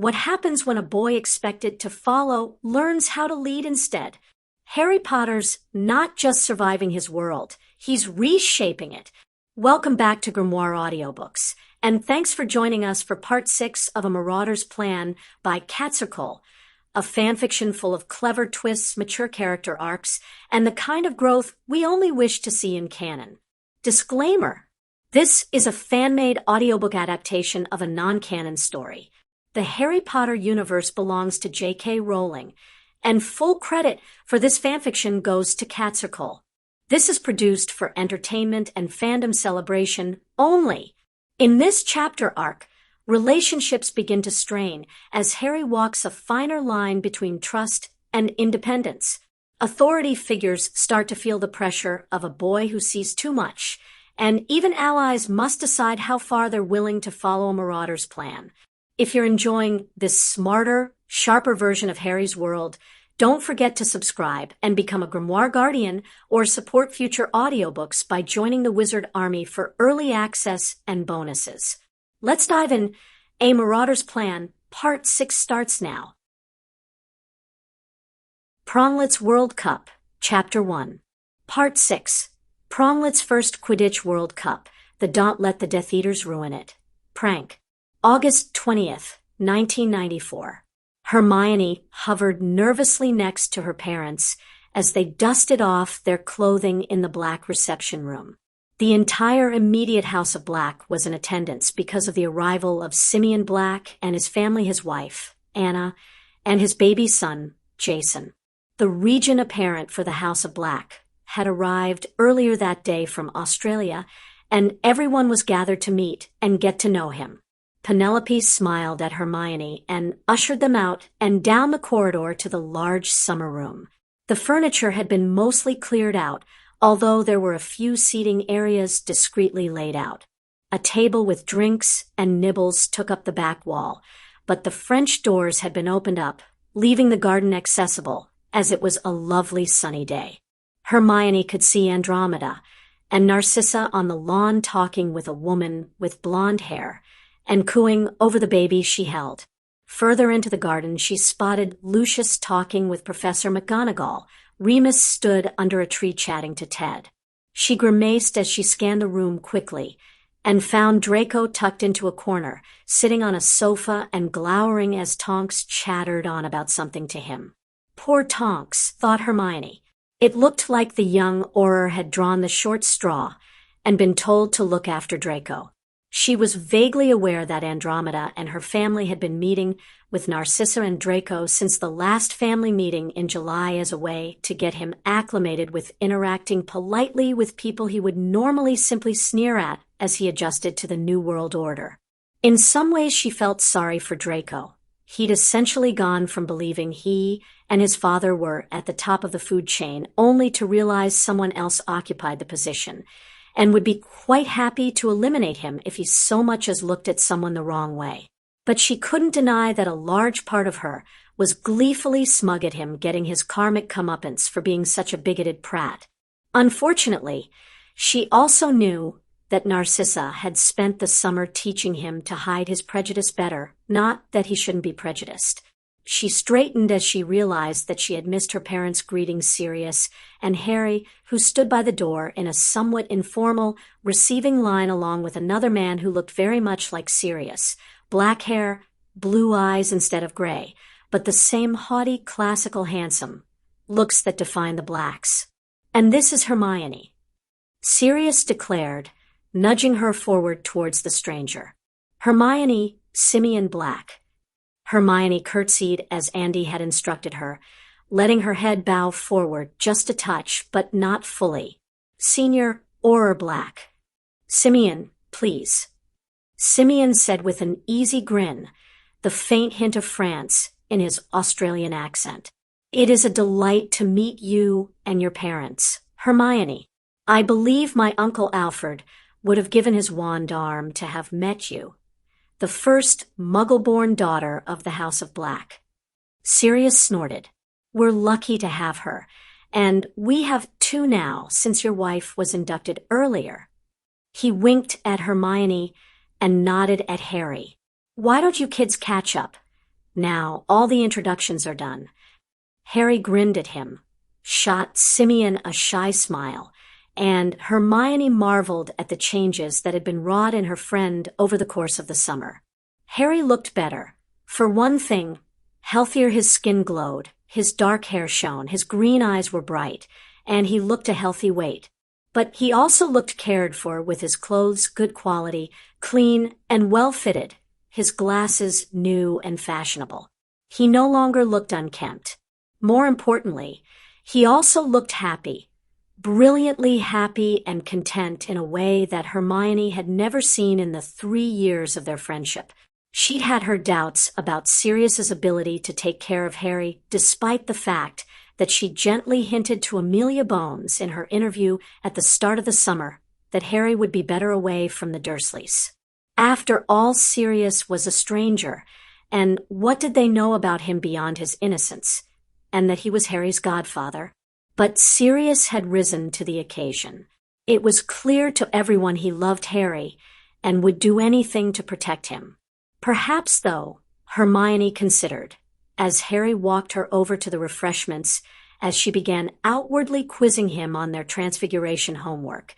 What happens when a boy expected to follow learns how to lead instead? Harry Potter's not just surviving his world, he's reshaping it. Welcome back to Grimoire Audiobooks, and thanks for joining us for part 6 of A Marauder's Plan by Catsarecool, a fanfiction full of clever twists, mature character arcs, and the kind of growth we only wish to see in canon. Disclaimer: this is a fan-made audiobook adaptation of a non-canon story. The Harry Potter universe belongs to J.K. Rowling, and full credit for this fanfiction goes to Catsarecool. This is produced for entertainment and fandom celebration only. In this chapter arc, relationships begin to strain as Harry walks a finer line between trust and independence. Authority figures start to feel the pressure of a boy who sees too much, and even allies must decide how far they're willing to follow a Marauder's plan. If you're enjoying this smarter, sharper version of Harry's world, don't forget to subscribe and become a Grimoire Guardian or support future audiobooks by joining the Wizard Army for early access and bonuses. Let's dive in. A Marauder's Plan, Part 6 starts now. Pronglet's World Cup, Chapter 1. Part 6. Pronglet's first Quidditch World Cup. Don't let the Death Eaters ruin it. Prank. August 20th, 1994. Hermione hovered nervously next to her parents as they dusted off their clothing in the Black reception room. The entire immediate House of Black was in attendance because of the arrival of Simeon Black and his family, his wife, Anna, and his baby son, Jason. The regent apparent for the House of Black had arrived earlier that day from Australia, and everyone was gathered to meet and get to know him. Penelope smiled at Hermione and ushered them out and down the corridor to the large summer room. The furniture had been mostly cleared out, although there were a few seating areas discreetly laid out. A table with drinks and nibbles took up the back wall, but the French doors had been opened up, leaving the garden accessible, as it was a lovely sunny day. Hermione could see Andromeda and Narcissa on the lawn talking with a woman with blonde hair and cooing over the baby she held. Further into the garden, she spotted Lucius talking with Professor McGonagall. Remus stood under a tree chatting to Ted. She grimaced as she scanned the room quickly and found Draco tucked into a corner, sitting on a sofa and glowering as Tonks chattered on about something to him. Poor Tonks, thought Hermione. It looked like the young Auror had drawn the short straw and been told to look after Draco. She was vaguely aware that Andromeda and her family had been meeting with Narcissa and Draco since the last family meeting in July as a way to get him acclimated with interacting politely with people he would normally simply sneer at as he adjusted to the New World Order. In some ways, she felt sorry for Draco. He'd essentially gone from believing he and his father were at the top of the food chain only to realize someone else occupied the position, and would be quite happy to eliminate him if he so much as looked at someone the wrong way. But she couldn't deny that a large part of her was gleefully smug at him getting his karmic comeuppance for being such a bigoted prat. Unfortunately, she also knew that Narcissa had spent the summer teaching him to hide his prejudice better, not that he shouldn't be prejudiced. She straightened as she realized that she had missed her parents' greeting Sirius and Harry, who stood by the door in a somewhat informal, receiving line along with another man who looked very much like Sirius. Black hair, blue eyes instead of gray, but the same haughty, classical handsome looks that define the Blacks. And this is Hermione, Sirius declared, nudging her forward towards the stranger. Hermione, Simeon Black. Hermione curtsied as Andy had instructed her, letting her head bow forward just a touch, but not fully. Senior Auror Black. Simeon, please. Simeon said with an easy grin, the faint hint of France in his Australian accent. It is a delight to meet you and your parents. Hermione, I believe my Uncle Alfred would have given his wand arm to have met you. The first Muggle-born daughter of the House of Black. Sirius snorted. We're lucky to have her, and we have 2 now since your wife was inducted earlier. He winked at Hermione and nodded at Harry. Why don't you kids catch up? Now, all the introductions are done. Harry grinned at him, shot Simeon a shy smile, and Hermione marveled at the changes that had been wrought in her friend over the course of the summer. Harry looked better. For one thing, healthier. His skin glowed, his dark hair shone, his green eyes were bright, and he looked a healthy weight. But he also looked cared for, with his clothes good quality, clean and well-fitted, his glasses new and fashionable. He no longer looked unkempt. More importantly, he also looked happy, brilliantly happy and content in a way that Hermione had never seen in the 3 years of their friendship. She'd had her doubts about Sirius's ability to take care of Harry, despite the fact that she gently hinted to Amelia Bones in her interview at the start of the summer that Harry would be better away from the Dursleys. After all, Sirius was a stranger, and what did they know about him beyond his innocence, and that he was Harry's godfather? But Sirius had risen to the occasion. It was clear to everyone he loved Harry and would do anything to protect him. Perhaps, though, Hermione considered, as Harry walked her over to the refreshments, as she began outwardly quizzing him on their Transfiguration homework.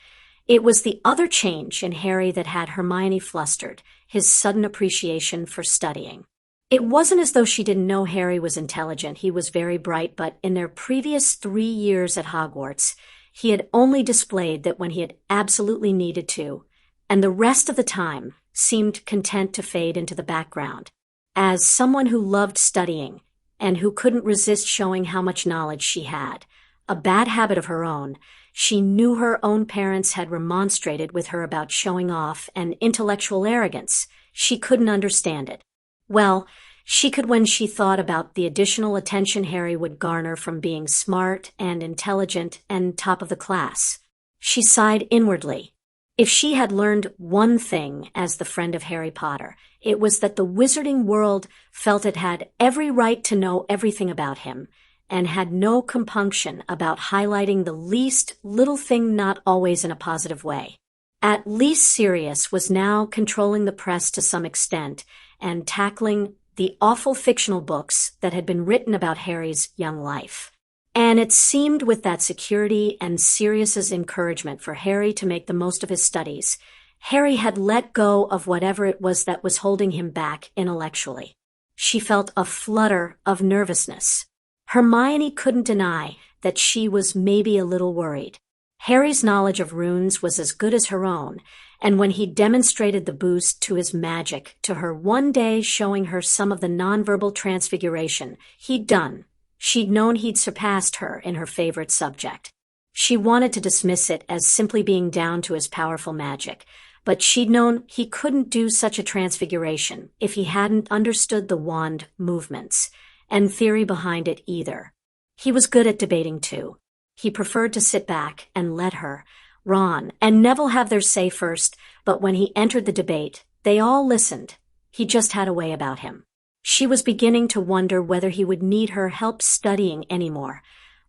It was the other change in Harry that had Hermione flustered, his sudden appreciation for studying. It wasn't as though she didn't know Harry was intelligent. He was very bright, but in their previous 3 years at Hogwarts, he had only displayed that when he had absolutely needed to, and the rest of the time seemed content to fade into the background. As someone who loved studying and who couldn't resist showing how much knowledge she had, a bad habit of her own, she knew her own parents had remonstrated with her about showing off and intellectual arrogance. She couldn't understand it. Well, she could when she thought about the additional attention Harry would garner from being smart and intelligent and top of the class. She sighed inwardly. If she had learned one thing as the friend of Harry Potter, it was that the wizarding world felt it had every right to know everything about him, and had no compunction about highlighting the least little thing, not always in a positive way. At least Sirius was now controlling the press to some extent, and tackling the awful fictional books that had been written about Harry's young life. And it seemed with that security and Sirius's encouragement for Harry to make the most of his studies, Harry had let go of whatever it was that was holding him back intellectually. She felt a flutter of nervousness. Hermione couldn't deny that she was maybe a little worried. Harry's knowledge of runes was as good as her own, and when he demonstrated the boost to his magic to her one day, showing her some of the nonverbal transfiguration he'd done, she'd known he'd surpassed her in her favorite subject. She wanted to dismiss it as simply being down to his powerful magic, but she'd known he couldn't do such a transfiguration if he hadn't understood the wand movements and theory behind it either. He was good at debating too. He preferred to sit back and let her, Ron, and Neville have their say first, but when he entered the debate, they all listened. He just had a way about him. She was beginning to wonder whether he would need her help studying anymore,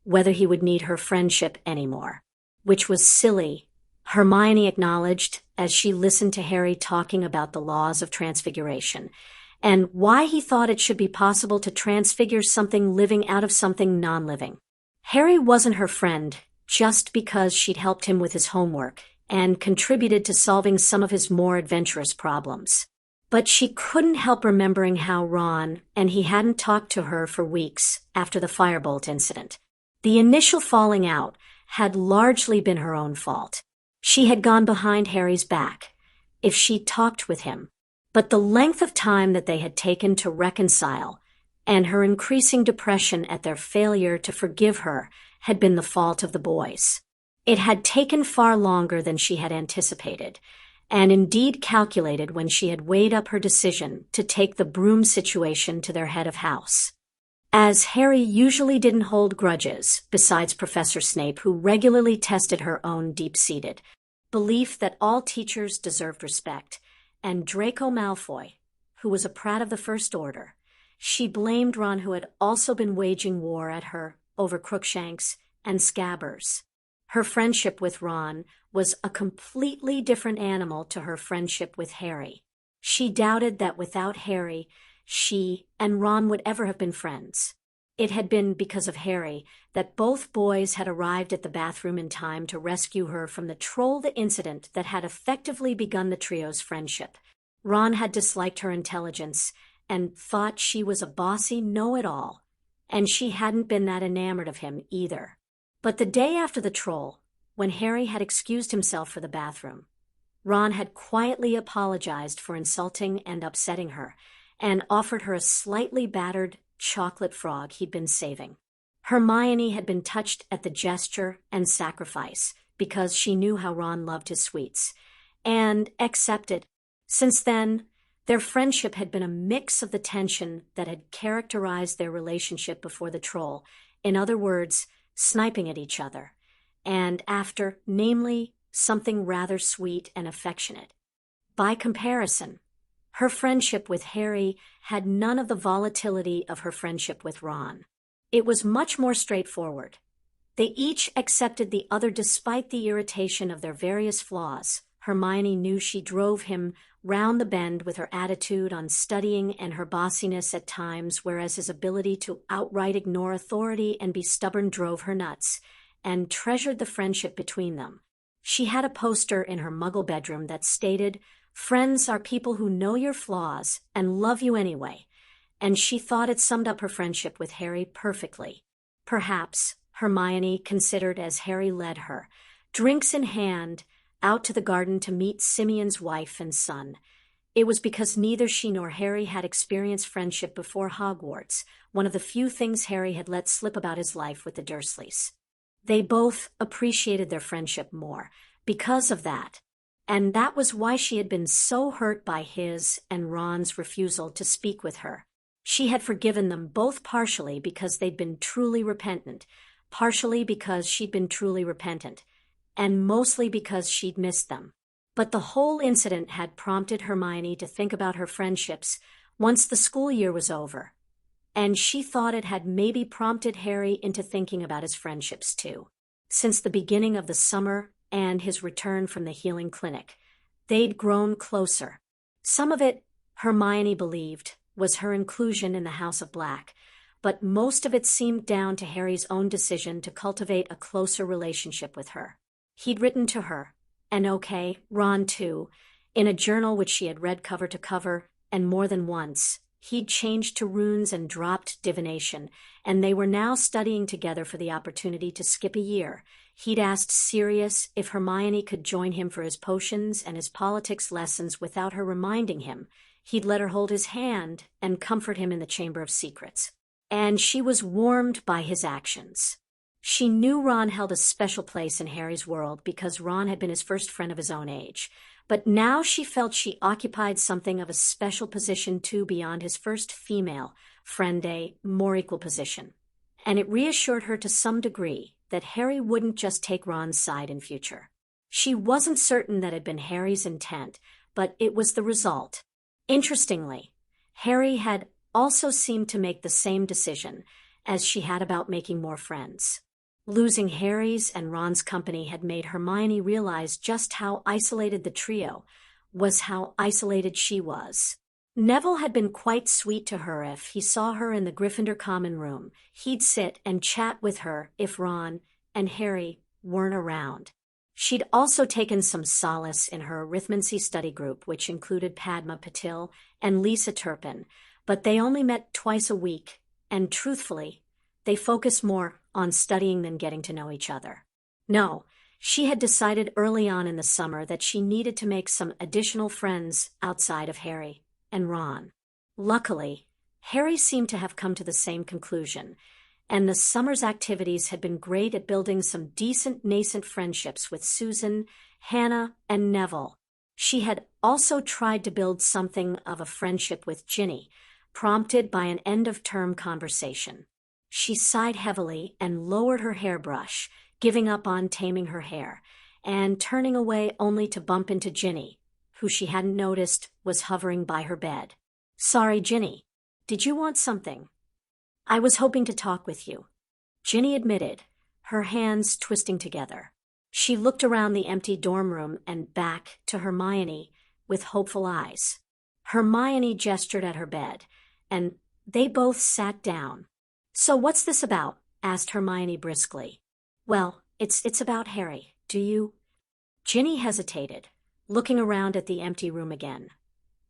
whether he would need her friendship anymore. Which was silly, Hermione acknowledged as she listened to Harry talking about the laws of transfiguration, and why he thought it should be possible to transfigure something living out of something non-living. Harry wasn't her friend just because she'd helped him with his homework and contributed to solving some of his more adventurous problems. But she couldn't help remembering how Ron and he hadn't talked to her for weeks after the firebolt incident. The initial falling out had largely been her own fault. She had gone behind Harry's back if she'd talked with him. But the length of time that they had taken to reconcile and her increasing depression at their failure to forgive her had been the fault of the boys. It had taken far longer than she had anticipated, and indeed calculated when she had weighed up her decision to take the broom situation to their head of house. As Harry usually didn't hold grudges, besides Professor Snape, who regularly tested her own deep-seated belief that all teachers deserved respect, and Draco Malfoy, who was a prat of the First Order, she blamed Ron, who had also been waging war at her over Crookshanks and Scabbers. Her friendship with Ron was a completely different animal to her friendship with Harry. She doubted that without Harry, she and Ron would ever have been friends. It had been because of Harry that both boys had arrived at the bathroom in time to rescue her from the troll incident that had effectively begun the trio's friendship. Ron had disliked her intelligence and thought she was a bossy know-it-all, and she hadn't been that enamored of him either. But the day after the troll, when Harry had excused himself for the bathroom, Ron had quietly apologized for insulting and upsetting her, and offered her a slightly battered chocolate frog he'd been saving. Hermione had been touched at the gesture and sacrifice because she knew how Ron loved his sweets, and accepted. Since then, their friendship had been a mix of the tension that had characterized their relationship before the troll, in other words, sniping at each other, and after, namely, something rather sweet and affectionate. By comparison, her friendship with Harry had none of the volatility of her friendship with Ron. It was much more straightforward. They each accepted the other despite the irritation of their various flaws. Hermione knew she drove him round the bend with her attitude on studying and her bossiness at times, whereas his ability to outright ignore authority and be stubborn drove her nuts, and treasured the friendship between them. She had a poster in her muggle bedroom that stated, "Friends are people who know your flaws and love you anyway," and she thought it summed up her friendship with Harry perfectly. Perhaps, Hermione considered as Harry led her, drinks in hand, out to the garden to meet Simeon's wife and son. It was because neither she nor Harry had experienced friendship before Hogwarts, one of the few things Harry had let slip about his life with the Dursleys. They both appreciated their friendship more because of that, and that was why she had been so hurt by his and Ron's refusal to speak with her. She had forgiven them both partially because they'd been truly repentant, partially because she'd been truly repentant, and mostly because she'd missed them. But the whole incident had prompted Hermione to think about her friendships once the school year was over, and she thought it had maybe prompted Harry into thinking about his friendships too. Since the beginning of the summer and his return from the healing clinic, they'd grown closer. Some of it, Hermione believed, was her inclusion in the House of Black, but most of it seemed down to Harry's own decision to cultivate a closer relationship with her. He'd written to her, and Ron too, in a journal which she had read cover to cover, and more than once. He'd changed to runes and dropped divination, and they were now studying together for the opportunity to skip a year. He'd asked Sirius if Hermione could join him for his potions and his politics lessons without her reminding him. He'd let her hold his hand and comfort him in the Chamber of Secrets. And she was warmed by his actions. She knew Ron held a special place in Harry's world because Ron had been his first friend of his own age. But now she felt she occupied something of a special position too beyond his first female friend, a more equal position. And it reassured her to some degree that Harry wouldn't just take Ron's side in future. She wasn't certain that had been Harry's intent, but it was the result. Interestingly, Harry had also seemed to make the same decision as she had about making more friends. Losing Harry's and Ron's company had made Hermione realize just how isolated the trio was, how isolated she was. Neville had been quite sweet to her if he saw her in the Gryffindor common room. He'd sit and chat with her if Ron and Harry weren't around. She'd also taken some solace in her arithmancy study group, which included Padma Patil and Lisa Turpin, but they only met twice a week, and truthfully, they focused more on studying than getting to know each other. No, she had decided early on in the summer that she needed to make some additional friends outside of Harry and Ron. Luckily, Harry seemed to have come to the same conclusion, and the summer's activities had been great at building some decent nascent friendships with Susan, Hannah, and Neville. She had also tried to build something of a friendship with Ginny, prompted by an end-of-term conversation. She sighed heavily and lowered her hairbrush, giving up on taming her hair, and turning away only to bump into Ginny, who she hadn't noticed was hovering by her bed. "Sorry, Ginny. Did you want something?" "I was hoping to talk with you," Ginny admitted, her hands twisting together. She looked around the empty dorm room and back to Hermione with hopeful eyes. Hermione gestured at her bed, and they both sat down. "So what's this about?" asked Hermione briskly. "Well, it's about Harry. Do you—" Ginny hesitated, looking around at the empty room again.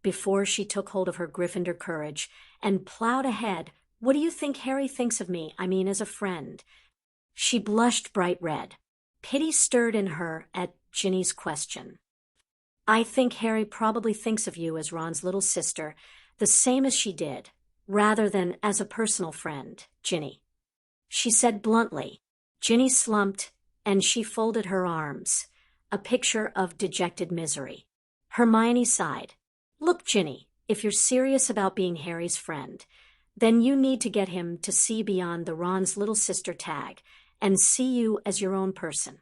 Before she took hold of her Gryffindor courage and plowed ahead, "What do you think Harry thinks of me? I mean, as a friend?" She blushed bright red. Pity stirred in her at Ginny's question. "I think Harry probably thinks of you as Ron's little sister, the same as she did, rather than as a personal friend, Ginny," she said bluntly. Ginny slumped, and she folded her arms, a picture of dejected misery. Hermione sighed. "Look, Ginny, if you're serious about being Harry's friend, then you need to get him to see beyond the Ron's little sister tag and see you as your own person.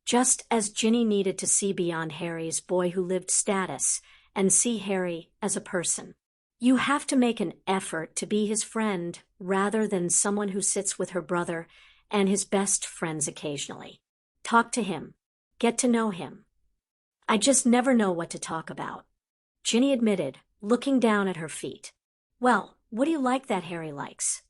Just as Ginny needed to see beyond Harry's boy who lived status and see Harry as a person. You have to make an effort to be his friend rather than someone who sits with her brother and his best friends occasionally. Talk to him. Get to know him." "I just never know what to talk about," Ginny admitted, looking down at her feet. "Well, what do you like that Harry likes?"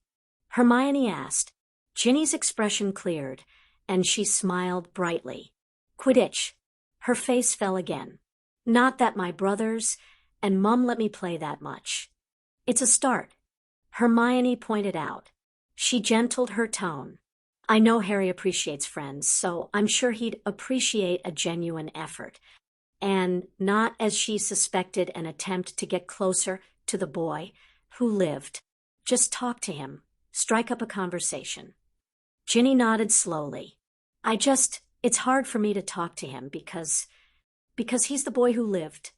Hermione asked. Ginny's expression cleared, and she smiled brightly. "Quidditch." Her face fell again. "Not that my brothers and Mum let me play that much." "It's a start," Hermione pointed out. She gentled her tone. "I know Harry appreciates friends, so I'm sure he'd appreciate a genuine effort. And not, as she suspected, an attempt to get closer to the boy who lived. Just talk to him. Strike up a conversation." Ginny nodded slowly. It's hard for me to talk to him because he's the boy who lived."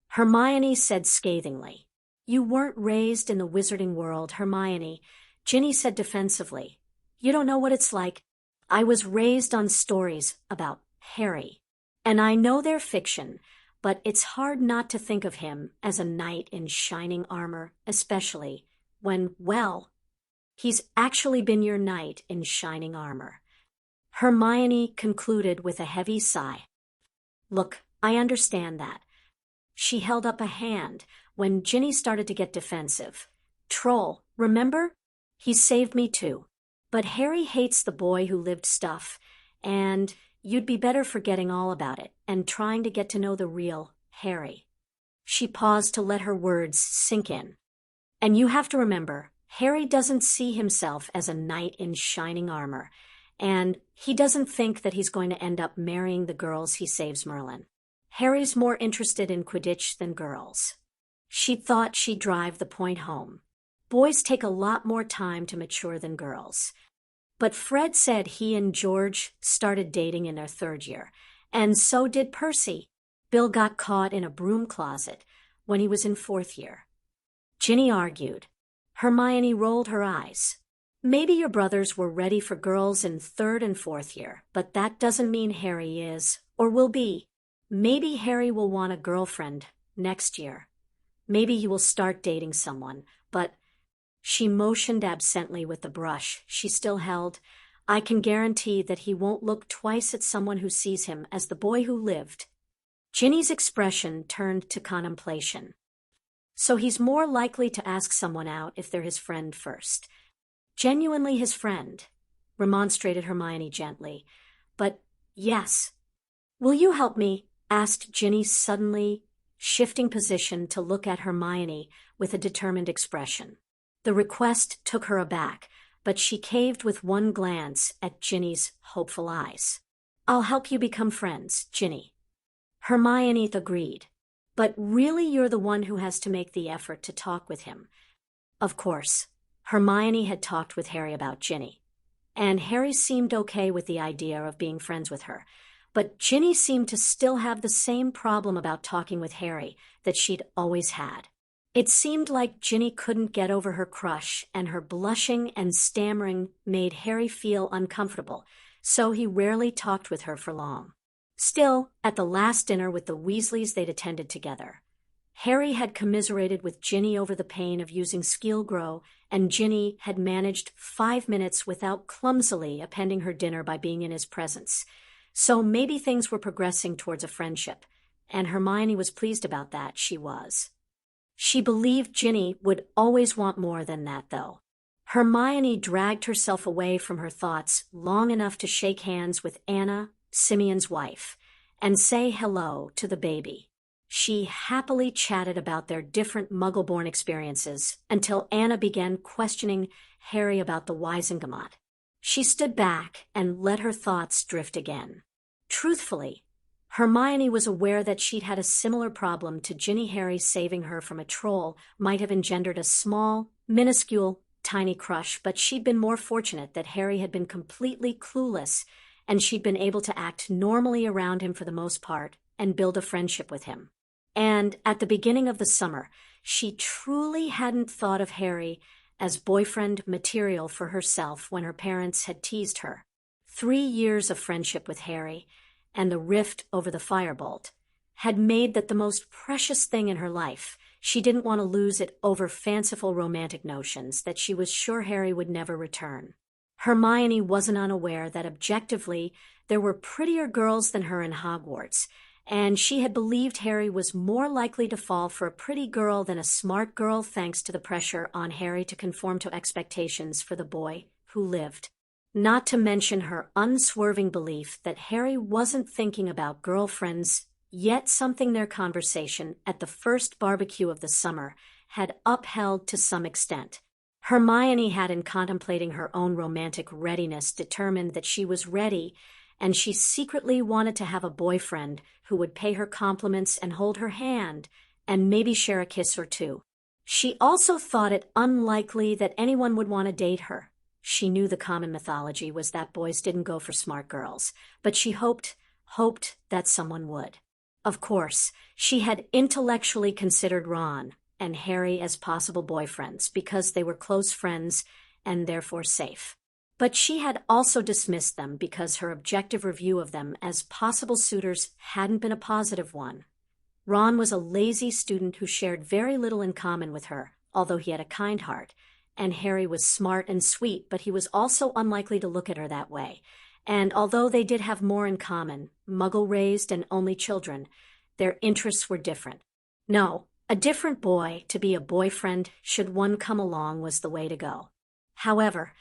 Hermione said scathingly. "You weren't raised in the wizarding world, Hermione," Ginny said defensively. "You don't know what it's like. I was raised on stories about Harry. And I know they're fiction, but it's hard not to think of him as a knight in shining armor, especially when, well, he's actually been your knight in shining armor." Hermione concluded with a heavy sigh. "Look, I understand that." She held up a hand when Ginny started to get defensive. "Troll, remember? He saved me too. But Harry hates the boy who lived stuff, and you'd be better forgetting all about it and trying to get to know the real Harry." She paused to let her words sink in. "And you have to remember, Harry doesn't see himself as a knight in shining armor, and he doesn't think that he's going to end up marrying the girls he saves Merlin. Harry's more interested in Quidditch than girls." She thought she'd drive the point home. Boys take a lot more time to mature than girls. But Fred said he and George started dating in their third year, and so did Percy. Bill got caught in a broom closet when he was in fourth year. Ginny argued. Hermione rolled her eyes. "Maybe your brothers were ready for girls in third and fourth year, but that doesn't mean Harry is, or will be. Maybe Harry will want a girlfriend next year. Maybe he will start dating someone, but—" She motioned absently with the brush she still held. "I can guarantee that he won't look twice at someone who sees him as the boy who lived." Ginny's expression turned to contemplation. "So he's more likely to ask someone out if they're his friend first. Genuinely his friend," remonstrated Hermione gently. "But yes." "Will you help me?" asked Ginny suddenly, shifting position to look at Hermione with a determined expression. The request took her aback, but she caved with one glance at Ginny's hopeful eyes. "I'll help you become friends, Ginny." Hermione agreed. "But really you're the one who has to make the effort to talk with him." Of course, Hermione had talked with Harry about Ginny, and Harry seemed okay with the idea of being friends with her, but Ginny seemed to still have the same problem about talking with Harry that she'd always had. It seemed like Ginny couldn't get over her crush, and her blushing and stammering made Harry feel uncomfortable, so he rarely talked with her for long. Still, at the last dinner with the Weasleys they'd attended together, Harry had commiserated with Ginny over the pain of using Skillgrow, and Ginny had managed 5 minutes without clumsily appending her dinner by being in his presence. So maybe things were progressing towards a friendship, and Hermione was pleased about that. She was. She believed Ginny would always want more than that, though. Hermione dragged herself away from her thoughts long enough to shake hands with Anna, Simeon's wife, and say hello to the baby. She happily chatted about their different Muggle-born experiences until Anna began questioning Harry about the Wisengamot. She stood back and let her thoughts drift again. Truthfully, Hermione was aware that she'd had a similar problem to Ginny. Harry saving her from a troll might have engendered a small, minuscule, tiny crush, but she'd been more fortunate that Harry had been completely clueless and she'd been able to act normally around him for the most part and build a friendship with him. And at the beginning of the summer, she truly hadn't thought of Harry as boyfriend material for herself when her parents had teased her. 3 years of friendship with Harry and the rift over the firebolt had made that the most precious thing in her life. She didn't want to lose it over fanciful romantic notions that she was sure Harry would never return. Hermione wasn't unaware that objectively there were prettier girls than her in Hogwarts, and she had believed Harry was more likely to fall for a pretty girl than a smart girl thanks to the pressure on Harry to conform to expectations for the boy who lived. Not to mention her unswerving belief that Harry wasn't thinking about girlfriends, yet something their conversation at the first barbecue of the summer had upheld to some extent. Hermione had, in contemplating her own romantic readiness, determined that she was ready, and she secretly wanted to have a boyfriend who would pay her compliments and hold her hand, and maybe share a kiss or two. She also thought it unlikely that anyone would want to date her. She knew the common mythology was that boys didn't go for smart girls, but she hoped that someone would. Of course, she had intellectually considered Ron and Harry as possible boyfriends because they were close friends and therefore safe. But she had also dismissed them because her objective review of them as possible suitors hadn't been a positive one. Ron was a lazy student who shared very little in common with her, although he had a kind heart, and Harry was smart and sweet, but he was also unlikely to look at her that way. And although they did have more in common, Muggle-raised and only children, their interests were different. No, a different boy to be a boyfriend should one come along was the way to go. However,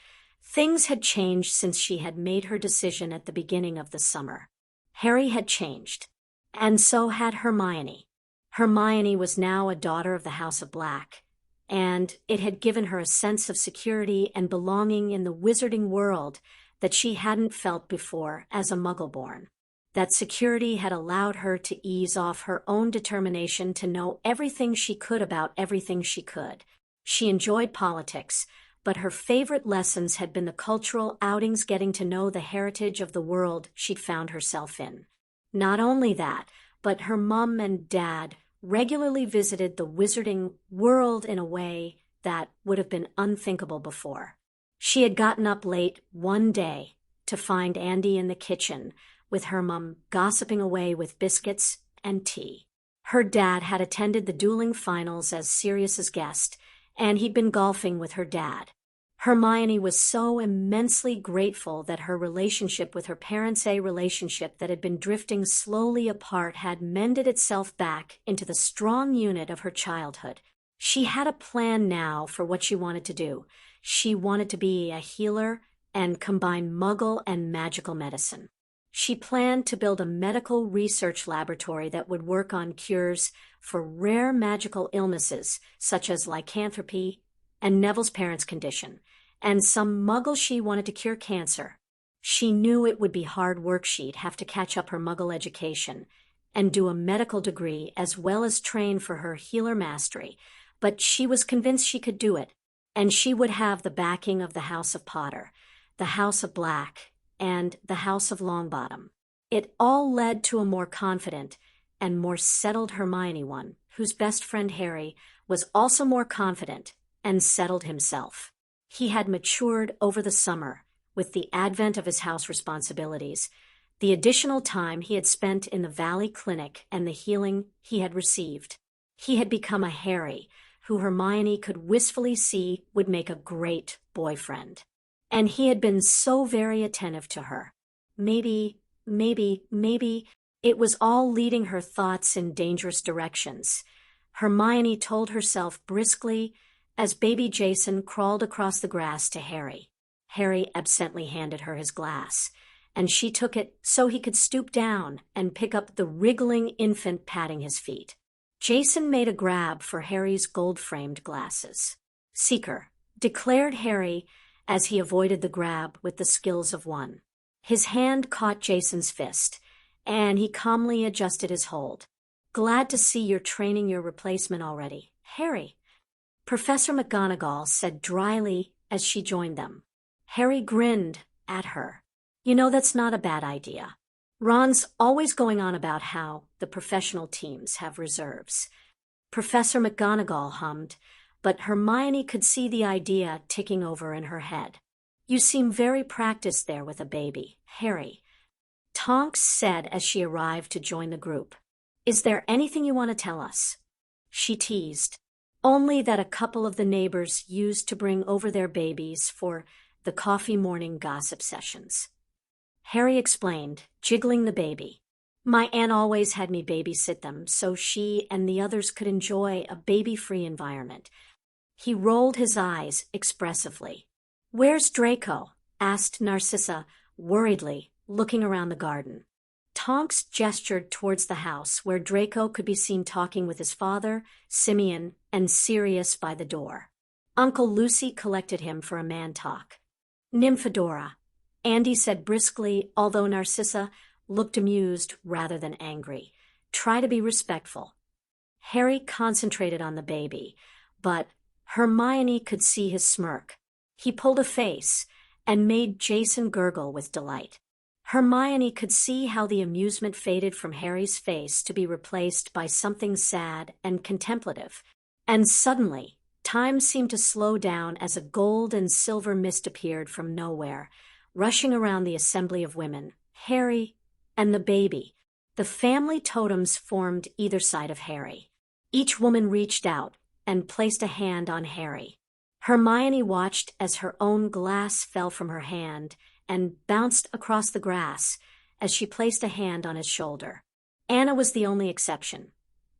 things had changed since she had made her decision at the beginning of the summer. Harry had changed, and so had Hermione. Hermione was now a daughter of the House of Black, and it had given her a sense of security and belonging in the wizarding world that she hadn't felt before as a Muggle-born. That security had allowed her to ease off her own determination to know everything she could about everything she could. She enjoyed politics, but her favorite lessons had been the cultural outings, getting to know the heritage of the world she'd found herself in. Not only that, but her mom and dad regularly visited the wizarding world in a way that would have been unthinkable before. She had gotten up late one day to find Andy in the kitchen with her mom gossiping away with biscuits and tea. Her dad had attended the dueling finals as Sirius's guest, and he'd been golfing with her dad. Hermione was so immensely grateful that her relationship with her parents, a relationship that had been drifting slowly apart, had mended itself back into the strong unit of her childhood. She had a plan now for what she wanted to do. She wanted to be a healer and combine Muggle and magical medicine. She planned to build a medical research laboratory that would work on cures for rare magical illnesses such as lycanthropy and Neville's parents' condition, and some Muggle. She wanted to cure cancer. She knew it would be hard work. She'd have to catch up her Muggle education and do a medical degree as well as train for her healer mastery, but she was convinced she could do it, and she would have the backing of the House of Potter, the House of Black, and the House of Longbottom. It all led to a more confident and more settled Hermione, one whose best friend Harry was also more confident and settled himself. He had matured over the summer with the advent of his house responsibilities, the additional time he had spent in the Valley Clinic, and the healing he had received. He had become a Harry who Hermione could wistfully see would make a great boyfriend. And he had been so very attentive to her. Maybe it was all leading her thoughts in dangerous directions. Hermione told herself briskly as baby Jason crawled across the grass to Harry. Harry absently handed her his glass, and she took it so he could stoop down and pick up the wriggling infant patting his feet. Jason made a grab for Harry's gold-framed glasses. "Seeker," declared Harry as he avoided the grab with the skills of one. His hand caught Jason's fist, and he calmly adjusted his hold. "Glad to see you're training your replacement already, Harry," Professor McGonagall said dryly as she joined them. Harry grinned at her. "You know, that's not a bad idea. Ron's always going on about how the professional teams have reserves." Professor McGonagall hummed, but Hermione could see the idea ticking over in her head. "You seem very practiced there with a baby, Harry," Tonks said as she arrived to join the group. "Is there anything you want to tell us?" She teased. "Only that a couple of the neighbors used to bring over their babies for the coffee morning gossip sessions." Harry explained, jiggling the baby. "My aunt always had me babysit them so she and the others could enjoy a baby-free environment." He rolled his eyes expressively. "Where's Draco?" asked Narcissa worriedly, looking around the garden. Tonks gestured towards the house where Draco could be seen talking with his father, Simeon, and Sirius by the door. Uncle Lucy collected him for a man-talk. "Nymphadora," Andy said briskly, although Narcissa looked amused rather than angry. "Try to be respectful." Harry concentrated on the baby, but Hermione could see his smirk. He pulled a face and made Jason gurgle with delight. Hermione could see how the amusement faded from Harry's face to be replaced by something sad and contemplative. And suddenly, time seemed to slow down as a gold and silver mist appeared from nowhere, rushing around the assembly of women, Harry, and the baby. The family totems formed either side of Harry. Each woman reached out and placed a hand on Harry. Hermione watched as her own glass fell from her hand and bounced across the grass as she placed a hand on his shoulder. Anna was the only exception.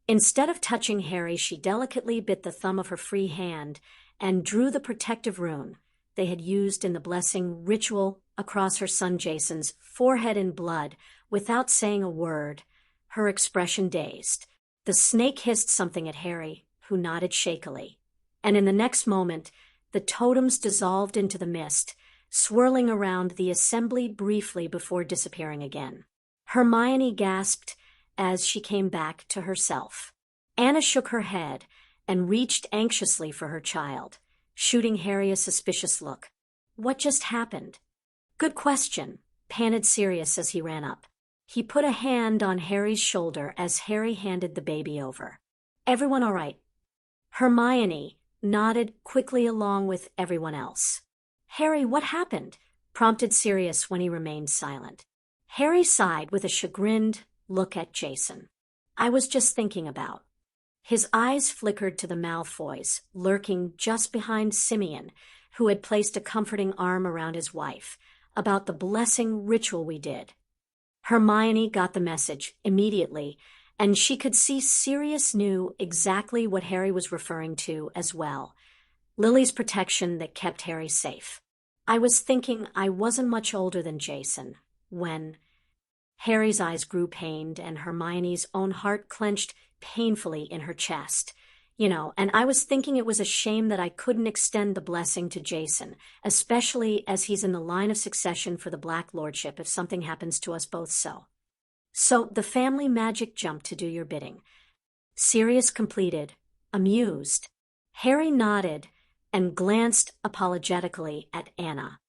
Instead of touching Harry, she delicately bit the thumb of her free hand and drew the protective rune they had used in the blessing ritual across her son Jason's forehead in blood without saying a word, her expression dazed. The snake hissed something at Harry, who nodded shakily, and in the next moment, the totems dissolved into the mist, swirling around the assembly briefly before disappearing again. Hermione gasped as she came back to herself. Anna shook her head and reached anxiously for her child, shooting Harry a suspicious look. "What just happened?" "Good question," panted Sirius as he ran up. He put a hand on Harry's shoulder as Harry handed the baby over. "Everyone all right?" Hermione nodded quickly along with everyone else. "Harry, what happened?" prompted Sirius when he remained silent. Harry sighed with a chagrined look at Jason. "I was just thinking about." His eyes flickered to the Malfoys, lurking just behind Simeon, who had placed a comforting arm around his wife, about the blessing ritual we did. Hermione got the message immediately, and she could see Sirius knew exactly what Harry was referring to as well. Lily's protection that kept Harry safe. "I was thinking I wasn't much older than Jason when—" Harry's eyes grew pained and Hermione's own heart clenched painfully in her chest. And I was thinking it was a shame that I couldn't extend the blessing to Jason, especially as he's in the line of succession for the Black Lordship if something happens to us both So the family magic jumped to do your bidding." Sirius completed, amused. Harry nodded and glanced apologetically at Anna.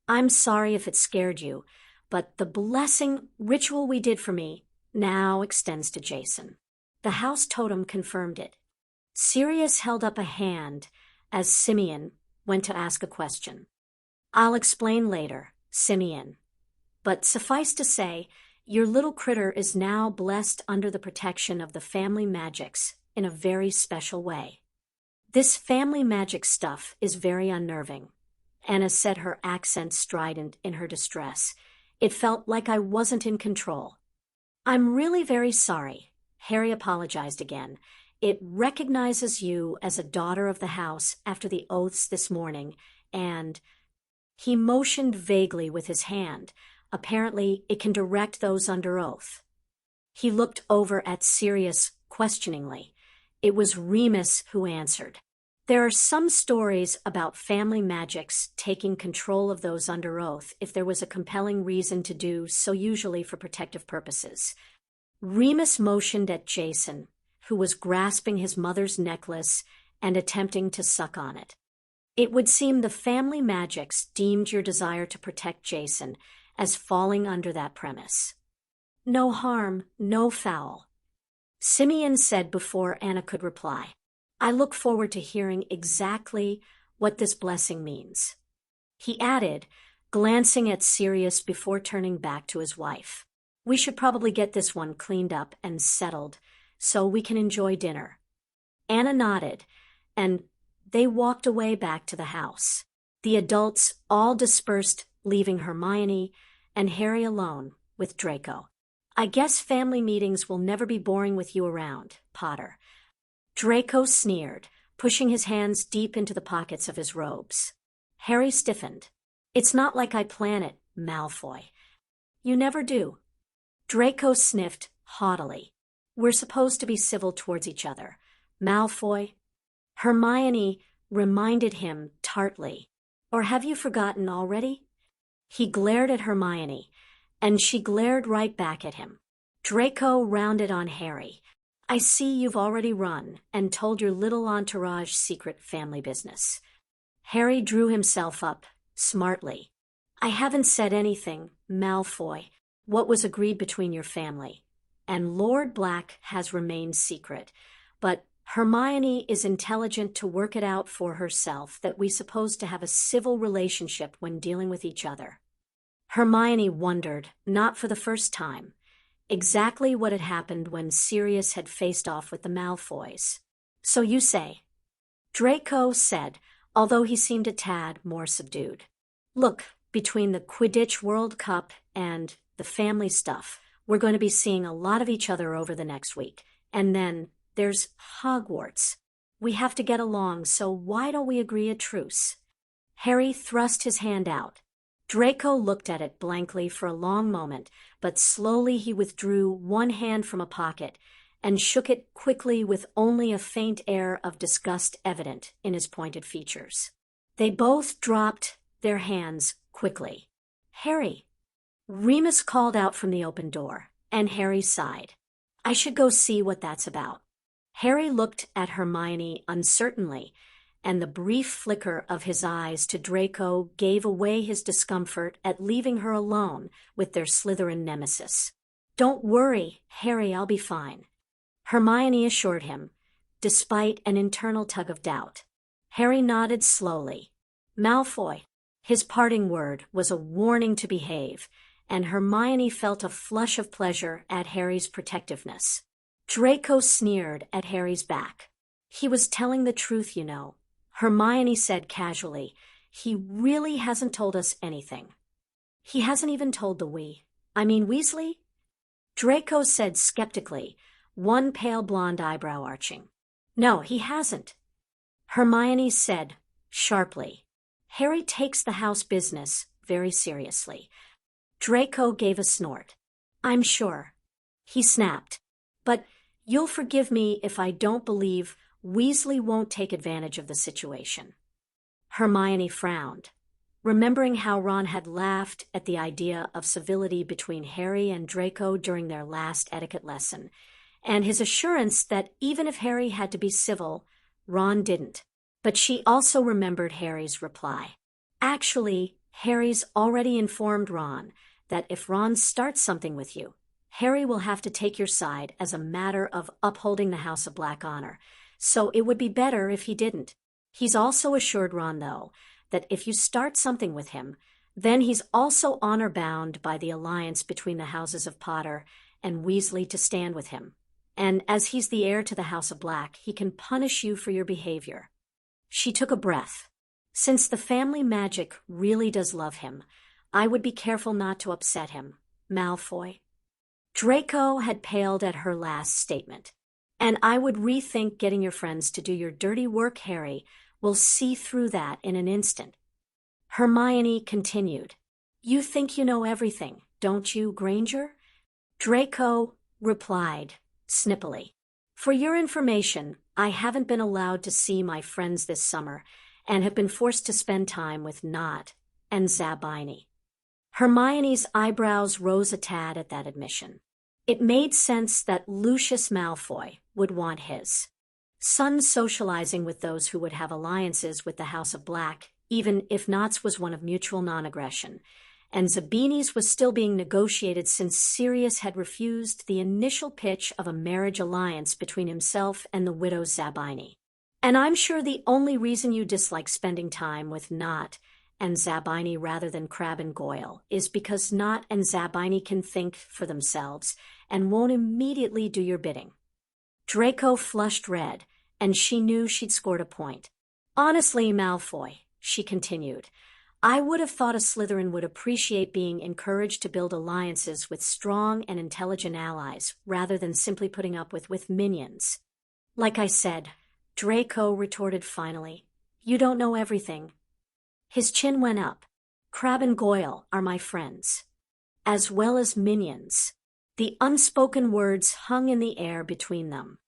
"I'm sorry if it scared you, but the blessing ritual we did for me now extends to Jason." The house totem confirmed it. Sirius held up a hand as Simeon went to ask a question. "I'll explain later, Simeon. But suffice to say, your little critter is now blessed under the protection of the family magics in a very special way." "This family magic stuff is very unnerving," Anna said, her accent strident in her distress. "It felt like I wasn't in control." "I'm really very sorry," Harry apologized again, It recognizes you as a daughter of the house after the oaths this morning, and he motioned vaguely with his hand. Apparently, it can direct those under oath. He looked over at Sirius questioningly. It was Remus who answered. There are some stories about family magics taking control of those under oath if there was a compelling reason to do so, usually for protective purposes. Remus motioned at Jason, who was grasping his mother's necklace and attempting to suck on it. It would seem the family magics deemed your desire to protect Jason as falling under that premise. No harm, no foul, Simeon said before Anna could reply. I look forward to hearing exactly what this blessing means. He added, glancing at Sirius before turning back to his wife. We should probably get this one cleaned up and settled so we can enjoy dinner. Anna nodded, and they walked away back to the house. The adults all dispersed, leaving Hermione and Harry alone with Draco. I guess family meetings will never be boring with you around, Potter. Draco sneered, pushing his hands deep into the pockets of his robes. Harry stiffened. It's not like I plan it, Malfoy. You never do. Draco sniffed haughtily. We're supposed to be civil towards each other, Malfoy. Hermione reminded him tartly. Or have you forgotten already? He glared at Hermione, and she glared right back at him. Draco rounded on Harry. I see you've already run and told your little entourage secret family business. Harry drew himself up, smartly. I haven't said anything, Malfoy. What was agreed between your family and Lord Black has remained secret, but Hermione is intelligent to work it out for herself that we supposed to have a civil relationship when dealing with each other. Hermione wondered, not for the first time, exactly what had happened when Sirius had faced off with the Malfoys. So you say, Draco said, although he seemed a tad more subdued. Look, between the Quidditch World Cup and the family stuff, we're going to be seeing a lot of each other over the next week. And then there's Hogwarts. We have to get along, so why don't we agree a truce? Harry thrust his hand out. Draco looked at it blankly for a long moment, but slowly he withdrew one hand from a pocket and shook it quickly with only a faint air of disgust evident in his pointed features. They both dropped their hands quickly. Harry! Remus called out from the open door, and Harry sighed. I should go see what that's about. Harry looked at Hermione uncertainly, and the brief flicker of his eyes to Draco gave away his discomfort at leaving her alone with their Slytherin nemesis. Don't worry, Harry, I'll be fine, Hermione assured him, despite an internal tug of doubt. Harry nodded slowly. Malfoy. His parting word was a warning to behave, and Hermione felt a flush of pleasure at Harry's protectiveness. Draco sneered at Harry's back. He was telling the truth, you know, Hermione said casually. He really hasn't told us anything. He hasn't even told the Weasley? Draco said skeptically, one pale blonde eyebrow arching. No, he hasn't. Hermione said sharply. Harry takes the house business very seriously. Draco gave a snort. I'm sure. He snapped. But you'll forgive me if I don't believe Weasley won't take advantage of the situation. Hermione frowned, remembering how Ron had laughed at the idea of civility between Harry and Draco during their last etiquette lesson, and his assurance that even if Harry had to be civil, Ron didn't. But she also remembered Harry's reply. Actually, Harry's already informed Ron that if Ron starts something with you, Harry will have to take your side as a matter of upholding the House of Black honor, so it would be better if he didn't. He's also assured Ron, though, that if you start something with him, then he's also honor-bound by the alliance between the houses of Potter and Weasley to stand with him. And as he's the heir to the House of Black, he can punish you for your behavior. She took a breath. Since the family magic really does love him, I would be careful not to upset him, Malfoy. Draco had paled at her last statement. And I would rethink getting your friends to do your dirty work, Harry. We'll see through that in an instant. Hermione continued. You think you know everything, don't you, Granger? Draco replied, snippily. For your information, I haven't been allowed to see my friends this summer and have been forced to spend time with Nott and Zabini. Hermione's eyebrows rose a tad at that admission. It made sense that Lucius Malfoy would want his son socializing with those who would have alliances with the House of Black, even if Nott's was one of mutual non-aggression, and Zabini's was still being negotiated since Sirius had refused the initial pitch of a marriage alliance between himself and the widow Zabini. And I'm sure the only reason you dislike spending time with Nott and Zabini rather than Crabbe and Goyle is because Nott and Zabini can think for themselves and won't immediately do your bidding. Draco flushed red, and she knew she'd scored a point. Honestly, Malfoy, she continued, I would have thought a Slytherin would appreciate being encouraged to build alliances with strong and intelligent allies rather than simply putting up with minions. Like I said, Draco retorted finally, you don't know everything. His chin went up. Crabbe and Goyle are my friends, as well as minions. The unspoken words hung in the air between them.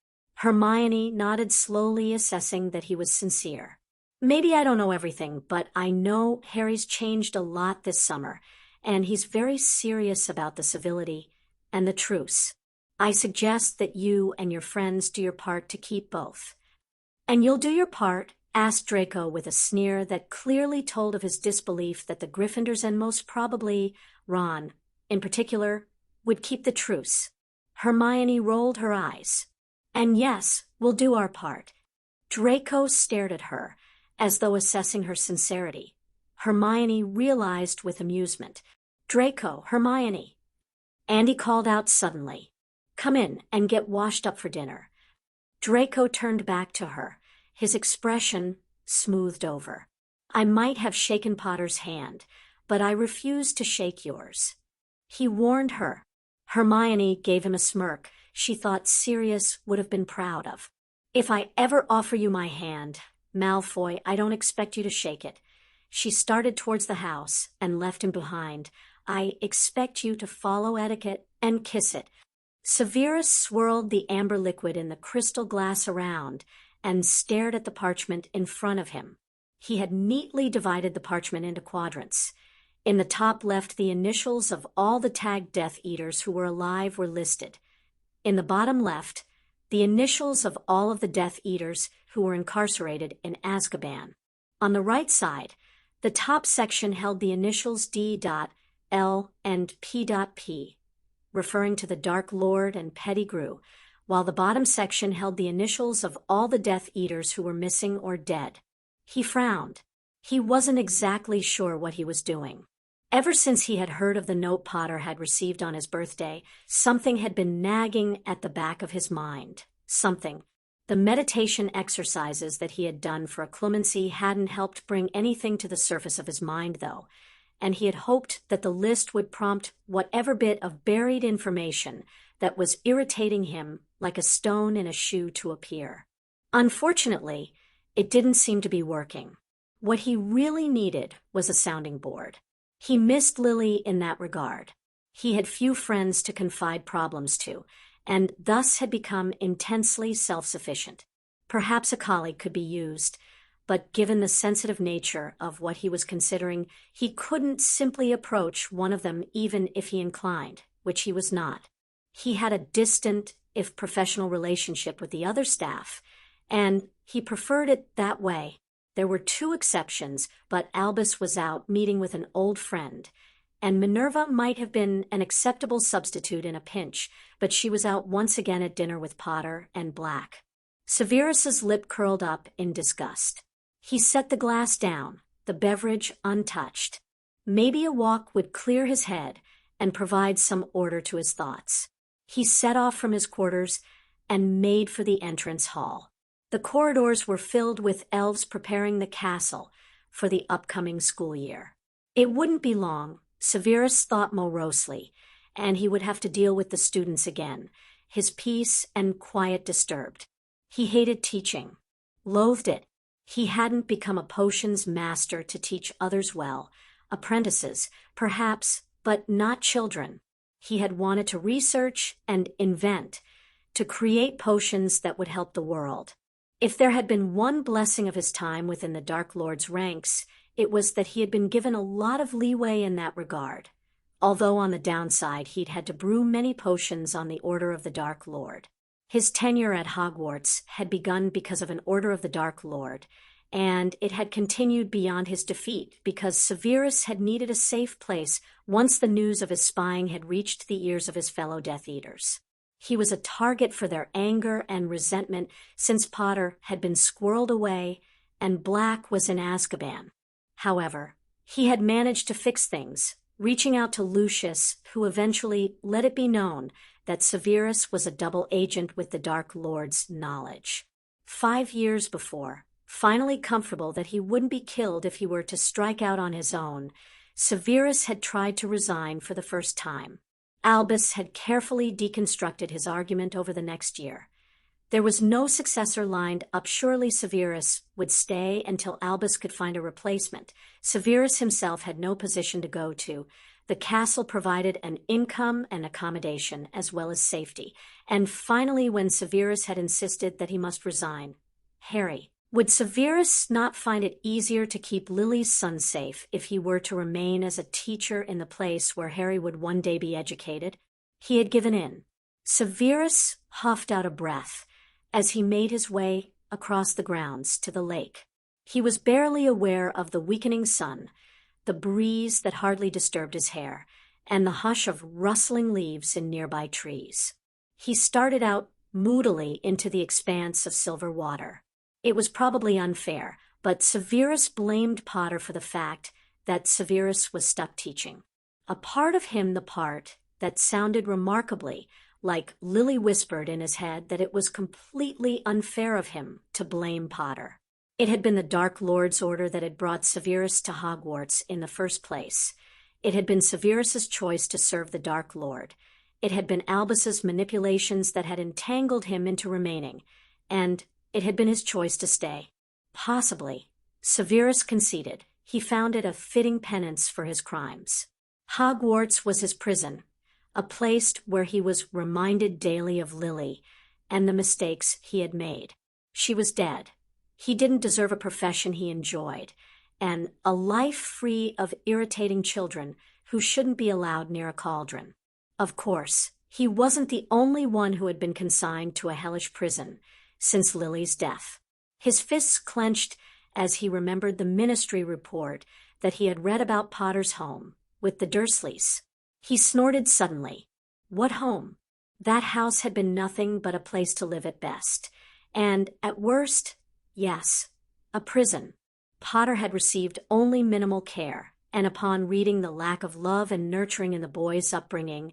Hermione nodded slowly, assessing that he was sincere. Maybe I don't know everything, but I know Harry's changed a lot this summer, and he's very serious about the civility and the truce. I suggest that you and your friends do your part to keep both. And you'll do your part? Asked Draco with a sneer that clearly told of his disbelief that the Gryffindors and most probably Ron, in particular, would keep the truce. Hermione rolled her eyes. And yes, we'll do our part. Draco stared at her, as though assessing her sincerity. Hermione realized with amusement. Draco, Hermione. Andy called out suddenly. Come in and get washed up for dinner. Draco turned back to her, his expression smoothed over. I might have shaken Potter's hand, but I refused to shake yours. He warned her. Hermione gave him a smirk she thought Sirius would have been proud of. If I ever offer you my hand, Malfoy, I don't expect you to shake it. She started towards the house and left him behind. I expect you to follow etiquette and kiss it. Severus swirled the amber liquid in the crystal glass around and stared at the parchment in front of him. He had neatly divided the parchment into quadrants. In the top left, the initials of all the tagged Death Eaters who were alive were listed. In the bottom left, the initials of all of the Death Eaters who were incarcerated in Azkaban. On the right side, the top section held the initials D.L. and P.P, referring to the Dark Lord and Pettigrew, while the bottom section held the initials of all the Death Eaters who were missing or dead. He frowned. He wasn't exactly sure what he was doing. Ever since he had heard of the note Potter had received on his birthday, something had been nagging at the back of his mind. Something. The meditation exercises that he had done for occlumency hadn't helped bring anything to the surface of his mind, though, and he had hoped that the list would prompt whatever bit of buried information that was irritating him like a stone in a shoe to appear. Unfortunately, it didn't seem to be working. What he really needed was a sounding board. He missed Lily in that regard. He had few friends to confide problems to, and thus had become intensely self-sufficient. Perhaps a colleague could be used, but given the sensitive nature of what he was considering, he couldn't simply approach one of them even if he inclined, which he was not. He had a distant, if professional, relationship with the other staff, and he preferred it that way. There were two exceptions, but Albus was out meeting with an old friend, and Minerva might have been an acceptable substitute in a pinch, but she was out once again at dinner with Potter and Black. Severus's lip curled up in disgust. He set the glass down, the beverage untouched. Maybe a walk would clear his head and provide some order to his thoughts. He set off from his quarters and made for the entrance hall. The corridors were filled with elves preparing the castle for the upcoming school year. It wouldn't be long, Severus thought morosely, and he would have to deal with the students again. his peace and quiet disturbed. He hated teaching, loathed it. He hadn't become a potions master to teach others well, apprentices, perhaps, but not children. He had wanted to research and invent, to create potions that would help the world. If there had been one blessing of his time within the Dark Lord's ranks, it was that he had been given a lot of leeway in that regard, although on the downside he'd had to brew many potions on the order of the Dark Lord. His tenure at Hogwarts had begun because of an order of the Dark Lord, and it had continued beyond his defeat because Severus had needed a safe place once the news of his spying had reached the ears of his fellow Death Eaters. He was a target for their anger and resentment since Potter had been squirreled away and Black was in Azkaban. However, he had managed to fix things, reaching out to Lucius, who eventually let it be known that Severus was a double agent with the Dark Lord's knowledge. 5 years before, finally comfortable that he wouldn't be killed if he were to strike out on his own, Severus had tried to resign for the first time. Albus had carefully deconstructed his argument over the next year. There was no successor lined up. Surely Severus would stay until Albus could find a replacement. Severus himself had no position to go to. The castle provided an income and accommodation as well as safety. And finally, when Severus had insisted that he must resign, Harry. Would Severus not find it easier to keep Lily's son safe if he were to remain as a teacher in the place where Harry would one day be educated? He had given in. Severus huffed out a breath as he made his way across the grounds to the lake. He was barely aware of the weakening sun, the breeze that hardly disturbed his hair, and the hush of rustling leaves in nearby trees. He started out moodily into the expanse of silver water. It was probably unfair, but Severus blamed Potter for the fact that Severus was stuck teaching. A part of him, the part that sounded remarkably like Lily whispered in his head that it was completely unfair of him to blame Potter. It had been the Dark Lord's order that had brought Severus to Hogwarts in the first place. It had been Severus's choice to serve the Dark Lord. It had been Albus's manipulations that had entangled him into remaining, and it had been his choice to stay. Possibly, Severus conceded, he found it a fitting penance for his crimes. Hogwarts was his prison, a place where he was reminded daily of Lily and the mistakes he had made. She was dead. He didn't deserve a profession he enjoyed, and a life free of irritating children who shouldn't be allowed near a cauldron. Of course, he wasn't the only one who had been consigned to a hellish prison since Lily's death. His fists clenched as he remembered the ministry report that he had read about Potter's home with the Dursleys. He snorted suddenly. What home? That house had been nothing but a place to live at best, and at worst, yes, a prison. Potter had received only minimal care, and upon reading the lack of love and nurturing in the boy's upbringing,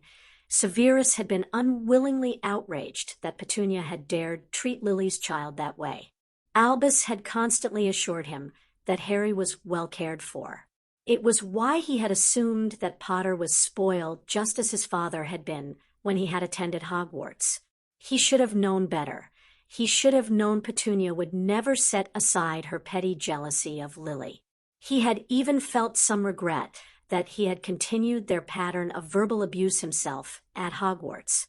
Severus had been unwillingly outraged that Petunia had dared treat Lily's child that way. Albus had constantly assured him that Harry was well cared for. It was why he had assumed that Potter was spoiled just as his father had been when he had attended Hogwarts. He should have known better. He should have known Petunia would never set aside her petty jealousy of Lily. He had even felt some regret that he had continued their pattern of verbal abuse himself at Hogwarts,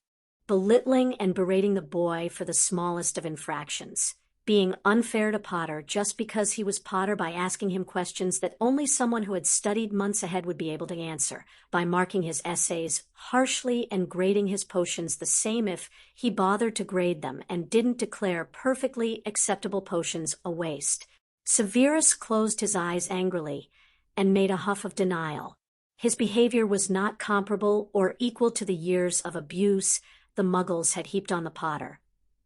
belittling and berating the boy for the smallest of infractions, being unfair to Potter just because he was Potter by asking him questions that only someone who had studied months ahead would be able to answer, by marking his essays harshly and grading his potions the same if he bothered to grade them and didn't declare perfectly acceptable potions a waste. Severus closed his eyes angrily and made a huff of denial. His behavior was not comparable or equal to the years of abuse the Muggles had heaped on the Potter.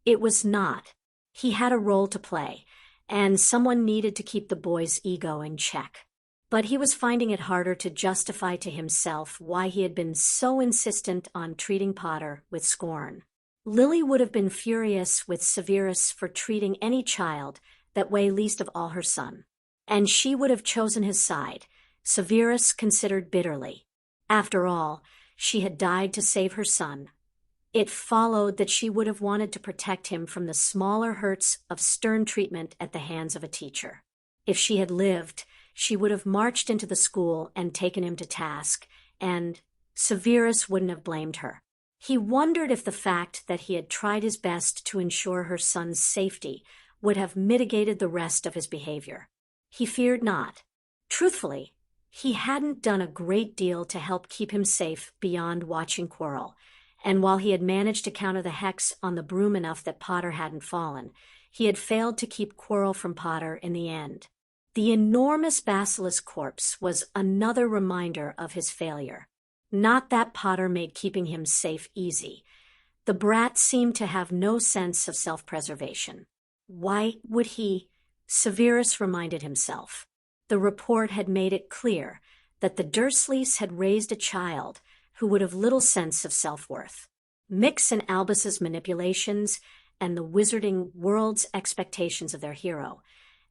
It was not. He had a role to play, and someone needed to keep the boy's ego in check. But he was finding it harder to justify to himself why he had been so insistent on treating Potter with scorn. Lily would have been furious with Severus for treating any child that way, least of all her son. And she would have chosen his side, Severus considered bitterly. After all, she had died to save her son, It followed that she would have wanted to protect him from the smaller hurts of stern treatment at the hands of a teacher. If she had lived, she would have marched into the school and taken him to task, and Severus wouldn't have blamed her. He wondered if the fact that he had tried his best to ensure her son's safety would have mitigated the rest of his behavior. He feared not. Truthfully, he hadn't done a great deal to help keep him safe beyond watching Quirrell, and while he had managed to counter the hex on the broom enough that Potter hadn't fallen, he had failed to keep Quirrell from Potter in the end. The enormous basilisk corpse was another reminder of his failure. Not that Potter made keeping him safe easy. The brat seemed to have no sense of self-preservation. Why would he? Severus reminded himself. The report had made it clear that the Dursleys had raised a child who would have little sense of self-worth. Mix in Albus's manipulations and the wizarding world's expectations of their hero,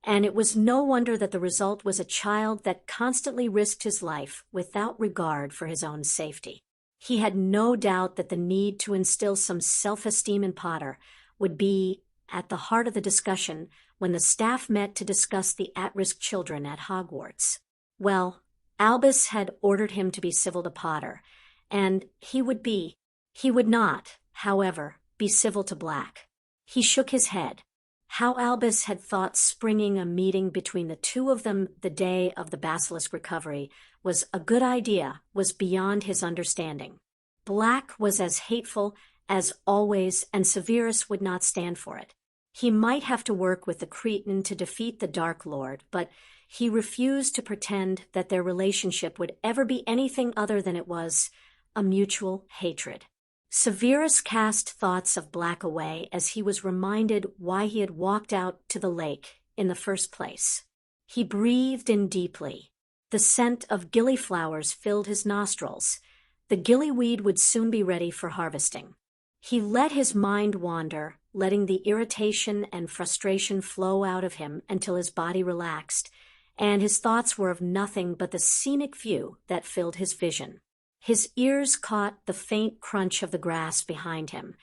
and it was no wonder that the result was a child that constantly risked his life without regard for his own safety. He had no doubt that the need to instill some self-esteem in Potter would be at the heart of the discussion when the staff met to discuss the at-risk children at Hogwarts. Well, Albus had ordered him to be civil to Potter, and he would not, however, be civil to Black. He shook his head. How Albus had thought springing a meeting between the two of them the day of the basilisk recovery was a good idea was beyond his understanding. Black was as hateful as always, and Severus would not stand for it. He might have to work with the Cretan to defeat the Dark Lord, but he refused to pretend that their relationship would ever be anything other than it was, a mutual hatred. Severus cast thoughts of Black away as he was reminded why he had walked out to the lake in the first place. He breathed in deeply. The scent of gillyflowers filled his nostrils. The gillyweed would soon be ready for harvesting. He let his mind wander, letting the irritation and frustration flow out of him until his body relaxed, and his thoughts were of nothing but the scenic view that filled his vision. His ears caught the faint crunch of the grass behind him,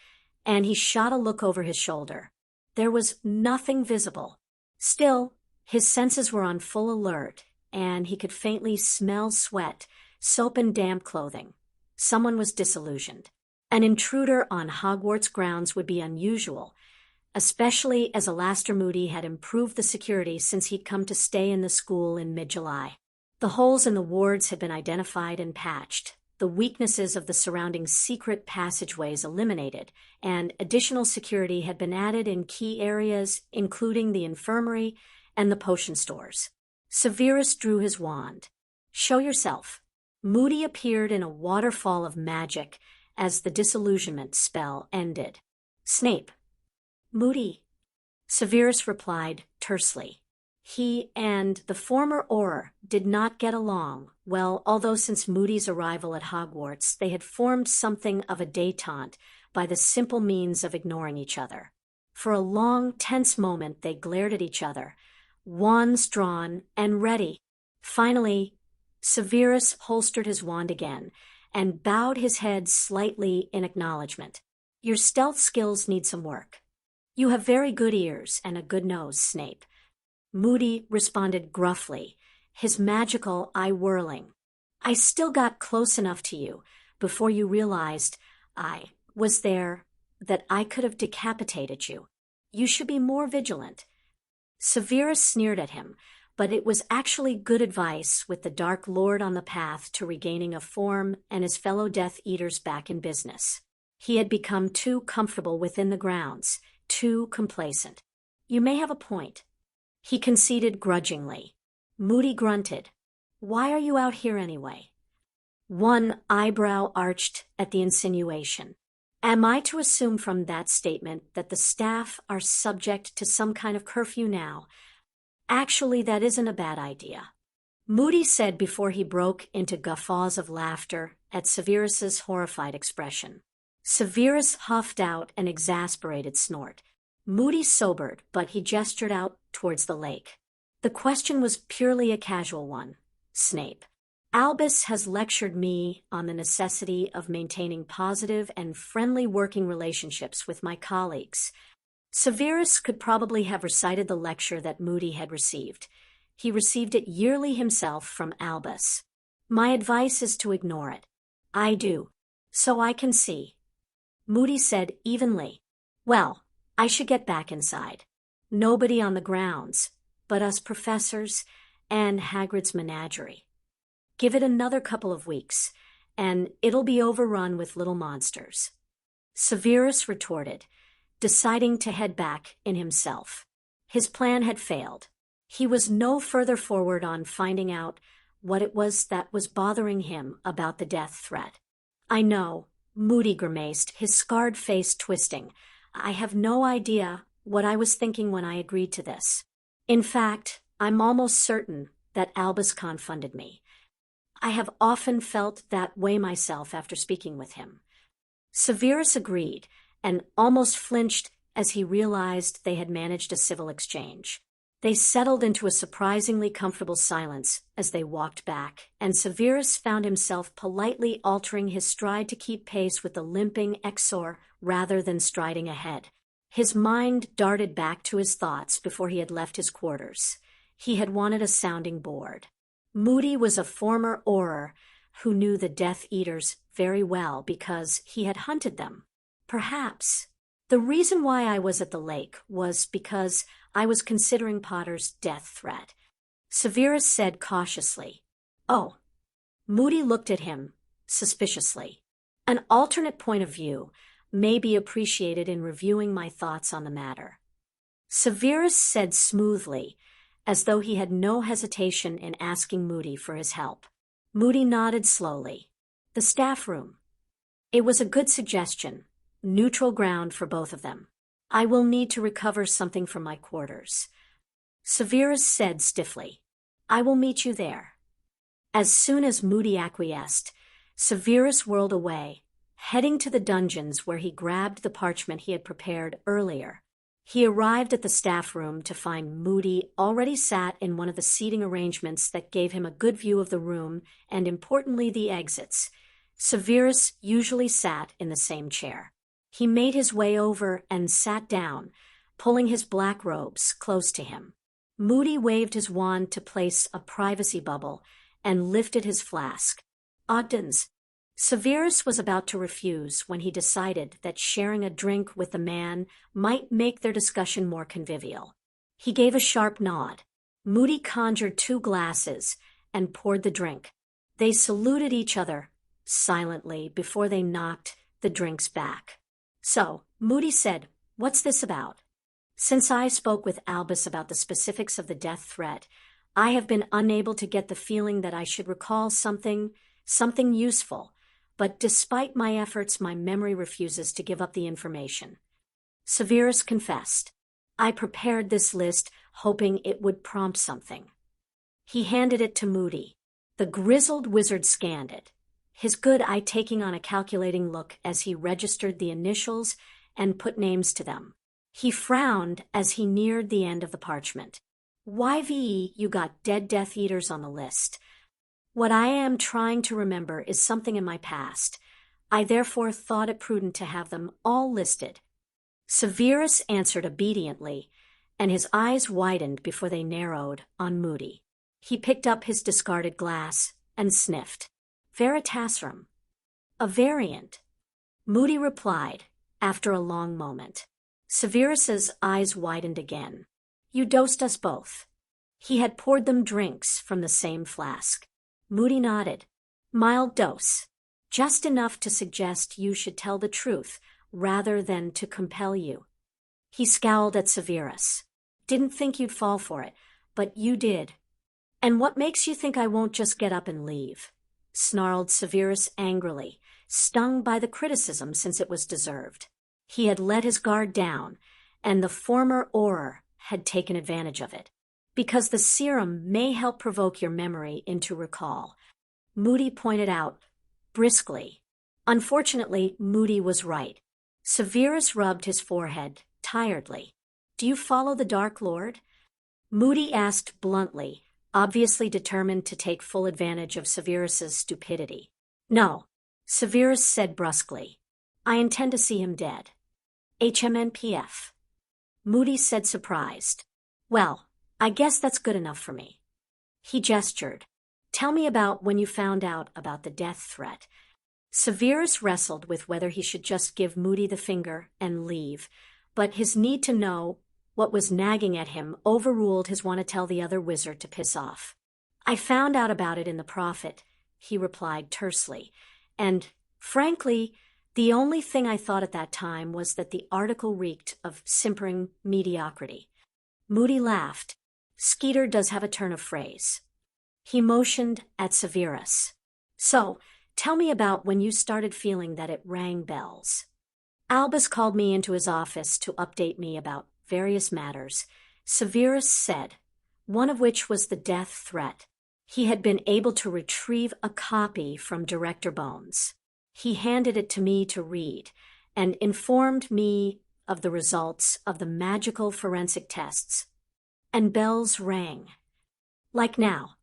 and he shot a look over his shoulder. There was nothing visible. Still, his senses were on full alert, and he could faintly smell sweat, soap and damp clothing. Someone was disillusioned. An intruder on Hogwarts grounds would be unusual, especially as Alastair Moody had improved the security since he'd come to stay in the school in mid-July. The holes in the wards had been identified and patched, the weaknesses of the surrounding secret passageways eliminated, and additional security had been added in key areas, including the infirmary and the potion stores. Severus drew his wand. "Show yourself." Moody appeared in a waterfall of magic as the disillusionment spell ended. "Snape." "Moody," Severus replied tersely. He and the former Auror did not get along well, although since Moody's arrival at Hogwarts they had formed something of a détente by the simple means of ignoring each other. For a long, tense moment they glared at each other, wands drawn and ready. Finally, Severus holstered his wand again and bowed his head slightly in acknowledgement. "Your stealth skills need some work. You have very good ears and a good nose, Snape." Moody responded gruffly, his magical eye whirling. "I still got close enough to you before you realized I was there, that I could have decapitated you. You should be more vigilant." Severus sneered at him, but it was actually good advice with the Dark Lord on the path to regaining a form and his fellow Death Eaters back in business. He had become too comfortable within the grounds, too complacent. "You may have a point," he conceded grudgingly. Moody grunted. "Why are you out here anyway?" One eyebrow arched at the insinuation. Am I to assume from that statement that the staff are subject to some kind of curfew now? Actually, that isn't a bad idea, Moody said before he broke into guffaws of laughter at Severus's horrified expression. Severus huffed out an exasperated snort. Moody sobered, but he gestured out towards the lake. "The question was purely a casual one, Snape. Albus has lectured me on the necessity of maintaining positive and friendly working relationships with my colleagues. Severus could probably have recited the lecture that Moody had received. He received it yearly himself from Albus. My advice is to ignore it. I do. So I can see. Moody said evenly. Well, I should get back inside. Nobody on the grounds, but us professors and Hagrid's menagerie. Give it another couple of weeks, and it'll be overrun with little monsters. Severus retorted, deciding to head back in himself. His plan had failed. He was no further forward on finding out what it was that was bothering him about the death threat. I know, Moody grimaced, his scarred face twisting. I have no idea what I was thinking when I agreed to this. In fact, I'm almost certain that Albus confounded me. I have often felt that way myself after speaking with him. Severus agreed, and almost flinched as he realized they had managed a civil exchange. They settled into a surprisingly comfortable silence as they walked back, and Severus found himself politely altering his stride to keep pace with the limping Exor rather than striding ahead. His mind darted back to his thoughts before he had left his quarters. He had wanted a sounding board. Moody was a former Auror who knew the Death Eaters very well because he had hunted them. Perhaps. The reason why I was at the lake was because I was considering Potter's death threat. Severus said cautiously. Oh. Moody looked at him suspiciously. An alternate point of view may be appreciated in reviewing my thoughts on the matter. Severus said smoothly, as though he had no hesitation in asking Moody for his help. Moody nodded slowly. The staff room. It was a good suggestion. Neutral ground for both of them. I will need to recover something from my quarters. Severus said stiffly. I will meet you there. As soon as Moody acquiesced, Severus whirled away, heading to the dungeons where he grabbed the parchment he had prepared earlier. He arrived at the staff room to find Moody already sat in one of the seating arrangements that gave him a good view of the room and, importantly, the exits. Severus usually sat in the same chair. He made his way over and sat down, pulling his black robes close to him. Moody waved his wand to place a privacy bubble and lifted his flask. Ogden's. Severus was about to refuse when he decided that sharing a drink with the man might make their discussion more convivial. He gave a sharp nod. Moody conjured 2 glasses and poured the drink. They saluted each other silently before they knocked the drinks back. So, Moody said, what's this about? Since I spoke with Albus about the specifics of the death threat, I have been unable to get the feeling that I should recall something useful, but despite my efforts, my memory refuses to give up the information. Severus confessed. I prepared this list hoping it would prompt something. He handed it to Moody. The grizzled wizard scanned it, his good eye taking on a calculating look as he registered the initials and put names to them. He frowned as he neared the end of the parchment. YVE, you got dead Death Eaters on the list. What I am trying to remember is something in my past. I therefore thought it prudent to have them all listed. Severus answered obediently, and his eyes widened before they narrowed on Moody. He picked up his discarded glass and sniffed. Veritaserum. A variant. Moody replied, after a long moment. Severus's eyes widened again. You dosed us both. He had poured them drinks from the same flask. Moody nodded. Mild dose. Just enough to suggest you should tell the truth, rather than to compel you. He scowled at Severus. Didn't think you'd fall for it, but you did. And what makes you think I won't just get up and leave? Snarled Severus angrily, stung by the criticism since it was deserved. He had let his guard down, and the former Auror had taken advantage of it. Because the serum may help provoke your memory into recall, Moody pointed out briskly. Unfortunately, Moody was right. Severus rubbed his forehead tiredly. Do you follow the Dark Lord? Moody asked bluntly, obviously determined to take full advantage of Severus's stupidity. "No," Severus said brusquely. "I intend to see him dead." "HMNPF." Moody said, surprised. "Well, I guess that's good enough for me." He gestured. "Tell me about when you found out about the death threat." Severus wrestled with whether he should just give Moody the finger and leave, but his need to know what was nagging at him overruled his want to tell the other wizard to piss off. "I found out about it in the Prophet," he replied tersely, "and, frankly, the only thing I thought at that time was that the article reeked of simpering mediocrity." Moody laughed. Skeeter does have a turn of phrase. He motioned at Severus. "So, tell me about when you started feeling that it rang bells." "Albus called me into his office to update me about various matters," Severus said, one of which was the death threat. He had been able to retrieve a copy from Director Bones. He handed it to me to read and informed me of the results of the magical forensic tests. And bells rang. "Like now,"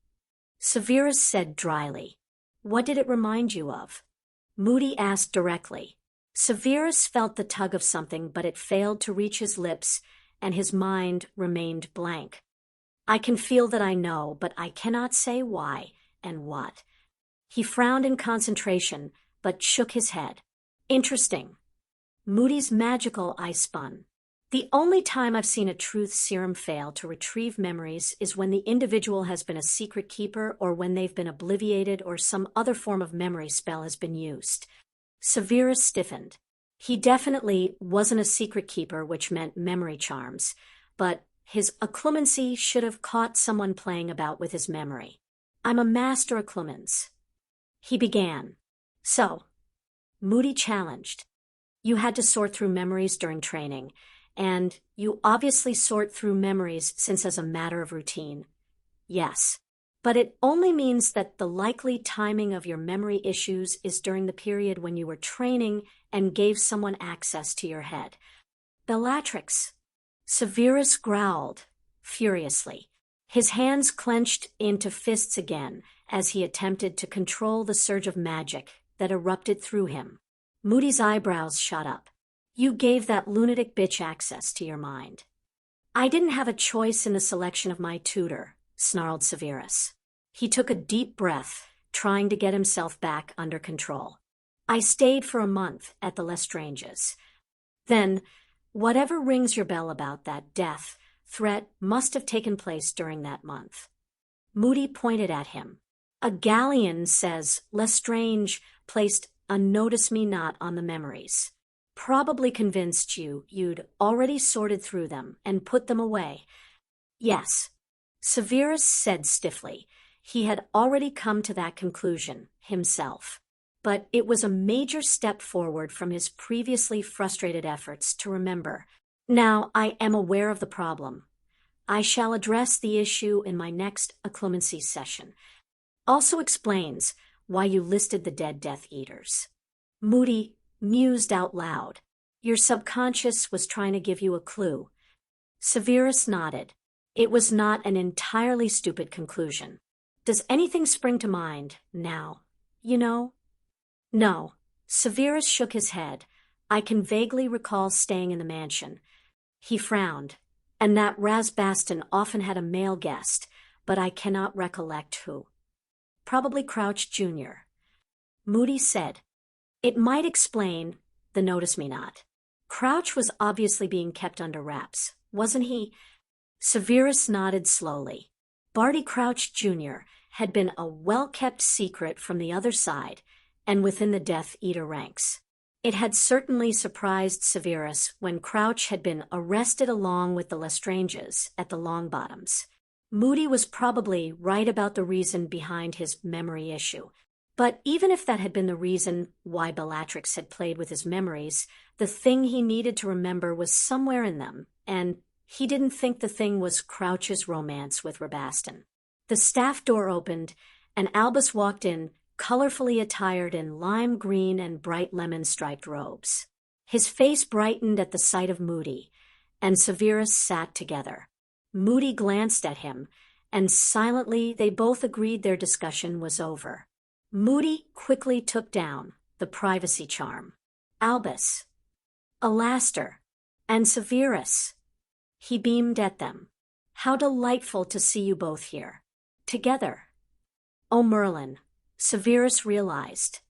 Severus said dryly. "What did it remind you of?" Moody asked directly. Severus felt the tug of something, but it failed to reach his lips, and his mind remained blank. "I can feel that I know, but I cannot say why and what." He frowned in concentration, but shook his head. "Interesting." Moody's magical eye spun. "The only time I've seen a truth serum fail to retrieve memories is when the individual has been a secret keeper or when they've been obliviated or some other form of memory spell has been used." Severus stiffened. He definitely wasn't a secret keeper, which meant memory charms, but his occlumency should have caught someone playing about with his memory. "I'm a master occlumens," he began. "So," Moody challenged, "you had to sort through memories during training, and you obviously sort through memories since as a matter of routine." "Yes. But it only means that the likely timing of your memory issues is during the period when you were training and gave someone access to your head." "Bellatrix." Severus growled furiously. His hands clenched into fists again as he attempted to control the surge of magic that erupted through him. Moody's eyebrows shot up. "You gave that lunatic bitch access to your mind." "I didn't have a choice in the selection of my tutor," snarled Severus. He took a deep breath, trying to get himself back under control. "I stayed for a month at the Lestranges. Then, whatever rings your bell about that death threat must have taken place during that month." Moody pointed at him. "A galleon says Lestrange placed a notice me not on the memories. Probably convinced you'd already sorted through them and put them away." "Yes," Severus said stiffly. He had already come to that conclusion himself. But it was a major step forward from his previously frustrated efforts to remember. "Now I am aware of the problem. I shall address the issue in my next occlumency session. Also explains why you listed the dead Death Eaters." Moody mused out loud. "Your subconscious was trying to give you a clue." Severus nodded. It was not an entirely stupid conclusion. "Does anything spring to mind now, you know?" "No." Severus shook his head. "I can vaguely recall staying in the mansion." He frowned. "And that Rasbaston often had a male guest, but I cannot recollect who." "Probably Crouch Jr." Moody said. "It might explain the notice me not. Crouch was obviously being kept under wraps, wasn't he?" Severus nodded slowly. Barty Crouch Jr. had been a well-kept secret from the other side and within the Death Eater ranks. It had certainly surprised Severus when Crouch had been arrested along with the Lestranges at the Longbottoms. Moody was probably right about the reason behind his memory issue. But even if that had been the reason why Bellatrix had played with his memories, the thing he needed to remember was somewhere in them, and he didn't think the thing was Crouch's romance with Rabaston. The staff door opened, and Albus walked in, colorfully attired in lime green and bright lemon-striped robes. His face brightened at the sight of Moody, and Severus sat together. Moody glanced at him, and silently they both agreed their discussion was over. Moody quickly took down the privacy charm. Albus, Alaster, and Severus. He beamed at them. How delightful to see you both here. Together. Oh, Merlin, Severus realized.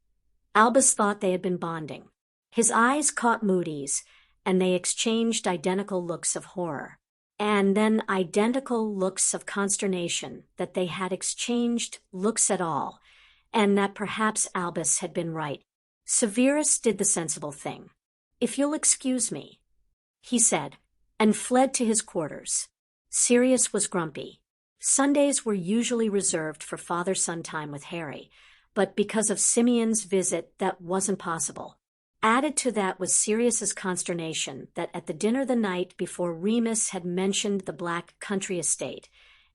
Albus thought they had been bonding. His eyes caught Moody's, and they exchanged identical looks of horror. And then identical looks of consternation that they had exchanged looks at all, and that perhaps Albus had been right. Severus did the sensible thing. If you'll excuse me, he said, and fled to his quarters. Sirius was grumpy. Sundays were usually reserved for father-son time with Harry, but because of Simeon's visit, that wasn't possible. Added to that was Sirius's consternation that at the dinner the night before Remus had mentioned the Black country estate,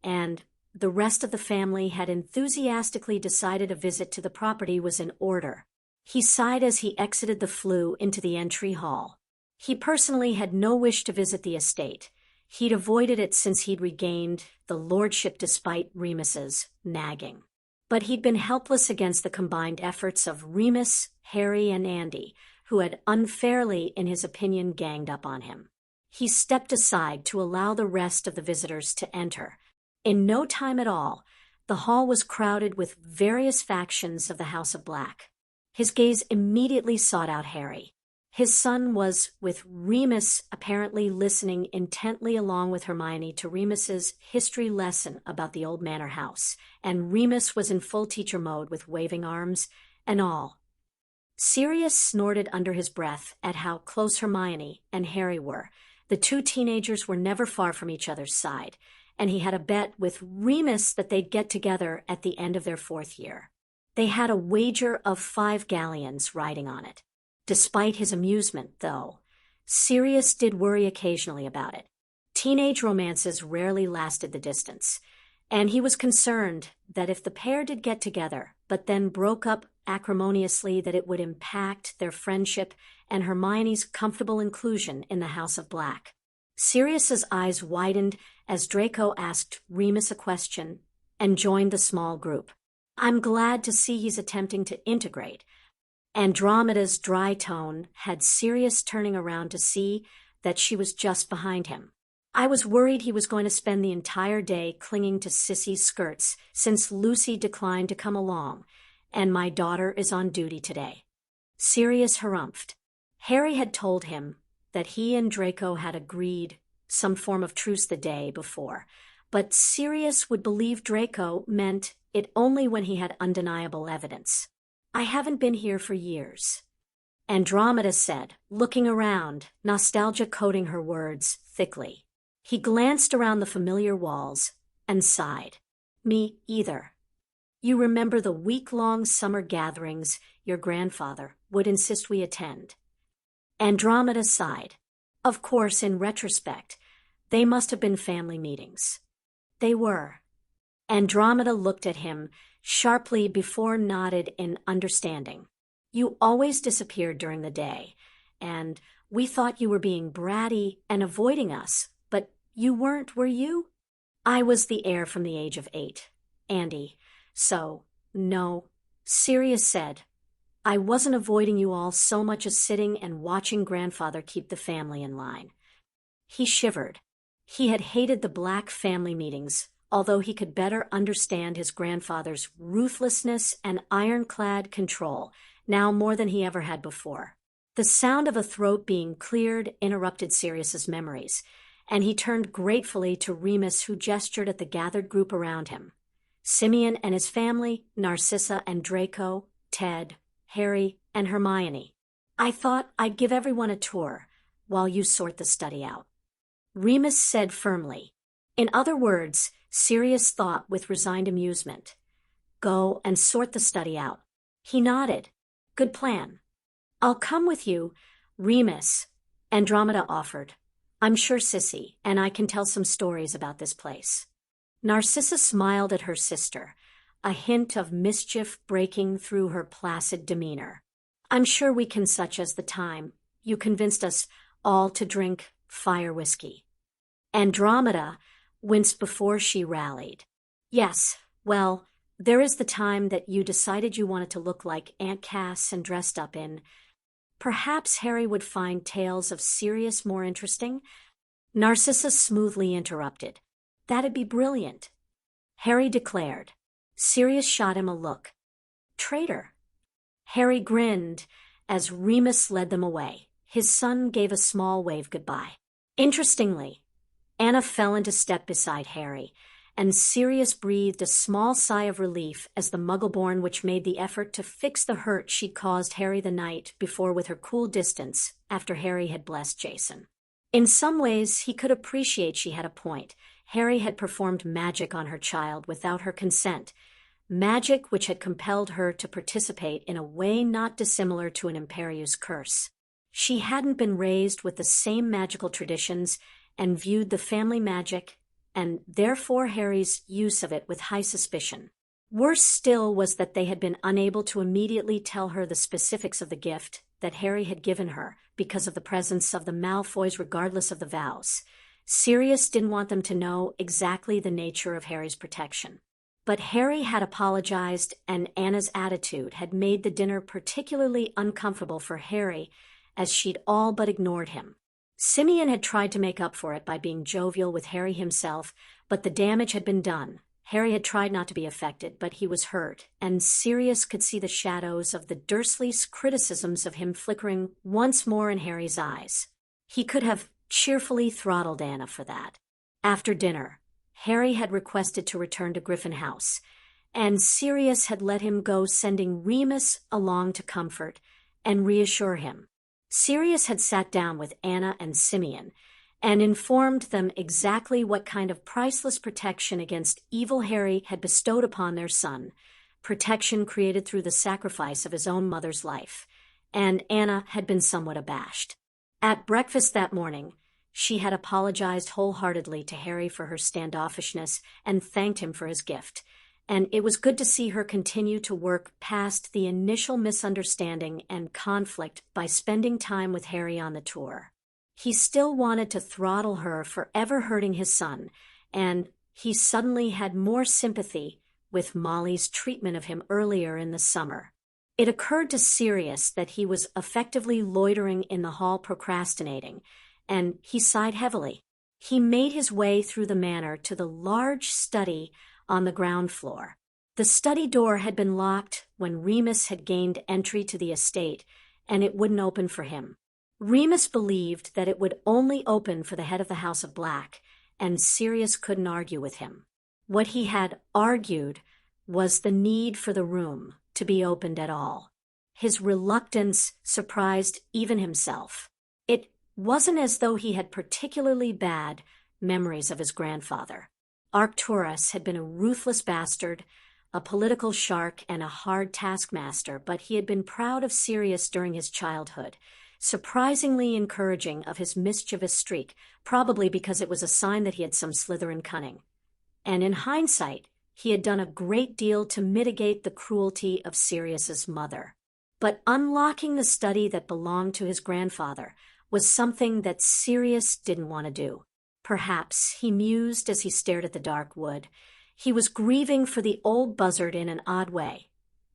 and the rest of the family had enthusiastically decided a visit to the property was in order. He sighed as he exited the flue into the entry hall. He personally had no wish to visit the estate. He'd avoided it since he'd regained the lordship despite Remus's nagging. But he'd been helpless against the combined efforts of Remus, Harry, and Andy, who had unfairly, in his opinion, ganged up on him. He stepped aside to allow the rest of the visitors to enter. In no time at all, the hall was crowded with various factions of the House of Black. His gaze immediately sought out Harry. His son was, with Remus, apparently listening intently along with Hermione to Remus's history lesson about the old manor house, and Remus was in full teacher mode with waving arms and all. Sirius snorted under his breath at how close Hermione and Harry were. The two teenagers were never far from each other's side, and he had a bet with Remus that they'd get together at the end of their 4th year. They had a wager of 5 galleons riding on it. Despite his amusement, though, Sirius did worry occasionally about it. Teenage romances rarely lasted the distance, and he was concerned that if the pair did get together, but then broke up acrimoniously, that it would impact their friendship and Hermione's comfortable inclusion in the House of Black. Sirius's eyes widened as Draco asked Remus a question and joined the small group. I'm glad to see he's attempting to integrate. Andromeda's dry tone had Sirius turning around to see that she was just behind him. I was worried he was going to spend the entire day clinging to Sissy's skirts since Lucy declined to come along, and my daughter is on duty today. Sirius harumphed. Harry had told him that he and Draco had agreed some form of truce the day before, but Sirius would believe Draco meant it only when he had undeniable evidence. I haven't been here for years, Andromeda said, looking around, nostalgia coating her words thickly. He glanced around the familiar walls and sighed. Me either. You remember the week-long summer gatherings your grandfather would insist we attend? Andromeda sighed. Of course, in retrospect, they must have been family meetings. They were. Andromeda looked at him sharply before nodded in understanding. You always disappeared during the day, and we thought you were being bratty and avoiding us, but you weren't, were you? I was the heir from the age of 8, Andy, so, no, Sirius said. I wasn't avoiding you all so much as sitting and watching grandfather keep the family in line. He shivered. He had hated the Black family meetings, although he could better understand his grandfather's ruthlessness and ironclad control, now more than he ever had before. The sound of a throat being cleared interrupted Sirius's memories, and he turned gratefully to Remus, who gestured at the gathered group around him. Simeon and his family, Narcissa and Draco, Ted, Harry, and Hermione. I thought I'd give everyone a tour while you sort the study out. Remus said firmly. In other words, Sirius thought with resigned amusement. Go and sort the study out. He nodded. Good plan. I'll come with you, Remus, Andromeda offered. I'm sure Sissy and I can tell some stories about this place. Narcissa smiled at her sister, a hint of mischief breaking through her placid demeanor. I'm sure we can, such as the time you convinced us all to drink fire whiskey. Andromeda winced before she rallied. Yes, well, there is the time that you decided you wanted to look like Aunt Cass and dressed up in. Perhaps Harry would find tales of Sirius more interesting? Narcissa smoothly interrupted. That'd be brilliant, Harry declared. Sirius shot him a look. Traitor. Harry grinned as Remus led them away. His son gave a small wave goodbye. Interestingly, Anna fell into step beside Harry, and Sirius breathed a small sigh of relief as the Muggle-born witch made the effort to fix the hurt she'd caused Harry the night before with her cool distance after Harry had blessed Jason. In some ways, he could appreciate she had a point. Harry had performed magic on her child without her consent, magic which had compelled her to participate in a way not dissimilar to an Imperius curse. She hadn't been raised with the same magical traditions and viewed the family magic, and therefore Harry's use of it, with high suspicion. Worse still was that they had been unable to immediately tell her the specifics of the gift that Harry had given her because of the presence of the Malfoys regardless of the vows. Sirius didn't want them to know exactly the nature of Harry's protection. But Harry had apologized, and Anna's attitude had made the dinner particularly uncomfortable for Harry, as she'd all but ignored him. Simeon had tried to make up for it by being jovial with Harry himself, but the damage had been done. Harry had tried not to be affected, but he was hurt, and Sirius could see the shadows of the Dursleys' criticisms of him flickering once more in Harry's eyes. He could have cheerfully throttled Anna for that. After dinner, Harry had requested to return to Griffin House, and Sirius had let him go, sending Remus along to comfort and reassure him. Sirius had sat down with Anna and Simeon and informed them exactly what kind of priceless protection against evil Harry had bestowed upon their son, protection created through the sacrifice of his own mother's life, and Anna had been somewhat abashed. At breakfast that morning, she had apologized wholeheartedly to Harry for her standoffishness and thanked him for his gift, and it was good to see her continue to work past the initial misunderstanding and conflict by spending time with Harry on the tour. He still wanted to throttle her for ever hurting his son, and he suddenly had more sympathy with Molly's treatment of him earlier in the summer. It occurred to Sirius that he was effectively loitering in the hall procrastinating, and he sighed heavily. He made his way through the manor to the large study on the ground floor. The study door had been locked when Remus had gained entry to the estate, and it wouldn't open for him. Remus believed that it would only open for the head of the House of Black, and Sirius couldn't argue with him. What he had argued was the need for the room to be opened at all. His reluctance surprised even himself. It wasn't as though he had particularly bad memories of his grandfather. Arcturus had been a ruthless bastard, a political shark, and a hard taskmaster, but he had been proud of Sirius during his childhood, surprisingly encouraging of his mischievous streak, probably because it was a sign that he had some Slytherin cunning. And in hindsight, he had done a great deal to mitigate the cruelty of Sirius's mother. But unlocking the study that belonged to his grandfather was something that Sirius didn't want to do. Perhaps, he mused as he stared at the dark wood, he was grieving for the old buzzard in an odd way.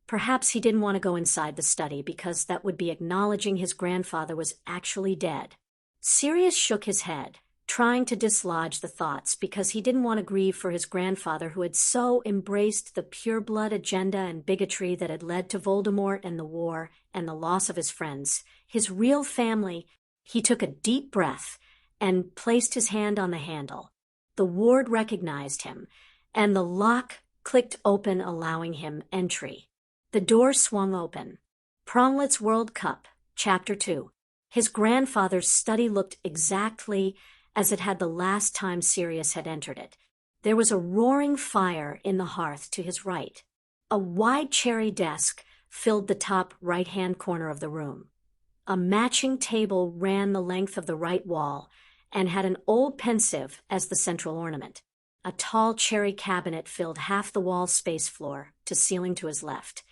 Perhaps he didn't want to go inside the study because that would be acknowledging his grandfather was actually dead. Sirius shook his head, trying to dislodge the thoughts because he didn't want to grieve for his grandfather who had so embraced the pure-blood agenda and bigotry that had led to Voldemort and the war and the loss of his friends, his real family. He took a deep breath and placed his hand on the handle. The ward recognized him, and the lock clicked open, allowing him entry. The door swung open. Pronglet's World Cup, Chapter 2. His grandfather's study looked exactly as it had the last time Sirius had entered it. There was a roaring fire in the hearth to his right. A wide cherry desk filled the top right-hand corner of the room. A matching table ran the length of the right wall and had an old pensive as the central ornament. A tall cherry cabinet filled half the wall space floor to ceiling to his left.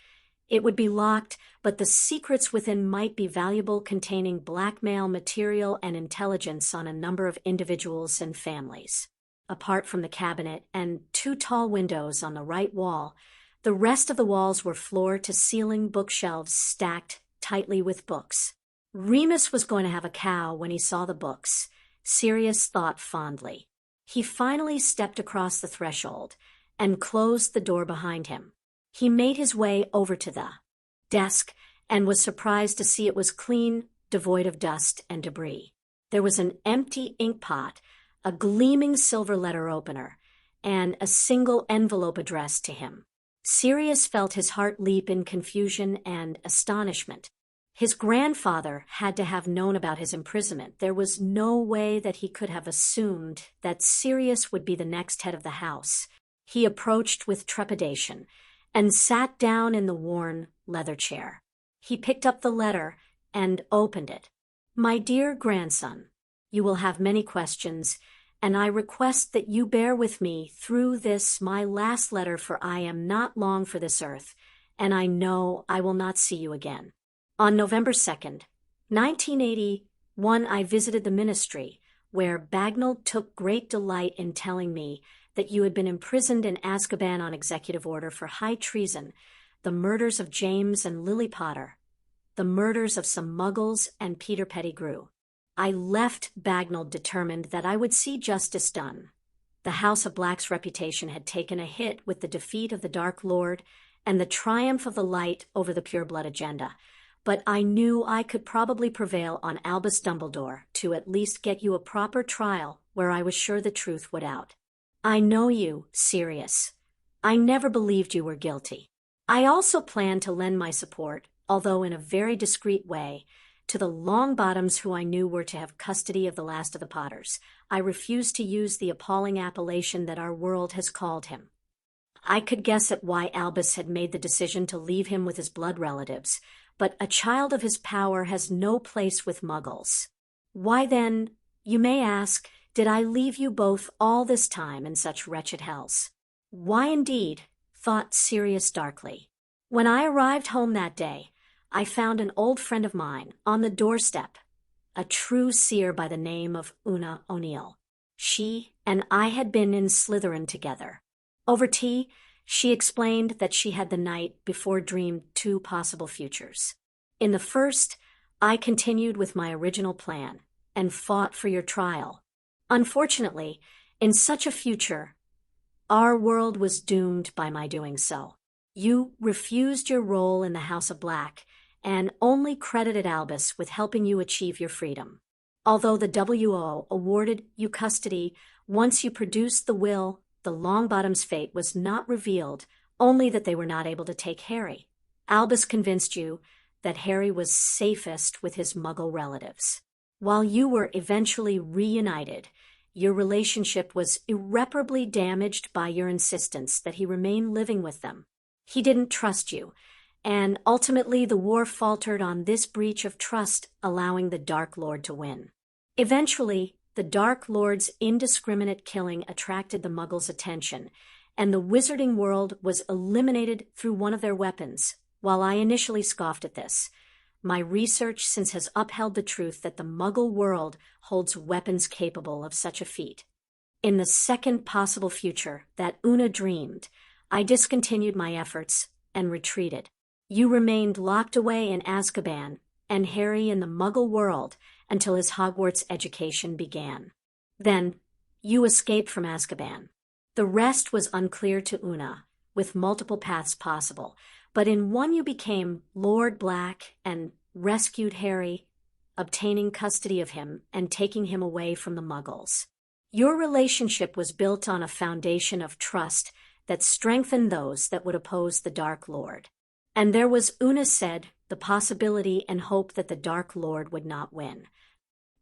It would be locked, but the secrets within might be valuable, containing blackmail material and intelligence on a number of individuals and families. apart from the cabinet and 2 tall windows on the right wall. The rest of the walls were floor-to-ceiling bookshelves stacked tightly with books. Remus was going to have a cow when he saw the books, Sirius thought fondly. He finally stepped across the threshold and closed the door behind him. He made his way over to the desk and was surprised to see it was clean, devoid of dust and debris. There was an empty ink pot, a gleaming silver letter opener, and a single envelope addressed to him. Sirius felt his heart leap in confusion and astonishment. His grandfather had to have known about his imprisonment. There was no way that he could have assumed that Sirius would be the next head of the house. He approached with trepidation and sat down in the worn leather chair. He picked up the letter and opened it. "My dear grandson, you will have many questions, and I request that you bear with me through this my last letter, for I am not long for this earth, and I know I will not see you again. On November 2nd, 1981, I visited the ministry, where Bagnall took great delight in telling me that you had been imprisoned in Azkaban on executive order for high treason, the murders of James and Lily Potter, the murders of some Muggles and Peter Pettigrew. I left Bagnall determined that I would see justice done. The House of Black's reputation had taken a hit with the defeat of the Dark Lord and the triumph of the Light over the Pureblood agenda, but I knew I could probably prevail on Albus Dumbledore to at least get you a proper trial where I was sure the truth would out. I know you, Sirius. I never believed you were guilty. I also planned to lend my support, although in a very discreet way, to the Longbottoms who I knew were to have custody of the last of the Potters. I refused to use the appalling appellation that our world has called him. I could guess at why Albus had made the decision to leave him with his blood relatives, but a child of his power has no place with Muggles. Why then, you may ask, did I leave you both all this time in such wretched hells? Why indeed, thought Sirius darkly. When I arrived home that day, I found an old friend of mine on the doorstep, a true seer by the name of Una O'Neill. She and I had been in Slytherin together. Over tea, she explained that she had the night before dreamed 2 possible futures. In the first, I continued with my original plan and fought for your trial. Unfortunately, in such a future, our world was doomed by my doing so. You refused your role in the House of Black and only credited Albus with helping you achieve your freedom. Although the WO awarded you custody once you produced the will, the Longbottoms' fate was not revealed, only that they were not able to take Harry. Albus convinced you that Harry was safest with his Muggle relatives. While you were eventually reunited, your relationship was irreparably damaged by your insistence that he remain living with them. He didn't trust you, and ultimately the war faltered on this breach of trust, allowing the Dark Lord to win. Eventually, the Dark Lord's indiscriminate killing attracted the Muggles' attention, and the wizarding world was eliminated through one of their weapons. While I initially scoffed at this, my research since has upheld the truth that the Muggle world holds weapons capable of such a feat. In the second possible future that Una dreamed, I discontinued my efforts and retreated. You remained locked away in Azkaban, and Harry in the Muggle world until his Hogwarts education began. Then, you escaped from Azkaban. The rest was unclear to Una, with multiple paths possible, but in one you became Lord Black and rescued Harry, obtaining custody of him and taking him away from the Muggles. Your relationship was built on a foundation of trust that strengthened those that would oppose the Dark Lord. And there was, Una said, the possibility and hope that the Dark Lord would not win.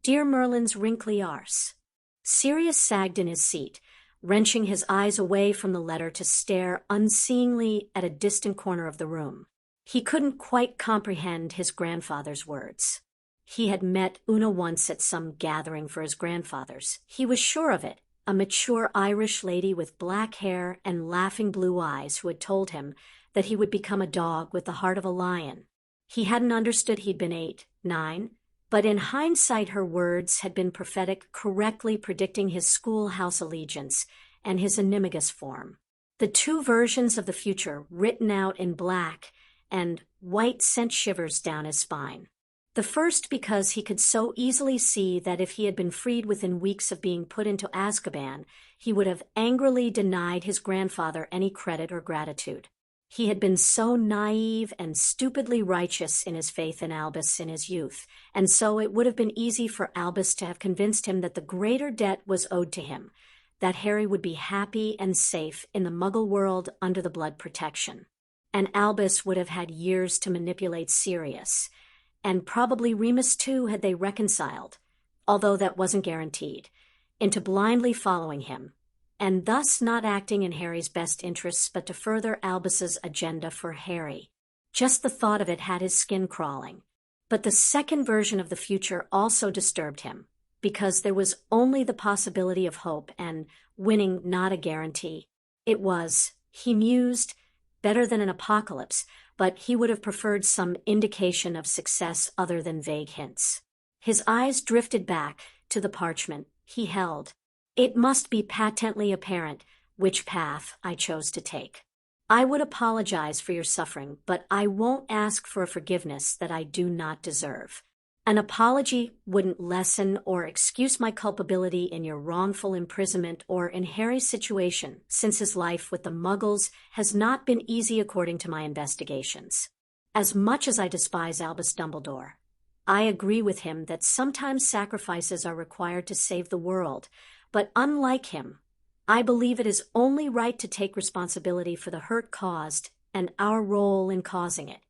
Dear Merlin's wrinkly arse. Sirius sagged in his seat, wrenching his eyes away from the letter to stare unseeingly at a distant corner of the room. He couldn't quite comprehend his grandfather's words. He had met Una once at some gathering for his grandfathers. He was sure of it, a mature Irish lady with black hair and laughing blue eyes who had told him that he would become a dog with the heart of a lion. He hadn't understood he'd been 8, 9, But in hindsight, her words had been prophetic, correctly predicting his schoolhouse allegiance and his animagus form. The two versions of the future written out in black and white sent shivers down his spine. The first because he could so easily see that if he had been freed within weeks of being put into Azkaban, he would have angrily denied his grandfather any credit or gratitude. He had been so naive and stupidly righteous in his faith in Albus in his youth, and so it would have been easy for Albus to have convinced him that the greater debt was owed to him, that Harry would be happy and safe in the Muggle world under the blood protection. And Albus would have had years to manipulate Sirius, and probably Remus too had they reconciled, although that wasn't guaranteed, into blindly following him, and thus not acting in Harry's best interests but to further Albus's agenda for Harry. Just the thought of it had his skin crawling. But the second version of the future also disturbed him, because there was only the possibility of hope and winning not a guarantee. It was, he mused, better than an apocalypse, but he would have preferred some indication of success other than vague hints. His eyes drifted back to the parchment he held. It must be patently apparent which path I chose to take. I would apologize for your suffering, but I won't ask for a forgiveness that I do not deserve. An apology wouldn't lessen or excuse my culpability in your wrongful imprisonment or in Harry's situation, since his life with the Muggles has not been easy according to my investigations. As much as I despise Albus Dumbledore, I agree with him that sometimes sacrifices are required to save the world, but unlike him, I believe it is only right to take responsibility for the hurt caused and our role in causing it.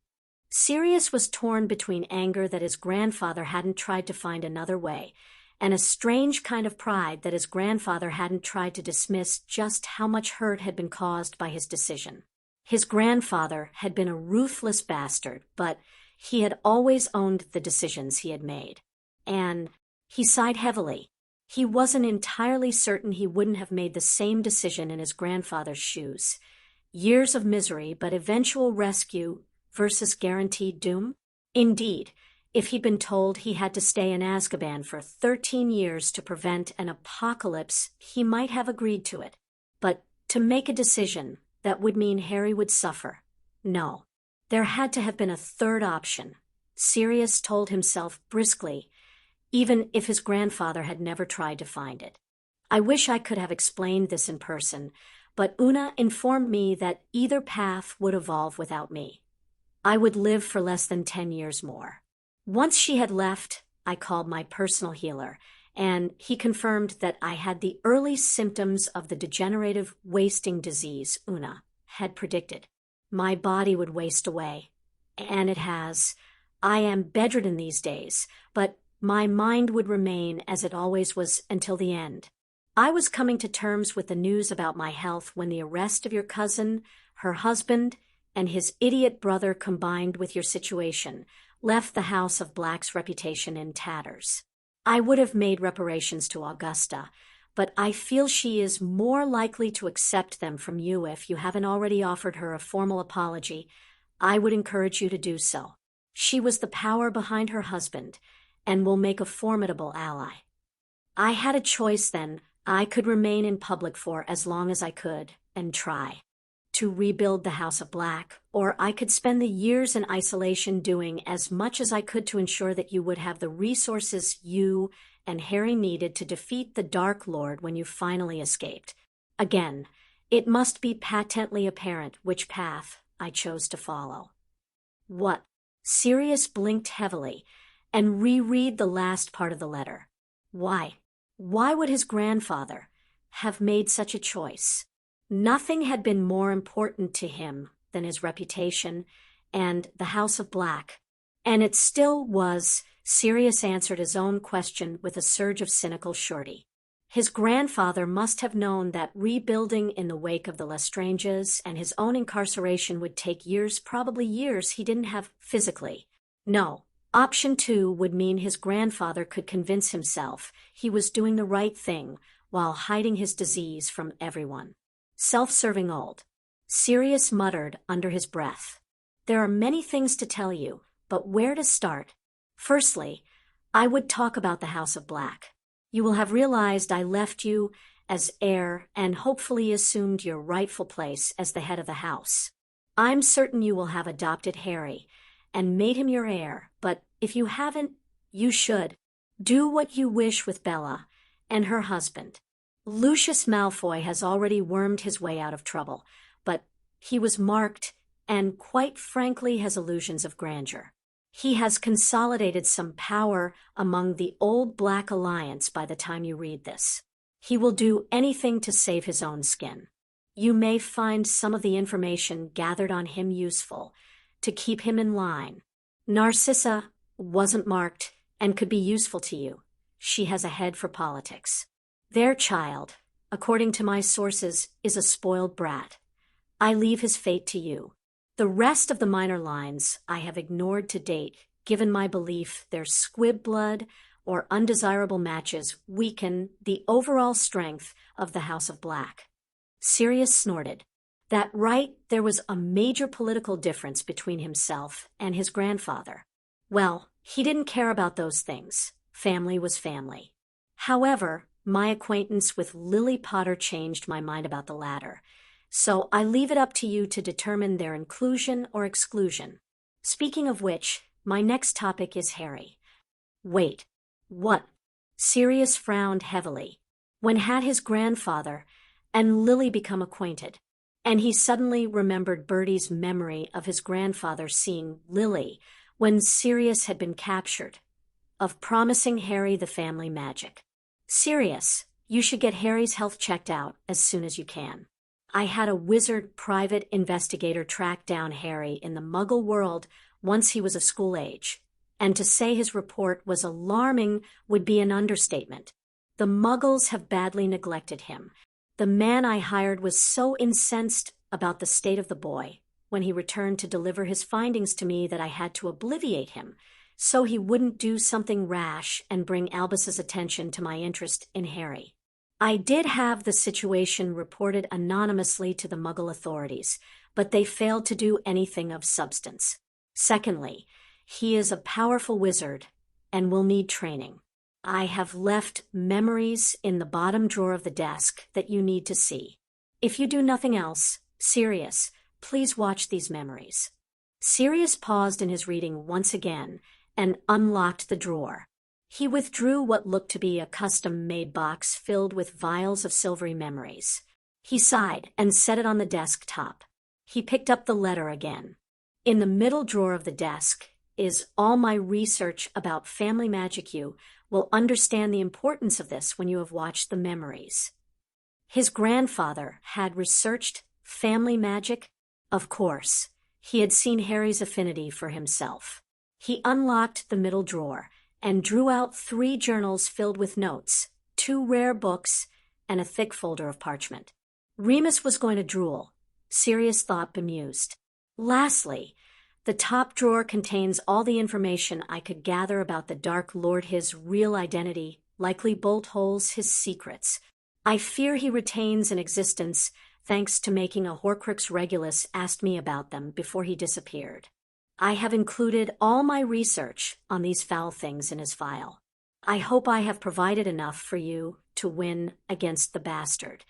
Sirius was torn between anger that his grandfather hadn't tried to find another way, and a strange kind of pride that his grandfather hadn't tried to dismiss just how much hurt had been caused by his decision. His grandfather had been a ruthless bastard, but he had always owned the decisions he had made. And he sighed heavily. He wasn't entirely certain he wouldn't have made the same decision in his grandfather's shoes. Years of misery, but eventual rescue versus guaranteed doom? Indeed, if he'd been told he had to stay in Azkaban for 13 years to prevent an apocalypse, he might have agreed to it. But to make a decision that would mean Harry would suffer, no. There had to have been a third option, Sirius told himself briskly, even if his grandfather had never tried to find it. I wish I could have explained this in person, but Una informed me that either path would evolve without me. I would live for less than 10 years more. Once she had left, I called my personal healer, and he confirmed that I had the early symptoms of the degenerative wasting disease Una had predicted. My body would waste away, and it has. I am bedridden these days, but my mind would remain as it always was until the end. I was coming to terms with the news about my health when the arrest of your cousin, her husband, and his idiot brother combined with your situation left the House of Black's reputation in tatters. I would have made reparations to Augusta, but I feel she is more likely to accept them from you if you haven't already offered her a formal apology. I would encourage you to do so. She was the power behind her husband and will make a formidable ally. I had a choice then. I could remain in public for as long as I could and try to rebuild the House of Black, or I could spend the years in isolation doing as much as I could to ensure that you would have the resources you and Harry needed to defeat the Dark Lord when you finally escaped. Again, it must be patently apparent which path I chose to follow. What? Sirius blinked heavily and reread the last part of the letter. Why? Why would his grandfather have made such a choice? Nothing had been more important to him than his reputation and the House of Black, and it still was. Sirius answered his own question with a surge of cynical surety. His grandfather must have known that rebuilding in the wake of the Lestranges and his own incarceration would take years, probably years he didn't have physically. No, option 2 would mean his grandfather could convince himself he was doing the right thing while hiding his disease from everyone. Self-serving old. Sirius muttered under his breath. There are many things to tell you, but where to start? Firstly, I would talk about the House of Black. You will have realized I left you as heir and hopefully assumed your rightful place as the head of the house. I'm certain you will have adopted Harry and made him your heir, but if you haven't, you should. Do what you wish with Bella and her husband. Lucius Malfoy has already wormed his way out of trouble, but he was marked and quite frankly has illusions of grandeur. He has consolidated some power among the old Black Alliance by the time you read this. He will do anything to save his own skin. You may find some of the information gathered on him useful to keep him in line. Narcissa wasn't marked and could be useful to you. She has a head for politics. Their child, according to my sources, is a spoiled brat. I leave his fate to you. The rest of the minor lines I have ignored to date, given my belief their squib blood or undesirable matches weaken the overall strength of the House of Black. Sirius snorted. That right, there was a major political difference between himself and his grandfather. Well, he didn't care about those things. Family was family. However, my acquaintance with Lily Potter changed my mind about the latter, so I leave it up to you to determine their inclusion or exclusion. Speaking of which, my next topic is Harry. Wait, what? Sirius frowned heavily. When had his grandfather and Lily become acquainted? And he suddenly remembered Bertie's memory of his grandfather seeing Lily when Sirius had been captured, of promising Harry the family magic. Sirius, you should get Harry's health checked out as soon as you can. I had a wizard private investigator track down Harry in the Muggle world once he was of school age, and to say his report was alarming would be an understatement. The Muggles have badly neglected him. The man I hired was so incensed about the state of the boy when he returned to deliver his findings to me that I had to obliviate him, so he wouldn't do something rash and bring Albus's attention to my interest in Harry. I did have the situation reported anonymously to the Muggle authorities, but they failed to do anything of substance. Secondly, he is a powerful wizard and will need training. I have left memories in the bottom drawer of the desk that you need to see. If you do nothing else, Sirius, please watch these memories. Sirius paused in his reading once again and unlocked the drawer. He withdrew what looked to be a custom-made box filled with vials of silvery memories. He sighed and set it on the desk top. He picked up the letter again. In the middle drawer of the desk is all my research about family magic. You will understand the importance of this when you have watched the memories. His grandfather had researched family magic? Of course. He had seen Harry's affinity for himself. He unlocked the middle drawer and drew out 3 journals filled with notes, 2 rare books, and a thick folder of parchment. Remus was going to drool, Sirius thought bemused. Lastly, the top drawer contains all the information I could gather about the Dark Lord, his real identity, likely bolt holes, his secrets. I fear he retains an existence thanks to making a Horcrux Regulus asked me about them before he disappeared. I have included all my research on these foul things in his file. I hope I have provided enough for you to win against the bastard.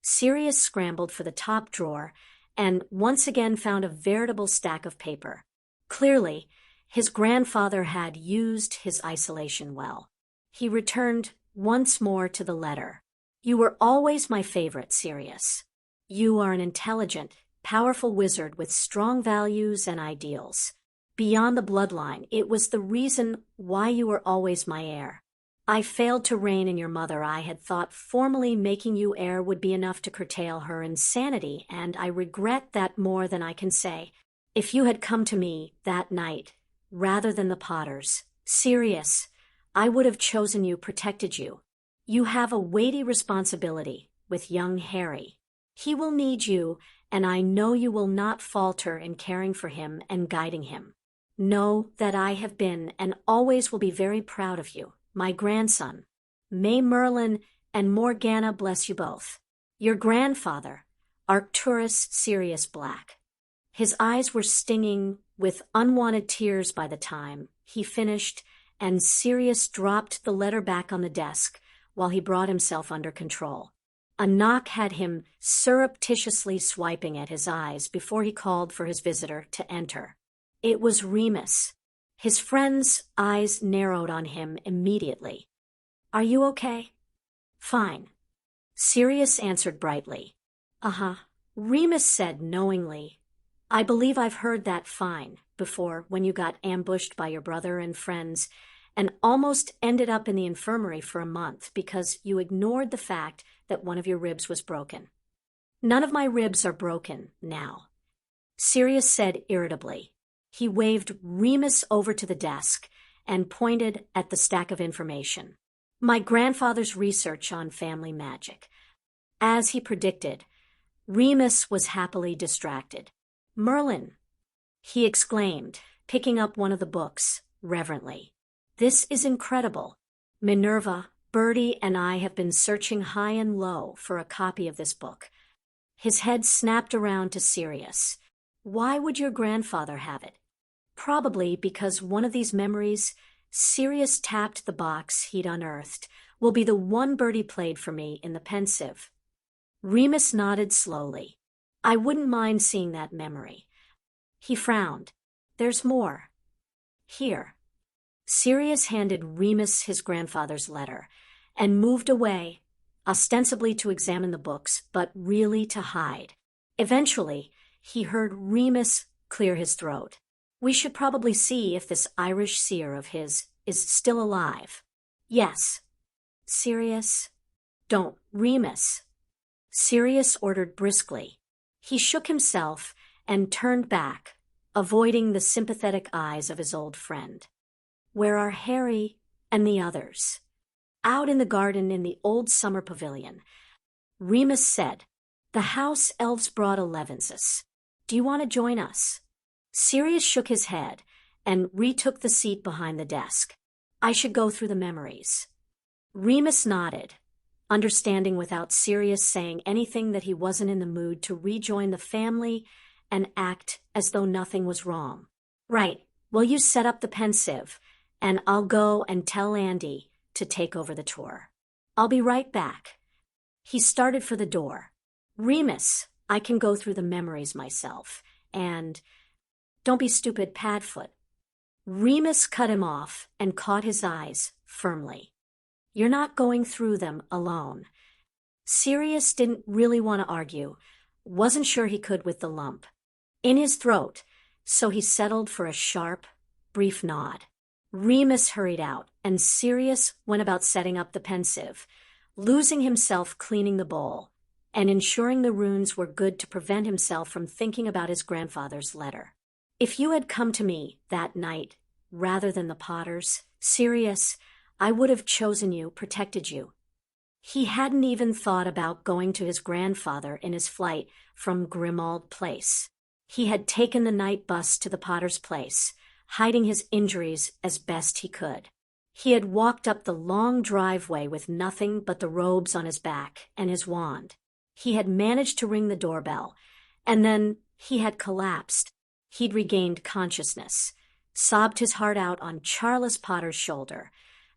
Sirius scrambled for the top drawer and once again found a veritable stack of paper. Clearly, his grandfather had used his isolation well. He returned once more to the letter. You were always my favorite, Sirius. You are an intelligent, powerful wizard with strong values and ideals. Beyond the bloodline, it was the reason why you were always my heir. I failed to reign in your mother. I had thought formally making you heir would be enough to curtail her insanity, and I regret that more than I can say. If you had come to me that night, rather than the Potters, Sirius, I would have chosen you, protected you. You have a weighty responsibility with young Harry. He will need you, and I know you will not falter in caring for him and guiding him. Know that I have been and always will be very proud of you, my grandson. May Merlin and Morgana bless you both. Your grandfather, Arcturus Sirius Black. His eyes were stinging with unwanted tears by the time he finished, and Sirius dropped the letter back on the desk while he brought himself under control. A knock had him surreptitiously swiping at his eyes before he called for his visitor to enter. It was Remus. His friend's eyes narrowed on him immediately. "Are you okay?" "Fine," Sirius answered brightly. "Uh-huh," Remus said knowingly. "I believe I've heard that fine before when you got ambushed by your brother and friends and almost ended up in the infirmary for a month because you ignored the fact that one of your ribs was broken." "None of my ribs are broken now," Sirius said irritably. He waved Remus over to the desk and pointed at the stack of information. "My grandfather's research on family magic." As he predicted, Remus was happily distracted. "Merlin," he exclaimed, picking up one of the books reverently. "This is incredible. Minerva, Bertie, and I have been searching high and low for a copy of this book." His head snapped around to Sirius. "Why would your grandfather have it?" "Probably because one of these memories," Sirius tapped the box he'd unearthed, "will be the one Bertie played for me in the pensive." Remus nodded slowly. "I wouldn't mind seeing that memory." He frowned. "There's more. Here." Sirius handed Remus his grandfather's letter and moved away, ostensibly to examine the books, but really to hide. Eventually, he heard Remus clear his throat. "We should probably see if this Irish seer of his is still alive." "Yes." "Sirius?" "Don't, Remus," Sirius ordered briskly. He shook himself and turned back, avoiding the sympathetic eyes of his old friend. "Where are Harry and the others?" "Out in the garden in the old summer pavilion," Remus said. "The house elves brought Elevensis. Do you want to join us?" Sirius shook his head and retook the seat behind the desk. "I should go through the memories." Remus nodded, understanding without Sirius saying anything that he wasn't in the mood to rejoin the family and act as though nothing was wrong. "Right, well, you set up the pensive, and I'll go and tell Andy to take over the tour. I'll be right back." He started for the door. "Remus, I can go through the memories myself, and don't be stupid, Padfoot." Remus cut him off and caught his eyes firmly. "You're not going through them alone." Sirius didn't really want to argue, wasn't sure he could with the lump in his throat, so he settled for a sharp, brief nod. Remus hurried out, and Sirius went about setting up the pensive, losing himself cleaning the bowl, and ensuring the runes were good to prevent himself from thinking about his grandfather's letter. "If you had come to me that night, rather than the Potters, Sirius, I would have chosen you, protected you." He hadn't even thought about going to his grandfather in his flight from Grimmauld Place. He had taken the night bus to the Potter's place, hiding his injuries as best he could. He had walked up the long driveway with nothing but the robes on his back and his wand. He had managed to ring the doorbell, and then he had collapsed. He'd regained consciousness, sobbed his heart out on Charles Potter's shoulder,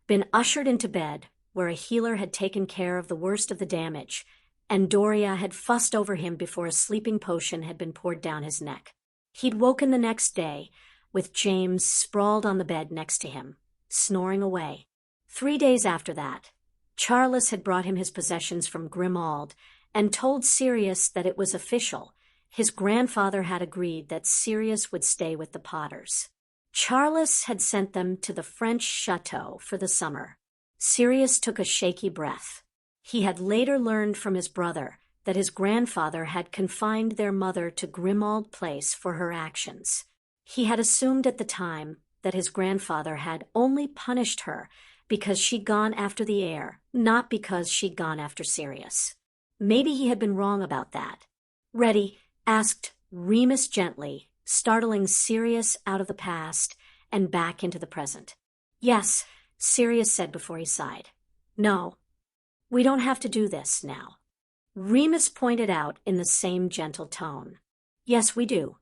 been ushered into bed, where a healer had taken care of the worst of the damage, and Doria had fussed over him before a sleeping potion had been poured down his neck. He'd woken the next day with James sprawled on the bed next to him, snoring away. 3 days after that, Charles had brought him his possessions from Grimmauld and told Sirius that it was official. His grandfather had agreed that Sirius would stay with the Potters. Charles had sent them to the French chateau for the summer. Sirius took a shaky breath. He had later learned from his brother that his grandfather had confined their mother to Grimmauld Place for her actions. He had assumed at the time that his grandfather had only punished her because she'd gone after the heir, not because she'd gone after Sirius. Maybe he had been wrong about that. "Ready?" asked Remus gently, startling Sirius out of the past and back into the present. "Yes," Sirius said before he sighed. "No, we don't have to do this now," Remus pointed out in the same gentle tone. "Yes, we do,"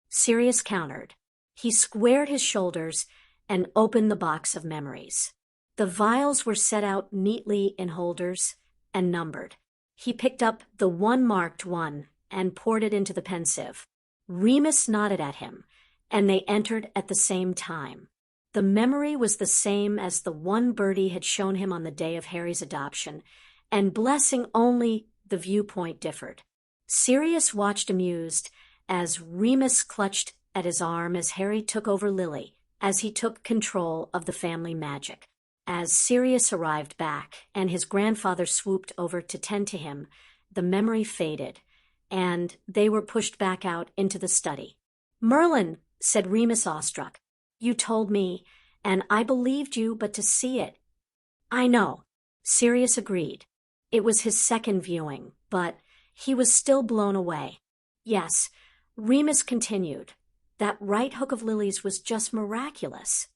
Sirius countered. He squared his shoulders and opened the box of memories. The vials were set out neatly in holders and numbered. He picked up the one marked 1 and poured it into the pensieve. Remus nodded at him, and they entered at the same time. The memory was the same as the one Bertie had shown him on the day of Harry's adoption, and blessing only the viewpoint differed. Sirius watched amused as Remus clutched at his arm as Harry took over Lily, as he took control of the family magic. As Sirius arrived back and his grandfather swooped over to tend to him, the memory faded, and they were pushed back out into the study. "Merlin," said Remus awestruck, "you told me, and I believed you, but to see it—" "I know," Sirius agreed. It was his second viewing, but he was still blown away. "Yes," Remus continued, "that right hook of Lily's was just miraculous."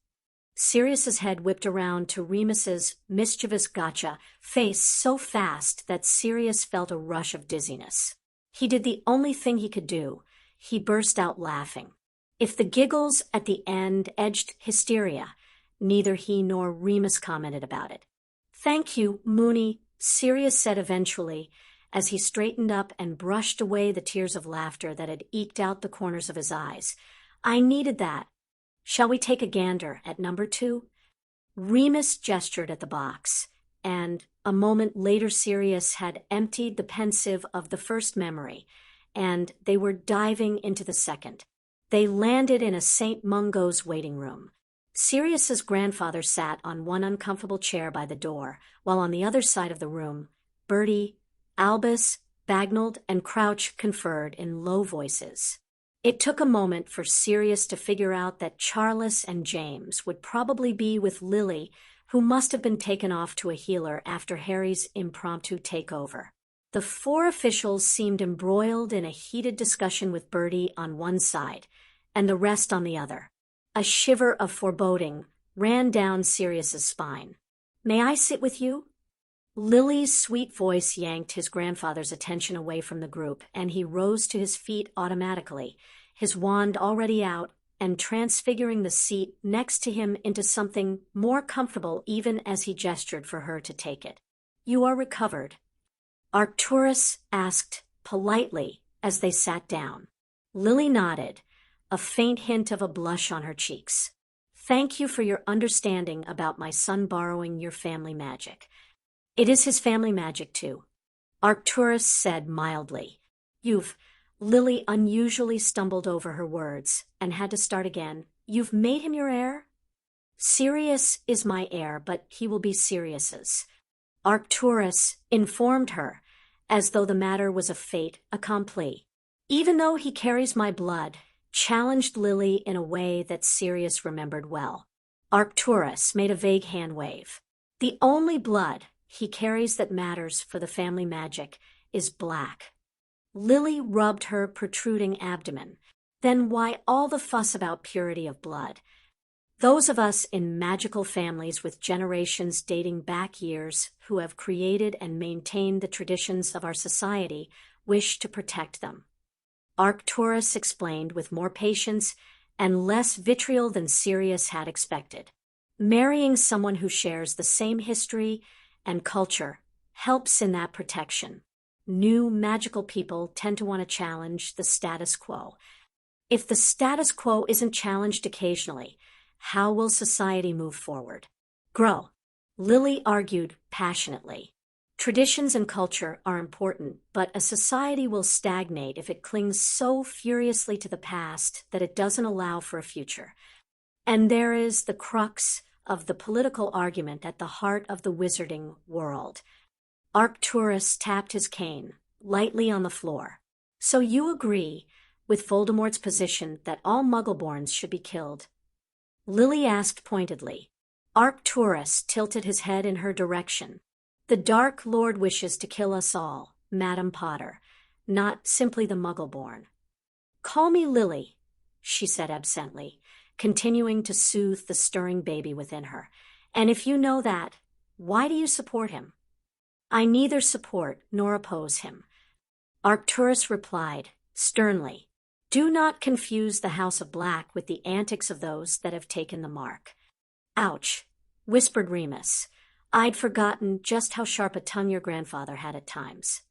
Sirius's head whipped around to Remus's mischievous gotcha face so fast that Sirius felt a rush of dizziness. He did the only thing he could do. He burst out laughing. If the giggles at the end edged hysteria, neither he nor Remus commented about it. "Thank you, Moony," Sirius said eventually, as he straightened up and brushed away the tears of laughter that had eked out the corners of his eyes. "I needed that. Shall we take a gander at number 2? Remus gestured at the box, and a moment later Sirius had emptied the pensieve of the first memory, and they were diving into the second. They landed in a St. Mungo's waiting room. Sirius's grandfather sat on one uncomfortable chair by the door, while on the other side of the room, Bertie, Albus, Bagnald, and Crouch conferred in low voices. It took a moment for Sirius to figure out that Charles and James would probably be with Lily, who must have been taken off to a healer after Harry's impromptu takeover. The 4 officials seemed embroiled in a heated discussion with Bertie on one side, and the rest on the other. A shiver of foreboding ran down Sirius's spine. "May I sit with you?" Lily's sweet voice yanked his grandfather's attention away from the group, and he rose to his feet automatically, his wand already out and transfiguring the seat next to him into something more comfortable even as he gestured for her to take it. "You are recovered?" Arcturus asked politely as they sat down. Lily nodded, a faint hint of a blush on her cheeks. "Thank you for your understanding about my son borrowing your family magic." "It is his family magic, too," Arcturus said mildly. Lily unusually stumbled over her words and had to start again. "You've made him your heir?" "Sirius is my heir, but he will be Sirius's," Arcturus informed her, as though the matter was a fait accompli. "Even though he carries my blood," challenged Lily in a way that Sirius remembered well. Arcturus made a vague hand wave. "The only blood he carries that matters for the family magic is black." Lily rubbed her protruding abdomen. "Then why all the fuss about purity of blood? Those of us in magical families with generations dating back years who have created and maintained the traditions of our society wish to protect them." Arcturus explained with more patience and less vitriol than Sirius had expected. "Marrying someone who shares the same history and culture helps in that protection. New magical people tend to want to challenge the status quo. If the status quo isn't challenged occasionally, how will society move forward? Grow?" Lily argued passionately. "Traditions and culture are important, but a society will stagnate if it clings so furiously to the past that it doesn't allow for a future. And there is the crux of the political argument at the heart of the wizarding world." Arcturus tapped his cane lightly on the floor. "So you agree with Voldemort's position that all Muggleborns should be killed?" Lily asked pointedly. Arcturus tilted his head in her direction. "The Dark Lord wishes to kill us all, Madam Potter, not simply the Muggleborn." "Call me Lily," she said absently, continuing to soothe the stirring baby within her. "And if you know that, why do you support him?" "I neither support nor oppose him," Arcturus replied sternly. "Do not confuse the House of Black with the antics of those that have taken the mark." Ouch, whispered Remus. I'd forgotten just how sharp a tongue your grandfather had at times.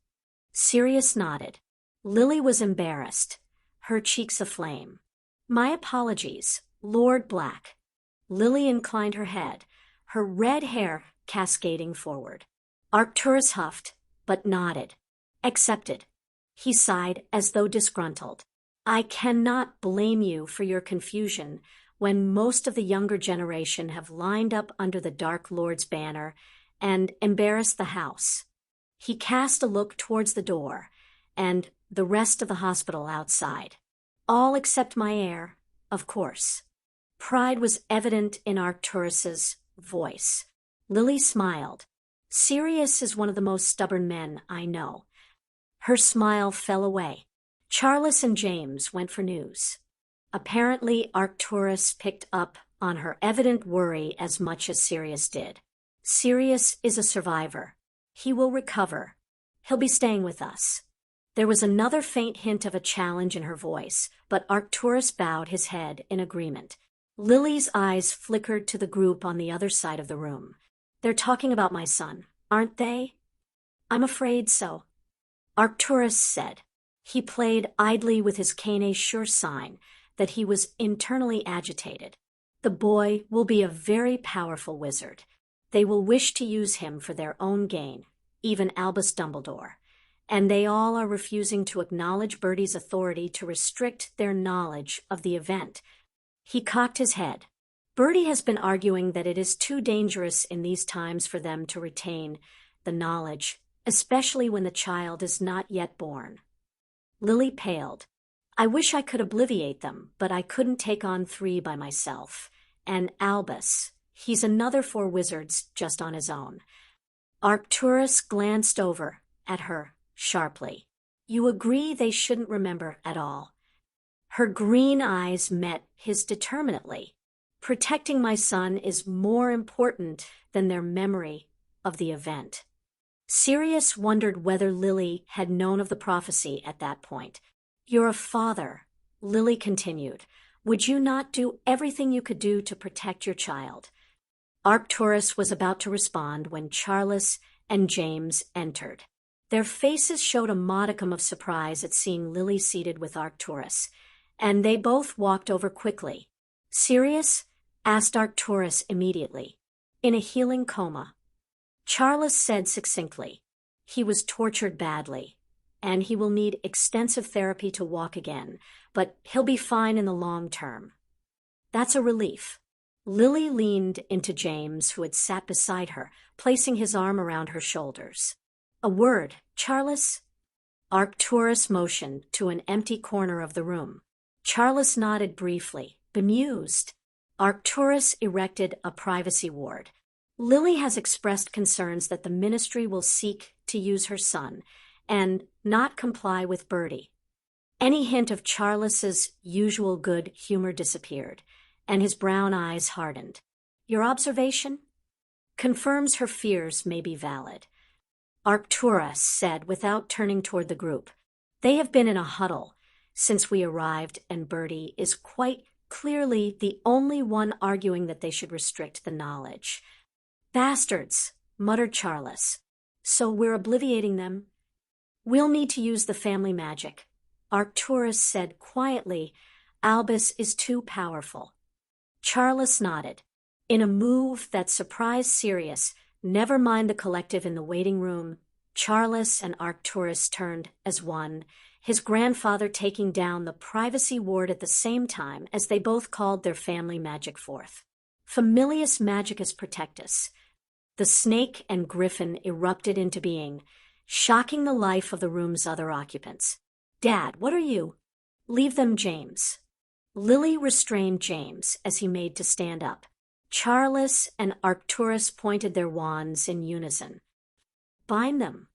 Sirius nodded. Lily was embarrassed, her cheeks aflame. My apologies, Lord Black. Lily inclined her head, her red hair cascading forward. Arcturus huffed, but nodded. Accepted. He sighed as though disgruntled. I cannot blame you for your confusion when most of the younger generation have lined up under the Dark Lord's banner and embarrassed the house. He cast a look towards the door and the rest of the hospital outside. All except my heir, of course. Pride was evident in Arcturus's voice. Lily smiled. Sirius is one of the most stubborn men I know. Her smile fell away. Charles and James went for news. Apparently, Arcturus picked up on her evident worry as much as Sirius did. Sirius is a survivor. He will recover. He'll be staying with us. There was another faint hint of a challenge in her voice, but Arcturus bowed his head in agreement. Lily's eyes flickered to the group on the other side of the room. They're talking about my son, aren't they? I'm afraid so. Arcturus said. He played idly with his cane, a sure sign that he was internally agitated. The boy will be a very powerful wizard. They will wish to use him for their own gain, even Albus Dumbledore. And they all are refusing to acknowledge Bertie's authority to restrict their knowledge of the event. He cocked his head. Bertie has been arguing that it is too dangerous in these times for them to retain the knowledge, especially when the child is not yet born. Lily paled. I wish I could obliviate them, but I couldn't take on 3 by myself. And Albus, he's another 4 wizards just on his own. Arcturus glanced over at her sharply. You agree they shouldn't remember at all? Her green eyes met his determinately. Protecting my son is more important than their memory of the event. Sirius wondered whether Lily had known of the prophecy at that point. You're a father, Lily continued. Would you not do everything you could do to protect your child? Arcturus was about to respond when Charles and James entered. Their faces showed a modicum of surprise at seeing Lily seated with Arcturus, and they both walked over quickly. Sirius? Asked Arcturus immediately. In a healing coma. Charles said succinctly. He was tortured badly, and he will need extensive therapy to walk again, but he'll be fine in the long term. That's a relief. Lily leaned into James, who had sat beside her, placing his arm around her shoulders. A word, Charles? Arcturus motioned to an empty corner of the room. Charles nodded briefly, bemused. Arcturus erected a privacy ward. Lily has expressed concerns that the ministry will seek to use her son and not comply with Bertie. Any hint of Charles's usual good humor disappeared, and his brown eyes hardened. Your observation? Confirms her fears may be valid. Arcturus said without turning toward the group. They have been in a huddle since we arrived, and Bertie is quite clearly the only one arguing that they should restrict the knowledge. Bastards, muttered Charles. So we're obliviating them? We'll need to use the family magic. Arcturus said quietly, Albus is too powerful. Charles nodded. In a move that surprised Sirius, never mind the collective in the waiting room, Charles and Arcturus turned as one, his grandfather taking down the privacy ward at the same time as they both called their family magic forth. Familius Magicus Protectus. The snake and griffin erupted into being, shocking the life of the room's other occupants. Dad, what are you? Leave them, James. Lily restrained James as he made to stand up. Charles and Arcturus pointed their wands in unison. Bind them.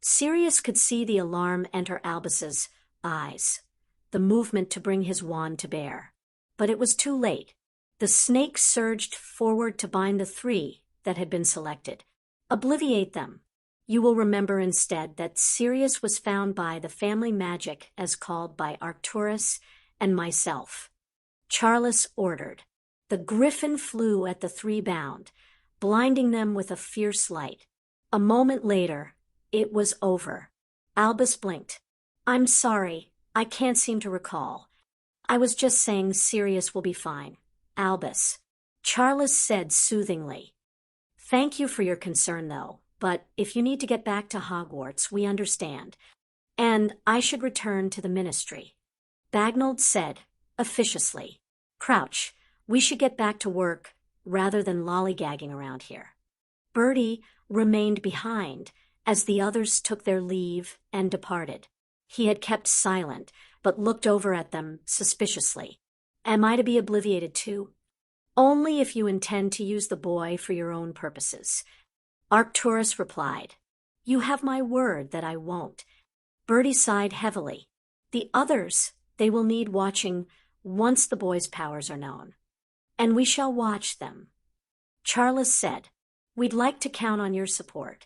Sirius could see the alarm enter Albus's eyes, the movement to bring his wand to bear. But it was too late. The snake surged forward to bind the 3 that had been selected. Obliviate them. You will remember instead that Sirius was found by the family magic as called by Arcturus and myself. Charles ordered. The griffin flew at the three bound, blinding them with a fierce light. A moment later, it was over. Albus blinked. I'm sorry, I can't seem to recall. I was just saying Sirius will be fine. Albus. Charles said soothingly. Thank you for your concern, though, but if you need to get back to Hogwarts, we understand. And I should return to the ministry. Bagnold said, officiously. Crouch, we should get back to work rather than lollygagging around here. Bertie remained behind as the others took their leave and departed. He had kept silent, but looked over at them suspiciously. Am I to be obliviated too? Only if you intend to use the boy for your own purposes. Arcturus replied. You have my word that I won't. Bertie sighed heavily. The others, they will need watching once the boy's powers are known. And we shall watch them. Charles said, We'd like to count on your support.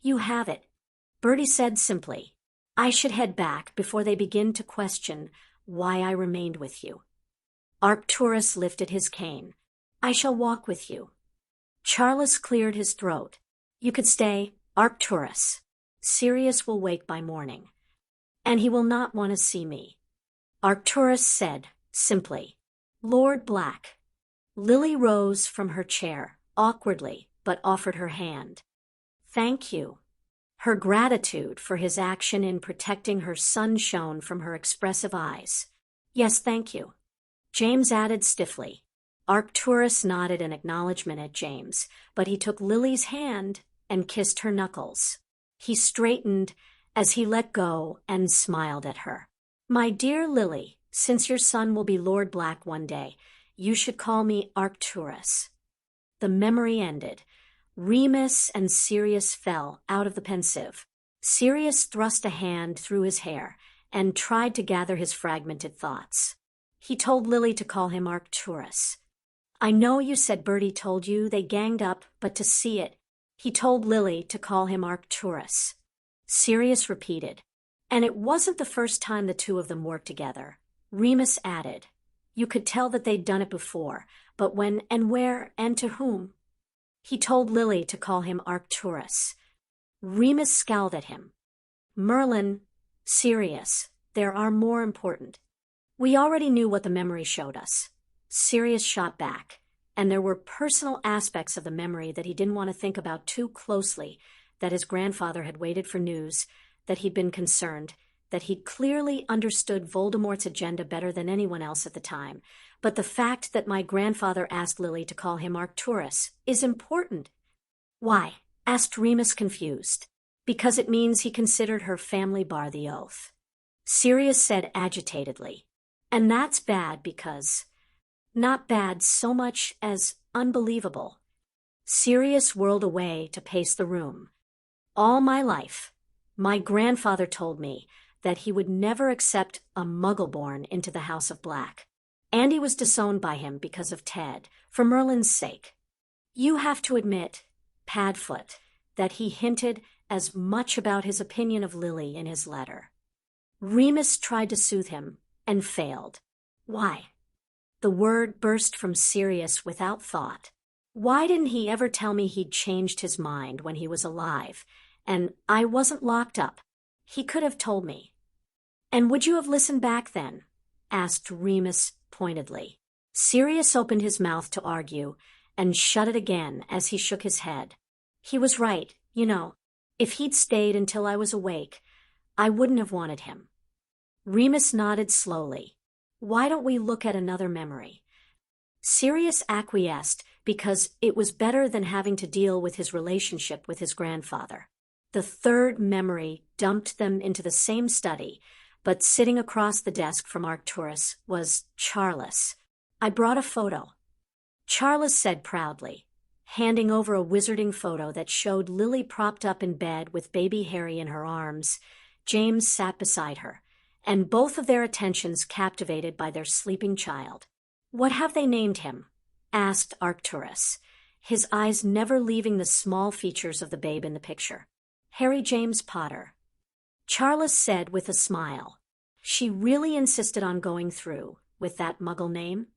You have it. Bertie said simply, I should head back before they begin to question why I remained with you. Arcturus lifted his cane. I shall walk with you. Charles cleared his throat. You could stay, Arcturus. Sirius will wake by morning. And he will not want to see me. Arcturus said, simply, Lord Black. Lily rose from her chair, awkwardly, but offered her hand. Thank you. Her gratitude for his action in protecting her son shone from her expressive eyes. Yes, thank you. James added stiffly. Arcturus nodded an acknowledgement at James, but he took Lily's hand and kissed her knuckles. He straightened as he let go and smiled at her. My dear Lily, since your son will be Lord Black one day, you should call me Arcturus. The memory ended. Remus and Sirius fell out of the pensive. Sirius thrust a hand through his hair and tried to gather his fragmented thoughts. He told Lily to call him Arcturus. I know you said Bertie told you they ganged up, but to see it, he told Lily to call him Arcturus. Sirius repeated. And it wasn't the first time the two of them worked together. Remus added. You could tell that they'd done it before, but when and where and to whom? He told Lily to call him Arcturus. Remus scowled at him. Merlin, Sirius, there are more important. We already knew what the memory showed us. Sirius shot back, and there were personal aspects of the memory that he didn't want to think about too closely, that his grandfather had waited for news, that he'd been concerned, that he clearly understood Voldemort's agenda better than anyone else at the time. But the fact that my grandfather asked Lily to call him Arcturus is important. Why? Asked Remus, confused. Because it means he considered her family bar the oath. Sirius said agitatedly. And that's bad because... Not bad so much as unbelievable. Sirius whirled away to pace the room. All my life, my grandfather told me that he would never accept a Muggle born into the House of Black. And he was disowned by him because of Ted, for Merlin's sake. You have to admit, Padfoot, that he hinted as much about his opinion of Lily in his letter. Remus tried to soothe him and failed. Why? The word burst from Sirius without thought. Why didn't he ever tell me he'd changed his mind when he was alive, and I wasn't locked up? He could have told me. And would you have listened back then? Asked Remus pointedly. Sirius opened his mouth to argue and shut it again as he shook his head. He was right, you know. If he'd stayed until I was awake, I wouldn't have wanted him. Remus nodded slowly. Why don't we look at another memory? Sirius acquiesced because it was better than having to deal with his relationship with his grandfather. The third memory dumped them into the same study, but sitting across the desk from Arcturus was Charles. I brought a photo. Charles said proudly, handing over a wizarding photo that showed Lily propped up in bed with baby Harry in her arms. James sat beside her, and both of their attentions captivated by their sleeping child. What have they named him? Asked Arcturus, his eyes never leaving the small features of the babe in the picture. Harry James Potter. Charles said with a smile. She really insisted on going through with that Muggle name?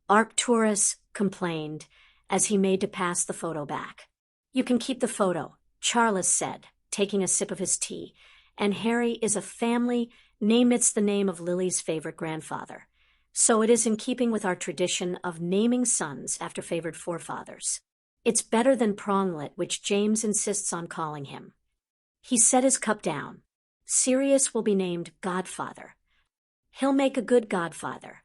Arcturus complained as he made to pass the photo back. You can keep the photo, Charles said, taking a sip of his tea, and Harry is a family name. It's the name of Lily's favorite grandfather. So it is in keeping with our tradition of naming sons after favored forefathers. It's better than Pronglet, which James insists on calling him. He set his cup down. Sirius will be named Godfather. He'll make a good godfather,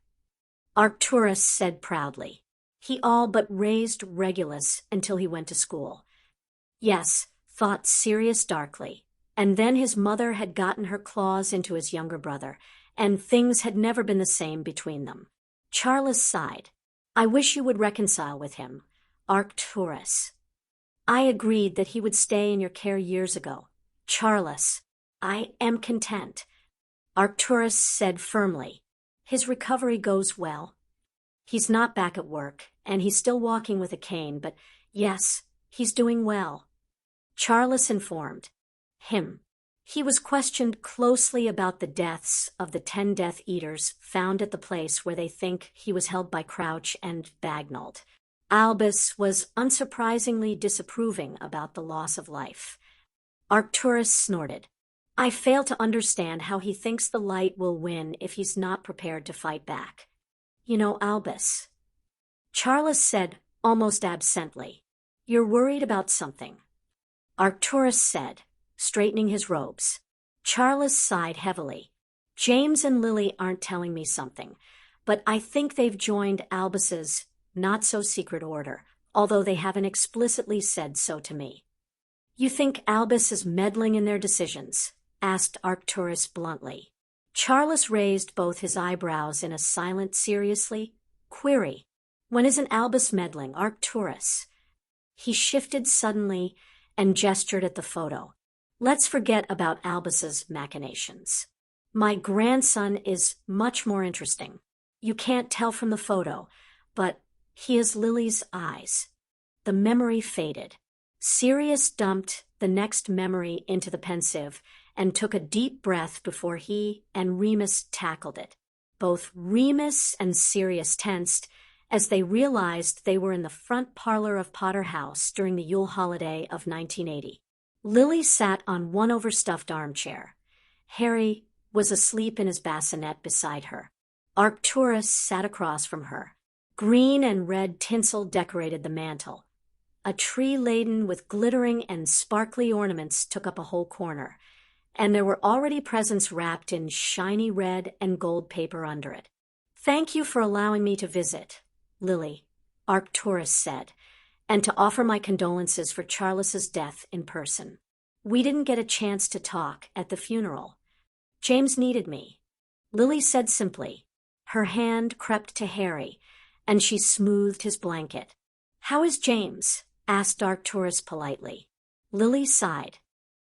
Arcturus said proudly. He all but raised Regulus until he went to school. Yes, thought Sirius darkly. And then his mother had gotten her claws into his younger brother, and things had never been the same between them. Charles sighed. I wish you would reconcile with him, Arcturus. I agreed that he would stay in your care years ago. Charles, I am content, Arcturus said firmly. His recovery goes well. He's not back at work, and he's still walking with a cane, but yes, he's doing well. Charles informed him. He was questioned closely about the deaths of the 10 Death Eaters found at the place where they think he was held by Crouch and Bagnold. Albus was unsurprisingly disapproving about the loss of life. Arcturus snorted. I fail to understand how he thinks the light will win if he's not prepared to fight back. You know, Albus, Charles said almost absently. You're worried about something, Arcturus said, straightening his robes. Charles sighed heavily. James and Lily aren't telling me something, but I think they've joined Albus's not-so-secret order, although they haven't explicitly said so to me. You think Albus is meddling in their decisions? Asked Arcturus bluntly. Charles raised both his eyebrows in a silent seriously query. When isn't Albus meddling, Arcturus? He shifted suddenly and gestured at the photo. Let's forget about Albus's machinations. My grandson is much more interesting. You can't tell from the photo, but he has Lily's eyes. The memory faded. Sirius dumped the next memory into the pensieve and took a deep breath before he and Remus tackled it. Both Remus and Sirius tensed as they realized they were in the front parlor of Potter House during the Yule holiday of 1980. Lily sat on one overstuffed armchair. Harry was asleep in his bassinet beside her. Arcturus sat across from her. Green and red tinsel decorated the mantel. A tree laden with glittering and sparkly ornaments took up a whole corner, and there were already presents wrapped in shiny red and gold paper under it. Thank you for allowing me to visit, Lily, Arcturus said, and to offer my condolences for Charles's death in person. We didn't get a chance to talk at the funeral. James needed me, Lily said simply. Her hand crept to Harry, and she smoothed his blanket. How is James? Asked Arcturus politely. Lily sighed.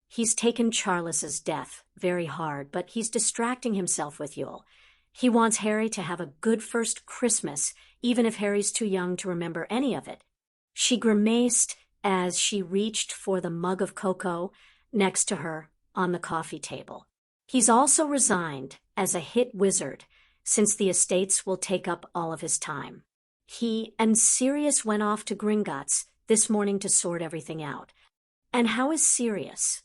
He's taken Charles's death very hard, but he's distracting himself with Yule. He wants Harry to have a good first Christmas, even if Harry's too young to remember any of it. She grimaced as she reached for the mug of cocoa next to her on the coffee table. He's also resigned as a hit wizard, since the estates will take up all of his time. He and Sirius went off to Gringotts this morning to sort everything out. And how is Sirius?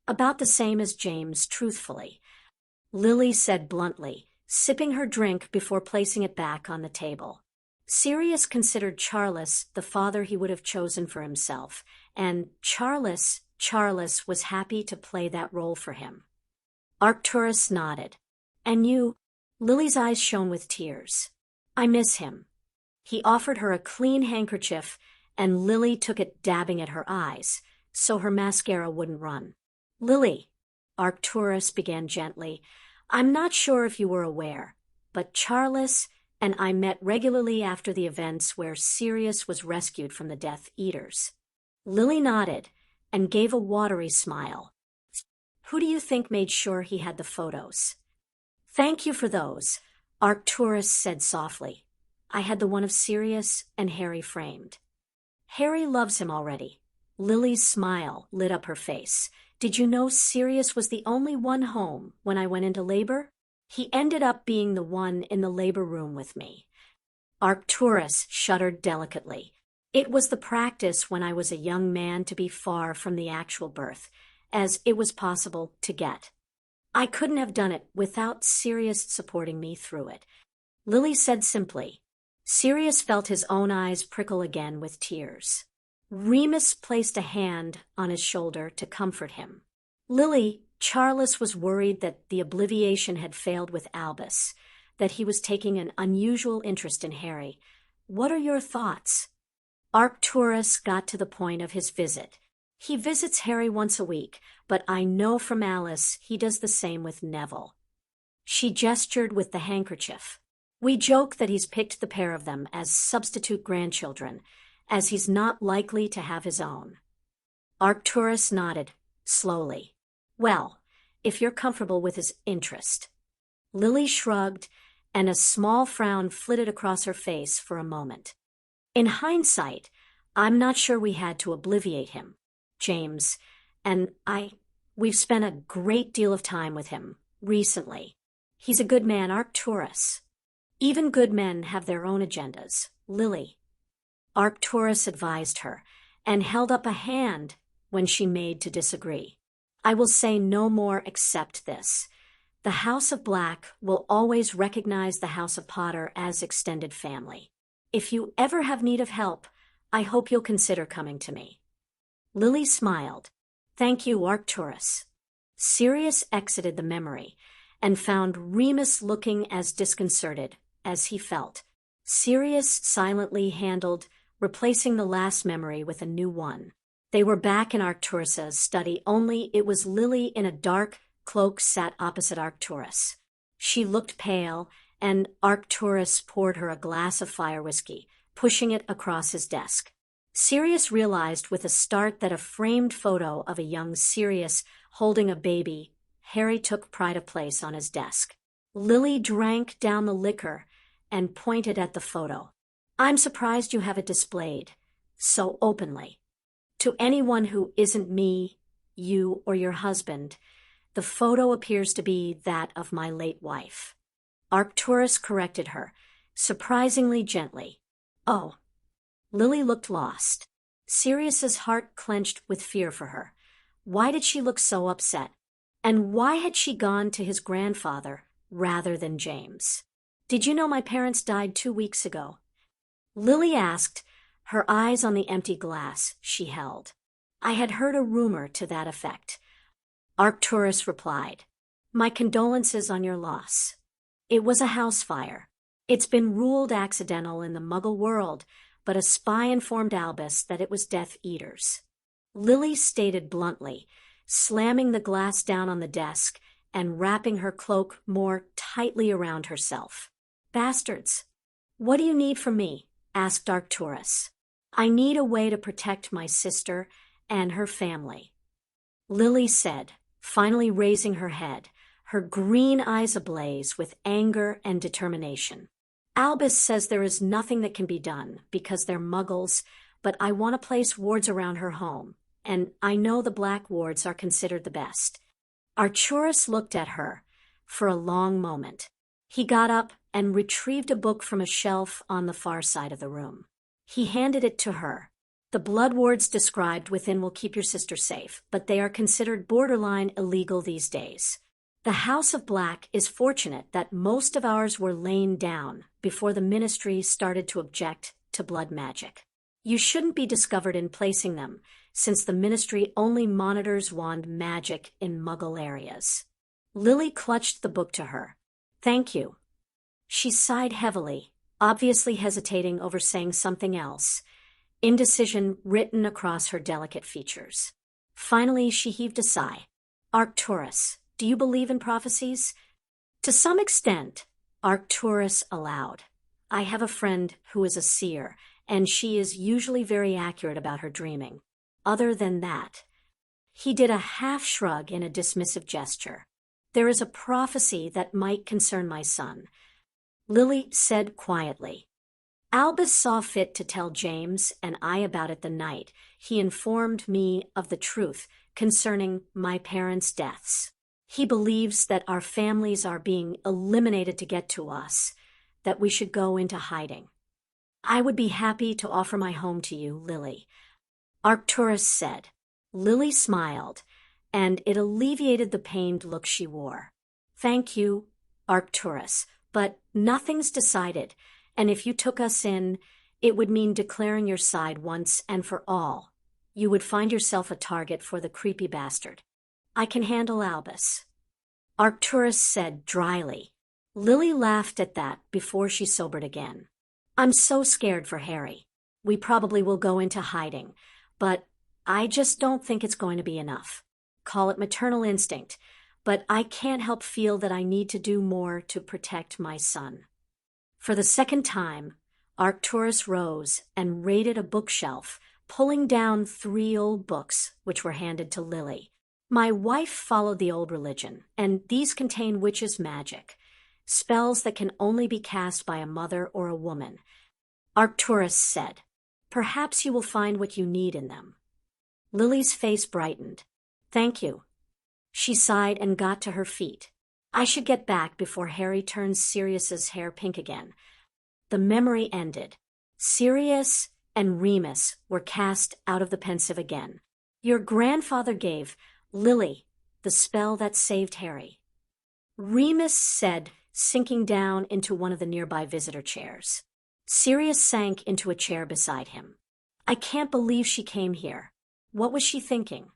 About the same as James, truthfully, Lily said bluntly, sipping her drink before placing it back on the table. Sirius considered Charles the father he would have chosen for himself, and Charles was happy to play that role for him. Arcturus nodded. And you? Lily's eyes shone with tears. I miss him. He offered her a clean handkerchief, and Lily took it, dabbing at her eyes, so her mascara wouldn't run. Lily, Arcturus began gently, I'm not sure if you were aware, but Charles and I met regularly after the events where Sirius was rescued from the Death Eaters. Lily nodded and gave a watery smile. Who do you think made sure he had the photos? Thank you for those, Arcturus said softly. I had the one of Sirius and Harry framed. Harry loves him already. Lily's smile lit up her face. Did you know Sirius was the only one home when I went into labor? He ended up being the one in the labor room with me. Arcturus shuddered delicately. It was the practice when I was a young man to be far from the actual birth, as it was possible to get. I couldn't have done it without Sirius supporting me through it, Lily said simply. Sirius felt his own eyes prickle again with tears. Remus placed a hand on his shoulder to comfort him. Lily, Charles was worried that the obliviation had failed with Albus, that he was taking an unusual interest in Harry. What are your thoughts? Arcturus got to the point of his visit. He visits Harry once a week, but I know from Alice he does the same with Neville. She gestured with the handkerchief. We joke that he's picked the pair of them as substitute grandchildren, as he's not likely to have his own. Arcturus nodded, slowly. Well, if you're comfortable with his interest. Lily shrugged, and a small frown flitted across her face for a moment. In hindsight, I'm not sure we had to obliviate him, James, and we've spent a great deal of time with him, recently. He's a good man, Arcturus. Even good men have their own agendas, Lily. Arcturus advised her, and held up a hand when she made to disagree. I will say no more except this. The House of Black will always recognize the House of Potter as extended family. If you ever have need of help, I hope you'll consider coming to me. Lily smiled. Thank you, Arcturus. Sirius exited the memory, and found Remus looking as disconcerted as he felt. Sirius silently handled replacing the last memory with a new one. They were back in Arcturus's study, only it was Lily in a dark cloak sat opposite Arcturus. She looked pale, and Arcturus poured her a glass of fire whiskey, pushing it across his desk. Sirius realized with a start that a framed photo of a young Sirius holding a baby, Harry took pride of place on his desk. Lily drank down the liquor and pointed at the photo. I'm surprised you have it displayed so openly. To anyone who isn't me, you, or your husband, the photo appears to be that of my late wife. Arcturus corrected her, surprisingly gently. Oh. Lily looked lost. Sirius's heart clenched with fear for her. Why did she look so upset? And why had she gone to his grandfather rather than James? Did you know my parents died 2 weeks ago? Lily asked, her eyes on the empty glass she held. I had heard a rumor to that effect. Arcturus replied, My condolences on your loss. It was a house fire. It's been ruled accidental in the Muggle world, but a spy informed Albus that it was Death Eaters. Lily stated bluntly, slamming the glass down on the desk and wrapping her cloak more tightly around herself. Bastards. What do you need from me? Asked Arcturus. I need a way to protect my sister and her family. Lily said, finally raising her head, her green eyes ablaze with anger and determination. Albus says there is nothing that can be done because they're Muggles, but I want to place wards around her home, and I know the Black wards are considered the best. Arcturus looked at her for a long moment. He got up and retrieved a book from a shelf on the far side of the room. He handed it to her. The blood wards described within will keep your sister safe, but they are considered borderline illegal these days. The House of Black is fortunate that most of ours were lain down before the Ministry started to object to blood magic. You shouldn't be discovered in placing them, since the Ministry only monitors wand magic in Muggle areas. Lily clutched the book to her. Thank you. She sighed heavily, obviously hesitating over saying something else, indecision written across her delicate features. Finally, she heaved a sigh. Arcturus, do you believe in prophecies? To some extent, Arcturus allowed. I have a friend who is a seer, and she is usually very accurate about her dreaming. Other than that, he did a half shrug in a dismissive gesture. There is a prophecy that might concern my son, Lily said quietly. Albus saw fit to tell James and I about it the night he informed me of the truth concerning my parents' deaths. He believes that our families are being eliminated to get to us, that we should go into hiding. I would be happy to offer my home to you, Lily, Arcturus said. Lily smiled, and it alleviated the pained look she wore. Thank you, Arcturus, but nothing's decided, and if you took us in, it would mean declaring your side once and for all. You would find yourself a target for the creepy bastard. I can handle Albus, Arcturus said dryly. Lily laughed at that before she sobered again. I'm so scared for Harry. We probably will go into hiding, but I just don't think it's going to be enough. Call it maternal instinct, but I can't help feel that I need to do more to protect my son. For the second time, Arcturus rose and raided a bookshelf, pulling down 3 old books which were handed to Lily. My wife followed the old religion, and these contain witches' magic, spells that can only be cast by a mother or a woman, Arcturus said. Perhaps you will find what you need in them. Lily's face brightened. Thank you. She sighed and got to her feet. I should get back before Harry turns Sirius's hair pink again. The memory ended. Sirius and Remus were cast out of the pensive again. Your grandfather gave Lily the spell that saved Harry, Remus said, sinking down into one of the nearby visitor chairs. Sirius sank into a chair beside him. I can't believe she came here. What was she thinking?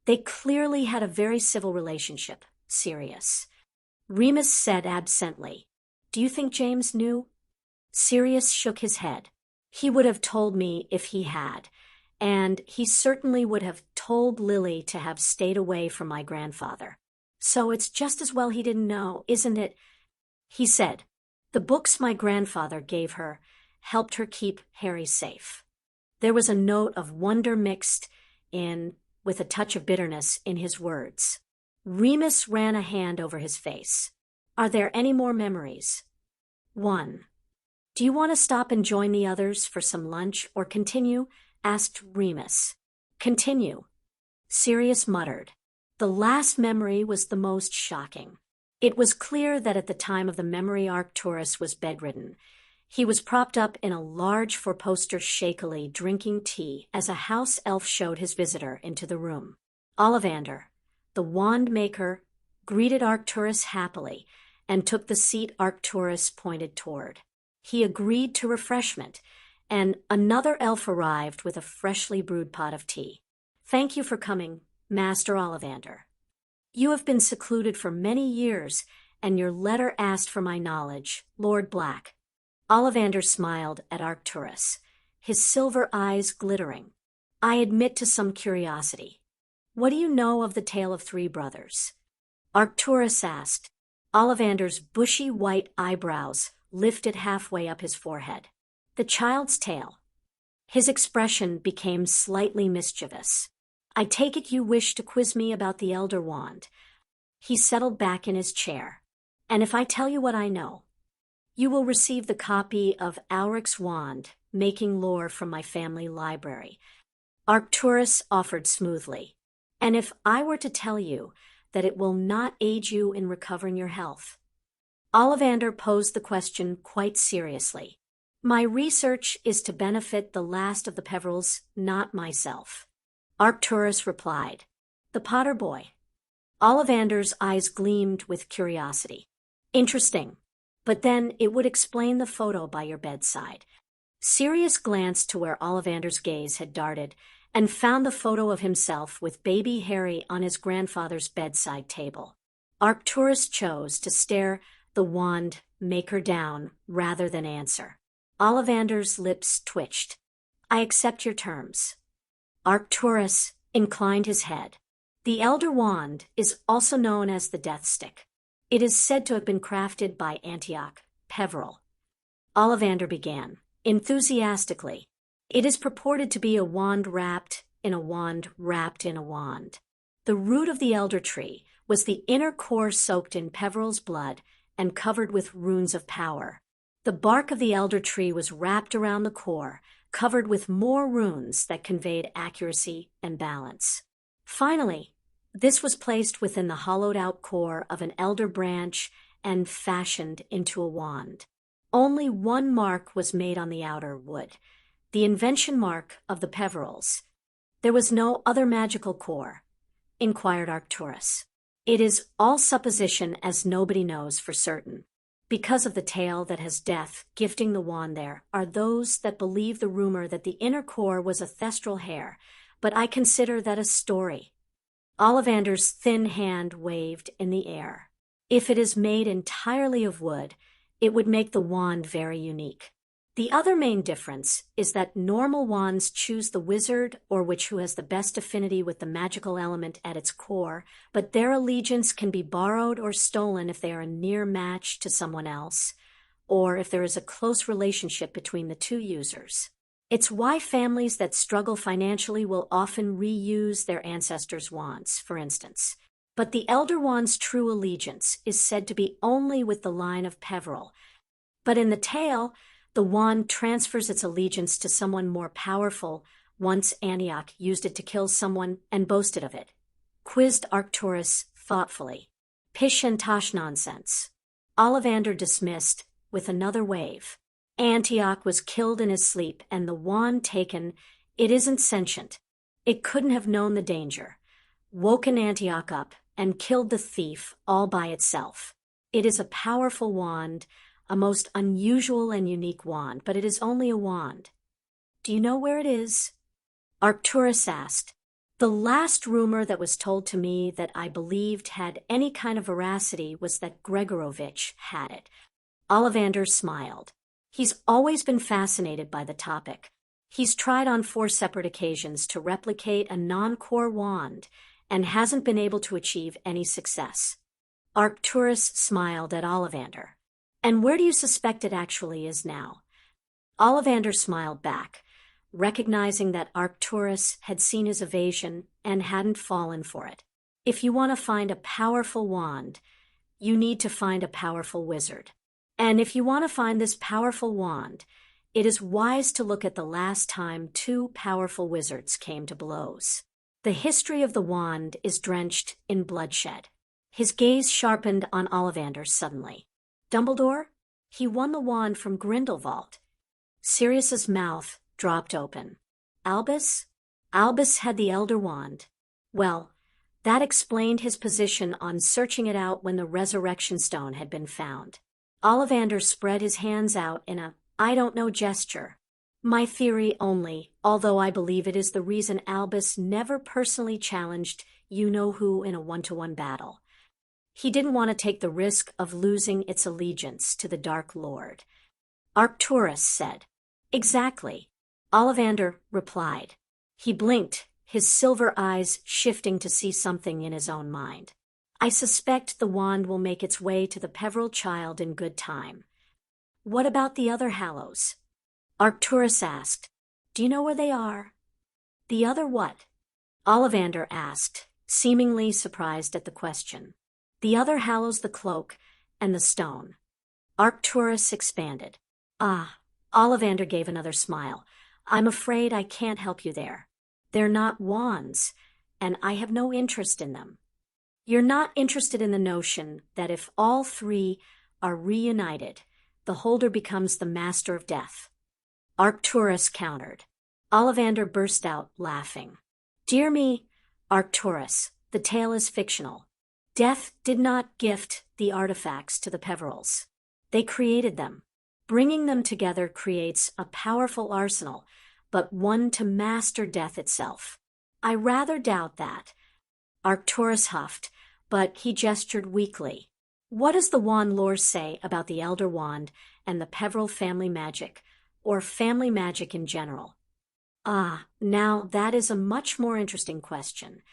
They clearly had a very civil relationship, Sirius, Remus said absently. Do you think James knew? Sirius shook his head. He would have told me if he had, and he certainly would have told Lily to have stayed away from my grandfather. So it's just as well he didn't know, isn't it? He said. The books my grandfather gave her helped her keep Harry safe. There was a note of wonder mixed in with a touch of bitterness in his words. Remus ran a hand over his face. Are there any more memories? 1. Do you want to stop and join the others for some lunch or continue? Asked Remus. Continue, Sirius muttered. The last memory was the most shocking. It was clear that at the time of the memory Arcturus was bedridden. He was propped up in a large four-poster shakily drinking tea as a house elf showed his visitor into the room. Ollivander, the wand maker, greeted Arcturus happily and took the seat Arcturus pointed toward. He agreed to refreshment, and another elf arrived with a freshly brewed pot of tea. Thank you for coming, Master Ollivander. You have been secluded for many years, and your letter asked for my knowledge, Lord Black. Ollivander smiled at Arcturus, his silver eyes glittering. I admit to some curiosity. What do you know of the tale of 3 brothers? Arcturus asked. Ollivander's bushy white eyebrows lifted halfway up his forehead. The child's tale. His expression became slightly mischievous. I take it you wish to quiz me about the Elder Wand. He settled back in his chair. And if I tell you what I know, you will receive the copy of Auric's Wand, Making Lore from my family library. Arcturus offered smoothly. And if I were to tell you that it will not aid you in recovering your health? Ollivander posed the question quite seriously. My research is to benefit the last of the Peverils, not myself. Arcturus replied. The Potter boy. Ollivander's eyes gleamed with curiosity. Interesting. But then it would explain the photo by your bedside. Sirius glanced to where Ollivander's gaze had darted and found the photo of himself with baby Harry on his grandfather's bedside table. Arcturus chose to stare the wand maker down rather than answer. Ollivander's lips twitched. I accept your terms. Arcturus inclined his head. The Elder Wand is also known as the Death Stick. It is said to have been crafted by Antioch Peveril. Ollivander began, enthusiastically. It is purported to be a wand wrapped in a wand wrapped in a wand. The root of the elder tree was the inner core soaked in Peveril's blood and covered with runes of power. The bark of the elder tree was wrapped around the core, covered with more runes that conveyed accuracy and balance. Finally, this was placed within the hollowed-out core of an elder branch and fashioned into a wand. Only one mark was made on the outer wood, the invention mark of the Peverils. There was no other magical core, inquired Arcturus. It is all supposition, as nobody knows for certain. Because of the tale that has death gifting the wand, there are those that believe the rumor that the inner core was a thestral hair, but I consider that a story. Ollivander's thin hand waved in the air. If it is made entirely of wood, it would make the wand very unique. The other main difference is that normal wands choose the wizard or witch who has the best affinity with the magical element at its core, but their allegiance can be borrowed or stolen if they are a near match to someone else, or if there is a close relationship between the two users. It's why families that struggle financially will often reuse their ancestors' wands, for instance. But the Elder Wand's true allegiance is said to be only with the line of Peveril. But in the tale, the wand transfers its allegiance to someone more powerful. Once Antioch used it to kill someone and boasted of it, quizzed Arcturus thoughtfully. Pish and tosh nonsense. Ollivander dismissed with another wave. Antioch was killed in his sleep and the wand taken. It isn't sentient. It couldn't have known the danger. Woken Antioch up and killed the thief all by itself. It is a powerful wand, a most unusual and unique wand, but it is only a wand. Do you know where it is? Arcturus asked. The last rumor that was told to me that I believed had any kind of veracity was that Gregorovitch had it. Ollivander smiled. He's always been fascinated by the topic. He's tried on 4 separate occasions to replicate a non-core wand and hasn't been able to achieve any success. Arcturus smiled at Ollivander. And where do you suspect it actually is now? Ollivander smiled back, recognizing that Arcturus had seen his evasion and hadn't fallen for it. If you want to find a powerful wand, you need to find a powerful wizard. And if you want to find this powerful wand, it is wise to look at the last time 2 powerful wizards came to blows. The history of the wand is drenched in bloodshed. His gaze sharpened on Ollivander suddenly. Dumbledore? He won the wand from Grindelwald. Sirius's mouth dropped open. Albus? Albus had the Elder Wand. Well, that explained his position on searching it out when the Resurrection Stone had been found. Ollivander spread his hands out in a I don't know gesture. My theory only, although I believe it is the reason Albus never personally challenged you-know-who in a 1-to-1 battle. He didn't want to take the risk of losing its allegiance to the Dark Lord. Arcturus said. Exactly. Ollivander replied. He blinked, his silver eyes shifting to see something in his own mind. I suspect the wand will make its way to the Peveril child in good time. What about the other Hallows? Arcturus asked. Do you know where they are? The other what? Ollivander asked, seemingly surprised at the question. The other Hallows, the cloak, and the stone. Arcturus expanded. Ah, Ollivander gave another smile. I'm afraid I can't help you there. They're not wands, and I have no interest in them. You're not interested in the notion that if all 3 are reunited, the holder becomes the master of death. Arcturus countered. Ollivander burst out laughing. Dear me, Arcturus, the tale is fictional. Death did not gift the artifacts to the Peverils. They created them. Bringing them together creates a powerful arsenal, but one to master death itself. I rather doubt that. Arcturus huffed, but he gestured weakly. What does the wand lore say about the Elder Wand and the Peveril family magic, or family magic in general? Ah, now that is a much more interesting question.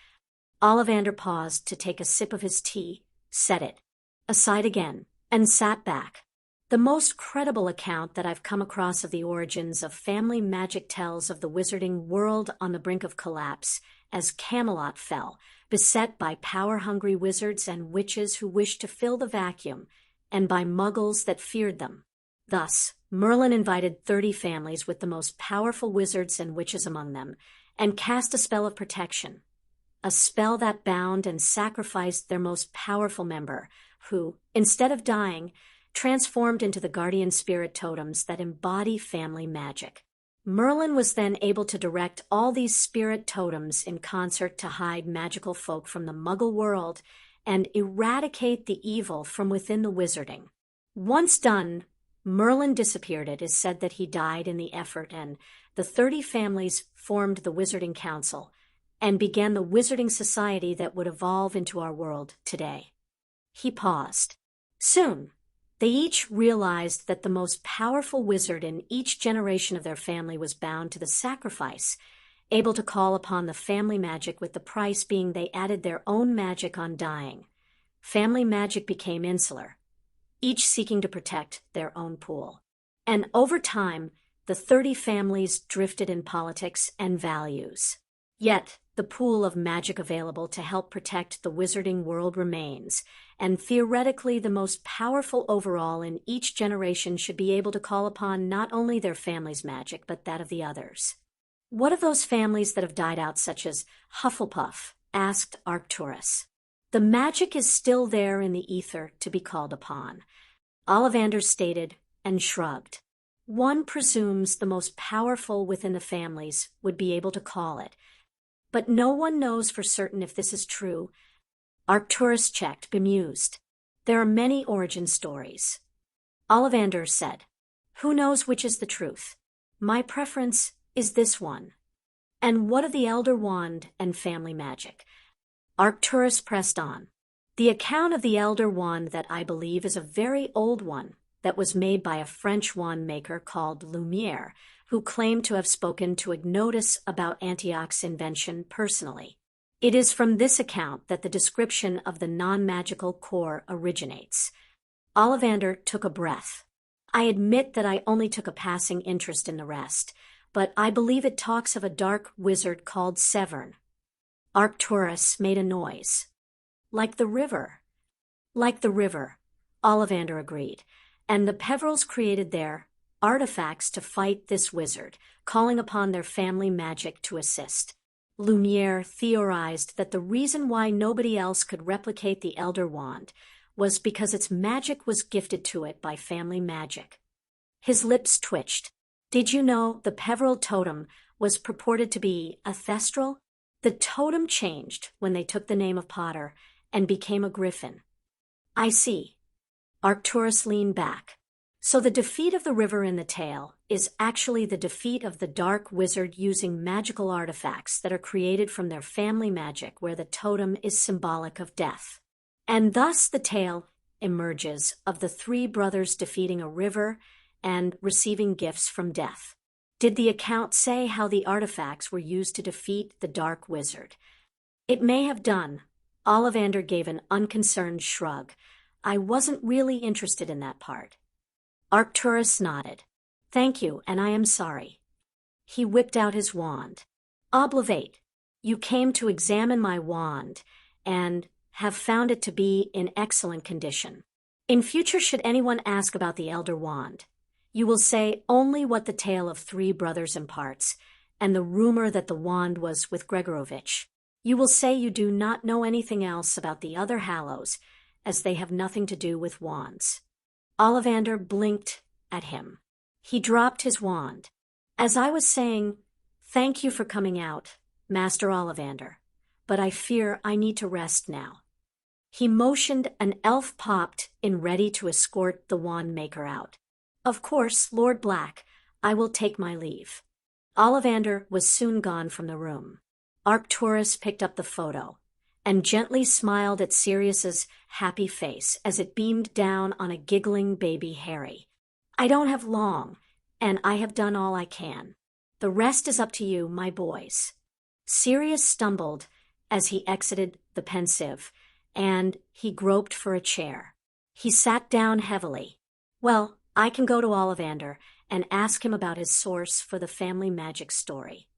Ollivander paused to take a sip of his tea, set it aside again, and sat back. The most credible account that I've come across of the origins of family magic tells of the wizarding world on the brink of collapse as Camelot fell, beset by power-hungry wizards and witches who wished to fill the vacuum, and by muggles that feared them. Thus, Merlin invited 30 families with the most powerful wizards and witches among them, and cast a spell of protection. A spell that bound and sacrificed their most powerful member, who, instead of dying, transformed into the guardian spirit totems that embody family magic. Merlin was then able to direct all these spirit totems in concert to hide magical folk from the Muggle world and eradicate the evil from within the wizarding. Once done, Merlin disappeared. It is said that he died in the effort, and the 30 families formed the Wizarding Council and began the Wizarding Society that would evolve into our world today. He paused. Soon, they each realized that the most powerful wizard in each generation of their family was bound to the sacrifice, able to call upon the family magic, with the price being they added their own magic on dying. Family magic became insular, each seeking to protect their own pool. And over time, the 30 families drifted in politics and values. Yet, the pool of magic available to help protect the wizarding world remains, and theoretically the most powerful overall in each generation should be able to call upon not only their family's magic, but that of the others. What of those families that have died out, such as Hufflepuff? Asked Arcturus. The magic is still there in the ether to be called upon, Ollivander stated and shrugged. One presumes the most powerful within the families would be able to call it, but no one knows for certain if this is true. Arcturus checked, bemused. There are many origin stories. Ollivander said, Who knows which is the truth? My preference is this one. And what of the Elder Wand and family magic? Arcturus pressed on. The account of the Elder Wand that I believe is a very old one that was made by a French wand maker called Lumiere, who claimed to have spoken to Ignotus about Antioch's invention personally. It is from this account that the description of the non-magical core originates. Ollivander took a breath. I admit that I only took a passing interest in the rest, but I believe it talks of a dark wizard called Severn. Arcturus made a noise. Like the river. Like the river, Ollivander agreed, and the Peverils created their artifacts to fight this wizard, calling upon their family magic to assist. Lumiere theorized that the reason why nobody else could replicate the Elder Wand was because its magic was gifted to it by family magic. His lips twitched. Did you know the Peveril totem was purported to be a thestral? The totem changed when they took the name of Potter and became a griffin. I see. Arcturus leaned back. So the defeat of the river in the tale is actually the defeat of the dark wizard using magical artifacts that are created from their family magic, where the totem is symbolic of death. And thus the tale emerges of the three brothers defeating a river and receiving gifts from death. Did the account say how the artifacts were used to defeat the dark wizard? It may have done. Ollivander gave an unconcerned shrug. I wasn't really interested in that part. Arcturus nodded. Thank you, and I am sorry. He whipped out his wand. Oblivate, you came to examine my wand, and have found it to be in excellent condition. In future, should anyone ask about the Elder Wand, you will say only what the tale of three brothers imparts, and the rumor that the wand was with Gregorovitch. You will say you do not know anything else about the other Hallows, as they have nothing to do with wands. Ollivander blinked at him. He dropped his wand. As I was saying, thank you for coming out, Master Ollivander, but I fear I need to rest now. He motioned. An elf popped in, ready to escort the wand maker out. Of course, Lord Black, I will take my leave. Ollivander was soon gone from the room. Arcturus picked up the photo and gently smiled at Sirius's happy face as it beamed down on a giggling baby Harry. I don't have long, and I have done all I can. The rest is up to you, my boys. Sirius stumbled as he exited the pensive, and he groped for a chair. He sat down heavily. Well, I can go to Ollivander and ask him about his source for the family magic story.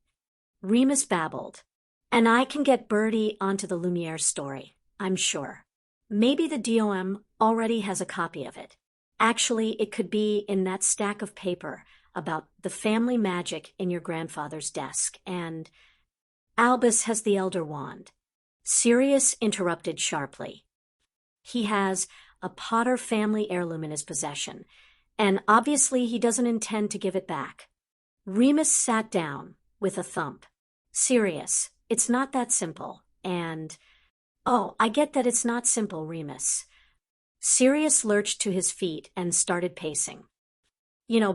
Remus babbled. And I can get Bertie onto the Lumiere story, I'm sure. Maybe the DOM already has a copy of it. Actually, it could be in that stack of paper about the family magic in your grandfather's desk, and Albus has the Elder Wand. Sirius interrupted sharply. He has a Potter family heirloom in his possession, and obviously he doesn't intend to give it back. Remus sat down with a thump. Sirius, it's not that simple, and... Oh, I get that it's not simple, Remus. Sirius lurched to his feet and started pacing.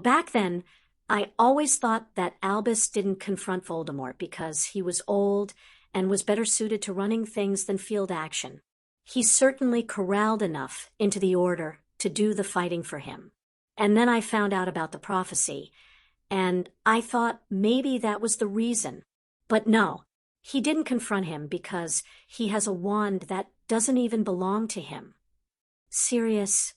Back then, I always thought that Albus didn't confront Voldemort because he was old and was better suited to running things than field action. He certainly corralled enough into the Order to do the fighting for him. And then I found out about the prophecy, and I thought maybe that was the reason. But no, he didn't confront him because he has a wand that doesn't even belong to him. Sirius,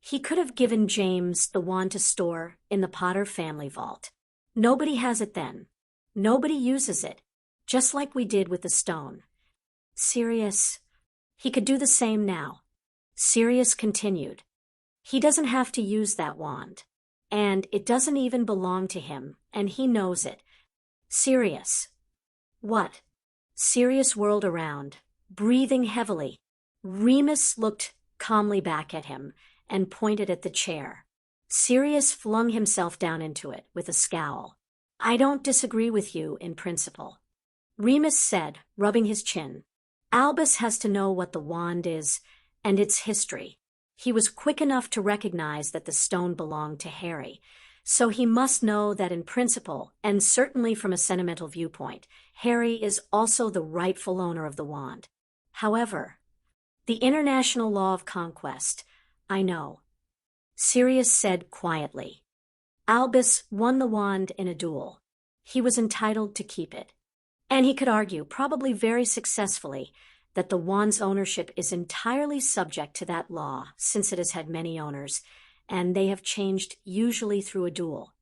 he could have given James the wand to store in the Potter family vault. Nobody has it then. Nobody uses it, just like we did with the stone. Sirius, he could do the same now. Sirius continued. He doesn't have to use that wand, and it doesn't even belong to him, and he knows it. Sirius. What? Sirius whirled around, breathing heavily. Remus looked calmly back at him and pointed at the chair. Sirius flung himself down into it with a scowl. I don't disagree with you in principle. Remus said, rubbing his chin. Albus has to know what the wand is and its history. He was quick enough to recognize that the stone belonged to Harry, so he must know that in principle, and certainly from a sentimental viewpoint, Harry is also the rightful owner of the wand. However, the international law of conquest, I know. Sirius said quietly. Albus won the wand in a duel. He was entitled to keep it. And he could argue, probably very successfully, that the wand's ownership is entirely subject to that law, since it has had many owners, and they have changed usually through a duel.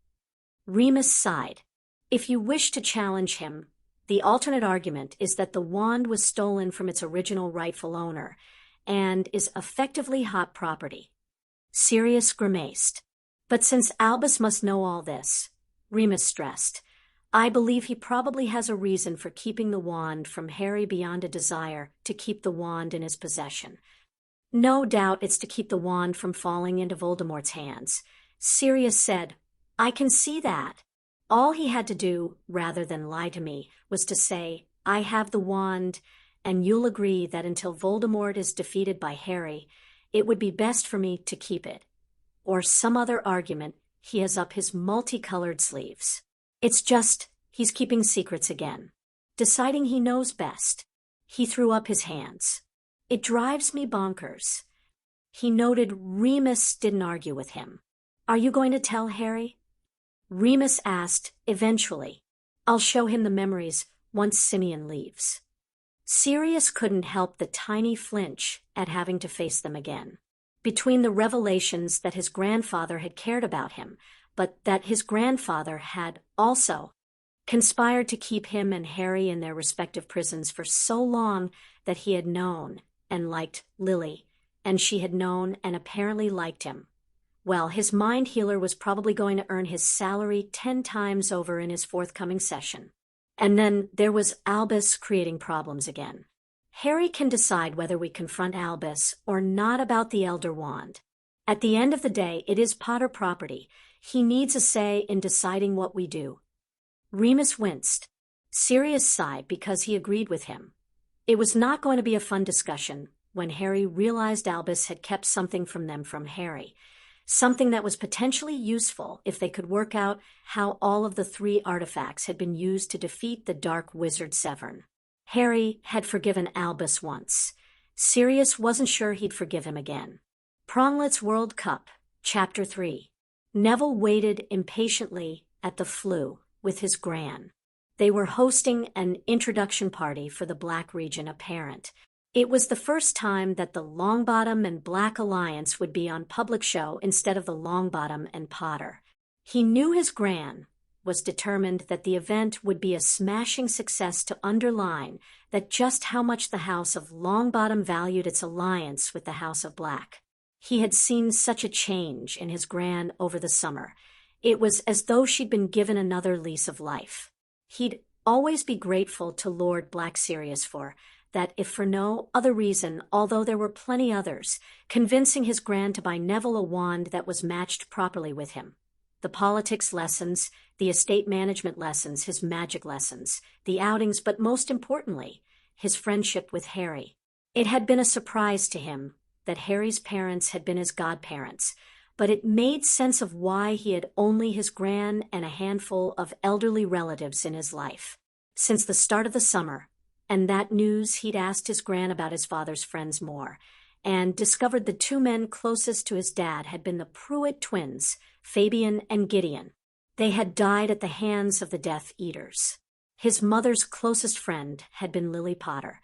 Remus sighed. If you wish to challenge him, the alternate argument is that the wand was stolen from its original rightful owner, and is effectively hot property. Sirius grimaced. But since Albus must know all this, Remus stressed, I believe he probably has a reason for keeping the wand from Harry beyond a desire to keep the wand in his possession. No doubt it's to keep the wand from falling into Voldemort's hands. Sirius said, I can see that. All he had to do, rather than lie to me, was to say, I have the wand, and you'll agree that until Voldemort is defeated by Harry, it would be best for me to keep it. Or some other argument he has up his multicolored sleeves. It's just, he's keeping secrets again. Deciding he knows best. He threw up his hands. It drives me bonkers. He noted Remus didn't argue with him. Are you going to tell Harry? Remus asked, eventually. I'll show him the memories once Simeon leaves. Sirius couldn't help the tiny flinch at having to face them again. Between the revelations that his grandfather had cared about him, but that his grandfather had also conspired to keep him and Harry in their respective prisons for so long that he had known and liked Lily, and she had known and apparently liked him. Well, his mind healer was probably going to earn his salary 10 times over in his forthcoming session. And then there was Albus creating problems again. Harry can decide whether we confront Albus or not about the Elder Wand. At the end of the day, it is Potter property. He needs a say in deciding what we do. Remus winced. Sirius sighed because he agreed with him. It was not going to be a fun discussion when Harry realized Albus had kept something from them from Harry. Something that was potentially useful if they could work out how all of the 3 artifacts had been used to defeat the dark wizard Severn. Harry had forgiven Albus once. Sirius wasn't sure he'd forgive him again. Pronglitz World Cup, Chapter 3. Neville waited impatiently at the flue with his gran. They were hosting an introduction party for the Black region apparent. It was the first time that the Longbottom and Black Alliance would be on public show instead of the Longbottom and Potter. He knew his gran was determined that the event would be a smashing success to underline that just how much the House of Longbottom valued its alliance with the House of Black. He had seen such a change in his gran over the summer. It was as though she'd been given another lease of life. He'd always be grateful to Lord Black Sirius for that if for no other reason, although there were plenty others, convincing his gran to buy Neville a wand that was matched properly with him. The politics lessons, the estate management lessons, his magic lessons, the outings, but most importantly, his friendship with Harry. It had been a surprise to him that Harry's parents had been his godparents, but it made sense of why he had only his gran and a handful of elderly relatives in his life. Since the start of the summer, and that news, he'd asked his gran about his father's friends more, and discovered the two men closest to his dad had been the Pruitt twins, Fabian and Gideon. They had died at the hands of the Death Eaters. His mother's closest friend had been Lily Potter,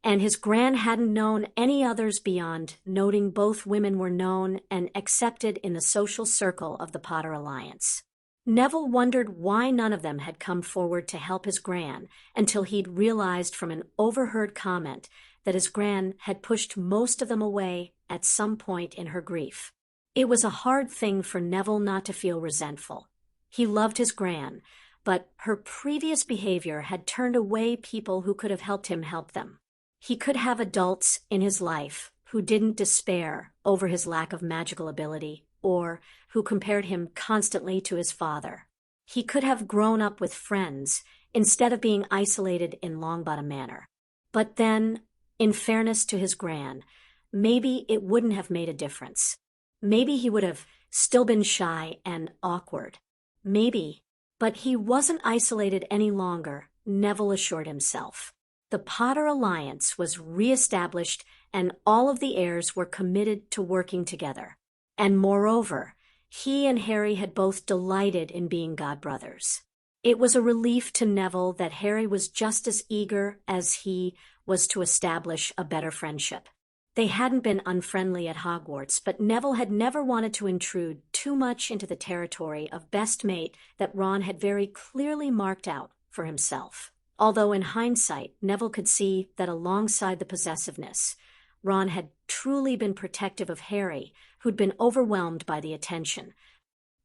and his gran hadn't known any others beyond noting both women were known and accepted in the social circle of the Potter Alliance. Neville wondered why none of them had come forward to help his gran until he'd realized from an overheard comment that his gran had pushed most of them away at some point in her grief. It was a hard thing for Neville not to feel resentful. He loved his gran, but her previous behavior had turned away people who could have helped him help them. He could have adults in his life who didn't despair over his lack of magical ability or who compared him constantly to his father. He could have grown up with friends instead of being isolated in Longbottom Manor. But then, in fairness to his gran, maybe it wouldn't have made a difference. Maybe he would have still been shy and awkward. Maybe. But he wasn't isolated any longer, Neville assured himself. The Potter Alliance was re-established and all of the heirs were committed to working together. And moreover, he and Harry had both delighted in being godbrothers. It was a relief to Neville that Harry was just as eager as he was to establish a better friendship. They hadn't been unfriendly at Hogwarts, but Neville had never wanted to intrude too much into the territory of best mate that Ron had very clearly marked out for himself. Although in hindsight, Neville could see that alongside the possessiveness, Ron had truly been protective of Harry, who'd been overwhelmed by the attention.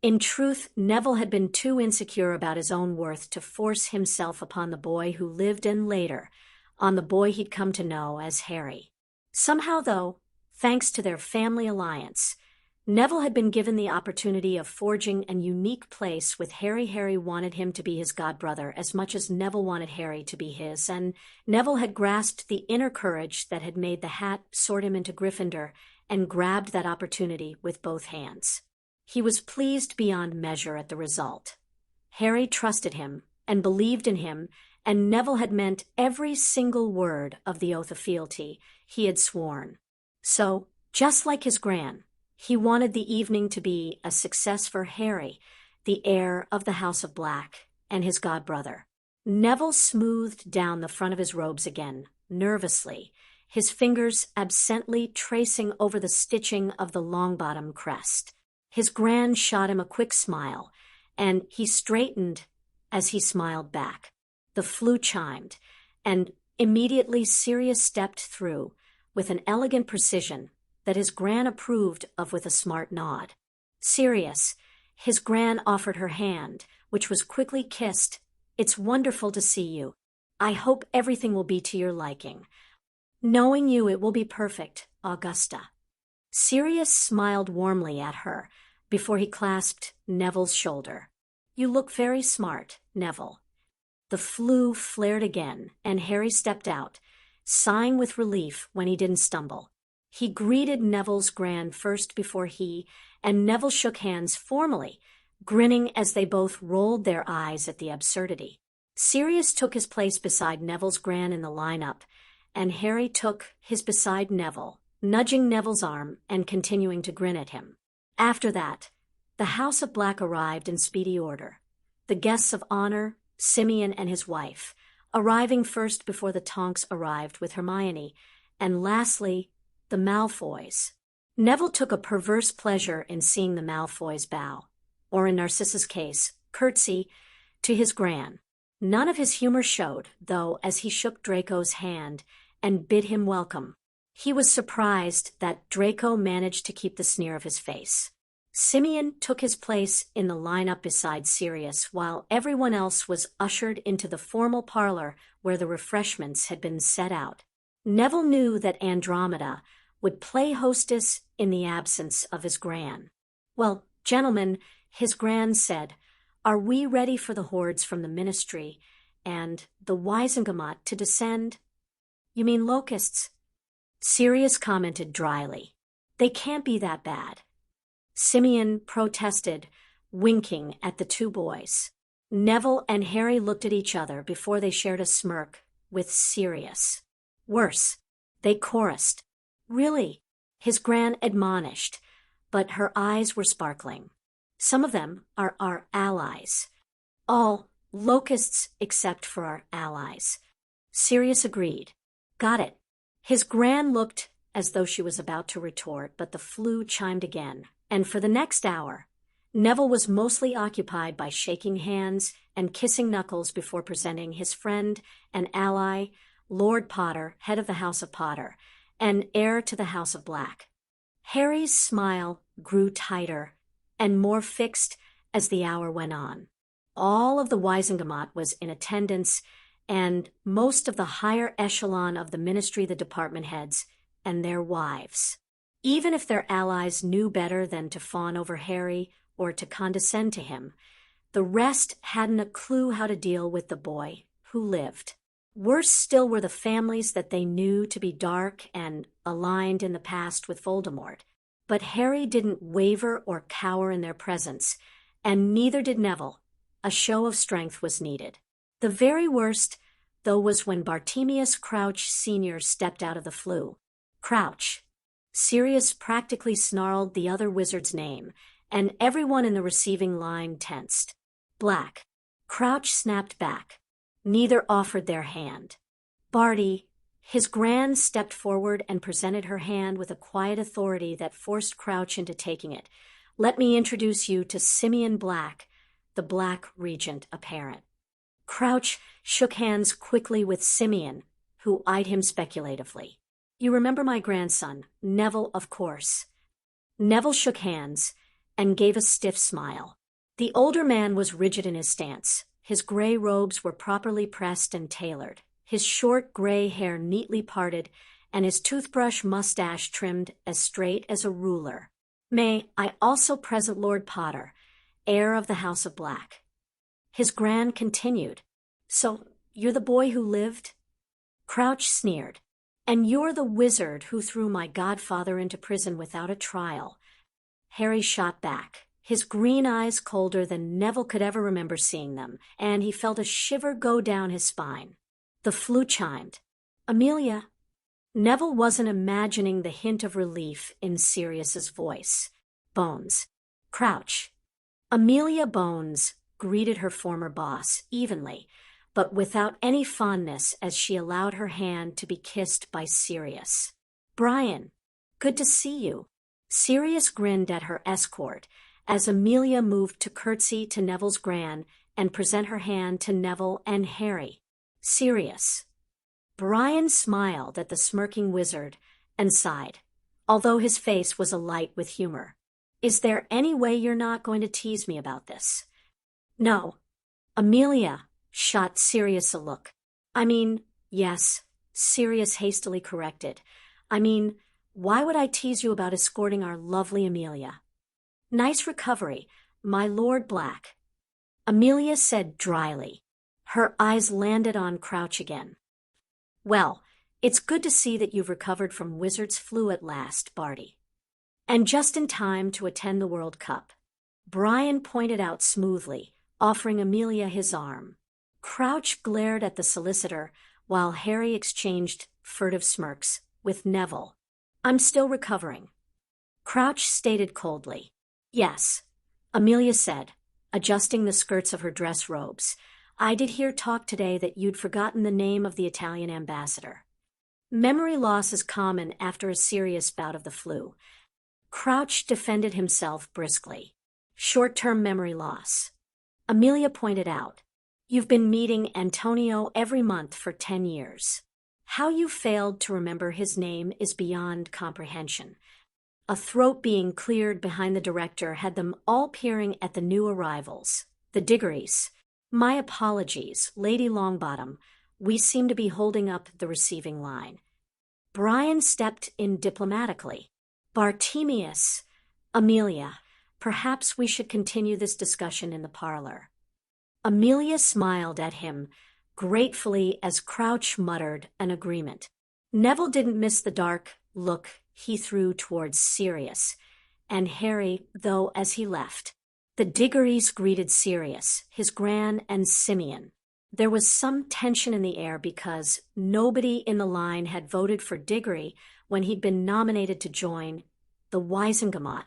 In truth, Neville had been too insecure about his own worth to force himself upon the boy who lived and later, on the boy he'd come to know as Harry. Somehow, though, thanks to their family alliance, Neville had been given the opportunity of forging a unique place with Harry. Harry wanted him to be his godbrother as much as Neville wanted Harry to be his, and Neville had grasped the inner courage that had made the hat sort him into Gryffindor and grabbed that opportunity with both hands. He was pleased beyond measure at the result. Harry trusted him and believed in him, and Neville had meant every single word of the oath of fealty he had sworn. So, just like his gran, he wanted the evening to be a success for Harry, the heir of the House of Black, and his godbrother. Neville smoothed down the front of his robes again, nervously, his fingers absently tracing over the stitching of the Longbottom crest. His gran shot him a quick smile, and he straightened as he smiled back. The flute chimed, and immediately Sirius stepped through with an elegant precision that his gran approved of with a smart nod. Sirius, his gran offered her hand, which was quickly kissed. "It's wonderful to see you. I hope everything will be to your liking. Knowing you, it will be perfect, Augusta." Sirius smiled warmly at her before he clasped Neville's shoulder. "You look very smart, Neville." The flue flared again, and Harry stepped out, sighing with relief when he didn't stumble. He greeted Neville's gran first before he and Neville shook hands formally, grinning as they both rolled their eyes at the absurdity. Sirius took his place beside Neville's gran in the lineup, and Harry took his beside Neville, nudging Neville's arm and continuing to grin at him. After that, the House of Black arrived in speedy order. The guests of honor, Simeon and his wife, arriving first before the Tonks arrived with Hermione, and lastly, the Malfoys. Neville took a perverse pleasure in seeing the Malfoys bow, or in Narcissa's case, curtsy, to his gran. None of his humor showed, though, as he shook Draco's hand and bid him welcome. He was surprised that Draco managed to keep the sneer of his face. Simeon took his place in the lineup beside Sirius, while everyone else was ushered into the formal parlor where the refreshments had been set out. Neville knew that Andromeda would play hostess in the absence of his Gran. "Well, gentlemen," his Gran said, "are we ready for the hordes from the Ministry and the Wizengamot to descend?" "You mean locusts?" Sirius commented dryly. "They can't be that bad." Simeon protested, winking at the two boys. Neville and Harry looked at each other before they shared a smirk with Sirius. "Worse," they chorused. "Really?" his Gran admonished, but her eyes were sparkling. "Some of them are our allies." "All locusts except for our allies," Sirius agreed. "Got it." His Gran looked as though she was about to retort, but the flue chimed again, and for the next hour, Neville was mostly occupied by shaking hands and kissing knuckles before presenting his friend and ally, Lord Potter, head of the House of Potter, and heir to the House of Black. Harry's smile grew tighter and more fixed as the hour went on. All of the Wizengamot was in attendance, and most of the higher echelon of the Ministry, the department heads, and their wives. Even if their allies knew better than to fawn over Harry or to condescend to him, the rest hadn't a clue how to deal with the boy who lived. Worse still were the families that they knew to be dark and aligned in the past with Voldemort. But Harry didn't waver or cower in their presence, and neither did Neville. A show of strength was needed. The very worst, though, was when Bartemius Crouch Sr. stepped out of the flue. "Crouch." Sirius practically snarled the other wizard's name, and everyone in the receiving line tensed. "Black." Crouch snapped back. Neither offered their hand. "Barty." His Gran stepped forward and presented her hand with a quiet authority that forced Crouch into taking it. "Let me introduce you to Simeon Black, the Black Regent Apparent." Crouch shook hands quickly with Simeon, who eyed him speculatively. "You remember my grandson, Neville, of course." Neville shook hands and gave a stiff smile. The older man was rigid in his stance. His gray robes were properly pressed and tailored, his short gray hair neatly parted, and his toothbrush mustache trimmed as straight as a ruler. "May I also present Lord Potter, heir of the House of Black." His Gran continued. "So, you're the boy who lived?" Crouch sneered. "And you're the wizard who threw my godfather into prison without a trial." Harry shot back, his green eyes colder than Neville could ever remember seeing them, and he felt a shiver go down his spine. The flute chimed. "Amelia." Neville wasn't imagining the hint of relief in Sirius's voice. "Bones." "Crouch." Amelia Bones greeted her former boss evenly, but without any fondness as she allowed her hand to be kissed by Sirius. "Brian, good to see you." Sirius grinned at her escort as Amelia moved to curtsy to Neville's Gran and present her hand to Neville and Harry. "Sirius." Brian smiled at the smirking wizard and sighed, although his face was alight with humor. "Is there any way you're not going to tease me about this?" "No." Amelia shot Sirius a look. "I mean, yes," Sirius hastily corrected. "I mean, why would I tease you about escorting our lovely Amelia?" "Nice recovery, my Lord Black," Amelia said dryly. Her eyes landed on Crouch again. "Well, it's good to see that you've recovered from Wizard's flu at last, Barty. And just in time to attend the World Cup." Brian pointed out smoothly, offering Amelia his arm. Crouch glared at the solicitor while Harry exchanged furtive smirks with Neville. "I'm still recovering," Crouch stated coldly. "Yes," Amelia said, adjusting the skirts of her dress robes. "I did hear talk today that you'd forgotten the name of the Italian ambassador." Memory loss is common after a serious bout of the flu. Crouch defended himself briskly. "Short-term memory loss." Amelia pointed out. "You've been meeting Antonio every month for 10 years. How you failed to remember his name is beyond comprehension." A throat being cleared behind the director had them all peering at the new arrivals, the Diggories. "My apologies, Lady Longbottom. We seem to be holding up the receiving line." Brian stepped in diplomatically. Bartemius, Amelia, perhaps we should continue this discussion in the parlor. Amelia smiled at him gratefully as Crouch muttered an agreement. Neville didn't miss the dark look he threw towards Sirius and Harry, though, as he left. The Diggories greeted Sirius, his Gran, and Simeon. There was some tension in the air because nobody in the line had voted for Diggory when he'd been nominated to join the Wisengamot.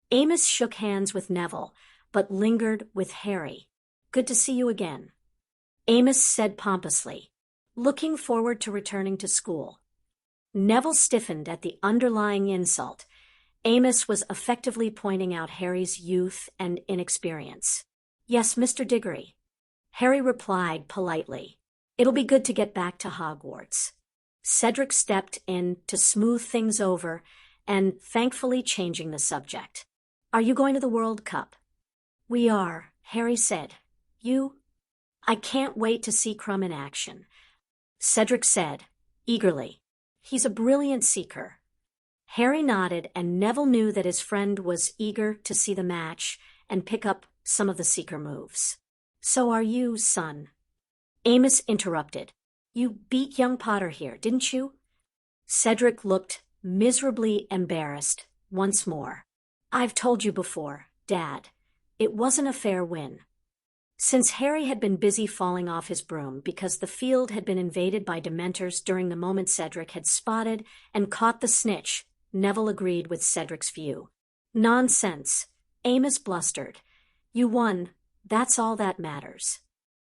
Amos shook hands with Neville, but lingered with Harry. "Good to see you again," Amos said pompously, looking forward to returning to school. Neville stiffened at the underlying insult. Amos was effectively pointing out Harry's youth and inexperience. "Yes, Mr. Diggory." Harry replied politely. "It'll be good to get back to Hogwarts." Cedric stepped in to smooth things over and thankfully changing the subject. "Are you going to the World Cup?" "We are," Harry said. "You?" "I can't wait to see Crumb in action," Cedric said, eagerly. "He's a brilliant seeker." Harry nodded, and Neville knew that his friend was eager to see the match and pick up some of the seeker moves. "So are you, son?" Amos interrupted. "You beat young Potter here, didn't you?" Cedric looked miserably embarrassed once more. "I've told you before, Dad. It wasn't a fair win." Since Harry had been busy falling off his broom because the field had been invaded by Dementors during the moment Cedric had spotted and caught the snitch, Neville agreed with Cedric's view. "Nonsense," Amos blustered. "You won. That's all that matters."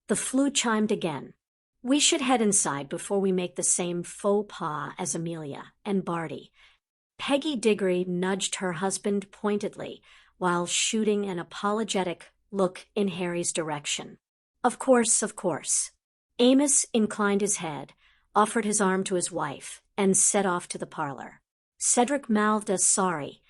The flute chimed again. "We should head inside before we make the same faux pas as Amelia and Barty." Peggy Diggory nudged her husband pointedly while shooting an apologetic look in Harry's direction. Of course, of course." Amos inclined his head, offered his arm to his wife, and set off to the parlor. Cedric mouthed a sorry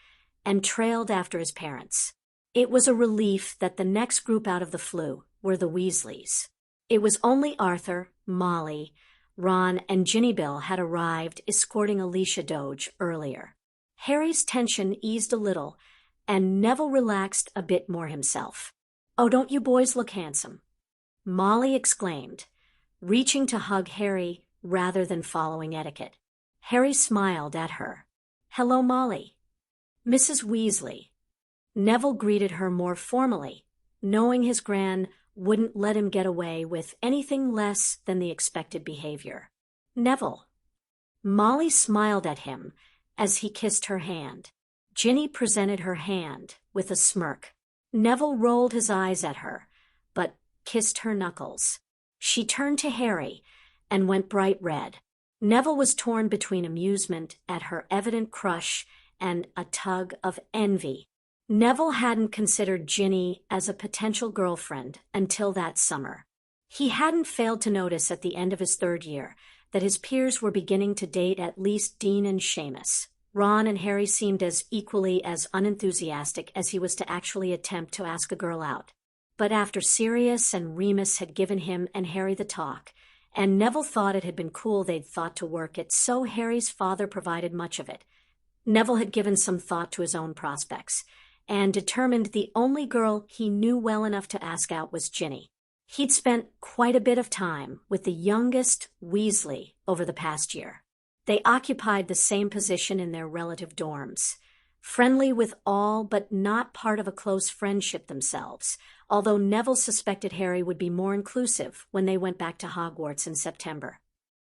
and trailed after his parents. It was a relief that the next group out of the flue were the Weasleys. It was only Arthur, Molly, Ron, and Ginny Bill had arrived escorting Alicia Doge earlier. Harry's tension eased a little, and Neville relaxed a bit more himself. "Oh, don't you boys look handsome?" Molly exclaimed, reaching to hug Harry rather than following etiquette. Harry smiled at her. "Hello, Molly." "Mrs. Weasley." Neville greeted her more formally, knowing his Gran wouldn't let him get away with anything less than the expected behavior. "Neville." Molly smiled at him as he kissed her hand. Ginny presented her hand with a smirk. Neville rolled his eyes at her, but kissed her knuckles. She turned to Harry and went bright red. Neville was torn between amusement at her evident crush and a tug of envy. Neville hadn't considered Ginny as a potential girlfriend until that summer. He hadn't failed to notice at the end of his third year that his peers were beginning to date at least Dean and Seamus. Ron and Harry seemed as equally as unenthusiastic as he was to actually attempt to ask a girl out. But after Sirius and Remus had given him and Harry the talk, and Neville thought it had been cool they'd thought to work it, so Harry's father provided much of it. Neville had given some thought to his own prospects, and determined the only girl he knew well enough to ask out was Ginny. He'd spent quite a bit of time with the youngest Weasley over the past year. They occupied the same position in their relative dorms, friendly with all but not part of a close friendship themselves, although Neville suspected Harry would be more inclusive when they went back to Hogwarts in September.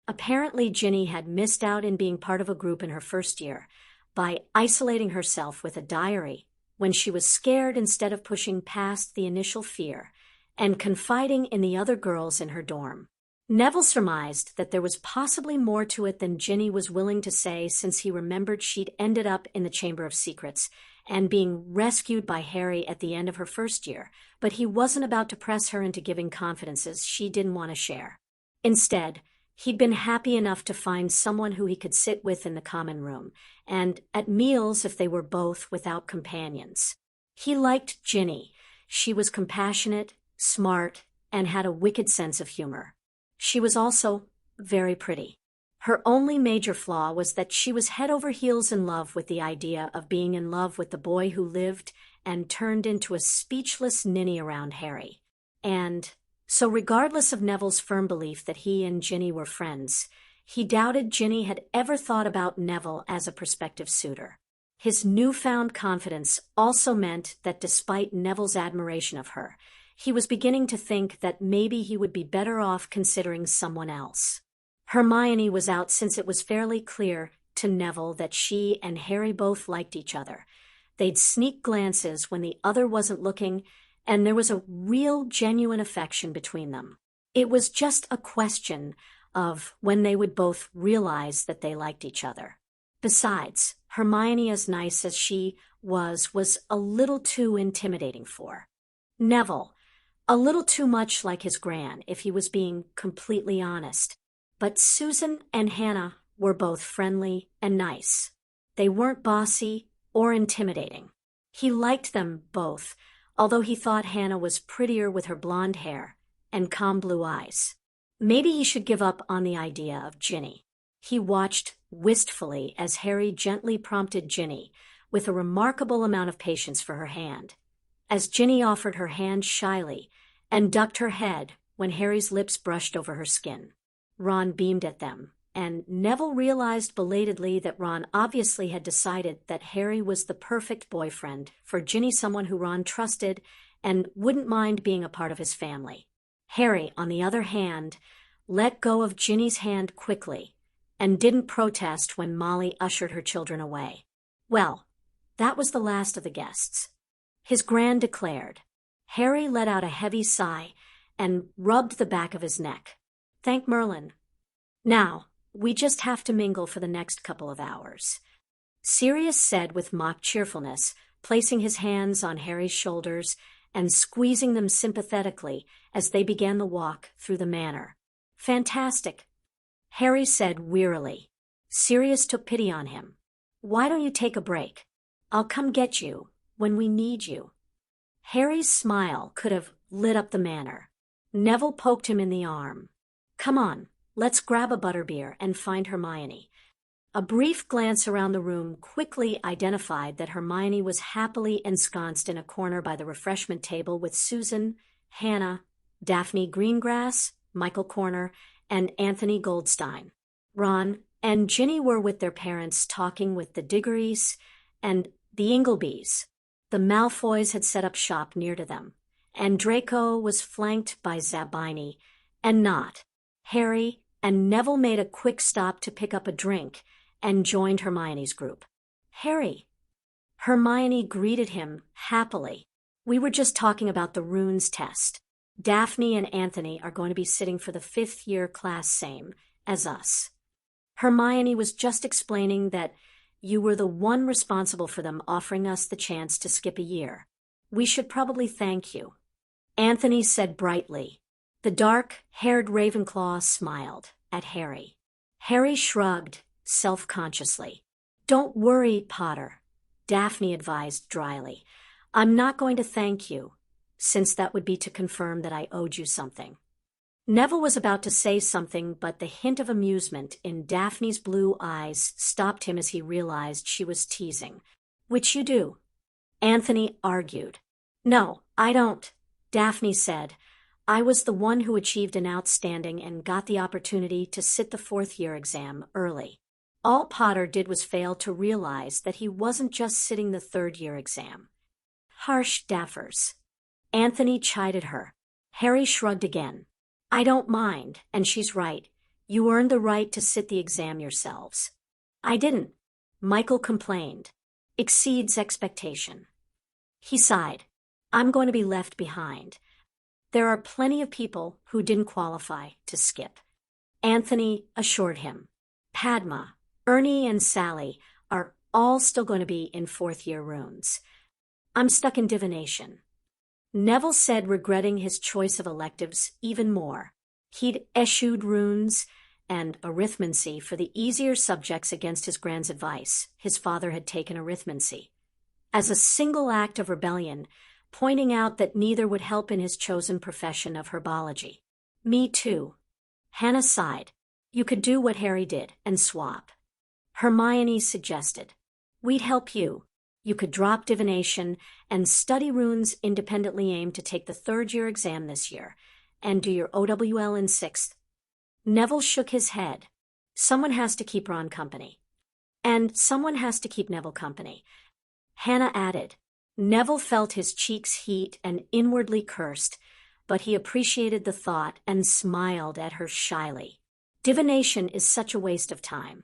Apparently, Ginny had missed out in being part of a group in her first year by isolating herself with a diary when she was scared instead of pushing past the initial fear and confiding in the other girls in her dorm. Neville surmised that there was possibly more to it than Ginny was willing to say, since he remembered she'd ended up in the Chamber of Secrets and being rescued by Harry at the end of her first year, but he wasn't about to press her into giving confidences she didn't want to share. Instead, he'd been happy enough to find someone who he could sit with in the common room, and at meals if they were both without companions. He liked Ginny. She was compassionate, smart, and had a wicked sense of humor. She was also very pretty. Her only major flaw was that she was head over heels in love with the idea of being in love with the boy who lived and turned into a speechless ninny around Harry. And so regardless of Neville's firm belief that he and Ginny were friends, he doubted Ginny had ever thought about Neville as a prospective suitor. His newfound confidence also meant that despite Neville's admiration of her, he was beginning to think that maybe he would be better off considering someone else. Hermione was out since it was fairly clear to Neville that she and Harry both liked each other. They'd sneak glances when the other wasn't looking, and there was a real, genuine affection between them. It was just a question of when they would both realize that they liked each other. Besides, Hermione, as nice as she was a little too intimidating for Neville. A little too much like his gran, if he was being completely honest. But Susan and Hannah were both friendly and nice. They weren't bossy or intimidating. He liked them both, although he thought Hannah was prettier with her blonde hair and calm blue eyes. Maybe he should give up on the idea of Ginny. He watched wistfully as Harry gently prompted Ginny, with a remarkable amount of patience for her hand. As Ginny offered her hand shyly and ducked her head when Harry's lips brushed over her skin. Ron beamed at them, and Neville realized belatedly that Ron obviously had decided that Harry was the perfect boyfriend for Ginny, someone who Ron trusted and wouldn't mind being a part of his family. Harry, on the other hand, let go of Ginny's hand quickly and didn't protest when Molly ushered her children away. Well, that was the last of the guests. His gran declared. Harry let out a heavy sigh and rubbed the back of his neck. Thank Merlin. Now, we just have to mingle for the next couple of hours, Sirius said with mock cheerfulness, placing his hands on Harry's shoulders and squeezing them sympathetically as they began the walk through the manor. Fantastic, Harry said wearily. Sirius took pity on him. Why don't you take a break? I'll come get you when we need you. Harry's smile could have lit up the manor. Neville poked him in the arm. Come on, let's grab a butterbeer and find Hermione. A brief glance around the room quickly identified that Hermione was happily ensconced in a corner by the refreshment table with Susan, Hannah, Daphne Greengrass, Michael Corner, and Anthony Goldstein. Ron and Ginny were with their parents talking with the Diggories and the Inglebys. The Malfoys had set up shop near to them, and Draco was flanked by Zabini and Not. Harry and Neville made a quick stop to pick up a drink and joined Hermione's group. Harry. Hermione greeted him happily. We were just talking about the runes test. Daphne and Anthony are going to be sitting for the 5th year class same as us. Hermione was just explaining that you were the one responsible for them offering us the chance to skip a year. We should probably thank you. Anthony said brightly. The dark-haired Ravenclaw smiled at Harry. Harry shrugged self-consciously. Don't worry, Potter, Daphne advised dryly. I'm not going to thank you, since that would be to confirm that I owed you something. Neville was about to say something, but the hint of amusement in Daphne's blue eyes stopped him as he realized she was teasing. Which you do, Anthony argued. No, I don't, Daphne said. I was the one who achieved an outstanding and got the opportunity to sit the 4th year exam early. All Potter did was fail to realize that he wasn't just sitting the 3rd year exam. Harsh Daffers. Anthony chided her. Harry shrugged again. I don't mind, and she's right. You earned the right to sit the exam yourselves. I didn't, Michael complained. Exceeds expectation. He sighed. I'm going to be left behind. There are plenty of people who didn't qualify to skip. Anthony assured him. Padma, Ernie, and Sally are all still going to be in 4th year runes. I'm stuck in divination. Neville said, regretting his choice of electives even more. He'd eschewed runes and arithmancy for the easier subjects against his gran's advice. His father had taken arithmancy as a single act of rebellion, pointing out that neither would help in his chosen profession of herbology. Me too. Hannah sighed. You could do what Harry did and swap. Hermione suggested. We'd help you. You could drop divination and study runes independently. Aim to take the third-year exam this year and do your OWL in sixth. Neville shook his head. Someone has to keep Ron company. And someone has to keep Neville company. Hannah added. Neville felt his cheeks heat and inwardly cursed, but he appreciated the thought and smiled at her shyly. Divination is such a waste of time.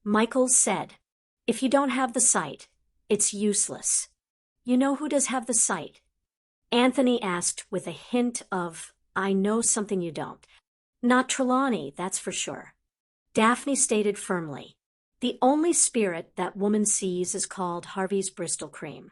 Michael said, if you don't have the sight, it's useless. You know who does have the sight? Anthony asked with a hint of, I know something you don't. Not Trelawney, that's for sure. Daphne stated firmly, the only spirit that woman sees is called Harvey's Bristol cream.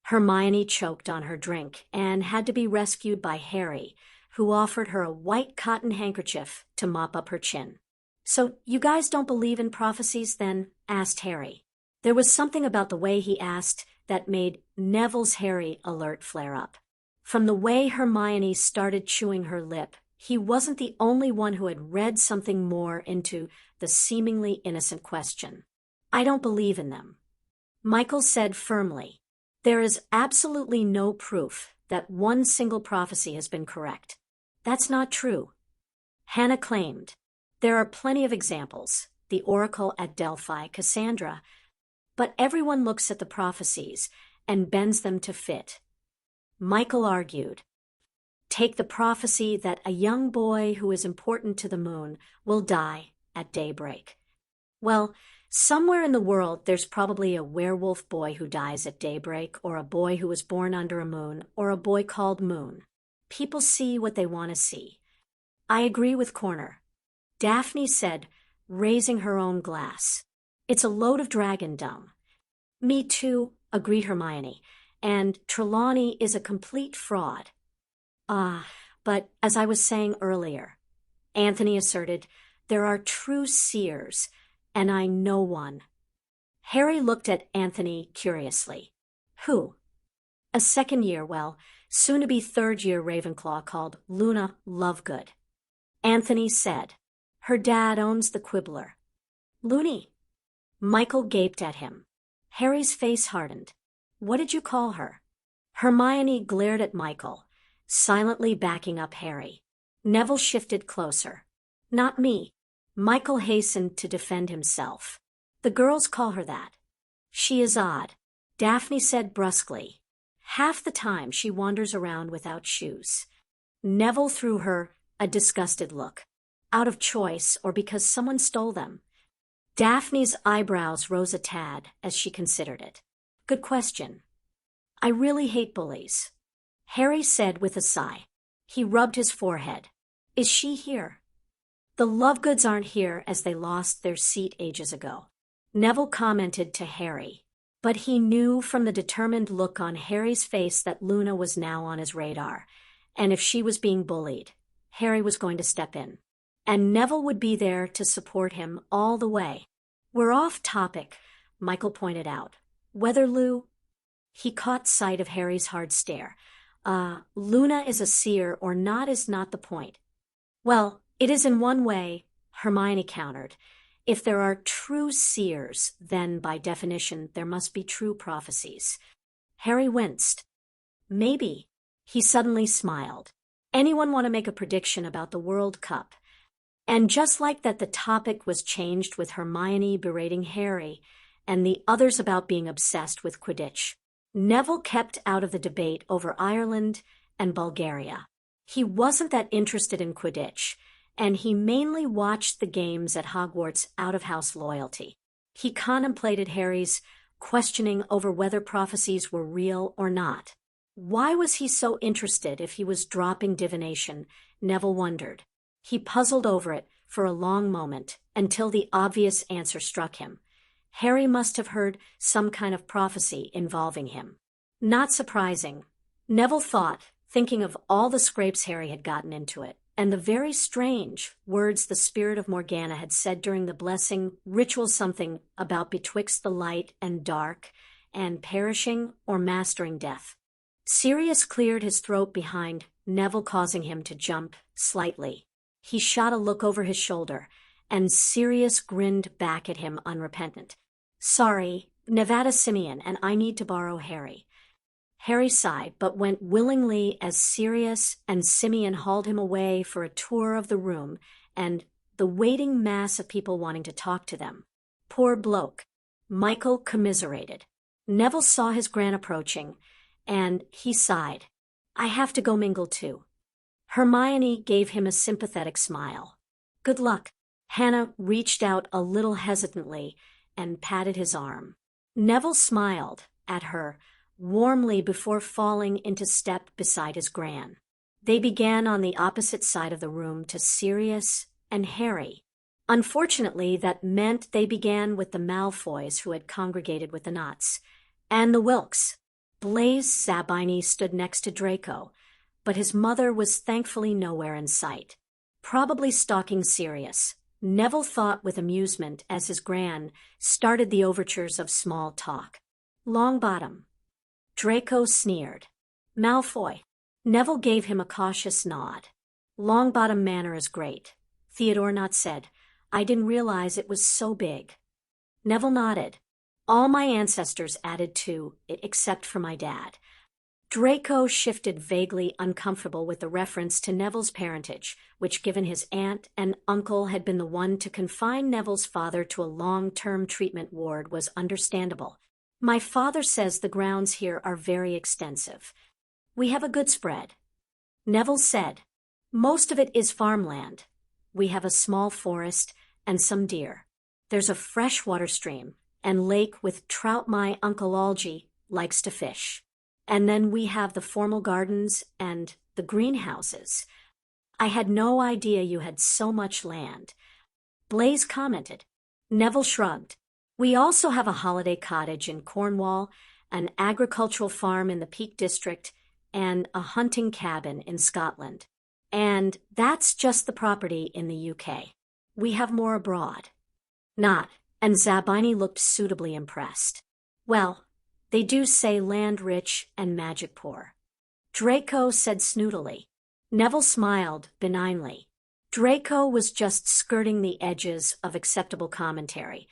Hermione choked on her drink and had to be rescued by Harry, who offered her a white cotton handkerchief to mop up her chin. So you guys don't believe in prophecies then? Asked Harry. There was something about the way he asked that made Neville's Harry alert flare up. From the way Hermione started chewing her lip, he wasn't the only one who had read something more into the seemingly innocent question. I don't believe in them. Michael said firmly, there is absolutely no proof that one single prophecy has been correct. That's not true. Hannah claimed, there are plenty of examples, the oracle at Delphi, Cassandra, but everyone looks at the prophecies and bends them to fit. Michael argued, take the prophecy that a young boy who is important to the moon will die at daybreak. Well, somewhere in the world there's probably a werewolf boy who dies at daybreak, or a boy who was born under a moon, or a boy called Moon. People see what they want to see. I agree with Corner. Daphne said, raising her own glass. It's a load of dragon dung. Me too, agreed Hermione, and Trelawney is a complete fraud. But as I was saying earlier, Anthony asserted, there are true seers, and I know one. Harry looked at Anthony curiously. Who? A second-year, soon-to-be third-year Ravenclaw called Luna Lovegood. Anthony said, her dad owns the Quibbler. Loony. Michael gaped at him. Harry's face hardened. What did you call her? Hermione glared at Michael, silently backing up Harry. Neville shifted closer. Not me. Michael hastened to defend himself. The girls call her that. She is odd, Daphne said brusquely. Half the time she wanders around without shoes. Neville threw her a disgusted look. Out of choice or because someone stole them? Daphne's eyebrows rose a tad as she considered it. Good question. I really hate bullies. Harry said with a sigh. He rubbed his forehead. Is she here? The Lovegoods aren't here as they lost their seat ages ago. Neville commented to Harry, but he knew from the determined look on Harry's face that Luna was now on his radar, and if she was being bullied, Harry was going to step in. And Neville would be there to support him all the way. We're off topic, Michael pointed out. Whether Lou... He caught sight of Harry's hard stare. Luna is a seer or not is not the point. Well, it is in one way, Hermione countered. If there are true seers, then by definition there must be true prophecies. Harry winced. Maybe. He suddenly smiled. Anyone want to make a prediction about the World Cup? And just like that, the topic was changed with Hermione berating Harry and the others about being obsessed with Quidditch. Neville kept out of the debate over Ireland and Bulgaria. He wasn't that interested in Quidditch, and he mainly watched the games at Hogwarts out of house loyalty. He contemplated Harry's questioning over whether prophecies were real or not. Why was he so interested if he was dropping divination? Neville wondered. He puzzled over it for a long moment until the obvious answer struck him. Harry must have heard some kind of prophecy involving him. Not surprising, Neville thought, thinking of all the scrapes Harry had gotten into it, and the very strange words the spirit of Morgana had said during the blessing ritual, something about betwixt the light and dark, and perishing or mastering death. Sirius cleared his throat behind Neville, causing him to jump slightly. He shot a look over his shoulder and Sirius grinned back at him unrepentant. "Sorry, Nevada Simeon, and I need to borrow Harry." Harry sighed, but went willingly as Sirius and Simeon hauled him away for a tour of the room and the waiting mass of people wanting to talk to them. "Poor bloke," Michael commiserated. Neville saw his gran approaching, and he sighed. "I have to go mingle too." Hermione gave him a sympathetic smile. "Good luck." Hannah reached out a little hesitantly and patted his arm. Neville smiled at her warmly before falling into step beside his gran. They began on the opposite side of the room to Sirius and Harry. Unfortunately, that meant they began with the Malfoys who had congregated with the Knots, and the Wilkes. Blaise Zabini stood next to Draco, but his mother was thankfully nowhere in sight. Probably stalking Sirius, Neville thought with amusement as his gran started the overtures of small talk. "Longbottom." Draco sneered. "Malfoy." Neville gave him a cautious nod. "Longbottom Manor is great," Theodore Knott said. "I didn't realize it was so big." Neville nodded. "All my ancestors added to it except for my dad." Draco shifted vaguely uncomfortable with the reference to Neville's parentage, which given his aunt and uncle had been the one to confine Neville's father to a long-term treatment ward was understandable. "My father says the grounds here are very extensive. We have a good spread." Neville said, "Most of it is farmland. We have a small forest and some deer. There's a freshwater stream and lake with trout my Uncle Algie likes to fish. And then we have the formal gardens and the greenhouses. I had no idea you had so much land." Blaise commented. Neville shrugged. "We also have a holiday cottage in Cornwall, an agricultural farm in the Peak District, and a hunting cabin in Scotland. And that's just the property in the UK. We have more abroad." Not, and Zabini looked suitably impressed. "Well, they do say land rich and magic poor." Draco said snootily. Neville smiled benignly. Draco was just skirting the edges of acceptable commentary.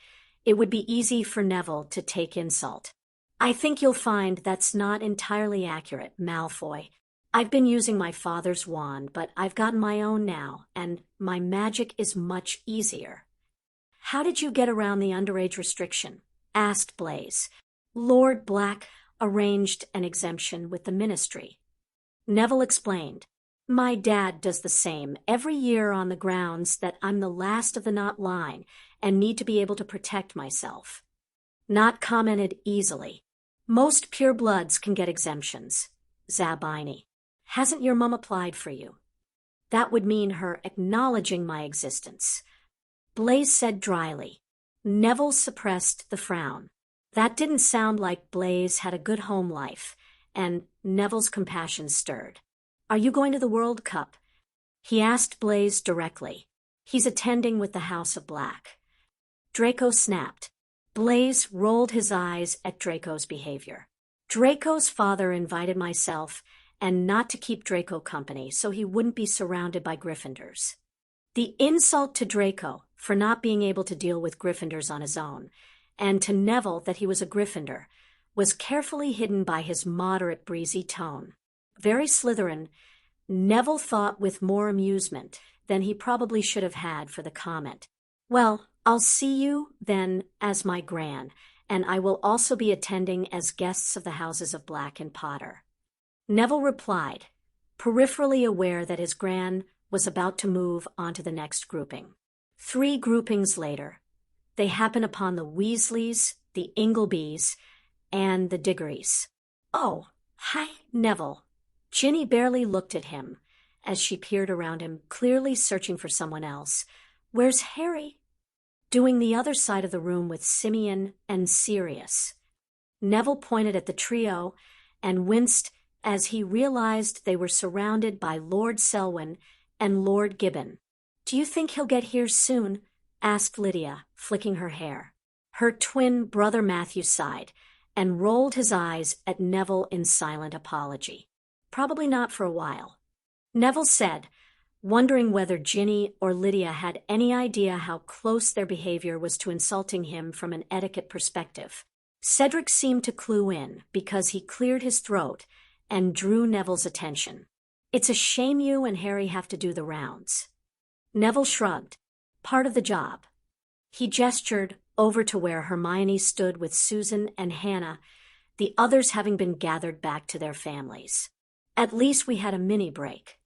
It would be easy for Neville to take insult. "I think you'll find that's not entirely accurate, Malfoy. I've been using my father's wand, but I've gotten my own now, and my magic is much easier." "How did you get around the underage restriction?" asked Blaise. "Lord Black arranged an exemption with the ministry." Neville explained. "My dad does the same every year on the grounds that I'm the last of the Knot line and need to be able to protect myself." Knot commented easily. "Most purebloods can get exemptions, Zabini. Hasn't your mum applied for you?" "That would mean her acknowledging my existence." Blaise said dryly. Neville suppressed the frown. That didn't sound like Blaise had a good home life, and Neville's compassion stirred. "Are you going to the World Cup?" he asked Blaise directly. "He's attending with the House of Black." Draco snapped. Blaise rolled his eyes at Draco's behavior. "Draco's father invited myself and not to keep Draco company so he wouldn't be surrounded by Gryffindors." The insult to Draco for not being able to deal with Gryffindors on his own, and to Neville that he was a Gryffindor, was carefully hidden by his moderate breezy tone. Very Slytherin, Neville thought with more amusement than he probably should have had for the comment. "Well, I'll see you, then, as my gran, and I will also be attending as guests of the Houses of Black and Potter." Neville replied, peripherally aware that his gran was about to move on to the next grouping. 3 groupings later, they happen upon the Weasleys, the Inglebys, and the Diggories. "Oh, hi, Neville." Ginny barely looked at him as she peered around him, clearly searching for someone else. "Where's Harry?" "Doing the other side of the room with Simeon and Sirius." Neville pointed at the trio and winced as he realized they were surrounded by Lord Selwyn and Lord Gibbon. "Do you think he'll get here soon?" asked Lydia, flicking her hair. Her twin brother Matthew sighed and rolled his eyes at Neville in silent apology. "Probably not for a while." Neville said, wondering whether Ginny or Lydia had any idea how close their behavior was to insulting him from an etiquette perspective. Cedric seemed to clue in because he cleared his throat and drew Neville's attention. "It's a shame you and Harry have to do the rounds." Neville shrugged. "Part of the job." He gestured over to where Hermione stood with Susan and Hannah, the others having been gathered back to their families. "At least we had a mini break."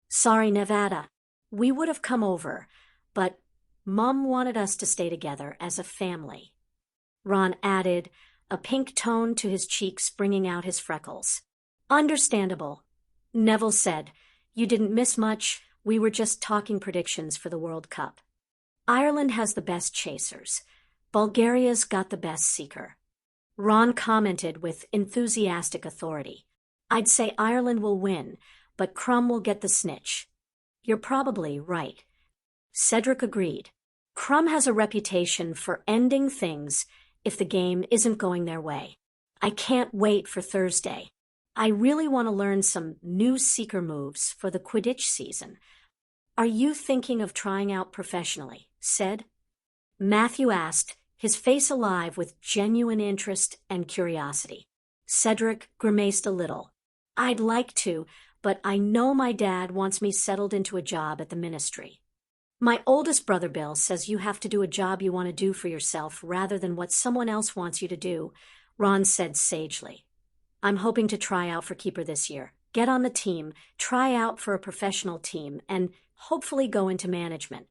"Sorry, Nevada. We would have come over, but Mom wanted us to stay together as a family." Ron added, a pink tone to his cheeks bringing out his freckles. "Understandable." Neville said, "You didn't miss much. We were just talking predictions for the World Cup. Ireland has the best chasers. Bulgaria's got the best seeker." Ron commented with enthusiastic authority. "I'd say Ireland will win, but Crumb will get the snitch." "You're probably right." Cedric agreed. "Crumb has a reputation for ending things if the game isn't going their way. I can't wait for Thursday. I really want to learn some new seeker moves for the Quidditch season." "Are you thinking of trying out professionally?" Ced? Matthew asked, his face alive with genuine interest and curiosity. Cedric grimaced a little. "I'd like to, but I know my dad wants me settled into a job at the ministry. My oldest brother Bill says you have to do a job you want to do for yourself rather than what someone else wants you to do," Ron said sagely. "I'm hoping to try out for keeper this year, get on the team, try out for a professional team, and hopefully go into management."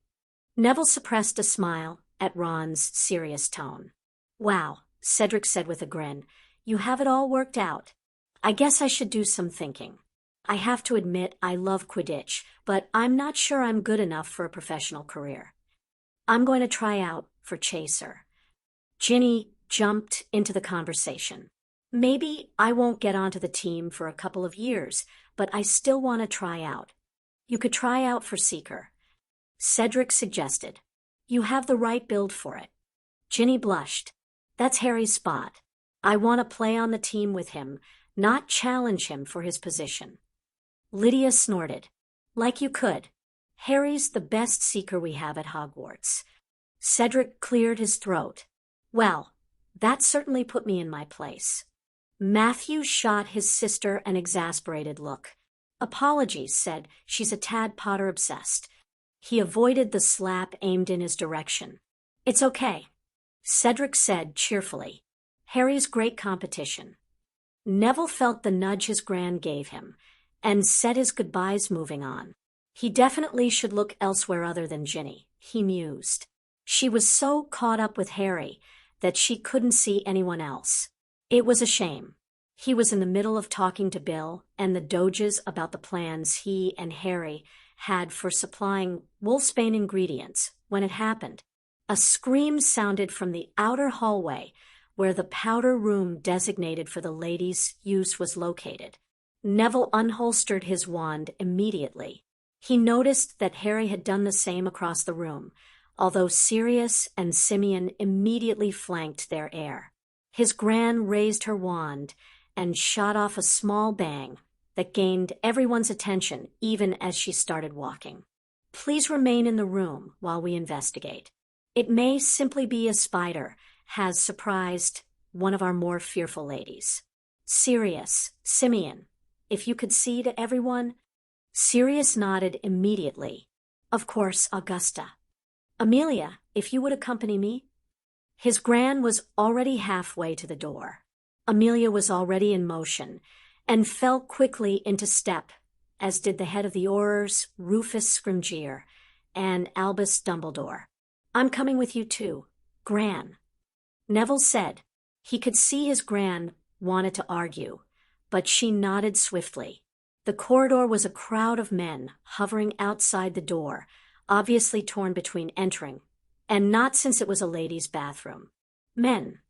Neville suppressed a smile at Ron's serious tone. "Wow," Cedric said with a grin, "you have it all worked out. I guess I should do some thinking. I have to admit I love Quidditch, but I'm not sure I'm good enough for a professional career. I'm going to try out for chaser." Ginny jumped into the conversation. "Maybe I won't get onto the team for a couple of years, but I still want to try out." "You could try out for seeker," Cedric suggested. "You have the right build for it." Ginny blushed. "That's Harry's spot. I want to play on the team with him, not challenge him for his position." Lydia snorted. "Like you could. Harry's the best seeker we have at Hogwarts." Cedric cleared his throat. "Well, that certainly put me in my place." Matthew shot his sister an exasperated look. "Apologies," said, "she's a tad Potter obsessed." He avoided the slap aimed in his direction. "It's okay," Cedric said cheerfully. "Harry's great competition." Neville felt the nudge his gran gave him, and said his goodbyes moving on. He definitely should look elsewhere other than Ginny, he mused. She was so caught up with Harry that she couldn't see anyone else. It was a shame. He was in the middle of talking to Bill and the Doges about the plans he and Harry had for supplying wolfsbane ingredients when it happened. A scream sounded from the outer hallway where the powder room designated for the ladies' use was located. Neville unholstered his wand immediately. He noticed that Harry had done the same across the room, although Sirius and Simeon immediately flanked their heir. His gran raised her wand and shot off a small bang that gained everyone's attention even as she started walking. "Please remain in the room while we investigate. It may simply be a spider has surprised one of our more fearful ladies. Sirius, Simeon, if you could see to everyone." Sirius nodded immediately. "Of course, Augusta." "Amelia, if you would accompany me." His gran was already halfway to the door. Amelia was already in motion and fell quickly into step, as did the head of the Aurors, Rufus Scrimgeour, and Albus Dumbledore. "I'm coming with you too, Gran." Neville said. He could see his gran wanted to argue, but she nodded swiftly. The corridor was a crowd of men hovering outside the door, obviously torn between entering, and not since it was a ladies' bathroom. Men.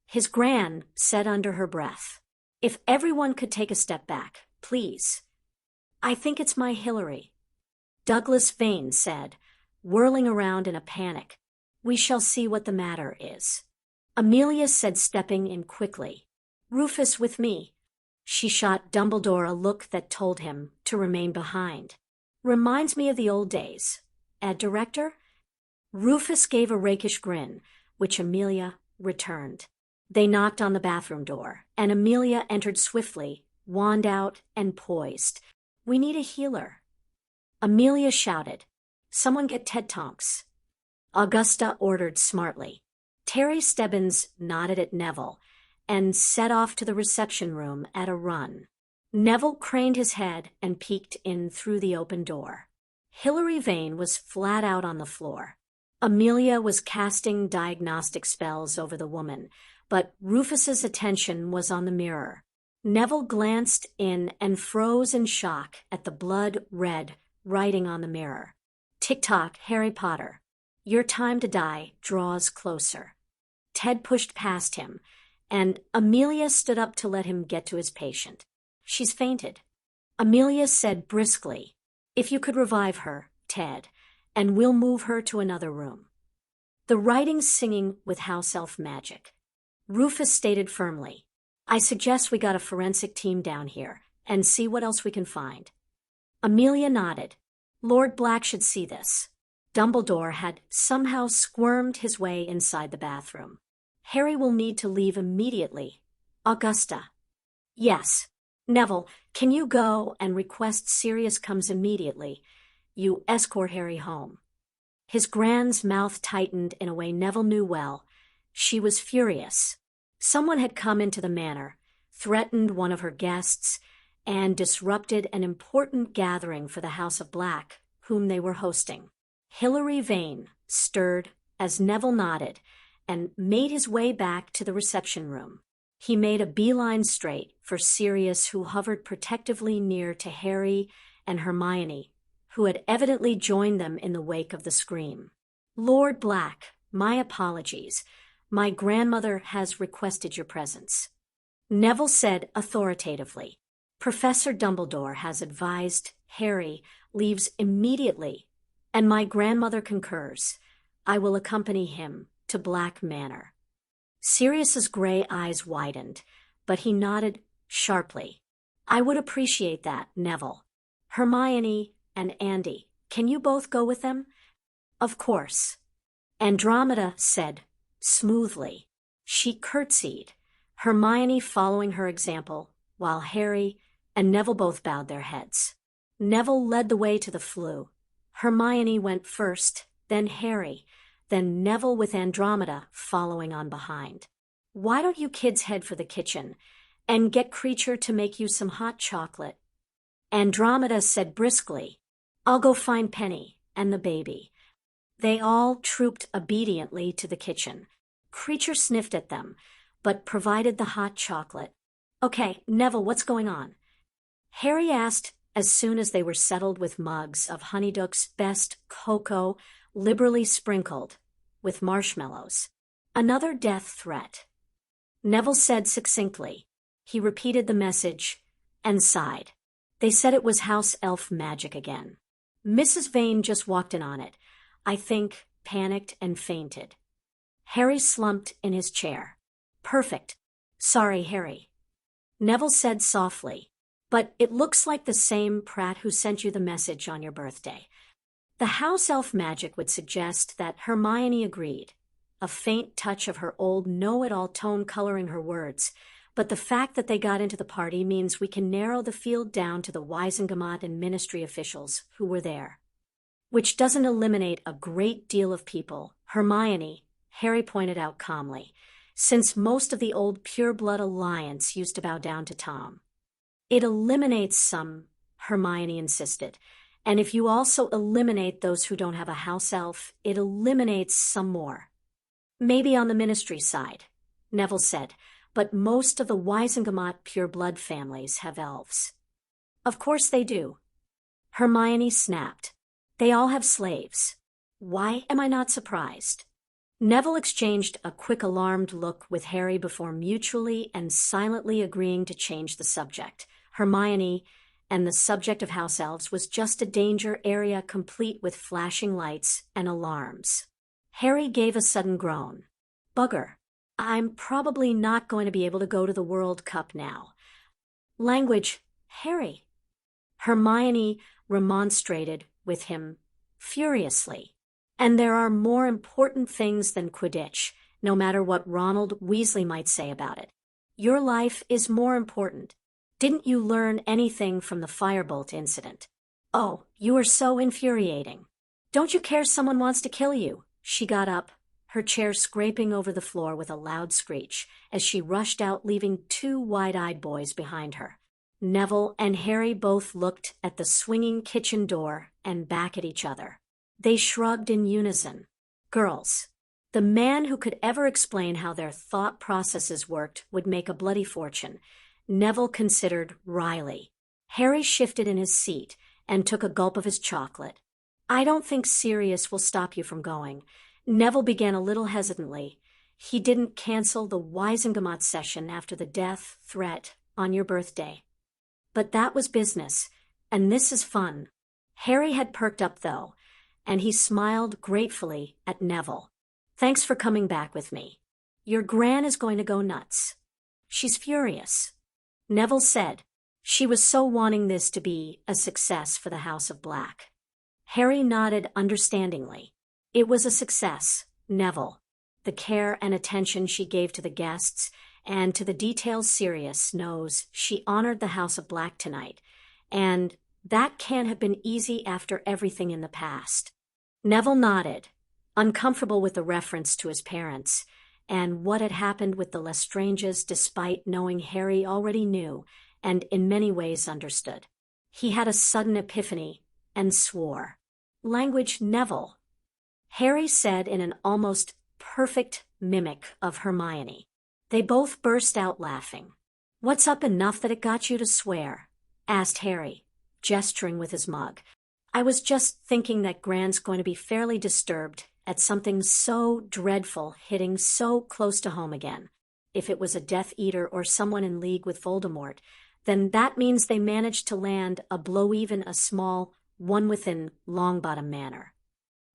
His gran said under her breath, "If everyone could take a step back, please." "I think it's my Hillary," Douglas Vane said, whirling around in a panic. "We shall see what the matter is." Amelia said, stepping in quickly. "Rufus with me." She shot Dumbledore a look that told him to remain behind. Reminds me of the old days. Ed director? Rufus gave a rakish grin, which Amelia returned. They knocked on the bathroom door, and Amelia entered swiftly, wand out and poised. "We need a healer." Amelia shouted, "Someone get Ted Tonks." Augusta ordered smartly. Terry Stebbins nodded at Neville and set off to the reception room at a run. Neville craned his head and peeked in through the open door. Hilary Vane was flat out on the floor. Amelia was casting diagnostic spells over the woman, but Rufus's attention was on the mirror. Neville glanced in and froze in shock at the blood-red writing on the mirror. "Tick-tock, Harry Potter. Your time to die draws closer." Ted pushed past him, and Amelia stood up to let him get to his patient. "She's fainted." Amelia said briskly, "If you could revive her, Ted, and we'll move her to another room." The writing's singing with house elf magic. Rufus stated firmly, "I suggest we got a forensic team down here and see what else we can find." Amelia nodded. "Lord Black should see this." Dumbledore had somehow squirmed his way inside the bathroom. "Harry will need to leave immediately." Augusta. "Yes. Neville, can you go and request Sirius comes immediately? You escort Harry home." His grand's mouth tightened in a way Neville knew well. She was furious. Someone had come into the manor, threatened one of her guests, and disrupted an important gathering for the House of Black, whom they were hosting. Hilary Vane stirred as Neville nodded and made his way back to the reception room. He made a beeline straight for Sirius, who hovered protectively near to Harry and Hermione, who had evidently joined them in the wake of the scream. "Lord Black, my apologies. My grandmother has requested your presence." Neville said authoritatively, "Professor Dumbledore has advised Harry leaves immediately, and my grandmother concurs. I will accompany him to Black Manor." Sirius's gray eyes widened, but he nodded sharply. "I would appreciate that, Neville. Hermione and Andy, can you both go with them?" "Of course." Andromeda said smoothly. She curtsied, Hermione following her example, while Harry and Neville both bowed their heads. Neville led the way to the flue. Hermione went first, then Harry, then Neville with Andromeda following on behind. "Why don't you kids head for the kitchen and get Creature to make you some hot chocolate?" Andromeda said briskly, "I'll go find Penny and the baby." They all trooped obediently to the kitchen. Creature sniffed at them, but provided the hot chocolate. "Okay, Neville, what's going on?" Harry asked as soon as they were settled with mugs of Honeyduck's best cocoa, liberally sprinkled with marshmallows. "Another death threat." Neville said succinctly. He repeated the message and sighed. "They said it was house elf magic again. Mrs. Vane just walked in on it. I think panicked and fainted." Harry slumped in his chair. "Perfect. Sorry, Harry." Neville said softly, "But it looks like the same Pratt who sent you the message on your birthday." The house elf magic would suggest that Hermione agreed, a faint touch of her old know-it-all tone coloring her words, but the fact that they got into the party means we can narrow the field down to the Wisengamot and ministry officials who were there. Which doesn't eliminate a great deal of people, Hermione, Harry pointed out calmly, since most of the old pure-blood alliance used to bow down to Tom. "It eliminates some," Hermione insisted, "and if you also eliminate those who don't have a house elf, it eliminates some more." "Maybe on the ministry side," Neville said, "but most of the Wisengamot pure-blood families have elves." "Of course they do." Hermione snapped. "They all have slaves. Why am I not surprised?" Neville exchanged a quick alarmed look with Harry before mutually and silently agreeing to change the subject. Hermione and the subject of house elves was just a danger area complete with flashing lights and alarms. Harry gave a sudden groan. "Bugger. I'm probably not going to be able to go to the World Cup now." "Language, Harry." Hermione remonstrated with him furiously. And there are more important things than Quidditch, no matter what Ronald Weasley might say about it. Your life is more important. Didn't you learn anything from the firebolt incident? Oh, you are so infuriating. Don't you care someone wants to kill you? She got up, her chair scraping over the floor with a loud screech, as she rushed out, leaving two wide-eyed boys behind her. Neville and Harry both looked at the swinging kitchen door and back at each other. They shrugged in unison. Girls. The man who could ever explain how their thought processes worked would make a bloody fortune. Neville considered Riley. Harry shifted in his seat and took a gulp of his chocolate. I don't think Sirius will stop you from going. Neville began a little hesitantly. He didn't cancel the Wisengamot session after the death threat on your birthday. But that was business, and this is fun. Harry had perked up, though, and he smiled gratefully at Neville. Thanks for coming back with me. Your Gran is going to go nuts. She's furious. Neville said. She was so wanting this to be a success for the House of Black. Harry nodded understandingly. It was a success, Neville. The care and attention she gave to the guests and to the details Sirius knows she honored the House of Black tonight, and that can't have been easy after everything in the past. Neville nodded, uncomfortable with the reference to his parents and what had happened with the Lestranges, despite knowing Harry already knew and in many ways understood. He had a sudden epiphany and swore. Language, Neville. Harry said in an almost perfect mimic of Hermione. They both burst out laughing. What's up enough that it got you to swear? Asked Harry, gesturing with his mug. I was just thinking that Gran's going to be fairly disturbed at something so dreadful hitting so close to home again. If it was a Death Eater or someone in league with Voldemort, then that means they managed to land a blow, even a small one within Longbottom Manor.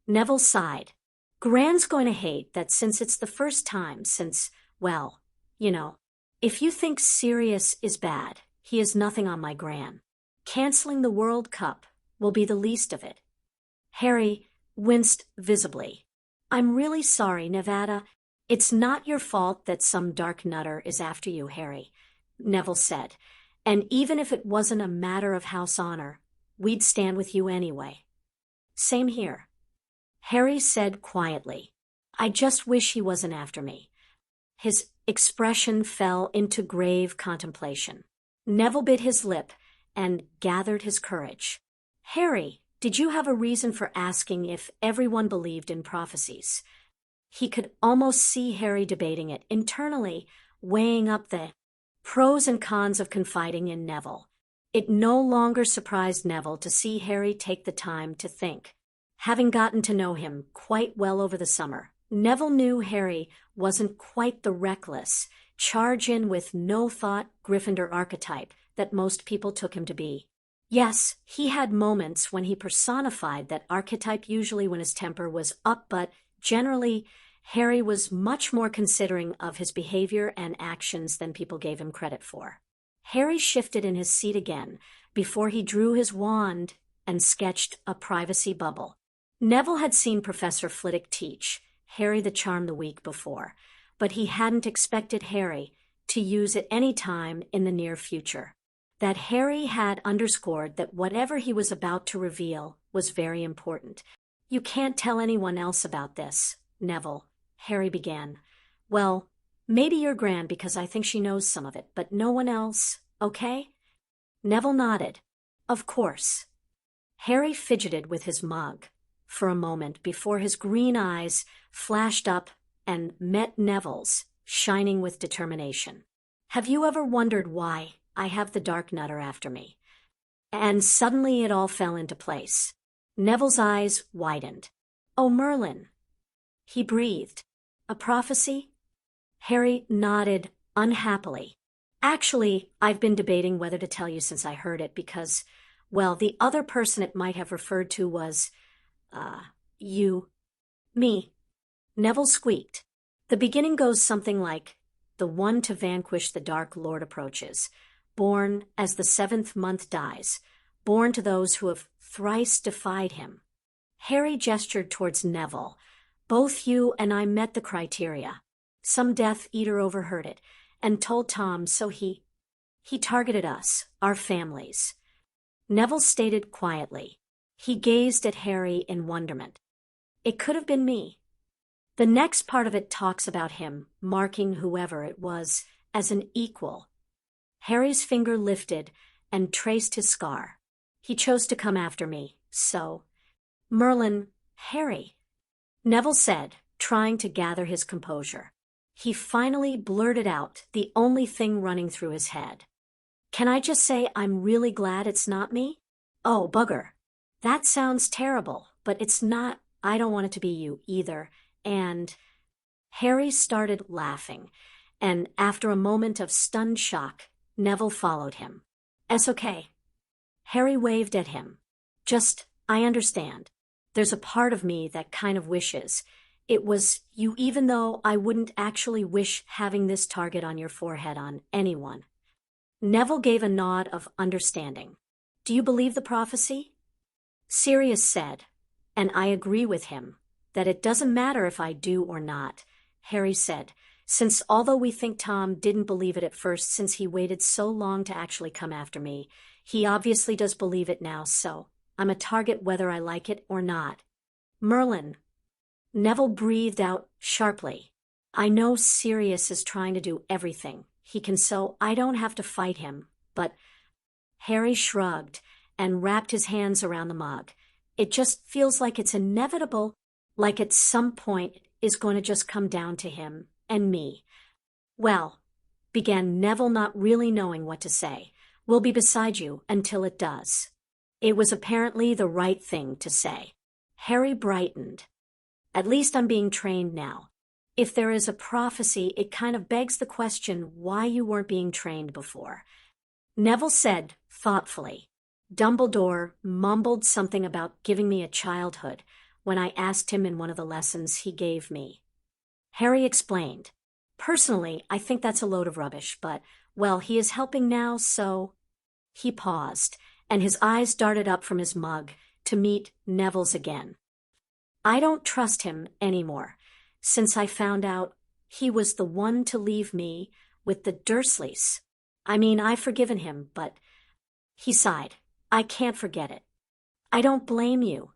Neville sighed. Gran's going to hate that since it's the first time since, well, you know, if you think Sirius is bad, he is nothing on my Gran. Canceling the World Cup will be the least of it. Harry winced visibly. I'm really sorry, Nevada. It's not your fault that some dark nutter is after you, Harry, Neville said. And even if it wasn't a matter of house honor, we'd stand with you anyway. Same here. Harry said quietly. I just wish he wasn't after me. His expression fell into grave contemplation. Neville bit his lip and gathered his courage. Harry, did you have a reason for asking if everyone believed in prophecies? He could almost see Harry debating it internally, weighing up the pros and cons of confiding in Neville. It no longer surprised Neville to see Harry take the time to think. Having gotten to know him quite well over the summer, Neville knew Harry wasn't quite the reckless, charge-in with no-thought Gryffindor archetype that most people took him to be. Yes, he had moments when he personified that archetype, usually when his temper was up, but generally, Harry was much more considering of his behavior and actions than people gave him credit for. Harry shifted in his seat again before he drew his wand and sketched a privacy bubble. Neville had seen Professor Flitwick teach Harry the charm the week before, but he hadn't expected Harry to use it any time in the near future. That Harry had underscored that whatever he was about to reveal was very important. You can't tell anyone else about this, Neville, Harry began. Well, maybe your Gran, because I think she knows some of it, but no one else, okay? Neville nodded. Of course. Harry fidgeted with his mug for a moment before his green eyes flashed up and met Neville's, shining with determination. Have you ever wondered why I have the Dark Nutter after me? And suddenly it all fell into place. Neville's eyes widened. Oh, Merlin. He breathed. A prophecy? Harry nodded unhappily. Actually, I've been debating whether to tell you since I heard it because, well, the other person it might have referred to was, you. Me. Neville squeaked. The beginning goes something like, the one to vanquish the Dark Lord approaches, born as the 7th month dies, born to those who have thrice defied him. Harry gestured towards Neville. Both you and I met the criteria. Some Death Eater overheard it and told Tom, so he targeted us, our families. Neville stated quietly. He gazed at Harry in wonderment. It could have been me. The next part of it talks about him marking whoever it was as an equal. Harry's finger lifted and traced his scar. He chose to come after me, so. Merlin, Harry, Neville said, trying to gather his composure. He finally blurted out the only thing running through his head. Can I just say I'm really glad it's not me? Oh, bugger. That sounds terrible, but it's not. I don't want it to be you either. And Harry started laughing, and after a moment of stunned shock, Neville followed him. "It's okay." Harry waved at him. "Just, I understand. There's a part of me that kind of wishes it was you, even though I wouldn't actually wish having this target on your forehead on anyone." Neville gave a nod of understanding. "Do you believe the prophecy?" Sirius said, "And I agree with him, that it doesn't matter if I do or not." Harry said, "Since although we think Tom didn't believe it at first since he waited so long to actually come after me, he obviously does believe it now, so I'm a target whether I like it or not." Merlin. Neville breathed out sharply. "I know Sirius is trying to do everything he can so I don't have to fight him, but—" Harry shrugged and wrapped his hands around the mug. "It just feels like it's inevitable, like at some point is going to just come down to him and me." "Well," began Neville, not really knowing what to say, "we'll be beside you until it does." It was apparently the right thing to say. Harry brightened. "At least I'm being trained now. If there is a prophecy, it kind of begs the question why you weren't being trained before." Neville said thoughtfully, "Dumbledore mumbled something about giving me a childhood when I asked him in one of the lessons he gave me." Harry explained, "Personally, I think that's a load of rubbish, but, well, he is helping now, so—" He paused, and his eyes darted up from his mug to meet Neville's again. "I don't trust him anymore, since I found out he was the one to leave me with the Dursleys. I mean, I've forgiven him, but—" He sighed. "I can't forget it." "I don't blame you,"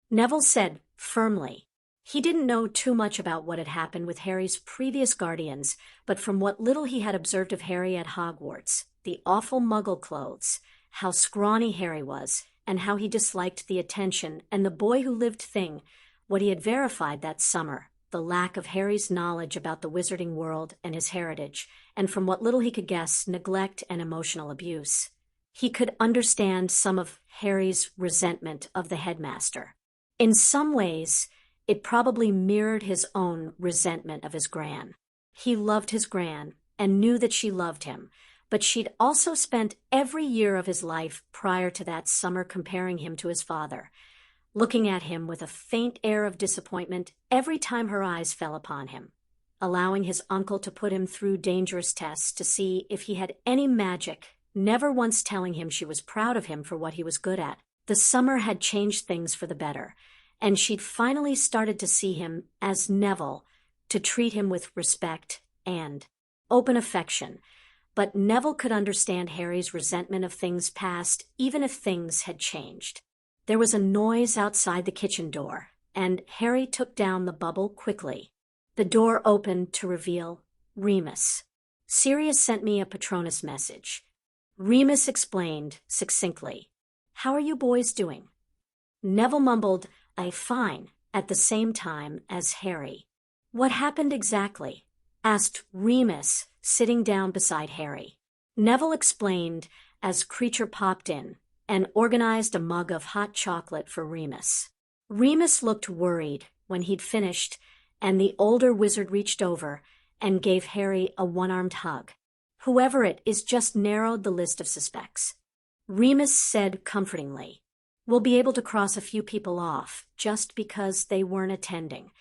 Neville said firmly. He didn't know too much about what had happened with Harry's previous guardians, but from what little he had observed of Harry at Hogwarts, the awful muggle clothes, how scrawny Harry was, and how he disliked the attention and the boy who lived thing, what he had verified that summer, the lack of Harry's knowledge about the wizarding world and his heritage, and from what little he could guess, neglect and emotional abuse. He could understand some of Harry's resentment of the headmaster. In some ways, it probably mirrored his own resentment of his Gran. He loved his Gran and knew that she loved him, but she'd also spent every year of his life prior to that summer comparing him to his father, looking at him with a faint air of disappointment every time her eyes fell upon him, allowing his uncle to put him through dangerous tests to see if he had any magic, never once telling him she was proud of him for what he was good at. The summer had changed things for the better, and she'd finally started to see him as Neville, to treat him with respect and open affection. But Neville could understand Harry's resentment of things past, even if things had changed. There was a noise outside the kitchen door, and Harry took down the bubble quickly. The door opened to reveal Remus. "Sirius sent me a Patronus message." Remus explained succinctly. "How are you boys doing?" Neville mumbled, "I'm fine," at the same time as Harry. "What happened exactly?" asked Remus, sitting down beside Harry. Neville explained as Creature popped in and organized a mug of hot chocolate for Remus. Remus looked worried when he'd finished, and the older wizard reached over and gave Harry a one-armed hug. "Whoever it is just narrowed the list of suspects," Remus said comfortingly. "We'll be able to cross a few people off just because they weren't attending."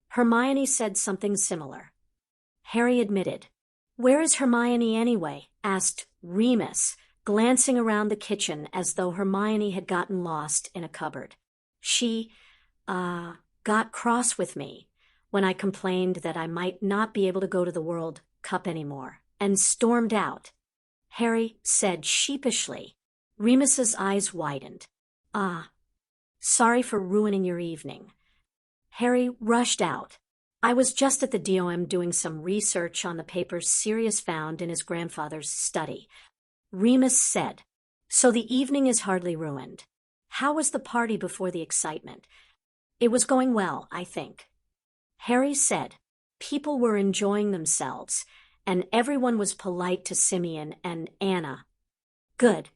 Hermione said something similar. Harry admitted. "Where is Hermione anyway?" asked Remus, glancing around the kitchen as though Hermione had gotten lost in a cupboard. She, got cross with me when I complained that I might not be able to go to the World Cup anymore, and stormed out," Harry said sheepishly. Remus's eyes widened. Sorry for ruining your evening." Harry rushed out. "I was just at the DOM doing some research on the papers Sirius found in his grandfather's study," Remus said. "So the evening is hardly ruined. How was the party before the excitement?" "It was going well, I think," Harry said. "People were enjoying themselves, and everyone was polite to Simeon and Anna." "Good."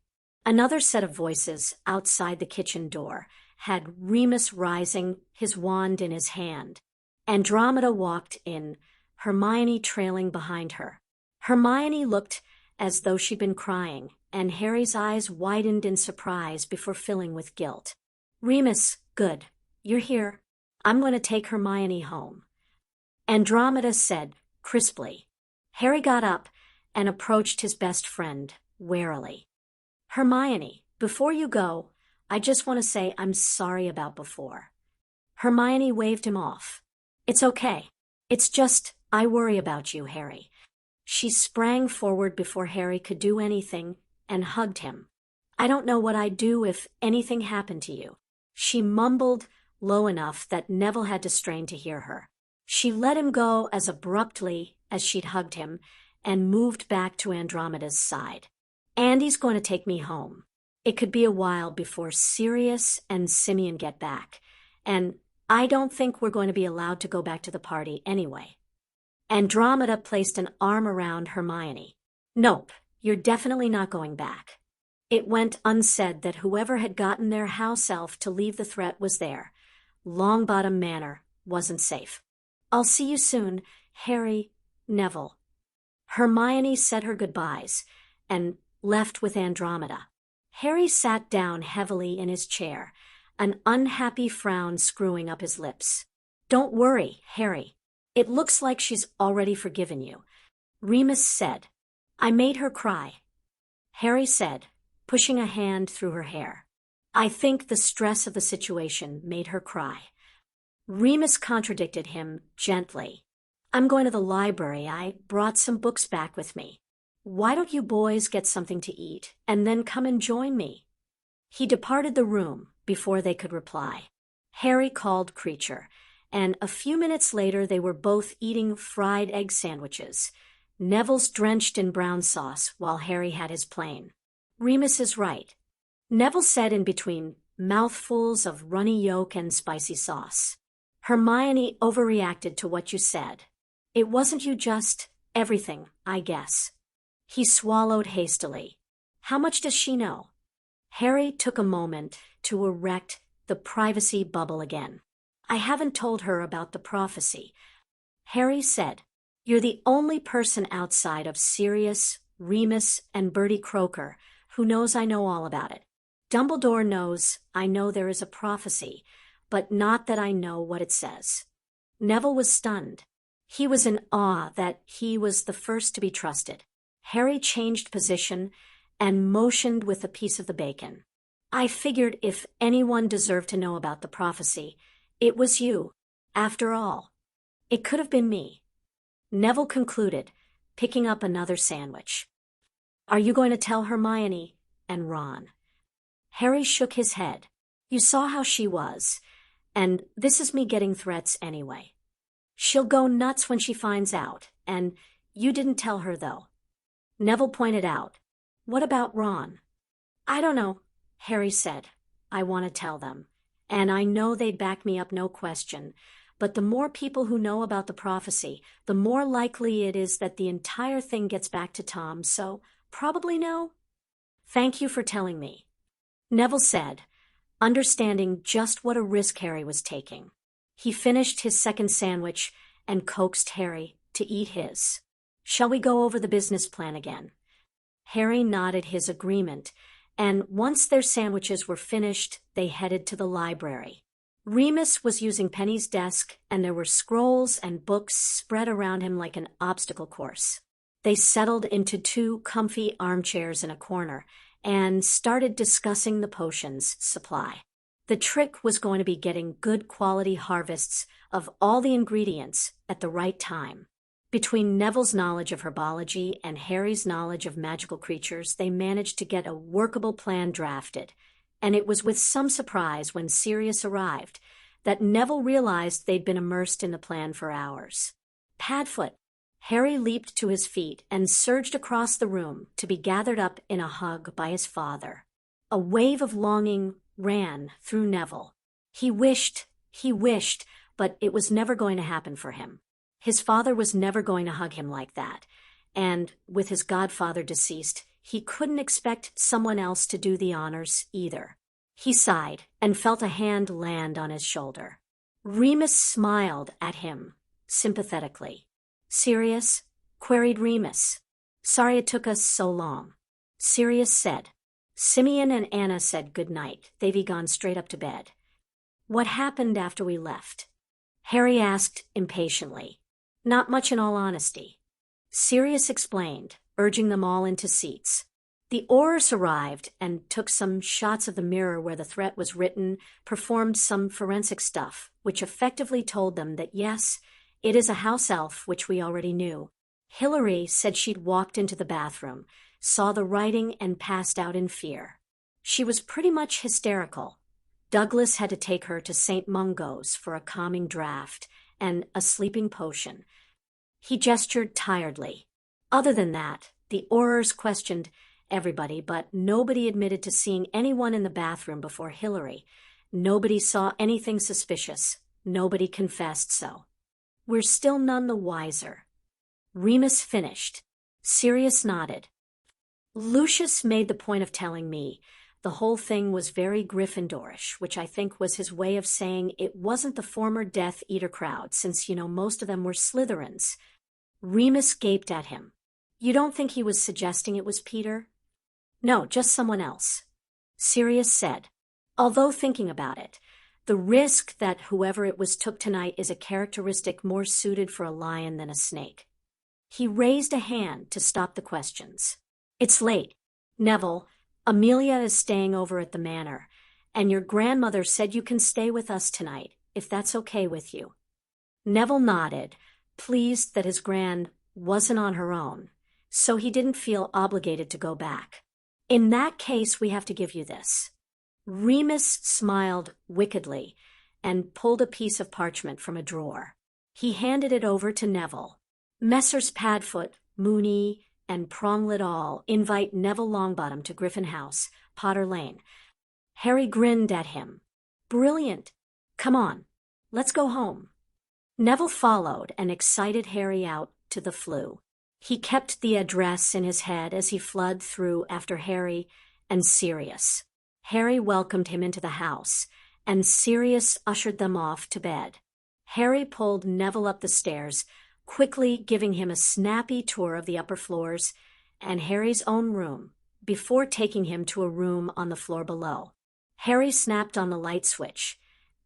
Another set of voices outside the kitchen door had Remus rising, his wand in his hand. Andromeda walked in, Hermione trailing behind her. Hermione looked as though she'd been crying, and Harry's eyes widened in surprise before filling with guilt. "Remus, good. You're here. I'm going to take Hermione home," Andromeda said crisply. Harry got up and approached his best friend warily. "Hermione, before you go, I just want to say I'm sorry about before." Hermione waved him off. "It's okay. It's just I worry about you, Harry." She sprang forward before Harry could do anything and hugged him. "I don't know what I'd do if anything happened to you," she mumbled low enough that Neville had to strain to hear her. She let him go as abruptly as she'd hugged him and moved back to Andromeda's side. "Andy's going to take me home. It could be a while before Sirius and Simeon get back, and I don't think we're going to be allowed to go back to the party anyway." Andromeda placed an arm around Hermione. "Nope, you're definitely not going back." It went unsaid that whoever had gotten their house elf to leave the threat was there. Longbottom Manor wasn't safe. "I'll see you soon, Harry, Neville." Hermione said her goodbyes and left with Andromeda. Harry sat down heavily in his chair, an unhappy frown screwing up his lips. "Don't worry, Harry. It looks like she's already forgiven you," Remus said. "I made her cry," Harry said, pushing a hand through her hair. "I think the stress of the situation made her cry." Remus contradicted him gently. "I'm going to the library. I brought some books back with me. Why don't you boys get something to eat and then come and join me?" He departed the room before they could reply. Harry called Creature, and a few minutes later they were both eating fried egg sandwiches. Neville's drenched in brown sauce while Harry had his plain. "Remus is right," Neville said in between mouthfuls of runny yolk and spicy sauce. "Hermione overreacted to what you said. It wasn't you, just everything, I guess." He swallowed hastily. "How much does she know?" Harry took a moment to erect the privacy bubble again. "I haven't told her about the prophecy," Harry said. "You're the only person outside of Sirius, Remus, and Bertie Croaker who knows I know all about it. Dumbledore knows I know there is a prophecy, but not that I know what it says." Neville was stunned. He was in awe that he was the first to be trusted. Harry changed position and motioned with a piece of the bacon. "I figured if anyone deserved to know about the prophecy, it was you. After all, it could have been me," Neville concluded, picking up another sandwich. "Are you going to tell Hermione and Ron?" Harry shook his head. "You saw how she was, and this is me getting threats anyway. She'll go nuts when she finds out, and you didn't tell her, though," Neville pointed out. "What about Ron?" "I don't know," Harry said. "I want to tell them, and I know they'd back me up, no question, but the more people who know about the prophecy, the more likely it is that the entire thing gets back to Tom, so probably no." "Thank you for telling me," Neville said, understanding just what a risk Harry was taking. He finished his second sandwich and coaxed Harry to eat his. "Shall we go over the business plan again?" Harry nodded his agreement, and once their sandwiches were finished, they headed to the library. Remus was using Penny's desk, and there were scrolls and books spread around him like an obstacle course. They settled into 2 comfy armchairs in a corner and started discussing the potion's supply. The trick was going to be getting good quality harvests of all the ingredients at the right time. Between Neville's knowledge of herbology and Harry's knowledge of magical creatures, they managed to get a workable plan drafted, and it was with some surprise when Sirius arrived that Neville realized they'd been immersed in the plan for hours. Padfoot, Harry leaped to his feet and surged across the room to be gathered up in a hug by his father. A wave of longing ran through Neville. He wished, but it was never going to happen for him. His father was never going to hug him like that, and with his godfather deceased, he couldn't expect someone else to do the honors either. He sighed and felt a hand land on his shoulder. Remus smiled at him sympathetically. "Sirius?" queried Remus. "Sorry it took us so long." Sirius said. Simeon and Anna said good night. They'd gone straight up to bed. "What happened after we left?" Harry asked impatiently. "Not much, in all honesty." Sirius explained, urging them all into seats. The Aurors arrived and took some shots of the mirror where the threat was written, performed some forensic stuff, which effectively told them that yes, it is a house elf, which we already knew. Hilary said she'd walked into the bathroom, saw the writing, and passed out in fear. She was pretty much hysterical. Douglas had to take her to St. Mungo's for a calming draught and a sleeping potion. He gestured tiredly. Other than that, the Aurors questioned everybody, but nobody admitted to seeing anyone in the bathroom before Hilary. Nobody saw anything suspicious. Nobody confessed so. We're still none the wiser. Remus finished. Sirius nodded. Lucius made the point of telling me the whole thing was very Gryffindorish, which I think was his way of saying it wasn't the former Death Eater crowd, since, most of them were Slytherins. Remus gaped at him. You don't think he was suggesting it was Peter? No, just someone else. Sirius said, although thinking about it, the risk that whoever it was took tonight is a characteristic more suited for a lion than a snake. He raised a hand to stop the questions. It's late. Neville, Amelia is staying over at the manor, and your grandmother said you can stay with us tonight, if that's okay with you. Neville nodded, pleased that his gran wasn't on her own, so he didn't feel obligated to go back. In that case, we have to give you this. Remus smiled wickedly and pulled a piece of parchment from a drawer. He handed it over to Neville. Messrs. Padfoot, Mooney, and Pronglet all invite Neville Longbottom to Griffin House, Potter Lane. Harry grinned at him. Brilliant. Come on, let's go home. Neville followed and excited Harry out to the flue. He kept the address in his head as he fled through after Harry and Sirius. Harry welcomed him into the house, and Sirius ushered them off to bed. Harry pulled Neville up the stairs, quickly giving him a snappy tour of the upper floors and Harry's own room, before taking him to a room on the floor below. Harry snapped on the light switch,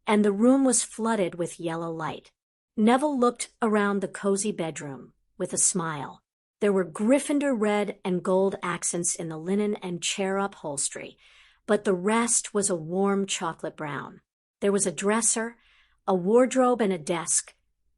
and the room was flooded with yellow light. Neville looked around the cozy bedroom with a smile. There were Gryffindor red and gold accents in the linen and chair upholstery, but the rest was a warm chocolate brown. There was a dresser, a wardrobe and a desk,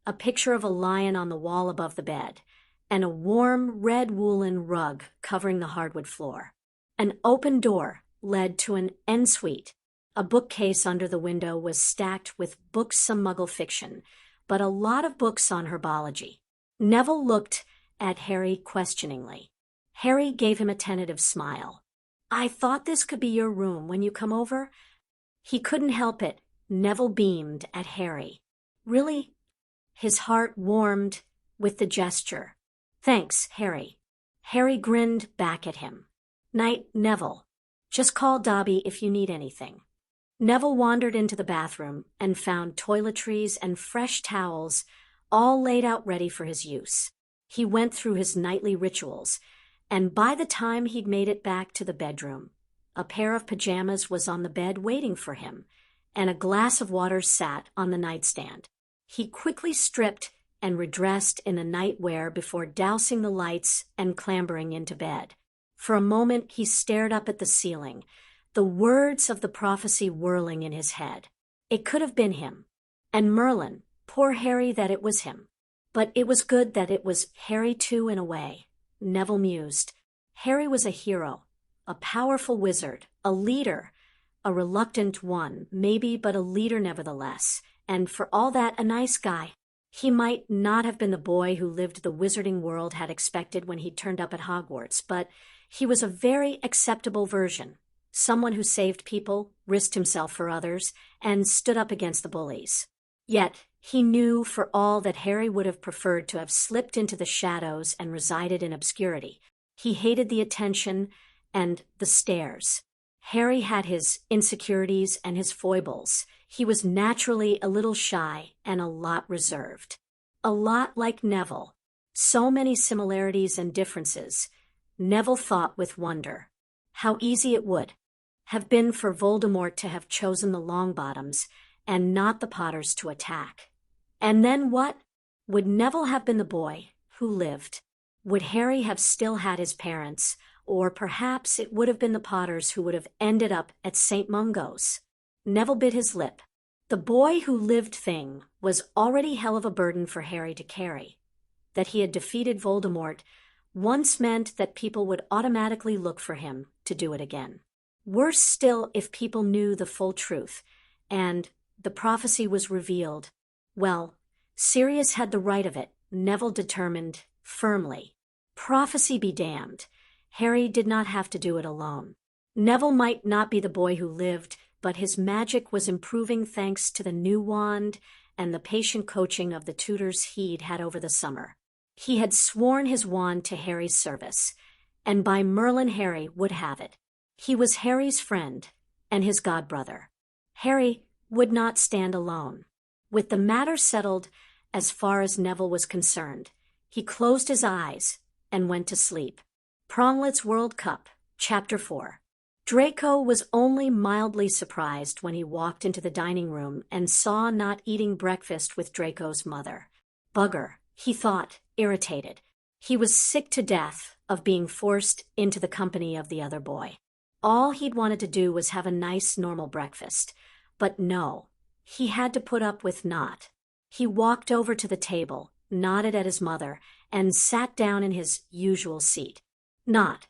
a picture of a lion on the wall above the bed, and a warm red woolen rug covering the hardwood floor. An open door led to an ensuite. A bookcase under the window was stacked with books of Muggle fiction, but a lot of books on herbology. Neville looked at Harry questioningly. Harry gave him a tentative smile. I thought this could be your room when you come over. He couldn't help it. Neville beamed at Harry. Really? His heart warmed with the gesture. Thanks, Harry. Harry grinned back at him. Night, Neville. Just call Dobby if you need anything. Neville wandered into the bathroom and found toiletries and fresh towels all laid out ready for his use. He went through his nightly rituals, and by the time he'd made it back to the bedroom, a pair of pajamas was on the bed waiting for him, and a glass of water sat on the nightstand. He quickly stripped and redressed in the nightwear before dousing the lights and clambering into bed. For a moment he stared up at the ceiling, the words of the prophecy whirling in his head. It could have been him. And Merlin, poor Harry that it was him. But it was good that it was Harry too in a way, Neville mused. Harry was a hero, a powerful wizard, a leader, a reluctant one, maybe, but a leader nevertheless, and for all that a nice guy. He might not have been the boy who lived the wizarding world had expected when he turned up at Hogwarts, but he was a very acceptable version, someone who saved people, risked himself for others, and stood up against the bullies. Yet, he knew for all that Harry would have preferred to have slipped into the shadows and resided in obscurity. He hated the attention and the stares. Harry had his insecurities and his foibles. He was naturally a little shy and a lot reserved. A lot like Neville. So many similarities and differences. Neville thought with wonder. How easy it would have been for Voldemort to have chosen the Longbottoms and not the Potters to attack. And then what? Would Neville have been the boy who lived? Would Harry have still had his parents? Or perhaps it would have been the Potters who would have ended up at St. Mungo's. Neville bit his lip. The boy who lived thing was already hell of a burden for Harry to carry. That he had defeated Voldemort once meant that people would automatically look for him to do it again. Worse still if people knew the full truth, and the prophecy was revealed. Well, Sirius had the right of it, Neville determined firmly. Prophecy be damned. Harry did not have to do it alone. Neville might not be the boy who lived, but his magic was improving thanks to the new wand and the patient coaching of the tutors he'd had over the summer. He had sworn his wand to Harry's service, and by Merlin Harry would have it. He was Harry's friend and his godbrother. Harry would not stand alone. With the matter settled as far as Neville was concerned, he closed his eyes and went to sleep. Quidditch World Cup, Chapter 4. Draco was only mildly surprised when he walked into the dining room and saw not eating breakfast with Draco's mother. Bugger, he thought, irritated. He was sick to death of being forced into the company of the other boy. All he'd wanted to do was have a nice, normal breakfast. But no, he had to put up with not. He walked over to the table, nodded at his mother, and sat down in his usual seat. Not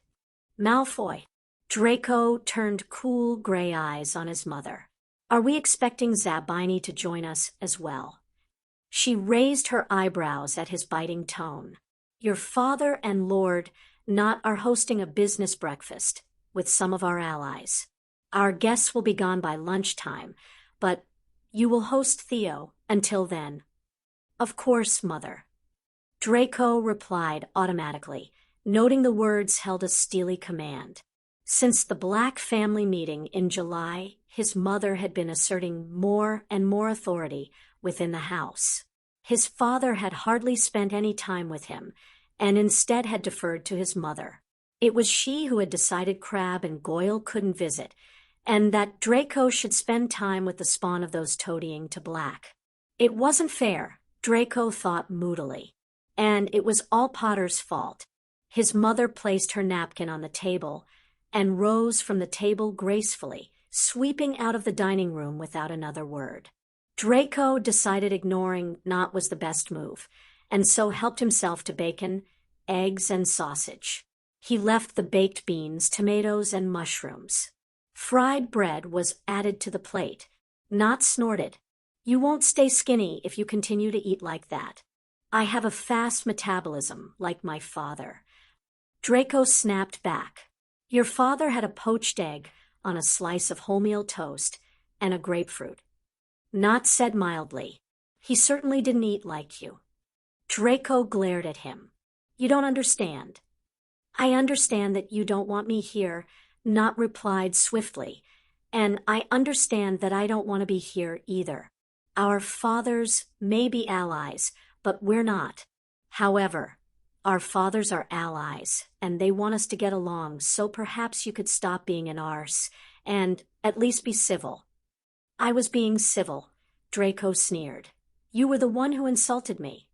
Malfoy. Draco turned cool gray eyes on his mother. Are we expecting Zabini to join us as well? She raised her eyebrows at his biting tone. Your father and Lord Not are hosting a business breakfast with some of our allies. Our guests will be gone by lunchtime, but you will host Theo until then. Of course, Mother. Draco replied automatically, noting the words held a steely command. Since the Black family meeting in July, his mother had been asserting more and more authority within the house. His father had hardly spent any time with him, and instead had deferred to his mother. It was she who had decided Crabbe and Goyle couldn't visit, and that Draco should spend time with the spawn of those toadying to Black. It wasn't fair, Draco thought moodily, and it was all Potter's fault. His mother placed her napkin on the table and rose from the table gracefully, sweeping out of the dining room without another word. Draco decided ignoring Not was the best move, and so helped himself to bacon, eggs, and sausage. He left the baked beans, tomatoes, and mushrooms. Fried bread was added to the plate. Not snorted. You won't stay skinny if you continue to eat like that. I have a fast metabolism, like my father. Draco snapped back. Your father had a poached egg on a slice of wholemeal toast and a grapefruit. Not said mildly. He certainly didn't eat like you. Draco glared at him. You don't understand. I understand that you don't want me here, Not replied swiftly, and I understand that I don't want to be here either. Our fathers may be allies, but we're not. However, our fathers are allies, and they want us to get along, so perhaps you could stop being an arse, and at least be civil. I was being civil, Draco sneered. You were the one who insulted me.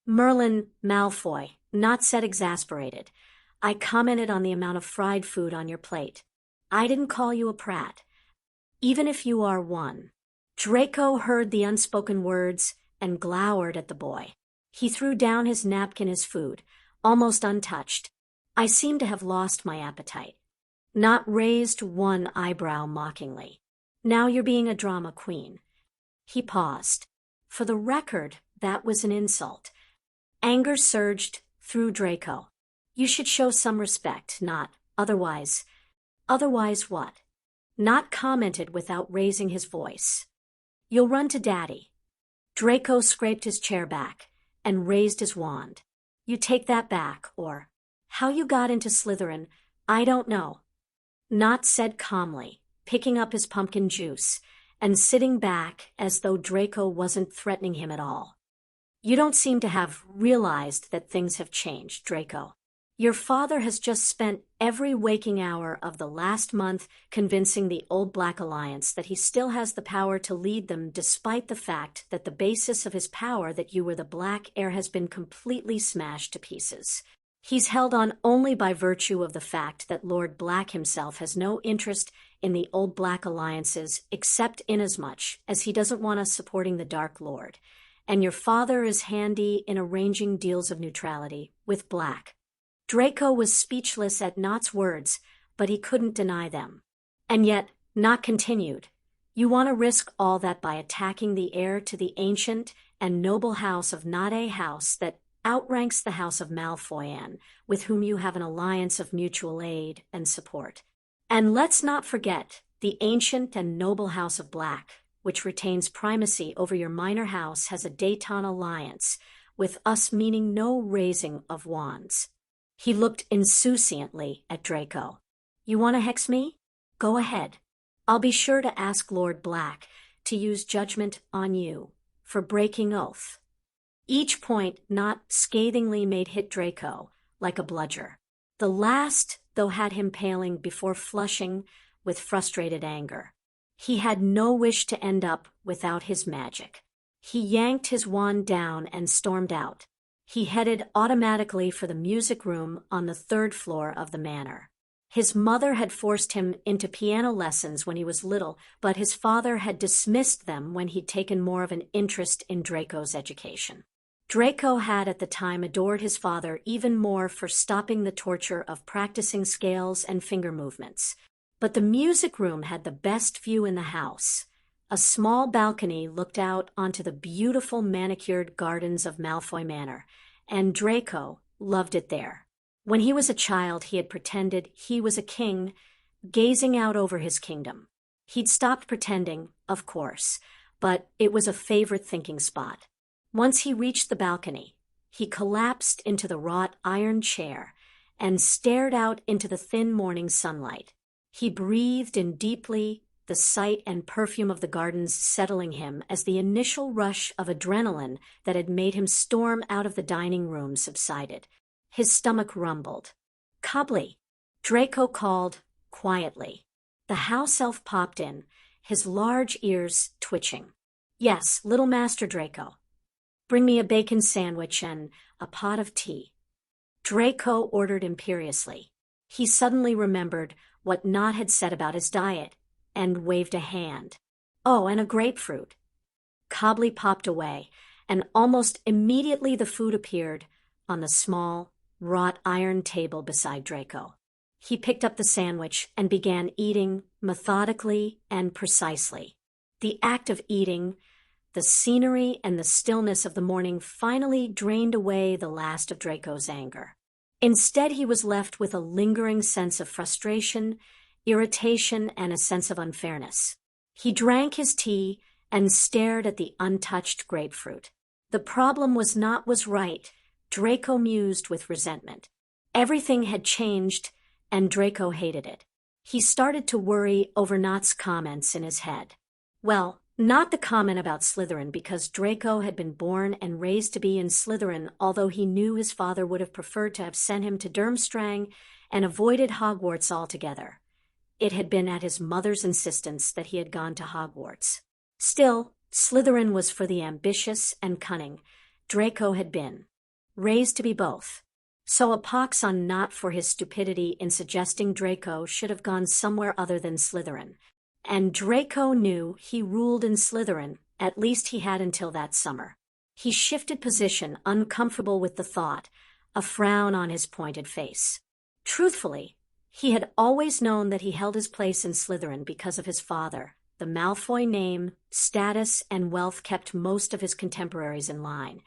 Merlin, Malfoy, Not said exasperated. I commented on the amount of fried food on your plate. I didn't call you a prat. Even if you are one. Draco heard the unspoken words and glowered at the boy. He threw down his napkin as food, almost untouched. I seem to have lost my appetite. Not raised one eyebrow mockingly. Now you're being a drama queen. He paused. For the record, that was an insult. Anger surged through Draco. You should show some respect, Not. Otherwise. Otherwise what? Not commented without raising his voice. You'll run to Daddy. Draco scraped his chair back and raised his wand. You take that back, or how you got into Slytherin, I don't know. Not said calmly, picking up his pumpkin juice and sitting back as though Draco wasn't threatening him at all. You don't seem to have realized that things have changed, Draco. Your father has just spent every waking hour of the last month convincing the Old Black Alliance that he still has the power to lead them, despite the fact that the basis of his power, that you were the Black Heir, has been completely smashed to pieces. He's held on only by virtue of the fact that Lord Black himself has no interest in the Old Black Alliances, except inasmuch as he doesn't want us supporting the Dark Lord. And your father is handy in arranging deals of neutrality with Black. Draco was speechless at Not's words, but he couldn't deny them. And yet, Not continued. You want to risk all that by attacking the heir to the ancient and noble house of Not, a house that outranks the house of Malfoy, with whom you have an alliance of mutual aid and support. And let's not forget the ancient and noble house of Black, which retains primacy over your minor house, has a Dayton alliance, with us meaning no raising of wands. He looked insouciantly at Draco. You want to hex me? Go ahead. I'll be sure to ask Lord Black to use judgment on you for breaking oath. Each point Not scathingly made hit Draco like a bludger. The last, though, had him paling before flushing with frustrated anger. He had no wish to end up without his magic. He yanked his wand down and stormed out. He headed automatically for the music room on the 3rd floor of the manor. His mother had forced him into piano lessons when he was little, but his father had dismissed them when he'd taken more of an interest in Draco's education. Draco had at the time adored his father even more for stopping the torture of practicing scales and finger movements. But the music room had the best view in the house. A small balcony looked out onto the beautiful manicured gardens of Malfoy Manor, and Draco loved it there. When he was a child, he had pretended he was a king, gazing out over his kingdom. He'd stopped pretending, of course, but it was a favorite thinking spot. Once he reached the balcony, he collapsed into the wrought iron chair and stared out into the thin morning sunlight. He breathed in deeply, the sight and perfume of the gardens settling him as the initial rush of adrenaline that had made him storm out of the dining room subsided. His stomach rumbled. Cobbly, Draco called quietly. The house elf popped in, his large ears twitching. Yes, little Master Draco. Bring me a bacon sandwich and a pot of tea. Draco ordered imperiously. He suddenly remembered what Not had said about his diet, and waved a hand. Oh, and a grapefruit. Cobbly popped away, and almost immediately the food appeared on the small, wrought iron table beside Draco. He picked up the sandwich and began eating methodically and precisely. The act of eating, the scenery and the stillness of the morning finally drained away the last of Draco's anger. Instead, he was left with a lingering sense of frustration, irritation, and a sense of unfairness. He drank his tea and stared at the untouched grapefruit. The problem was Not was right, Draco mused with resentment. Everything had changed, and Draco hated it. He started to worry over Not's comments in his head. Well, not the comment about Slytherin, because Draco had been born and raised to be in Slytherin, although he knew his father would have preferred to have sent him to Durmstrang and avoided Hogwarts altogether. It had been at his mother's insistence that he had gone to Hogwarts. Still, Slytherin was for the ambitious and cunning. Draco had been. raised to be both. So a pox on Not for his stupidity in suggesting Draco should have gone somewhere other than Slytherin. And Draco knew he ruled in Slytherin, at least he had until that summer. He shifted position, uncomfortable with the thought, a frown on his pointed face. Truthfully, he had always known that he held his place in Slytherin because of his father. The Malfoy name, status, and wealth kept most of his contemporaries in line,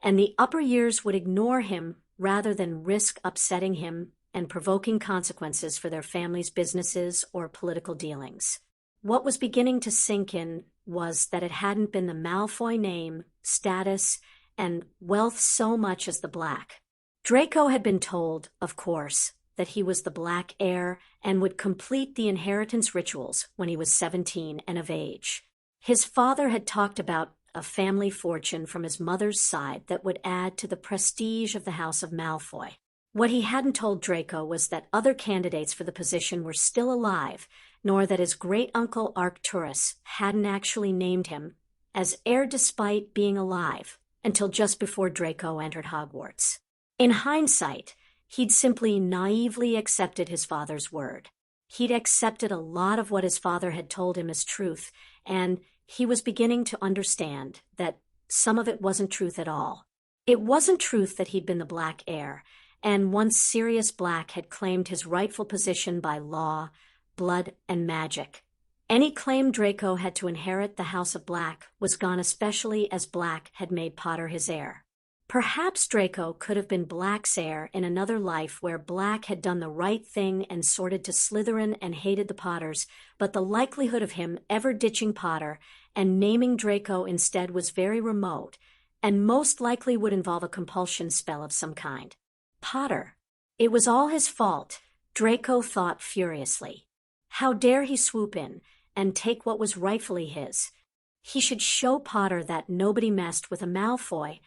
and the upper years would ignore him rather than risk upsetting him and provoking consequences for their family's businesses or political dealings. What was beginning to sink in was that it hadn't been the Malfoy name, status, and wealth so much as the Black. Draco had been told, of course, that he was the Black heir and would complete the inheritance rituals when he was 17 and of age. His father had talked about a family fortune from his mother's side that would add to the prestige of the House of Malfoy. What he hadn't told Draco was that other candidates for the position were still alive, nor that his great-uncle Arcturus hadn't actually named him as heir despite being alive until just before Draco entered Hogwarts. In hindsight, he'd simply naively accepted his father's word. He'd accepted a lot of what his father had told him as truth, and he was beginning to understand that some of it wasn't truth at all. It wasn't truth that he'd been the Black heir, and once Sirius Black had claimed his rightful position by law, blood, and magic. Any claim Draco had to inherit the House of Black was gone, especially as Black had made Potter his heir. Perhaps Draco could have been Black's heir in another life where Black had done the right thing and sorted to Slytherin and hated the Potters, but the likelihood of him ever ditching Potter and naming Draco instead was very remote, and most likely would involve a compulsion spell of some kind. Potter. It was all his fault, Draco thought furiously. How dare he swoop in and take what was rightfully his? He should show Potter that nobody messed with a Malfoy,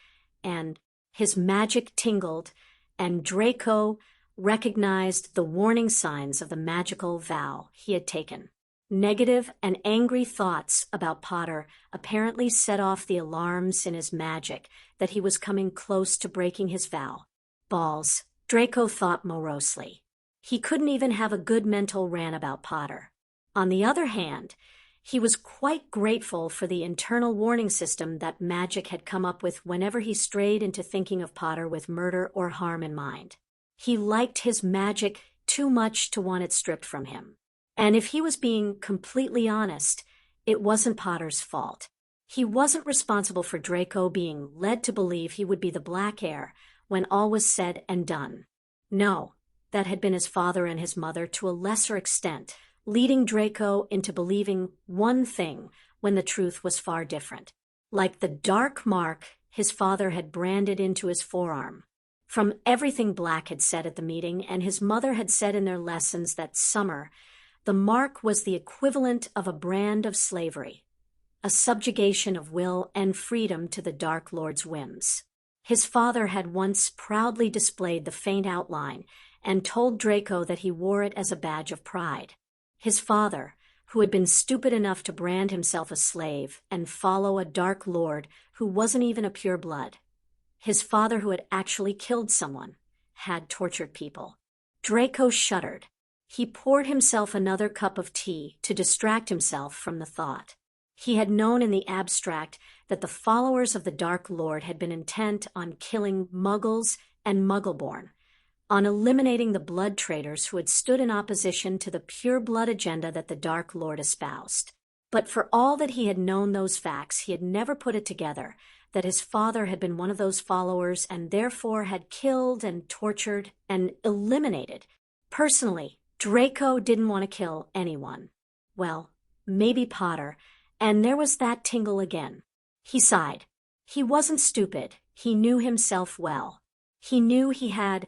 and his magic tingled, and Draco recognized the warning signs of the magical vow he had taken. Negative and angry thoughts about Potter apparently set off the alarms in his magic that he was coming close to breaking his vow. Balls, Draco thought morosely. He couldn't even have a good mental rant about Potter. On the other hand, he was quite grateful for the internal warning system that magic had come up with whenever he strayed into thinking of Potter with murder or harm in mind. He liked his magic too much to want it stripped from him. And if he was being completely honest, it wasn't Potter's fault. He wasn't responsible for Draco being led to believe he would be the Black heir when all was said and done. No, that had been his father and his mother to a lesser extent, leading Draco into believing one thing when the truth was far different. Like the dark mark his father had branded into his forearm. From everything Black had said at the meeting and his mother had said in their lessons that summer, the mark was the equivalent of a brand of slavery, a subjugation of will and freedom to the Dark Lord's whims. His father had once proudly displayed the faint outline and told Draco that he wore it as a badge of pride. His father, who had been stupid enough to brand himself a slave and follow a Dark Lord who wasn't even a pureblood. His father who had actually killed someone, had tortured people. Draco shuddered. He poured himself another cup of tea to distract himself from the thought. He had known in the abstract that the followers of the Dark Lord had been intent on killing Muggles and Muggleborn, on eliminating the blood traitors who had stood in opposition to the pure blood agenda that the Dark Lord espoused. But for all that he had known those facts, he had never put it together that his father had been one of those followers and therefore had killed and tortured and eliminated. Personally, Draco didn't want to kill anyone. Well, maybe Potter, and there was that tingle again. He sighed. He wasn't stupid. He knew himself well. He knew he had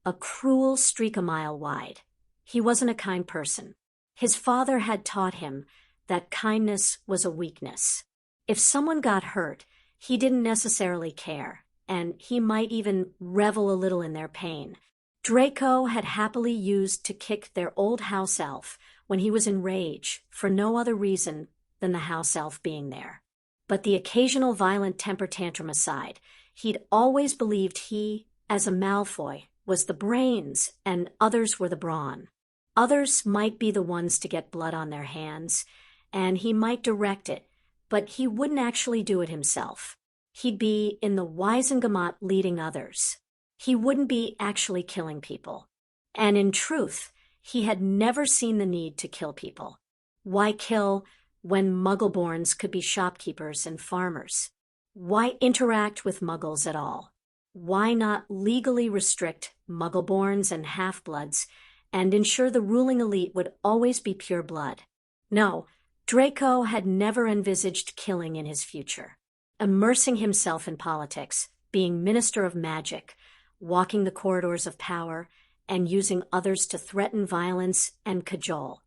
a cruel streak a mile wide. He wasn't a kind person. His father had taught him that kindness was a weakness. If someone got hurt, he didn't necessarily care, and he might even revel a little in their pain. Draco had happily used to kick their old house elf when he was in rage for no other reason than the house elf being there. But the occasional violent temper tantrum aside, He'd always believed he, as a Malfoy, was the brains and others were the brawn. Others might be the ones to get blood on their hands, and he might direct it, but he wouldn't actually do it himself. He'd be in the Wisengamot leading others. He wouldn't be actually killing people. And in truth, he had never seen the need to kill people. Why kill when Muggleborns could be shopkeepers and farmers? Why interact with Muggles at all? Why not legally restrict Muggleborns and half-bloods and ensure the ruling elite would always be pure blood? No, Draco had never envisaged killing in his future. Immersing himself in politics, being Minister of Magic, walking the corridors of power, and using others to threaten violence and cajole.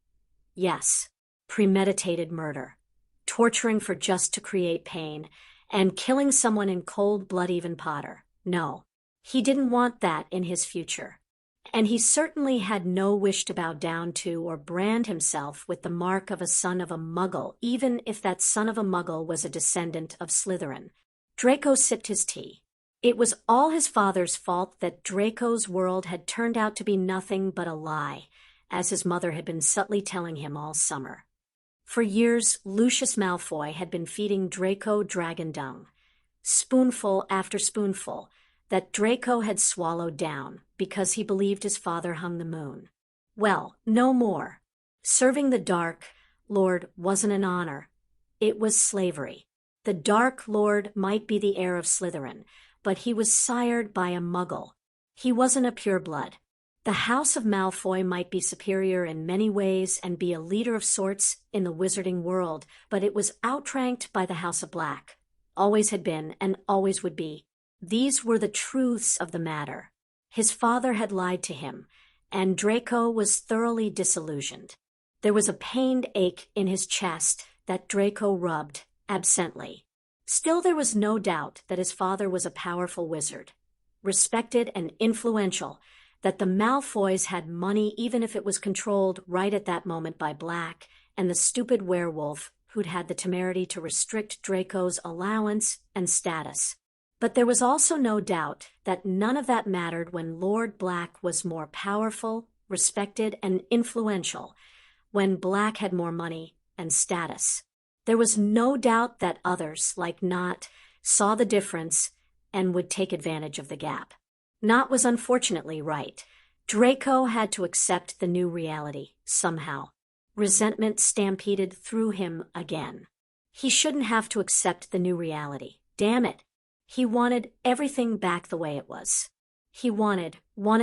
Yes, premeditated murder, torturing for just to create pain, and killing someone in cold blood even Potter. No, he didn't want that in his future. And he certainly had no wish to bow down to or brand himself with the mark of a son of a Muggle, even if that son of a Muggle was a descendant of Slytherin. Draco sipped his tea. It was all his father's fault that Draco's world had turned out to be nothing but a lie, as his mother had been subtly telling him all summer. For years, Lucius Malfoy had been feeding Draco dragon dung, spoonful after spoonful, that Draco had swallowed down because he believed his father hung the moon. Well, no more. Serving the Dark Lord wasn't an honor. It was slavery. The Dark Lord might be the heir of Slytherin, but he was sired by a Muggle. He wasn't a pureblood. The House of Malfoy might be superior in many ways and be a leader of sorts in the wizarding world, but it was outranked by the House of Black. Always had been and always would be. These were the truths of the matter. His father had lied to him, and Draco was thoroughly disillusioned. There was a pained ache in his chest that Draco rubbed absently. Still, there was no doubt that his father was a powerful wizard, respected and influential, that the Malfoys had money even if it was controlled right at that moment by Black and the stupid werewolf who'd had the temerity to restrict Draco's allowance and status. But there was also no doubt that none of that mattered when Lord Black was more powerful, respected, and influential, when Black had more money and status. There was no doubt that others, like Nott, saw the difference and would take advantage of the gap. Nott was unfortunately right. Draco had to accept the new reality, somehow. Resentment stampeded through him again. He shouldn't have to accept the new reality. Damn it. He wanted everything back the way it was. He wanted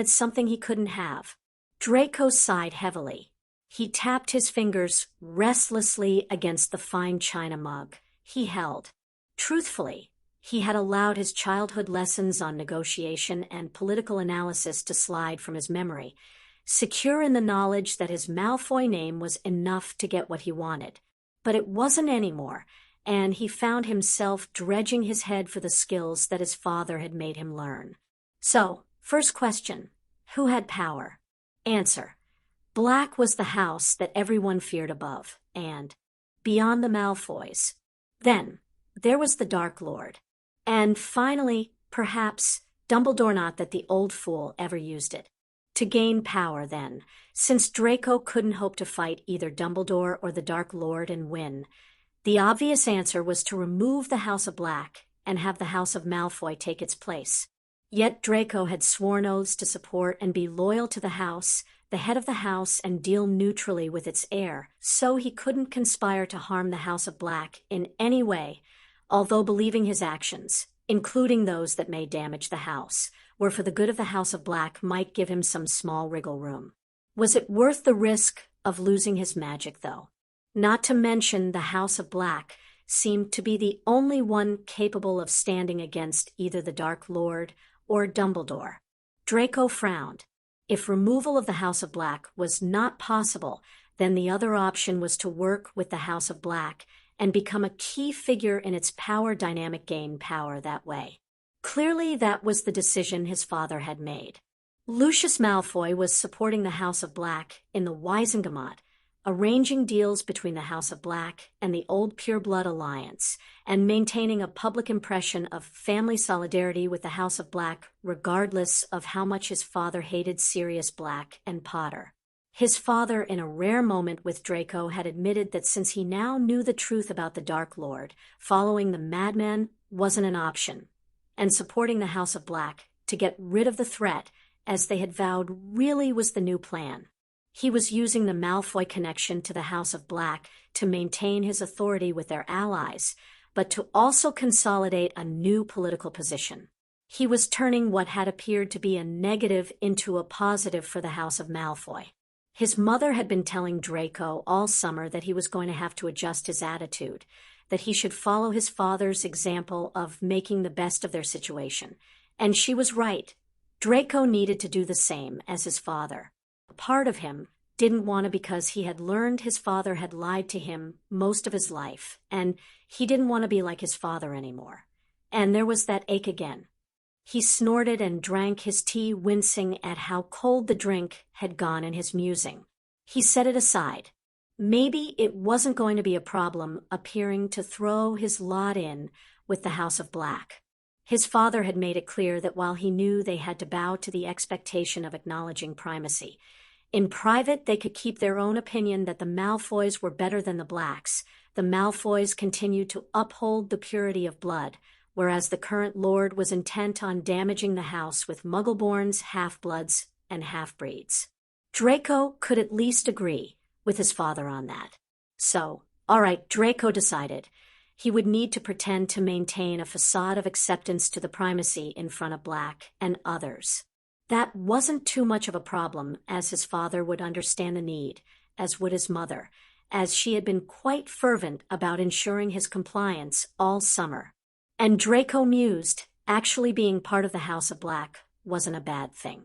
something he couldn't have. Draco sighed heavily. He tapped his fingers restlessly against the fine china mug he held. Truthfully, he had allowed his childhood lessons on negotiation and political analysis to slide from his memory, secure in the knowledge that his Malfoy name was enough to get what he wanted. But it wasn't anymore, and he found himself dredging his head for the skills that his father had made him learn. So, first question, who had power? Answer, Black was the house that everyone feared above, and beyond the Malfoys. Then, there was the Dark Lord. And finally, perhaps, Dumbledore, not that the old fool ever used it. To gain power, then, since Draco couldn't hope to fight either Dumbledore or the Dark Lord and win, the obvious answer was to remove the House of Black and have the House of Malfoy take its place. Yet Draco had sworn oaths to support and be loyal to the house, the head of the house, and deal neutrally with its heir, so he couldn't conspire to harm the House of Black in any way, although believing his actions, including those that may damage the house, were for the good of the House of Black, might give him some small wriggle room. Was it worth the risk of losing his magic, though? Not to mention the House of Black seemed to be the only one capable of standing against either the Dark Lord or Dumbledore. Draco frowned. If removal of the House of Black was not possible, then the other option was to work with the House of Black and become a key figure in its power dynamic, gain power that way. Clearly, that was the decision his father had made. Lucius Malfoy was supporting the House of Black in the Wisengamot, arranging deals between the House of Black and the old Pureblood Alliance, and maintaining a public impression of family solidarity with the House of Black regardless of how much his father hated Sirius Black and Potter. His father, in a rare moment with Draco, had admitted that since he now knew the truth about the Dark Lord, following the madman wasn't an option, and supporting the House of Black to get rid of the threat, as they had vowed, really was the new plan. He was using the Malfoy connection to the House of Black to maintain his authority with their allies, but to also consolidate a new political position. He was turning what had appeared to be a negative into a positive for the House of Malfoy. His mother had been telling Draco all summer that he was going to have to adjust his attitude, that he should follow his father's example of making the best of their situation. And she was right. Draco needed to do the same as his father. A part of him didn't want to, because he had learned his father had lied to him most of his life, and he didn't want to be like his father anymore. And there was that ache again. He snorted and drank his tea, wincing at how cold the drink had gone in his musing. He set it aside. Maybe it wasn't going to be a problem appearing to throw his lot in with the House of Black. His father had made it clear that while he knew they had to bow to the expectation of acknowledging primacy, in private they could keep their own opinion that the Malfoys were better than the Blacks. The Malfoys continued to uphold the purity of blood, whereas the current Lord was intent on damaging the house with Muggleborns, half-bloods, and half-breeds. Draco could at least agree with his father on that. So, all right, Draco decided he would need to pretend to maintain a facade of acceptance to the primacy in front of Black and others. That wasn't too much of a problem, as his father would understand the need, as would his mother, as she had been quite fervent about ensuring his compliance all summer. And Draco mused, actually being part of the House of Black wasn't a bad thing.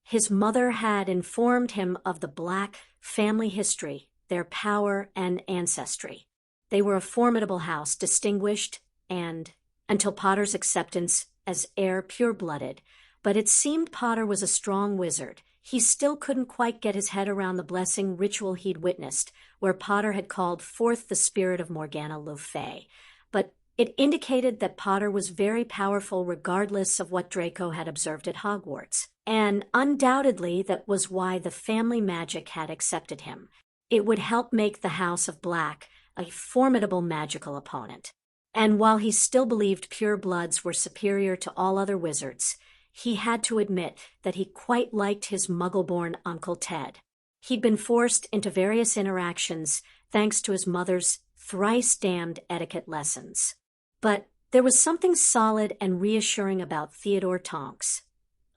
His mother had informed him of the Black family history, their power and ancestry. They were a formidable house, distinguished, and, until Potter's acceptance as heir pure-blooded, but it seemed Potter was a strong wizard. He still couldn't quite get his head around the blessing ritual he'd witnessed, where Potter had called forth the spirit of Morgana Le Fay. But it indicated that Potter was very powerful regardless of what Draco had observed at Hogwarts. And undoubtedly that was why the family magic had accepted him. It would help make the House of Black a formidable magical opponent. And while he still believed pure-bloods were superior to all other wizards, he had to admit that he quite liked his Muggle-born Uncle Ted. He'd been forced into various interactions thanks to his mother's thrice-damned etiquette lessons. But there was something solid and reassuring about Theodore Tonks,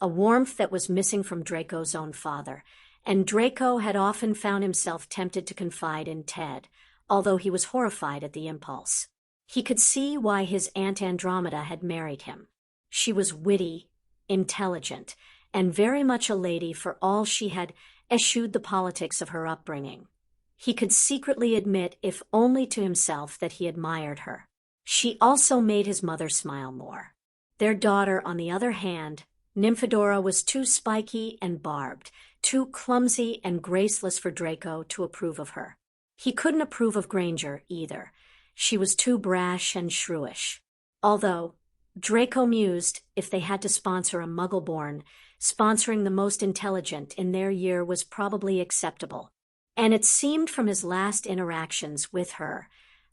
a warmth that was missing from Draco's own father, and Draco had often found himself tempted to confide in Ted, although he was horrified at the impulse. He could see why his Aunt Andromeda had married him. She was witty, intelligent, and very much a lady for all she had eschewed the politics of her upbringing. He could secretly admit, if only to himself, that he admired her. She also made his mother smile more. Their daughter, on the other hand, Nymphadora, was too spiky and barbed, too clumsy and graceless for Draco to approve of her. He couldn't approve of Granger, either. She was too brash and shrewish. Although, Draco mused, if they had to sponsor a Muggle-born, sponsoring the most intelligent in their year was probably acceptable. And it seemed from his last interactions with her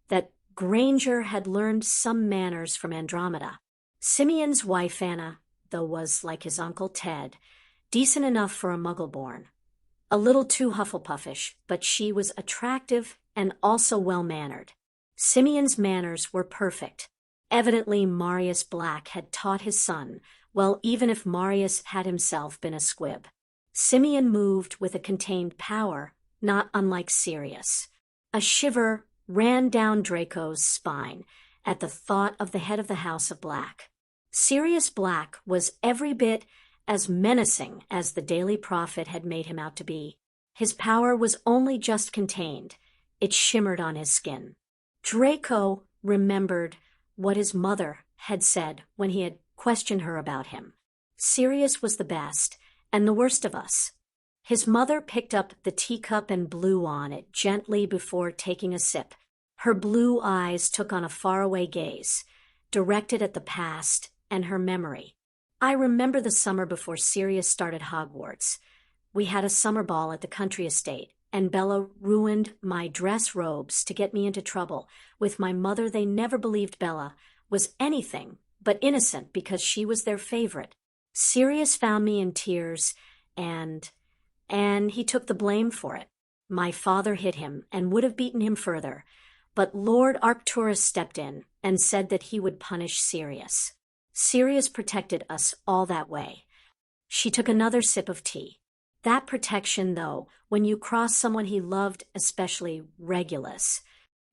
that Granger had learned some manners from Andromeda. Simeon's wife Anna, though, was, like his Uncle Ted, decent enough for a Muggle-born. A little too Hufflepuffish, but she was attractive and also well-mannered. Simeon's manners were perfect. Evidently, Marius Black had taught his son, well, even if Marius had himself been a squib. Simeon moved with a contained power, not unlike Sirius. A shiver ran down Draco's spine at the thought of the head of the House of Black. Sirius Black was every bit as menacing as the Daily Prophet had made him out to be. His power was only just contained. It shimmered on his skin. Draco remembered what his mother had said when he had questioned her about him. Sirius was the best and the worst of us. His mother picked up the teacup and blew on it gently before taking a sip. Her blue eyes took on a faraway gaze, directed at the past and her memory. I remember the summer before Sirius started Hogwarts. We had a summer ball at the country estate, and Bella ruined my dress robes to get me into trouble. With my mother, they never believed Bella was anything but innocent because she was their favorite. Sirius found me in tears, and he took the blame for it. My father hit him and would have beaten him further, but Lord Arcturus stepped in and said that he would punish Sirius. Sirius protected us all that way. She took another sip of tea. That protection, though, when you cross someone he loved, especially Regulus.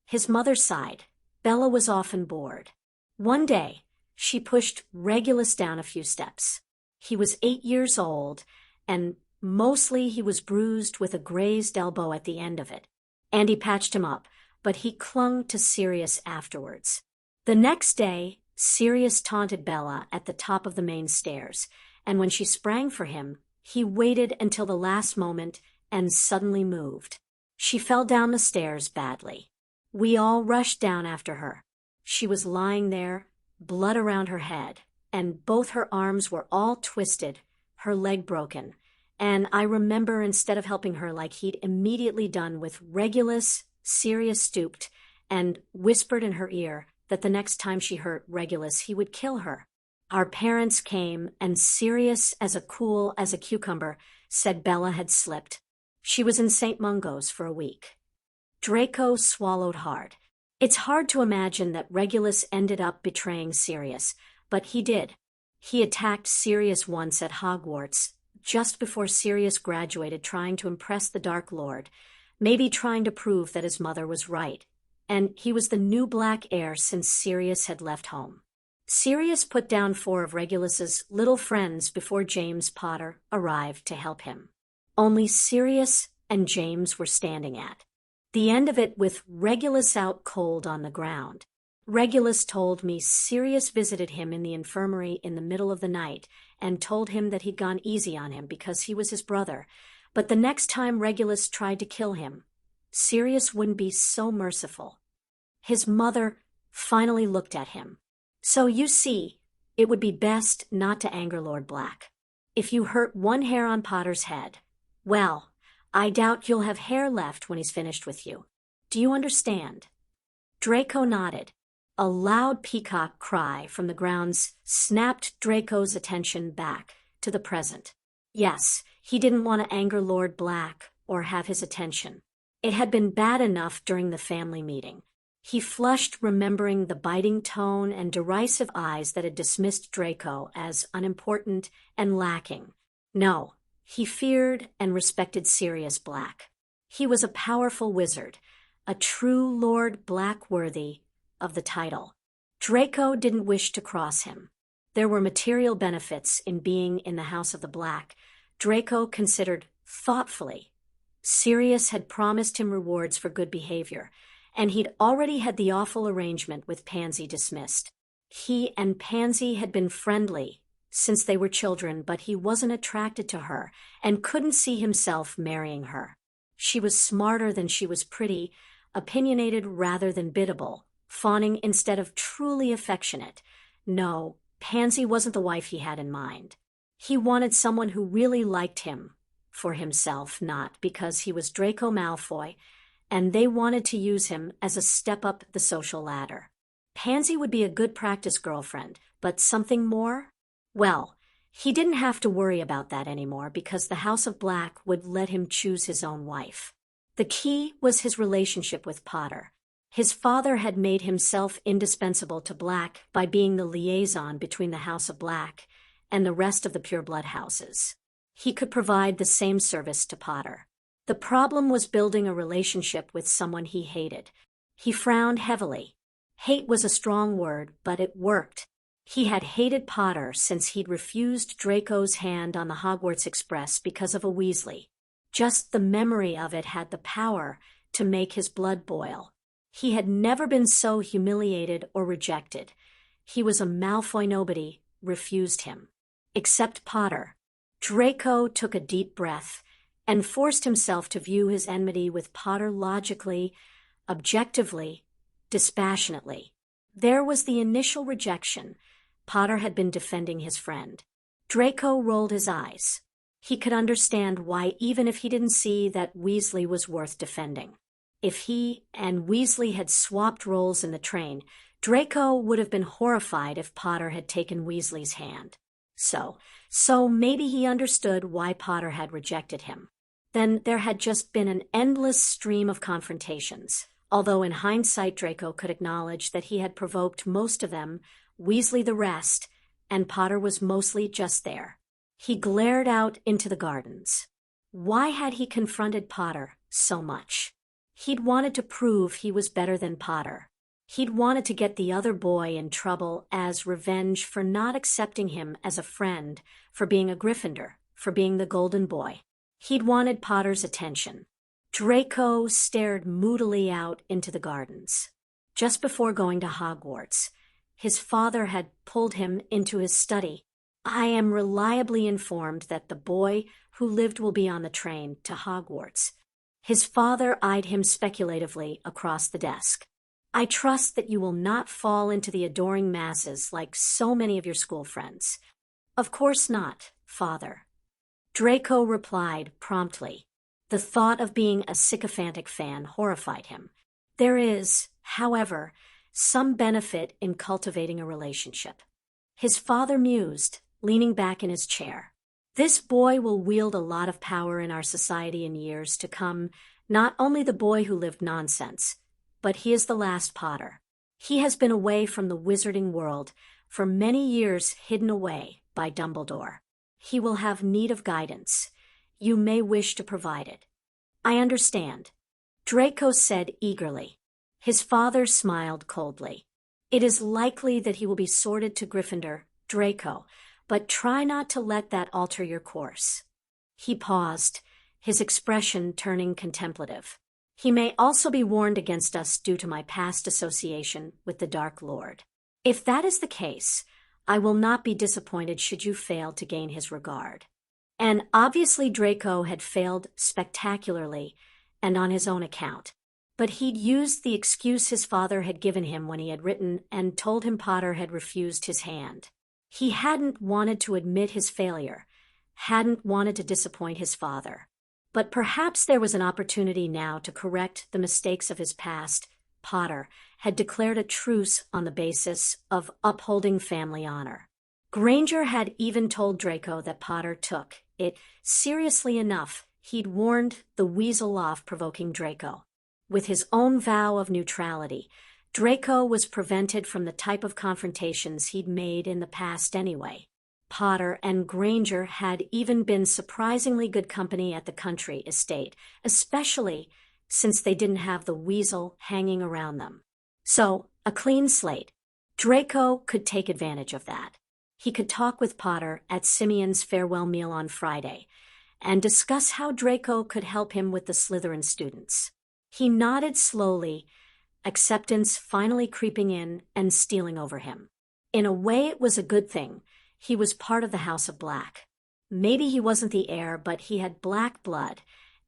His mother sighed. Bella was often bored. One day, she pushed Regulus down a few steps. He was 8 years old, and mostly he was bruised with a grazed elbow at the end of it. Andy patched him up, but he clung to Sirius afterwards. The next day, Sirius taunted Bella at the top of the main stairs, and when she sprang for him, he waited until the last moment and suddenly moved. She fell down the stairs badly. We all rushed down after her. She was lying there, blood around her head, and both her arms were all twisted, her leg broken. And I remember, instead of helping her like he'd immediately done with Regulus, Sirius stooped and whispered in her ear that the next time she hurt Regulus, he would kill her. Our parents came, and Sirius, as cool as a cucumber, said Bella had slipped. She was in St. Mungo's for a week. Draco swallowed hard. It's hard to imagine that Regulus ended up betraying Sirius, but he did. He attacked Sirius once at Hogwarts, just before Sirius graduated, trying to impress the Dark Lord, maybe trying to prove that his mother was right. And he was the new black heir since Sirius had left home. Sirius put down 4 of Regulus's little friends before James Potter arrived to help him. Only Sirius and James were standing at the end of it, with Regulus out cold on the ground. Regulus told me Sirius visited him in the infirmary in the middle of the night and told him that he'd gone easy on him because he was his brother. But the next time Regulus tried to kill him, Sirius wouldn't be so merciful. His mother finally looked at him. So you see, it would be best not to anger Lord Black. If you hurt one hair on Potter's head, well, I doubt you'll have hair left when he's finished with you. Do you understand? Draco nodded. A loud peacock cry from the grounds snapped Draco's attention back to the present. Yes, he didn't want to anger Lord Black or have his attention. It had been bad enough during the family meeting. He flushed, remembering the biting tone and derisive eyes that had dismissed Draco as unimportant and lacking. No, he feared and respected Sirius Black. He was a powerful wizard, a true Lord Black worthy of the title. Draco didn't wish to cross him. There were material benefits in being in the House of the Black. Draco considered thoughtfully. Sirius had promised him rewards for good behavior, and he'd already had the awful arrangement with Pansy dismissed. He and Pansy had been friendly since they were children, but he wasn't attracted to her and couldn't see himself marrying her. She was smarter than she was pretty, opinionated rather than biddable, fawning instead of truly affectionate. No, Pansy wasn't the wife he had in mind. He wanted someone who really liked him for himself, not because he was Draco Malfoy, and they wanted to use him as a step up the social ladder. Pansy would be a good practice girlfriend, but something more? Well, he didn't have to worry about that anymore because the House of Black would let him choose his own wife. The key was his relationship with Potter. His father had made himself indispensable to Black by being the liaison between the House of Black and the rest of the pureblood houses. He could provide the same service to Potter. The problem was building a relationship with someone he hated. He frowned heavily. Hate was a strong word, but it worked. He had hated Potter since he'd refused Draco's hand on the Hogwarts Express because of a Weasley. Just the memory of it had the power to make his blood boil. He had never been so humiliated or rejected. He was a Malfoy nobody, refused him. Except Potter. Draco took a deep breath and forced himself to view his enmity with Potter logically, objectively, dispassionately. There was the initial rejection. Potter had been defending his friend. Draco rolled his eyes. He could understand why, even if he didn't see that Weasley was worth defending. If he and Weasley had swapped roles in the train, Draco would have been horrified if Potter had taken Weasley's hand. So maybe he understood why Potter had rejected him. Then there had just been an endless stream of confrontations. Although in hindsight Draco could acknowledge that he had provoked most of them, Weasley the rest, and Potter was mostly just there. He glared out into the gardens. Why had he confronted Potter so much? He'd wanted to prove he was better than Potter. He'd wanted to get the other boy in trouble as revenge for not accepting him as a friend, for being a Gryffindor, for being the golden boy. He'd wanted Potter's attention. Draco stared moodily out into the gardens. Just before going to Hogwarts, his father had pulled him into his study. I am reliably informed that the boy who lived will be on the train to Hogwarts. His father eyed him speculatively across the desk. I trust that you will not fall into the adoring masses like so many of your school friends. Of course not, father. Draco replied promptly. The thought of being a sycophantic fan horrified him. There is, however, some benefit in cultivating a relationship. His father mused, leaning back in his chair. This boy will wield a lot of power in our society in years to come, not only the boy who lived nonsense, but he is the last Potter. He has been away from the wizarding world, for many years hidden away by Dumbledore. He will have need of guidance. You may wish to provide it. I understand, Draco said eagerly. His father smiled coldly. It is likely that he will be sorted to Gryffindor, Draco, but try not to let that alter your course. He paused, his expression turning contemplative. He may also be warned against us due to my past association with the Dark Lord. If that is the case, I will not be disappointed should you fail to gain his regard. And obviously Draco had failed spectacularly and on his own account. But he'd used the excuse his father had given him when he had written and told him Potter had refused his hand. He hadn't wanted to admit his failure, hadn't wanted to disappoint his father. But perhaps there was an opportunity now to correct the mistakes of his past. Potter had declared a truce on the basis of upholding family honor. Granger had even told Draco that Potter took it seriously enough. He'd warned the weasel off provoking Draco. With his own vow of neutrality, Draco was prevented from the type of confrontations he'd made in the past anyway. Potter and Granger had even been surprisingly good company at the country estate, especially since they didn't have the weasel hanging around them. So, a clean slate. Draco could take advantage of that. He could talk with Potter at Simeon's farewell meal on Friday and discuss how Draco could help him with the Slytherin students. He nodded slowly, acceptance finally creeping in and stealing over him. In a way, it was a good thing. He was part of the House of Black. Maybe he wasn't the heir, but he had black blood,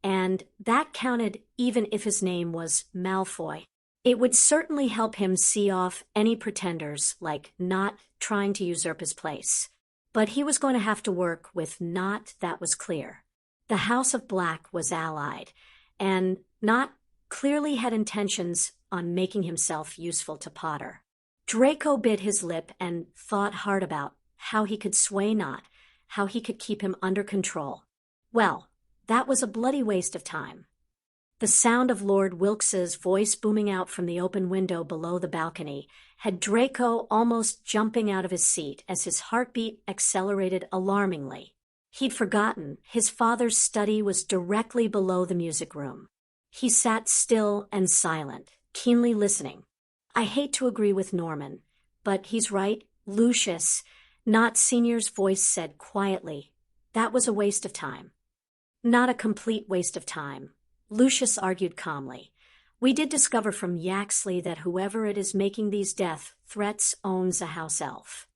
and that counted even if his name was Malfoy. It would certainly help him see off any pretenders, like not trying to usurp his place. But he was going to have to work with Not, that was clear. The House of Black was allied, and Not clearly had intentions on making himself useful to Potter. Draco bit his lip and thought hard about how he could sway Not, how he could keep him under control. Well, that was a bloody waste of time. The sound of Lord Wilkes's voice booming out from the open window below the balcony had Draco almost jumping out of his seat as his heartbeat accelerated alarmingly. He'd forgotten his father's study was directly below the music room. He sat still and silent, keenly listening. I hate to agree with Norman, but he's right. Lucius, Not Senior's voice said quietly, that was a waste of time. Not a complete waste of time, Lucius argued calmly. We did discover from Yaxley that whoever it is making these death threats owns a house elf.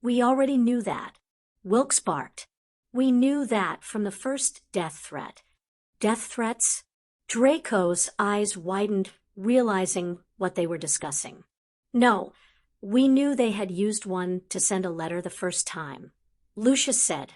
We already knew that. Wilkes barked. We knew that from the first death threat. Death threats? Draco's eyes widened, realizing what they were discussing. No, we knew they had used one to send a letter the first time, Lucius said,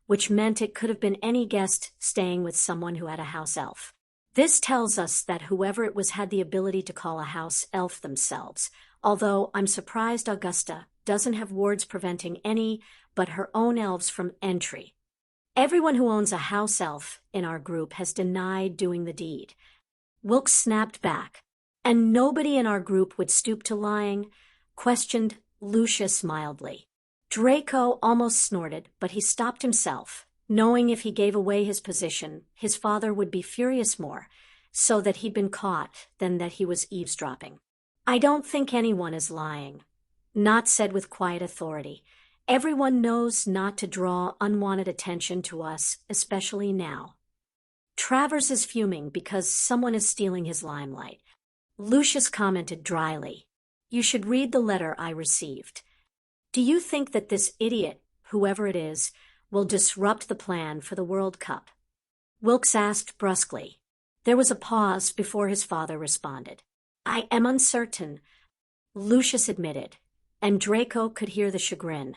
which meant it could have been any guest staying with someone who had a house elf. This tells us that whoever it was had the ability to call a house elf themselves, although I'm surprised Augusta doesn't have wards preventing any but her own elves from entry. Everyone who owns a house elf in our group has denied doing the deed. Wilkes snapped back. And nobody in our group would stoop to lying? Questioned Lucius mildly. Draco almost snorted, but he stopped himself, knowing if he gave away his position, his father would be furious more, so that he'd been caught than that he was eavesdropping. I don't think anyone is lying. Not said with quiet authority. Everyone knows not to draw unwanted attention to us, especially now. Travers is fuming because someone is stealing his limelight. Lucius commented dryly. You should read the letter I received. Do you think that this idiot, whoever it is, will disrupt the plan for the World Cup? Wilkes asked brusquely. There was a pause before his father responded. I am uncertain, Lucius admitted, and Draco could hear the chagrin,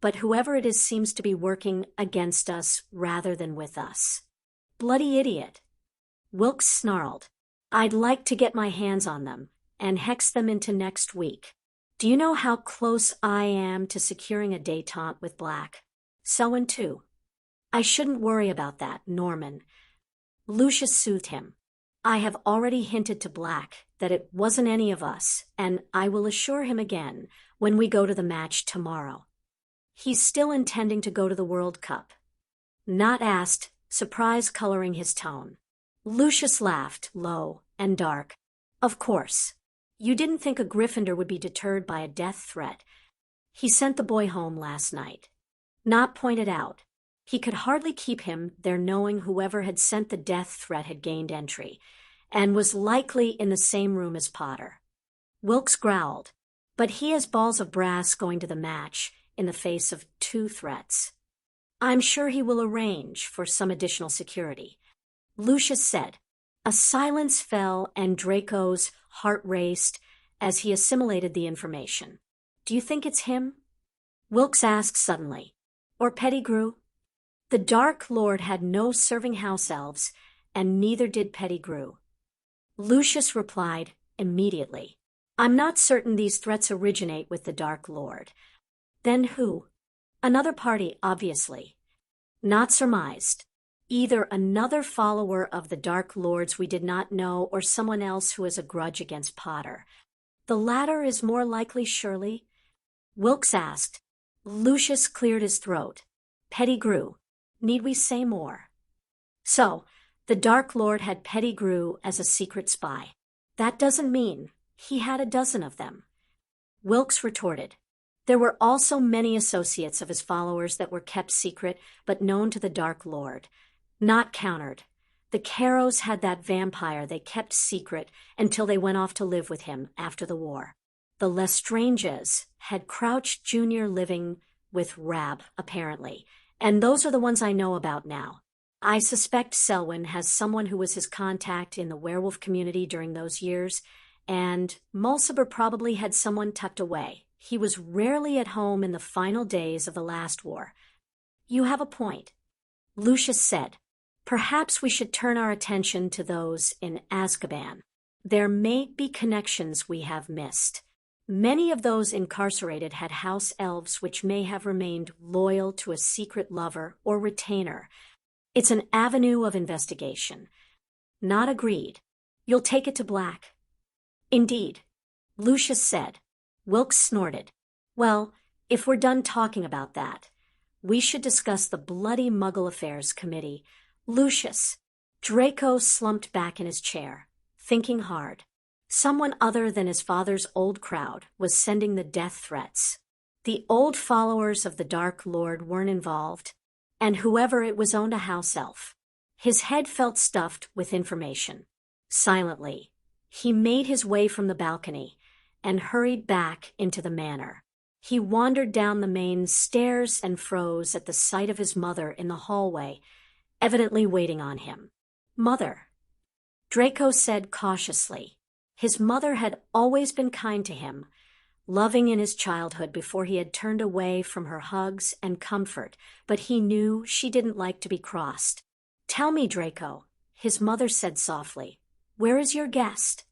but whoever it is seems to be working against us rather than with us. Bloody idiot. Wilkes snarled. I'd like to get my hands on them and hex them into next week. Do you know how close I am to securing a détente with Black? Selwyn too. I shouldn't worry about that, Norman. Lucius soothed him. I have already hinted to Black that it wasn't any of us, and I will assure him again when we go to the match tomorrow. He's still intending to go to the World Cup. Not asked, surprise coloring his tone. Lucius laughed, low and dark. Of course. You didn't think a Gryffindor would be deterred by a death threat. He sent the boy home last night. Not pointed out. He could hardly keep him there knowing whoever had sent the death threat had gained entry, and was likely in the same room as Potter. Wilkes growled, but he has balls of brass going to the match in the face of 2 threats. I'm sure he will arrange for some additional security. Lucius said. A silence fell and Draco's heart raced as he assimilated the information. Do you think it's him? Wilkes asked suddenly. Or Pettigrew? The Dark Lord had no serving house elves, and neither did Pettigrew. Lucius replied immediately. I'm not certain these threats originate with the Dark Lord. Then who? Another party, obviously. Not surmised. Either another follower of the Dark Lords we did not know or someone else who has a grudge against Potter. The latter is more likely, surely? Wilkes asked. Lucius cleared his throat. Pettigrew. Need we say more? So, the Dark Lord had Pettigrew as a secret spy. That doesn't mean he had a dozen of them. Wilkes retorted. There were also many associates of his followers that were kept secret but known to the Dark Lord. Not countered. The Carrows had that vampire they kept secret until they went off to live with him after the war. The Lestranges had Crouch Jr. living with Rab, apparently, and those are the ones I know about now. I suspect Selwyn has someone who was his contact in the werewolf community during those years, and Mulciber probably had someone tucked away. He was rarely at home in the final days of the last war. You have a point, Lucius said. Perhaps we should turn our attention to those in Azkaban. There may be connections we have missed. Many of those incarcerated had house elves which may have remained loyal to a secret lover or retainer. It's an avenue of investigation. Not agreed. You'll take it to Black? Indeed, Lucius said. Wilkes snorted. Well, if we're done talking about that, we should discuss the bloody Muggle Affairs Committee. Lucius. Draco slumped back in his chair, thinking hard. Someone other than his father's old crowd was sending the death threats. The old followers of the Dark Lord weren't involved, and whoever it was owned a house elf. His head felt stuffed with information. Silently, he made his way from the balcony and hurried back into the manor. He wandered down the main stairs and froze at the sight of his mother in the hallway, evidently waiting on him. Mother, Draco said cautiously. His mother had always been kind to him, loving in his childhood before he had turned away from her hugs and comfort, but he knew she didn't like to be crossed. Tell me, Draco, his mother said softly, where is your guest?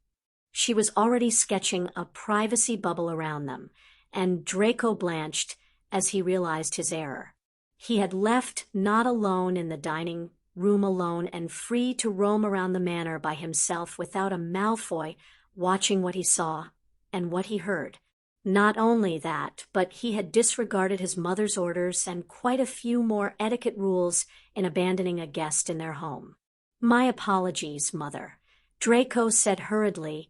She was already sketching a privacy bubble around them, and Draco blanched as he realized his error. He had left not alone in the dining room alone and free to roam around the manor by himself without a Malfoy watching what he saw and what he heard. Not only that, but he had disregarded his mother's orders and quite a few more etiquette rules in abandoning a guest in their home. My apologies, Mother, Draco said hurriedly,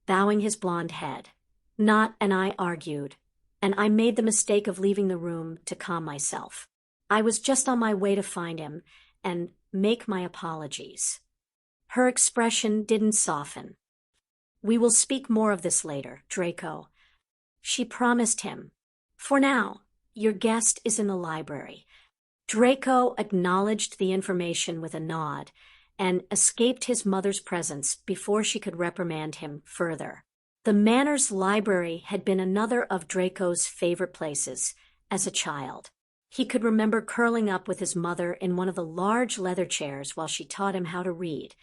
bowing his blonde head. Not, and I argued, and I made the mistake of leaving the room to calm myself. I was just on my way to find him and make my apologies. Her expression didn't soften. We will speak more of this later, Draco, she promised him. For now, your guest is in the library. Draco acknowledged the information with a nod and escaped his mother's presence before she could reprimand him further. The manor's library had been another of Draco's favorite places as a child. He could remember curling up with his mother in one of the large leather chairs while she taught him how to read,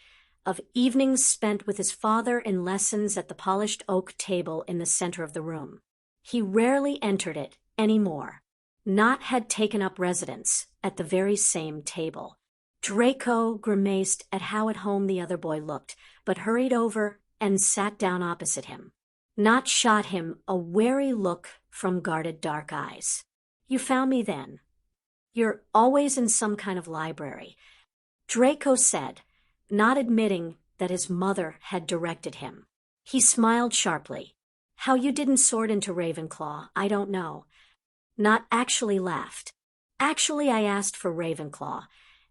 of evenings spent with his father in lessons at the polished oak table in the center of the room. He rarely entered it anymore. Not had taken up residence at the very same table. Draco grimaced at how at home the other boy looked, but hurried over and sat down opposite him. Not shot him a wary look from guarded dark eyes. You found me then. You're always in some kind of library, Draco said, not admitting that his mother had directed him. He smiled sharply. How you didn't sort into Ravenclaw, I don't know. Not actually laughed. Actually, I asked for Ravenclaw,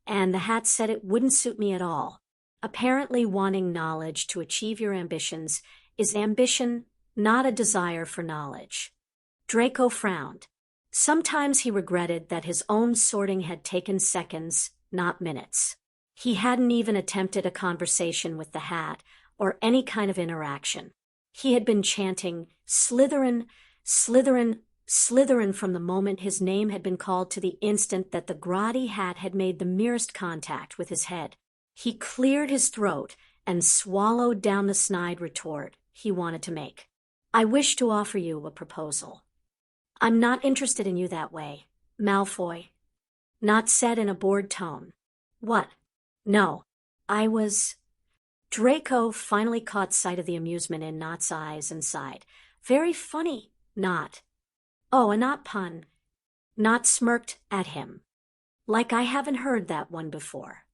and the hat said it wouldn't suit me at all. Apparently wanting knowledge to achieve your ambitions is ambition, not a desire for knowledge. Draco frowned. Sometimes he regretted that his own sorting had taken seconds, not minutes. He hadn't even attempted a conversation with the hat or any kind of interaction. He had been chanting, Slytherin, Slytherin, Slytherin from the moment his name had been called to the instant that the grotty hat had made the merest contact with his head. He cleared his throat and swallowed down the snide retort he wanted to make. I wish to offer you a proposal. I'm not interested in you that way, Malfoy. Not said in a bored tone. What? No. I was... Draco finally caught sight of the amusement in Not's eyes and sighed. Very funny, Not. Oh, a Not pun. Not smirked at him. Like I haven't heard that one before.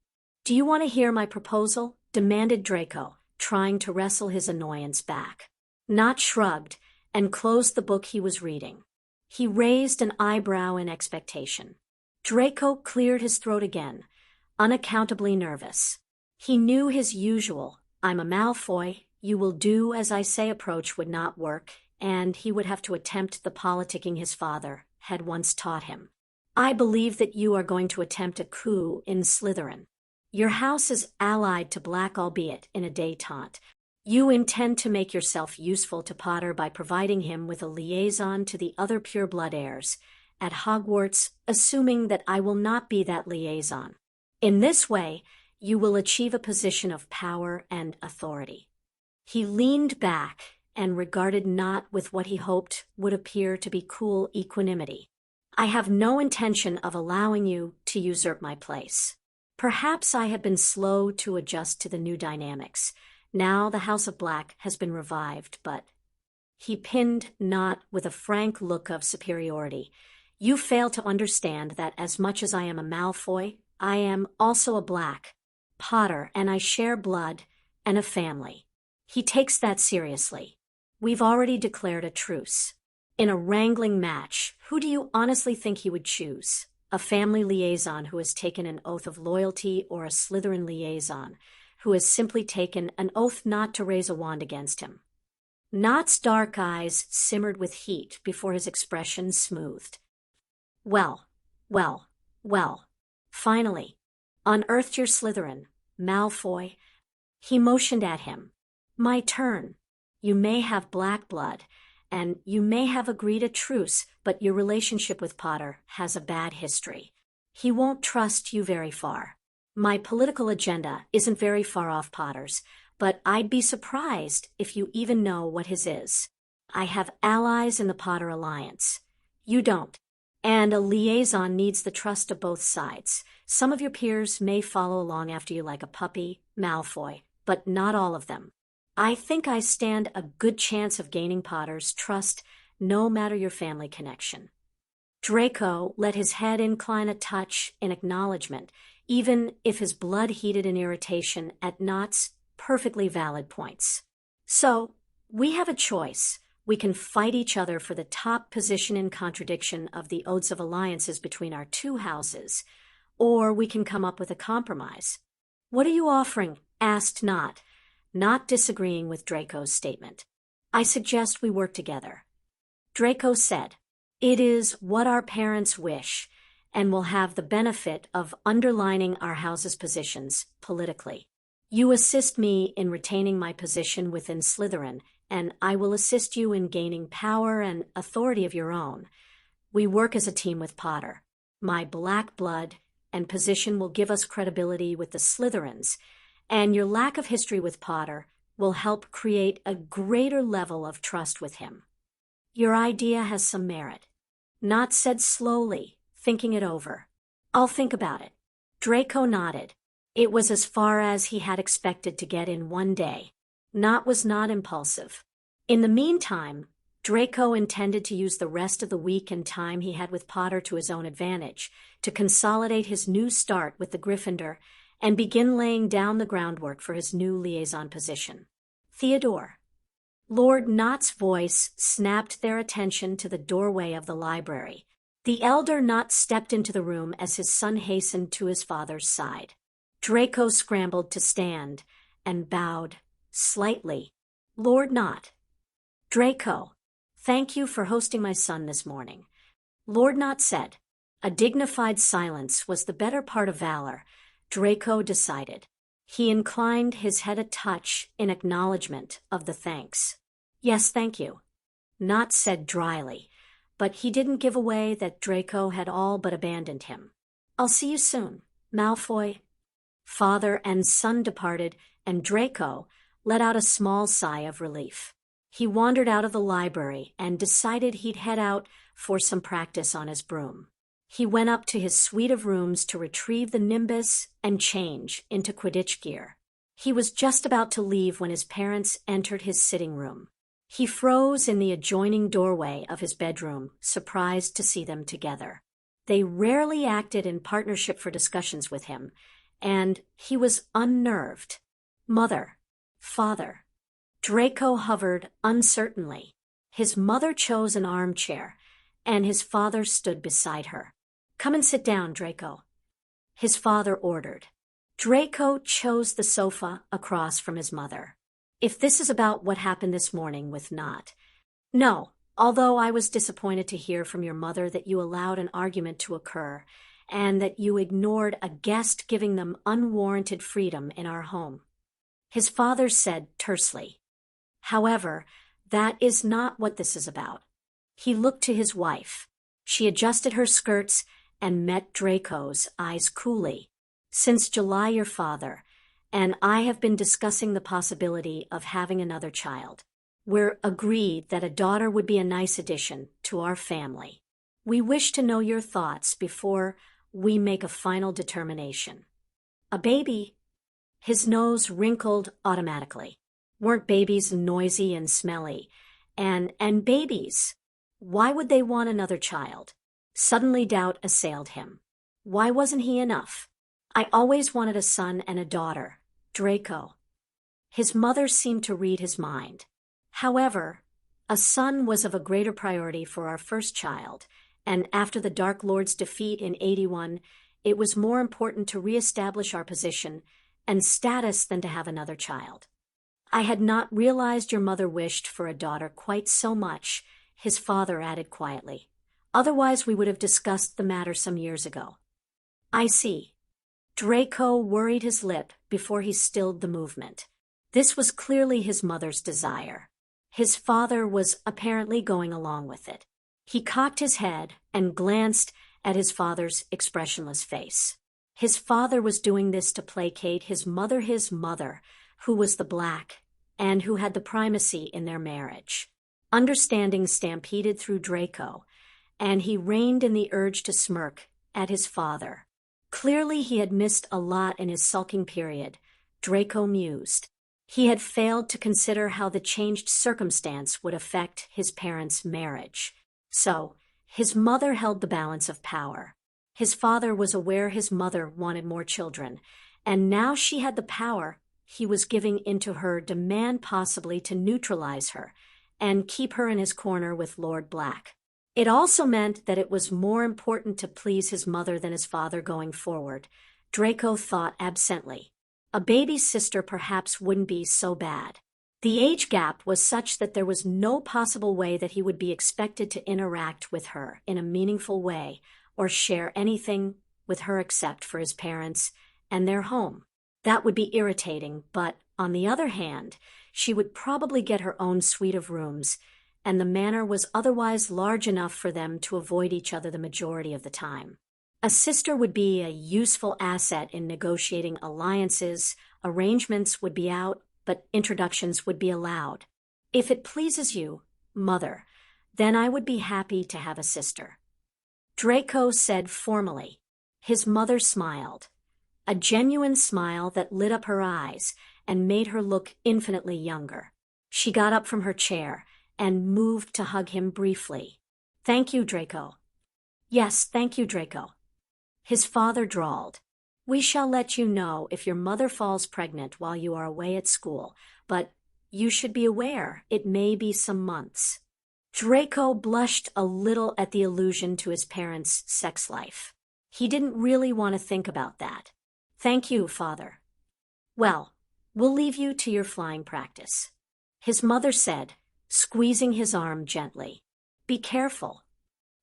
Do you want to hear my proposal? Demanded Draco, trying to wrestle his annoyance back. Not shrugged and closed the book he was reading. He raised an eyebrow in expectation. Draco cleared his throat again, unaccountably nervous. He knew his usual, I'm a Malfoy, you will do as I say approach would not work, and he would have to attempt the politicking his father had once taught him. I believe that you are going to attempt a coup in Slytherin. Your house is allied to Black, albeit in a détente. You intend to make yourself useful to Potter by providing him with a liaison to the other pureblood heirs at Hogwarts, assuming that I will not be that liaison. In this way, you will achieve a position of power and authority. He leaned back and regarded Not with what he hoped would appear to be cool equanimity. I have no intention of allowing you to usurp my place. Perhaps I have been slow to adjust to the new dynamics. Now the House of Black has been revived, but... He pinned Not with a frank look of superiority. You fail to understand that as much as I am a Malfoy, I am also a Black. Potter and I share blood and a family. He takes that seriously. We've already declared a truce. In a wrangling match, who do you honestly think he would choose? A family liaison who has taken an oath of loyalty, or a Slytherin liaison who has simply taken an oath not to raise a wand against him? Not's dark eyes simmered with heat before his expression smoothed. Well. Finally. Unearthed your Slytherin. Malfoy. He motioned at him. My turn. You may have black blood, and you may have agreed a truce, but your relationship with Potter has a bad history. He won't trust you very far. My political agenda isn't very far off Potter's, but I'd be surprised if you even know what his is. I have allies in the Potter Alliance. You don't. And a liaison needs the trust of both sides. Some of your peers may follow along after you like a puppy, Malfoy, but not all of them. I think I stand a good chance of gaining Potter's trust, no matter your family connection. Draco let his head incline a touch in acknowledgement, even if his blood heated in irritation at Nott's perfectly valid points. So, we have a choice. We can fight each other for the top position in contradiction of the oaths of alliances between our two houses, or we can come up with a compromise. What are you offering? Asked Nott, not disagreeing with Draco's statement. I suggest we work together. Draco said, it is what our parents wish, and will have the benefit of underlining our house's positions politically. You assist me in retaining my position within Slytherin, and I will assist you in gaining power and authority of your own. We work as a team with Potter. My black blood and position will give us credibility with the Slytherins, and your lack of history with Potter will help create a greater level of trust with him. Your idea has some merit. Nott said slowly, thinking it over. I'll think about it. Draco nodded. It was as far as he had expected to get in one day. Nott was not impulsive. In the meantime, Draco intended to use the rest of the week and time he had with Potter to his own advantage, to consolidate his new start with the Gryffindor and begin laying down the groundwork for his new liaison position. Theodore. Lord Nott's voice snapped their attention to the doorway of the library. The elder Nott stepped into the room as his son hastened to his father's side. Draco scrambled to stand and bowed slightly. Lord Nott. Draco, thank you for hosting my son this morning. Lord Nott said. A dignified silence was the better part of valor, Draco decided. He inclined his head a touch in acknowledgement of the thanks. Yes, thank you. Nott said dryly, but he didn't give away that Draco had all but abandoned him. I'll see you soon, Malfoy. Father and son departed, and Draco let out a small sigh of relief. He wandered out of the library and decided he'd head out for some practice on his broom. He went up to his suite of rooms to retrieve the nimbus and change into Quidditch gear. He was just about to leave when his parents entered his sitting room. He froze in the adjoining doorway of his bedroom, surprised to see them together. They rarely acted in partnership for discussions with him, and he was unnerved. Mother. Father. Draco hovered uncertainly. His mother chose an armchair, and his father stood beside her. Come and sit down, Draco. His father ordered. Draco chose the sofa across from his mother. If this is about what happened this morning with Nott. No, although I was disappointed to hear from your mother that you allowed an argument to occur, and that you ignored a guest giving them unwarranted freedom in our home. His father said tersely. However, that is not what this is about. He looked to his wife. She adjusted her skirts and met Draco's eyes coolly. Since July, your father and I have been discussing the possibility of having another child. We're agreed that a daughter would be a nice addition to our family. We wish to know your thoughts before we make a final determination. A baby? His nose wrinkled automatically. Weren't babies noisy and smelly? And babies? Why would they want another child? Suddenly doubt assailed him. Why wasn't he enough? I always wanted a son and a daughter, Draco. His mother seemed to read his mind. However, a son was of a greater priority for our first child, and after the Dark Lord's defeat in 81, it was more important to reestablish our position and status than to have another child. I had not realized your mother wished for a daughter quite so much, his father added quietly. Otherwise we would have discussed the matter some years ago. I see. Draco worried his lip before he stilled the movement. This was clearly his mother's desire. His father was apparently going along with it. He cocked his head and glanced at his father's expressionless face. His father was doing this to placate his mother, who was the Black, and who had the primacy in their marriage. Understanding stampeded through Draco, and he reined in the urge to smirk at his father. Clearly he had missed a lot in his sulking period, Draco mused. He had failed to consider how the changed circumstance would affect his parents' marriage. So, his mother held the balance of power. His father was aware his mother wanted more children, and now she had the power he was giving into her demand possibly to neutralize her and keep her in his corner with Lord Black. It also meant that it was more important to please his mother than his father going forward, Draco thought absently. A baby sister perhaps wouldn't be so bad. The age gap was such that there was no possible way that he would be expected to interact with her in a meaningful way or share anything with her except for his parents and their home. That would be irritating, but on the other hand, she would probably get her own suite of rooms, and the manor was otherwise large enough for them to avoid each other the majority of the time. A sister would be a useful asset in negotiating alliances, arrangements would be out, but introductions would be allowed. If it pleases you, mother, then I would be happy to have a sister. Draco said formally. His mother smiled. A genuine smile that lit up her eyes and made her look infinitely younger. She got up from her chair and moved to hug him briefly. Thank you, Draco. Yes, thank you, Draco. His father drawled. We shall let you know if your mother falls pregnant while you are away at school, but you should be aware it may be some months. Draco blushed a little at the allusion to his parents' sex life. He didn't really want to think about that. Thank you, father. Well, we'll leave you to your flying practice, his mother said, squeezing his arm gently. Be careful.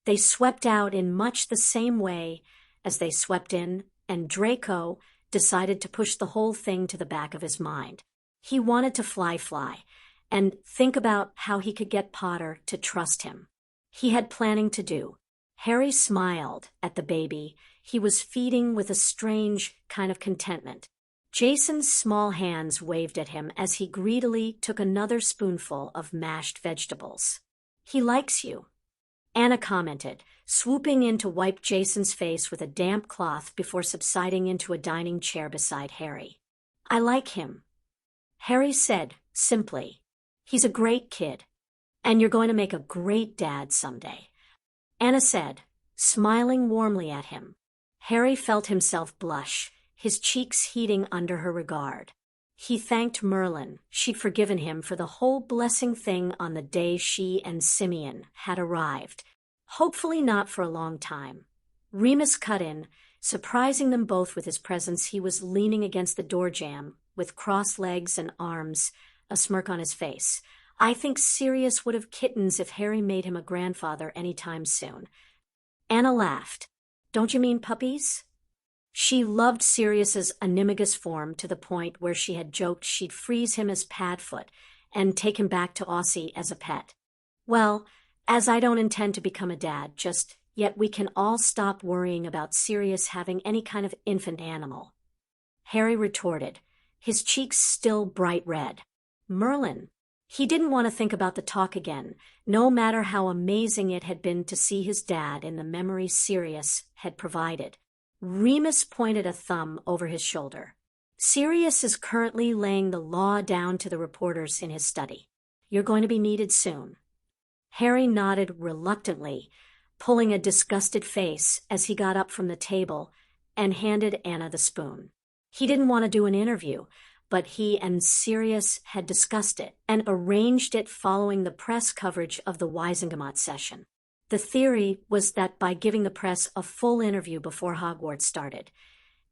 They swept out in much the same way as they swept in, and Draco decided to push the whole thing to the back of his mind. He wanted to fly, and think about how he could get Potter to trust him. He had planning to do. Harry smiled at the baby he was feeding with a strange kind of contentment. Jason's small hands waved at him as he greedily took another spoonful of mashed vegetables. He likes you, Anna commented, swooping in to wipe Jason's face with a damp cloth before subsiding into a dining chair beside Harry. I like him, Harry said, simply. He's a great kid, and you're going to make a great dad someday, Anna said, smiling warmly at him. Harry felt himself blush, his cheeks heating under her regard. He thanked Merlin she'd forgiven him for the whole blessing thing on the day she and Simeon had arrived. Hopefully not for a long time. Remus cut in, surprising them both with his presence. He was leaning against the door jamb, with crossed legs and arms, a smirk on his face. I think Sirius would have kittens if Harry made him a grandfather any time soon. Anna laughed. Don't you mean puppies? She loved Sirius's animagus form to the point where she had joked she'd freeze him as Padfoot and take him back to Aussie as a pet. Well, as I don't intend to become a dad just yet, we can all stop worrying about Sirius having any kind of infant animal, Harry retorted, his cheeks still bright red. Merlin. He didn't want to think about the talk again, no matter how amazing it had been to see his dad in the memory Sirius had provided. Remus pointed a thumb over his shoulder. Sirius is currently laying the law down to the reporters in his study. You're going to be needed soon. Harry nodded reluctantly, pulling a disgusted face as he got up from the table and handed Anna the spoon. He didn't want to do an interview, but he and Sirius had discussed it and arranged it following the press coverage of the Wisengamot session. The theory was that by giving the press a full interview before Hogwarts started,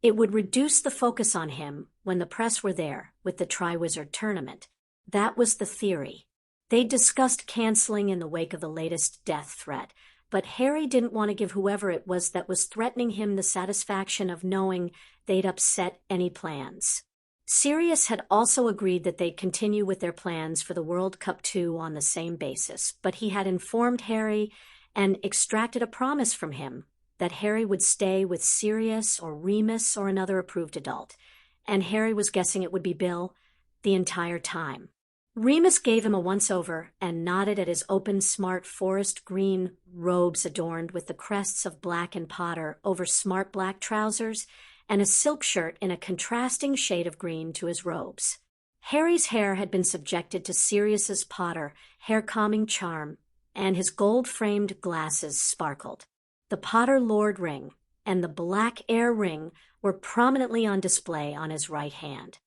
it would reduce the focus on him when the press were there with the Triwizard Tournament. That was the theory. They discussed canceling in the wake of the latest death threat, but Harry didn't want to give whoever it was that was threatening him the satisfaction of knowing they'd upset any plans. Sirius had also agreed that they'd continue with their plans for the World Cup 2 on the same basis, but he had informed Harry and extracted a promise from him that Harry would stay with Sirius or Remus or another approved adult, and Harry was guessing it would be Bill the entire time. Remus gave him a once-over and nodded at his open, smart forest green robes adorned with the crests of Black and Potter over smart black trousers and a silk shirt in a contrasting shade of green to his robes. Harry's hair had been subjected to Sirius's Potter hair-calming charm, and his gold-framed glasses sparkled. The Potter Lord ring and the black air ring were prominently on display on his right hand.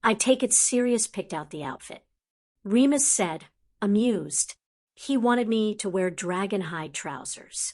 I take it Sirius picked out the outfit, Remus said, amused. He wanted me to wear dragon-hide trousers.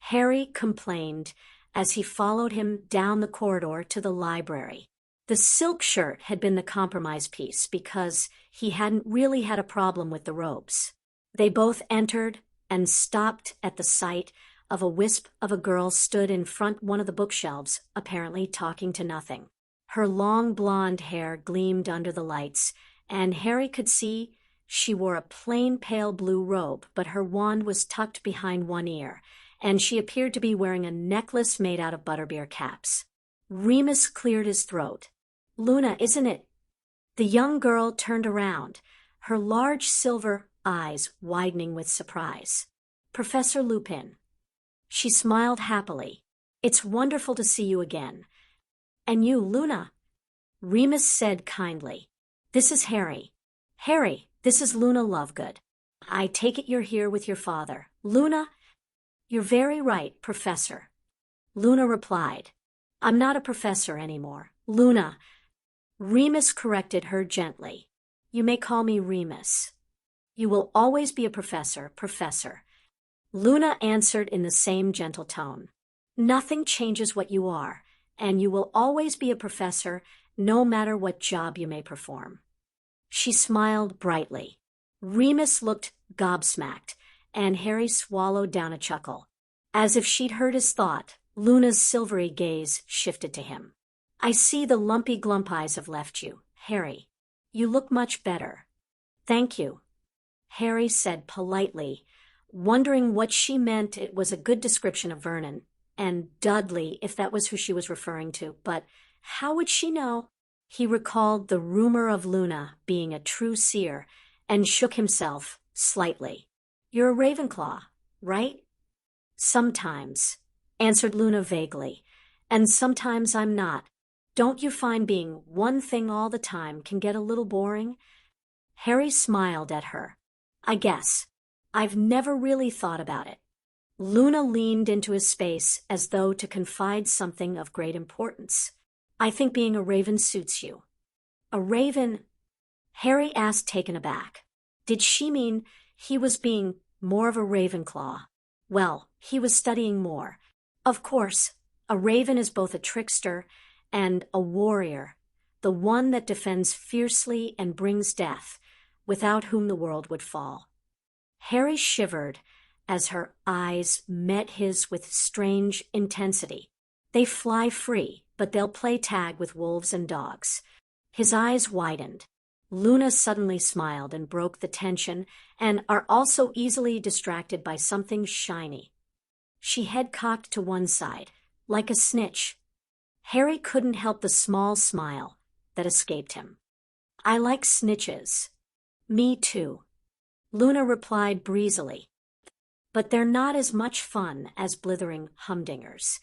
Harry complained as he followed him down the corridor to the library. The silk shirt had been the compromise piece because he hadn't really had a problem with the robes. They both entered and stopped at the sight of a wisp of a girl stood in front one of the bookshelves, apparently talking to nothing. Her long blonde hair gleamed under the lights, and Harry could see she wore a plain pale blue robe, but her wand was tucked behind one ear, and she appeared to be wearing a necklace made out of butterbeer caps. Remus cleared his throat. "Luna, isn't it?" The young girl turned around, her large silver eyes widening with surprise. "Professor Lupin." She smiled happily. "It's wonderful to see you again." "And you, Luna," Remus said kindly. "This is Harry." "Harry, this is Luna Lovegood. I take it you're here with your father." "Luna?" "You're very right, Professor," Luna replied. "I'm not a professor anymore, Luna." Remus corrected her gently. "You may call me Remus." "You will always be a professor, Professor," Luna answered in the same gentle tone. "Nothing changes what you are, and you will always be a professor no matter what job you may perform." She smiled brightly. Remus looked gobsmacked, and Harry swallowed down a chuckle. As if she'd heard his thought, Luna's silvery gaze shifted to him. "I see the lumpy glump eyes have left you, Harry. You look much better." "Thank you," Harry said politely, wondering what she meant. It was a good description of Vernon, and Dudley, if that was who she was referring to, but how would she know? He recalled the rumor of Luna being a true seer and shook himself slightly. "You're a Ravenclaw, right?" "Sometimes," answered Luna vaguely, "and sometimes I'm not. Don't you find being one thing all the time can get a little boring?" Harry smiled at her. "I guess. I've never really thought about it." Luna leaned into his space as though to confide something of great importance. "I think being a raven suits you." "A raven?" Harry asked, taken aback. Did she mean he was being more of a Ravenclaw? Well, he was studying more. Of course, a raven is both a trickster and a warrior, the one that defends fiercely and brings death, without whom the world would fall. Harry shivered as her eyes met his with strange intensity. "They fly free, but they'll play tag with wolves and dogs." His eyes widened. Luna suddenly smiled and broke the tension, and are also easily distracted by something shiny. She head cocked to one side, like a snitch. Harry couldn't help the small smile that escaped him. "I like snitches." "Me too," Luna replied breezily. "But they're not as much fun as blithering humdingers."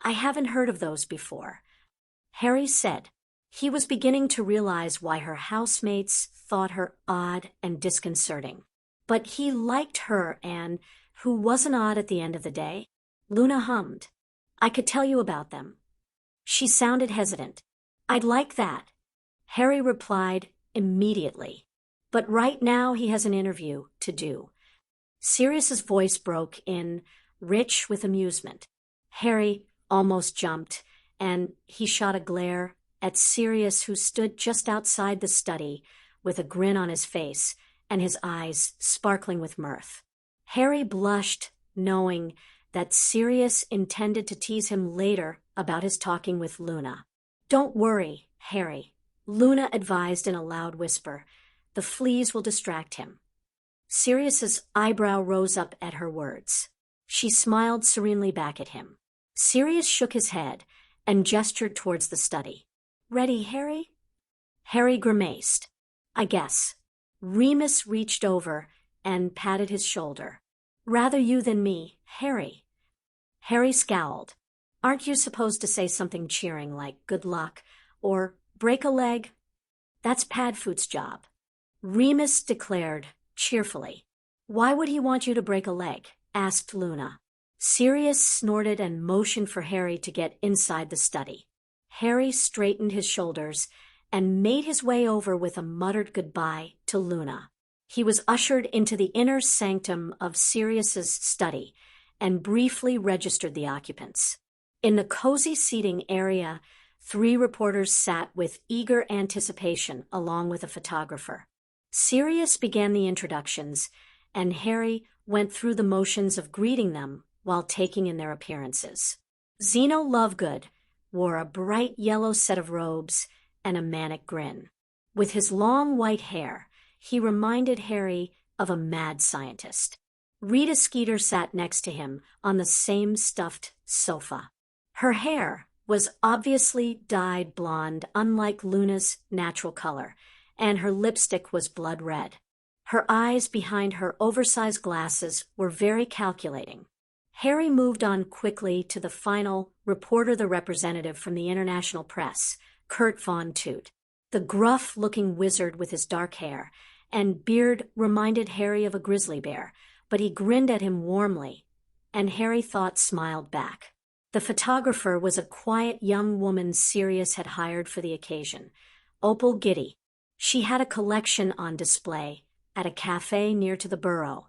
"I haven't heard of those before," Harry said. He was beginning to realize why her housemates thought her odd and disconcerting. But he liked her, and who wasn't odd at the end of the day? Luna hummed. "I could tell you about them." She sounded hesitant. "I'd like that," Harry replied immediately. "But right now he has an interview to do." Sirius's voice broke in, rich with amusement. Harry almost jumped, and he shot a glare at Sirius, who stood just outside the study with a grin on his face and his eyes sparkling with mirth. Harry blushed knowing that Sirius intended to tease him later about his talking with Luna. "Don't worry, Harry," Luna advised in a loud whisper. "The fleas will distract him." Sirius's eyebrow rose up at her words. She smiled serenely back at him. Sirius shook his head and gestured towards the study. "Ready, Harry?" Harry grimaced. "I guess." Remus reached over and patted his shoulder. "Rather you than me, Harry." Harry scowled. "Aren't you supposed to say something cheering like good luck or break a leg?" "That's Padfoot's job," Remus declared cheerfully. "Why would he want you to break a leg?" asked Luna. Sirius snorted and motioned for Harry to get inside the study. Harry straightened his shoulders and made his way over with a muttered goodbye to Luna. He was ushered into the inner sanctum of Sirius's study and briefly registered the occupants. In the cozy seating area, 3 reporters sat with eager anticipation along with a photographer. Sirius began the introductions, and Harry went through the motions of greeting them while taking in their appearances. Zeno Lovegood wore a bright yellow set of robes and a manic grin. With his long white hair, he reminded Harry of a mad scientist. Rita Skeeter sat next to him on the same stuffed sofa. Her hair was obviously dyed blonde, unlike Luna's natural color, and her lipstick was blood red. Her eyes behind her oversized glasses were very calculating. Harry moved on quickly to the final reporter, the representative from the international press, Kurt Von Toot. The gruff-looking wizard with his dark hair and beard reminded Harry of a grizzly bear, but he grinned at him warmly, and Harry thought smiled back. The photographer was a quiet young woman Sirius had hired for the occasion, Opal Giddy. She had a collection on display at a cafe near to the burrow,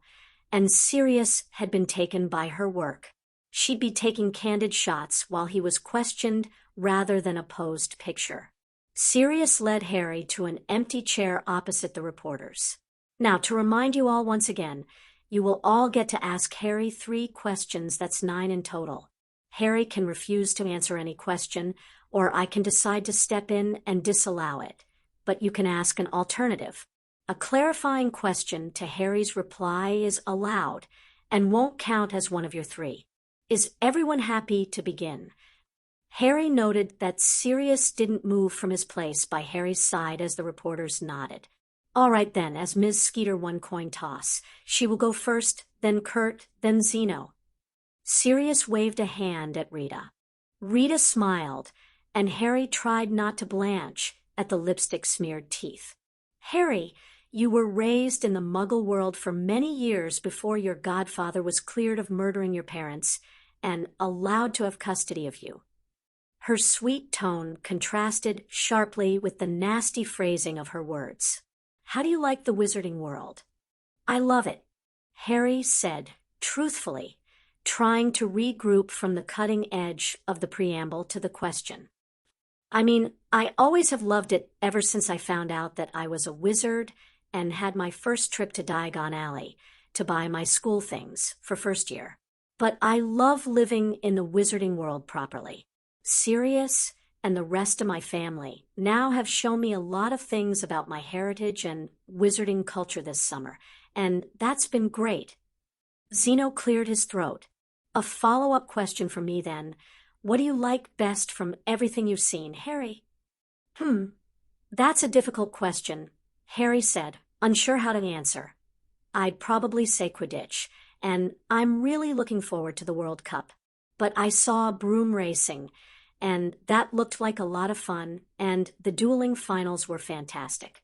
and Sirius had been taken by her work. She'd be taking candid shots while he was questioned rather than a posed picture. Sirius led Harry to an empty chair opposite the reporters. "Now, to remind you all once again, you will all get to ask Harry 3 questions, that's 9 in total. Harry can refuse to answer any question, or I can decide to step in and disallow it, but you can ask an alternative. A clarifying question to Harry's reply is allowed and won't count as one of your 3. Is everyone happy to begin?" Harry noted that Sirius didn't move from his place by Harry's side as the reporters nodded. "All right then," as Ms. Skeeter won coin toss. "She will go first, then Kurt, then Zeno." Sirius waved a hand at Rita. Rita smiled, and Harry tried not to blanch at the lipstick-smeared teeth. "Harry, you were raised in the Muggle world for many years before your godfather was cleared of murdering your parents and allowed to have custody of you." Her sweet tone contrasted sharply with the nasty phrasing of her words. "How do you like the wizarding world?" "I love it," Harry said truthfully, trying to regroup from the cutting edge of the preamble to the question. "I mean, I always have loved it ever since I found out that I was a wizard and had my first trip to Diagon Alley to buy my school things for first year. But I love living in the wizarding world properly. Sirius and the rest of my family now have shown me a lot of things about my heritage and wizarding culture this summer, and that's been great." Zeno cleared his throat. "A follow-up question from me then. What do you like best from everything you've seen, Harry?" That's a difficult question," Harry said, unsure how to answer. "I'd probably say Quidditch, and I'm really looking forward to the World Cup. But I saw broom racing, and that looked like a lot of fun, and the dueling finals were fantastic."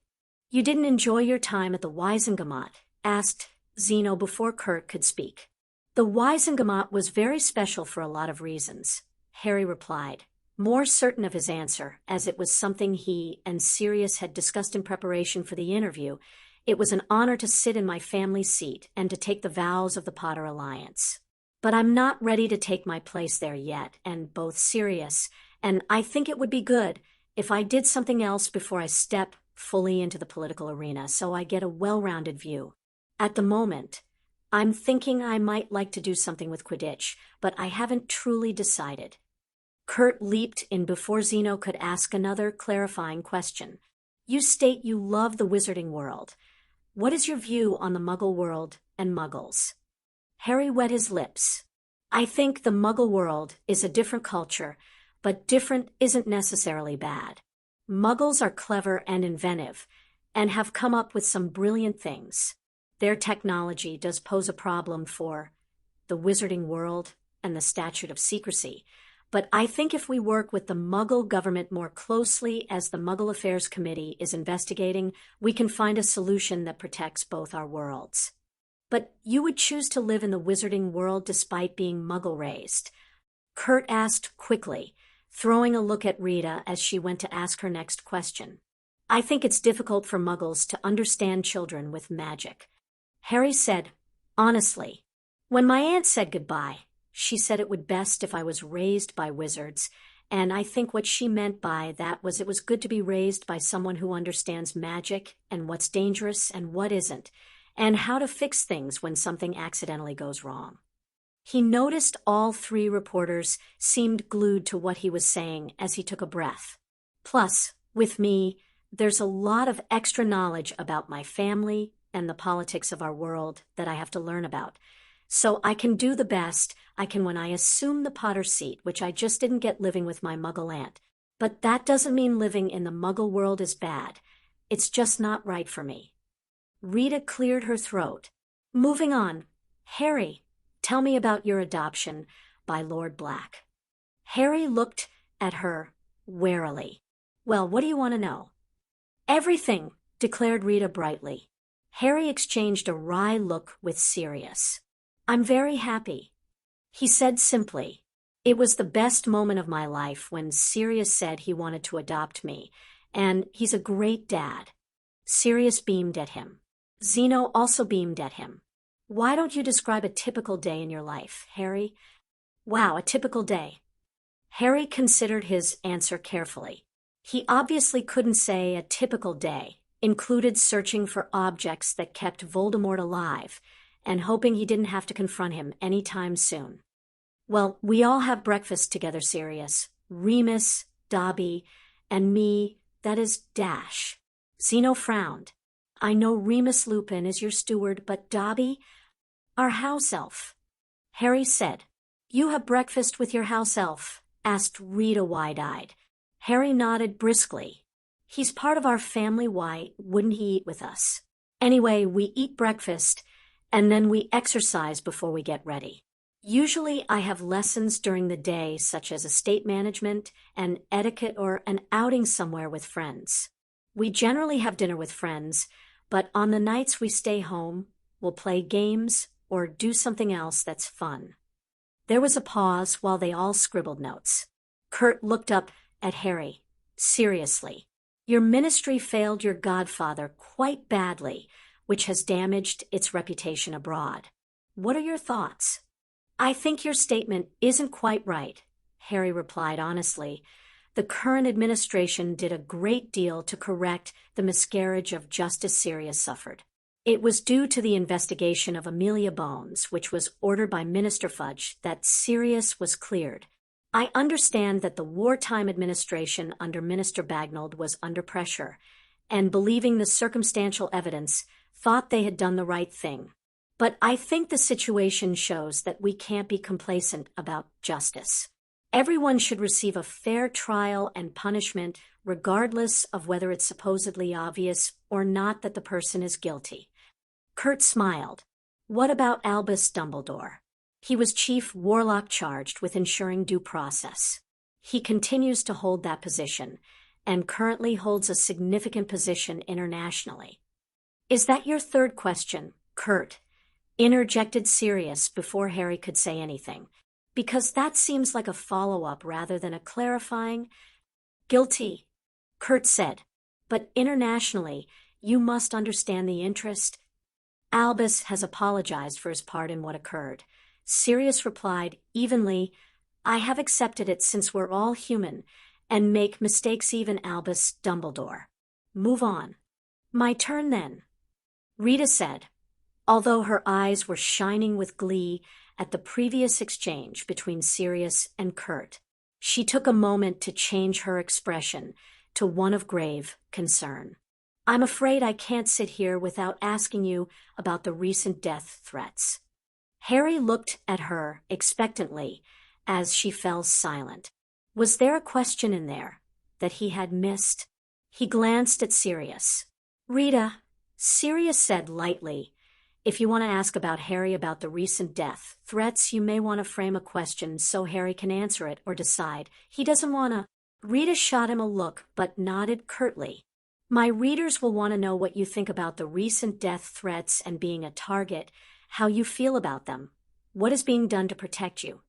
"You didn't enjoy your time at the Wisengamot?" asked Zeno before Kurt could speak. "The Wisengamot was very special for a lot of reasons," Harry replied, more certain of his answer, as it was something he and Sirius had discussed in preparation for the interview. "It was an honor to sit in my family seat and to take the vows of the Potter Alliance. But I'm not ready to take my place there yet, and both Sirius and I think it would be good if I did something else before I step fully into the political arena, so I get a well-rounded view. At the moment, I'm thinking I might like to do something with Quidditch, but I haven't truly decided. Kurt leaped in before Zeno could ask another clarifying question. You state you love the wizarding world. What is your view on the Muggle world and Muggles? Harry wet his lips. I think the Muggle world is a different culture, but different isn't necessarily bad. Muggles are clever and inventive, and have come up with some brilliant things. Their technology does pose a problem for the wizarding world and the statute of secrecy, but I think if we work with the Muggle government more closely as the Muggle Affairs Committee is investigating, we can find a solution that protects both our worlds. But you would choose to live in the wizarding world despite being Muggle-raised? Kurt asked quickly, throwing a look at Rita as she went to ask her next question. I think it's difficult for Muggles to understand children with magic. Harry said, honestly, when my aunt said goodbye, she said it would best if I was raised by wizards, and I think what she meant by that was it was good to be raised by someone who understands magic and what's dangerous and what isn't, and how to fix things when something accidentally goes wrong. He noticed all three reporters seemed glued to what he was saying as he took a breath. Plus, with me, there's a lot of extra knowledge about my family and the politics of our world that I have to learn about. So I can do the best I can when I assume the Potter seat, which I just didn't get living with my Muggle aunt. But that doesn't mean living in the Muggle world is bad. It's just not right for me. Rita cleared her throat. Moving on. Harry, tell me about your adoption by Lord Black. Harry looked at her warily. Well, what do you want to know? Everything, declared Rita brightly. Harry exchanged a wry look with Sirius. I'm very happy, he said simply. It was the best moment of my life when Sirius said he wanted to adopt me, and he's a great dad. Sirius beamed at him. Zeno also beamed at him. Why don't you describe a typical day in your life, Harry? Wow, a typical day. Harry considered his answer carefully. He obviously couldn't say a typical day included searching for objects that kept Voldemort alive and hoping he didn't have to confront him any time soon. Well, we all have breakfast together, Sirius. Remus, Dobby, and me, that is Dash. Zeno frowned. I know Remus Lupin is your steward, but Dobby? Our house elf. Harry said. You have breakfast with your house elf? Asked Rita wide-eyed. Harry nodded briskly. He's part of our family, why wouldn't he eat with us? Anyway, we eat breakfast, and then we exercise before we get ready. Usually I have lessons during the day such as estate management and etiquette or an outing somewhere with friends. We generally have dinner with friends, but on the nights we stay home, we'll play games or do something else that's fun. There was a pause while they all scribbled notes. Kurt looked up at Harry. Seriously, your ministry failed your godfather quite badly, which has damaged its reputation abroad. What are your thoughts? I think your statement isn't quite right, Harry replied honestly. The current administration did a great deal to correct the miscarriage of justice Sirius suffered. It was due to the investigation of Amelia Bones, which was ordered by Minister Fudge, that Sirius was cleared. I understand that the wartime administration under Minister Bagnold was under pressure, and believing the circumstantial evidence, thought they had done the right thing. But I think the situation shows that we can't be complacent about justice. Everyone should receive a fair trial and punishment regardless of whether it's supposedly obvious or not that the person is guilty. Kurt smiled. What about Albus Dumbledore? He was chief warlock charged with ensuring due process. He continues to hold that position and currently holds a significant position internationally. Is that your third question, Kurt? Interjected Sirius before Harry could say anything, because that seems like a follow-up rather than a clarifying. Guilty, Kurt said, but internationally, you must understand the interest. Albus has apologized for his part in what occurred. Sirius replied evenly, I have accepted it since we're all human and make mistakes, even Albus Dumbledore. Move on. My turn then, Rita said. although her eyes were shining with glee at the previous exchange between Sirius and Kurt. She took a moment to change her expression to one of grave concern. I'm afraid I can't sit here without asking you about the recent death threats. Harry looked at her expectantly as she fell silent. Was there a question in there that he had missed? He glanced at Sirius. Rita, Sirius said lightly, if you want to ask about Harry about the recent death threats, you may want to frame a question so Harry can answer it or decide. He doesn't want to. Rita shot him a look but nodded curtly. My readers will want to know what you think about the recent death threats and being a target, how you feel about them. What is being done to protect you?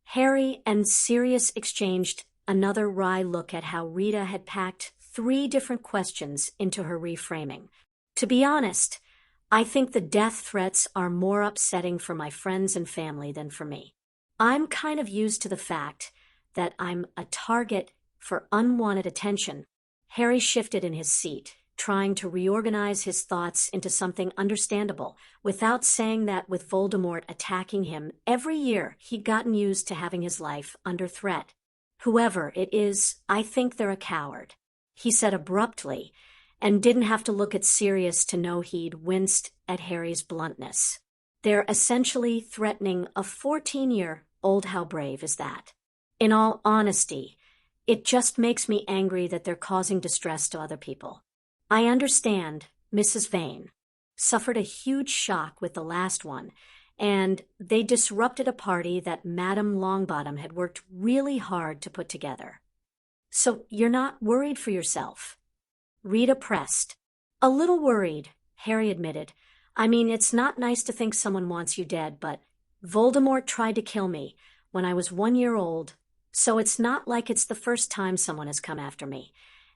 Harry and Sirius exchanged another wry look at how Rita had packed 3 different questions into her reframing. To be honest, I think the death threats are more upsetting for my friends and family than for me. I'm kind of used to the fact that I'm a target for unwanted attention. Harry shifted in his seat, trying to reorganize his thoughts into something understandable, without saying that with Voldemort attacking him every year, he'd gotten used to having his life under threat. Whoever it is, I think they're a coward, he said abruptly, and didn't have to look at Sirius to know he'd winced at Harry's bluntness. They're essentially threatening a 14-year-old. How brave is that? In all honesty, it just makes me angry that they're causing distress to other people. I understand Mrs. Vane suffered a huge shock with the last one, and they disrupted a party that Madame Longbottom had worked really hard to put together. So you're not worried for yourself? Rita pressed. A little worried, Harry admitted. I mean, it's not nice to think someone wants you dead, but Voldemort tried to kill me when I was 1 year old, so it's not like it's the first time someone has come after me.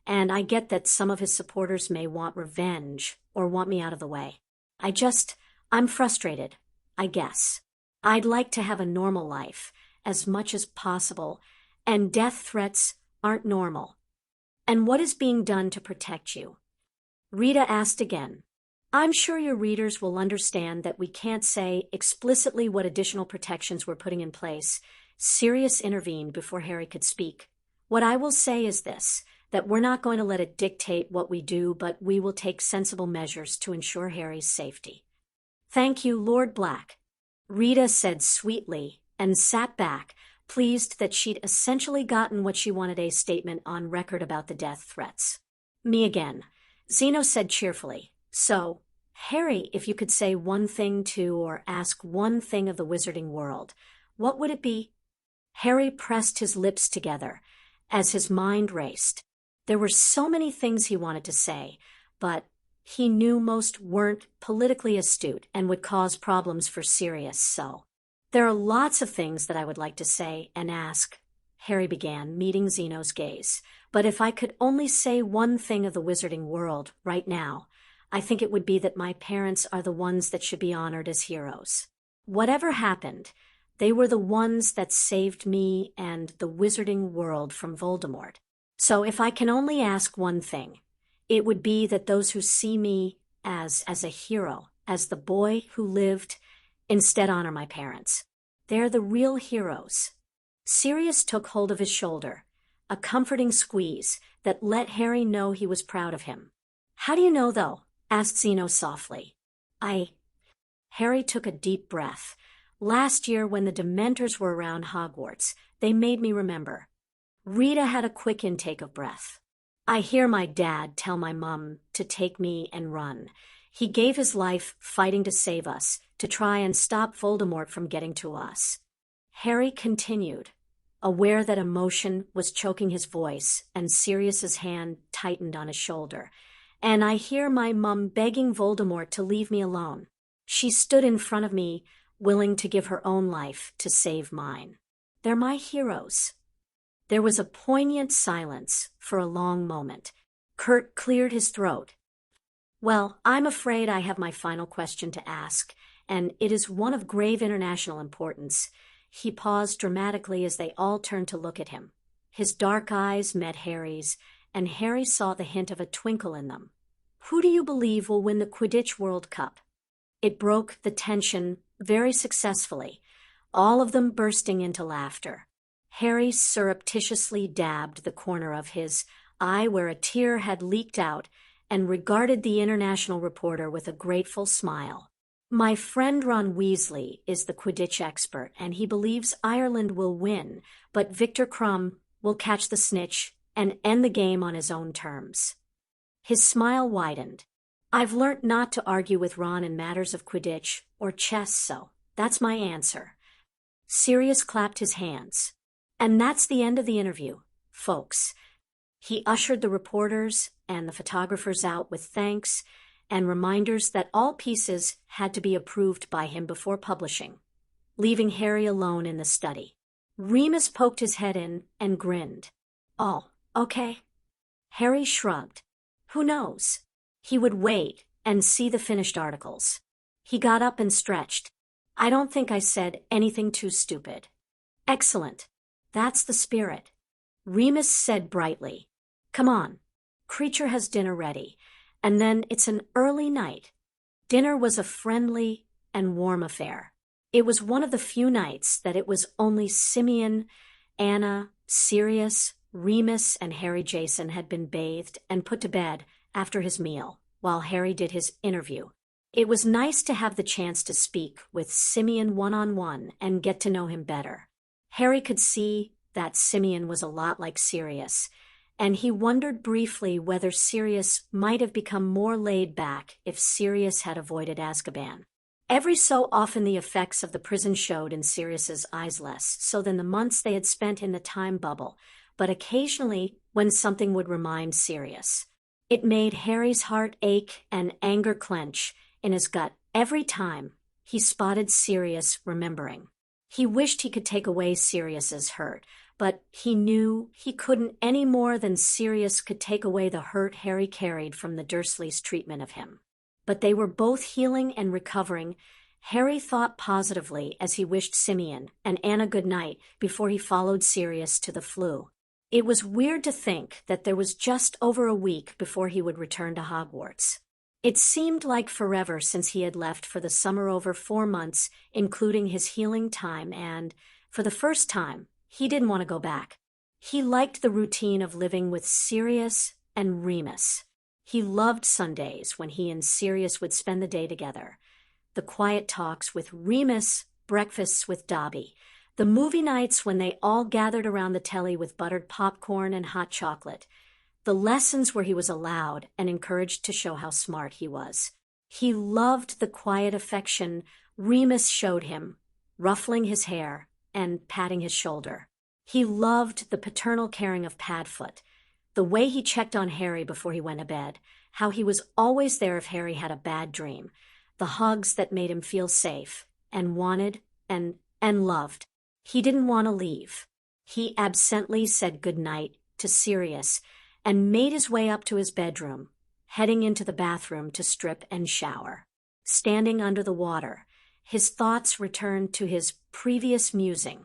And I get that some of his supporters may want revenge or want me out of the way. I'm frustrated, I guess. I'd like to have a normal life as much as possible, and death threats aren't normal. And what is being done to protect you? Rita asked again. I'm sure your readers will understand that we can't say explicitly what additional protections we're putting in place. Sirius intervened before Harry could speak. What I will say is this, that we're not going to let it dictate what we do, but we will take sensible measures to ensure Harry's safety. Thank you, Lord Black, Rita said sweetly and sat back, pleased that she'd essentially gotten what she wanted, a statement on record about the death threats. Me again, Zeno said cheerfully. So, Harry, if you could say one thing to or ask one thing of the wizarding world, what would it be? Harry pressed his lips together as his mind raced. There were so many things he wanted to say, but he knew most weren't politically astute and would cause problems for Sirius, so. There are lots of things that I would like to say and ask, Harry began, meeting Zeno's gaze. But if I could only say one thing of the wizarding world right now, I think it would be that my parents are the ones that should be honored as heroes. Whatever happened, they were the ones that saved me and the wizarding world from Voldemort. So if I can only ask one thing, it would be that those who see me as a hero, as the boy who lived, instead honor my parents. They're the real heroes. Sirius took hold of his shoulder, a comforting squeeze that let Harry know he was proud of him. How do you know, though? Asked Zeno softly. Harry took a deep breath. Last year, when the Dementors were around Hogwarts, they made me remember. Rita had a quick intake of breath. I hear my dad tell my mum to take me and run. He gave his life fighting to save us, to try and stop Voldemort from getting to us. Harry continued, aware that emotion was choking his voice, and Sirius's hand tightened on his shoulder. And I hear my mum begging Voldemort to leave me alone. She stood in front of me, willing to give her own life to save mine. They're my heroes. There was a poignant silence for a long moment. Kurt cleared his throat. Well, I'm afraid I have my final question to ask, and it is one of grave international importance. He paused dramatically as they all turned to look at him. His dark eyes met Harry's, and Harry saw the hint of a twinkle in them. Who do you believe will win the Quidditch World Cup? It broke the tension very successfully, all of them bursting into laughter. Harry surreptitiously dabbed the corner of his eye where a tear had leaked out and regarded the international reporter with a grateful smile. My friend Ron Weasley is the Quidditch expert, and he believes Ireland will win, but Victor Crumb will catch the snitch and end the game on his own terms. His smile widened. I've learnt not to argue with Ron in matters of Quidditch or chess, so that's my answer. Sirius clapped his hands. And that's the end of the interview, folks. He ushered the reporters and the photographers out with thanks and reminders that all pieces had to be approved by him before publishing, leaving Harry alone in the study. Remus poked his head in and grinned. Oh, okay. Harry shrugged. Who knows? He would wait and see the finished articles. He got up and stretched. I don't think I said anything too stupid. Excellent. That's the spirit. Remus said brightly. Come on. Creature has dinner ready, and then it's an early night. Dinner was a friendly and warm affair. It was one of the few nights that it was only Simeon, Anna, Sirius, Remus, and Harry Jason had been bathed and put to bed after his meal, while Harry did his interview. It was nice to have the chance to speak with Simeon one-on-one and get to know him better. Harry could see that Simeon was a lot like Sirius, and he wondered briefly whether Sirius might have become more laid back if Sirius had avoided Azkaban. Every so often the effects of the prison showed in Sirius's eyes less so than the months they had spent in the time bubble, but occasionally when something would remind Sirius. It made Harry's heart ache and anger clench in his gut every time he spotted Sirius remembering. He wished he could take away Sirius's hurt, but he knew he couldn't any more than Sirius could take away the hurt Harry carried from the Dursleys' treatment of him. But they were both healing and recovering. Harry thought positively as he wished Simeon and Anna good night before he followed Sirius to the flue. It was weird to think that there was just over a week before he would return to Hogwarts. It seemed like forever since he had left for the summer, over 4 months, including his healing time, and, for the first time, he didn't want to go back. He liked the routine of living with Sirius and Remus. He loved Sundays when he and Sirius would spend the day together. The quiet talks with Remus, breakfasts with Dobby, the movie nights when they all gathered around the telly with buttered popcorn and hot chocolate, the lessons where he was allowed and encouraged to show how smart he was. He loved the quiet affection Remus showed him, ruffling his hair and patting his shoulder. He loved the paternal caring of Padfoot, the way he checked on Harry before he went to bed, how he was always there if Harry had a bad dream, the hugs that made him feel safe and wanted and loved. He didn't want to leave. He absently said goodnight to Sirius and made his way up to his bedroom, heading into the bathroom to strip and shower. Standing under the water, his thoughts returned to his previous musing.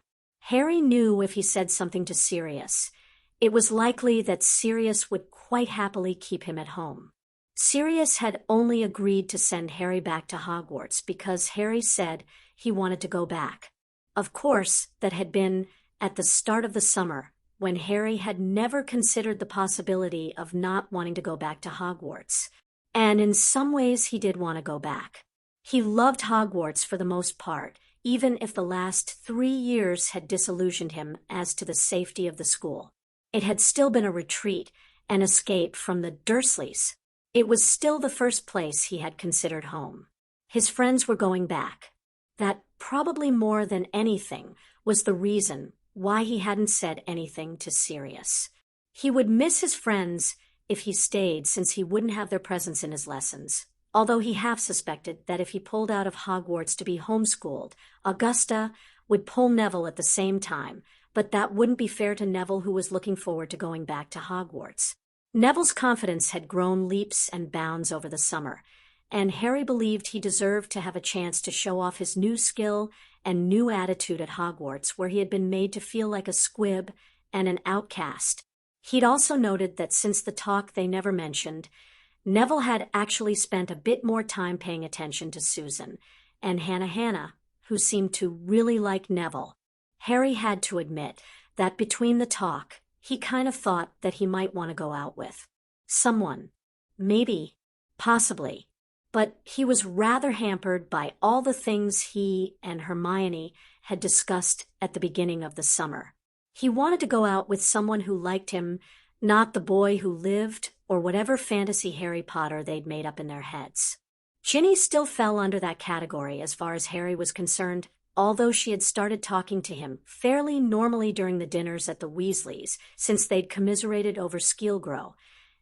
Harry knew if he said something to Sirius, it was likely that Sirius would quite happily keep him at home. Sirius had only agreed to send Harry back to Hogwarts because Harry said he wanted to go back. Of course, that had been at the start of the summer, when Harry had never considered the possibility of not wanting to go back to Hogwarts. And in some ways he did want to go back. He loved Hogwarts for the most part, even if the last 3 years had disillusioned him as to the safety of the school. It had still been a retreat, an escape from the Dursleys. It was still the first place he had considered home. His friends were going back. That, probably more than anything, was the reason why he hadn't said anything to Sirius. He would miss his friends if he stayed, since he wouldn't have their presence in his lessons, although he half suspected that if he pulled out of Hogwarts to be homeschooled, Augusta would pull Neville at the same time, but that wouldn't be fair to Neville, who was looking forward to going back to Hogwarts. Neville's confidence had grown leaps and bounds over the summer, and Harry believed he deserved to have a chance to show off his new skill and new attitude at Hogwarts, where he had been made to feel like a squib and an outcast. He'd also noted that since the talk they never mentioned, Neville had actually spent a bit more time paying attention to Susan and Hannah, who seemed to really like Neville. Harry had to admit that between the talk, he kind of thought that he might want to go out with someone. Maybe, possibly. But he was rather hampered by all the things he and Hermione had discussed at the beginning of the summer. He wanted to go out with someone who liked him, not the boy who lived or whatever fantasy Harry Potter they'd made up in their heads. Ginny still fell under that category as far as Harry was concerned, although she had started talking to him fairly normally during the dinners at the Weasleys since they'd commiserated over Skeelgrow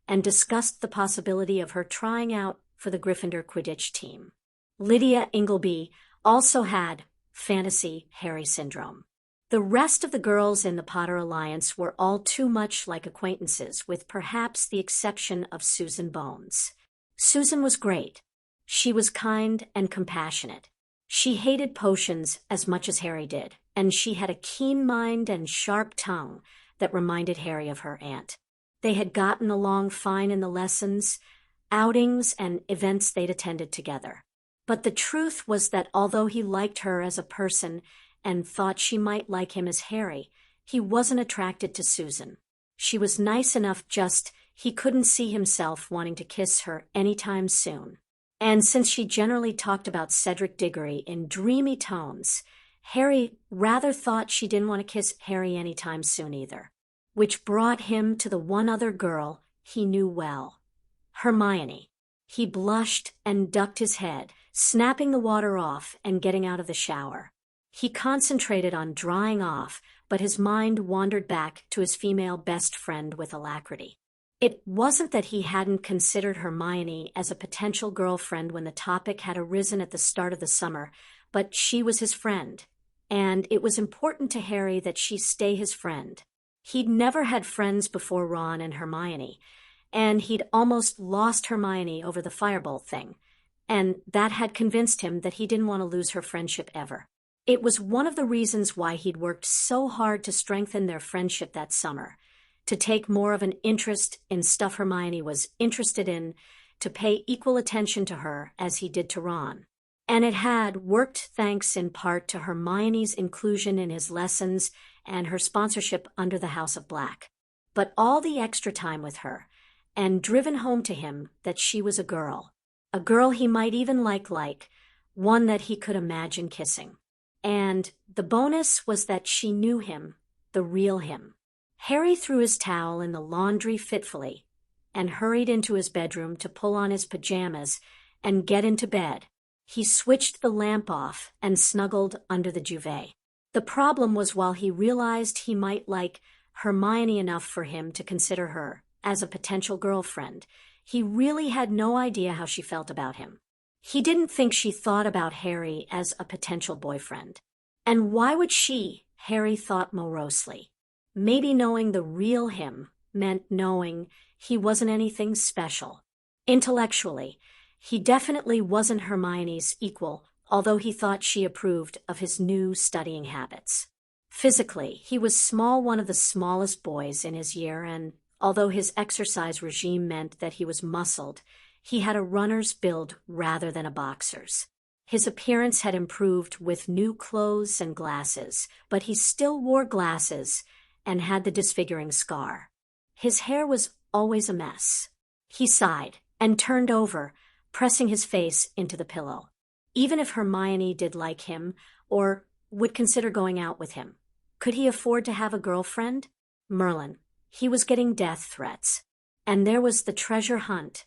and discussed the possibility of her trying out for the Gryffindor Quidditch team. Lydia Ingleby also had fantasy Harry syndrome. The rest of the girls in the Potter Alliance were all too much like acquaintances, with perhaps the exception of Susan Bones. Susan was great. She was kind and compassionate. She hated potions as much as Harry did, and she had a keen mind and sharp tongue that reminded Harry of her aunt. They had gotten along fine in the lessons, outings, and events they'd attended together. But the truth was that although he liked her as a person and thought she might like him as Harry, he wasn't attracted to Susan. She was nice enough, just he couldn't see himself wanting to kiss her anytime soon. And since she generally talked about Cedric Diggory in dreamy tones, Harry rather thought she didn't want to kiss Harry anytime soon either. Which brought him to the one other girl he knew well, Hermione. He blushed and ducked his head, snapping the water off and getting out of the shower. He concentrated on drying off, but his mind wandered back to his female best friend with alacrity. It wasn't that he hadn't considered Hermione as a potential girlfriend when the topic had arisen at the start of the summer, but she was his friend, and it was important to Harry that she stay his friend. He'd never had friends before Ron and Hermione, and he'd almost lost Hermione over the firebolt thing, and that had convinced him that he didn't want to lose her friendship ever. It was one of the reasons why he'd worked so hard to strengthen their friendship that summer, to take more of an interest in stuff Hermione was interested in, to pay equal attention to her as he did to Ron. And it had worked thanks in part to Hermione's inclusion in his lessons and her sponsorship under the House of Black. But all the extra time with her, and driven home to him that she was a girl he might even like, one that he could imagine kissing. And the bonus was that she knew him, the real him. Harry threw his towel in the laundry fitfully and hurried into his bedroom to pull on his pajamas and get into bed. He switched the lamp off and snuggled under the duvet. The problem was, while he realized he might like Hermione enough for him to consider her as a potential girlfriend, he really had no idea how she felt about him. He didn't think she thought about Harry as a potential boyfriend. And why would she, Harry thought morosely? Maybe knowing the real him meant knowing he wasn't anything special. Intellectually, he definitely wasn't Hermione's equal, although he thought she approved of his new studying habits. Physically, he was one of the smallest boys in his year, and although his exercise regime meant that he was muscled, he had a runner's build rather than a boxer's. His appearance had improved with new clothes and glasses, but he still wore glasses and had the disfiguring scar. His hair was always a mess. He sighed and turned over, pressing his face into the pillow. Even if Hermione did like him or would consider going out with him, could he afford to have a girlfriend? Merlin. He was getting death threats. And there was the treasure hunt.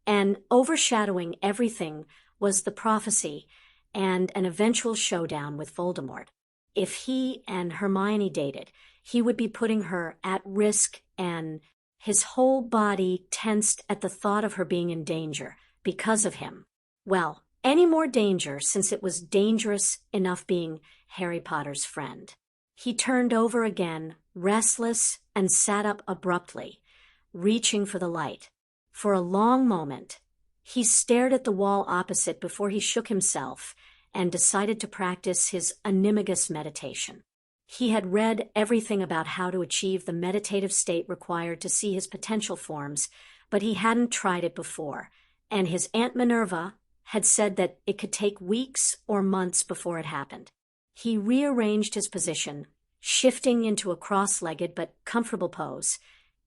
And overshadowing everything was the prophecy and an eventual showdown with Voldemort. If he and Hermione dated, he would be putting her at risk, and his whole body tensed at the thought of her being in danger because of him. Well, any more danger, since it was dangerous enough being Harry Potter's friend. He turned over again, restless, and sat up abruptly, reaching for the light. For a long moment, he stared at the wall opposite before he shook himself and decided to practice his animagus meditation. He had read everything about how to achieve the meditative state required to see his potential forms, but he hadn't tried it before, and his Aunt Minerva had said that it could take weeks or months before it happened. He rearranged his position, shifting into a cross-legged but comfortable pose,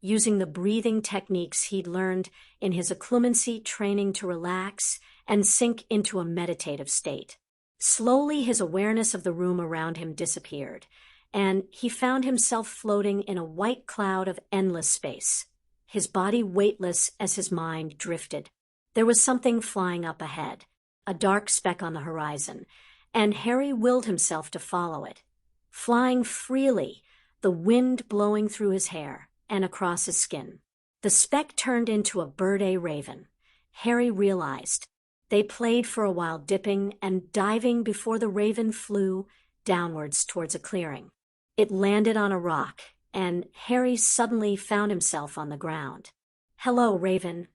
using the breathing techniques he'd learned in his occlumency training to relax and sink into a meditative state. Slowly, his awareness of the room around him disappeared, and he found himself floating in a white cloud of endless space, his body weightless as his mind drifted. There was something flying up ahead, a dark speck on the horizon, and Harry willed himself to follow it. Flying freely, the wind blowing through his hair and across his skin. The speck turned into a bird-a raven. Harry realized. They played for a while, dipping and diving before the raven flew downwards towards a clearing. It landed on a rock, and Harry suddenly found himself on the ground. "Hello, Raven,"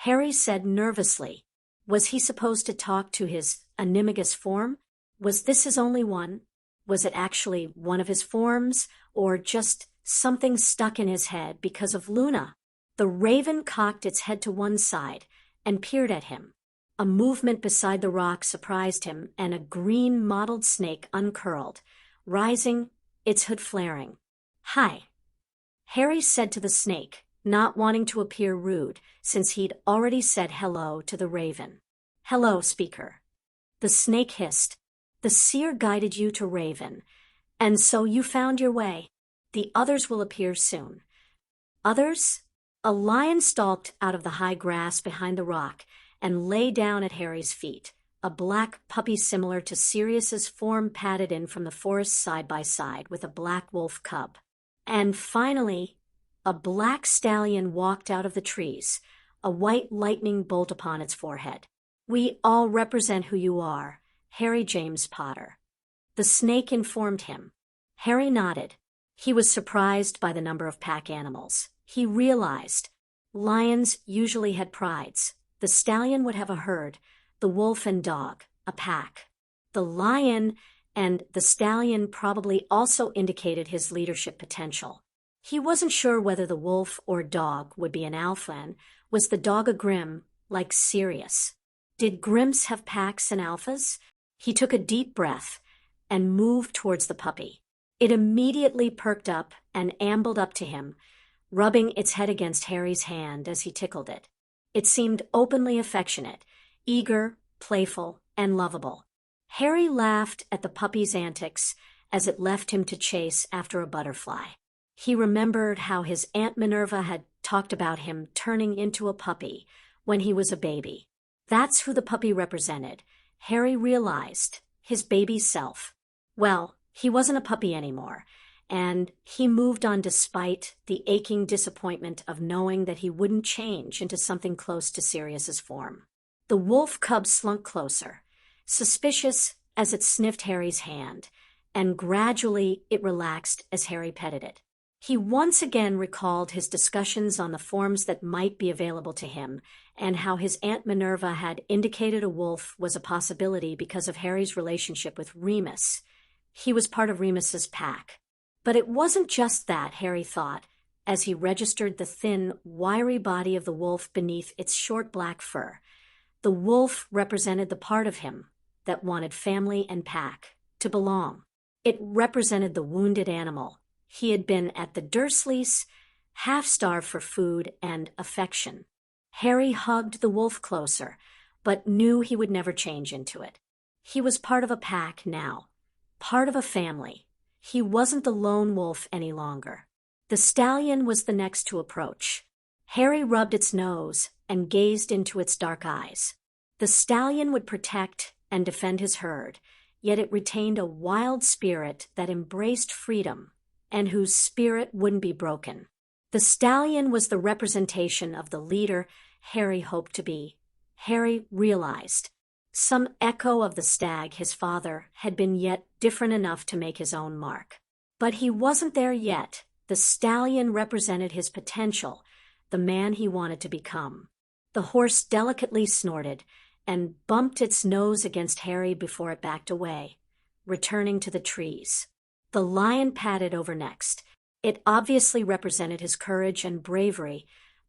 Harry said nervously. Was he supposed to talk to his animagus form? Was this his only one? Was it actually one of his forms, or just something stuck in his head because of Luna? The raven cocked its head to one side and peered at him. A movement beside the rock surprised him, and a green mottled snake uncurled, rising, its hood flaring. "Hi," Harry said to the snake, not wanting to appear rude since he'd already said hello to the raven. "Hello, speaker," the snake hissed. "The seer guided you to Raven, and so you found your way. The others will appear soon." "Others?" A lion stalked out of the high grass behind the rock and lay down at Harry's feet, a black puppy similar to Sirius's form padded in from the forest side by side with a black wolf cub. And finally, a black stallion walked out of the trees, a white lightning bolt upon its forehead. "We all represent who you are, Harry James Potter," the snake informed him. Harry nodded. He was surprised by the number of pack animals. He realized lions usually had prides. The stallion would have a herd, the wolf and dog, a pack. The lion and the stallion probably also indicated his leadership potential. He wasn't sure whether the wolf or dog would be an alpha, and was the dog a Grim, like Sirius? Did Grims have packs and alphas? He took a deep breath and moved towards the puppy. It immediately perked up and ambled up to him, rubbing its head against Harry's hand as he tickled it. It seemed openly affectionate, eager, playful, and lovable. Harry laughed at the puppy's antics as it left him to chase after a butterfly. He remembered how his Aunt Minerva had talked about him turning into a puppy when he was a baby. That's who the puppy represented, Harry realized, his baby self. Well, he wasn't a puppy anymore, and he moved on despite the aching disappointment of knowing that he wouldn't change into something close to Sirius's form. The wolf cub slunk closer, suspicious as it sniffed Harry's hand, and gradually it relaxed as Harry petted it. He once again recalled his discussions on the forms that might be available to him, and how his Aunt Minerva had indicated a wolf was a possibility because of Harry's relationship with Remus. He was part of Remus's pack. But it wasn't just that, Harry thought, as he registered the thin, wiry body of the wolf beneath its short black fur. The wolf represented the part of him that wanted family and pack, to belong. It represented the wounded animal. He had been at the Dursleys, half-starved for food and affection. Harry hugged the wolf closer, but knew he would never change into it. He was part of a pack now, part of a family. He wasn't the lone wolf any longer. The stallion was the next to approach. Harry rubbed its nose and gazed into its dark eyes. The stallion would protect and defend his herd, yet it retained a wild spirit that embraced freedom and whose spirit wouldn't be broken. The stallion was the representation of the leader Harry hoped to be. Harry realized some echo of the stag his father had been, yet different enough to make his own mark. But he wasn't there yet. The stallion represented his potential, the man he wanted to become. The horse delicately snorted and bumped its nose against Harry before it backed away, returning to the trees. The lion padded over next. It obviously represented his courage and bravery,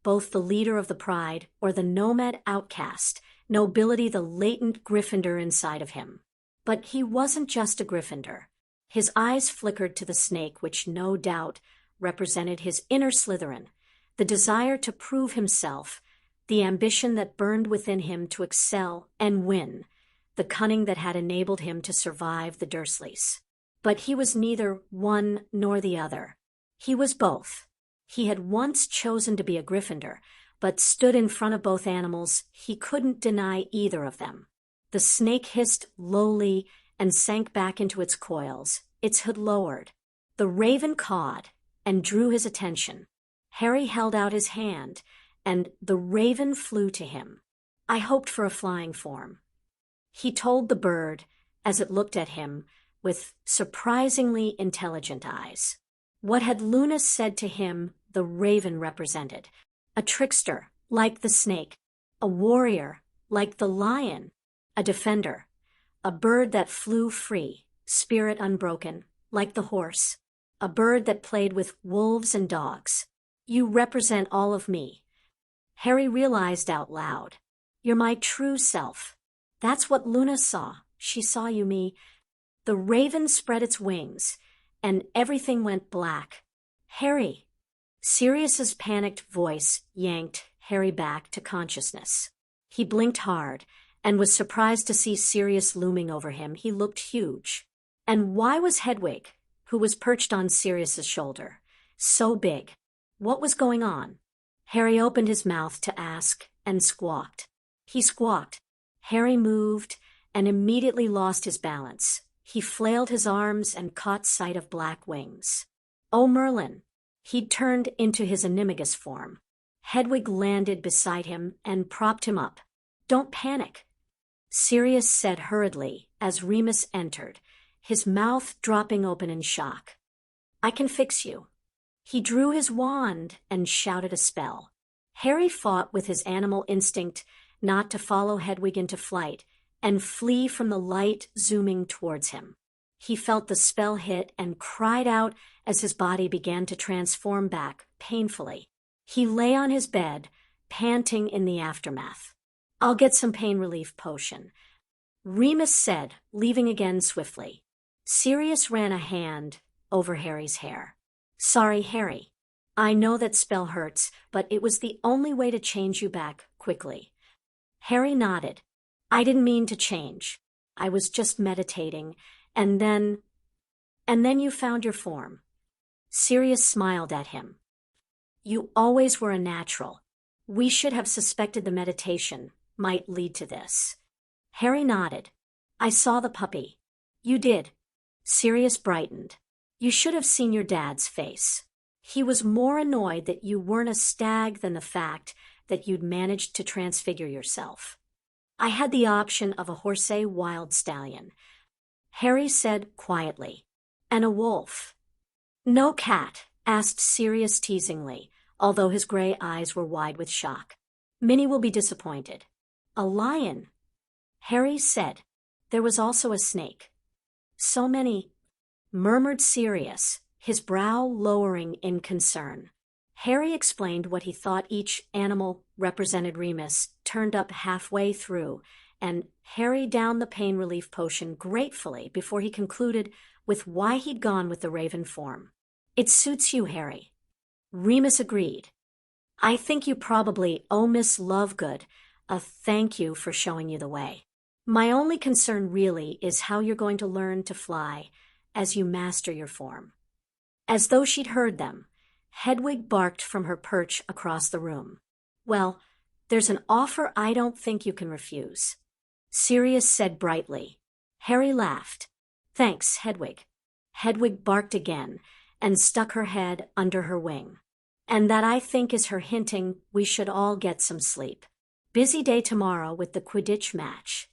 both the leader of the Pride or the nomad outcast, nobility the latent Gryffindor inside of him. But he wasn't just a Gryffindor. His eyes flickered to the snake, which no doubt represented his inner Slytherin, the desire to prove himself, the ambition that burned within him to excel and win, the cunning that had enabled him to survive the Dursleys. But he was neither one nor the other. He was both. He had once chosen to be a Gryffindor, but stood in front of both animals. He couldn't deny either of them. The snake hissed lowly and sank back into its coils, its hood lowered. The raven cawed and drew his attention. Harry held out his hand, and the raven flew to him. "I hoped for a flying form," he told the bird as it looked at him with surprisingly intelligent eyes. What had Luna said to him the raven represented: a trickster, like the snake, a warrior, like the lion, a defender, a bird that flew free, spirit unbroken, like the horse, a bird that played with wolves and dogs. "You represent all of me," Harry realized out loud. "You're my true self." That's what Luna saw. She saw you, me. The raven spread its wings, and everything went black. "Harry!" Sirius's panicked voice yanked Harry back to consciousness. He blinked hard and was surprised to see Sirius looming over him. He looked huge. And why was Hedwig, who was perched on Sirius's shoulder, so big? What was going on? Harry opened his mouth to ask and squawked. He squawked. Harry moved and immediately lost his balance. He flailed his arms and caught sight of black wings. Oh, Merlin! He'd turned into his animagus form. Hedwig landed beside him and propped him up. "Don't panic," Sirius said hurriedly as Remus entered, his mouth dropping open in shock. "I can fix you." He drew his wand and shouted a spell. Harry fought with his animal instinct not to follow Hedwig into flight and flee from the light zooming towards him. He felt the spell hit and cried out as his body began to transform back, painfully. He lay on his bed, panting in the aftermath. "I'll get some pain relief potion," Remus said, leaving again swiftly. Sirius ran a hand over Harry's hair. "Sorry, Harry. I know that spell hurts, but it was the only way to change you back quickly." Harry nodded. "I didn't mean to change. I was just meditating, and then you found your form." Sirius smiled at him. "You always were a natural. We should have suspected the meditation might lead to this." Harry nodded. "I saw the puppy." "You did." Sirius brightened. "You should have seen your dad's face. He was more annoyed that you weren't a stag than the fact that you'd managed to transfigure yourself." "I had the option of a horsey wild stallion," Harry said quietly. "And a wolf." "No cat?" asked Sirius teasingly, although his gray eyes were wide with shock. "Minnie will be disappointed." "A lion," Harry said. "There was also a snake." "So many," murmured Sirius, his brow lowering in concern. Harry explained what he thought each animal represented. Remus turned up halfway through and Harry downed the pain relief potion gratefully before he concluded with why he'd gone with the raven form. "It suits you, Harry." Remus agreed. "I think you probably owe Miss Lovegood a thank you for showing you the way. My only concern really is how you're going to learn to fly as you master your form." As though she'd heard them, Hedwig barked from her perch across the room. "Well, there's an offer I don't think you can refuse," Sirius said brightly. Harry laughed. "Thanks, Hedwig." Hedwig barked again and stuck her head under her wing. "And that, I think, is her hinting we should all get some sleep. Busy day tomorrow with the Quidditch match."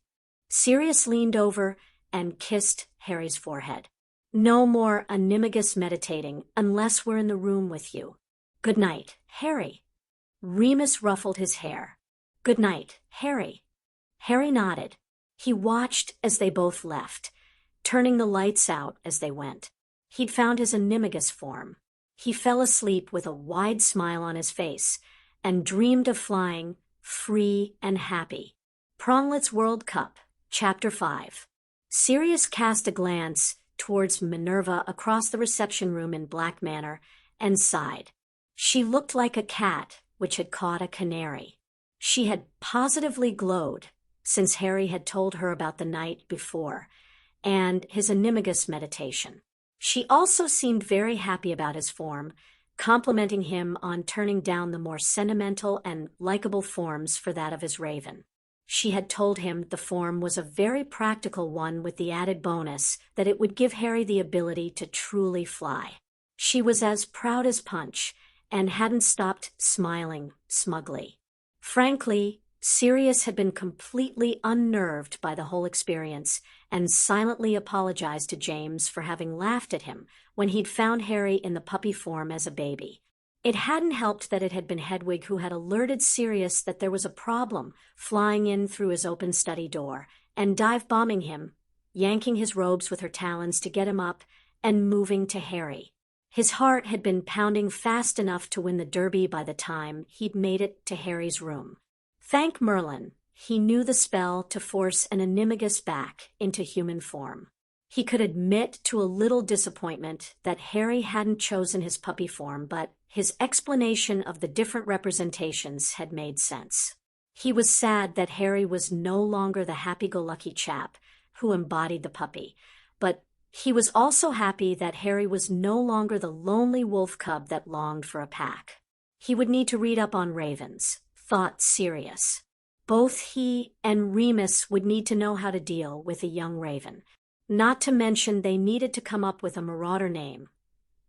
Sirius leaned over and kissed Harry's forehead. "No more animagus meditating unless we're in the room with you. Good night, Harry." Remus ruffled his hair. "Good night, Harry." Harry nodded. He watched as they both left, turning the lights out as they went. He'd found his animagus form. He fell asleep with a wide smile on his face and dreamed of flying, free and happy. Quidditch World Cup, Chapter 5. Sirius cast a glance towards Minerva across the reception room in Black Manor and sighed. She looked like a cat which had caught a canary. She had positively glowed since Harry had told her about the night before and his animagus meditation. She also seemed very happy about his form, complimenting him on turning down the more sentimental and likable forms for that of his raven. She had told him the form was a very practical one with the added bonus that it would give Harry the ability to truly fly. She was as proud as Punch and hadn't stopped smiling smugly. Frankly, Sirius had been completely unnerved by the whole experience and silently apologized to James for having laughed at him when he'd found Harry in the puppy form as a baby. It hadn't helped that it had been Hedwig who had alerted Sirius that there was a problem, flying in through his open study door and dive-bombing him, yanking his robes with her talons to get him up and moving to Harry. His heart had been pounding fast enough to win the derby by the time he'd made it to Harry's room. Thank Merlin, he knew the spell to force an animagus back into human form. He could admit to a little disappointment that Harry hadn't chosen his puppy form, but his explanation of the different representations had made sense. He was sad that Harry was no longer the happy-go-lucky chap who embodied the puppy, but he was also happy that Harry was no longer the lonely wolf cub that longed for a pack. He would need to read up on ravens, thought Sirius. Both he and Remus would need to know how to deal with a young raven. Not to mention they needed to come up with a Marauder name.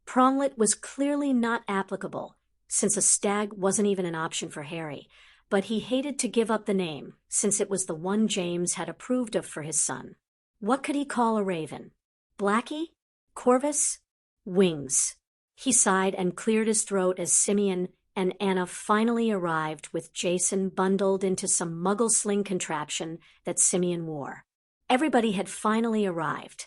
Pronglet was clearly not applicable, since a stag wasn't even an option for Harry, but he hated to give up the name, since it was the one James had approved of for his son. What could he call a raven? Blackie? Corvus? Wings. He sighed and cleared his throat as Simeon and Anna finally arrived with Jason bundled into some muggle sling contraption that Simeon wore. Everybody had finally arrived.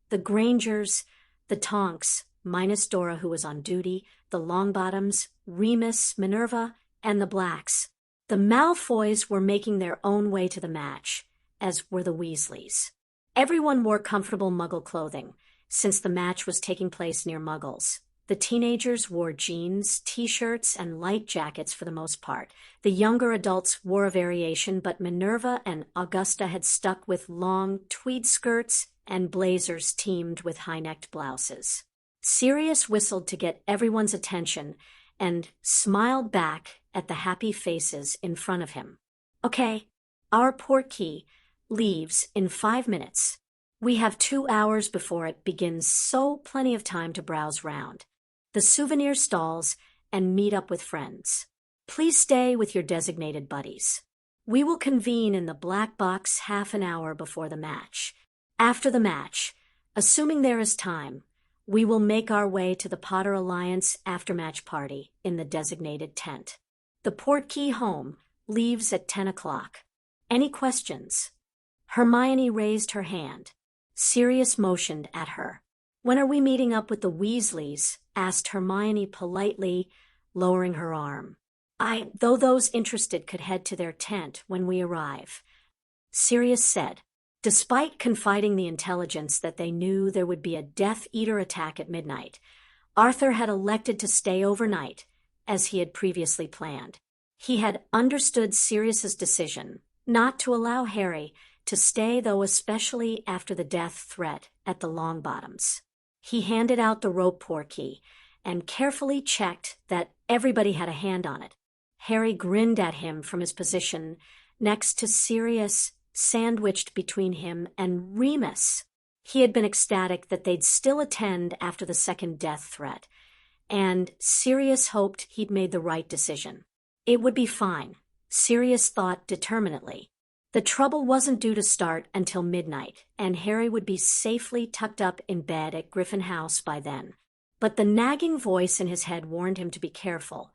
The Grangers, the Tonks, minus Dora who was on duty, the Longbottoms, Remus, Minerva, and the Blacks. The Malfoys were making their own way to the match, as were the Weasleys. Everyone wore comfortable Muggle clothing, since the match was taking place near Muggles. The teenagers wore jeans, t-shirts, and light jackets for the most part. The younger adults wore a variation, but Minerva and Augusta had stuck with long tweed skirts and blazers teamed with high-necked blouses. Sirius whistled to get everyone's attention and smiled back at the happy faces in front of him. Okay, our portkey leaves in 5 minutes. We have 2 hours before it begins, so plenty of time to browse round the souvenir stalls and meet up with friends. Please stay with your designated buddies. We will convene in the black box half an hour before the match. After the match, assuming there is time, we will make our way to the Potter Alliance aftermatch party in the designated tent. The portkey home leaves at 10 o'clock. Any questions? Hermione raised her hand. Sirius motioned at her. When are we meeting up with the Weasleys? Asked Hermione politely, lowering her arm. Though those interested could head to their tent when we arrive, Sirius said, despite confiding the intelligence that they knew there would be a Death Eater attack at midnight. Arthur had elected to stay overnight, as he had previously planned. He had understood Sirius's decision not to allow Harry to stay, though especially after the death threat at the Longbottoms. He handed out the rope portkey and carefully checked that everybody had a hand on it. Harry grinned at him from his position next to Sirius, sandwiched between him and Remus. He had been ecstatic that they'd still attend after the second death threat, and Sirius hoped he'd made the right decision. It would be fine, Sirius thought determinedly. The trouble wasn't due to start until midnight, and Harry would be safely tucked up in bed at Griffin House by then. But the nagging voice in his head warned him to be careful,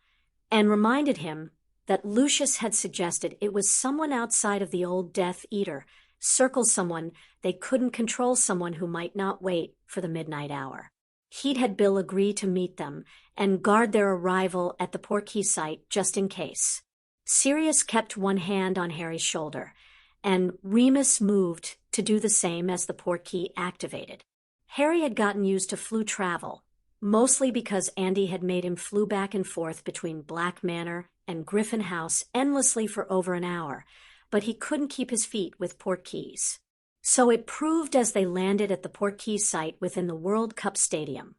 and reminded him that Lucius had suggested it was someone outside of the old Death Eater, circle someone they couldn't control, someone who might not wait for the midnight hour. He'd had Bill agree to meet them and guard their arrival at the Portkey site just in case. Sirius kept one hand on Harry's shoulder, and Remus moved to do the same as the Portkey activated. Harry had gotten used to flu travel, mostly because Andy had made him flew back and forth between Black Manor and Griffin House endlessly for over an hour, but he couldn't keep his feet with Portkeys. So it proved as they landed at the Portkey site within the World Cup stadium.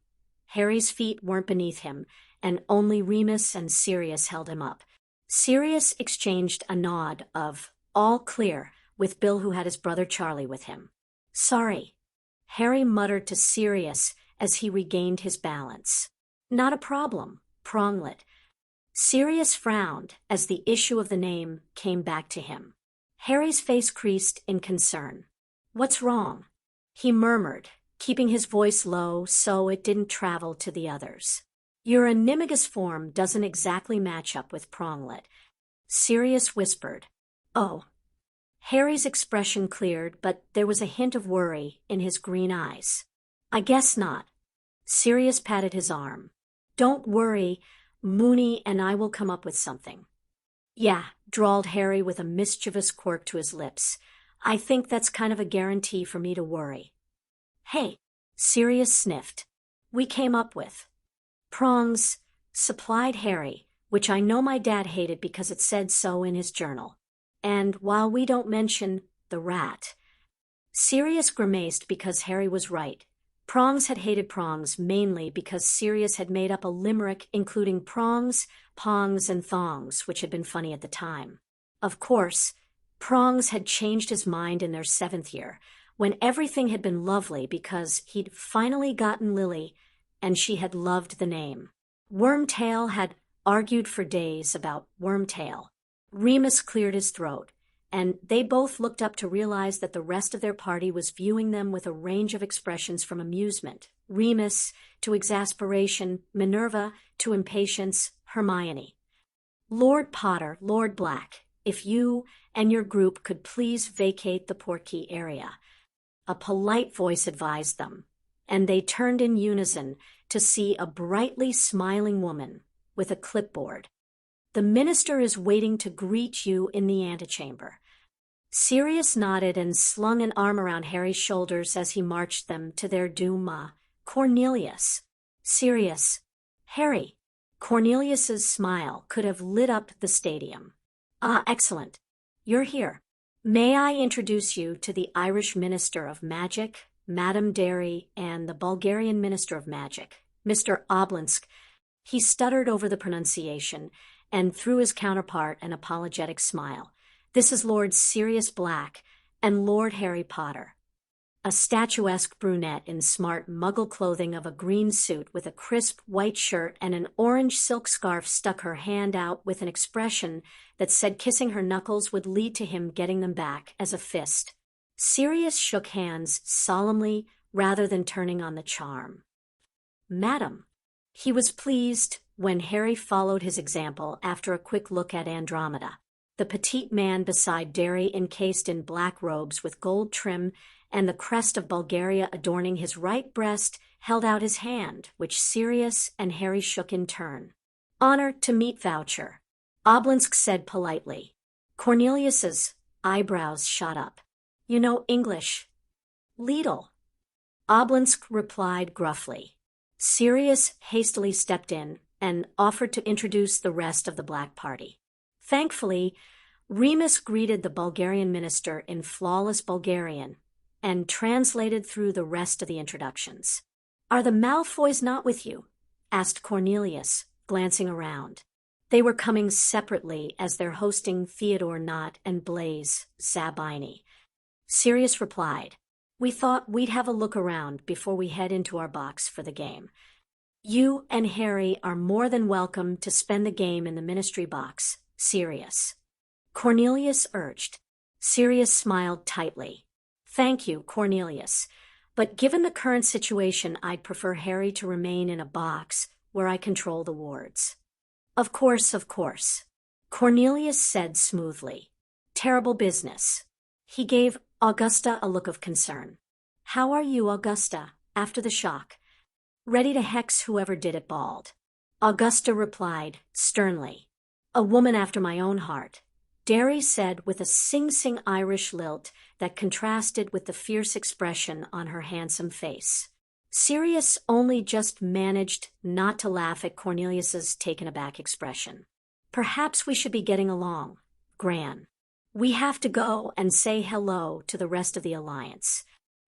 Harry's feet weren't beneath him, and only Remus and Sirius held him up. Sirius exchanged a nod of, "All clear," with Bill, who had his brother Charlie with him. "Sorry," Harry muttered to Sirius as he regained his balance. "Not a problem, Pronglet." Sirius frowned as the issue of the name came back to him. Harry's face creased in concern. "What's wrong?" he murmured, keeping his voice low so it didn't travel to the others. "Your animagus form doesn't exactly match up with Pronglet," Sirius whispered. "Oh." Harry's expression cleared, but there was a hint of worry in his green eyes. "I guess not." Sirius patted his arm. "Don't worry, Moony and I will come up with something." "Yeah," drawled Harry with a mischievous quirk to his lips. "I think that's kind of a guarantee for me to worry." "Hey," Sirius sniffed. "We came up with prongs," supplied Harry, "which I know my dad hated because it said so in his journal. And while we don't mention the rat." Sirius grimaced because Harry was right. Prongs had hated prongs mainly because Sirius had made up a limerick including prongs, pongs, and thongs, which had been funny at the time. Of course, Prongs had changed his mind in their 7th year, when everything had been lovely because he'd finally gotten Lily, and she had loved the name. Wormtail had argued for days about Wormtail. Remus cleared his throat, and they both looked up to realize that the rest of their party was viewing them with a range of expressions from amusement, Remus to exasperation, Minerva to impatience, Hermione. "Lord Potter, Lord Black, if you and your group could please vacate the Portkey area," a polite voice advised them, and they turned in unison to see a brightly smiling woman with a clipboard. "The minister is waiting to greet you in the antechamber." Sirius nodded and slung an arm around Harry's shoulders as he marched them to their doom. "Cornelius." "Sirius." "Harry." Cornelius's smile could have lit up the stadium. "Ah, excellent. You're here. May I introduce you to the Irish Minister of Magic, Madame Derry, and the Bulgarian Minister of Magic, Mr. Oblinsk." He stuttered over the pronunciation and threw his counterpart an apologetic smile. "This is Lord Sirius Black and Lord Harry Potter." A statuesque brunette in smart muggle clothing of a green suit with a crisp white shirt and an orange silk scarf stuck her hand out with an expression that said kissing her knuckles would lead to him getting them back as a fist. Sirius shook hands solemnly rather than turning on the charm. "Madam." He was pleased when Harry followed his example after a quick look at Andromeda. The petite man beside Derry, encased in black robes with gold trim and the crest of Bulgaria adorning his right breast, held out his hand, which Sirius and Harry shook in turn. "Honor to meet voucher," Oblinsk said politely. Cornelius's eyebrows shot up. "You know English?" "Leedle," Oblinsk replied gruffly. Sirius hastily stepped in and offered to introduce the rest of the Black Party. Thankfully, Remus greeted the Bulgarian minister in flawless Bulgarian and translated through the rest of the introductions. "Are the Malfoys not with you?" asked Cornelius, glancing around. They were coming separately as they're hosting Theodore Knott and Blaise Zabini. Sirius replied, "We thought we'd have a look around before we head into our box for the game. You and Harry are more than welcome to spend the game in the ministry box, Sirius." Cornelius urged. Sirius smiled tightly. "Thank you, Cornelius, but given the current situation, I'd prefer Harry to remain in a box where I control the wards." Of course," Cornelius said smoothly. "Terrible business." He gave Augusta a look of concern. "How are you, Augusta, after the shock?" Ready to hex whoever did it bald. Augusta replied, sternly. A woman after my own heart. Derry said with a sing-sing Irish lilt that contrasted with the fierce expression on her handsome face. Sirius only just managed not to laugh at Cornelius's taken-aback expression. Perhaps we should be getting along, Gran. We have to go and say hello to the rest of the Alliance.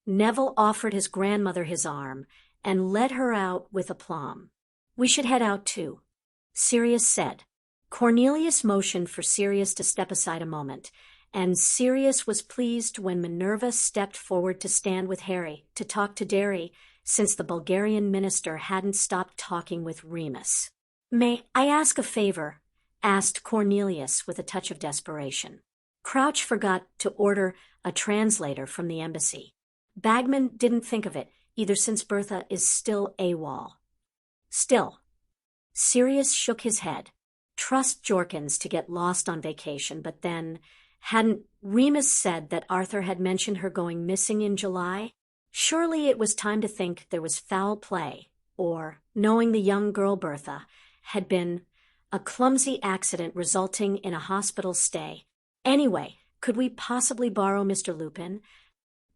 Neville offered his grandmother his arm and led her out with aplomb. We should head out too, Sirius said. Cornelius motioned for Sirius to step aside a moment, and Sirius was pleased when Minerva stepped forward to stand with Harry to talk to Derry, since the Bulgarian minister hadn't stopped talking with Remus. May I ask a favor? Asked Cornelius with a touch of desperation. Crouch forgot to order a translator from the embassy. Bagman didn't think of it, either, since Bertha is still AWOL. Still. Sirius shook his head. Trust Jorkins to get lost on vacation, but then, hadn't Remus said that Arthur had mentioned her going missing in July? Surely it was time to think there was foul play, or, knowing the young girl Bertha, had been a clumsy accident resulting in a hospital stay. Anyway, could we possibly borrow Mr. Lupin?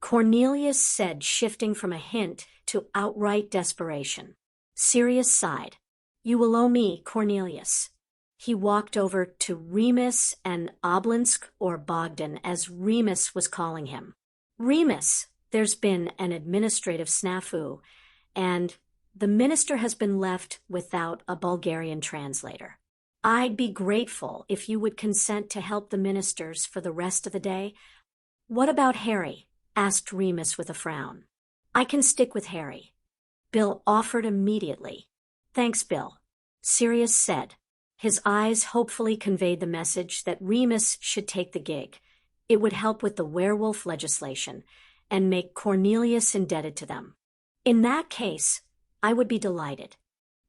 Cornelius said, shifting from a hint to outright desperation. Sirius sighed. You will owe me, Cornelius. He walked over to Remus and Oblinsk, or Bogdan, as Remus was calling him. Remus, there's been an administrative snafu, and the minister has been left without a Bulgarian translator. I'd be grateful if you would consent to help the ministers for the rest of the day. What about Harry? Asked Remus with a frown. I can stick with Harry. Bill offered immediately. Thanks, Bill, Sirius said. His eyes hopefully conveyed the message that Remus should take the gig. It would help with the werewolf legislation and make Cornelius indebted to them. In that case, I would be delighted.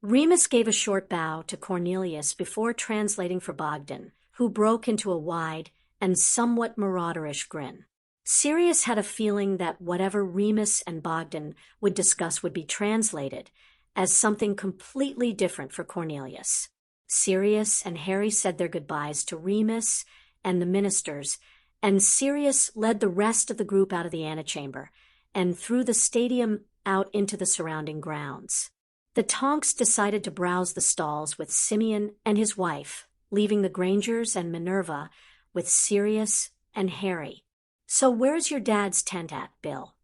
Remus gave a short bow to Cornelius before translating for Bogdan, who broke into a wide and somewhat marauderish grin. Sirius had a feeling that whatever Remus and Bogdan would discuss would be translated as something completely different for Cornelius. Sirius and Harry said their goodbyes to Remus and the ministers, and Sirius led the rest of the group out of the antechamber and through the stadium out into the surrounding grounds. The Tonks decided to browse the stalls with Simeon and his wife, leaving the Grangers and Minerva with Sirius and Harry. So where's your dad's tent at, Bill?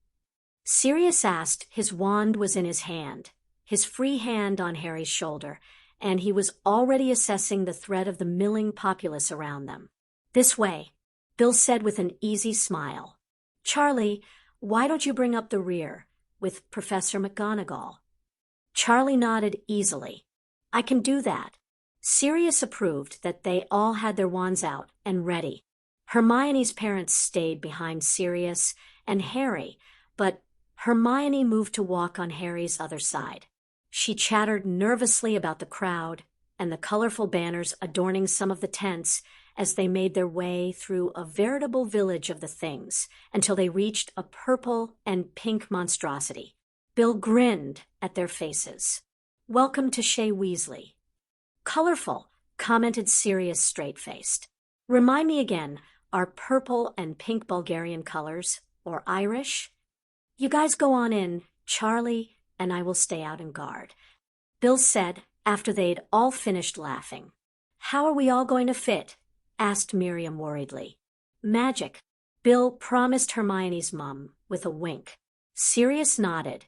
Sirius asked. His wand was in his hand, his free hand on Harry's shoulder, and he was already assessing the threat of the milling populace around them. This way, Bill said with an easy smile. Charlie, why don't you bring up the rear with Professor McGonagall? Charlie nodded easily. I can do that. Sirius approved that they all had their wands out and ready. Hermione's parents stayed behind Sirius and Harry, but Hermione moved to walk on Harry's other side. She chattered nervously about the crowd and the colorful banners adorning some of the tents as they made their way through a veritable village of the things until they reached a purple and pink monstrosity. Bill grinned at their faces. Welcome to Chez Weasley. Colorful, commented Sirius straight-faced. Remind me again, are purple and pink Bulgarian colors, or Irish? You guys go on in, Charlie, and I will stay out and guard, Bill said after they'd all finished laughing. How are we all going to fit? Asked Miriam worriedly. Magic, Bill promised Hermione's mum with a wink. Sirius nodded,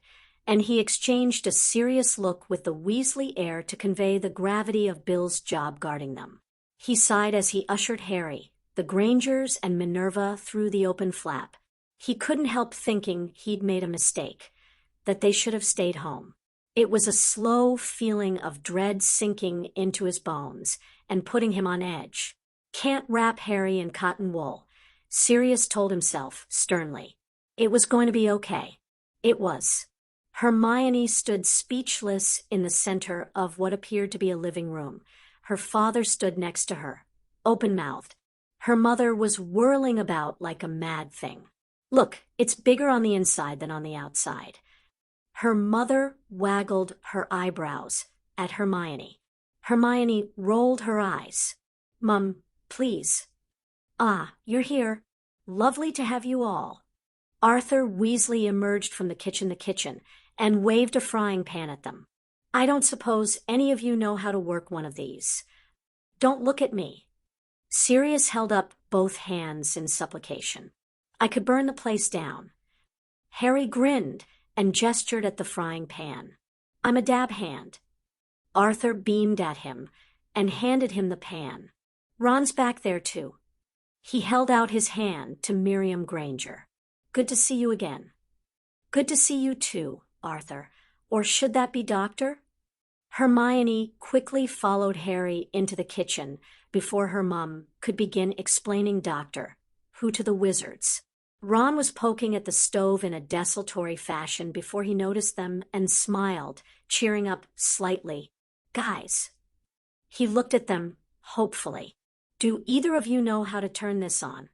and he exchanged a serious look with the Weasley heir to convey the gravity of Bill's job guarding them. He sighed as he ushered Harry, the Grangers, and Minerva through the open flap. He couldn't help thinking he'd made a mistake, that they should have stayed home. It was a slow feeling of dread sinking into his bones and putting him on edge. Can't wrap Harry in cotton wool, Sirius told himself sternly. It was going to be okay. It was. Hermione stood speechless in the center of what appeared to be a living room. Her father stood next to her, open-mouthed. Her mother was whirling about like a mad thing. Look, it's bigger on the inside than on the outside. Her mother waggled her eyebrows at Hermione. Hermione rolled her eyes. "Mum, please." "Ah, you're here. Lovely to have you all." Arthur Weasley emerged from the kitchen and waved a frying pan at them. "I don't suppose any of you know how to work one of these. Don't look at me." Sirius held up both hands in supplication. "I could burn the place down." Harry grinned and gestured at the frying pan. "I'm a dab hand." Arthur beamed at him and handed him the pan. "Ron's back there too." He held out his hand to Miriam Granger. "Good to see you again." "Good to see you too, Arthur. Or should that be Doctor?" Hermione quickly followed Harry into the kitchen before her mum could begin explaining Doctor, who to the wizards. Ron was poking at the stove in a desultory fashion before he noticed them and smiled, cheering up slightly. "Guys." He looked at them hopefully. "Do either of you know how to turn this on?"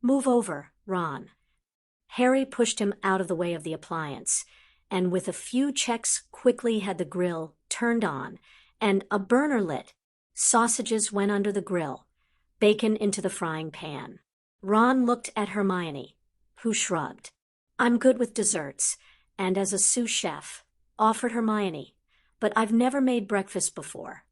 "Move over, Ron." Harry pushed him out of the way of the appliance, and with a few checks quickly had the grill turned on and a burner lit. Sausages went under the grill, bacon into the frying pan. Ron looked at Hermione, who shrugged. "I'm good with desserts, and as a sous chef," offered Hermione, "but I've never made breakfast before."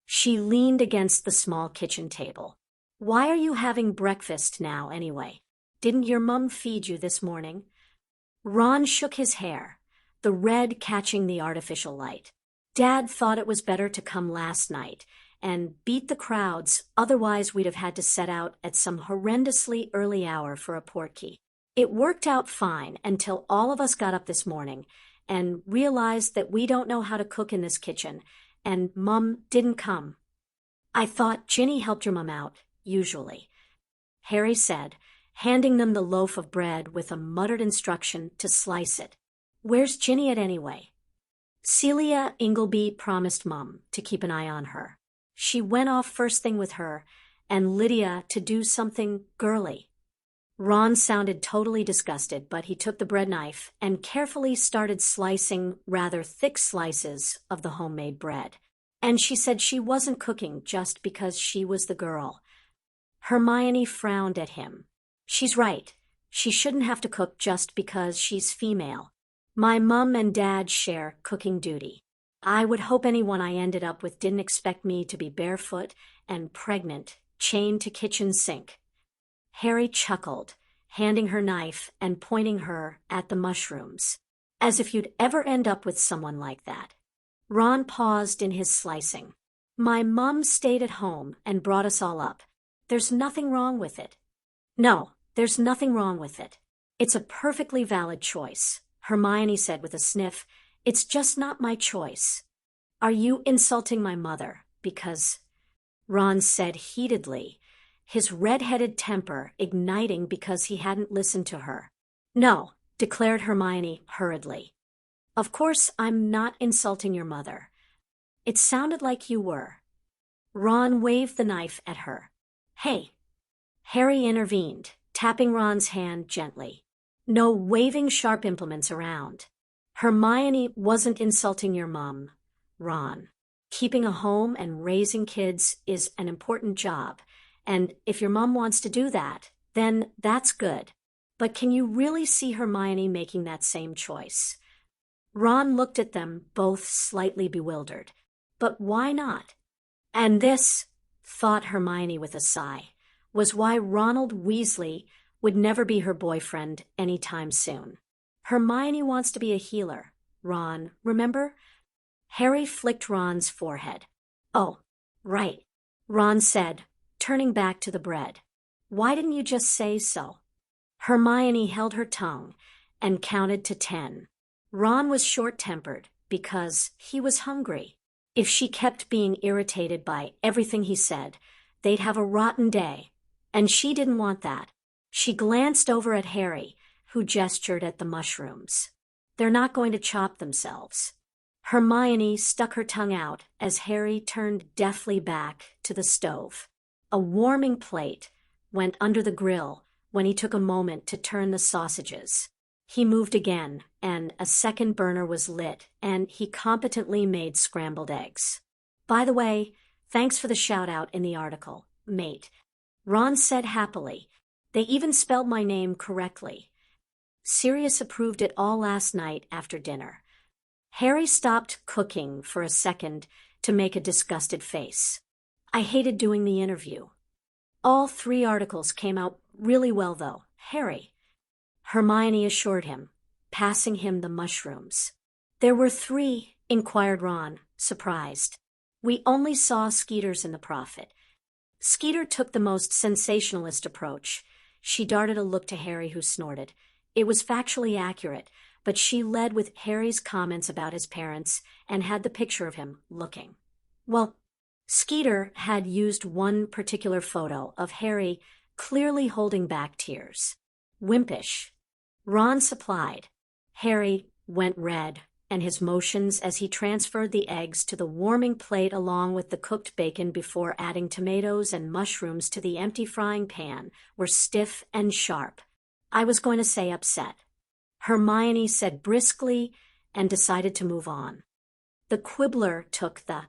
She leaned against the small kitchen table. "Why are you having breakfast now, anyway? Didn't your mum feed you this morning?" Ron shook his hair, the red catching the artificial light. "Dad thought it was better to come last night and beat the crowds, otherwise we'd have had to set out at some horrendously early hour for a portkey. It worked out fine until all of us got up this morning and realized that we don't know how to cook in this kitchen, and Mum didn't come." "I thought Ginny helped your mum out, usually," Harry said, handing them the loaf of bread with a muttered instruction to slice it. "Where's Ginny at anyway?" "Celia Ingleby promised Mum to keep an eye on her. She went off first thing with her and Lydia to do something girly." Ron sounded totally disgusted, but he took the bread knife and carefully started slicing rather thick slices of the homemade bread. "And she said she wasn't cooking just because she was the girl." Hermione frowned at him. "She's right. She shouldn't have to cook just because she's female. My mum and dad share cooking duty. I would hope anyone I ended up with didn't expect me to be barefoot and pregnant, chained to kitchen sink." Harry chuckled, handing her knife and pointing her at the mushrooms. "As if you'd ever end up with someone like that." Ron paused in his slicing. "My mum stayed at home and brought us all up. There's nothing wrong with it." "No, there's nothing wrong with it. It's a perfectly valid choice," Hermione said with a sniff. "It's just not my choice." "Are you insulting my mother? Because—" Ron said heatedly, his red-headed temper igniting because he hadn't listened to her. "No," declared Hermione hurriedly. "Of course I'm not insulting your mother. It sounded like you were." Ron waved the knife at her. "Hey." Harry intervened, tapping Ron's hand gently. "No waving sharp implements around. Hermione wasn't insulting your mom, Ron. Keeping a home and raising kids is an important job, and if your mom wants to do that, then that's good. But can you really see Hermione making that same choice?" Ron looked at them, both slightly bewildered. But why not? And this, thought Hermione with a sigh, was why Ronald Weasley would never be her boyfriend anytime soon. Hermione wants to be a healer, Ron, remember? Harry flicked Ron's forehead. "Oh, right," Ron said, turning back to the bread. "Why didn't you just say so?" Hermione held her tongue and counted to 10. Ron was short-tempered because he was hungry. If she kept being irritated by everything he said, they'd have a rotten day, and she didn't want that. She glanced over at Harry, who gestured at the mushrooms. "They're not going to chop themselves." Hermione stuck her tongue out as Harry turned deftly back to the stove. A warming plate went under the grill when he took a moment to turn the sausages. He moved again, and a second burner was lit, and he competently made scrambled eggs. By the way, thanks for the shout-out in the article, mate. Ron said happily. They even spelled my name correctly. Sirius approved it all last night after dinner. Harry stopped cooking for a second to make a disgusted face. I hated doing the interview. All 3 articles came out really well, though, Harry. Hermione assured him, passing him the mushrooms. There were 3, inquired Ron, surprised. We only saw Skeeter's in the Prophet. Skeeter took the most sensationalist approach. She darted a look to Harry, who snorted. It was factually accurate, but she led with Harry's comments about his parents and had the picture of him looking. Well, Skeeter had used one particular photo of Harry clearly holding back tears. Wimpish. Ron supplied. Harry went red, and his motions as he transferred the eggs to the warming plate along with the cooked bacon before adding tomatoes and mushrooms to the empty frying pan were stiff and sharp. I was going to say upset. Hermione said briskly and decided to move on. The quibbler took the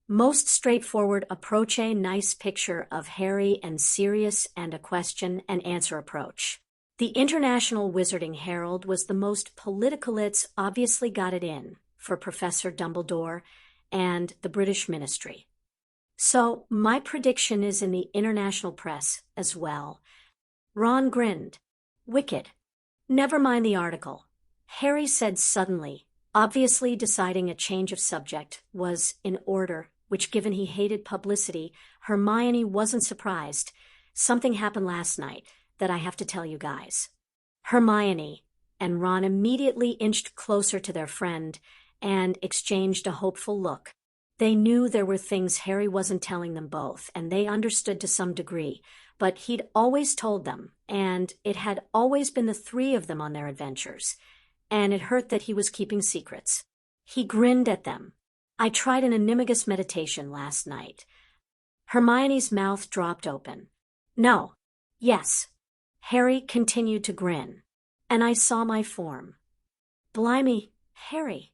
most straightforward approach, a nice picture of Harry and Sirius and a question and answer approach. The International Wizarding Herald was the most political. It's obviously got it in for Professor Dumbledore and the British Ministry. So my prediction is in the international press as well. Ron grinned. Wicked. Never mind the article. Harry said suddenly, obviously deciding a change of subject was in order, which given he hated publicity, Hermione wasn't surprised. Something happened last night that I have to tell you guys. Hermione and Ron immediately inched closer to their friend and exchanged a hopeful look. They knew there were things Harry wasn't telling them both, and they understood to some degree, but he'd always told them, and it had always been the 3 of them on their adventures, and it hurt that he was keeping secrets. He grinned at them. I tried an animagus meditation last night. Hermione's mouth dropped open. No. Yes. Harry continued to grin. And I saw my form. Blimey, Harry.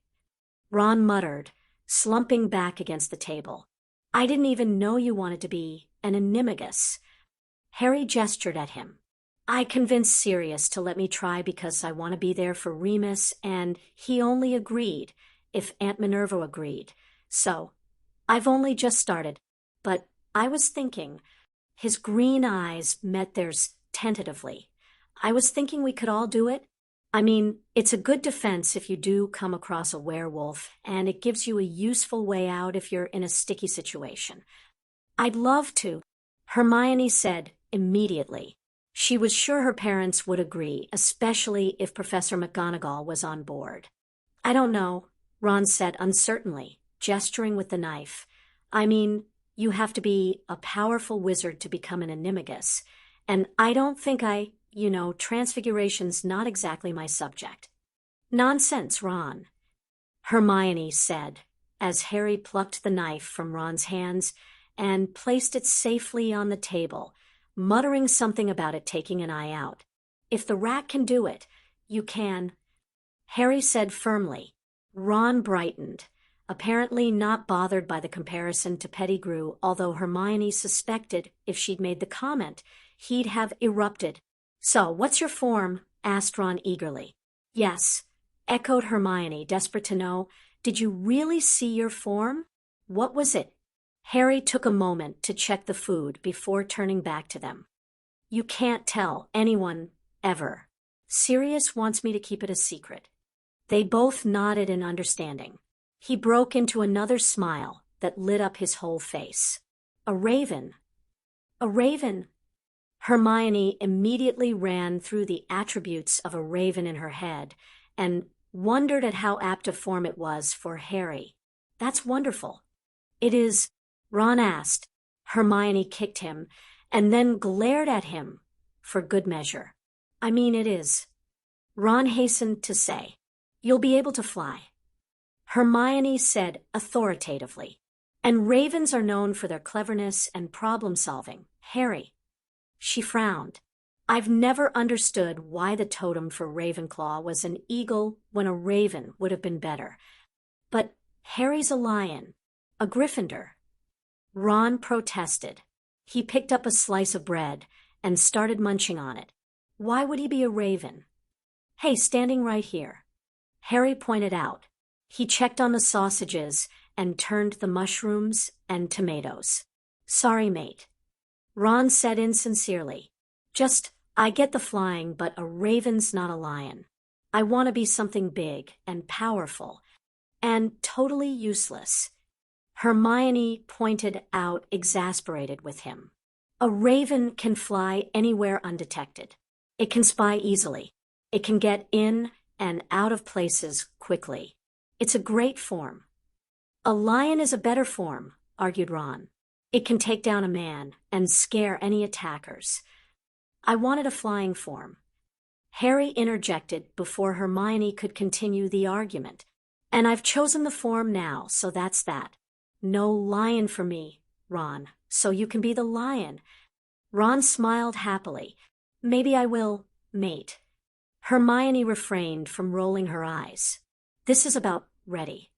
Ron muttered, slumping back against the table. I didn't even know you wanted to be an animagus. Harry gestured at him. I convinced Sirius to let me try because I want to be there for Remus, and he only agreed if Aunt Minerva agreed. So, I've only just started. But I was thinking, his green eyes met theirs tentatively. I was thinking we could all do it. I mean, it's a good defense if you do come across a werewolf, and it gives you a useful way out if you're in a sticky situation. I'd love to, Hermione said immediately. She was sure her parents would agree, especially if Professor McGonagall was on board. I don't know, Ron said uncertainly, gesturing with the knife. I mean, you have to be a powerful wizard to become an animagus, and I don't think transfiguration's not exactly my subject. Nonsense, Ron, Hermione said, as Harry plucked the knife from Ron's hands and placed it safely on the table, muttering something about it taking an eye out. If the rat can do it, you can, Harry said firmly. Ron brightened, apparently not bothered by the comparison to Pettigrew, although Hermione suspected if she'd made the comment, he'd have erupted. So, what's your form? Asked Ron eagerly. Yes, echoed Hermione, desperate to know. Did you really see your form? What was it? Harry took a moment to check the food before turning back to them. You can't tell anyone, ever. Sirius wants me to keep it a secret. They both nodded in understanding. He broke into another smile that lit up his whole face. A raven. A raven. Hermione immediately ran through the attributes of a raven in her head and wondered at how apt a form it was for Harry. That's wonderful. It is, Ron asked. Hermione kicked him and then glared at him for good measure. I mean, it is. Ron hastened to say, You'll be able to fly. Hermione said authoritatively, and ravens are known for their cleverness and problem-solving, Harry. She frowned. I've never understood why the totem for Ravenclaw was an eagle when a raven would have been better. But Harry's a lion, a Gryffindor. Ron protested. He picked up a slice of bread and started munching on it. Why would he be a raven? Hey, standing right here. Harry pointed out. He checked on the sausages and turned the mushrooms and tomatoes. Sorry, mate. Ron said insincerely. I get the flying, but a raven's not a lion. I want to be something big and powerful and totally useless. Hermione pointed out, exasperated with him. A raven can fly anywhere undetected. It can spy easily. It can get in and out of places quickly. It's a great form. A lion is a better form, argued Ron. It can take down a man and scare any attackers. I wanted a flying form. Harry interjected before Hermione could continue the argument. And I've chosen the form now, so that's that. No lion for me, Ron, so you can be the lion. Ron smiled happily. Maybe I will, mate. Hermione refrained from rolling her eyes. This is about ready,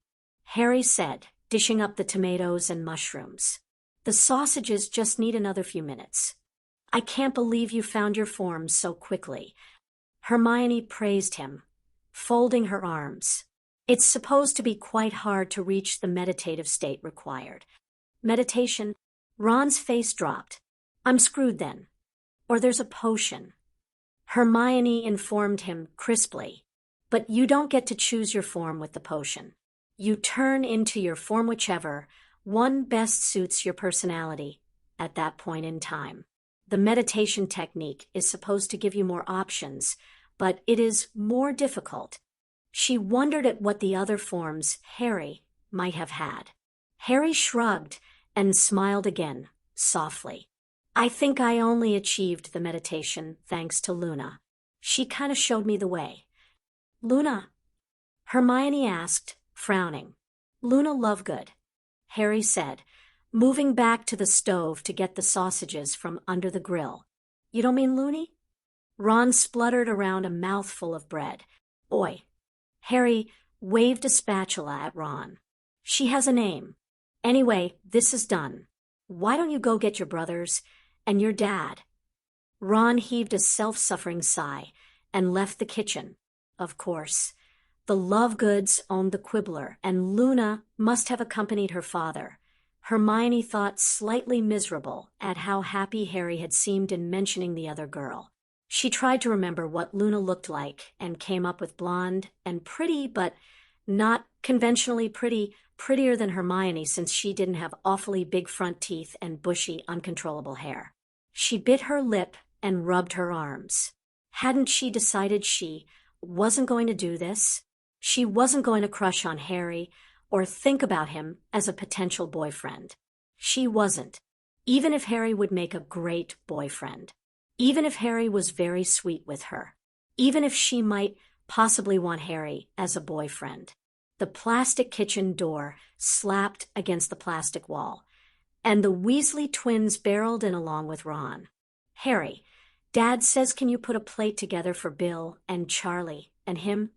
Harry said, dishing up the tomatoes and mushrooms. The sausages just need another few minutes. I can't believe you found your form so quickly. Hermione praised him, folding her arms. It's supposed to be quite hard to reach the meditative state required. Meditation? Ron's face dropped. I'm screwed then. Or there's a potion. Hermione informed him crisply. But you don't get to choose your form with the potion. You turn into your form whichever one best suits your personality at that point in time. The meditation technique is supposed to give you more options, but it is more difficult. She wondered at what the other forms Harry might have had. Harry shrugged and smiled again, softly. I think I only achieved the meditation thanks to Luna. She kind of showed me the way. Luna? Hermione asked, frowning. Luna Lovegood, Harry said, moving back to the stove to get the sausages from under the grill. You don't mean Loony? Ron spluttered around a mouthful of bread. Oi. Harry waved a spatula at Ron. She has a name. Anyway, this is done. Why don't you go get your brothers and your dad? Ron heaved a self-suffering sigh and left the kitchen. Of course. The Lovegoods owned the Quibbler, and Luna must have accompanied her father. Hermione thought slightly miserable at how happy Harry had seemed in mentioning the other girl. She tried to remember what Luna looked like and came up with blonde and pretty, but not conventionally pretty, prettier than Hermione since she didn't have awfully big front teeth and bushy, uncontrollable hair. She bit her lip and rubbed her arms. Hadn't she decided she wasn't going to do this? She wasn't going to crush on Harry or think about him as a potential boyfriend. She wasn't. Even if Harry would make a great boyfriend. Even if Harry was very sweet with her. Even if she might possibly want Harry as a boyfriend. The plastic kitchen door slapped against the plastic wall, and the Weasley twins barreled in along with Ron. Harry, Dad says can you put a plate together for Bill and Charlie and him?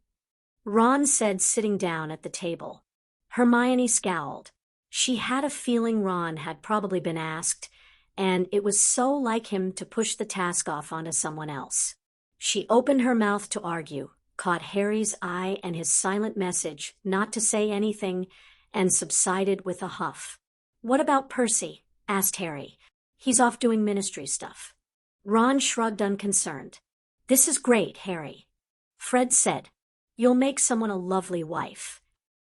Ron said, sitting down at the table. Hermione scowled. She had a feeling Ron had probably been asked, and it was so like him to push the task off onto someone else. She opened her mouth to argue, caught Harry's eye and his silent message not to say anything, and subsided with a huff. What about Percy? Asked Harry. He's off doing ministry stuff. Ron shrugged unconcerned. This is great, Harry. Fred said. You'll make someone a lovely wife.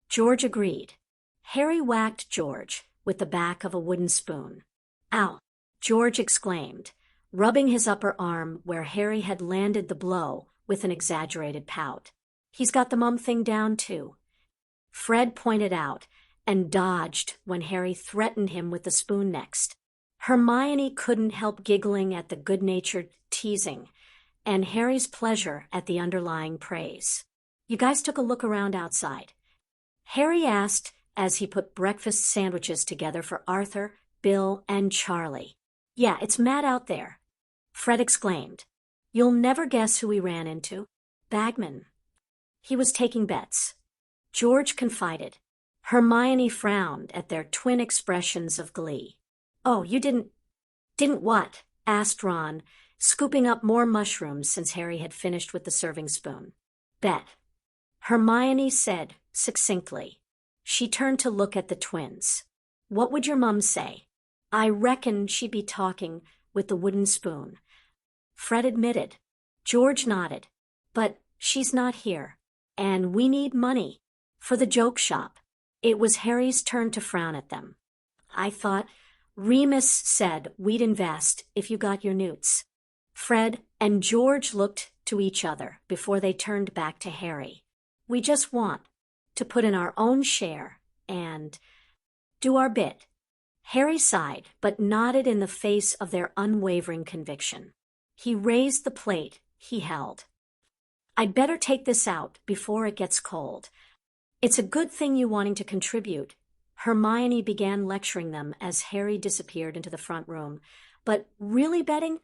George agreed. Harry whacked George with the back of a wooden spoon. Ow! George exclaimed, rubbing his upper arm where Harry had landed the blow with an exaggerated pout. He's got the mum thing down, too. Fred pointed out and dodged when Harry threatened him with the spoon next. Hermione couldn't help giggling at the good-natured teasing and Harry's pleasure at the underlying praise. You guys took a look around outside? Harry asked as he put breakfast sandwiches together for Arthur, Bill, and Charlie. Yeah, it's mad out there, Fred exclaimed. You'll never guess who we ran into. Bagman. He was taking bets. George confided. Hermione frowned at their twin expressions of glee. Oh, you didn't what? Asked Ron, scooping up more mushrooms since Harry had finished with the serving spoon. Bet. Hermione said succinctly. She turned to look at the twins. What would your mum say? I reckon she'd be talking with the wooden spoon. Fred admitted. George nodded. But she's not here. And we need money. For the joke shop. It was Harry's turn to frown at them. I thought, Remus said we'd invest if you got your newts. Fred and George looked to each other before they turned back to Harry. We just want to put in our own share and do our bit. Harry sighed, but nodded in the face of their unwavering conviction. He raised the plate he held. I'd better take this out before it gets cold. It's a good thing you wanting to contribute. Hermione began lecturing them as Harry disappeared into the front room. But really betting?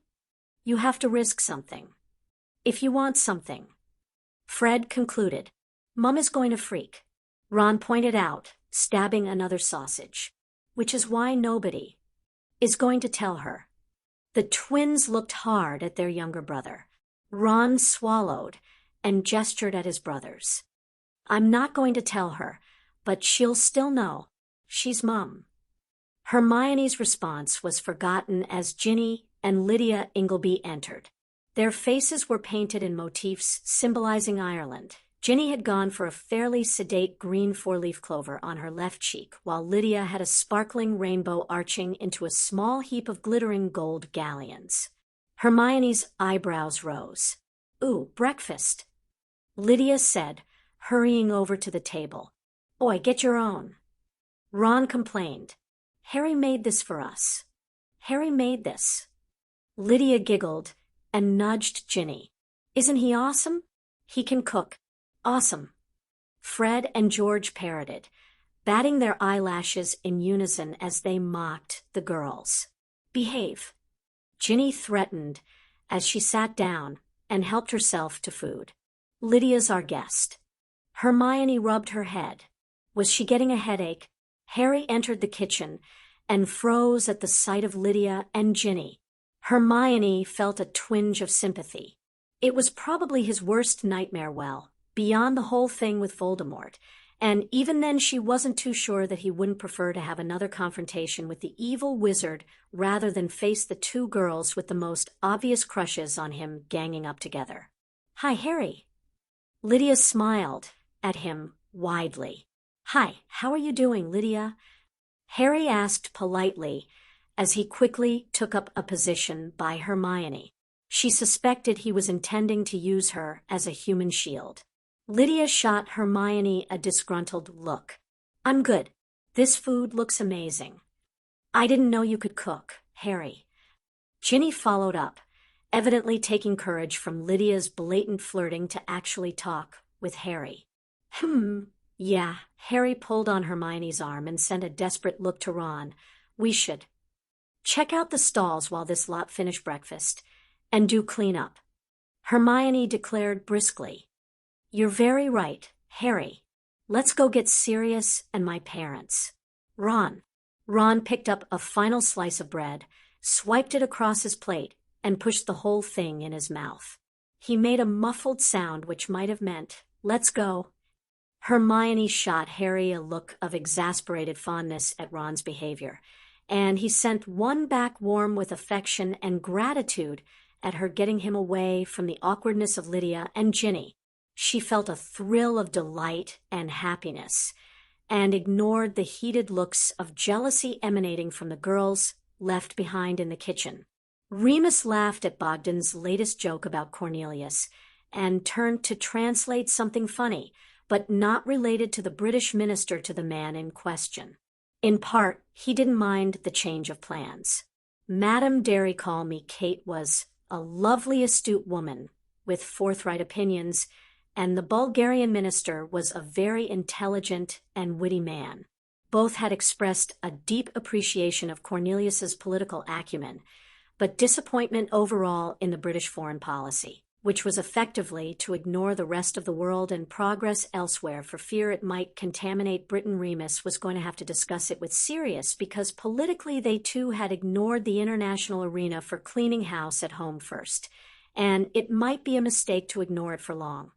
You have to risk something. If you want something. Fred concluded. Mum is going to freak. Ron pointed out, stabbing another sausage. Which is why nobody is going to tell her. The twins looked hard at their younger brother. Ron swallowed and gestured at his brothers. I'm not going to tell her, but she'll still know. She's Mum. Hermione's response was forgotten as Ginny and Lydia Ingleby entered. Their faces were painted in motifs symbolizing Ireland. Ginny had gone for a fairly sedate green four-leaf clover on her left cheek, while Lydia had a sparkling rainbow arching into a small heap of glittering gold galleons. Hermione's eyebrows rose. Ooh, breakfast, Lydia said, hurrying over to the table. Oi, get your own. Ron complained. Harry made this for us. Harry made this. Lydia giggled and nudged Ginny. Isn't he awesome? He can cook. Awesome. Fred and George parroted, batting their eyelashes in unison as they mocked the girls. Behave. Ginny threatened as she sat down and helped herself to food. Lydia's our guest. Hermione rubbed her head. Was she getting a headache? Harry entered the kitchen and froze at the sight of Lydia and Ginny. Hermione felt a twinge of sympathy. It was probably his worst nightmare, beyond the whole thing with Voldemort, and even then she wasn't too sure that he wouldn't prefer to have another confrontation with the evil wizard rather than face the two girls with the most obvious crushes on him ganging up together. Hi, Harry. Lydia smiled at him widely. Hi, how are you doing, Lydia? Harry asked politely as he quickly took up a position by Hermione. She suspected he was intending to use her as a human shield. Lydia shot Hermione a disgruntled look. I'm good. This food looks amazing. I didn't know you could cook, Harry. Ginny followed up, evidently taking courage from Lydia's blatant flirting to actually talk with Harry. Yeah, Harry pulled on Hermione's arm and sent a desperate look to Ron. We should check out the stalls while this lot finish breakfast and do clean up. Hermione declared briskly. You're very right, Harry. Let's go get Sirius and my parents. Ron picked up a final slice of bread, swiped it across his plate, and pushed the whole thing in his mouth. He made a muffled sound which might have meant, let's go. Hermione shot Harry a look of exasperated fondness at Ron's behavior, and he sent one back warm with affection and gratitude at her getting him away from the awkwardness of Lydia and Ginny. She felt a thrill of delight and happiness, and ignored the heated looks of jealousy emanating from the girls left behind in the kitchen. Remus laughed at Bogdan's latest joke about Cornelius, and turned to translate something funny, but not related to the British minister to the man in question. In part, he didn't mind the change of plans. Madame Derry called me Kate was a lovely, astute woman with forthright opinions, and the Bulgarian minister was a very intelligent and witty man. Both had expressed a deep appreciation of Cornelius's political acumen, but disappointment overall in the British foreign policy, which was effectively to ignore the rest of the world and progress elsewhere for fear it might contaminate Britain. Remus was going to have to discuss it with Sirius because politically they too had ignored the international arena for cleaning house at home first, and it might be a mistake to ignore it for long.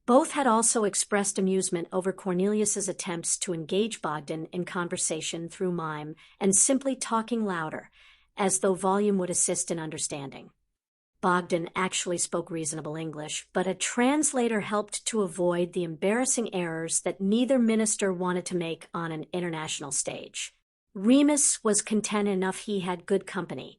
Both had also expressed amusement over Cornelius's attempts to engage Bogdan in conversation through mime and simply talking louder, as though volume would assist in understanding. Bogdan actually spoke reasonable English, but a translator helped to avoid the embarrassing errors that neither minister wanted to make on an international stage. Remus was content enough he had good company,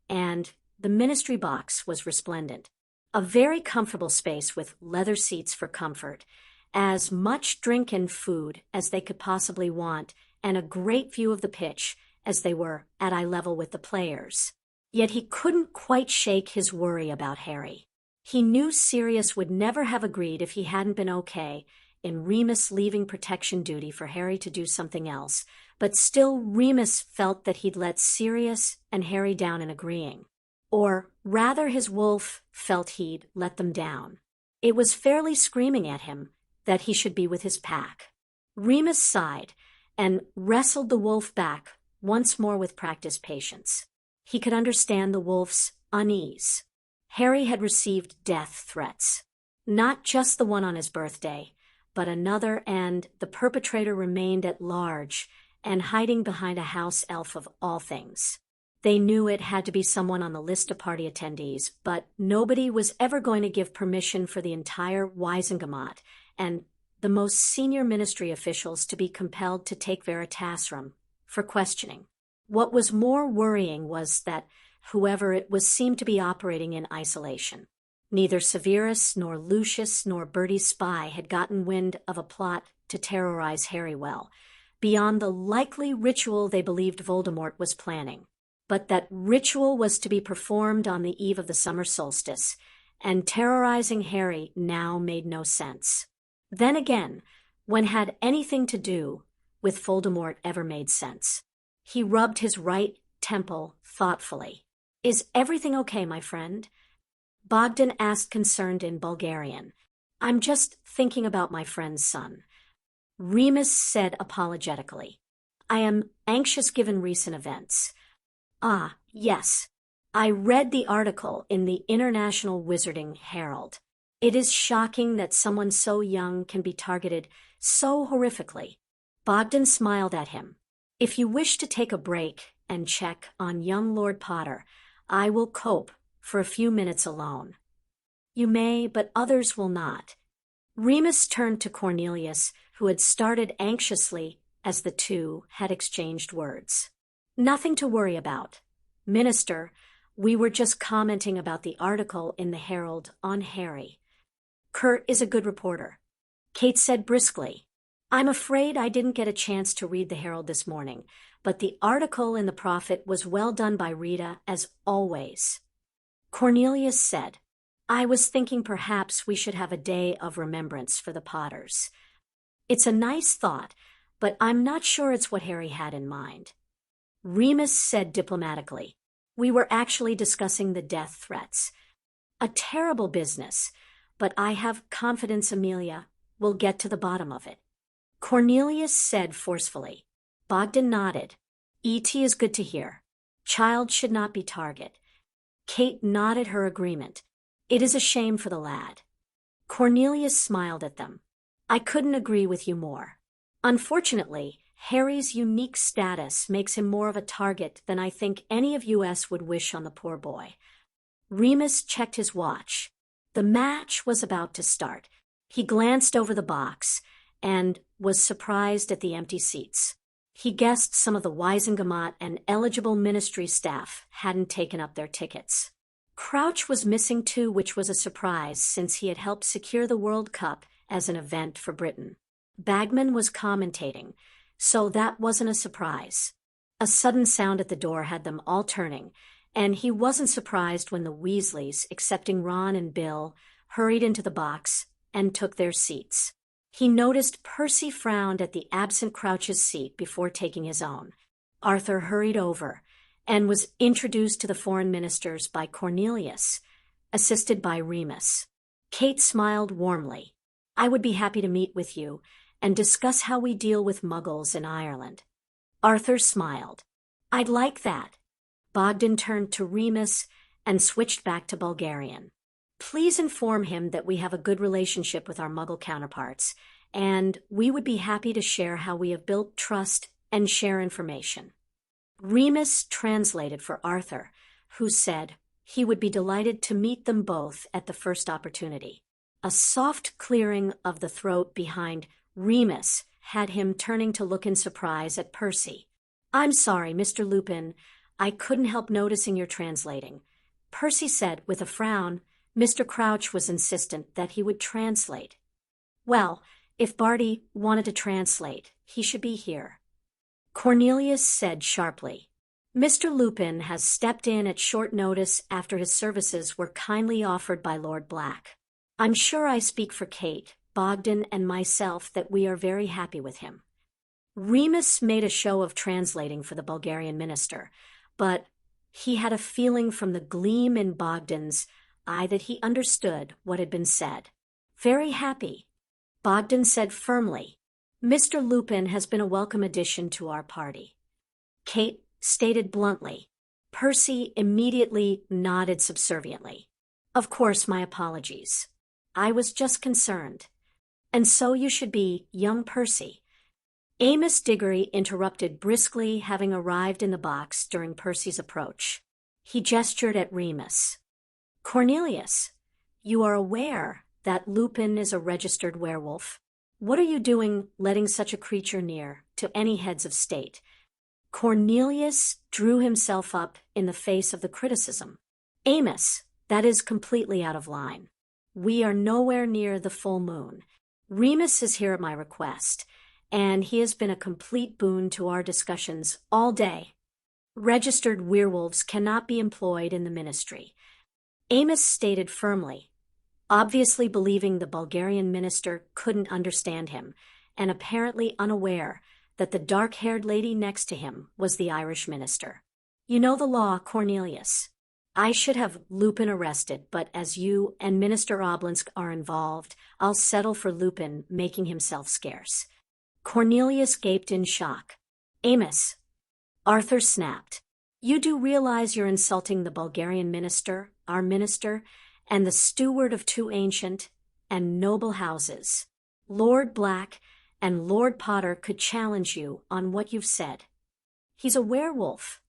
and the ministry box was resplendent. A very comfortable space with leather seats for comfort, as much drink and food as they could possibly want, and a great view of the pitch as they were at eye level with the players. Yet he couldn't quite shake his worry about Harry. He knew Sirius would never have agreed if he hadn't been okay in Remus leaving protection duty for Harry to do something else, but still Remus felt that he'd let Sirius and Harry down in agreeing. Or rather, his wolf felt he'd let them down. It was fairly screaming at him that he should be with his pack. Remus sighed and wrestled the wolf back once more with practiced patience. He could understand the wolf's unease. Harry had received death threats. Not just the one on his birthday, but another, and the perpetrator remained at large and hiding behind a house elf of all things. They knew it had to be someone on the list of party attendees, but nobody was ever going to give permission for the entire Wisengamot and the most senior ministry officials to be compelled to take Veritasrum for questioning. What was more worrying was that whoever it was seemed to be operating in isolation. Neither Severus nor Lucius nor Bertie's spy had gotten wind of a plot to terrorize Harrywell, beyond the likely ritual they believed Voldemort was planning. But that ritual was to be performed on the eve of the summer solstice, and terrorizing Harry now made no sense. Then again, when had anything to do with Voldemort ever made sense? He rubbed his right temple thoughtfully. "Is everything okay, my friend?" Bogdan asked, concerned in Bulgarian. "I'm just thinking about my friend's son." Remus said apologetically, "I am anxious given recent events." "Ah, yes. I read the article in the International Wizarding Herald. It is shocking that someone so young can be targeted so horrifically." Bogdan smiled at him. "If you wish to take a break and check on young Lord Potter, I will cope for a few minutes alone." "You may, but others will not." Remus turned to Cornelius, who had started anxiously as the two had exchanged words. "Nothing to worry about. Minister, we were just commenting about the article in the Herald on Harry. Kurt is a good reporter." Kate said briskly, "I'm afraid I didn't get a chance to read the Herald this morning, but the article in the Prophet was well done by Rita, as always." Cornelius said, "I was thinking perhaps we should have a day of remembrance for the Potters. It's a nice thought, but I'm not sure it's what Harry had in mind." Remus said diplomatically, "We were actually discussing the death threats. A terrible business, but I have confidence Amelia will get to the bottom of it." Cornelius said forcefully. Bogdan nodded. "Et is good to hear. Child should not be target." Kate nodded her agreement. "It is a shame for the lad." Cornelius smiled at them. "I couldn't agree with you more. Unfortunately, Harry's unique status makes him more of a target than I think any of us would wish on the poor boy." Remus checked his watch. The match was about to start. He glanced over the box and was surprised at the empty seats. He guessed some of the Wisengamot and eligible ministry staff hadn't taken up their tickets. Crouch was missing too, which was a surprise since he had helped secure the World Cup as an event for Britain. Bagman was commentating, so that wasn't a surprise. A sudden sound at the door had them all turning, and he wasn't surprised when the Weasleys, excepting Ron and Bill, hurried into the box and took their seats. He noticed Percy frowned at the absent Crouch's seat before taking his own. Arthur hurried over, and was introduced to the foreign ministers by Cornelius, assisted by Remus. Kate smiled warmly. I would be happy to meet with you and discuss how we deal with Muggles in Ireland. Arthur smiled. I'd like that. Bogdan turned to Remus and switched back to Bulgarian. Please inform him that we have a good relationship with our Muggle counterparts, and we would be happy to share how we have built trust and share information. Remus translated for Arthur, who said he would be delighted to meet them both at the first opportunity. A soft clearing of the throat behind Remus had him turning to look in surprise at Percy. I'm sorry, Mr. Lupin, I couldn't help noticing you're translating. Percy said with a frown. Mr. Crouch was insistent that he would translate. Well, if Barty wanted to translate, he should be here. Cornelius said sharply. Mr. Lupin has stepped in at short notice after his services were kindly offered by Lord Black. I'm sure I speak for Kate, Bogdan, and myself that we are very happy with him. Remus made a show of translating for the Bulgarian minister, but he had a feeling from the gleam in Bogdan's eye that he understood what had been said. Very happy. Bogdan said firmly, Mr. Lupin has been a welcome addition to our party. Kate stated bluntly. Percy immediately nodded subserviently. Of course, my apologies. I was just concerned. And so you should be, young Percy. Amos Diggory interrupted briskly, having arrived in the box during Percy's approach. He gestured at Remus. Cornelius, you are aware that Lupin is a registered werewolf. What are you doing letting such a creature near to any heads of state? Cornelius drew himself up in the face of the criticism. Amos, that is completely out of line. We are nowhere near the full moon. Remus is here at my request, and he has been a complete boon to our discussions all day. Registered werewolves cannot be employed in the ministry. Amos stated firmly, obviously believing the Bulgarian minister couldn't understand him, and apparently unaware that the dark-haired lady next to him was the Irish minister. You know the law, Cornelius. I should have Lupin arrested, but as you and Minister Oblinsk are involved, I'll settle for Lupin making himself scarce. Cornelius gaped in shock. Amos. Arthur snapped. You do realize you're insulting the Bulgarian minister, our minister, and the steward of two ancient and noble houses. Lord Black and Lord Potter could challenge you on what you've said. He's a werewolf,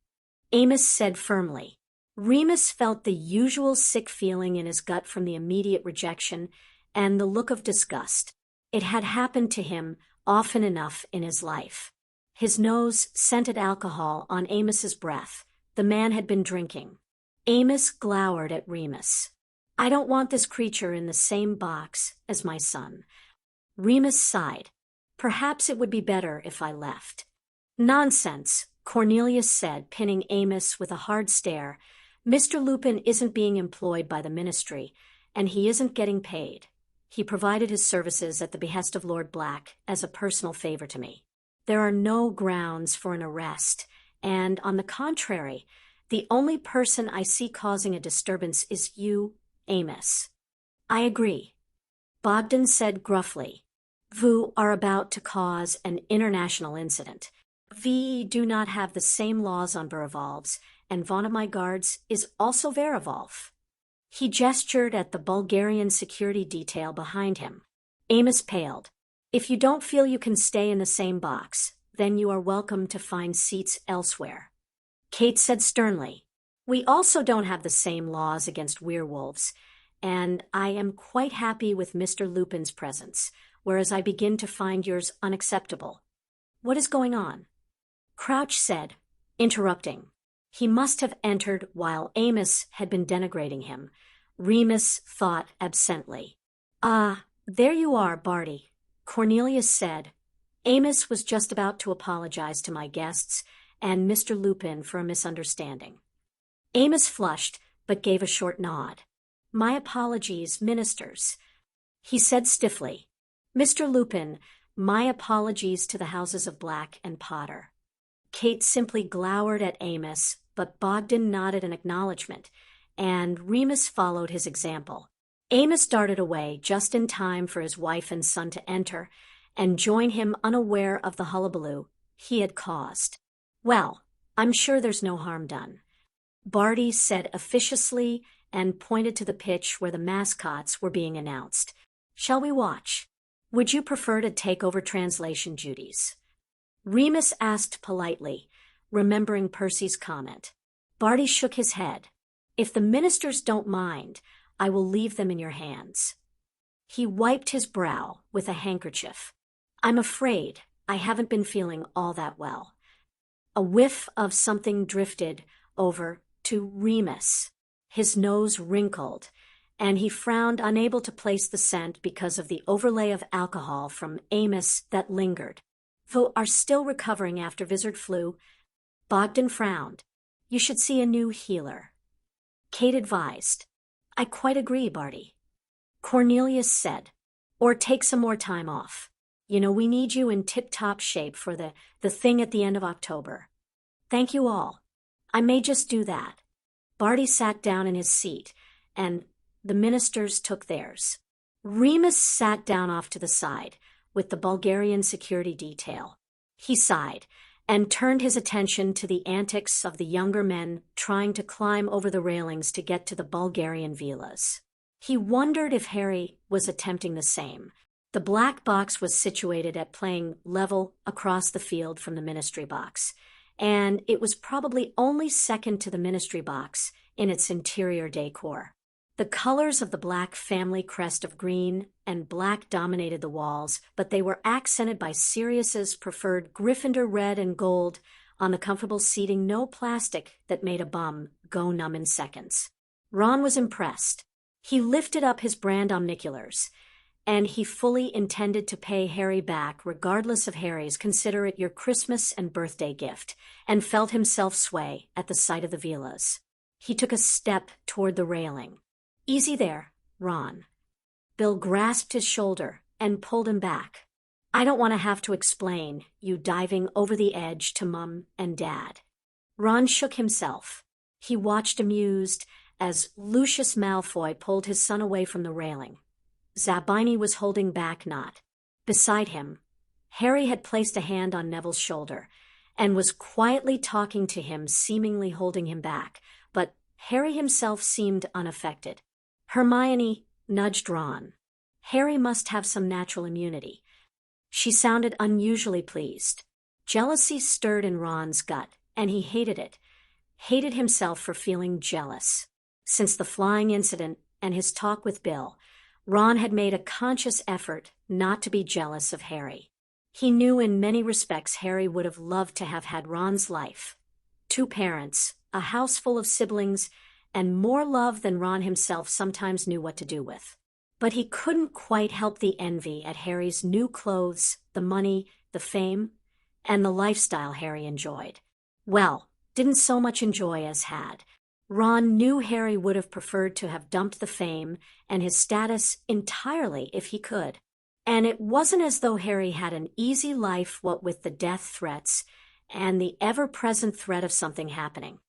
Amos said firmly. Remus felt the usual sick feeling in his gut from the immediate rejection and the look of disgust. It had happened to him often enough in his life. His nose scented alcohol on Amos's breath. The man had been drinking. Amos glowered at Remus. I don't want this creature in the same box as my son. Remus sighed. Perhaps it would be better if I left. Nonsense, Cornelius said, pinning Amos with a hard stare. Mr. Lupin isn't being employed by the ministry, and he isn't getting paid. He provided his services at the behest of Lord Black as a personal favor to me. There are no grounds for an arrest, and on the contrary, the only person I see causing a disturbance is you, Amos. I agree. Bogdan said gruffly. Vous are about to cause an international incident. We do not have the same laws on Buravolves, and one of my guards is also Veravolf. He gestured at the Bulgarian security detail behind him. Amos paled. If you don't feel you can stay in the same box, then you are welcome to find seats elsewhere. Kate said sternly, we also don't have the same laws against werewolves, and I am quite happy with Mr. Lupin's presence, whereas I begin to find yours unacceptable. What is going on? Crouch said, interrupting. He must have entered while Amos had been denigrating him. Remus thought absently. Ah, there you are, Barty. Cornelius said. Amos was just about to apologize to my guests and Mr. Lupin for a misunderstanding. Amos flushed, but gave a short nod. My apologies, ministers. He said stiffly. Mr. Lupin, my apologies to the houses of Black and Potter. Kate simply glowered at Amos, but Bogdan nodded an acknowledgement, and Remus followed his example. Amos darted away just in time for his wife and son to enter and join him, unaware of the hullabaloo he had caused. "Well, I'm sure there's no harm done," Barty said officiously and pointed to the pitch where the mascots were being announced. "Shall we watch? Would you prefer to take over translation duties?" Remus asked politely, remembering Percy's comment. Barty shook his head. "If the ministers don't mind, I will leave them in your hands." He wiped his brow with a handkerchief. "I'm afraid I haven't been feeling all that well." A whiff of something drifted over to Remus. His nose wrinkled, and he frowned, unable to place the scent because of the overlay of alcohol from Amos that lingered. "Who are still recovering after wizard flu." Bogdan frowned. "You should see a new healer," Kate advised. "I quite agree, Barty," Cornelius said. "Or take some more time off. We need you in tip-top shape for the thing at the end of October." "Thank you all. I may just do that." Barty sat down in his seat, and the ministers took theirs. Remus sat down off to the side with the Bulgarian security detail. He sighed and turned his attention to the antics of the younger men trying to climb over the railings to get to the Bulgarian villas. He wondered if Harry was attempting the same. The black box was situated at playing level across the field from the ministry box, and it was probably only second to the ministry box in its interior decor. The colors of the Black family crest of green and black dominated the walls, but they were accented by Sirius's preferred Gryffindor red and gold on the comfortable seating, no plastic that made a bum go numb in seconds. Ron was impressed. He lifted up his brand omniculars, and he fully intended to pay Harry back regardless of Harry's "consider it your Christmas and birthday gift," and felt himself sway at the sight of the villas. He took a step toward the railing. "Easy there, Ron." Bill grasped his shoulder and pulled him back. "I don't want to have to explain you diving over the edge to Mum and Dad." Ron shook himself. He watched amused as Lucius Malfoy pulled his son away from the railing. Zabini was holding back not. Beside him, Harry had placed a hand on Neville's shoulder and was quietly talking to him, seemingly holding him back, but Harry himself seemed unaffected. Hermione nudged Ron. "Harry must have some natural immunity." She sounded unusually pleased. Jealousy stirred in Ron's gut, and he hated it. Hated himself for feeling jealous. Since the flying incident and his talk with Bill, Ron had made a conscious effort not to be jealous of Harry. He knew in many respects Harry would have loved to have had Ron's life. 2 parents, a house full of siblings, and more love than Ron himself sometimes knew what to do with. But he couldn't quite help the envy at Harry's new clothes, the money, the fame, and the lifestyle Harry enjoyed. Well, didn't so much enjoy as had. Ron knew Harry would have preferred to have dumped the fame and his status entirely if he could. And it wasn't as though Harry had an easy life, what with the death threats and the ever-present threat of something happening.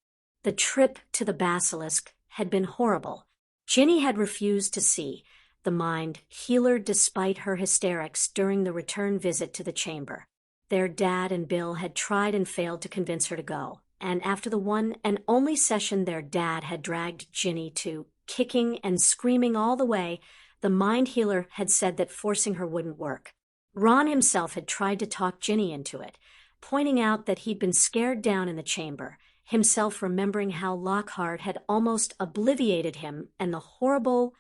The trip to the basilisk had been horrible. Ginny had refused to see the mind healer despite her hysterics during the return visit to the chamber. Their dad and Bill had tried and failed to convince her to go, and after the one and only session their dad had dragged Ginny to, kicking and screaming all the way, the mind healer had said that forcing her wouldn't work. Ron himself had tried to talk Ginny into it, pointing out that he'd been scared down in the chamber, himself remembering how Lockhart had almost obliviated him and the horrible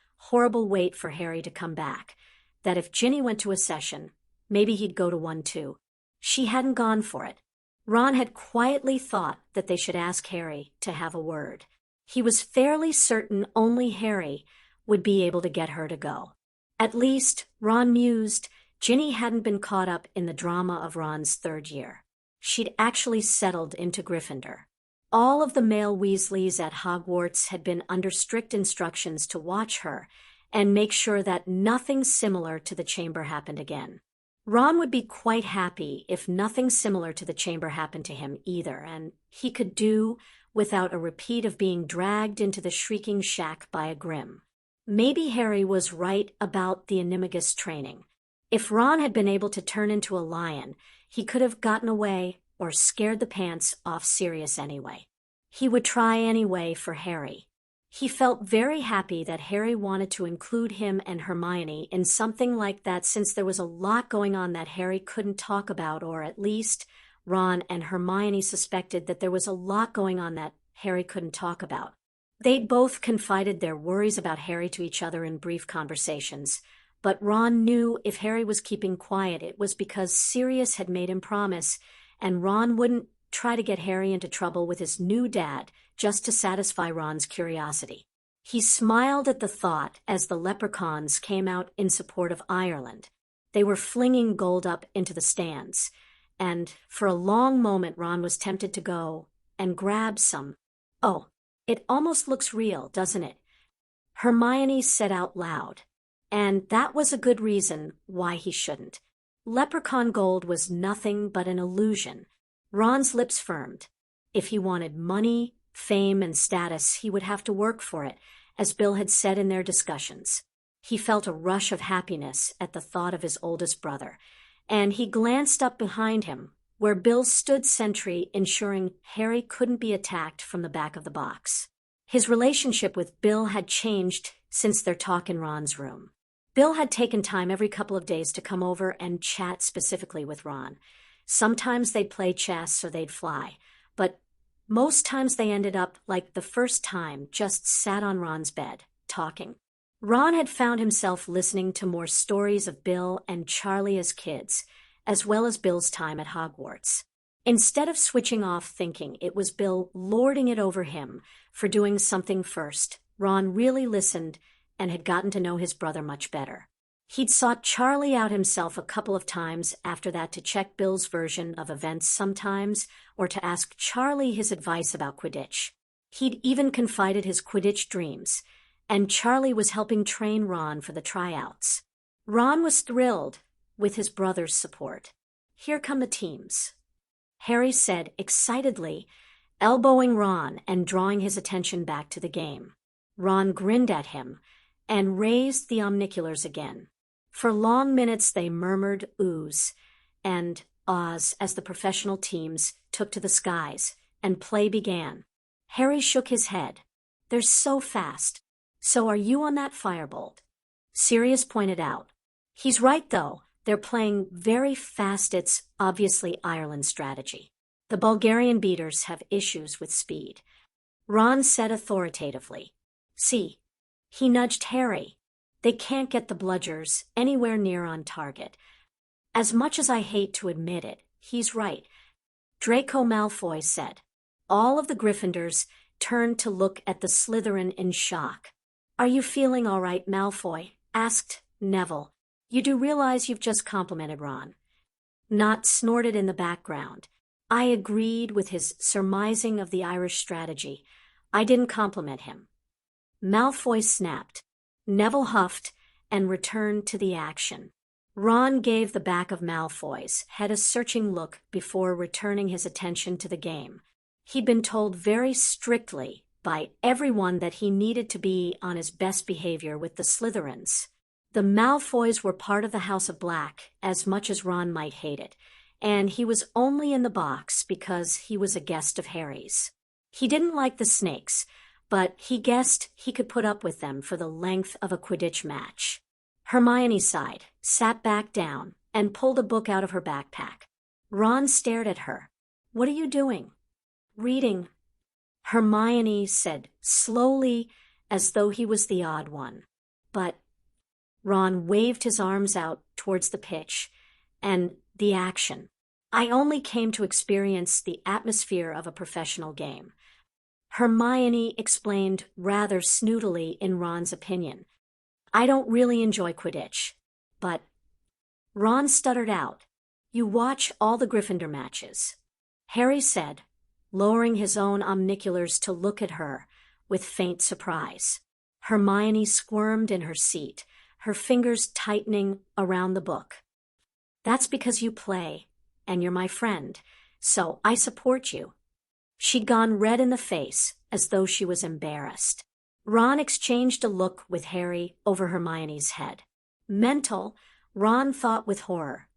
wait for Harry to come back, that if Ginny went to a session, maybe he'd go to one too. She hadn't gone for it. Ron had quietly thought that they should ask Harry to have a word. He was fairly certain only Harry would be able to get her to go. At least, Ron mused, Ginny hadn't been caught up in the drama of Ron's 3rd year. She'd actually settled into Gryffindor. All of the male Weasleys at Hogwarts had been under strict instructions to watch her and make sure that nothing similar to the chamber happened again. Ron would be quite happy if nothing similar to the chamber happened to him either, and he could do without a repeat of being dragged into the shrieking shack by a Grim. Maybe Harry was right about the animagus training. If Ron had been able to turn into a lion, he could have gotten away or scared the pants off Sirius anyway. He would try anyway for Harry. He felt very happy that Harry wanted to include him and Hermione in something like that, since there was a lot going on that Harry couldn't talk about, or at least Ron and Hermione suspected that there was a lot going on that Harry couldn't talk about. They'd both confided their worries about Harry to each other in brief conversations, but Ron knew if Harry was keeping quiet, it was because Sirius had made him promise, and Ron wouldn't try to get Harry into trouble with his new dad just to satisfy Ron's curiosity. He smiled at the thought as the leprechauns came out in support of Ireland. They were flinging gold up into the stands, and for a long moment Ron was tempted to go and grab some. "Oh, it almost looks real, doesn't it?" Hermione said out loud, and that was a good reason why he shouldn't. Leprechaun gold was nothing but an illusion. Ron's lips firmed. If he wanted money, fame, and status, he would have to work for it, as Bill had said in their discussions. He felt a rush of happiness at the thought of his oldest brother, and he glanced up behind him, where Bill stood sentry, ensuring Harry couldn't be attacked from the back of the box. His relationship with Bill had changed since their talk in Ron's room. Bill had taken time every couple of days to come over and chat specifically with Ron. Sometimes they'd play chess or they'd fly, but most times they ended up, like the first time, just sat on Ron's bed, talking. Ron had found himself listening to more stories of Bill and Charlie as kids, as well as Bill's time at Hogwarts. Instead of switching off thinking it was Bill lording it over him for doing something first, Ron really listened and had gotten to know his brother much better. He'd sought Charlie out himself a couple of times after that to check Bill's version of events sometimes, or to ask Charlie his advice about Quidditch. He'd even confided his Quidditch dreams, and Charlie was helping train Ron for the tryouts. Ron was thrilled with his brother's support. "Here come the teams," Harry said excitedly, elbowing Ron and drawing his attention back to the game. Ron grinned at him and raised the omniculars again. For long minutes they murmured oohs and ahs as the professional teams took to the skies, and play began. Harry shook his head. "They're so fast. So are you on that firebolt?" Sirius pointed out. "He's right, though. They're playing very fast. It's obviously Ireland's strategy. The Bulgarian beaters have issues with speed." Ron said authoritatively. "See." He nudged Harry. "They can't get the bludgers anywhere near on target. As much as I hate to admit it, he's right," Draco Malfoy said. All of the Gryffindors turned to look at the Slytherin in shock. "Are you feeling all right, Malfoy?" asked Neville. "You do realize you've just complimented Ron." Nott snorted in the background. I agreed with his surmising of the Irish strategy. I didn't compliment him. Malfoy snapped. Neville huffed and returned to the action. Ron gave the back of Malfoy's head a searching look before returning his attention to the game. He'd been told very strictly by everyone that he needed to be on his best behavior with the Slytherins. The Malfoys were part of the House of Black, as much as Ron might hate it, and he was only in the box because he was a guest of Harry's. He didn't like the snakes, but he guessed he could put up with them for the length of a Quidditch match. Hermione sighed, sat back down, and pulled a book out of her backpack. Ron stared at her. "What are you doing?" "Reading," Hermione said slowly, as though he was the odd one. "But—" Ron waved his arms out towards the pitch and the action. "I only came to experience the atmosphere of a professional game." Hermione explained rather snootily in Ron's opinion. "I don't really enjoy Quidditch, but—" Ron stuttered out. "You watch all the Gryffindor matches," Harry said, lowering his own omniculars to look at her with faint surprise. Hermione squirmed in her seat, her fingers tightening around the book. "That's because you play, and you're my friend, so I support you." She'd gone red in the face, as though she was embarrassed. Ron exchanged a look with Harry over Hermione's head. Mental, Ron thought with horror.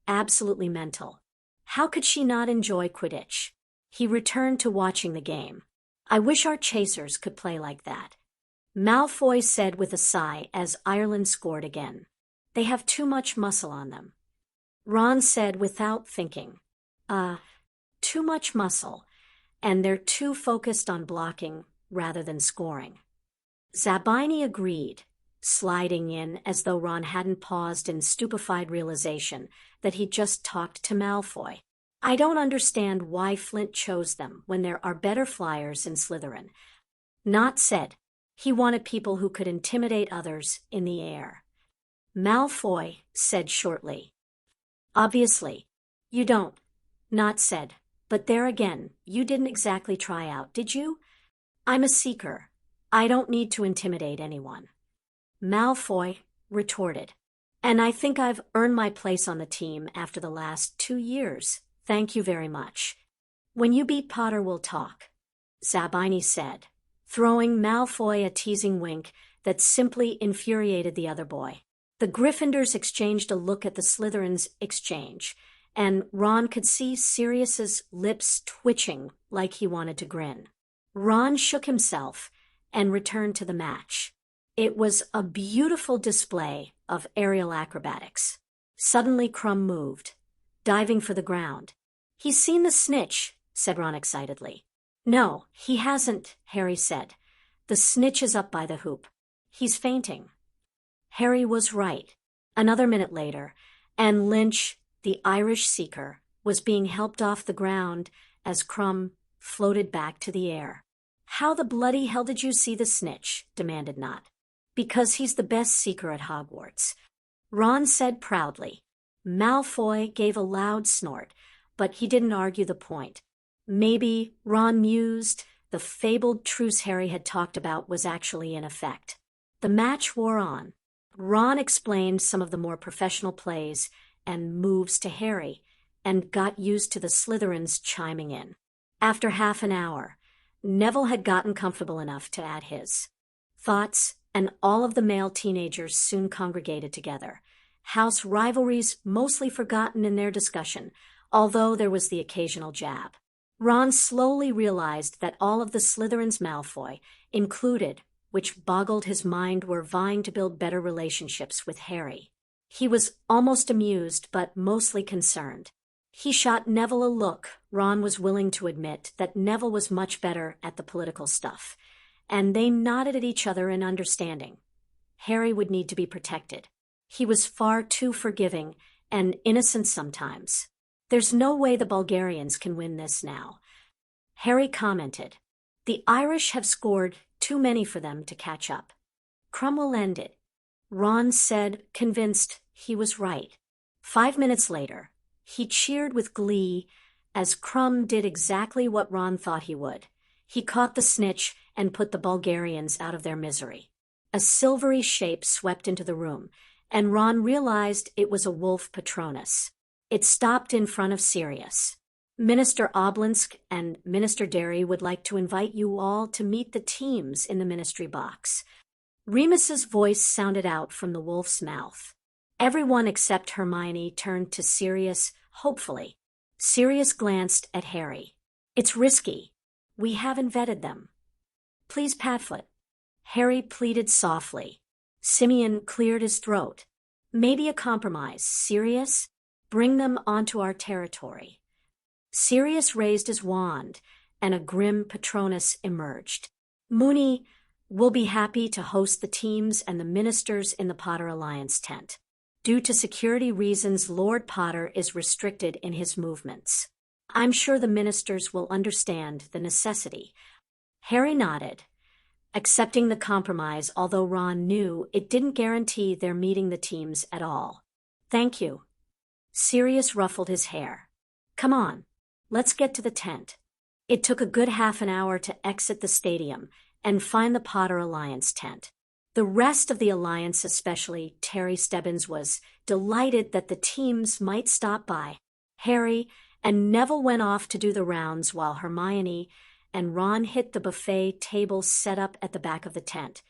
Absolutely mental. How could she not enjoy Quidditch? He returned to watching the game. I wish our chasers could play like that. Malfoy said with a sigh as Ireland scored again. They have too much muscle on them. Ron said without thinking. Too much muscle, and they're too focused on blocking rather than scoring. Zabini agreed, sliding in as though Ron hadn't paused in stupefied realization that he'd just talked to Malfoy. I don't understand why Flint chose them when there are better flyers in Slytherin. Not said. He wanted people who could intimidate others in the air. Malfoy said shortly. Obviously. You don't. Not said. But there again, you didn't exactly try out, did you? I'm a seeker. I don't need to intimidate anyone. Malfoy retorted. And I think I've earned my place on the team after the last 2 years. Thank you very much. When you beat Potter, we'll talk, Zabini said, throwing Malfoy a teasing wink that simply infuriated the other boy. The Gryffindors exchanged a look at the Slytherins' exchange, and Ron could see Sirius's lips twitching like he wanted to grin. Ron shook himself and returned to the match. It was a beautiful display of aerial acrobatics. Suddenly Crumb moved, diving for the ground. He's seen the snitch, said Ron excitedly. No, he hasn't, Harry said. The snitch is up by the hoop. He's fainting. Harry was right. Another minute later, and Lynch, the Irish seeker, was being helped off the ground as Crumb floated back to the air. How the bloody hell did you see the snitch? Demanded Nott. Because he's the best seeker at Hogwarts, Ron said proudly. Malfoy gave a loud snort, but he didn't argue the point. Maybe, Ron mused, the fabled truce Harry had talked about was actually in effect. The match wore on. Ron explained some of the more professional plays and moves to Harry, and got used to the Slytherins chiming in. After half an hour, Neville had gotten comfortable enough to add his thoughts, and all of the male teenagers soon congregated together, house rivalries mostly forgotten in their discussion, although there was the occasional jab. Ron slowly realized that all of the Slytherins Malfoy, included, which boggled his mind, were vying to build better relationships with Harry. He was almost amused, but mostly concerned. He shot Neville a look. Ron was willing to admit that Neville was much better at the political stuff, and they nodded at each other in understanding. Harry would need to be protected. He was far too forgiving and innocent sometimes. There's no way the Bulgarians can win this now. Harry commented. The Irish have scored too many for them to catch up. Crumb will end it. Ron said, convinced he was right. 5 minutes later, he cheered with glee as Crumb did exactly what Ron thought he would. He caught the snitch and put the Bulgarians out of their misery. A silvery shape swept into the room, and Ron realized it was a wolf Patronus. It stopped in front of Sirius. Minister Oblinsk and Minister Derry would like to invite you all to meet the teams in the ministry box. Remus's voice sounded out from the wolf's mouth. Everyone except Hermione turned to Sirius hopefully. Sirius glanced at Harry. It's risky. We haven't vetted them. Please, Padfoot. Harry pleaded softly. Simeon cleared his throat. Maybe a compromise. Sirius? Bring them onto our territory. Sirius raised his wand, and a grim Patronus emerged. Moony will be happy to host the teams and the ministers in the Potter Alliance tent. Due to security reasons, Lord Potter is restricted in his movements. I'm sure the ministers will understand the necessity. Harry nodded, accepting the compromise, although Ron knew it didn't guarantee their meeting the teams at all. Thank you. Sirius ruffled his hair. Come on, let's get to the tent. It took a good half an hour to exit the stadium and find the Potter Alliance tent. The rest of the Alliance, especially Terry Stebbins, was delighted that the teams might stop by. Harry and Neville went off to do the rounds while Hermione and Ron hit the buffet table set up at the back of the tent,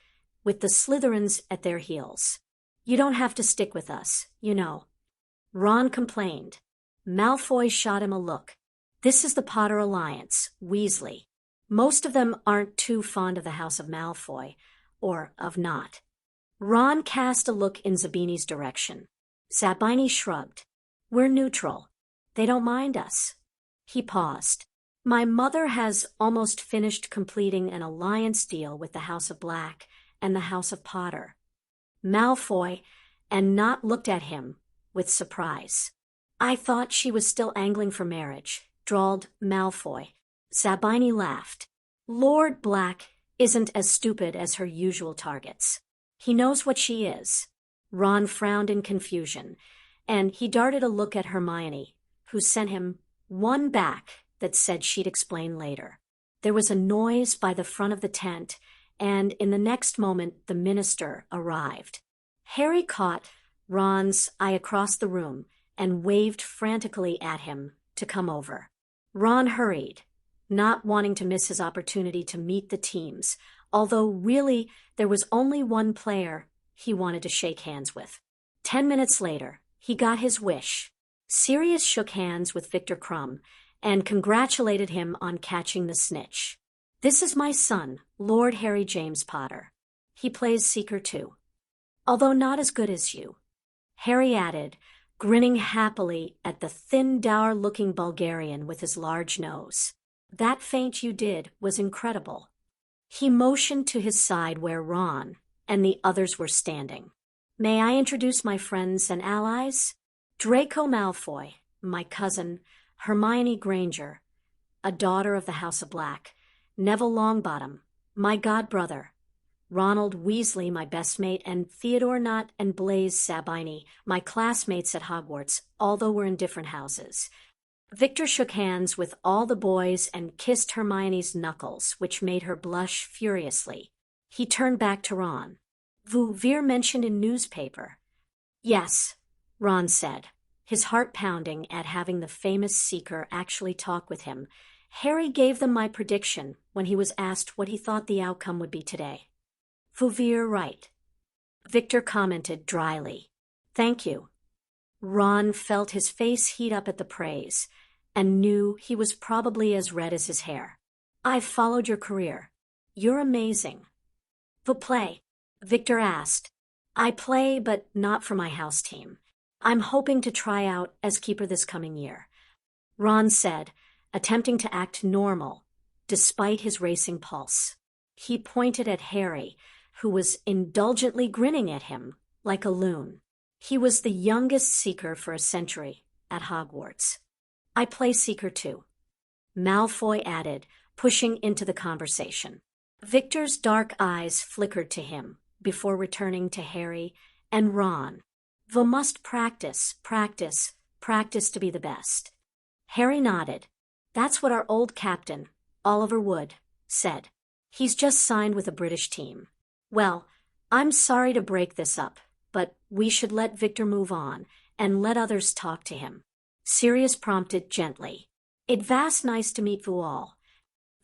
with the Slytherins at their heels. "You don't have to stick with us, you know," Ron complained. Malfoy shot him a look. "This is the Potter Alliance, Weasley. Most of them aren't too fond of the House of Malfoy, or of not." Ron cast a look in Zabini's direction. Zabini shrugged. "We're neutral. They don't mind us." He paused. "My mother has almost finished completing an alliance deal with the House of Black and the House of Potter." Malfoy and not looked at him with surprise. "I thought she was still angling for marriage," drawled Malfoy. Zabini laughed. "Lord Black isn't as stupid as her usual targets. He knows what she is." Ron frowned in confusion, and he darted a look at Hermione, who sent him one back that said she'd explain later. There was a noise by the front of the tent, and in the next moment the minister arrived. Harry caught Ron's eye across the room and waved frantically at him to come over. Ron hurried, not wanting to miss his opportunity to meet the teams, although really there was only one player he wanted to shake hands with. 10 minutes later, he got his wish. Sirius shook hands with Victor Crumb and congratulated him on catching the snitch. "This is my son, Lord Harry James Potter. He plays Seeker too, although not as good as you," Harry added, grinning happily at the thin, dour-looking Bulgarian with his large nose. "That feint you did was incredible." He motioned to his side where Ron and the others were standing. "May I introduce my friends and allies? Draco Malfoy, my cousin, Hermione Granger, a daughter of the House of Black, Neville Longbottom, my godbrother, Ronald Weasley, my best mate, and Theodore Nott and Blaise Zabini, my classmates at Hogwarts, although we're in different houses." Victor shook hands with all the boys and kissed Hermione's knuckles, which made her blush furiously. He turned back to Ron. "Vous avez mentioned in newspaper." "Yes," Ron said, his heart pounding at having the famous Seeker actually talk with him. "Harry gave them my prediction when he was asked what he thought the outcome would be today." "Vous avez right," Victor commented dryly. "Thank you." Ron felt his face heat up at the praise and knew he was probably as red as his hair. "I've followed your career. You're amazing." "Vous play?" Victor asked. "I play, but not for my house team. I'm hoping to try out as keeper this coming year," Ron said, attempting to act normal, despite his racing pulse. He pointed at Harry, who was indulgently grinning at him like a loon. He was the youngest Seeker for a century at Hogwarts. "I play Seeker too," Malfoy added, pushing into the conversation. Victor's dark eyes flickered to him before returning to Harry and Ron. "Vous must practice, practice, practice to be the best." Harry nodded. "That's what our old captain, Oliver Wood, said. He's just signed with a British team. Well, I'm sorry to break this up, but we should let Victor move on and let others talk to him," Sirius prompted gently. "It vas nice to meet you all,"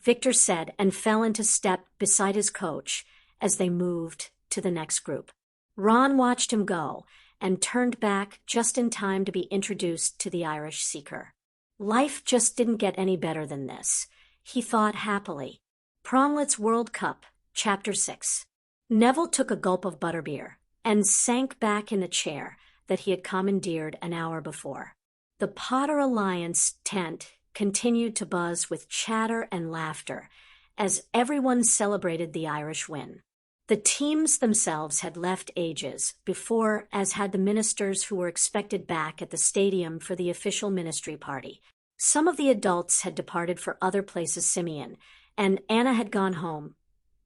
Victor said and fell into step beside his coach as they moved to the next group. Ron watched him go and turned back just in time to be introduced to the Irish Seeker. Life just didn't get any better than this, he thought happily. Promlet's World Cup, Chapter 6. Neville took a gulp of butterbeer and sank back in the chair that he had commandeered an hour before. The Potter Alliance tent continued to buzz with chatter and laughter as everyone celebrated the Irish win. The teams themselves had left ages before, as had the ministers who were expected back at the stadium for the official ministry party. Some of the adults had departed for other places Simeon, and Anna had gone home.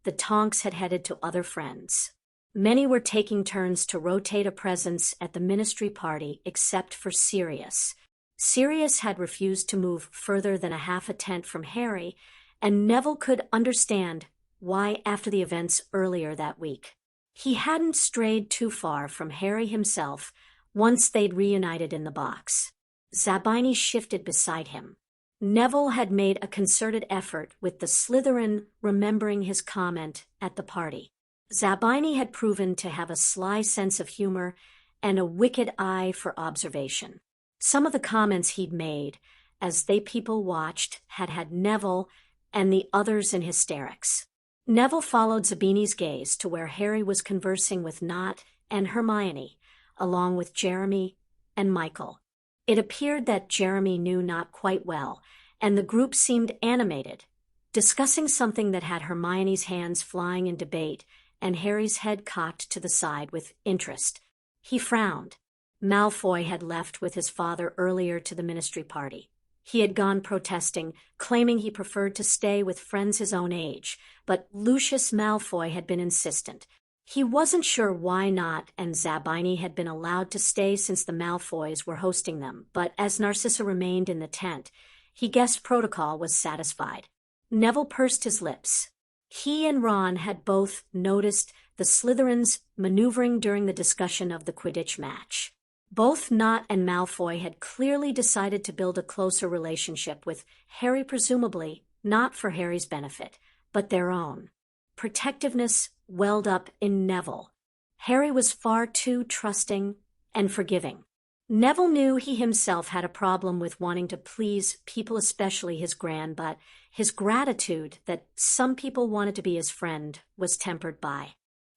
The Tonks had headed to other friends. Many were taking turns to rotate a presence at the ministry party except for Sirius. Sirius had refused to move further than a half a tent from Harry, and Neville could understand why after the events earlier that week. He hadn't strayed too far from Harry himself once they'd reunited in the box. Zabini shifted beside him. Neville had made a concerted effort with the Slytherin remembering his comment at the party. Zabini had proven to have a sly sense of humor and a wicked eye for observation. Some of the comments he'd made, as they people watched, had Neville and the others in hysterics. Neville followed Zabini's gaze to where Harry was conversing with Nott and Hermione, along with Jeremy and Michael. It appeared that Jeremy knew Nott quite well, and the group seemed animated, discussing something that had Hermione's hands flying in debate and Harry's head cocked to the side with interest. He frowned. Malfoy had left with his father earlier to the ministry party. He had gone protesting, claiming he preferred to stay with friends his own age, but Lucius Malfoy had been insistent. He wasn't sure why Nott and Zabini had been allowed to stay since the Malfoys were hosting them, but as Narcissa remained in the tent, he guessed protocol was satisfied. Neville pursed his lips. He and Ron had both noticed the Slytherins maneuvering during the discussion of the Quidditch match. Both Nott and Malfoy had clearly decided to build a closer relationship with Harry, presumably not for Harry's benefit, but their own. Protectiveness welled up in Neville. Harry was far too trusting and forgiving. Neville knew he himself had a problem with wanting to please people, especially his gran, but his gratitude that some people wanted to be his friend was tempered by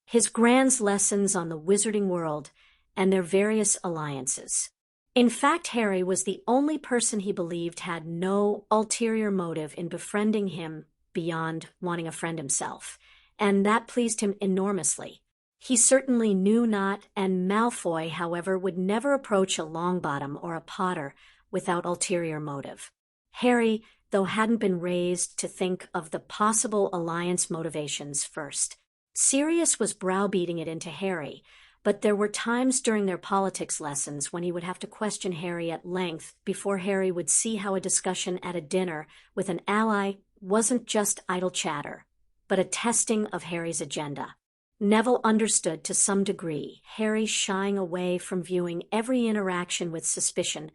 his gran's lessons on the wizarding world and their various alliances. In fact, Harry was the only person he believed had no ulterior motive in befriending him beyond wanting a friend himself, and that pleased him enormously. He certainly knew Nott and Malfoy, however, would never approach a Longbottom or a Potter without ulterior motive. Harry, though, hadn't been raised to think of the possible alliance motivations first. Sirius was browbeating it into Harry, but there were times during their politics lessons when he would have to question Harry at length before Harry would see how a discussion at a dinner with an ally wasn't just idle chatter, but a testing of Harry's agenda. Neville understood to some degree Harry shying away from viewing every interaction with suspicion,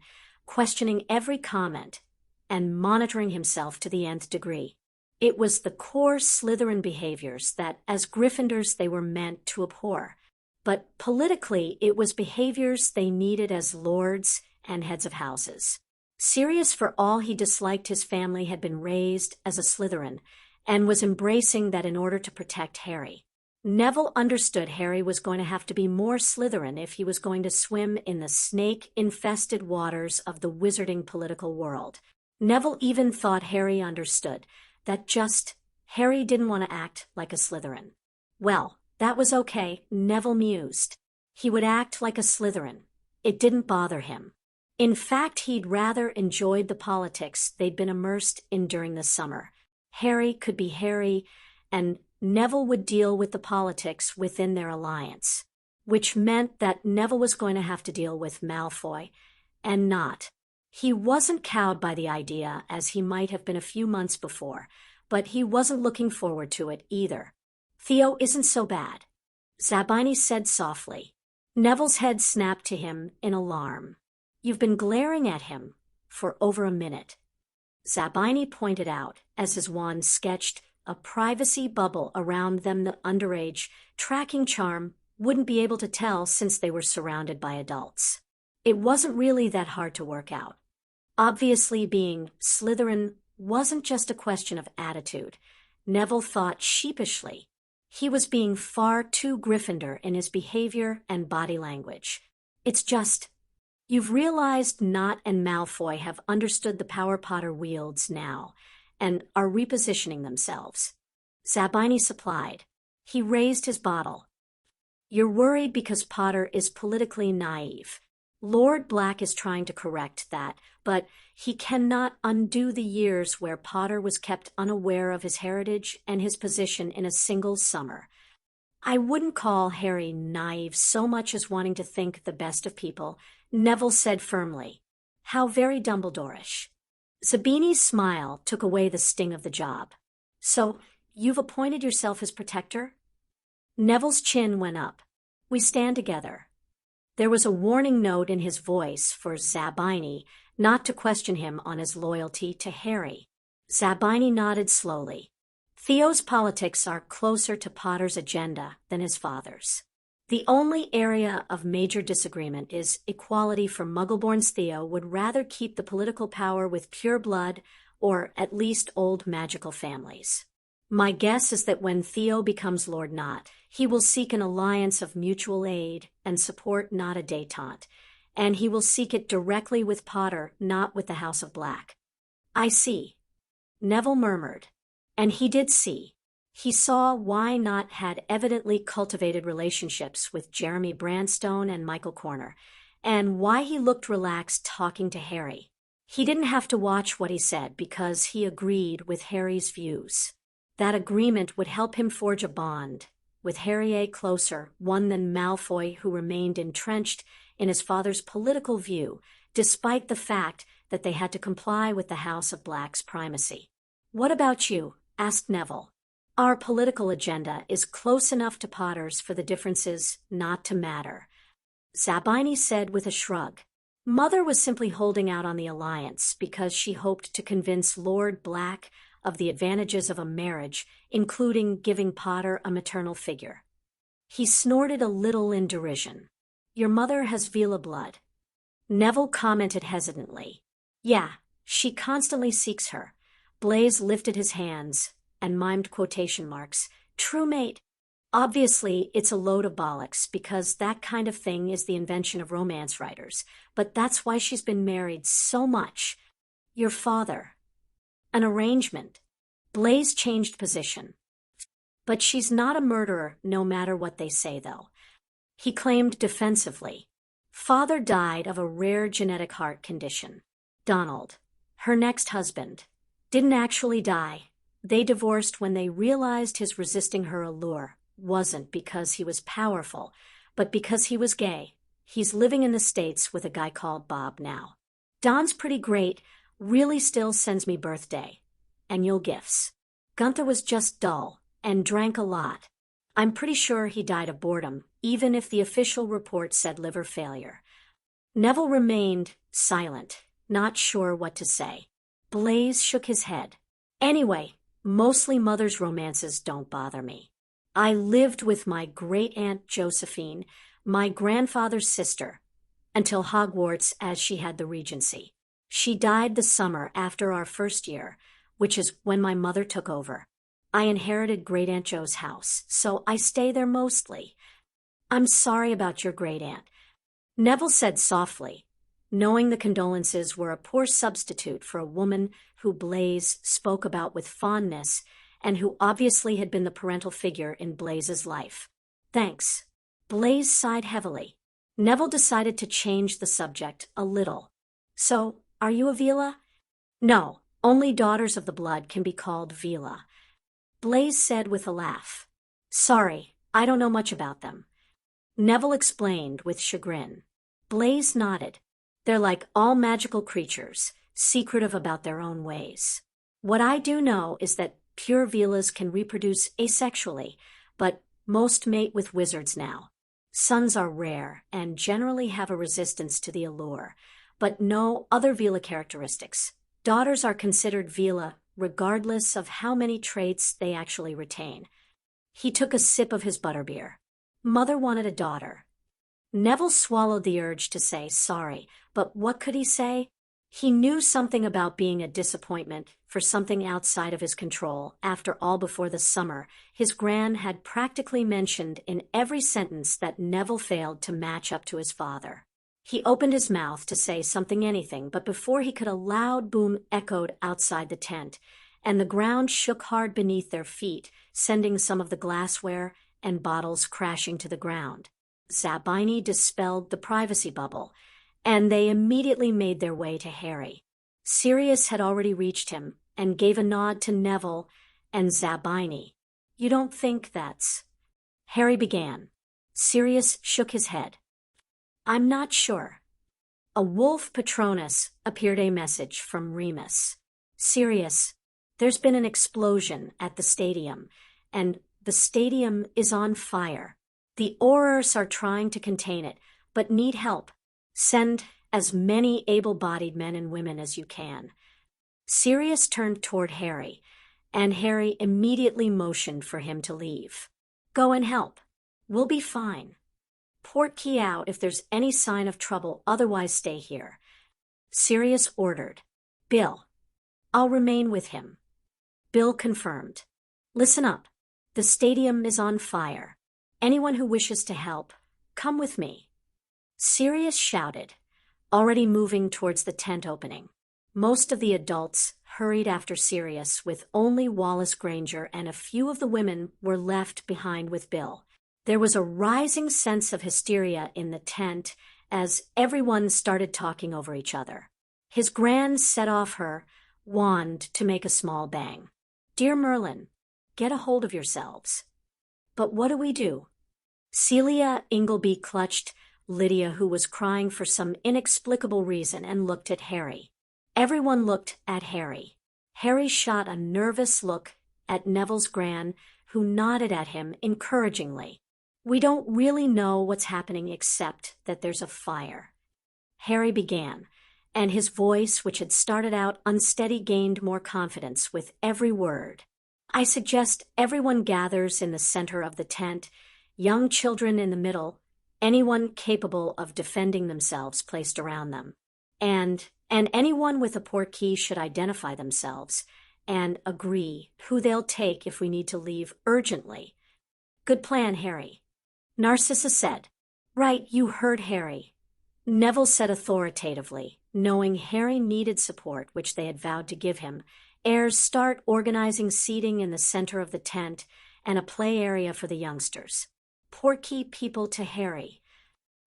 questioning every comment, and monitoring himself to the nth degree. It was the core Slytherin behaviors that, as Gryffindors, they were meant to abhor. But politically, it was behaviors they needed as lords and heads of houses. Sirius, for all he disliked his family, had been raised as a Slytherin, and was embracing that in order to protect Harry. Neville understood Harry was going to have to be more Slytherin if he was going to swim in the snake-infested waters of the wizarding political world. Neville even thought Harry understood that just Harry didn't want to act like a Slytherin. Well, that was okay, Neville mused. He would act like a Slytherin. It didn't bother him. In fact, he'd rather enjoyed the politics they'd been immersed in during the summer. Harry could be Harry, and Neville would deal with the politics within their alliance, which meant that Neville was going to have to deal with Malfoy, and Nott. He wasn't cowed by the idea, as he might have been a few months before, but he wasn't looking forward to it either. Theo isn't so bad, Zabini said softly. Neville's head snapped to him in alarm. You've been glaring at him for over a minute, Zabini pointed out as his wand sketched a privacy bubble around them. The underage tracking charm wouldn't be able to tell since they were surrounded by adults. It wasn't really that hard to work out. Obviously, being Slytherin wasn't just a question of attitude. Neville thought sheepishly. He was being far too Gryffindor in his behavior and body language. It's just, you've realized Nott and Malfoy have understood the power Potter wields now, and are repositioning themselves. Zabini supplied. He raised his bottle. You're worried because Potter is politically naive. Lord Black is trying to correct that, but he cannot undo the years where Potter was kept unaware of his heritage and his position in a single summer. I wouldn't call Harry naive so much as wanting to think the best of people, Neville said firmly. How very Dumbledore-ish. Zabini's smile took away the sting of the job. So, you've appointed yourself his protector? Neville's chin went up. We stand together. There was a warning note in his voice for Zabini not to question him on his loyalty to Harry. Zabini nodded slowly. Theo's politics are closer to Potter's agenda than his father's. The only area of major disagreement is equality for Muggleborn's. Theo would rather keep the political power with pure blood or at least old magical families. My guess is that when Theo becomes Lord Not, he will seek an alliance of mutual aid and support, not a détente, and he will seek it directly with Potter, not with the House of Black. I see. Neville murmured. And he did see. He saw why Not had evidently cultivated relationships with Jeremy Brandstone and Michael Corner, and why he looked relaxed talking to Harry. He didn't have to watch what he said because he agreed with Harry's views. That agreement would help him forge a bond with Harry A. closer, one than Malfoy, who remained entrenched in his father's political view, despite the fact that they had to comply with the House of Black's primacy. "What about you?" asked Neville. "Our political agenda is close enough to Potter's for the differences not to matter," Zabini said with a shrug. Mother was simply holding out on the alliance because she hoped to convince Lord Black of the advantages of a marriage, including giving Potter a maternal figure. He snorted a little in derision. "Your mother has Vila blood." Neville commented hesitantly. "Yeah, she constantly seeks her." Blaise lifted his hands and mimed quotation marks. "True mate. Obviously, it's a load of bollocks because that kind of thing is the invention of romance writers, but that's why she's been married so much. Your father. An arrangement." Blaise changed position. "But she's not a murderer, no matter what they say, though," he claimed defensively. "Father died of a rare genetic heart condition. Donald, her next husband, didn't actually die. They divorced when they realized his resisting her allure wasn't because he was powerful, but because he was gay. He's living in the States with a guy called Bob now. Don's pretty great, really still sends me birthday annual gifts. Gunther was just dull and drank a lot. I'm pretty sure he died of boredom, even if the official report said liver failure." Neville remained silent, not sure what to say. Blaise shook his head. "Anyway, mostly Mother's romances don't bother me. I lived with my great-aunt Josephine, my grandfather's sister, until Hogwarts as she had the regency. She died the summer after our first year, which is when my mother took over. I inherited Great-Aunt Jo's house, so I stay there mostly." "I'm sorry about your great-aunt," Neville said softly, knowing the condolences were a poor substitute for a woman who Blaise spoke about with fondness and who obviously had been the parental figure in Blaise's life. "Thanks." Blaise sighed heavily. Neville decided to change the subject a little. "So, are you a Vila?" "No, only daughters of the blood can be called Vila," Blaise said with a laugh. "Sorry, I don't know much about them," Neville explained with chagrin. Blaise nodded. "They're like all magical creatures, secretive about their own ways. What I do know is that pure Vilas can reproduce asexually, but most mate with wizards now. Sons are rare and generally have a resistance to the allure, but no other Vila characteristics. Daughters are considered Vila regardless of how many traits they actually retain." He took a sip of his butterbeer. "Mother wanted a daughter." Neville swallowed the urge to say sorry, but what could he say? He knew something about being a disappointment for something outside of his control. After all, before the summer, his gran had practically mentioned in every sentence that Neville failed to match up to his father. He opened his mouth to say something, anything, but before he could, a loud boom echoed outside the tent, and the ground shook hard beneath their feet, sending some of the glassware and bottles crashing to the ground. Zabini dispelled the privacy bubble, and they immediately made their way to Harry. Sirius had already reached him and gave a nod to Neville and Zabini. "You don't think that's—" Harry began. Sirius shook his head. "I'm not sure." A wolf Patronus appeared, a message from Remus. "Sirius, there's been an explosion at the stadium, and the stadium is on fire. The Aurors are trying to contain it, but need help. Send as many able-bodied men and women as you can." Sirius turned toward Harry, and Harry immediately motioned for him to leave. "Go and help. We'll be fine. Portkey out if there's any sign of trouble, otherwise stay here," Sirius ordered. "Bill, I'll remain with him." Bill confirmed. "Listen up. The stadium is on fire. Anyone who wishes to help, come with me." Sirius shouted, already moving towards the tent opening. Most of the adults hurried after Sirius, with only Wallace Granger and a few of the women were left behind with Bill. There was a rising sense of hysteria in the tent as everyone started talking over each other. His Grand set off her wand to make a small bang. "Dear Merlin, get a hold of yourselves." "But what do we do?" Celia Ingleby clutched Lydia, who was crying for some inexplicable reason, and looked at Harry. Everyone looked at Harry. Harry shot a nervous look at Neville's Gran, who nodded at him encouragingly. "We don't really know what's happening except that there's a fire," Harry began, and his voice, which had started out unsteady, gained more confidence with every word. "I suggest everyone gathers in the center of the tent, young children in the middle, anyone capable of defending themselves placed around them. And anyone with a portkey should identify themselves and agree who they'll take if we need to leave urgently." "Good plan, Harry," Narcissa said. "Right, you heard Harry," Neville said authoritatively, knowing Harry needed support, which they had vowed to give him. "Heirs, start organizing seating in the center of the tent and a play area for the youngsters. Portkey people to Harry."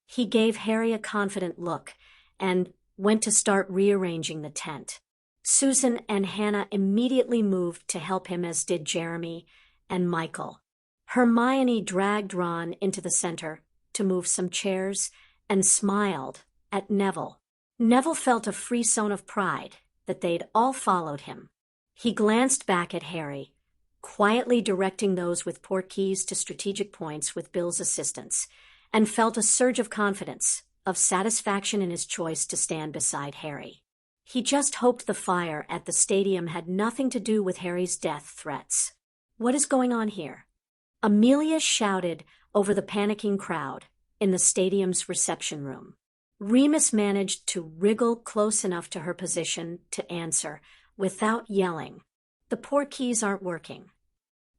He gave Harry a confident look and went to start rearranging the tent. Susan and Hannah immediately moved to help him, as did Jeremy and Michael. Hermione dragged Ron into the center to move some chairs and smiled at Neville. Neville felt a frisson of pride that they'd all followed him. He glanced back at Harry, quietly directing those with portkeys to strategic points with Bill's assistance, and felt a surge of confidence, of satisfaction in his choice to stand beside Harry. He just hoped the fire at the stadium had nothing to do with Harry's death threats. "What is going on here?" Amelia shouted over the panicking crowd in the stadium's reception room. Remus managed to wriggle close enough to her position to answer without yelling. "The portkeys aren't working."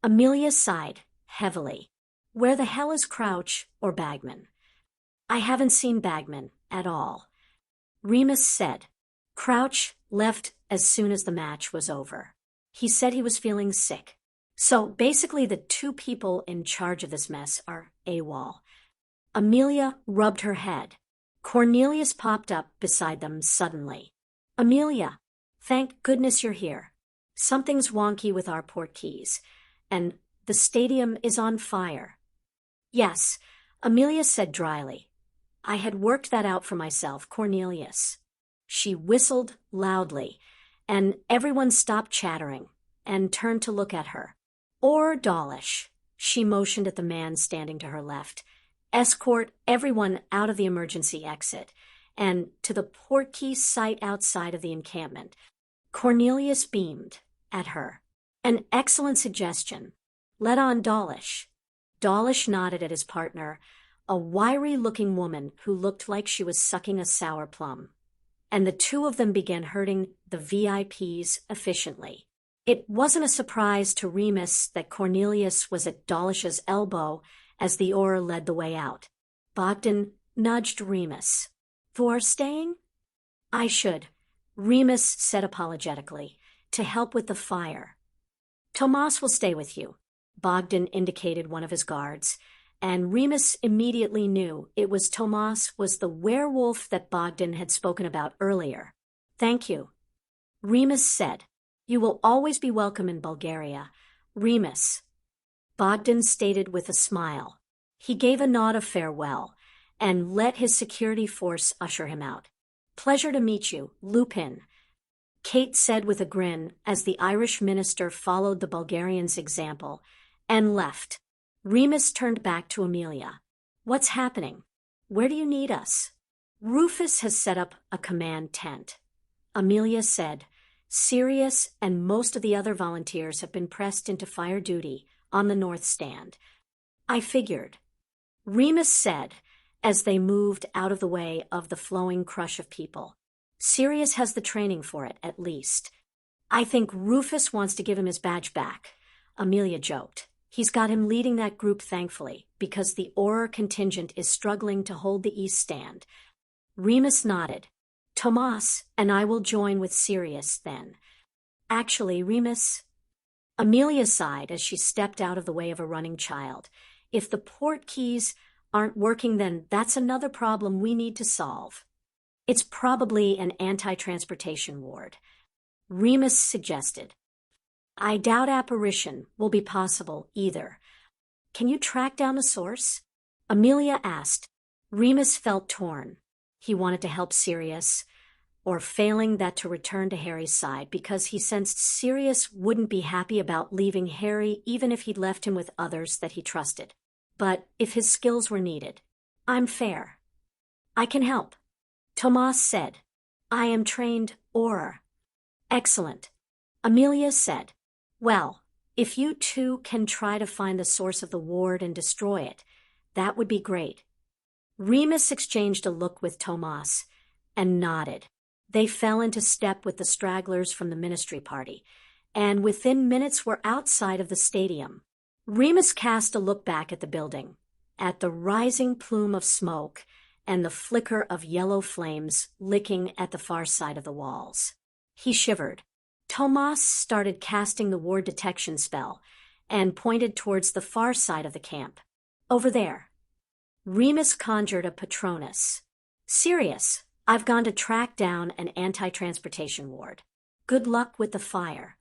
Amelia sighed heavily. "Where the hell is Crouch or Bagman?" "I haven't seen Bagman at all," Remus said. "Crouch left as soon as the match was over. He said he was feeling sick. So basically the two people in charge of this mess are AWOL." Amelia rubbed her head. Cornelius popped up beside them suddenly. "Amelia, thank goodness you're here. Something's wonky with our portkeys, and the stadium is on fire." "Yes," Amelia said dryly. "I had worked that out for myself, Cornelius." She whistled loudly, and everyone stopped chattering and turned to look at her. "Or Dawlish," she motioned at the man standing to her left. "Escort everyone out of the emergency exit and to the portkey site outside of the encampment." Cornelius beamed at her. "An excellent suggestion. Let on Dawlish." Dawlish nodded at his partner, a wiry-looking woman who looked like she was sucking a sour plum, and the two of them began herding the VIPs efficiently. It wasn't a surprise to Remus that Cornelius was at Dawlish's elbow as the Auror led the way out. Bogdan nudged Remus. "For staying?" "I should," Remus said apologetically, "to help with the fire." "Tomas will stay with you," Bogdan indicated one of his guards, and Remus immediately knew it was Tomas was the werewolf that Bogdan had spoken about earlier. "Thank you," Remus said. "You will always be welcome in Bulgaria, Remus," Bogdan stated with a smile. He gave a nod of farewell and let his security force usher him out. "Pleasure to meet you, Lupin," Kate said with a grin as the Irish minister followed the Bulgarian's example and left. Remus turned back to Amelia. "What's happening?" Where do you need us? Rufus has set up a command tent. Amelia said. Sirius and most of the other volunteers have been pressed into fire duty on the north stand. I figured. Remus said, as they moved out of the way of the flowing crush of people. Sirius has the training for it, at least. I think Rufus wants to give him his badge back, Amelia joked. He's got him leading that group, thankfully, because the Auror contingent is struggling to hold the east stand. Remus nodded. Tomas and I will join with Sirius, then. Actually, Remus... Amelia sighed as she stepped out of the way of a running child. If the port keys aren't working, then that's another problem we need to solve. It's probably an anti-transportation ward, Remus suggested. I doubt apparition will be possible either. Can you track down the source? Amelia asked. Remus felt torn. He wanted to help Sirius, or failing that to return to Harry's side, because he sensed Sirius wouldn't be happy about leaving Harry even if he'd left him with others that he trusted. But if his skills were needed, I'm fair. I can help, Tomas said. I am trained Auror. Excellent, Amelia said. Well, if you two can try to find the source of the ward and destroy it, that would be great. Remus exchanged a look with Tomas and nodded. They fell into step with the stragglers from the ministry party, and within minutes were outside of the stadium. Remus cast a look back at the building, at the rising plume of smoke and the flicker of yellow flames licking at the far side of the walls. He shivered. Tomas started casting the ward detection spell and pointed towards the far side of the camp. Over there. Remus conjured a Patronus. Sirius, I've gone to track down an anti-transportation ward. Good luck with the fire.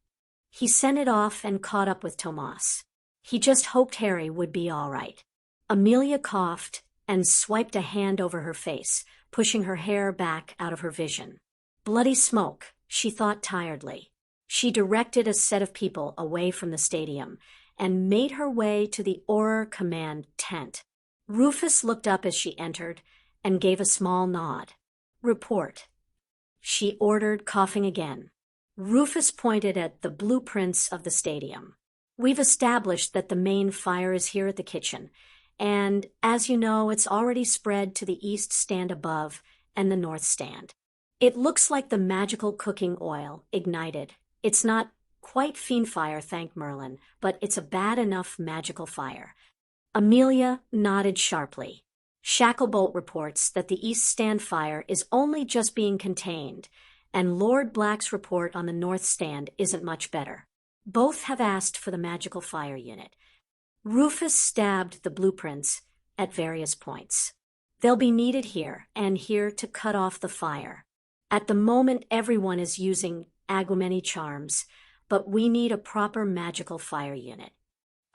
He sent it off and caught up with Tomas. He just hoped Harry would be all right. Amelia coughed and swiped a hand over her face, pushing her hair back out of her vision. Bloody smoke, she thought tiredly. She directed a set of people away from the stadium and made her way to the Auror command tent. Rufus looked up as she entered and gave a small nod. Report, she ordered, coughing again. Rufus pointed at the blueprints of the stadium. We've established that the main fire is here at the kitchen, and, as you know, it's already spread to the east stand above and the north stand. It looks like the magical cooking oil ignited. It's not quite fiend fire, thank Merlin, but it's a bad enough magical fire. Amelia nodded sharply. Shacklebolt reports that the east stand fire is only just being contained, and Lord Black's report on the north stand isn't much better. Both have asked for the magical fire unit. Rufus stabbed the blueprints at various points. They'll be needed here and here to cut off the fire. At the moment, everyone is using Agumeni charms, but we need a proper magical fire unit.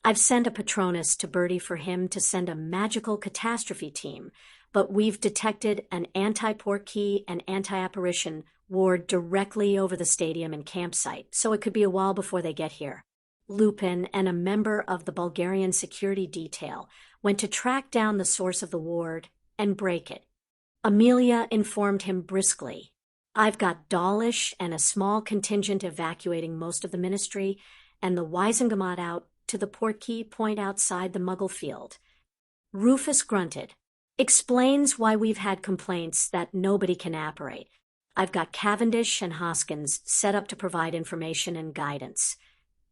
I've sent a Patronus to Bertie for him to send a magical catastrophe team, but we've detected an anti-portkey and anti-apparition ward directly over the stadium and campsite, so it could be a while before they get here. Lupin and a member of the Bulgarian security detail went to track down the source of the ward and break it. Amelia informed him briskly. I've got Dawlish and a small contingent evacuating most of the ministry, and the Wisengamot out to the portkey point outside the Muggle field. Rufus grunted. Explains why we've had complaints that nobody can apparate. I've got Cavendish and Hoskins set up to provide information and guidance.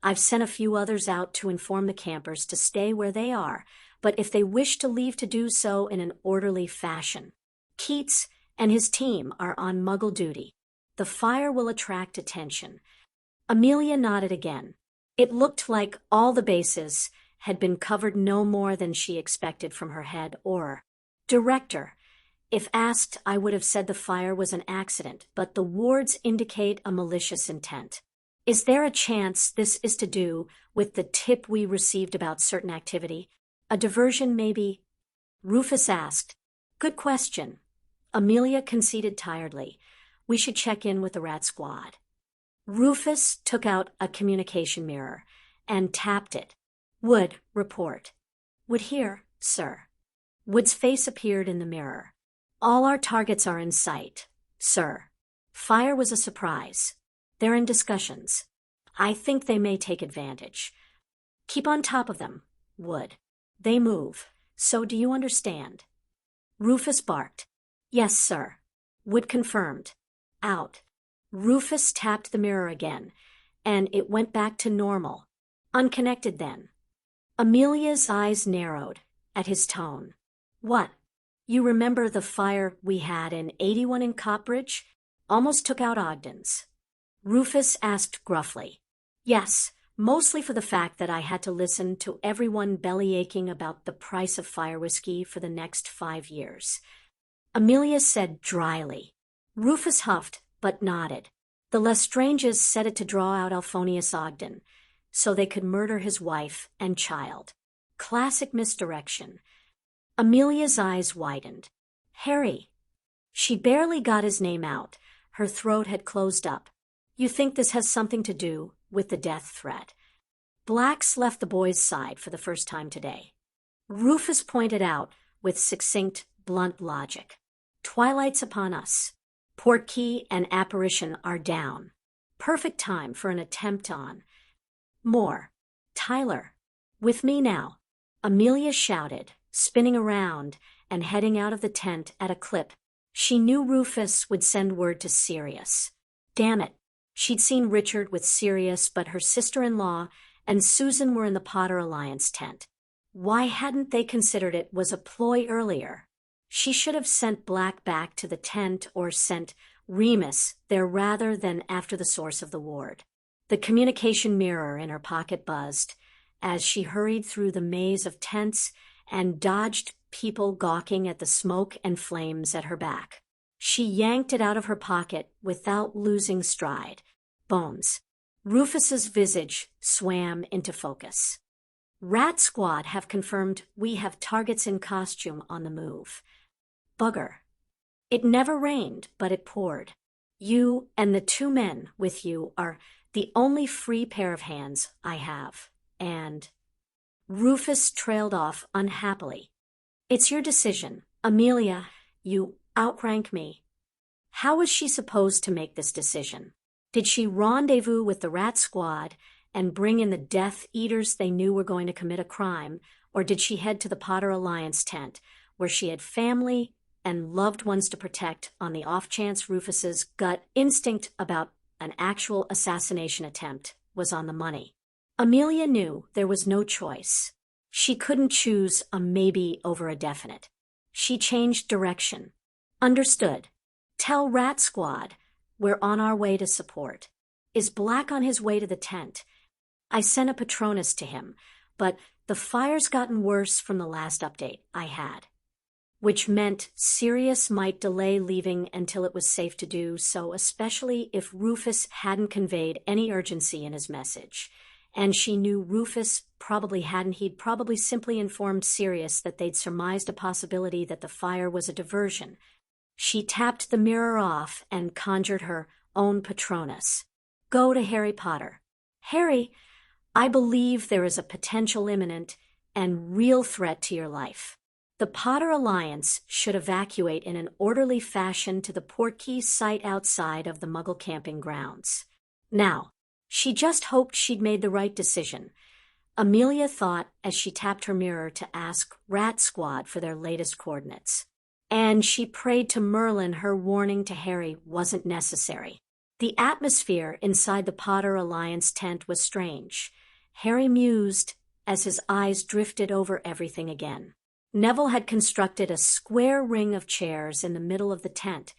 I've sent a few others out to inform the campers to stay where they are, but if they wish to leave, to do so in an orderly fashion. Keats and his team are on Muggle duty. The fire will attract attention. Amelia nodded again. It looked like all the bases had been covered no more than she expected from her head or director. If asked, I would have said the fire was an accident, but the wards indicate a malicious intent. Is there a chance this is to do with the tip we received about certain activity? A diversion, maybe? Rufus asked. Good question. Amelia conceded tiredly. We should check in with the Rat Squad. Rufus took out a communication mirror and tapped it. Wood, report. Would hear, sir. Wood's face appeared in the mirror. All our targets are in sight, sir. Fire was a surprise. They're in discussions. I think they may take advantage. Keep on top of them, Wood. They move. So do you understand? Rufus barked. Yes, sir. Wood confirmed. Out. Rufus tapped the mirror again, and it went back to normal. Unconnected then. Amelia's eyes narrowed at his tone. What? You remember the fire we had in 81 in Copbridge? Almost took out Ogden's. Rufus asked gruffly. Yes, mostly for the fact that I had to listen to everyone bellyaching about the price of fire whiskey for the next 5 years. Amelia said dryly. Rufus huffed, but nodded. The Lestranges said it to draw out Alphonius Ogden, so they could murder his wife and child. Classic misdirection. Amelia's eyes widened. Harry. She barely got his name out. Her throat had closed up. You think this has something to do with the death threat? Blacks left the boys' side for the first time today. Rufus pointed out with succinct, blunt logic. Twilight's upon us. Portkey and Apparition are down. Perfect time for an attempt on. More. Tyler. With me now. Amelia shouted, spinning around and heading out of the tent at a clip. She knew Rufus would send word to Sirius. Damn it. She'd seen Richard with Sirius, but her sister-in-law and Susan were in the Potter Alliance tent. Why hadn't they considered it was a ploy earlier? She should have sent Black back to the tent or sent Remus there rather than after the source of the ward. The communication mirror in her pocket buzzed as she hurried through the maze of tents and dodged people gawking at the smoke and flames at her back. She yanked it out of her pocket without losing stride. Bones. Rufus's visage swam into focus. Rat Squad have confirmed we have targets in costume on the move. Bugger. It never rained, but it poured. You and the 2 men with you are the only free pair of hands I have. And Rufus trailed off unhappily. It's your decision. Amelia, you outrank me. How was she supposed to make this decision? Did she rendezvous with the Rat Squad and bring in the Death Eaters they knew were going to commit a crime, or did she head to the Potter Alliance tent, where she had family and loved ones to protect on the off-chance Rufus's gut instinct about an actual assassination attempt was on the money? Amelia knew there was no choice. She couldn't choose a maybe over a definite. She changed direction. Understood. Tell Rat Squad we're on our way to support. Is Black on his way to the tent? I sent a Patronus to him, but the fire's gotten worse from the last update I had, which meant Sirius might delay leaving until it was safe to do so, especially if Rufus hadn't conveyed any urgency in his message. And she knew Rufus probably hadn't. He'd probably simply informed Sirius that they'd surmised a possibility that the fire was a diversion. She tapped the mirror off and conjured her own Patronus. Go to Harry Potter. Harry, I believe there is a potential imminent and real threat to your life. The Potter Alliance should evacuate in an orderly fashion to the Portkey site outside of the Muggle camping grounds. Now, she just hoped she'd made the right decision. Amelia thought as she tapped her mirror to ask Rat Squad for their latest coordinates. And she prayed to Merlin her warning to Harry wasn't necessary. The atmosphere inside the Potter Alliance tent was strange. Harry mused as his eyes drifted over everything again. Neville had constructed a square ring of chairs in the middle of the tent,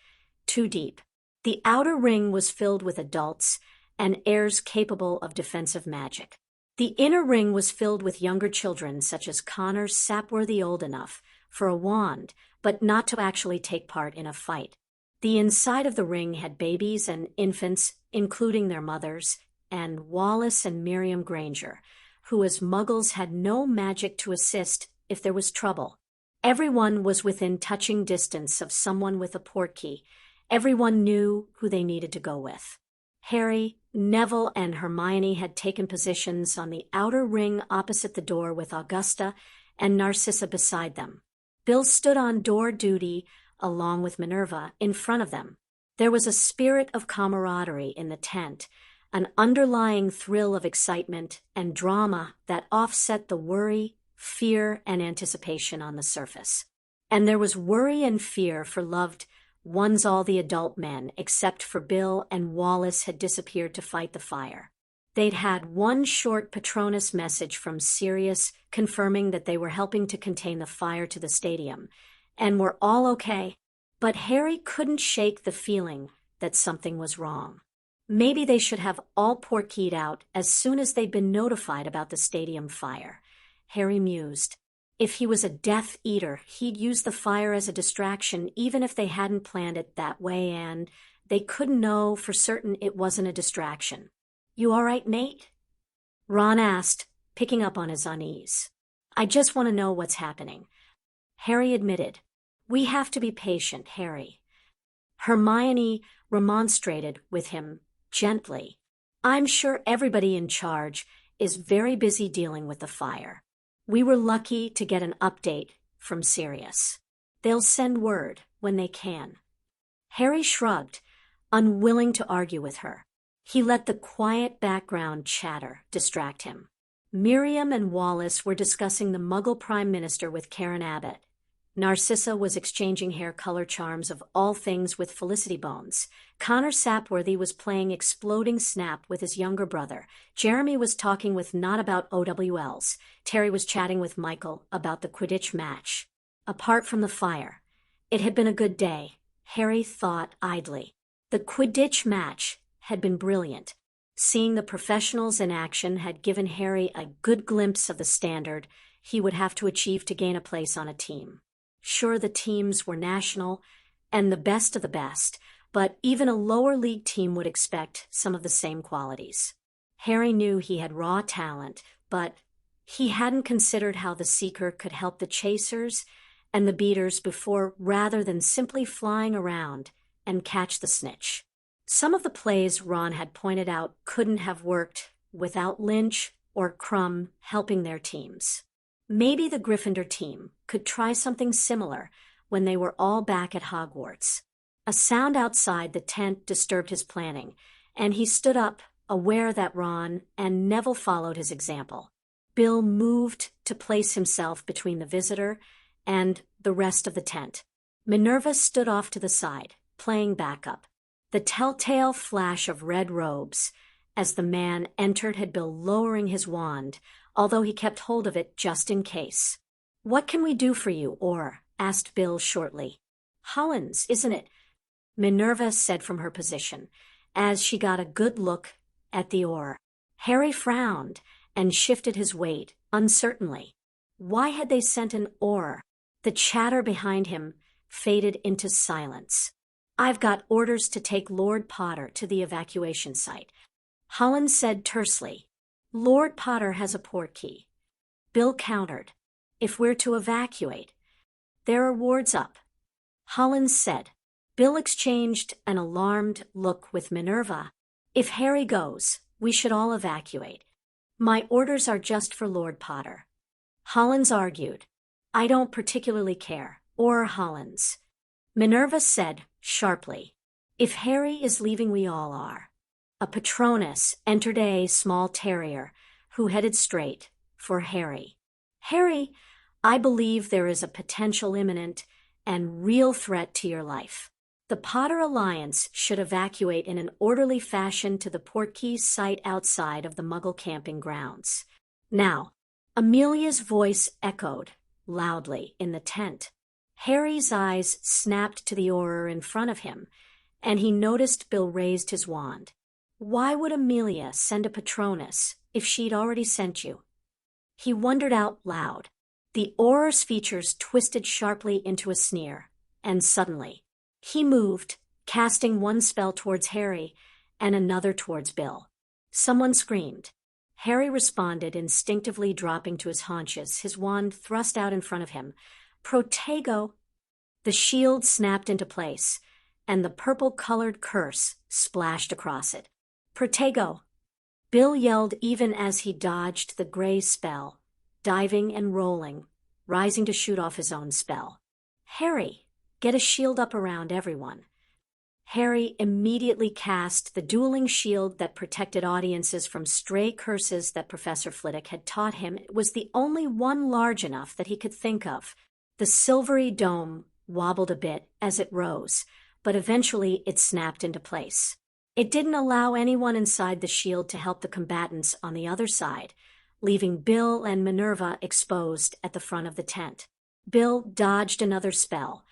2 deep. The outer ring was filled with adults and heirs capable of defensive magic. The inner ring was filled with younger children such as Connor Sapworthy old enough for a wand, but not to actually take part in a fight. The inside of the ring had babies and infants, including their mothers, and Wallace and Miriam Granger, who as Muggles had no magic to assist if there was trouble. Everyone was within touching distance of someone with a portkey. Everyone knew who they needed to go with. Harry, Neville, and Hermione had taken positions on the outer ring opposite the door with Augusta and Narcissa beside them. Bill stood on door duty along with Minerva in front of them. There was a spirit of camaraderie in the tent, an underlying thrill of excitement and drama that offset the worry, fear, and anticipation on the surface. And there was worry and fear for loved ones. All the adult men, except for Bill and Wallace, had disappeared to fight the fire. They'd had one short Patronus message from Sirius confirming that they were helping to contain the fire to the stadium, and were all okay. But Harry couldn't shake the feeling that something was wrong. Maybe they should have all portkeyed out as soon as they'd been notified about the stadium fire, Harry mused. If he was a Death Eater, he'd use the fire as a distraction even if they hadn't planned it that way, and they couldn't know for certain it wasn't a distraction. "You all right, Nate?" Ron asked, picking up on his unease. "I just want to know what's happening," Harry admitted. "We have to be patient, Harry." Hermione remonstrated with him gently. "I'm sure everybody in charge is very busy dealing with the fire. We were lucky to get an update from Sirius. They'll send word when they can." Harry shrugged, unwilling to argue with her. He let the quiet background chatter distract him. Miriam and Wallace were discussing the Muggle Prime Minister with Karen Abbott. Narcissa was exchanging hair color charms of all things with Felicity Bones. Connor Sapworthy was playing Exploding Snap with his younger brother. Jeremy was talking with Not about OWLs. Terry was chatting with Michael about the Quidditch match. Apart from the fire, it had been a good day, Harry thought idly. The Quidditch match had been brilliant. Seeing the professionals in action had given Harry a good glimpse of the standard he would have to achieve to gain a place on a team. Sure, the teams were national and the best of the best, but even a lower league team would expect some of the same qualities. Harry knew he had raw talent, but he hadn't considered how the Seeker could help the Chasers and the Beaters before, rather than simply flying around and catch the snitch. Some of the plays Ron had pointed out couldn't have worked without Lynch or Crumb helping their teams. Maybe the Gryffindor team could try something similar when they were all back at Hogwarts. A sound outside the tent disturbed his planning, and he stood up, aware that Ron and Neville followed his example. Bill moved to place himself between the visitor and the rest of the tent. Minerva stood off to the side, playing backup. The telltale flash of red robes as the man entered had Bill lowering his wand, although he kept hold of it just in case. "What can we do for you, Or?" asked Bill shortly. "Hollins, isn't it?" Minerva said from her position, as she got a good look at the oar. Harry frowned and shifted his weight uncertainly. Why had they sent an oar? The chatter behind him faded into silence. "I've got orders to take Lord Potter to the evacuation site," Hollins said tersely. "Lord Potter has a portkey." Bill countered. "If we're to evacuate, there are wards up," Hollins said. Bill exchanged an alarmed look with Minerva. "If Harry goes, we should all evacuate." "My orders are just for Lord Potter," Hollins argued. "I don't particularly care." "Or Hollins," Minerva said sharply. "If Harry is leaving, we all are." A Patronus entered, a small terrier, who headed straight for Harry. "Harry, I believe there is a potential imminent and real threat to your life. The Potter Alliance should evacuate in an orderly fashion to the Portkey site outside of the Muggle camping grounds." Now, Amelia's voice echoed loudly in the tent. Harry's eyes snapped to the aura in front of him, and he noticed Bill raised his wand. Why would Amelia send a Patronus if she'd already sent you? He wondered out loud. The aura's features twisted sharply into a sneer, and suddenly, he moved, casting one spell towards Harry and another towards Bill. Someone screamed. Harry responded, instinctively dropping to his haunches, his wand thrust out in front of him. "Protego!" The shield snapped into place, and the purple-colored curse splashed across it. "Protego!" Bill yelled even as he dodged the gray spell, diving and rolling rising to shoot off his own spell. "Harry, get a shield up around everyone." Harry immediately cast the dueling shield that protected audiences from stray curses that Professor Flitwick had taught him. It was the only one large enough that he could think of. The silvery dome wobbled a bit as it rose, but eventually it snapped into place. It didn't allow anyone inside the shield to help the combatants on the other side, leaving Bill and Minerva exposed at the front of the tent. Bill dodged another spell,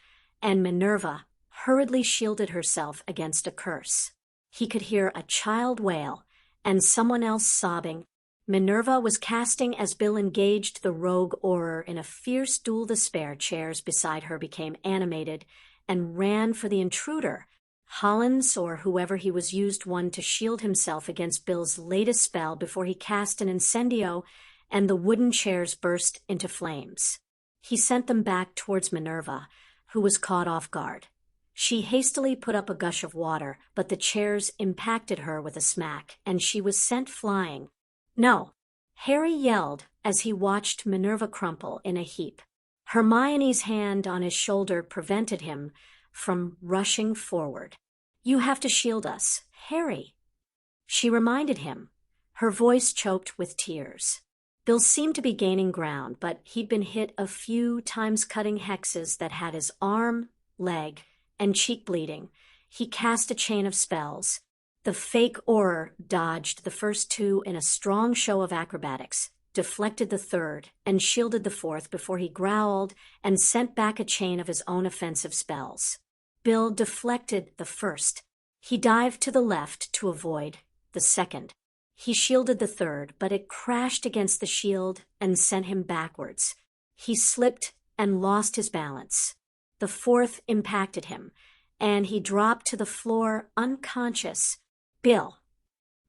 and Minerva hurriedly shielded herself against a curse. He could hear a child wail and someone else sobbing. Minerva was casting as Bill engaged the rogue Auror in a fierce duel. The spare chairs beside her became animated and ran for the intruder. Hollins, or whoever he was, used one to shield himself against Bill's latest spell before he cast an incendio, and the wooden chairs burst into flames. He sent them back towards Minerva, who was caught off guard. She hastily put up a gush of water, but the chairs impacted her with a smack, and she was sent flying. "No!" Harry yelled as he watched Minerva crumple in a heap. Hermione's hand on his shoulder prevented him from rushing forward. "You have to shield us, Harry," she reminded him, her voice choked with tears. Bill seemed to be gaining ground, but he'd been hit a few times, cutting hexes that had his arm, leg, and cheek bleeding. He cast a chain of spells. The fake Auror dodged the first two in a strong show of acrobatics, deflected the third, and shielded the fourth before he growled and sent back a chain of his own offensive spells. Bill deflected the first. He dived to the left to avoid the second. He shielded the third, but it crashed against the shield and sent him backwards. He slipped and lost his balance. The fourth impacted him, and he dropped to the floor unconscious. "Bill!"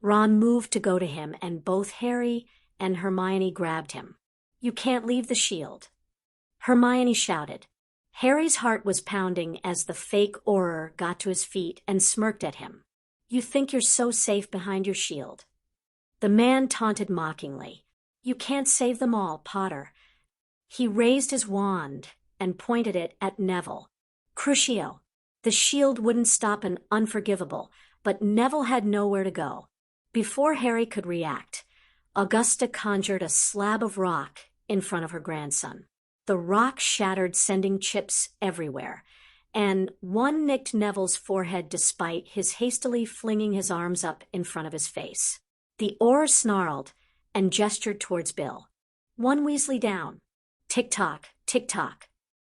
Ron moved to go to him, and both Harry and Hermione grabbed him. "You can't leave the shield," Hermione shouted. Harry's heart was pounding as the fake Auror got to his feet and smirked at him. "You think you're so safe behind your shield?" The man taunted mockingly. "You can't save them all, Potter." He raised his wand and pointed it at Neville. "Crucio!" The shield wouldn't stop an unforgivable, but Neville had nowhere to go. Before Harry could react, Augusta conjured a slab of rock in front of her grandson. The rock shattered, sending chips everywhere, and one nicked Neville's forehead despite his hastily flinging his arms up in front of his face. The Auror snarled and gestured towards Bill. "One Weasley down. Tick-tock, tick-tock."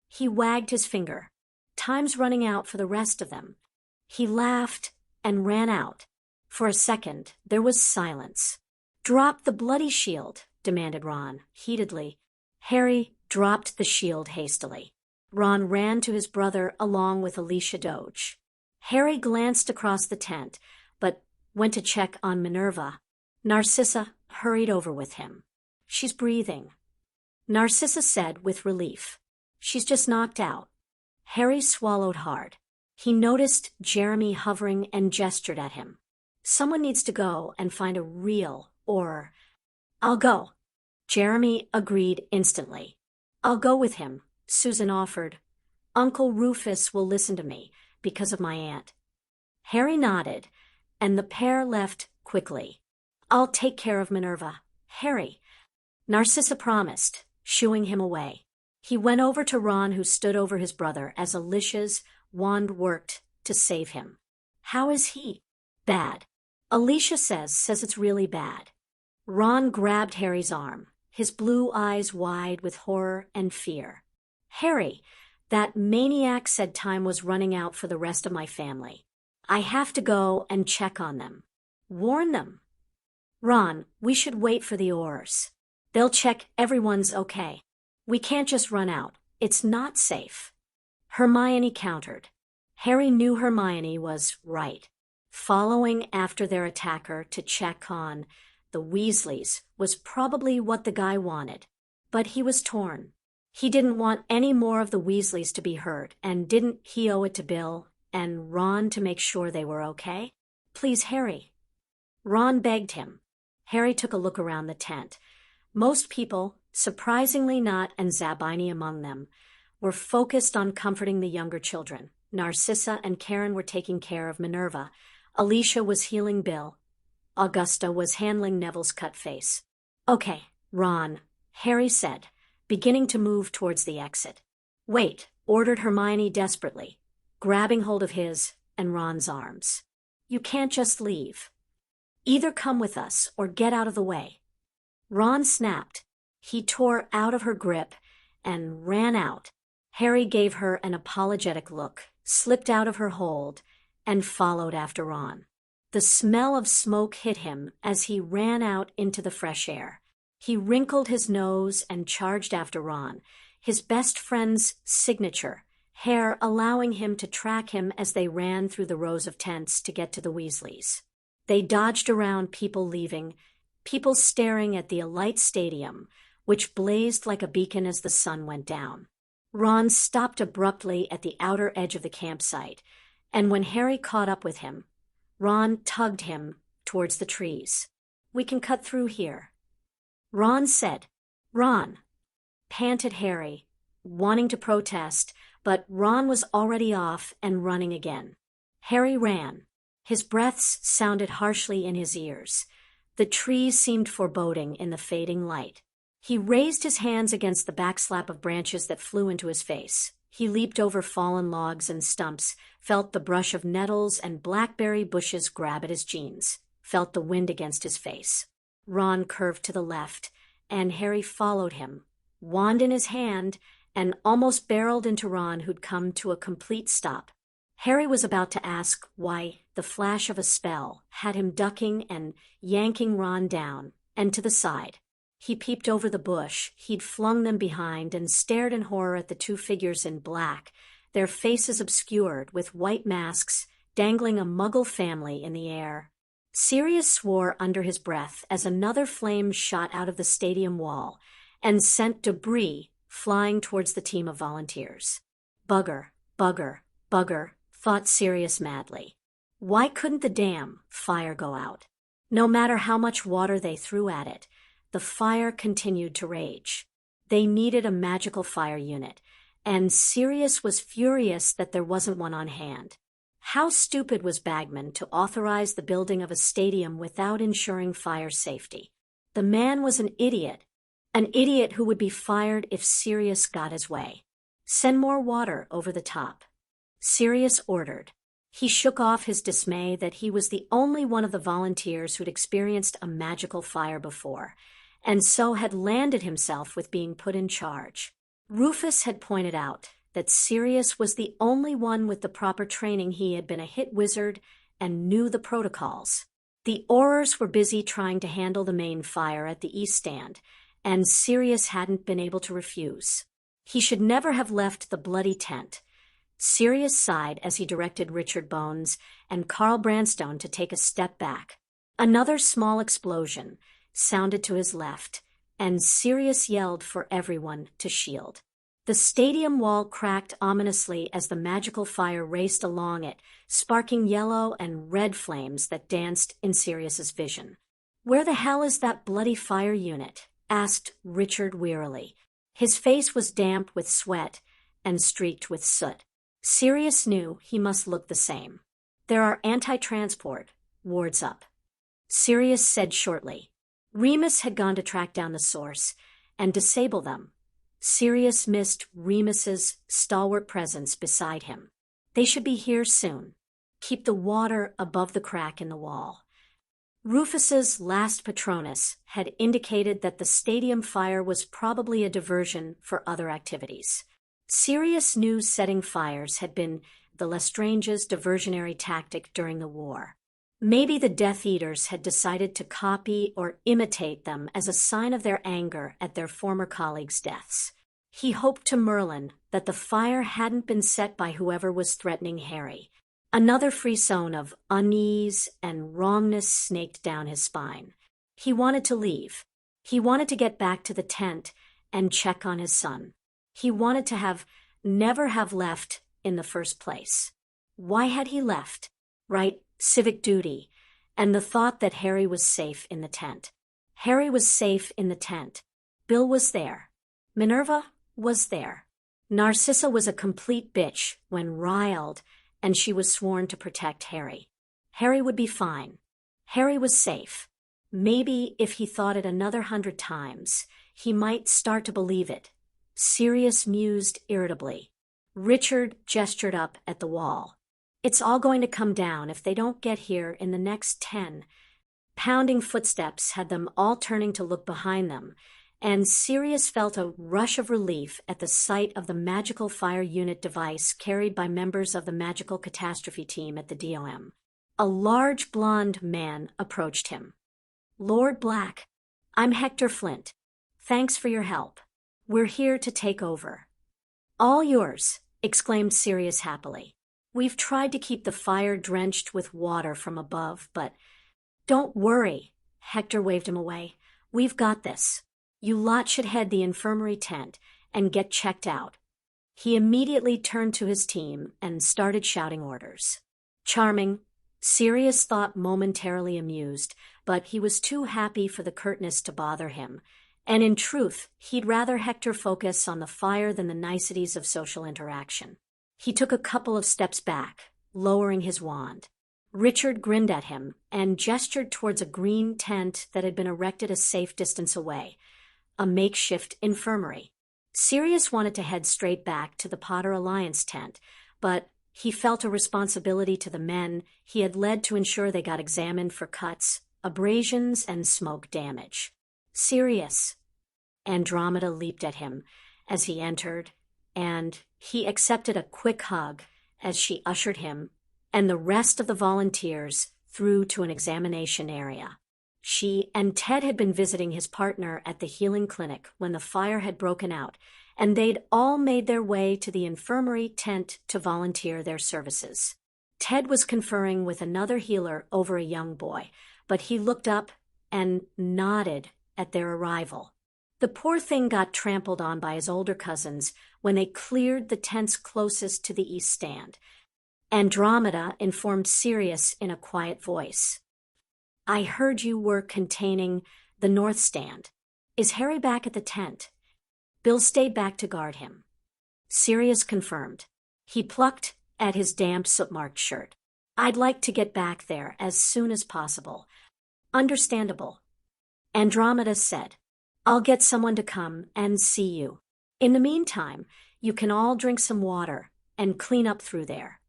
He wagged his finger. "Time's running out for the rest of them." He laughed and ran out. For a second, there was silence. "Drop the bloody shield," demanded Ron, heatedly. Harry dropped the shield hastily. Ron ran to his brother along with Alicia Doge. Harry glanced across the tent, but went to check on Minerva. Narcissa hurried over with him. "She's breathing," Narcissa said with relief. "She's just knocked out." Harry swallowed hard. He noticed Jeremy hovering and gestured at him. "Someone needs to go and find a real Auror." "I'll go," Jeremy agreed instantly. "I'll go with him," Susan offered. "Uncle Rufus will listen to me because of my aunt." Harry nodded, and the pair left quickly. "I'll take care of Minerva, Harry," Narcissa promised, shooing him away. He went over to Ron, who stood over his brother as Alicia's wand worked to save him. "How is he?" "Bad. Alicia says it's really bad." Ron grabbed Harry's arm, his blue eyes wide with horror and fear. "Harry, that maniac said time was running out for the rest of my family. I have to go and check on them. Warn them." "Ron, we should wait for the Aurors. They'll check everyone's okay. We can't just run out. It's not safe." Hermione countered. Harry knew Hermione was right. Following after their attacker to check on the Weasleys was probably what the guy wanted. But he was torn. He didn't want any more of the Weasleys to be hurt, and didn't he owe it to Bill and Ron to make sure they were okay? "Please, Harry." Ron begged him. Harry took a look around the tent. Most people surprisingly not and Zabini among them, were focused on comforting the younger children. Narcissa and Karen were taking care of Minerva. Alicia was healing Bill. Augusta was handling Neville's cut face. "Okay, Ron," Harry said, beginning to move towards the exit. "Wait," ordered Hermione desperately, grabbing hold of his and Ron's arms. "You can't just leave. Either come with us or get out of the way." Ron snapped. He tore out of her grip and ran out. Harry gave her an apologetic look, slipped out of her hold, and followed after Ron. The smell of smoke hit him as he ran out into the fresh air. He wrinkled his nose and charged after Ron, his best friend's signature, hair allowing him to track him as they ran through the rows of tents to get to the Weasleys. They dodged around people leaving, people staring at the Elite Stadium, which blazed like a beacon as the sun went down. Ron stopped abruptly at the outer edge of the campsite, and when Harry caught up with him, Ron tugged him towards the trees. "We can cut through here," Ron said. "Ron," panted Harry, wanting to protest, but Ron was already off and running again. Harry ran. His breaths sounded harshly in his ears. The trees seemed foreboding in the fading light. He raised his hands against the backslap of branches that flew into his face. He leaped over fallen logs and stumps, felt the brush of nettles and blackberry bushes grab at his jeans, felt the wind against his face. Ron curved to the left, and Harry followed him, wand in his hand, and almost barreled into Ron, who'd come to a complete stop. Harry was about to ask why the flash of a spell had him ducking and yanking Ron down and to the side. He peeped over the bush he'd flung them behind and stared in horror at the two figures in black, their faces obscured with white masks, dangling a Muggle family in the air. Sirius swore under his breath as another flame shot out of the stadium wall and sent debris flying towards the team of volunteers. Bugger, bugger, bugger, thought Sirius madly. Why couldn't the damn fire go out? No matter how much water they threw at it, the fire continued to rage. They needed a magical fire unit, and Sirius was furious that there wasn't one on hand. How stupid was Bagman to authorize the building of a stadium without ensuring fire safety? The man was an idiot who would be fired if Sirius got his way. "Send more water over the top," Sirius ordered. He shook off his dismay that he was the only one of the volunteers who'd experienced a magical fire before, and so had landed himself with being put in charge. Rufus had pointed out that Sirius was the only one with the proper training. He had been a hit wizard and knew the protocols. The Aurors were busy trying to handle the main fire at the East Stand, and Sirius hadn't been able to refuse. He should never have left the bloody tent. Sirius sighed as he directed Richard Bones and Carl Branstone to take a step back. Another small explosion sounded to his left, and Sirius yelled for everyone to shield. The stadium wall cracked ominously as the magical fire raced along it, sparking yellow and red flames that danced in Sirius's vision. "Where the hell is that bloody fire unit?" asked Richard wearily. His face was damp with sweat and streaked with soot. Sirius knew he must look the same. "There are anti-transport wards up," Sirius said shortly. Remus had gone to track down the source and disable them. Sirius missed Remus's stalwart presence beside him. They should be here soon. Keep the water above the crack in the wall. Rufus's last Patronus had indicated that the stadium fire was probably a diversion for other activities. Sirius knew setting fires had been the Lestrange's diversionary tactic during the war. Maybe the Death Eaters had decided to copy or imitate them as a sign of their anger at their former colleagues' deaths. He hoped to Merlin that the fire hadn't been set by whoever was threatening Harry. Another frisson of unease and wrongness snaked down his spine. He wanted to leave. He wanted to get back to the tent and check on his son. He wanted to never have left in the first place. Why had he left? Right, civic duty, and the thought that Harry was safe in the tent. Harry was safe in the tent. Bill was there. Minerva was there. Narcissa was a complete bitch when riled, and she was sworn to protect Harry. Harry would be fine. Harry was safe. Maybe if he thought it another 100 times, he might start to believe it. Sirius mused irritably. Richard gestured up at the wall. It's all going to come down if they don't get here in the next 10. Pounding footsteps had them all turning to look behind them, and Sirius felt a rush of relief at the sight of the magical fire unit device carried by members of the magical catastrophe team at the DOM. A large blonde man approached him. Lord Black, I'm Hector Flint. Thanks for your help. We're here to take over. All yours, exclaimed Sirius happily. We've tried to keep the fire drenched with water from above, but don't worry, Hector waved him away. We've got this. You lot should head the infirmary tent and get checked out. He immediately turned to his team and started shouting orders. Charming, Sirius thought, momentarily amused, but he was too happy for the curtness to bother him, and in truth, he'd rather Hector focus on the fire than the niceties of social interaction. He took a couple of steps back, lowering his wand. Richard grinned at him and gestured towards a green tent that had been erected a safe distance away, a makeshift infirmary. Sirius wanted to head straight back to the Potter Alliance tent, but he felt a responsibility to the men he had led to ensure they got examined for cuts, abrasions, and smoke damage. Sirius. Andromeda leaped at him as he entered, and he accepted a quick hug as she ushered him and the rest of the volunteers through to an examination area. She and Ted had been visiting his partner at the healing clinic when the fire had broken out, and they'd all made their way to the infirmary tent to volunteer their services. Ted was conferring with another healer over a young boy, but he looked up and nodded at their arrival. The poor thing got trampled on by his older cousins when they cleared the tents closest to the east stand. Andromeda informed Sirius in a quiet voice. I heard you were containing the north stand. Is Harry back at the tent? Bill stayed back to guard him. Sirius confirmed. He plucked at his damp soot-marked shirt. I'd like to get back there as soon as possible. Understandable. Andromeda said. I'll get someone to come and see you. In the meantime, you can all drink some water and clean up through there.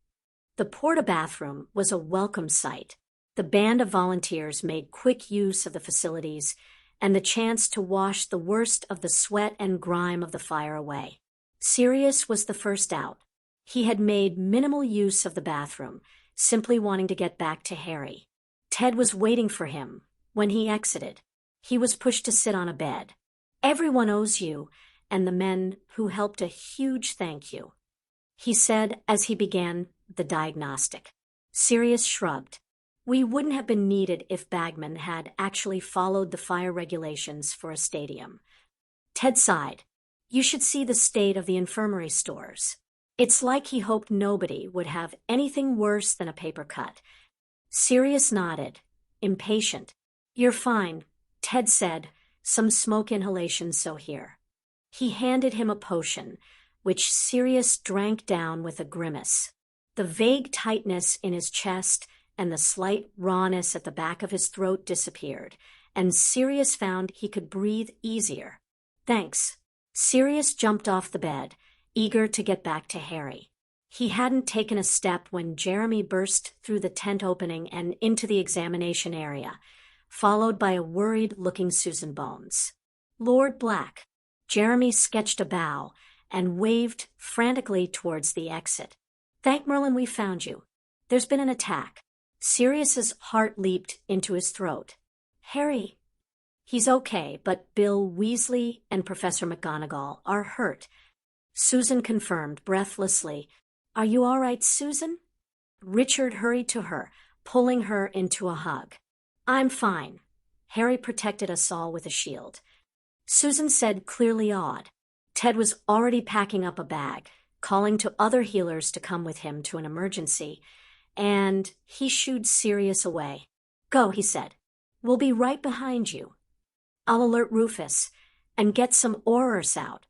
The porta-bathroom was a welcome sight. The band of volunteers made quick use of the facilities and the chance to wash the worst of the sweat and grime of the fire away. Sirius was the first out. He had made minimal use of the bathroom, simply wanting to get back to Harry. Ted was waiting for him when he exited. He was pushed to sit on a bed. Everyone owes you, and the men who helped, a huge thank you, he said as he began the diagnostic. Sirius shrugged. We wouldn't have been needed if Bagman had actually followed the fire regulations for a stadium. Ted sighed. You should see the state of the infirmary stores. It's like he hoped nobody would have anything worse than a paper cut. Sirius nodded, impatient. You're fine, Ted said, some smoke inhalation so here. He handed him a potion, which Sirius drank down with a grimace. The vague tightness in his chest and the slight rawness at the back of his throat disappeared, and Sirius found he could breathe easier. Thanks. Sirius jumped off the bed, eager to get back to Harry. He hadn't taken a step when Jeremy burst through the tent opening and into the examination area, followed by a worried-looking Susan Bones. Lord Black. Jeremy sketched a bow and waved frantically towards the exit. Thank Merlin we found you. There's been an attack. Sirius's heart leaped into his throat. Harry. He's okay, but Bill Weasley and Professor McGonagall are hurt. Susan confirmed breathlessly. Are you all right, Susan? Richard hurried to her, pulling her into a hug. I'm fine. Harry protected us all with a shield. Susan said, clearly awed. Ted was already packing up a bag, calling to other healers to come with him to an emergency, and he shooed Sirius away. Go, he said. We'll be right behind you. I'll alert Rufus. And get some Aurors out.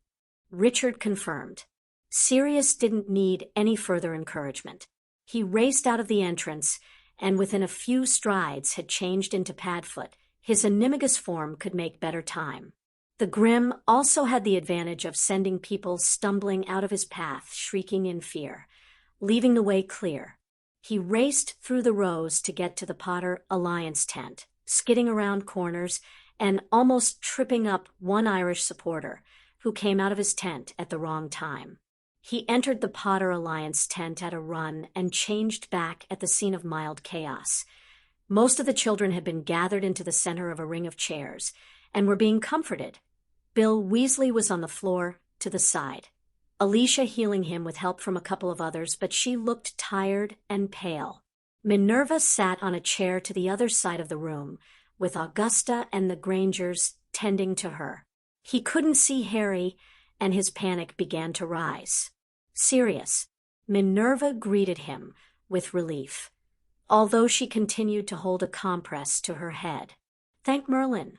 Richard confirmed. Sirius didn't need any further encouragement. He raced out of the entrance, and within a few strides had changed into Padfoot. His animagus form could make better time. The Grim also had the advantage of sending people stumbling out of his path, shrieking in fear, leaving the way clear. He raced through the rows to get to the Potter Alliance tent, skidding around corners and almost tripping up one Irish supporter who came out of his tent at the wrong time. He entered the Potter Alliance tent at a run and changed back at the scene of mild chaos. Most of the children had been gathered into the center of a ring of chairs and were being comforted. Bill Weasley was on the floor to the side, Alicia healing him with help from a couple of others, but she looked tired and pale. Minerva sat on a chair to the other side of the room, with Augusta and the Grangers tending to her. He couldn't see Harry, and his panic began to rise. Sirius. Minerva greeted him with relief, although she continued to hold a compress to her head. Thank Merlin.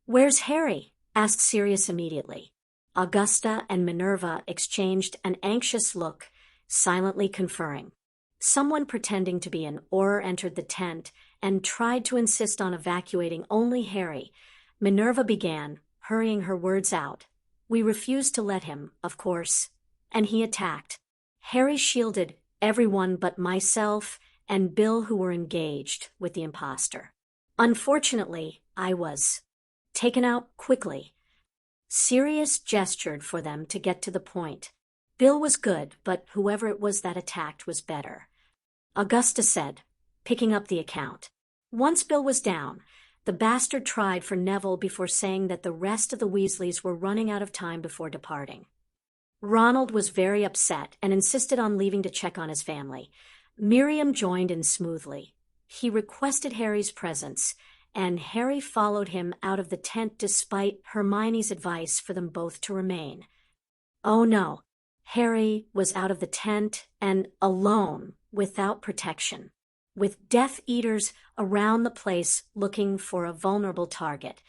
Where's Harry? Asked Sirius immediately. Augusta and Minerva exchanged an anxious look, silently conferring. Someone pretending to be an Auror entered the tent and tried to insist on evacuating only Harry. Minerva began, hurrying her words out. We refused to let him, of course, and he attacked. Harry shielded everyone but myself and Bill, who were engaged with the imposter. Unfortunately, I was taken out quickly. Sirius gestured for them to get to the point. Bill was good, but whoever it was that attacked was better. Augusta said, picking up the account. Once Bill was down, the bastard tried for Neville before saying that the rest of the Weasleys were running out of time before departing. Ronald was very upset and insisted on leaving to check on his family. Miriam joined in smoothly. He requested Harry's presence, and Harry followed him out of the tent despite Hermione's advice for them both to remain. Oh no, Harry was out of the tent and alone, without protection, with Death Eaters around the place looking for a vulnerable target,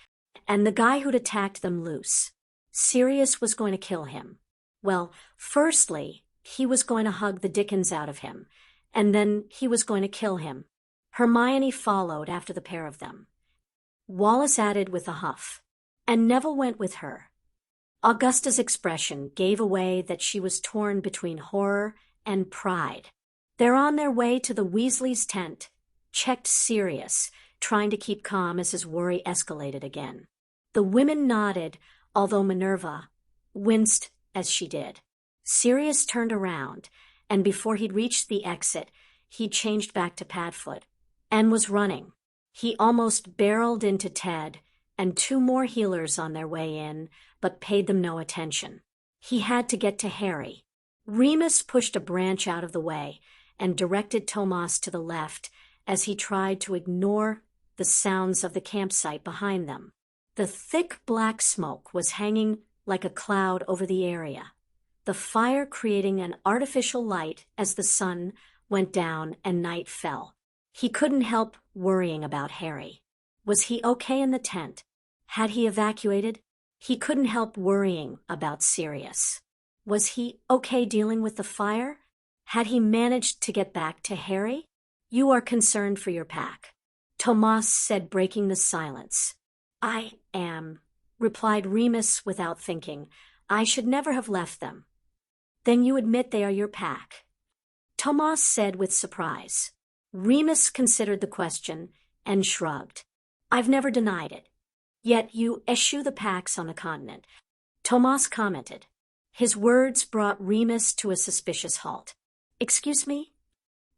and the guy who'd attacked them loose. Sirius was going to kill him. Well, firstly, he was going to hug the dickens out of him, and then he was going to kill him. Hermione followed after the pair of them. Wallace added with a huff, and Neville went with her. Augusta's expression gave away that she was torn between horror and pride. They're on their way to the Weasleys' tent, checked Sirius, trying to keep calm as his worry escalated again. The women nodded, although Minerva winced as she did. Sirius turned around, and before he'd reached the exit, he'd changed back to Padfoot, and was running. He almost barreled into Ted and two more healers on their way in, but paid them no attention. He had to get to Harry. Remus pushed a branch out of the way and directed Tomas to the left as he tried to ignore the sounds of the campsite behind them. The thick black smoke was hanging like a cloud over the area, the fire creating an artificial light as the sun went down and night fell. He couldn't help worrying about Harry. Was he okay in the tent? Had he evacuated? He couldn't help worrying about Sirius. Was he okay dealing with the fire? Had he managed to get back to Harry? You are concerned for your pack, Tomas said, breaking the silence. I am, replied Remus without thinking. I should never have left them. Then you admit they are your pack? Tomas said with surprise. Remus considered the question and shrugged. I've never denied it. Yet you eschew the packs on the continent, Tomas commented. His words brought Remus to a suspicious halt. Excuse me?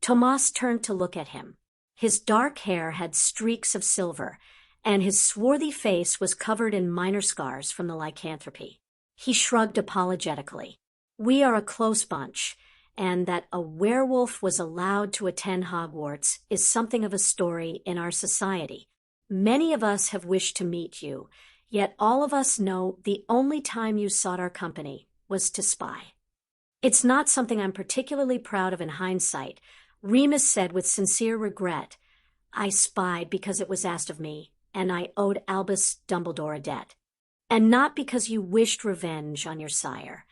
Tomas turned to look at him. His dark hair had streaks of silver, and his swarthy face was covered in minor scars from the lycanthropy. He shrugged apologetically. We are a close bunch, and that a werewolf was allowed to attend Hogwarts is something of a story in our society. Many of us have wished to meet you, yet all of us know the only time you sought our company was to spy. It's not something I'm particularly proud of in hindsight, Remus said with sincere regret. I spied because it was asked of me, and I owed Albus Dumbledore a debt. And not because you wished revenge on your sire.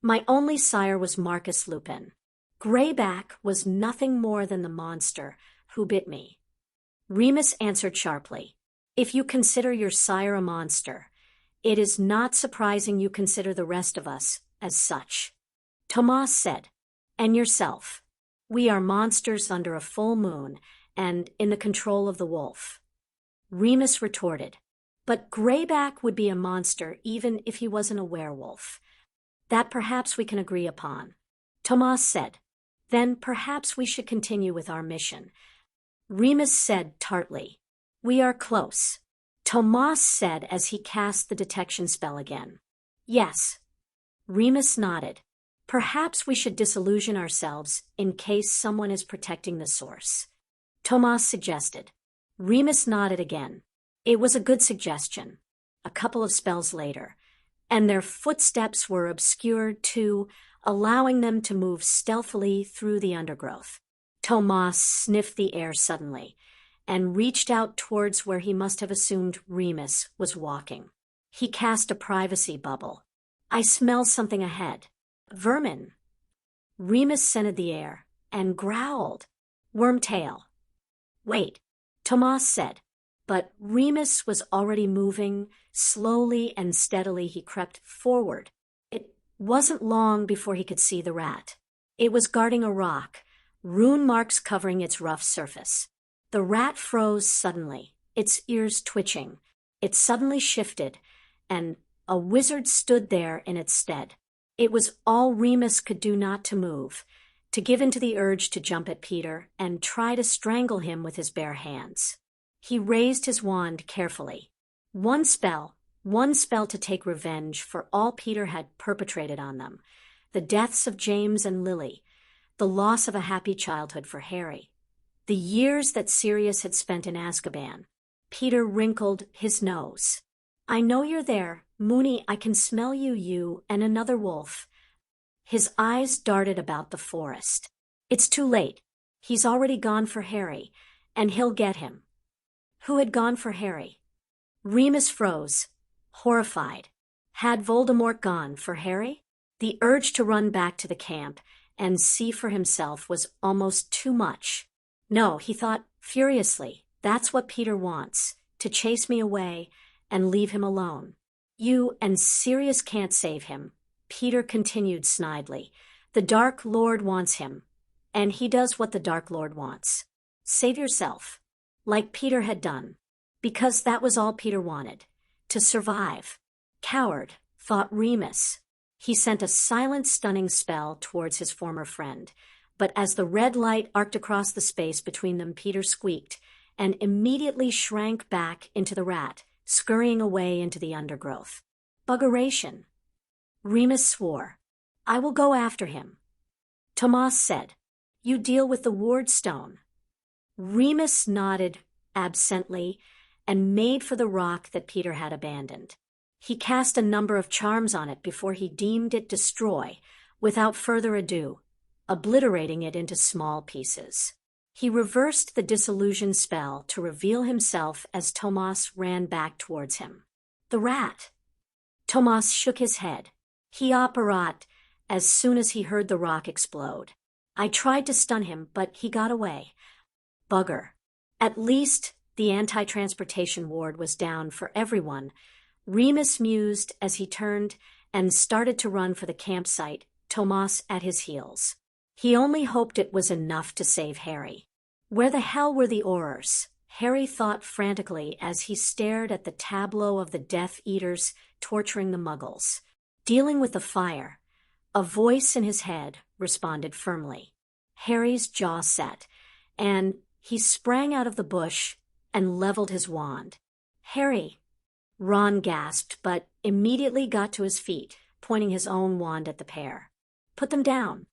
My only sire was Marcus Lupin. Greyback was nothing more than the monster who bit me. Remus answered sharply. If you consider your sire a monster, it is not surprising you consider the rest of us as such. Thomas said, and yourself. We are monsters under a full moon and in the control of the wolf. Remus retorted, but Greyback would be a monster even if he wasn't a werewolf. That perhaps we can agree upon. Thomas said, then perhaps we should continue with our mission. Remus said tartly, we are close. Thomas said as he cast the detection spell again. Yes. Remus nodded. Perhaps we should disillusion ourselves in case someone is protecting the source. Thomas suggested. Remus nodded again. It was a good suggestion. A couple of spells later, and their footsteps were obscured too, allowing them to move stealthily through the undergrowth. Thomas sniffed the air suddenly and reached out towards where he must have assumed Remus was walking. He cast a privacy bubble. I smell something ahead. Vermin. Remus scented the air and growled. Wormtail. Wait, Thomas said. But Remus was already moving. Slowly and steadily he crept forward. It wasn't long before he could see the rat. It was guarding a rock, rune marks covering its rough surface. The rat froze suddenly, its ears twitching. It suddenly shifted, and a wizard stood there in its stead. It was all Remus could do not to move, to give in to the urge to jump at Peter and try to strangle him with his bare hands. He raised his wand carefully. One spell to take revenge for all Peter had perpetrated on them, the deaths of James and Lily, the loss of a happy childhood for Harry, the years that Sirius had spent in Azkaban. Peter wrinkled his nose. I know you're there, Moony. I can smell you, you and another wolf. His eyes darted about the forest. It's too late. He's already gone for Harry, and he'll get him. Who had gone for Harry? Remus froze, horrified. Had Voldemort gone for Harry? The urge to run back to the camp and see for himself was almost too much. No, he thought furiously, that's what Peter wants, to chase me away and leave him alone. You and Sirius can't save him, Peter continued snidely. The Dark Lord wants him, and he does what the Dark Lord wants. Save yourself, like Peter had done, because that was all Peter wanted, to survive. Coward, thought Remus. He sent a silent, stunning spell towards his former friend, but as the red light arced across the space between them, Peter squeaked and immediately shrank back into the rat, scurrying away into the undergrowth. Buggeration. Remus swore. I will go after him. Thomas said, You deal with the ward stone. Remus nodded absently and made for the rock that Peter had abandoned. He cast a number of charms on it before he deemed it destroy, without further ado, obliterating it into small pieces. He reversed the disillusion spell to reveal himself as Thomas ran back towards him. The rat. Thomas shook his head. He apparat as soon as he heard the rock explode. I tried to stun him, but he got away. Bugger. At least the anti-transportation ward was down for everyone, Remus mused as he turned and started to run for the campsite, Thomas at his heels. He only hoped it was enough to save Harry. Where the hell were the Aurors? Harry thought frantically as he stared at the tableau of the Death Eaters torturing the Muggles. Dealing with the fire, a voice in his head responded firmly. Harry's jaw set, and he sprang out of the bush and leveled his wand. Harry! Ron gasped, but immediately got to his feet, pointing his own wand at the pair. Put them down.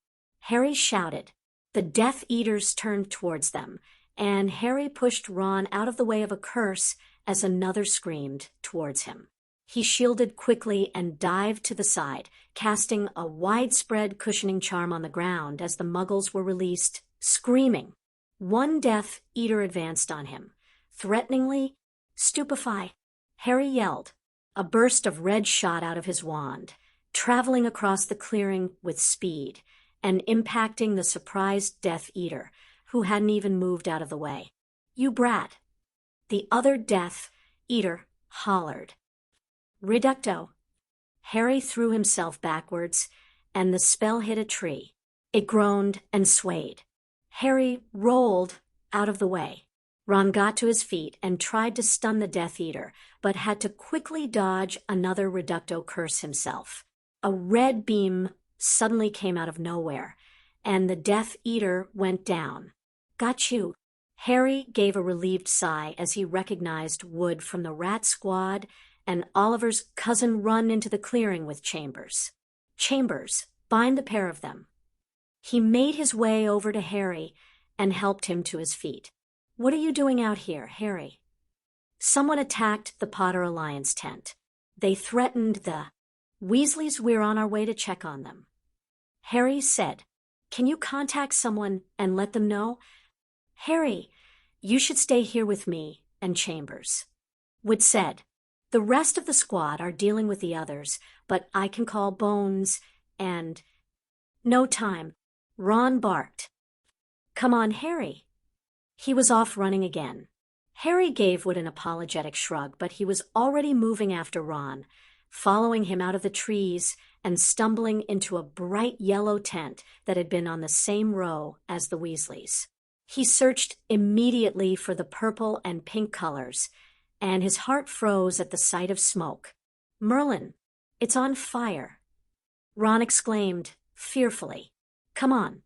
Harry shouted. The Death Eaters turned towards them, and Harry pushed Ron out of the way of a curse as another screamed towards him. He shielded quickly and dived to the side, casting a widespread cushioning charm on the ground as the Muggles were released, screaming. One Death Eater advanced on him. Threateningly, Stupefy! Harry yelled. A burst of red shot out of his wand, traveling across the clearing with speed and impacting the surprised Death Eater, who hadn't even moved out of the way. "You brat!" The other Death Eater hollered. "Reducto!" Harry threw himself backwards, and the spell hit a tree. It groaned and swayed. Harry rolled out of the way. Ron got to his feet and tried to stun the Death Eater, but had to quickly dodge another Reducto curse himself. A red beam suddenly came out of nowhere, and the Death Eater went down. "Got you." Harry gave a relieved sigh as he recognized Wood from the Rat Squad and Oliver's cousin run into the clearing with Chambers. "Chambers, bind the pair of them." He made his way over to Harry and helped him to his feet. "What are you doing out here, Harry?" "Someone attacked the Potter Alliance tent. They threatened the Weasleys. We're on our way to check on them." Harry said, "Can you contact someone and let them know?" "Harry, you should stay here with me and Chambers." Wood said, "The rest of the squad are dealing with the others, but I can call Bones and—" "No time," Ron barked. "Come on, Harry." He was off running again. Harry gave Wood an apologetic shrug, but he was already moving after Ron, following him out of the trees and stumbling into a bright yellow tent that had been on the same row as the Weasleys. He searched immediately for the purple and pink colors, and his heart froze at the sight of smoke. "Merlin, it's on fire!" Ron exclaimed fearfully. "Come on."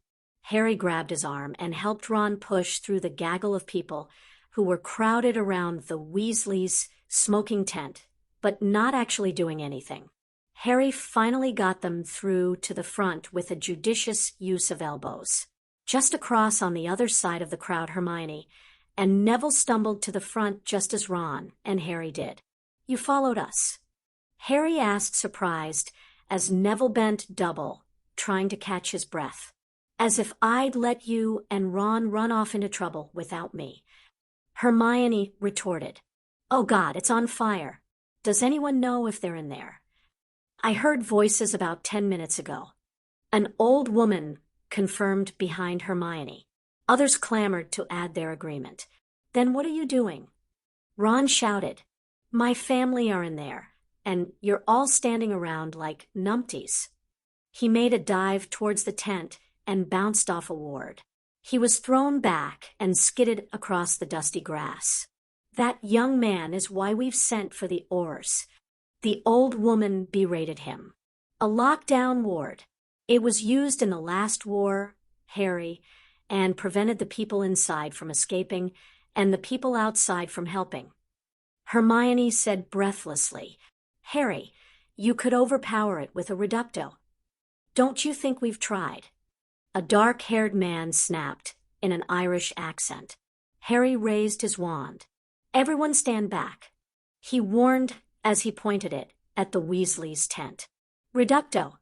Harry grabbed his arm and helped Ron push through the gaggle of people who were crowded around the Weasleys' smoking tent, but not actually doing anything. Harry finally got them through to the front with a judicious use of elbows. Just across on the other side of the crowd, Hermione, and Neville stumbled to the front just as Ron and Harry did. "You followed us?" Harry asked, surprised, as Neville bent double, trying to catch his breath. "As if I'd let you and Ron run off into trouble without me," Hermione retorted. "Oh God, it's on fire. Does anyone know if they're in there?" "I heard voices about 10 minutes ago." An old woman confirmed behind Hermione. Others clamored to add their agreement. "Then what are you doing?" Ron shouted, "My family are in there, and you're all standing around like numpties." He made a dive towards the tent and bounced off a ward. He was thrown back and skidded across the dusty grass. "That young man is why we've sent for the Aurors," the old woman berated him. "A lockdown ward. It was used in the last war, Harry, and prevented the people inside from escaping and the people outside from helping." Hermione said breathlessly, "Harry, you could overpower it with a Reducto. Don't you think we've tried?" A dark-haired man snapped in an Irish accent. Harry raised his wand. "Everyone stand back," he warned as he pointed it at the Weasleys' tent. "Reducto."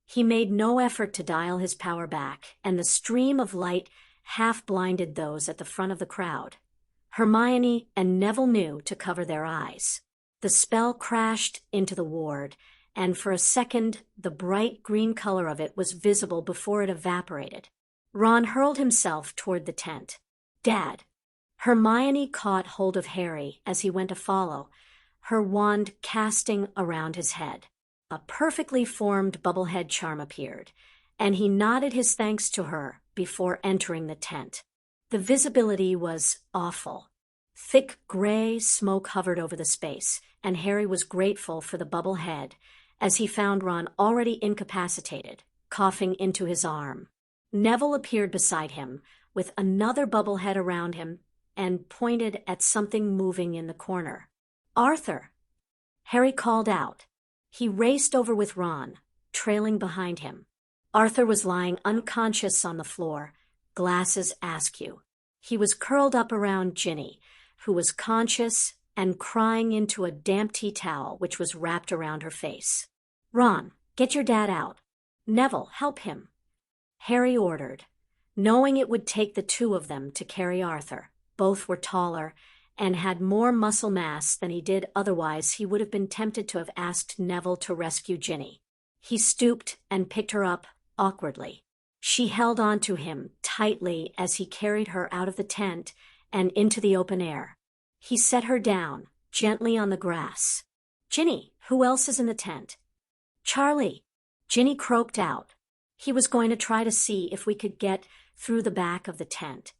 He made no effort to dial his power back, and the stream of light half-blinded those at the front of the crowd. Hermione and Neville knew to cover their eyes. The spell crashed into the ward, and for a second the bright green color of it was visible before it evaporated. Ron hurled himself toward the tent. "Dad!" Hermione caught hold of Harry as he went to follow, her wand casting around his head. A perfectly formed bubblehead charm appeared, and he nodded his thanks to her before entering the tent. The visibility was awful. Thick gray smoke hovered over the space, and Harry was grateful for the bubblehead as he found Ron already incapacitated, coughing into his arm. Neville appeared beside him, with another bubblehead around him, and pointed at something moving in the corner. "Arthur!" Harry called out. He raced over with Ron, trailing behind him. Arthur was lying unconscious on the floor, glasses askew. He was curled up around Ginny, who was conscious and crying into a damp tea towel which was wrapped around her face. "Ron, get your dad out. Neville, help him," Harry ordered, knowing it would take the two of them to carry Arthur. Both were taller and had more muscle mass than he did otherwise, he would have been tempted to have asked Neville to rescue Ginny. He stooped and picked her up awkwardly. She held on to him tightly as he carried her out of the tent and into the open air. He set her down gently on the grass. "Ginny, who else is in the tent?" "Charlie," Ginny croaked out. "He was going to try to see if we could get through the back of the tent."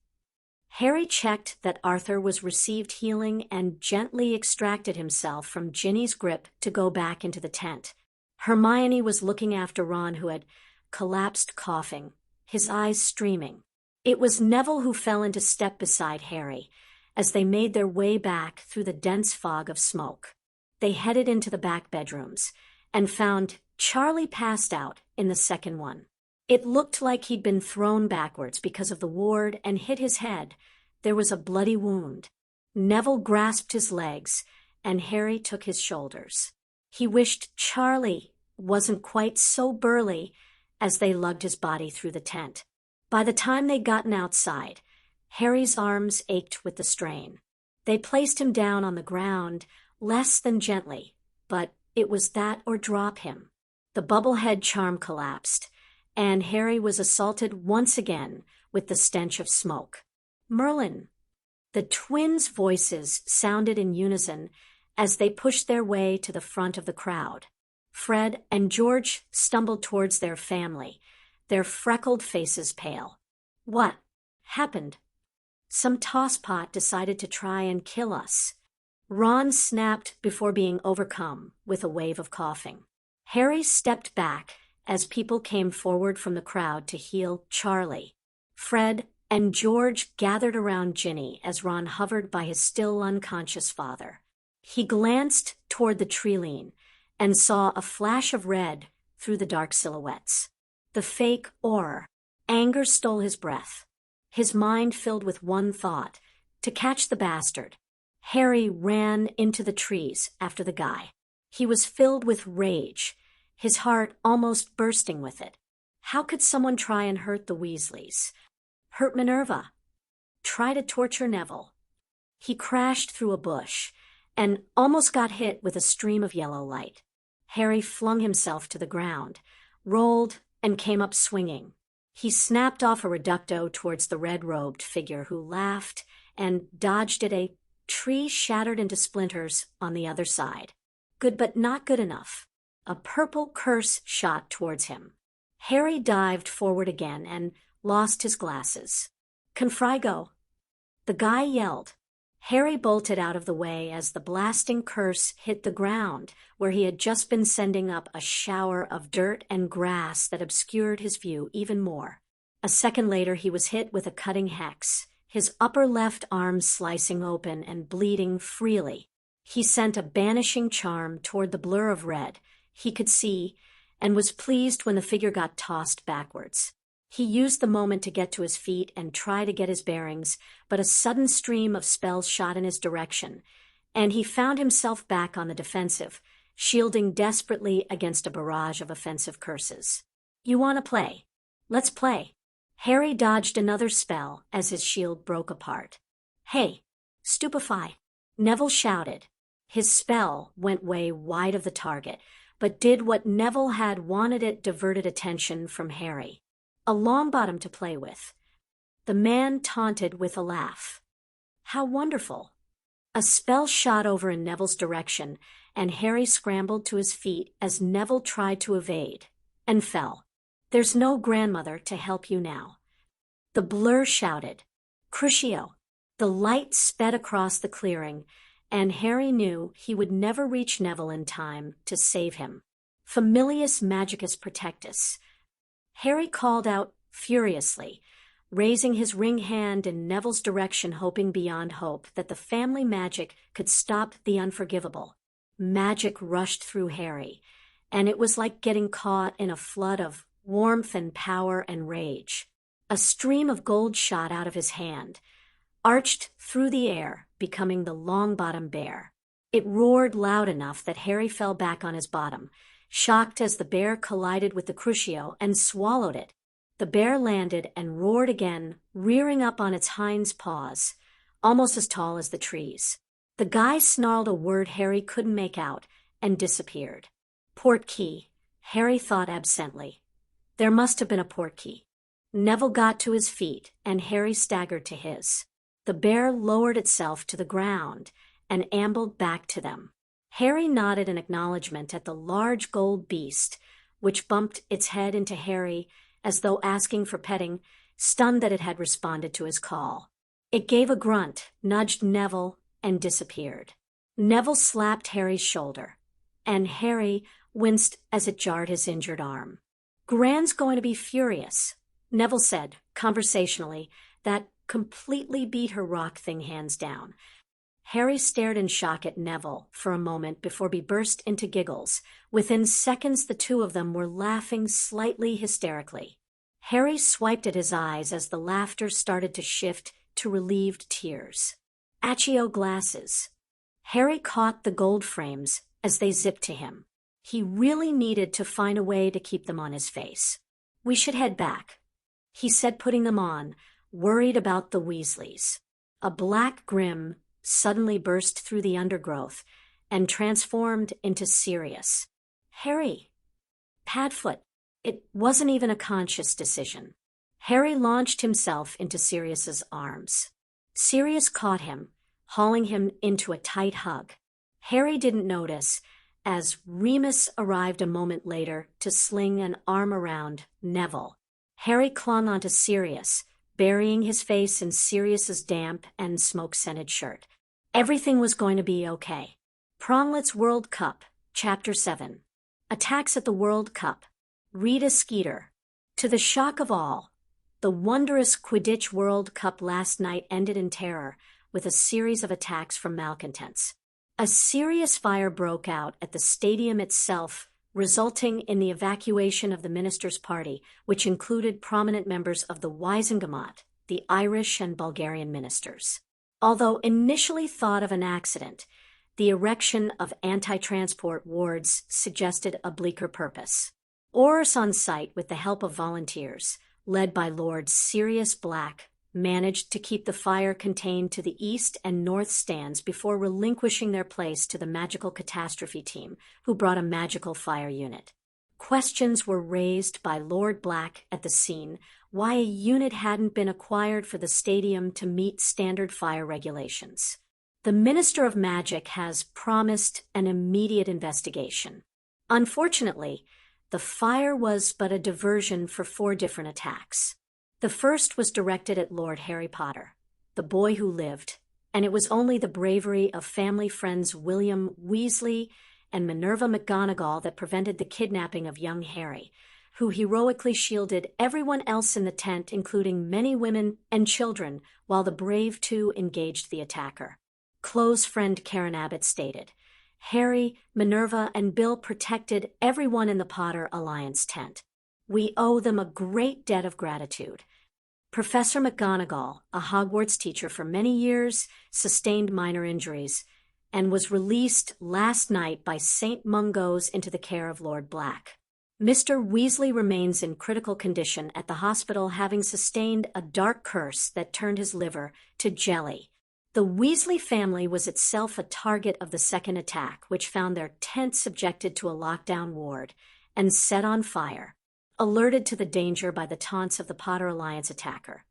Harry checked that Arthur was received healing and gently extracted himself from Ginny's grip to go back into the tent. Hermione was looking after Ron, who had collapsed coughing, his eyes streaming. It was Neville who fell into step beside Harry as they made their way back through the dense fog of smoke. They headed into the back bedrooms and found Charlie passed out in the second one. It looked like he'd been thrown backwards because of the ward and hit his head. There was a bloody wound. Neville grasped his legs, and Harry took his shoulders. He wished Charlie wasn't quite so burly as they lugged his body through the tent. By the time they'd gotten outside, Harry's arms ached with the strain. They placed him down on the ground, less than gently, but it was that or drop him. The bubblehead charm collapsed, and Harry was assaulted once again with the stench of smoke. "Merlin!" The twins' voices sounded in unison as they pushed their way to the front of the crowd. Fred and George stumbled towards their family, their freckled faces pale. "What happened?" "Some tosspot decided to try and kill us." Ron snapped before being overcome with a wave of coughing. Harry stepped back as people came forward from the crowd to heal Charlie. Fred and George gathered around Ginny as Ron hovered by his still unconscious father. He glanced toward the treeline and saw a flash of red through the dark silhouettes. The fake aura. Anger stole his breath. His mind filled with one thought: to catch the bastard. Harry ran into the trees after the guy. He was filled with rage, his heart almost bursting with it. How could someone try and hurt the Weasleys? Hurt Minerva? Try to torture Neville? He crashed through a bush and almost got hit with a stream of yellow light. Harry flung himself to the ground, rolled, and came up swinging. He snapped off a reducto towards the red-robed figure, who laughed and dodged at a tree shattered into splinters on the other side. Good, but not good enough. A purple curse shot towards him. Harry dived forward again and lost his glasses. "Confrigo!" The guy yelled. Harry bolted out of the way as the blasting curse hit the ground, where he had just been sending up a shower of dirt and grass that obscured his view even more. A second later, he was hit with a cutting hex, his upper left arm slicing open and bleeding freely. He sent a banishing charm toward the blur of red he could see, and was pleased when the figure got tossed backwards. He used the moment to get to his feet and try to get his bearings, but a sudden stream of spells shot in his direction, and he found himself back on the defensive, shielding desperately against a barrage of offensive curses. "You want to play? Let's play." Harry dodged another spell as his shield broke apart. "Hey, stupefy!" Neville shouted. His spell went way wide of the target, but did what Neville had wanted: it diverted attention from Harry. A Longbottom to play with. The man taunted with a laugh. "How wonderful." A spell shot over in Neville's direction, and Harry scrambled to his feet as Neville tried to evade, and fell. "There's no grandmother to help you now." The blur shouted, "Crucio!" The light sped across the clearing, and Harry knew he would never reach Neville in time to save him. "Familius Magicus Protectus." Harry called out furiously, raising his ring hand in Neville's direction, hoping beyond hope that the family magic could stop the unforgivable. Magic rushed through Harry, and it was like getting caught in a flood of warmth and power and rage. A stream of gold shot out of his hand, arched through the air, becoming the Longbottom Bear. It roared loud enough that Harry fell back on his bottom, shocked as the bear collided with the Crucio and swallowed it. The bear landed and roared again, rearing up on its hind paws, almost as tall as the trees. The guy snarled a word Harry couldn't make out and disappeared. Portkey, Harry thought absently. There must have been a portkey. Neville got to his feet, and Harry staggered to his. The bear lowered itself to the ground and ambled back to them. Harry nodded in acknowledgement at the large gold beast, which bumped its head into Harry as though asking for petting, stunned that it had responded to his call. It gave a grunt, nudged Neville, and disappeared. Neville slapped Harry's shoulder, and Harry winced as it jarred his injured arm. "Gran's going to be furious," Neville said, conversationally. "That completely beat her rock thing hands down." Harry stared in shock at Neville for a moment before he burst into giggles. Within seconds, the two of them were laughing slightly hysterically. Harry swiped at his eyes as the laughter started to shift to relieved tears. Accio glasses. Harry caught the gold frames as they zipped to him. He really needed to find a way to keep them on his face. "We should head back," he said, putting them on, worried about the Weasleys. A black grim suddenly burst through the undergrowth and transformed into Sirius. "Harry!" Padfoot. It wasn't even a conscious decision. Harry launched himself into Sirius's arms. Sirius caught him, hauling him into a tight hug. Harry didn't notice as Remus arrived a moment later to sling an arm around Neville. Harry clung onto Sirius, burying his face in Sirius's damp and smoke-scented shirt. Everything was going to be okay. Quidditch World Cup, Chapter 7. Attacks at the World Cup. Rita Skeeter. To the shock of all, the wondrous Quidditch World Cup last night ended in terror with a series of attacks from malcontents. A serious fire broke out at the stadium itself, resulting in the evacuation of the minister's party, which included prominent members of the Wisengamot, the Irish and Bulgarian ministers. Although initially thought of an accident, the erection of anti-transport wards suggested a bleaker purpose. Aurors on site, with the help of volunteers, led by Lord Sirius Black, managed to keep the fire contained to the east and north stands before relinquishing their place to the magical catastrophe team, who brought a magical fire unit. Questions were raised by Lord Black at the scene why a unit hadn't been acquired for the stadium to meet standard fire regulations. The Minister of Magic has promised an immediate investigation. Unfortunately, the fire was but a diversion for 4 different attacks. The first was directed at Lord Harry Potter, the boy who lived, and it was only the bravery of family friends William Weasley and Minerva McGonagall that prevented the kidnapping of young Harry, who heroically shielded everyone else in the tent, including many women and children, while the brave 2 engaged the attacker. Close friend Karen Abbott stated, "Harry, Minerva, and Bill protected everyone in the Potter Alliance tent. We owe them a great debt of gratitude." Professor McGonagall, a Hogwarts teacher for many years, sustained minor injuries and was released last night by St. Mungo's into the care of Lord Black. Mr. Weasley remains in critical condition at the hospital, having sustained a dark curse that turned his liver to jelly. The Weasley family was itself a target of the second attack, which found their tent subjected to a lockdown ward and set on fire, alerted to the danger by the taunts of the Potter Alliance attacker.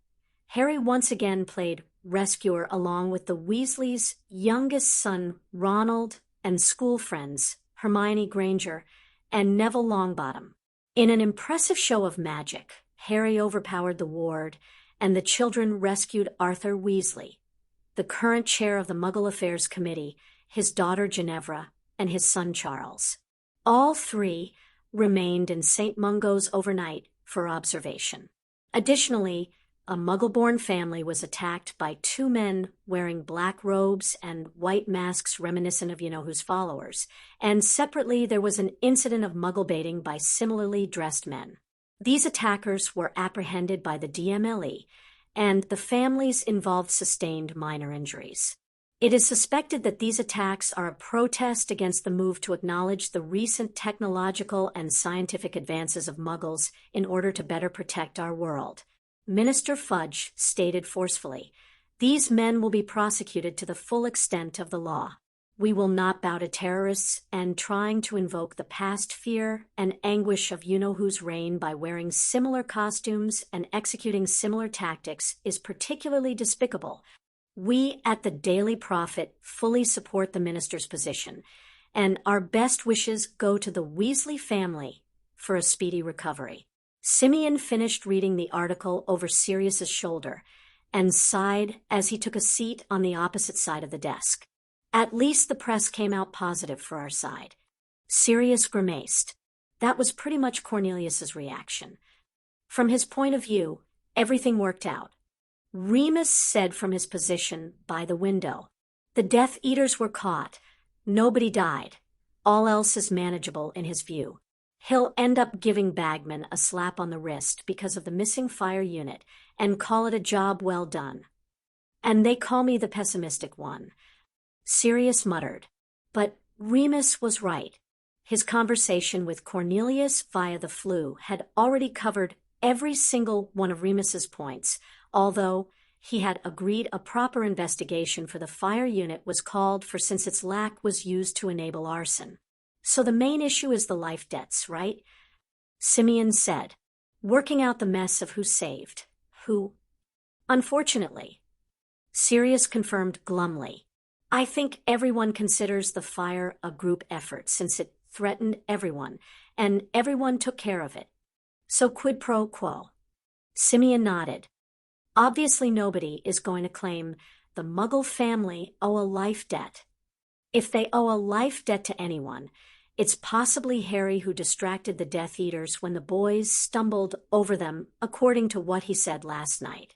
Harry once again played rescuer along with the Weasleys' youngest son, Ronald, and school friends, Hermione Granger and Neville Longbottom. In an impressive show of magic, Harry overpowered the ward, and the children rescued Arthur Weasley, the current chair of the Muggle Affairs Committee, his daughter Ginevra, and his son Charles. All 3 remained in St. Mungo's overnight for observation. Additionally, a Muggle-born family was attacked by 2 men wearing black robes and white masks reminiscent of you-know-who's followers, and separately there was an incident of Muggle baiting by similarly dressed men. These attackers were apprehended by the DMLE, and the families involved sustained minor injuries. It is suspected that these attacks are a protest against the move to acknowledge the recent technological and scientific advances of Muggles in order to better protect our world. Minister Fudge stated forcefully, These men will be prosecuted to the full extent of the law. We will not bow to terrorists and trying to invoke the past fear and anguish of you-know-who's reign by wearing similar costumes and executing similar tactics is particularly despicable. We at the Daily Prophet fully support the minister's position, and our best wishes go to the Weasley family for a speedy recovery. Simeon finished reading the article over Sirius's shoulder and sighed as he took a seat on the opposite side of the desk. At least the press came out positive for our side. Sirius grimaced. That was pretty much Cornelius's reaction. From his point of view, everything worked out. Remus said from his position by the window, "The Death Eaters were caught. Nobody died. All else is manageable in his view. He'll end up giving Bagman a slap on the wrist because of the missing fire unit and call it a job well done. And they call me the pessimistic one." Sirius muttered. But Remus was right. His conversation with Cornelius via the flue had already covered every single one of Remus's points, although he had agreed a proper investigation for the fire unit was called for since its lack was used to enable arson. So the main issue is the life debts, right? Simeon said, working out the mess of who saved, who. Unfortunately. Sirius confirmed glumly. I think everyone considers the fire a group effort since it threatened everyone, and everyone took care of it. So quid pro quo. Simeon nodded. Obviously nobody is going to claim the Muggle family owe a life debt. If they owe a life debt to anyone, it's possibly Harry who distracted the Death Eaters when the boys stumbled over them, according to what he said last night.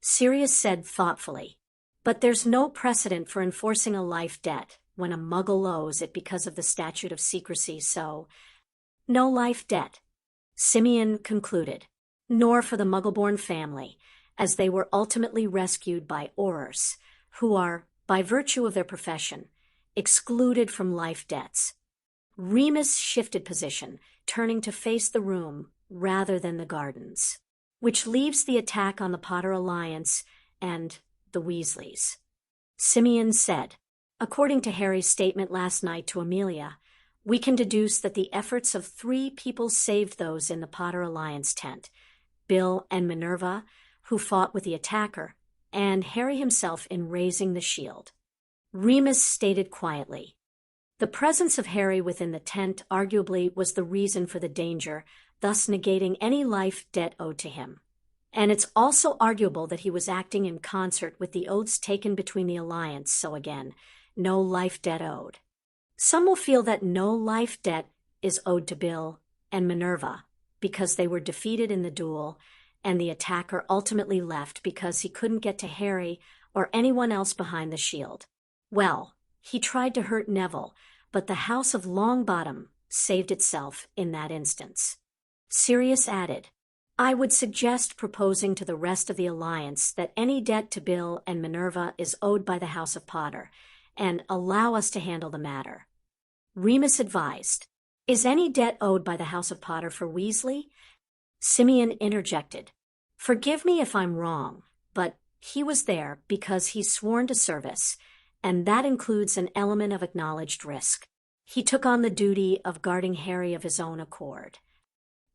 Sirius said thoughtfully, but there's no precedent for enforcing a life debt when a Muggle owes it because of the statute of secrecy, so no life debt, Simeon concluded, nor for the Muggle-born family, as they were ultimately rescued by Aurors, who are, by virtue of their profession, excluded from life debts. Remus shifted position, turning to face the room rather than the gardens, which leaves the attack on the Potter Alliance and the Weasleys. Simeon said, according to Harry's statement last night to Amelia, we can deduce that the efforts of 3 people saved those in the Potter Alliance tent, Bill and Minerva, who fought with the attacker, and Harry himself in raising the shield. Remus stated quietly, the presence of Harry within the tent arguably was the reason for the danger, thus negating any life debt owed to him. And it's also arguable that he was acting in concert with the oaths taken between the Alliance, so again, no life debt owed. Some will feel that no life debt is owed to Bill and Minerva because they were defeated in the duel and the attacker ultimately left because he couldn't get to Harry or anyone else behind the shield. Well, he tried to hurt Neville, but the House of Longbottom saved itself in that instance. Sirius added, I would suggest proposing to the rest of the Alliance that any debt to Bill and Minerva is owed by the House of Potter, and allow us to handle the matter. Remus advised, is any debt owed by the House of Potter for Weasley? Simeon interjected, forgive me if I'm wrong, but he was there because he's sworn to service, and that includes an element of acknowledged risk. He took on the duty of guarding Harry of his own accord.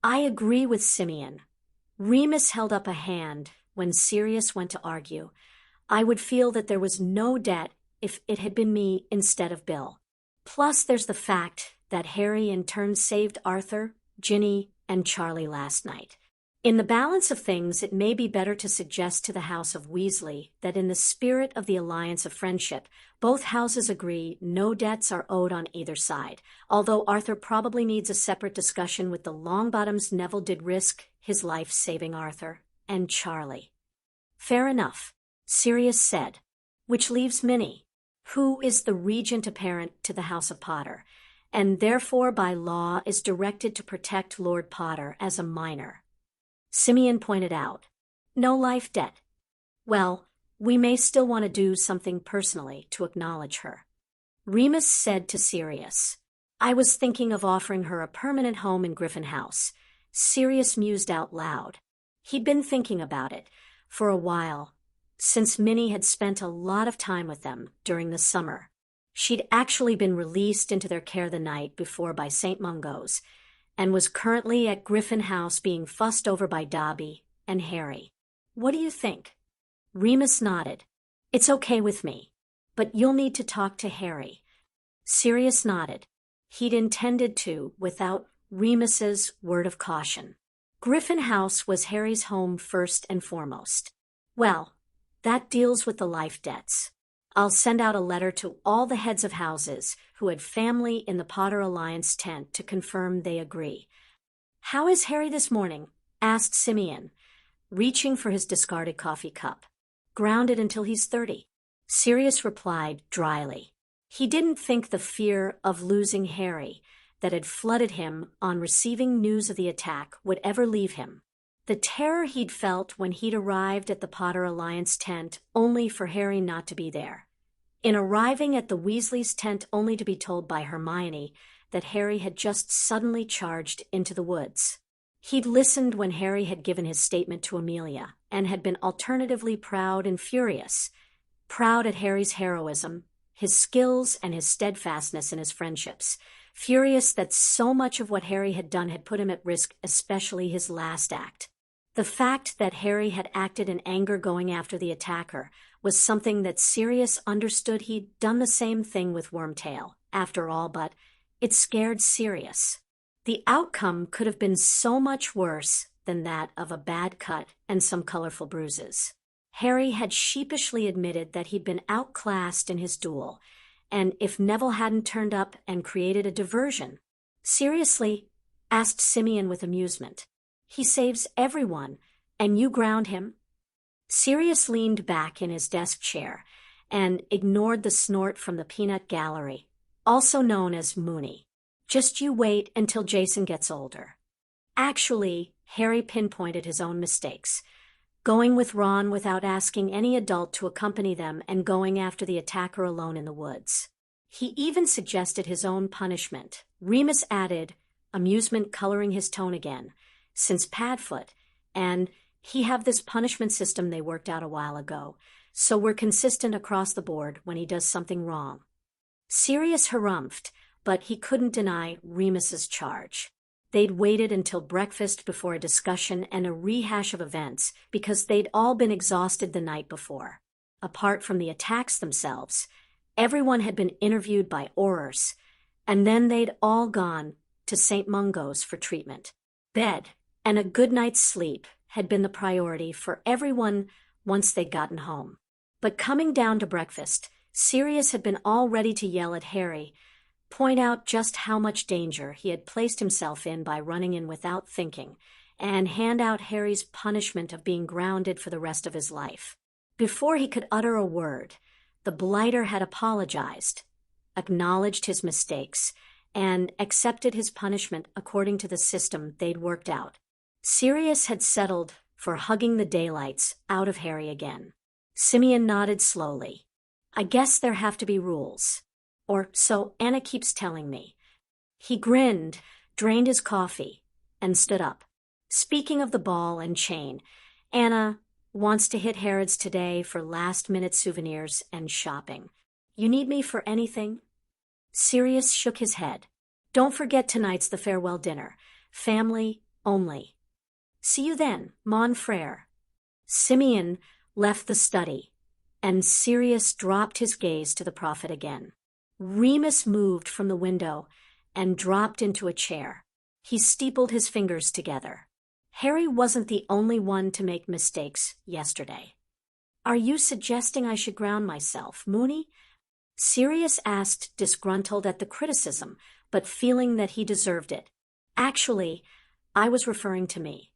I agree with Simeon. Remus held up a hand when Sirius went to argue. I would feel that there was no debt if it had been me instead of Bill. Plus, there's the fact that Harry in turn saved Arthur, Ginny, and Charlie last night. In the balance of things, it may be better to suggest to the House of Weasley that in the spirit of the alliance of friendship, both houses agree no debts are owed on either side, although Arthur probably needs a separate discussion with the Longbottoms. Neville did risk his life saving Arthur and Charlie. Fair enough, Sirius said, which leaves Minnie, who is the regent apparent to the House of Potter, and therefore by law is directed to protect Lord Potter as a minor. Simeon pointed out, no life debt. Well, we may still want to do something personally to acknowledge her. Remus said to Sirius, I was thinking of offering her a permanent home in Griffin House. Sirius mused out loud. He'd been thinking about it for a while. since Minnie had spent a lot of time with them during the summer. She'd actually been released into their care the night before by St. Mungo's, and was currently at Griffin House being fussed over by Dobby and Harry. What do you think? Remus nodded. It's okay with me, but you'll need to talk to Harry. Sirius nodded. He'd intended to, without Remus's word of caution. Griffin House was Harry's home first and foremost. Well, that deals with the life debts. I'll send out a letter to all the heads of houses who had family in the Potter Alliance tent to confirm they agree. How is Harry this morning? Asked Simeon, reaching for his discarded coffee cup. Grounded until he's 30. Sirius replied dryly. He didn't think the fear of losing Harry that had flooded him on receiving news of the attack would ever leave him. The terror he'd felt when he'd arrived at the Potter Alliance tent only for Harry not to be there. In arriving at the Weasleys' tent only to be told by Hermione that Harry had just suddenly charged into the woods. He'd listened when Harry had given his statement to Amelia and had been alternatively proud and furious. Proud at Harry's heroism, his skills, and his steadfastness in his friendships. Furious that so much of what Harry had done had put him at risk, especially his last act. The fact that Harry had acted in anger going after the attacker was something that Sirius understood. He'd done the same thing with Wormtail, after all, but it scared Sirius. The outcome could have been so much worse than that of a bad cut and some colorful bruises. Harry had sheepishly admitted that he'd been outclassed in his duel, and if Neville hadn't turned up and created a diversion. Seriously? Asked Simeon with amusement. He saves everyone, and you ground him? Sirius leaned back in his desk chair and ignored the snort from the peanut gallery, also known as Mooney. Just you wait until Jason gets older. Actually, Harry pinpointed his own mistakes. Going with Ron without asking any adult to accompany them and going after the attacker alone in the woods. He even suggested his own punishment. Remus added, amusement coloring his tone again, since Padfoot, and he have this punishment system they worked out a while ago, so we're consistent across the board when he does something wrong. Sirius harumphed, but he couldn't deny Remus's charge. They'd waited until breakfast before a discussion and a rehash of events because they'd all been exhausted the night before. Apart from the attacks themselves, everyone had been interviewed by Aurors, and then they'd all gone to St. Mungo's for treatment. Bed and a good night's sleep had been the priority for everyone once they'd gotten home. But coming down to breakfast, Sirius had been all ready to yell at Harry, point out just how much danger he had placed himself in by running in without thinking, and hand out Harry's punishment of being grounded for the rest of his life. Before he could utter a word, the blighter had apologized, acknowledged his mistakes, and accepted his punishment according to the system they'd worked out. Sirius had settled for hugging the daylights out of Harry again. Simeon nodded slowly. I guess there have to be rules. Or so Anna keeps telling me. He grinned, drained his coffee, and stood up. Speaking of the ball and chain, Anna wants to hit Harrods today for last-minute souvenirs and shopping. You need me for anything? Sirius shook his head. Don't forget tonight's the farewell dinner. Family only. See you then, mon frere. Simeon left the study, and Sirius dropped his gaze to the prophet again. Remus moved from the window and dropped into a chair. He steepled his fingers together. Harry wasn't the only one to make mistakes yesterday. Are you suggesting I should ground myself, Mooney? Sirius asked, disgruntled at the criticism, but feeling that he deserved it. Actually, I was referring to me.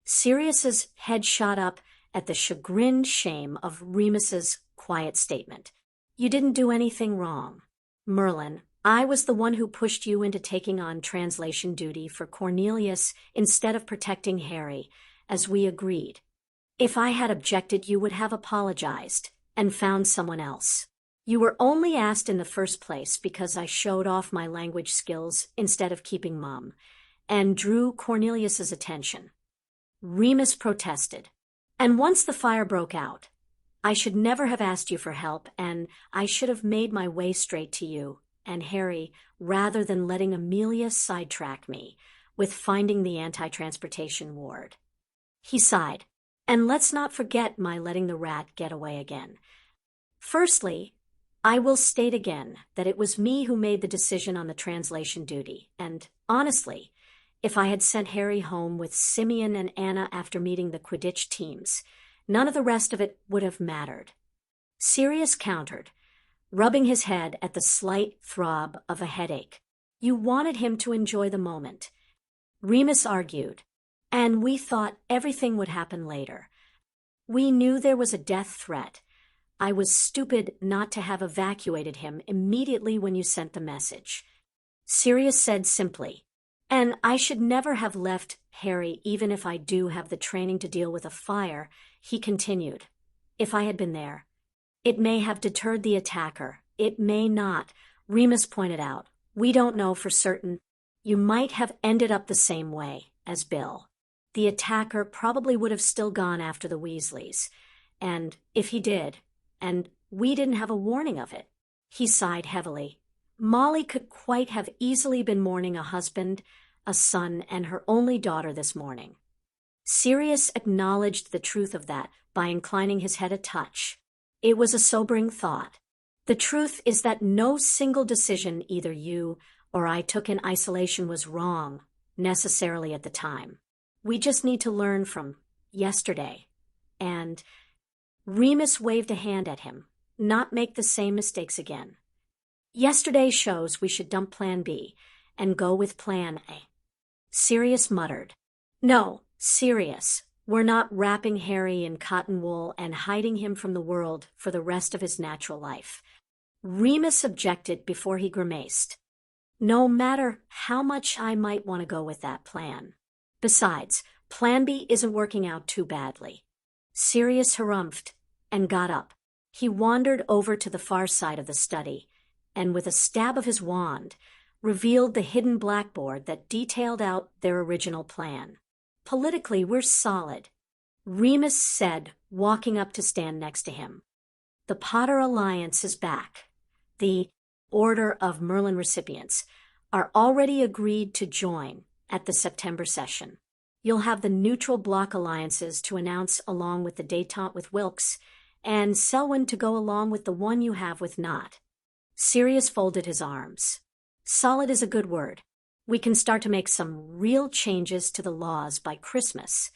Sirius's head shot up at the chagrined shame of Remus's quiet statement. You didn't do anything wrong. Merlin, I was the one who pushed you into taking on translation duty for Cornelius instead of protecting Harry, as we agreed. If I had objected, you would have apologized and found someone else. You were only asked in the first place because I showed off my language skills instead of keeping mum, and drew Cornelius's attention. Remus protested. And once the fire broke out, I should never have asked you for help, and I should have made my way straight to you and Harry rather than letting Amelia sidetrack me with finding the anti-transportation ward. He sighed. And let's not forget my letting the rat get away again. Firstly, I will state again that it was me who made the decision on the translation duty, and honestly, if I had sent Harry home with Simeon and Anna after meeting the Quidditch teams, none of the rest of it would have mattered. Sirius countered, rubbing his head at the slight throb of a headache. You wanted him to enjoy the moment. Remus argued, and we thought everything would happen later. We knew there was a death threat. I was stupid not to have evacuated him immediately when you sent the message. Sirius said simply, and I should never have left Harry even if I do have the training to deal with a fire, he continued. If I had been there. It may have deterred the attacker. It may not, Remus pointed out. We don't know for certain. You might have ended up the same way as Bill. The attacker probably would have still gone after the Weasleys. And if he did, and we didn't have a warning of it. He sighed heavily. Molly could quite have easily been mourning a husband, a son, and her only daughter this morning. Sirius acknowledged the truth of that by inclining his head a touch. It was a sobering thought. The truth is that no single decision either you or I took in isolation was wrong, necessarily at the time. We just need to learn from yesterday. And Remus waved a hand at him, not make the same mistakes again. Yesterday shows we should dump Plan B and go with Plan A. Sirius muttered. No, Sirius. We're not wrapping Harry in cotton wool and hiding him from the world for the rest of his natural life. Remus objected before he grimaced. No matter how much I might want to go with that plan. Besides, Plan B isn't working out too badly. Sirius harumphed and got up. He wandered over to the far side of the study and with a stab of his wand, revealed the hidden blackboard that detailed out their original plan. Politically, we're solid, Remus said, walking up to stand next to him. The Potter Alliance is back. The Order of Merlin recipients are already agreed to join at the September session. You'll have the neutral block alliances to announce along with the détente with Wilkes, and Selwyn to go along with the one you have with Knott. Sirius folded his arms. Solid is a good word. We can start to make some real changes to the laws by Christmas.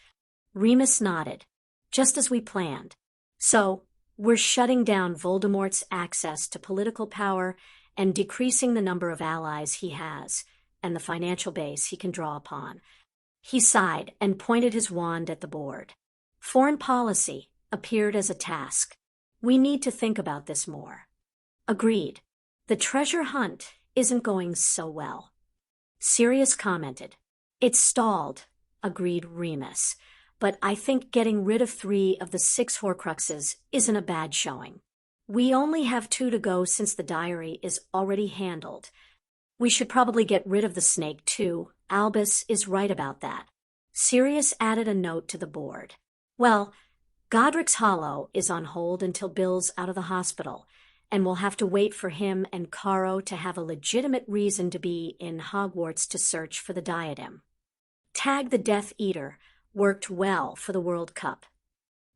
Remus nodded, just as we planned. So, we're shutting down Voldemort's access to political power and decreasing the number of allies he has and the financial base he can draw upon. He sighed and pointed his wand at the board. Foreign policy appeared as a task. We need to think about this more. Agreed. The treasure hunt isn't going so well. Sirius commented. It's stalled, agreed Remus, but I think getting rid of 3 of the 6 Horcruxes isn't a bad showing. We only have 2 to go since the diary is already handled. We should probably get rid of the snake too. Albus is right about that. Sirius added a note to the board. Well, Godric's Hollow is on hold until Bill's out of the hospital, and we'll have to wait for him and Caro to have a legitimate reason to be in Hogwarts to search for the diadem. Tag the Death Eater worked well for the World Cup.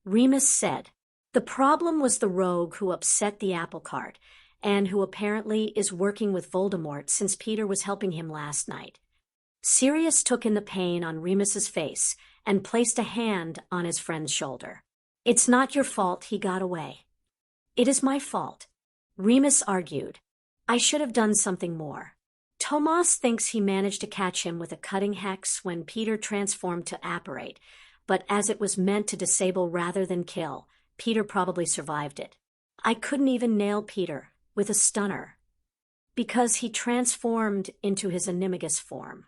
Remus said, the problem was the rogue who upset the apple cart, and who apparently is working with Voldemort since Peter was helping him last night. Sirius took in the pain on Remus's face and placed a hand on his friend's shoulder. It's not your fault he got away. It is my fault, Remus argued. I should have done something more. Tomas thinks he managed to catch him with a cutting hex when Peter transformed to apparate, but as it was meant to disable rather than kill, Peter probably survived it. I couldn't even nail Peter with a stunner, because he transformed into his animagus form.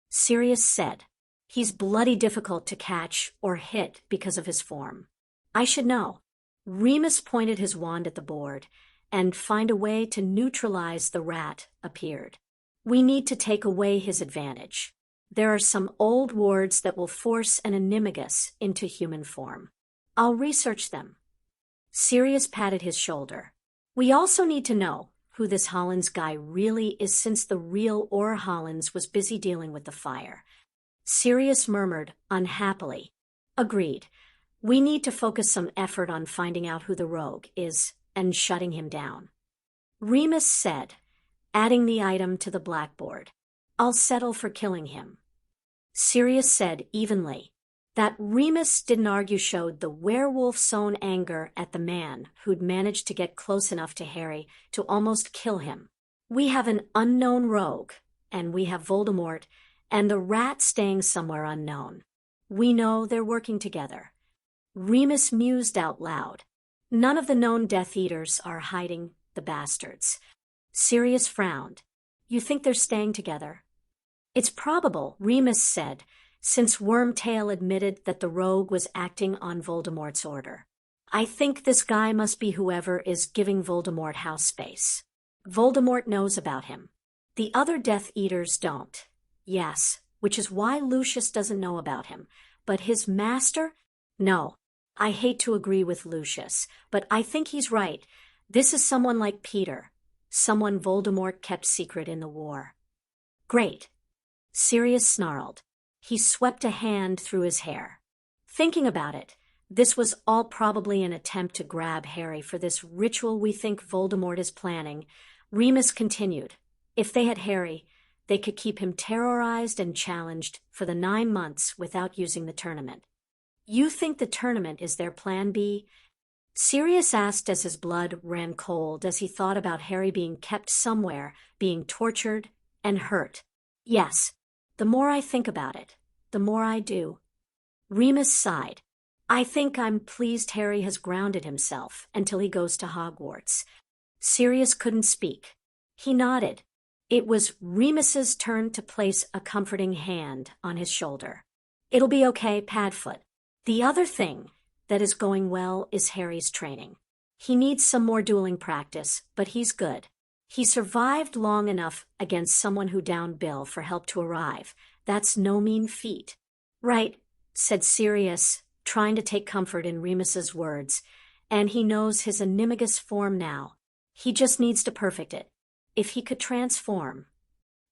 Sirius said, he's bloody difficult to catch or hit because of his form. I should know. Remus pointed his wand at the board, and find a way to neutralize the rat appeared. We need to take away his advantage. There are some old wards that will force an animagus into human form. I'll research them. Sirius patted his shoulder. We also need to know who this Hollins guy really is, since the real Or Hollins was busy dealing with the fire. Sirius murmured unhappily. Agreed. We need to focus some effort on finding out who the rogue is and shutting him down. Remus said, adding the item to the blackboard. I'll settle for killing him. Sirius said evenly. That Remus didn't argue showed the werewolf's own anger at the man who'd managed to get close enough to Harry to almost kill him. We have an unknown rogue, and we have Voldemort, and the rat staying somewhere unknown. We know they're working together. Remus mused out loud. None of the known Death Eaters are hiding the bastards. Sirius frowned. You think they're staying together? It's probable, Remus said, since Wormtail admitted that the rogue was acting on Voldemort's order. I think this guy must be whoever is giving Voldemort house space. Voldemort knows about him. The other Death Eaters don't. Yes, which is why Lucius doesn't know about him. But his master? No. I hate to agree with Lucius, but I think he's right. This is someone like Peter. Someone Voldemort kept secret in the war. Great. Sirius snarled. He swept a hand through his hair. Thinking about it, this was all probably an attempt to grab Harry for this ritual we think Voldemort is planning. Remus continued. If they had Harry, they could keep him terrorized and challenged for the 9 months without using the tournament. You think the tournament is their plan B? Sirius asked as his blood ran cold as he thought about Harry being kept somewhere, being tortured and hurt. Yes. The more I think about it, the more I do. Remus sighed. I think I'm pleased Harry has grounded himself until he goes to Hogwarts. Sirius couldn't speak. He nodded. It was Remus's turn to place a comforting hand on his shoulder. It'll be okay, Padfoot. The other thing that is going well is Harry's training. He needs some more dueling practice, but he's good. He survived long enough against someone who downed Bill for help to arrive. That's no mean feat. Right, said Sirius, trying to take comfort in Remus's words, and he knows his animagus form now. He just needs to perfect it. If he could transform.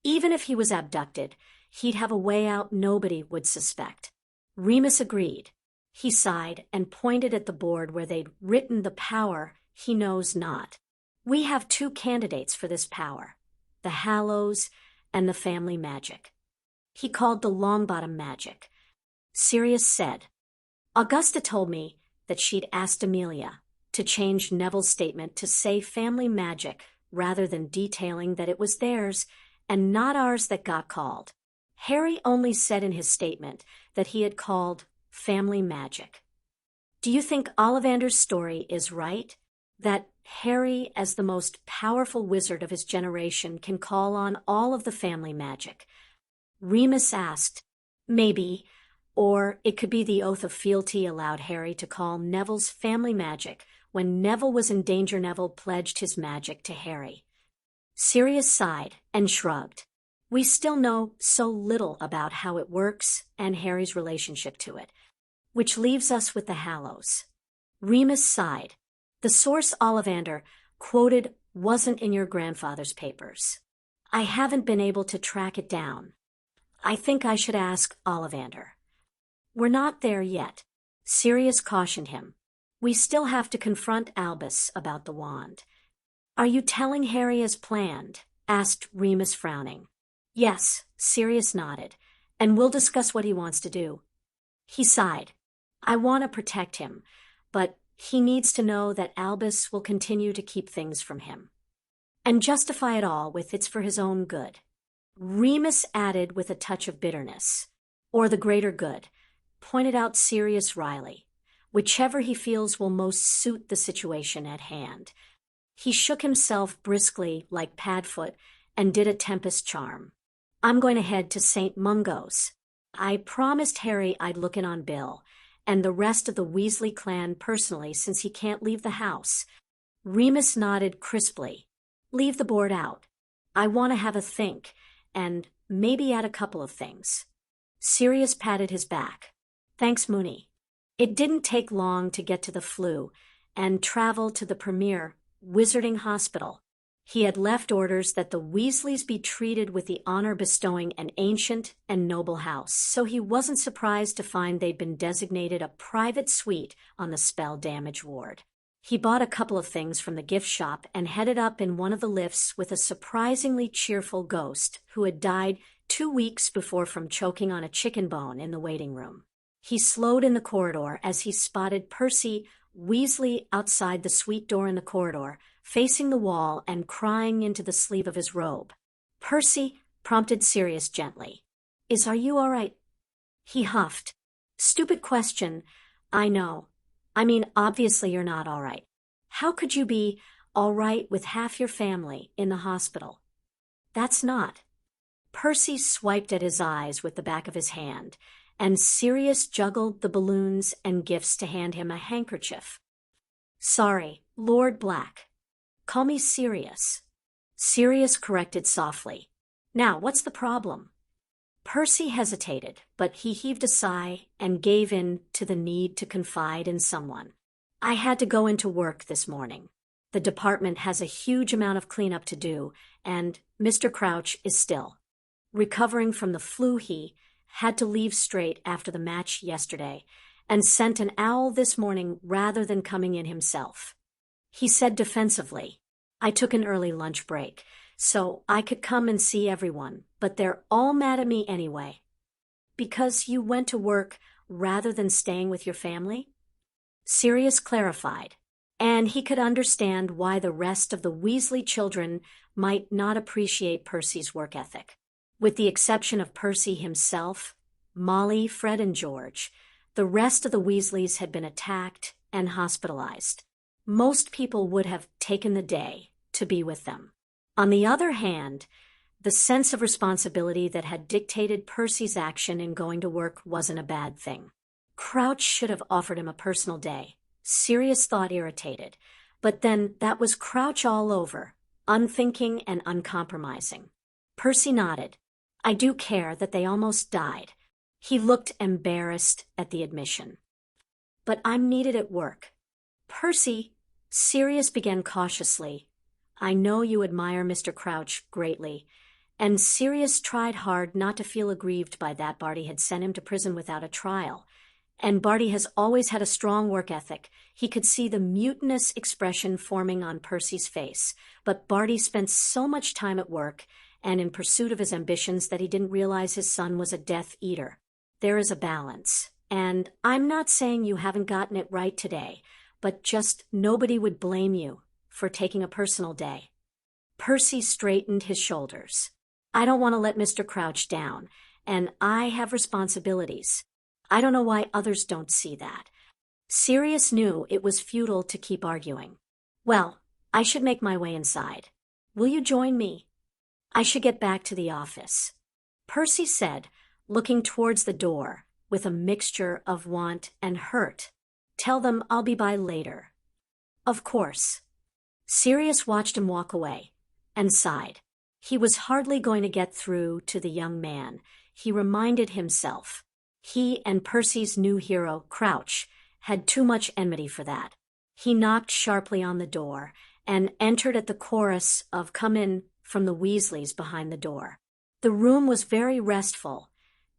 Even if he was abducted, he'd have a way out nobody would suspect. Remus agreed. He sighed and pointed at the board where they'd written the power he knows not. We have 2 candidates for this power, the Hallows and the family magic. He called the Longbottom magic. Sirius said, Augusta told me that she'd asked Amelia to change Neville's statement to say family magic rather than detailing that it was theirs and not ours that got called. Harry only said in his statement that he had called family magic. Do you think Ollivander's story is right? That Harry, as the most powerful wizard of his generation, can call on all of the family magic? Remus asked. Maybe, or it could be the Oath of Fealty allowed Harry to call Neville's family magic. When Neville was in danger, Neville pledged his magic to Harry. Sirius sighed and shrugged. We still know so little about how it works and Harry's relationship to it, which leaves us with the Hallows. Remus sighed. The source Ollivander quoted wasn't in your grandfather's papers. I haven't been able to track it down. I think I should ask Ollivander. We're not there yet. Sirius cautioned him. We still have to confront Albus about the wand. Are you telling Harry as planned? Asked Remus, frowning. Yes, Sirius nodded, and we'll discuss what he wants to do. He sighed. I want to protect him, but he needs to know that Albus will continue to keep things from him. And justify it all with it's for his own good. Remus added with a touch of bitterness. Or the greater good, pointed out Sirius wryly. Whichever he feels will most suit the situation at hand. He shook himself briskly like Padfoot and did a tempest charm. I'm going to head to St. Mungo's. I promised Harry I'd look in on Bill and the rest of the Weasley clan personally since he can't leave the house. Remus nodded crisply. Leave the board out. I want to have a think, and maybe add a couple of things. Sirius patted his back. Thanks, Moony. It didn't take long to get to the flue, and travel to the premier Wizarding Hospital. He had left orders that the Weasleys be treated with the honor bestowing an ancient and noble house, so he wasn't surprised to find they'd been designated a private suite on the spell damage ward. He bought a couple of things from the gift shop and headed up in one of the lifts with a surprisingly cheerful ghost who had died 2 weeks before from choking on a chicken bone in the waiting room. He slowed in the corridor as he spotted Percy Weasley outside the suite door in the corridor, facing the wall and crying into the sleeve of his robe. "Percy," prompted Sirius gently. Are you all right?" He huffed. "Stupid question, I know. I mean, obviously you're not all right. How could you be all right with half your family in the hospital?" "That's not." Percy swiped at his eyes with the back of his hand, and Sirius juggled the balloons and gifts to hand him a handkerchief. "Sorry, Lord Black. Call me Sirius." Sirius corrected softly. "Now, what's the problem?" Percy hesitated, but he heaved a sigh and gave in to the need to confide in someone. "I had to go into work this morning. The department has a huge amount of cleanup to do, and Mr. Crouch is still recovering from the flu. He had to leave straight after the match yesterday and sent an owl this morning rather than coming in himself." He said defensively, "I took an early lunch break so I could come and see everyone, but they're all mad at me anyway." "Because you went to work rather than staying with your family?" Sirius clarified, and he could understand why the rest of the Weasley children might not appreciate Percy's work ethic. With the exception of Percy himself, Molly, Fred, and George, the rest of the Weasleys had been attacked and hospitalized. Most people would have taken the day to be with them. On the other hand, the sense of responsibility that had dictated Percy's action in going to work wasn't a bad thing. Crouch should have offered him a personal day, Sirius thought, irritated, but then that was Crouch all over, unthinking and uncompromising. Percy nodded. "I do care that they almost died." He looked embarrassed at the admission. "But I'm needed at work." "Percy," Sirius began cautiously, "I know you admire Mr. Crouch greatly," and Sirius tried hard not to feel aggrieved by that. Barty had sent him to prison without a trial, and Barty has always had a strong work ethic. He could see the mutinous expression forming on Percy's face, but Barty spent so much time at work and in pursuit of his ambitions that he didn't realize his son was a Death Eater. There is a balance, and I'm not saying you haven't gotten it right today, but just nobody would blame you for taking a personal day. Percy straightened his shoulders. "I don't want to let Mr. Crouch down, and I have responsibilities. I don't know why others don't see that." Sirius knew it was futile to keep arguing. "Well, I should make my way inside. Will you join me?" "I should get back to the office," Percy said, looking towards the door with a mixture of want and hurt. "Tell them I'll be by later." "Of course." Sirius watched him walk away and sighed. He was hardly going to get through to the young man, he reminded himself. He and Percy's new hero, Crouch, had too much enmity for that. He knocked sharply on the door and entered at the chorus of "Come in" from the Weasleys behind the door. The room was very restful,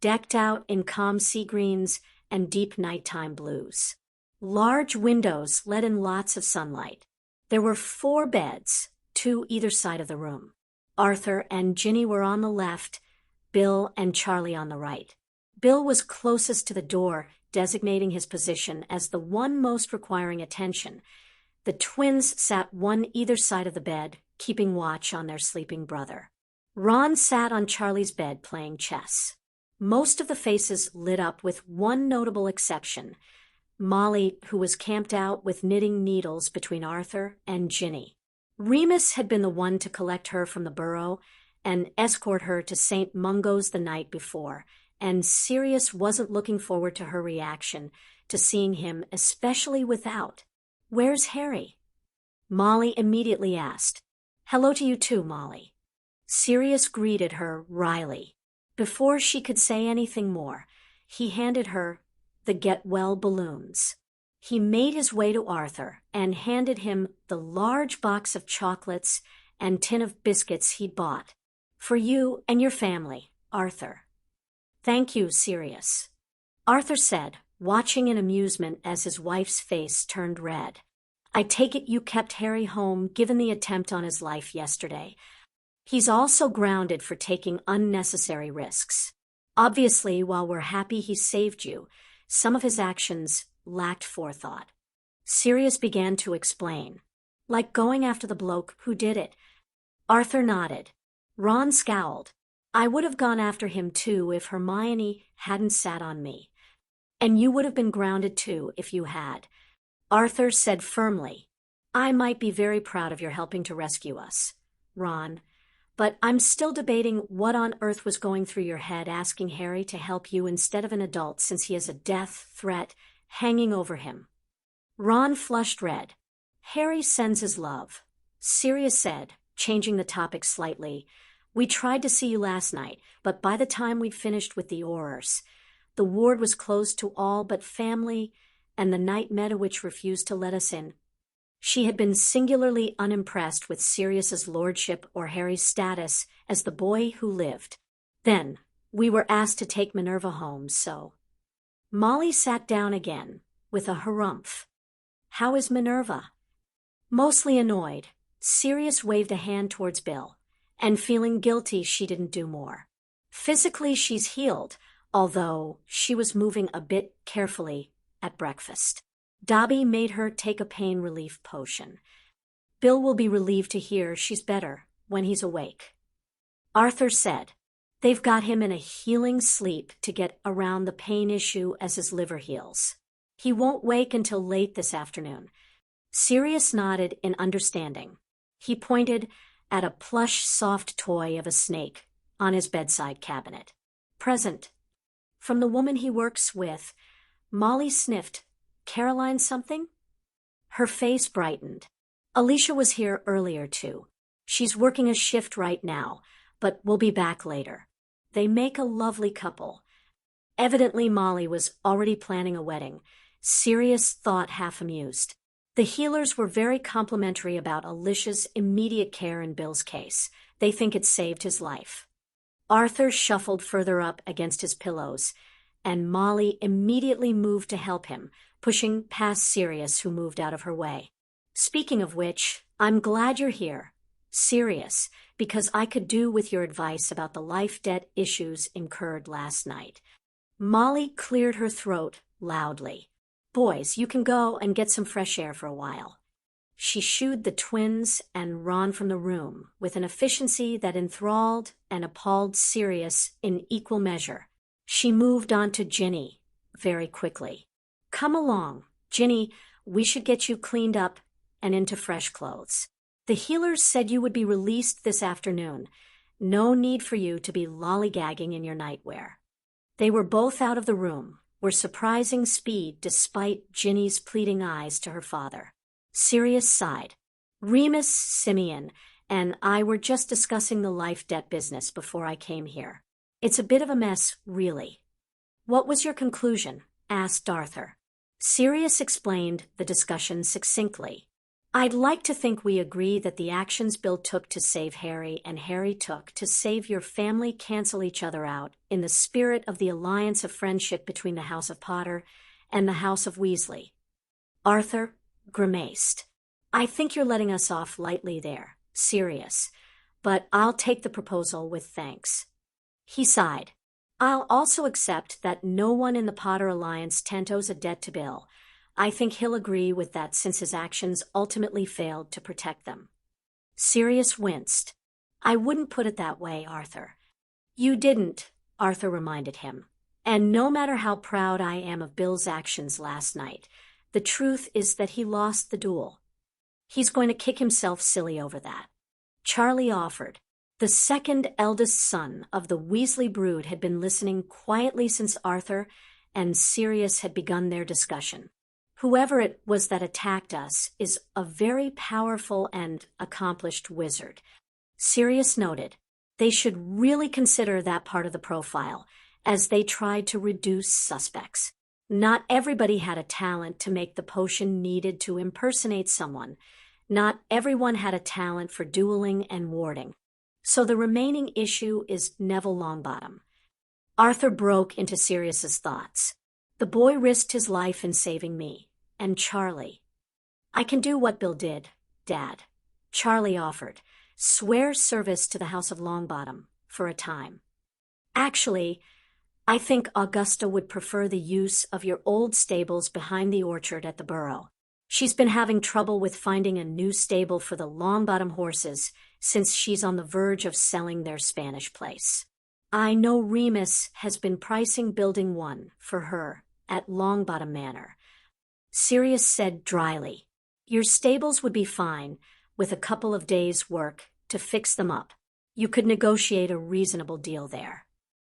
decked out in calm sea greens and deep nighttime blues. Large windows let in lots of sunlight. There were 4 beds, 2 either side of the room. Arthur and Ginny were on the left, Bill and Charlie on the right. Bill was closest to the door, designating his position as the one most requiring attention. The twins sat one either side of the bed, keeping watch on their sleeping brother. Ron sat on Charlie's bed playing chess. Most of the faces lit up with one notable exception, Molly, who was camped out with knitting needles between Arthur and Ginny. Remus had been the one to collect her from the burrow and escort her to St. Mungo's the night before, and Sirius wasn't looking forward to her reaction to seeing him, especially without. "Where's Harry?" Molly immediately asked. "Hello to you too, Molly." Sirius greeted her wryly. Before she could say anything more, he handed her the get well balloons. He made his way to Arthur and handed him the large box of chocolates and tin of biscuits he'd bought. "For you and your family, Arthur." "Thank you, Sirius," Arthur said, watching in amusement as his wife's face turned red. "I take it you kept Harry home given the attempt on his life yesterday. He's also grounded for taking unnecessary risks. Obviously, while we're happy he saved you, some of his actions lacked forethought." Sirius began to explain. "Like going after the bloke who did it." Arthur nodded. Ron scowled. "I would have gone after him too if Hermione hadn't sat on me. And you would have been grounded too if you had," Arthur said firmly. "I might be very proud of your helping to rescue us, Ron, but I'm still debating what on earth was going through your head asking Harry to help you instead of an adult since he has a death threat hanging over him." Ron flushed red. "Harry sends his love," Sirius said, changing the topic slightly. "We tried to see you last night, but by the time we'd finished with the Aurors, the ward was closed to all but family, and the Night Medowitch refused to let us in." She had been singularly unimpressed with Sirius's lordship or Harry's status as the boy who lived. "Then, we were asked to take Minerva home, so—" Molly sat down again, with a harumph. "How is Minerva?" Mostly annoyed, Sirius waved a hand towards Bill, and feeling guilty she didn't do more. "Physically she's healed, although she was moving a bit carefully at breakfast. Dobby made her take a pain relief potion. Bill will be relieved to hear she's better when he's awake." Arthur said, "They've got him in a healing sleep to get around the pain issue as his liver heals. He won't wake until late this afternoon." Sirius nodded in understanding. He pointed at a plush soft toy of a snake on his bedside cabinet. "Present. From the woman he works with." Molly sniffed. "Caroline something?" Her face brightened. "Alicia was here earlier too. She's working a shift right now, but will be back later. They make a lovely couple." Evidently Molly was already planning a wedding. Sirius thought half amused. The healers were very complimentary about Alicia's immediate care in Bill's case. They think it saved his life. Arthur shuffled further up against his pillows, and Molly immediately moved to help him, pushing past Sirius, who moved out of her way. "Speaking of which, I'm glad you're here, Sirius, because I could do with your advice about the life-debt issues incurred last night." Molly cleared her throat loudly. "Boys, you can go and get some fresh air for a while." She shooed the twins and Ron from the room with an efficiency that enthralled and appalled Sirius in equal measure. She moved on to Ginny very quickly. "Come along, Ginny, we should get you cleaned up and into fresh clothes. The healers said you would be released this afternoon. No need for you to be lollygagging in your nightwear." They were both out of the room, with surprising speed despite Ginny's pleading eyes to her father. Sirius sighed. "Remus, Simeon, and I were just discussing the life debt business before I came here. It's a bit of a mess, really." "What was your conclusion?" asked Arthur. Sirius explained the discussion succinctly. "I'd like to think we agree that the actions Bill took to save Harry and Harry took to save your family cancel each other out in the spirit of the alliance of friendship between the House of Potter and the House of Weasley." Arthur grimaced. "I think you're letting us off lightly there, Sirius, but I'll take the proposal with thanks." He sighed. "I'll also accept that no one in the Potter Alliance owes a debt to Bill. I think he'll agree with that since his actions ultimately failed to protect them." Sirius winced. "I wouldn't put it that way, Arthur." "You didn't," Arthur reminded him. "And no matter how proud I am of Bill's actions last night, the truth is that he lost the duel. He's going to kick himself silly over that." Charlie offered. The second eldest son of the Weasley brood had been listening quietly since Arthur and Sirius had begun their discussion. "Whoever it was that attacked us is a very powerful and accomplished wizard," Sirius noted. "They should really consider that part of the profile as they try to reduce suspects." Not everybody had a talent to make the potion needed to impersonate someone. Not everyone had a talent for dueling and warding. So the remaining issue is Neville Longbottom. Arthur broke into Sirius's thoughts. The boy risked his life in saving me. And Charlie. I can do what Bill did, Dad. Charlie offered. Swear service to the House of Longbottom, for a time. Actually, I think Augusta would prefer the use of your old stables behind the orchard at the Burrow. She's been having trouble with finding a new stable for the Longbottom horses since she's on the verge of selling their Spanish place. I know Remus has been pricing building one for her at Longbottom Manor. Sirius said dryly, Your stables would be fine with a couple of days' work to fix them up. You could negotiate a reasonable deal there.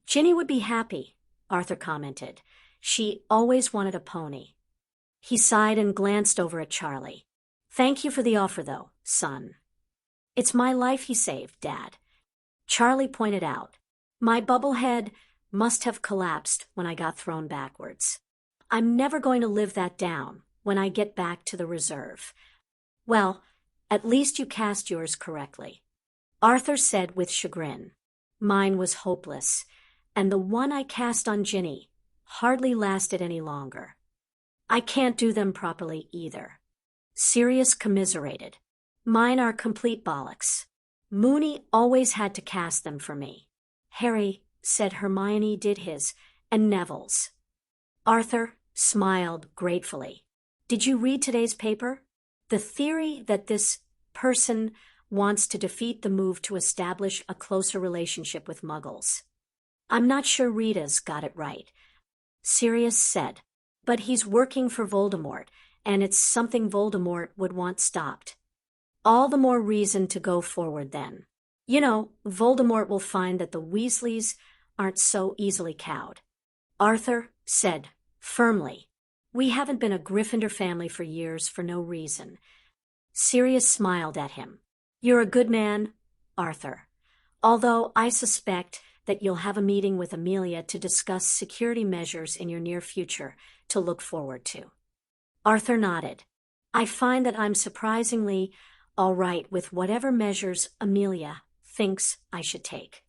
Ginny would be happy, Arthur commented. She always wanted a pony. He sighed and glanced over at Charlie. Thank you for the offer, though, son. It's my life he saved, Dad. Charlie pointed out. My bubble head must have collapsed when I got thrown backwards. I'm never going to live that down when I get back to the reserve. Well, at least you cast yours correctly. Arthur said with chagrin. Mine was hopeless, and the one I cast on Ginny hardly lasted any longer. I can't do them properly either. Sirius commiserated. Mine are complete bollocks. Moony always had to cast them for me. Harry said Hermione did his, and Neville's. Arthur smiled gratefully. Did you read today's paper? The theory that this person wants to defeat the move to establish a closer relationship with Muggles. I'm not sure Rita's got it right, Sirius said. But he's working for Voldemort, and it's something Voldemort would want stopped. All the more reason to go forward then. You know, Voldemort will find that the Weasleys aren't so easily cowed. Arthur said firmly, We haven't been a Gryffindor family for years for no reason. Sirius smiled at him. You're a good man, Arthur. Although I suspect that you'll have a meeting with Amelia to discuss security measures in your near future to look forward to. Arthur nodded. I find that I'm surprisingly all right with whatever measures Amelia thinks I should take.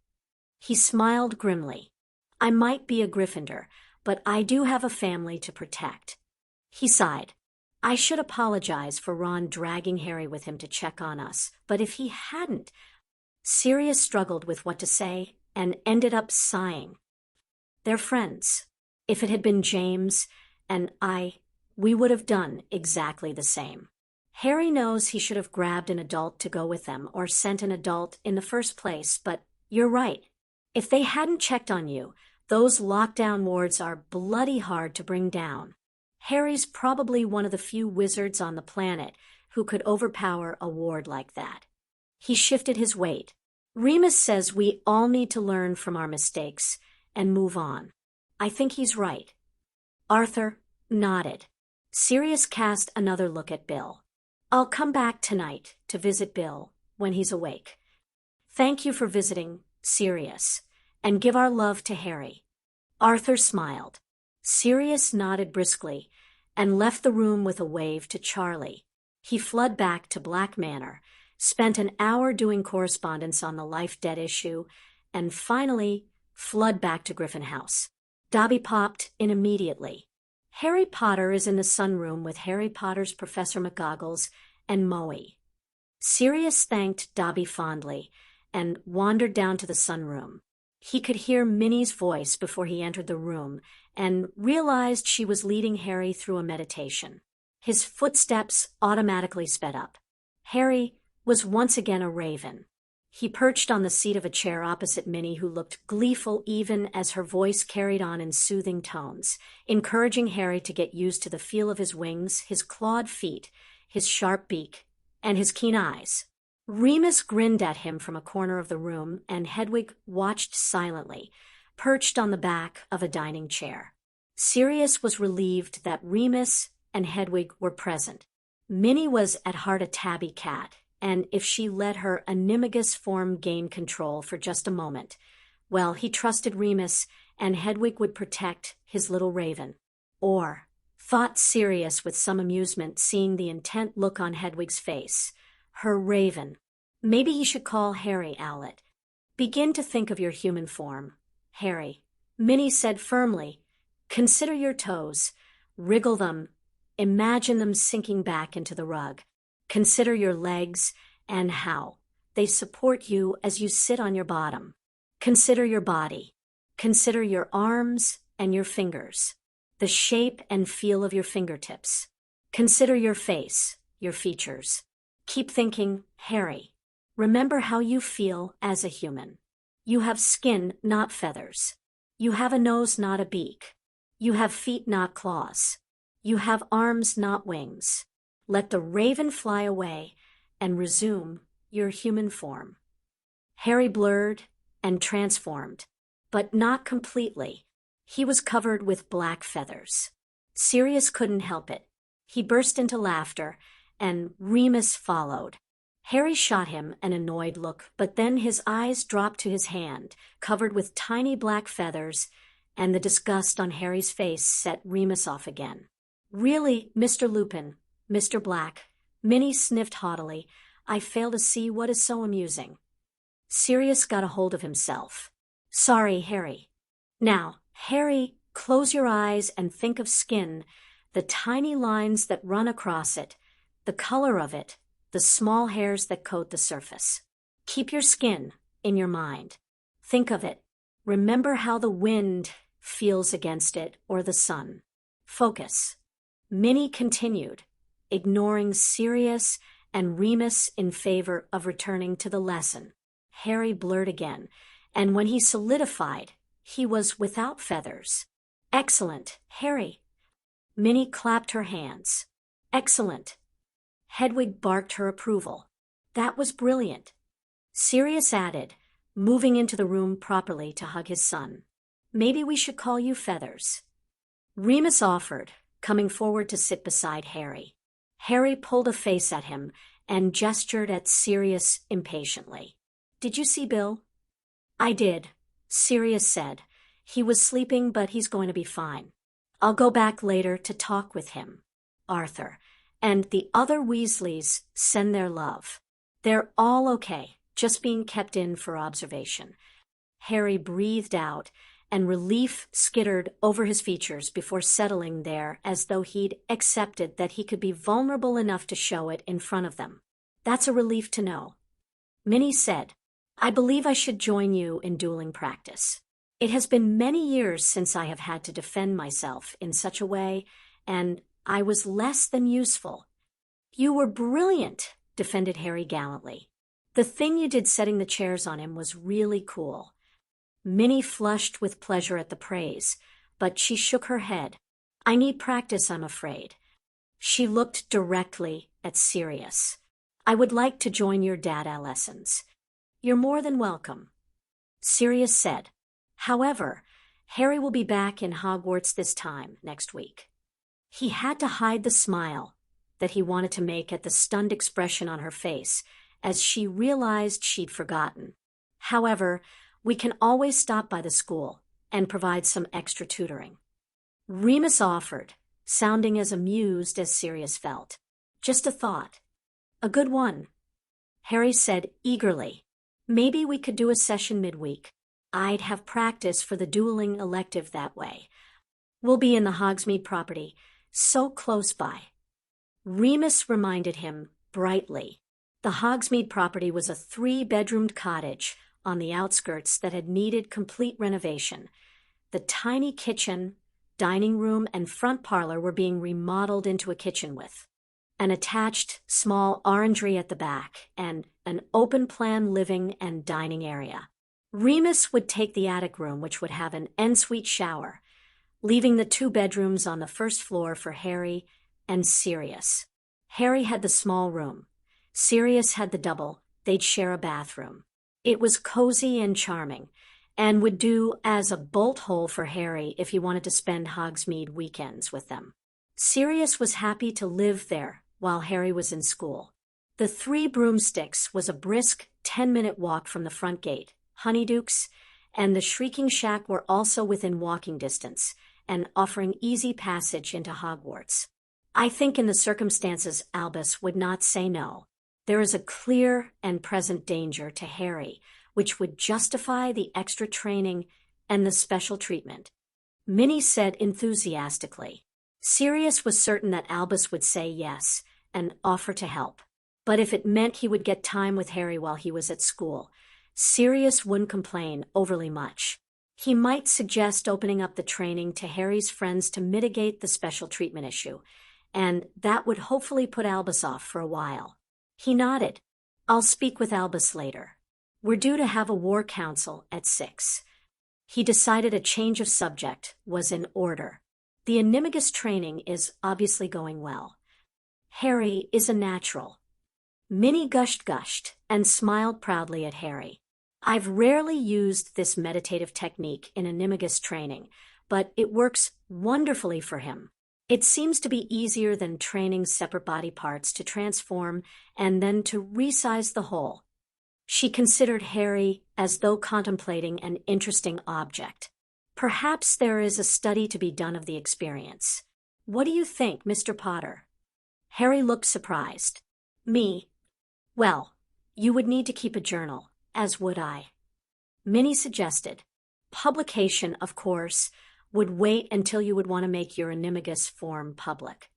He smiled grimly. I might be a Gryffindor, but I do have a family to protect. He sighed. I should apologize for Ron dragging Harry with him to check on us, but if he hadn't... Sirius struggled with what to say and ended up sighing. They're friends. If it had been James and we would have done exactly the same. Harry knows he should have grabbed an adult to go with them or sent an adult in the first place, but you're right. If they hadn't checked on you, those lockdown wards are bloody hard to bring down. Harry's probably one of the few wizards on the planet who could overpower a ward like that. He shifted his weight. Remus says we all need to learn from our mistakes and move on. I think he's right. Arthur nodded. Sirius cast another look at Bill. I'll come back tonight to visit Bill when he's awake. Thank you for visiting, Sirius, and give our love to Harry. Arthur smiled. Sirius nodded briskly and left the room with a wave to Charlie. He fled back to Black Manor, spent an hour doing correspondence on the Life-Debt issue, and finally fled back to Griffin House. Dobby popped in immediately. Harry Potter is in the sunroom with Harry Potter's Professor McGoggles and Moe. Sirius thanked Dobby fondly and wandered down to the sunroom. He could hear Minnie's voice before he entered the room and realized she was leading Harry through a meditation. His footsteps automatically sped up. Harry was once again a raven. He perched on the seat of a chair opposite Minnie, who looked gleeful even as her voice carried on in soothing tones, encouraging Harry to get used to the feel of his wings, his clawed feet, his sharp beak, and his keen eyes. Remus grinned at him from a corner of the room, and Hedwig watched silently, perched on the back of a dining chair. Sirius was relieved that Remus and Hedwig were present. Minnie was at heart a tabby cat, and if she let her animagus form gain control for just a moment, well, he trusted Remus, and Hedwig would protect his little raven. Or, thought Sirius with some amusement, seeing the intent look on Hedwig's face. Her raven. Maybe he should call Harry Owlet. Begin to think of your human form, Harry. Minnie said firmly. Consider your toes. Wriggle them. Imagine them sinking back into the rug. Consider your legs and how they support you as you sit on your bottom. Consider your body. Consider your arms and your fingers, the shape and feel of your fingertips. Consider your face, your features. Keep thinking, Harry. Remember how you feel as a human. You have skin, not feathers. You have a nose, not a beak. You have feet, not claws. You have arms, not wings. Let the raven fly away and resume your human form. Harry blurred and transformed, but not completely. He was covered with black feathers. Sirius couldn't help it. He burst into laughter, and Remus followed. Harry shot him an annoyed look, but then his eyes dropped to his hand, covered with tiny black feathers, and the disgust on Harry's face set Remus off again. Really, Mr. Lupin, Mr. Black, Minnie sniffed haughtily, I fail to see what is so amusing. Sirius got a hold of himself. Sorry, Harry. Now, Harry, close your eyes and think of skin, the tiny lines that run across it, the color of it, the small hairs that coat the surface. Keep your skin in your mind. Think of it. Remember how the wind feels against it or the sun. Focus. Minnie continued, ignoring Sirius and Remus in favor of returning to the lesson. Harry blurred again, and when he solidified, he was without feathers. Excellent, Harry. Minnie clapped her hands. Excellent. Hedwig barked her approval. That was brilliant. Sirius added, moving into the room properly to hug his son. Maybe we should call you Feathers. Remus offered, coming forward to sit beside Harry. Harry pulled a face at him and gestured at Sirius impatiently. Did you see Bill? I did, Sirius said. He was sleeping, but he's going to be fine. I'll go back later to talk with him. Arthur and the other Weasleys send their love. They're all okay, just being kept in for observation. Harry breathed out, and relief skittered over his features before settling there as though he'd accepted that he could be vulnerable enough to show it in front of them. That's a relief to know. Minnie said, I believe I should join you in dueling practice. It has been many years since I have had to defend myself in such a way, and I was less than useful. You were brilliant, defended Harry gallantly. The thing you did setting the chairs on him was really cool. Minnie flushed with pleasure at the praise, but she shook her head. I need practice, I'm afraid. She looked directly at Sirius. I would like to join your dada lessons. You're more than welcome. Sirius said. However, Harry will be back in Hogwarts this time next week. He had to hide the smile that he wanted to make at the stunned expression on her face as she realized she'd forgotten. However, we can always stop by the school and provide some extra tutoring. Remus offered, sounding as amused as Sirius felt. Just a thought. A good one. Harry said eagerly, maybe we could do a session midweek. I'd have practice for the dueling elective that way. We'll be in the Hogsmeade property, so close by. Remus reminded him brightly. The Hogsmeade property was a 3-bedroomed cottage on the outskirts that had needed complete renovation. The tiny kitchen, dining room, and front parlor were being remodeled into a kitchen with an attached small orangery at the back and an open-plan living and dining area. Remus would take the attic room, which would have an ensuite shower, leaving the 2 bedrooms on the first floor for Harry and Sirius. Harry had the small room. Sirius had the double. They'd share a bathroom. It was cozy and charming, and would do as a bolt hole for Harry if he wanted to spend Hogsmeade weekends with them. Sirius was happy to live there while Harry was in school. The 3 Broomsticks was a brisk 10-minute walk from the front gate. Honeydukes and the Shrieking Shack were also within walking distance, and offering easy passage into Hogwarts. I think in the circumstances Albus would not say no. There is a clear and present danger to Harry, which would justify the extra training and the special treatment. Minnie said enthusiastically. Sirius was certain that Albus would say yes and offer to help. But if it meant he would get time with Harry while he was at school, Sirius wouldn't complain overly much. He might suggest opening up the training to Harry's friends to mitigate the special treatment issue, and that would hopefully put Albus off for a while. He nodded. I'll speak with Albus later. We're due to have a war council at 6. He decided a change of subject was in order. The Animagus training is obviously going well. Harry is a natural. Minnie gushed and smiled proudly at Harry. I've rarely used this meditative technique in Animagus training, but it works wonderfully for him. It seems to be easier than training separate body parts to transform and then to resize the whole. She considered Harry as though contemplating an interesting object. Perhaps there is a study to be done of the experience. What do you think, Mr. Potter? Harry looked surprised. Me? Well, you would need to keep a journal, as would I. Minnie suggested. Publication, of course, would wait until you would want to make your Animagus form public.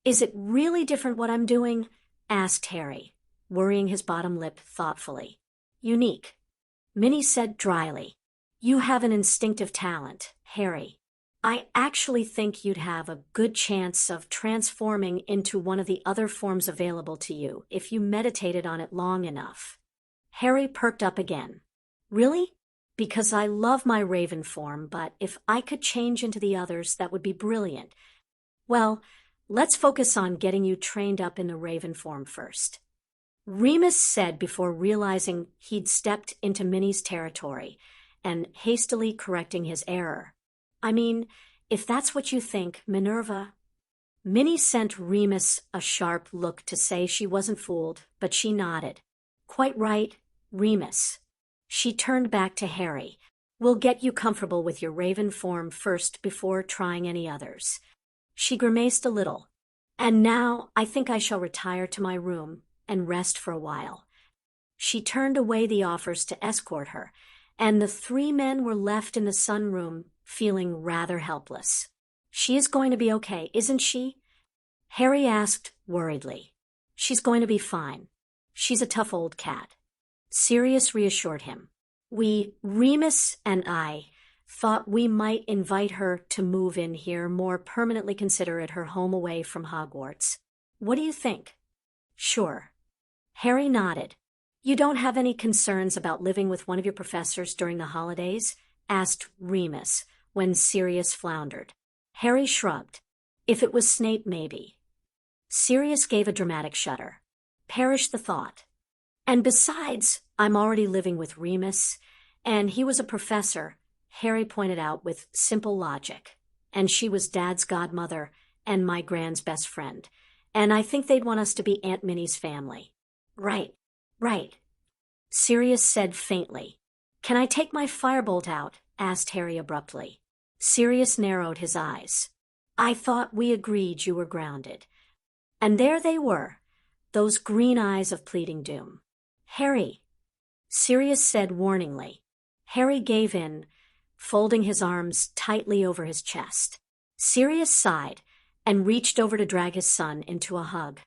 Is it really different what I'm doing? Asked Harry, worrying his bottom lip thoughtfully. Unique. Minnie said dryly. You have an instinctive talent, Harry. I actually think you'd have a good chance of transforming into one of the other forms available to you if you meditated on it long enough. Harry perked up again. Really? Because I love my Raven form, but if I could change into the others, that would be brilliant. Well, let's focus on getting you trained up in the Raven form first. Remus said before realizing he'd stepped into Minnie's territory and hastily correcting his error. I mean, if that's what you think, Minerva. Minnie sent Remus a sharp look to say she wasn't fooled, but she nodded. Quite right, Remus. She turned back to Harry. We'll get you comfortable with your Raven form first before trying any others. She grimaced a little. And now I think I shall retire to my room and rest for a while. She turned away the offers to escort her, and the 3 men were left in the sunroom feeling rather helpless. She is going to be okay, isn't she? Harry asked worriedly. She's going to be fine. She's a tough old cat. Sirius reassured him. Remus and I, thought we might invite her to move in here, more permanently consider it her home away from Hogwarts. What do you think? Sure. Harry nodded. You don't have any concerns about living with one of your professors during the holidays? Asked Remus, when Sirius floundered. Harry shrugged. If it was Snape, maybe. Sirius gave a dramatic shudder. Perish the thought. And besides, I'm already living with Remus, and he was a professor, Harry pointed out with simple logic. And she was Dad's godmother and my Grand's best friend, and I think they'd want us to be Aunt Minnie's family. Right. Sirius said faintly. Can I take my firebolt out? Asked Harry abruptly. Sirius narrowed his eyes. I thought we agreed you were grounded. And there they were, those green eyes of pleading doom. Harry, Sirius said warningly. Harry gave in, folding his arms tightly over his chest. Sirius sighed and reached over to drag his son into a hug.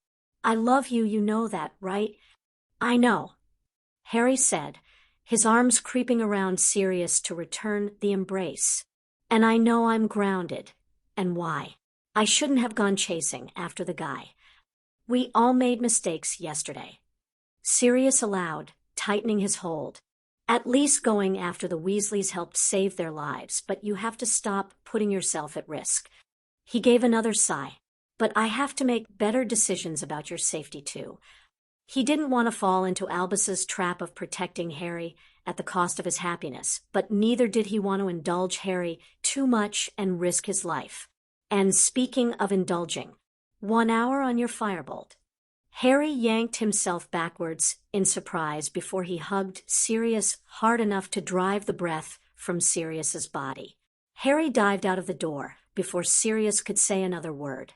I love you, you know that, right? I know, Harry said, his arms creeping around Sirius to return the embrace. And I know I'm grounded. And why? I shouldn't have gone chasing after the guy. We all made mistakes yesterday. Sirius allowed, tightening his hold. At least going after the Weasleys helped save their lives, but you have to stop putting yourself at risk. He gave another sigh. But I have to make better decisions about your safety too. He didn't want to fall into Albus's trap of protecting Harry at the cost of his happiness, but neither did he want to indulge Harry too much and risk his life. And speaking of indulging, 1 hour on your firebolt. Harry yanked himself backwards in surprise before he hugged Sirius hard enough to drive the breath from Sirius's body. Harry dived out of the door before Sirius could say another word,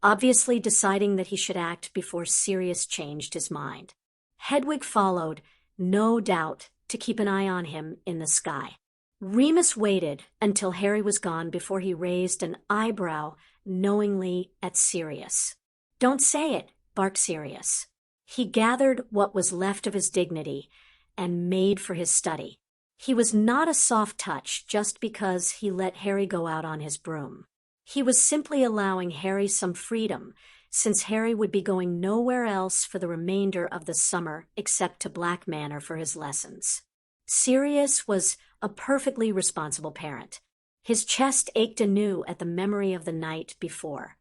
obviously deciding that he should act before Sirius changed his mind. Hedwig followed, no doubt, to keep an eye on him in the sky. Remus waited until Harry was gone before he raised an eyebrow knowingly at Sirius. "Don't say it," barked Sirius. He gathered what was left of his dignity and made for his study. He was not a soft touch just because he let Harry go out on his broom. He was simply allowing Harry some freedom, since Harry would be going nowhere else for the remainder of the summer except to Black Manor for his lessons. Sirius was a perfectly responsible parent. His chest ached anew at the memory of the night before.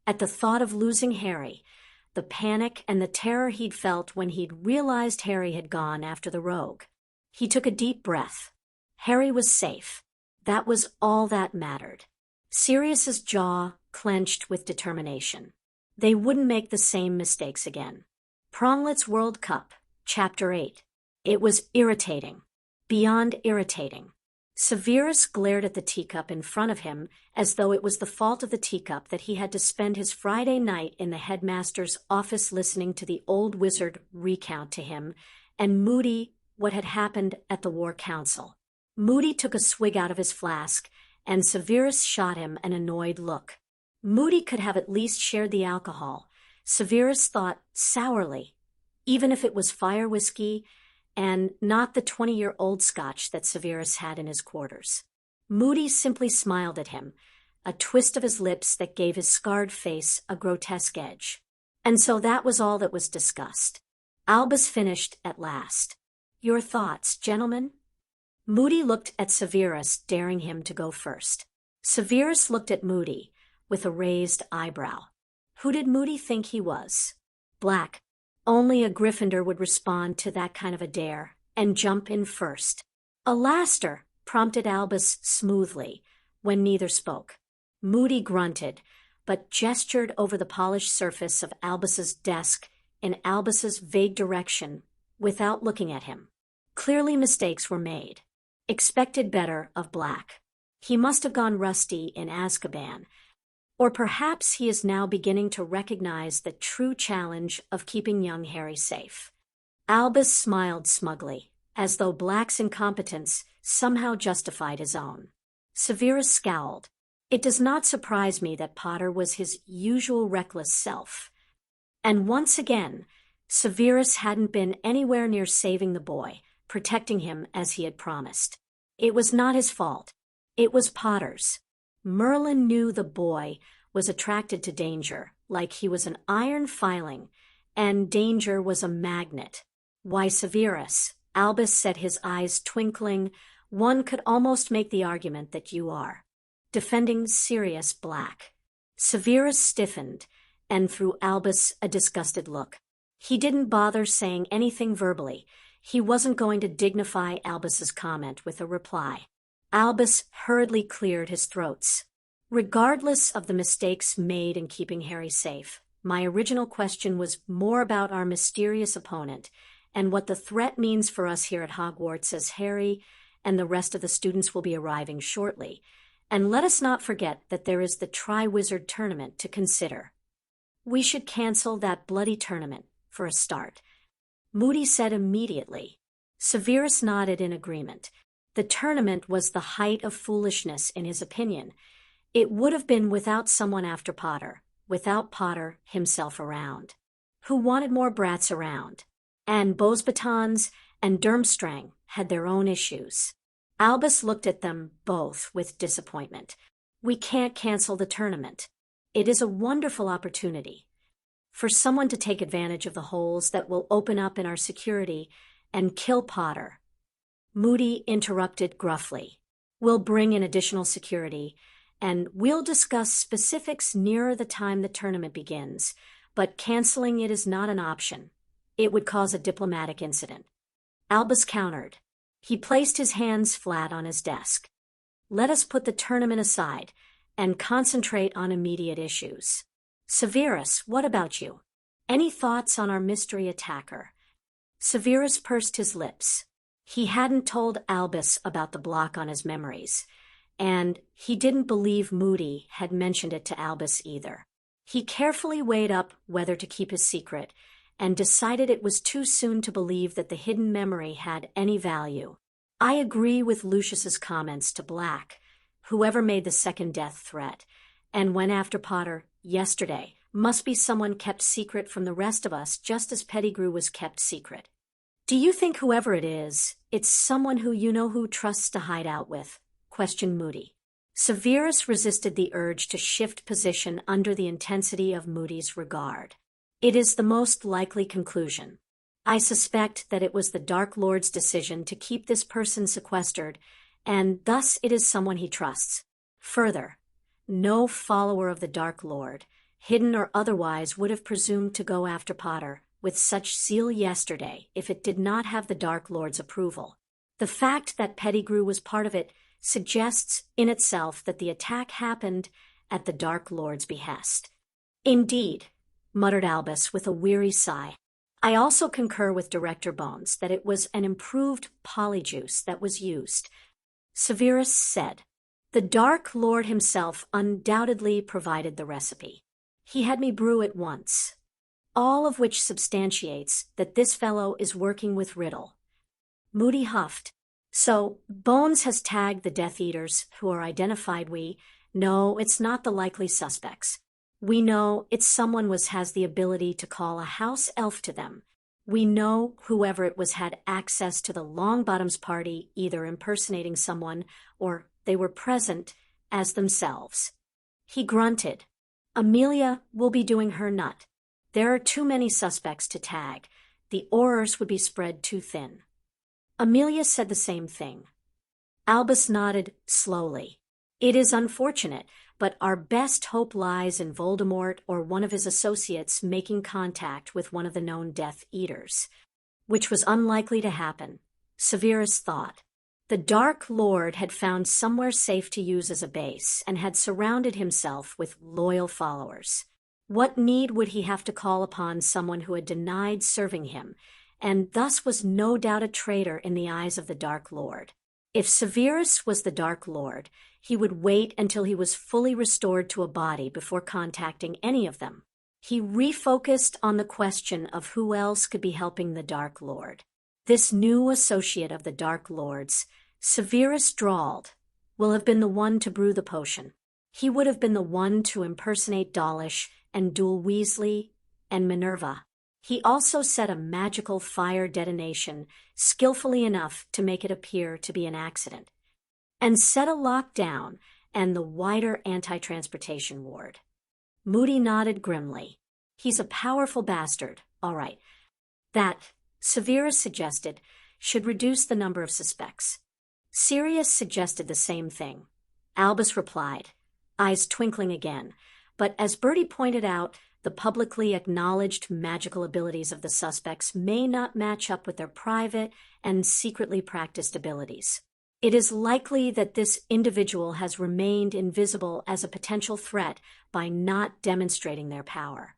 At the thought of losing Harry, the panic and the terror he'd felt when he'd realized Harry had gone after the rogue. He took a deep breath. Harry was safe. That was all that mattered. Sirius's jaw clenched with determination. They wouldn't make the same mistakes again. Quidditch World Cup, Chapter 8. It was irritating. Beyond irritating. Severus glared at the teacup in front of him as though it was the fault of the teacup that he had to spend his Friday night in the headmaster's office listening to the old wizard recount to him, and Moody what had happened at the War Council. Moody took a swig out of his flask, and Severus shot him an annoyed look. Moody could have at least shared the alcohol, Severus thought sourly, even if it was fire whiskey and not the 20-year-old scotch that Severus had in his quarters. Moody simply smiled at him, a twist of his lips that gave his scarred face a grotesque edge. And so that was all that was discussed. Albus finished at last. "Your thoughts, gentlemen?" Moody looked at Severus, daring him to go first. Severus looked at Moody with a raised eyebrow. Who did Moody think he was? Black. Only a Gryffindor would respond to that kind of a dare and jump in first. "Alaster," prompted Albus smoothly, when neither spoke. Moody grunted, but gestured over the polished surface of Albus's desk in Albus's vague direction without looking at him. Clearly mistakes were made. Expected better of Black. He must have gone rusty in Azkaban, or perhaps he is now beginning to recognize the true challenge of keeping young Harry safe. Albus smiled smugly, as though Black's incompetence somehow justified his own. Severus scowled. It does not surprise me that Potter was his usual reckless self. And once again, Severus hadn't been anywhere near saving the boy, protecting him as he had promised. It was not his fault. It was Potter's. Merlin knew the boy was attracted to danger, like he was an iron filing, and danger was a magnet. Why Severus? Albus said, his eyes twinkling. One could almost make the argument that you are. Defending Sirius Black. Severus stiffened, and threw Albus a disgusted look. He didn't bother saying anything verbally. He wasn't going to dignify Albus's comment with a reply. Albus hurriedly cleared his throats. Regardless of the mistakes made in keeping Harry safe, my original question was more about our mysterious opponent and what the threat means for us here at Hogwarts as Harry and the rest of the students will be arriving shortly. And let us not forget that there is the Triwizard Tournament to consider. We should cancel that bloody tournament, for a start. Moody said immediately. Severus nodded in agreement. The tournament was the height of foolishness in his opinion. It would have been without someone after Potter, without Potter himself around. Who wanted more brats around? And Beauxbatons and Durmstrang had their own issues. Albus looked at them both with disappointment. We can't cancel the tournament. It is a wonderful opportunity for someone to take advantage of the holes that will open up in our security and kill Potter. Moody interrupted gruffly. We'll bring in additional security, and we'll discuss specifics nearer the time the tournament begins, but canceling it is not an option. It would cause a diplomatic incident. Albus countered. He placed his hands flat on his desk. Let us put the tournament aside and concentrate on immediate issues. Severus, what about you? Any thoughts on our mystery attacker? Severus pursed his lips. He hadn't told Albus about the block on his memories, and he didn't believe Moody had mentioned it to Albus either. He carefully weighed up whether to keep his secret, and decided it was too soon to believe that the hidden memory had any value. I agree with Lucius's comments to Black, whoever made the second death threat, and went after Potter yesterday must be someone kept secret from the rest of us, just as Pettigrew was kept secret. Do you think whoever it is, it's someone who you know who trusts to hide out with? Questioned Moody. Severus resisted the urge to shift position under the intensity of Moody's regard. It is the most likely conclusion. I suspect that it was the Dark Lord's decision to keep this person sequestered, and thus it is someone he trusts. Further, no follower of the Dark Lord, hidden or otherwise, would have presumed to go after Potter with such zeal yesterday if it did not have the Dark Lord's approval. The fact that Pettigrew was part of it suggests in itself that the attack happened at the Dark Lord's behest. Indeed, muttered Albus with a weary sigh. I also concur with Director Bones that it was an improved polyjuice that was used. Severus said, the Dark Lord himself undoubtedly provided the recipe. He had me brew it once. All of which substantiates that this fellow is working with Riddle. Moody huffed. So, Bones has tagged the Death Eaters, who are identified. No, it's not the likely suspects. We know it's someone has the ability to call a house elf to them. We know whoever it was had access to the Longbottoms party, either impersonating someone or they were present as themselves. He grunted. Amelia will be doing her nut. There are too many suspects to tag. The Aurors would be spread too thin. Amelia said the same thing. Albus nodded slowly. It is unfortunate, but our best hope lies in Voldemort or one of his associates making contact with one of the known Death Eaters, which was unlikely to happen, Severus thought. The Dark Lord had found somewhere safe to use as a base and had surrounded himself with loyal followers. What need would he have to call upon someone who had denied serving him, and thus was no doubt a traitor in the eyes of the Dark Lord? If Severus was the Dark Lord, he would wait until he was fully restored to a body before contacting any of them. He refocused on the question of who else could be helping the Dark Lord. This new associate of the Dark Lord's, Severus drawled, will have been the one to brew the potion. He would have been the one to impersonate Dawlish and duel Weasley and Minerva. He also set a magical fire detonation skillfully enough to make it appear to be an accident, and set a lockdown and the wider anti-transportation ward. Moody nodded grimly. He's a powerful bastard, all right. That, Severus suggested, should reduce the number of suspects. Sirius suggested the same thing. Albus replied, eyes twinkling again, but as Bertie pointed out, the publicly acknowledged magical abilities of the suspects may not match up with their private and secretly practiced abilities. It is likely that this individual has remained invisible as a potential threat by not demonstrating their power.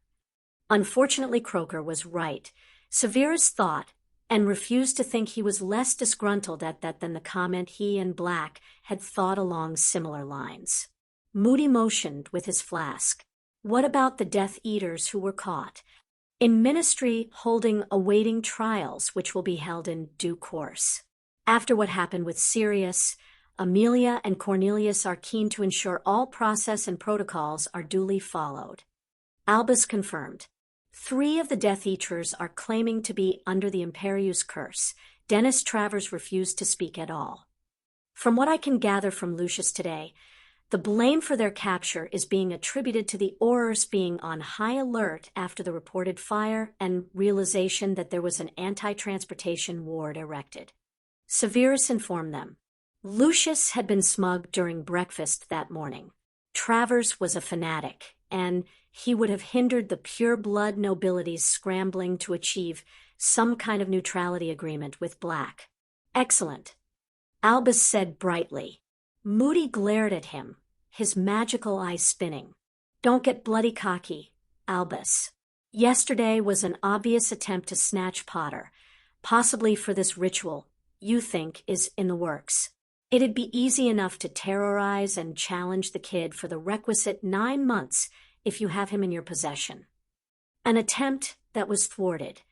Unfortunately, Croker was right. Severus thought, and refused to think he was less disgruntled at that than the comment he and Black had thought along similar lines. Moody motioned with his flask. What about the Death Eaters who were caught? In Ministry, holding awaiting trials, which will be held in due course. After what happened with Sirius, Amelia and Cornelius are keen to ensure all process and protocols are duly followed. Albus confirmed. 3 of the Death Eaters are claiming to be under the Imperius curse. Dennis Travers refused to speak at all. From what I can gather from Lucius today, the blame for their capture is being attributed to the Aurors being on high alert after the reported fire and realization that there was an anti-transportation ward erected. Severus informed them. Lucius had been smug during breakfast that morning. Travers was a fanatic, and he would have hindered the pure-blood nobility's scrambling to achieve some kind of neutrality agreement with Black. Excellent, Albus said brightly. Moody glared at him, his magical eye spinning. Don't get bloody cocky, Albus. Yesterday was an obvious attempt to snatch Potter, possibly for this ritual you think is in the works. It'd be easy enough to terrorize and challenge the kid for the requisite 9 months if you have him in your possession. An attempt that was thwarted.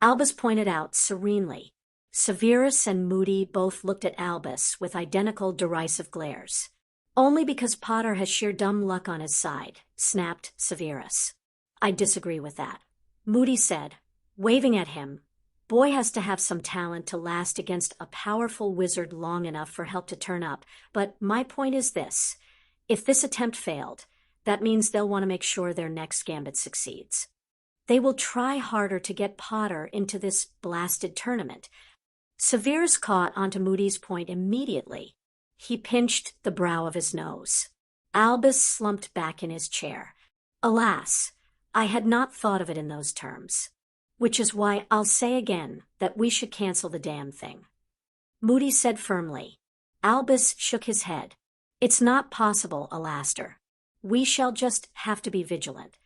Albus pointed out serenely. Severus and Moody both looked at Albus with identical derisive glares. Only because Potter has sheer dumb luck on his side, snapped Severus. I disagree with that. Moody said, waving at him. Boy has to have some talent to last against a powerful wizard long enough for help to turn up, but my point is this. If this attempt failed, that means they'll want to make sure their next gambit succeeds. They will try harder to get Potter into this blasted tournament. Severus caught onto Moody's point immediately. He pinched the brow of his nose. Albus slumped back in his chair. Alas, I had not thought of it in those terms. Which is why I'll say again that we should cancel the damn thing. Moody said firmly. Albus shook his head. It's not possible, Alastair. We shall just have to be vigilant.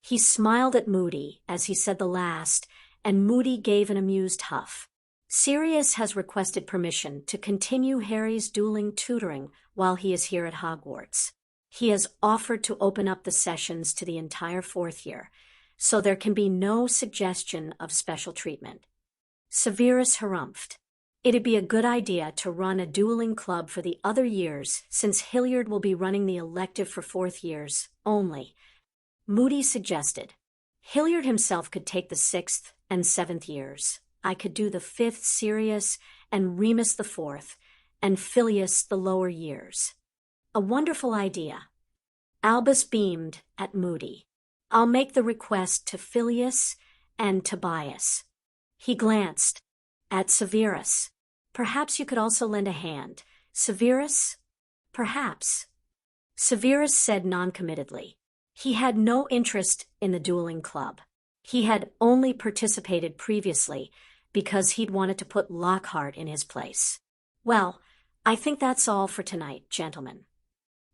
He smiled at Moody as he said the last, and Moody gave an amused huff. Sirius has requested permission to continue Harry's dueling tutoring while he is here at Hogwarts. He has offered to open up the sessions to the entire 4th year, so there can be no suggestion of special treatment. Severus harumphed. It'd be a good idea to run a dueling club for the other years, since Hilliard will be running the elective for 4th years only. Moody suggested. Hilliard himself could take the 6th and 7th years. I could do the 5th Sirius and Remus the 4th, and Filius the lower years. A wonderful idea. Albus beamed at Moody. I'll make the request to Filius and Tobias. He glanced at Severus. Perhaps you could also lend a hand. Severus? Perhaps. Severus said noncommittedly. He had no interest in the dueling club. He had only participated previously because he'd wanted to put Lockhart in his place. Well, I think that's all for tonight, gentlemen.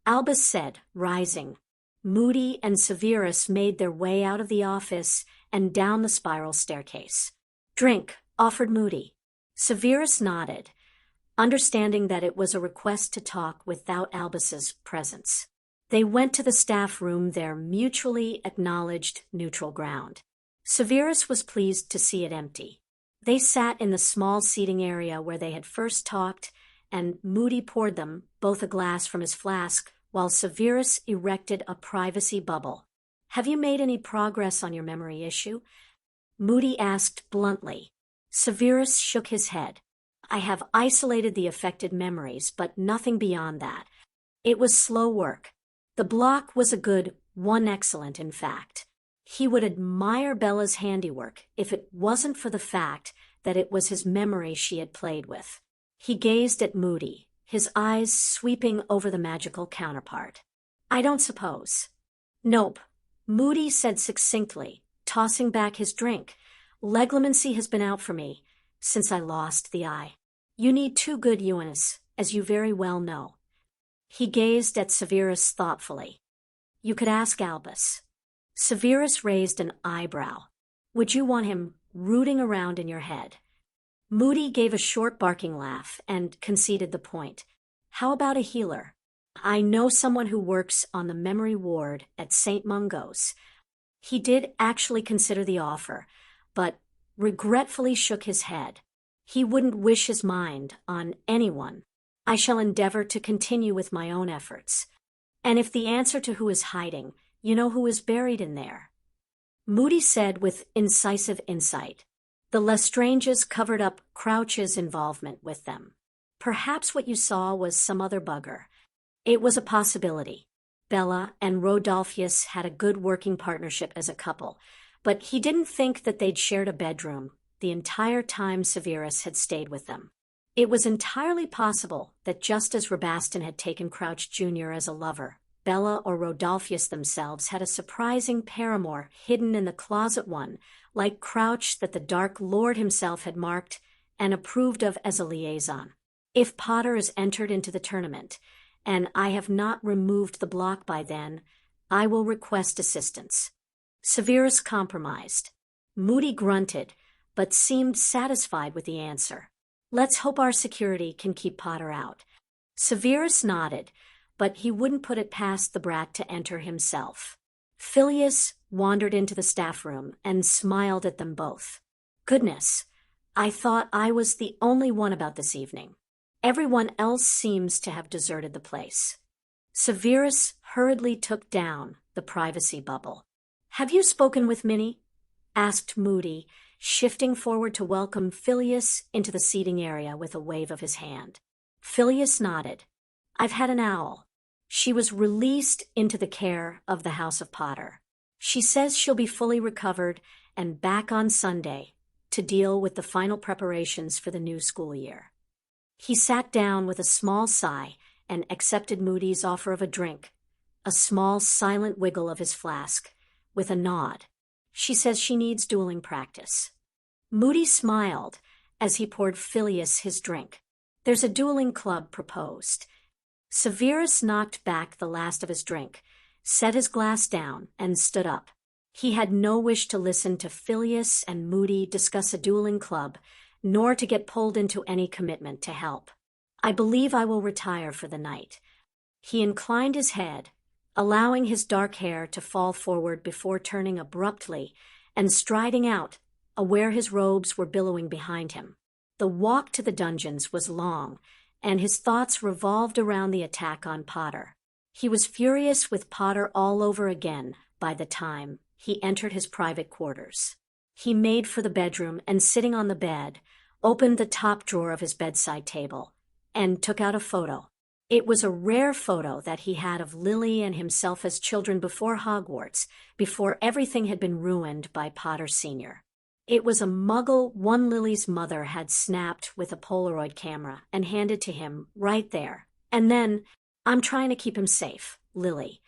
Albus said, rising. Moody and Severus made their way out of the office and down the spiral staircase. Drink, offered Moody. Severus nodded, understanding that it was a request to talk without Albus's presence. They went to the staff room, their mutually acknowledged neutral ground. Severus was pleased to see it empty. They sat in the small seating area where they had first talked, and Moody poured them both a glass from his flask, while Severus erected a privacy bubble. Have you made any progress on your memory issue? Moody asked bluntly. Severus shook his head. I have isolated the affected memories, but nothing beyond that. It was slow work. The block was a good 1 excellent, in fact. He would admire Bella's handiwork if it wasn't for the fact that it was his memory she had played with. He gazed at Moody, his eyes sweeping over the magical counterpart. I don't suppose. Nope, Moody said succinctly, tossing back his drink. Legilimency has been out for me since I lost the eye. You need 2 good Unis, as you very well know. He gazed at Severus thoughtfully. You could ask Albus. Severus raised an eyebrow. Would you want him rooting around in your head? Moody gave a short barking laugh and conceded the point. How about a healer? I know someone who works on the memory ward at St. Mungo's. He did actually consider the offer, but regretfully shook his head. He wouldn't wish his mind on anyone. I shall endeavor to continue with my own efforts. And if the answer to who is hiding, you know who is buried in there. Moody said with incisive insight. The Lestranges covered up Crouch's involvement with them. Perhaps what you saw was some other bugger. It was a possibility. Bella and Rodolphus had a good working partnership as a couple, but he didn't think that they'd shared a bedroom the entire time Severus had stayed with them. It was entirely possible that just as Rabaston had taken Crouch Jr. as a lover, Bella or Rodolphus themselves had a surprising paramour hidden in the closet one, like Crouch that the Dark Lord himself had marked and approved of as a liaison. If Potter is entered into the tournament, and I have not removed the block by then, I will request assistance. Severus compromised. Moody grunted, but seemed satisfied with the answer. Let's hope our security can keep Potter out. Severus nodded, but he wouldn't put it past the brat to enter himself. Phileas wandered into the staff room and smiled at them both. Goodness, I thought I was the only one about this evening. Everyone else seems to have deserted the place. Severus hurriedly took down the privacy bubble. Have you spoken with Minnie? Asked Moody, shifting forward to welcome Phileas into the seating area with a wave of his hand. Phileas nodded. I've had an owl. She was released into the care of the House of Potter. She says she'll be fully recovered and back on Sunday to deal with the final preparations for the new school year. He sat down with a small sigh and accepted Moody's offer of a drink, a small silent wiggle of his flask, with a nod. She says she needs dueling practice. Moody smiled as he poured Phileas his drink. There's a dueling club proposed. Severus knocked back the last of his drink, set his glass down, and stood up. He had no wish to listen to Phileas and Moody discuss a dueling club, nor to get pulled into any commitment to help. I believe I will retire for the night. He inclined his head, allowing his dark hair to fall forward before turning abruptly and striding out, aware his robes were billowing behind him. The walk to the dungeons was long, and his thoughts revolved around the attack on Potter. He was furious with Potter all over again by the time he entered his private quarters. He made for the bedroom and, sitting on the bed, opened the top drawer of his bedside table and took out a photo. It was a rare photo that he had of Lily and himself as children before Hogwarts, before everything had been ruined by Potter Sr. It was a muggle one Lily's mother had snapped with a Polaroid camera and handed to him right there. And then, I'm trying to keep him safe, Lily.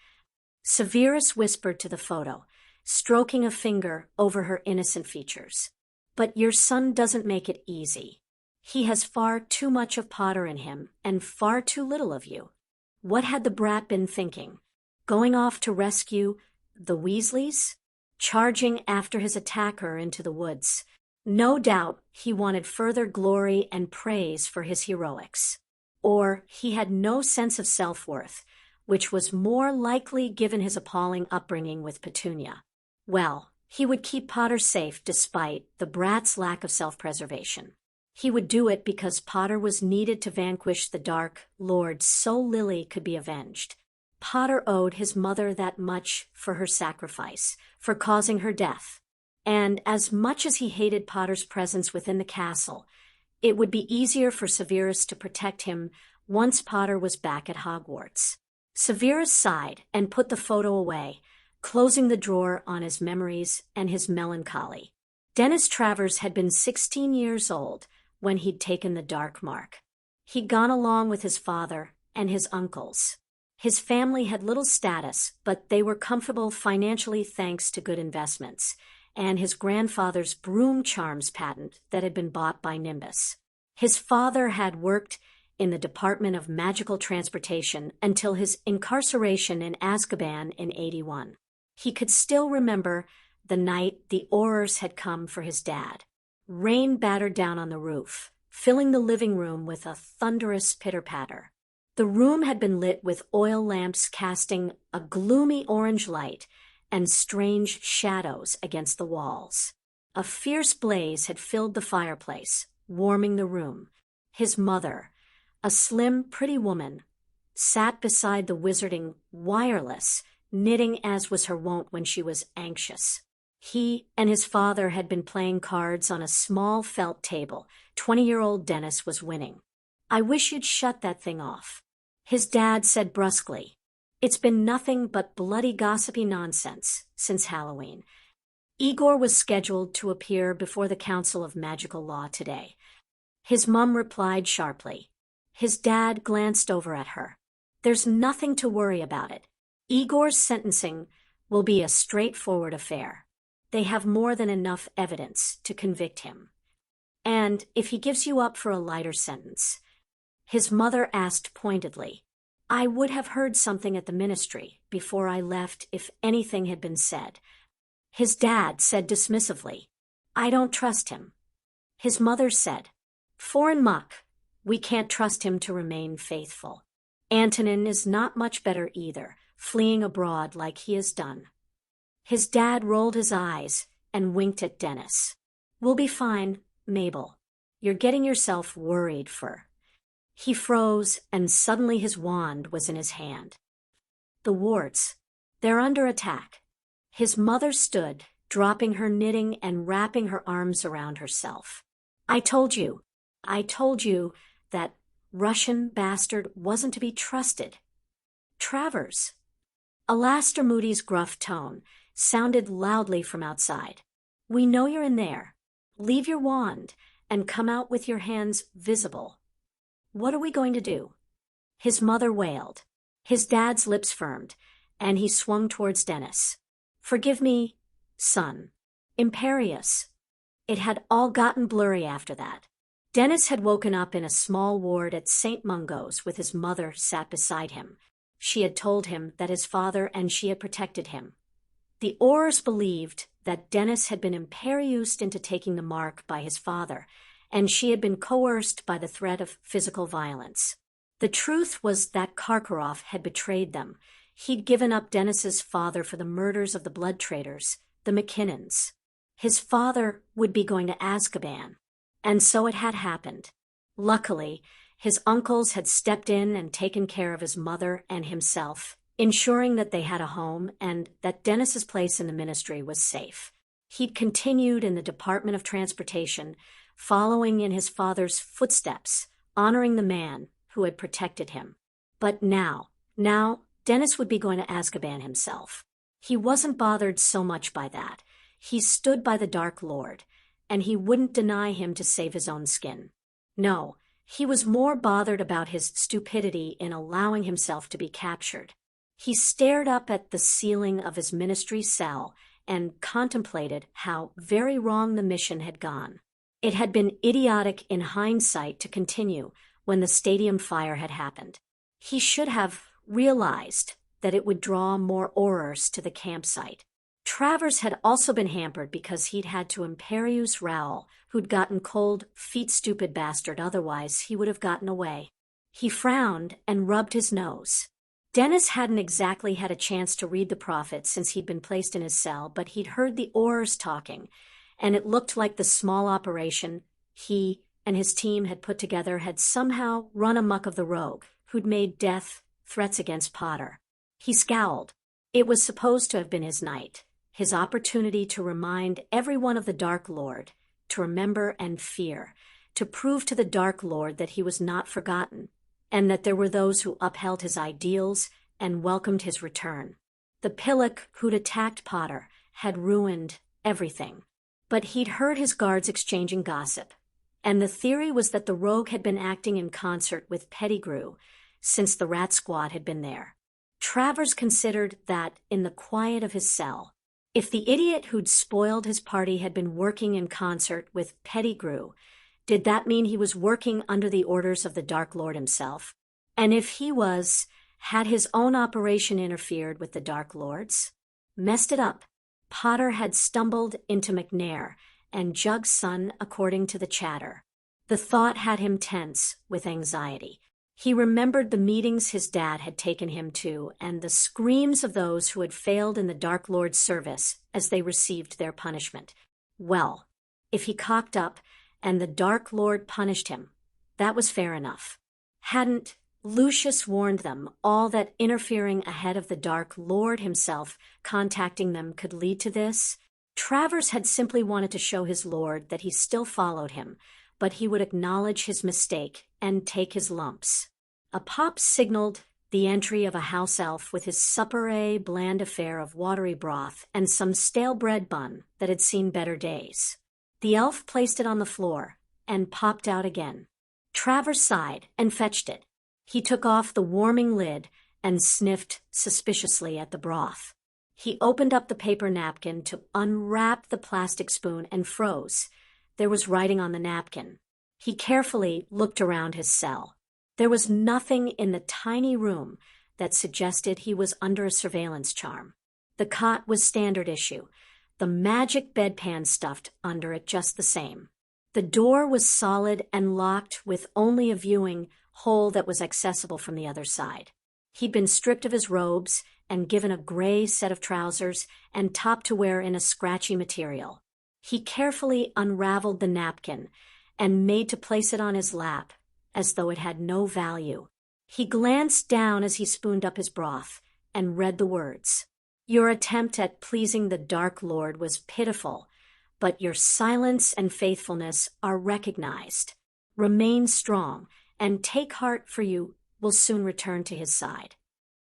Severus whispered to the photo, stroking a finger over her innocent features. But your son doesn't make it easy. He has far too much of Potter in him and far too little of you. What had the brat been thinking? Going off to rescue the Weasleys? Charging after his attacker into the woods. No doubt he wanted further glory and praise for his heroics. Or he had no sense of self-worth, which was more likely given his appalling upbringing with Petunia. Well, he would keep Potter safe despite the brat's lack of self-preservation. He would do it because Potter was needed to vanquish the Dark Lord so Lily could be avenged. Potter owed his mother that much for her sacrifice, for causing her death. And as much as he hated Potter's presence within the castle, it would be easier for Severus to protect him once Potter was back at Hogwarts. Severus sighed and put the photo away, closing the drawer on his memories and his melancholy. Dennis Travers had been 16 years old when he'd taken the dark mark. He'd gone along with his father and his uncles. His family had little status, but they were comfortable financially thanks to good investments, and his grandfather's broom charms patent that had been bought by Nimbus. His father had worked in the Department of Magical Transportation until his incarceration in Azkaban in 81. He could still remember the night the Aurors had come for his dad. Rain battered down on the roof, filling the living room with a thunderous pitter-patter. The room had been lit with oil lamps casting a gloomy orange light and strange shadows against the walls. A fierce blaze had filled the fireplace, warming the room. His mother, a slim, pretty woman, sat beside the wizarding wireless, knitting as was her wont when she was anxious. He and his father had been playing cards on a small felt table. 20-year-old Dennis was winning. I wish you'd shut that thing off. His dad said brusquely. It's been nothing but bloody gossipy nonsense since Halloween. Igor was scheduled to appear before the Council of Magical Law today. His mum replied sharply. His dad glanced over at her. There's nothing to worry about it. Igor's sentencing will be a straightforward affair. They have more than enough evidence to convict him. And if he gives you up for a lighter sentence, his mother asked pointedly, I would have heard something at the ministry before I left if anything had been said. His dad said dismissively, I don't trust him. His mother said, Foreign muck. We can't trust him to remain faithful. Antonin is not much better either, fleeing abroad like he has done. His dad rolled his eyes and winked at Dennis. We'll be fine, Mabel. You're getting yourself worried for. He froze, and suddenly his wand was in his hand. The warts. They're under attack. His mother stood, dropping her knitting and wrapping her arms around herself. I told you that Russian bastard wasn't to be trusted. Travers. Alastair Moody's gruff tone sounded loudly from outside. We know you're in there. Leave your wand and come out with your hands visible. What are we going to do? His mother wailed. His dad's lips firmed, and he swung towards Dennis. Forgive me, son. Imperious. It had all gotten blurry after that. Dennis had woken up in a small ward at St. Mungo's with his mother sat beside him. She had told him that his father and she had protected him. The Aurors believed that Dennis had been imperioused into taking the mark by his father, and she had been coerced by the threat of physical violence. The truth was that Karkaroff had betrayed them. He'd given up Dennis's father for the murders of the blood traders, the McKinnons. His father would be going to Azkaban. And so it had happened. Luckily, his uncles had stepped in and taken care of his mother and himself, ensuring that they had a home and that Dennis's place in the ministry was safe. He'd continued in the Department of Transportation, following in his father's footsteps, honoring the man who had protected him. But now, Dennis would be going to Azkaban himself. He wasn't bothered so much by that. He stood by the Dark Lord, and he wouldn't deny him to save his own skin. No, he was more bothered about his stupidity in allowing himself to be captured. He stared up at the ceiling of his ministry cell and contemplated how very wrong the mission had gone. It had been idiotic in hindsight to continue when the stadium fire had happened. He should have realized that it would draw more Aurors to the campsite. Travers had also been hampered because he'd had to imperious Raoul, who'd gotten cold feet stupid bastard, otherwise he would have gotten away. He frowned and rubbed his nose. Dennis hadn't exactly had a chance to read the prophet since he'd been placed in his cell, but he'd heard the Aurors talking, and it looked like the small operation he and his team had put together had somehow run amuck of the rogue, who'd made death threats against Potter. He scowled. It was supposed to have been his night, his opportunity to remind everyone of the Dark Lord, to remember and fear, to prove to the Dark Lord that he was not forgotten, and that there were those who upheld his ideals and welcomed his return. The pillock who'd attacked Potter had ruined everything. But he'd heard his guards exchanging gossip, and the theory was that the rogue had been acting in concert with Pettigrew since the Rat Squad had been there. Travers considered that, in the quiet of his cell, if the idiot who'd spoiled his party had been working in concert with Pettigrew, did that mean he was working under the orders of the Dark Lord himself? And if he was, had his own operation interfered with the Dark Lord's? Messed it up. Potter had stumbled into McNair and Jug's son, according to the chatter. The thought had him tense with anxiety. He remembered the meetings his dad had taken him to and the screams of those who had failed in the Dark Lord's service as they received their punishment. Well, if he cocked up and the Dark Lord punished him, that was fair enough. Hadn't Lucius warned them all that interfering ahead of the Dark Lord himself contacting them could lead to this? Travers had simply wanted to show his lord that he still followed him, but he would acknowledge his mistake and take his lumps. A pop signaled the entry of a house elf with his supper bland affair of watery broth and some stale bread bun that had seen better days. The elf placed it on the floor and popped out again. Travers sighed and fetched it. He took off the warming lid and sniffed suspiciously at the broth. He opened up the paper napkin to unwrap the plastic spoon and froze. There was writing on the napkin. He carefully looked around his cell. There was nothing in the tiny room that suggested he was under a surveillance charm. The cot was standard issue, the magic bedpan stuffed under it just the same. The door was solid and locked with only a viewing hole that was accessible from the other side. He'd been stripped of his robes and given a gray set of trousers and top to wear in a scratchy material. He carefully unraveled the napkin and made to place it on his lap, as though it had no value. He glanced down as he spooned up his broth and read the words. Your attempt at pleasing the Dark Lord was pitiful, but your silence and faithfulness are recognized. Remain strong, and take heart, for you will soon return to his side.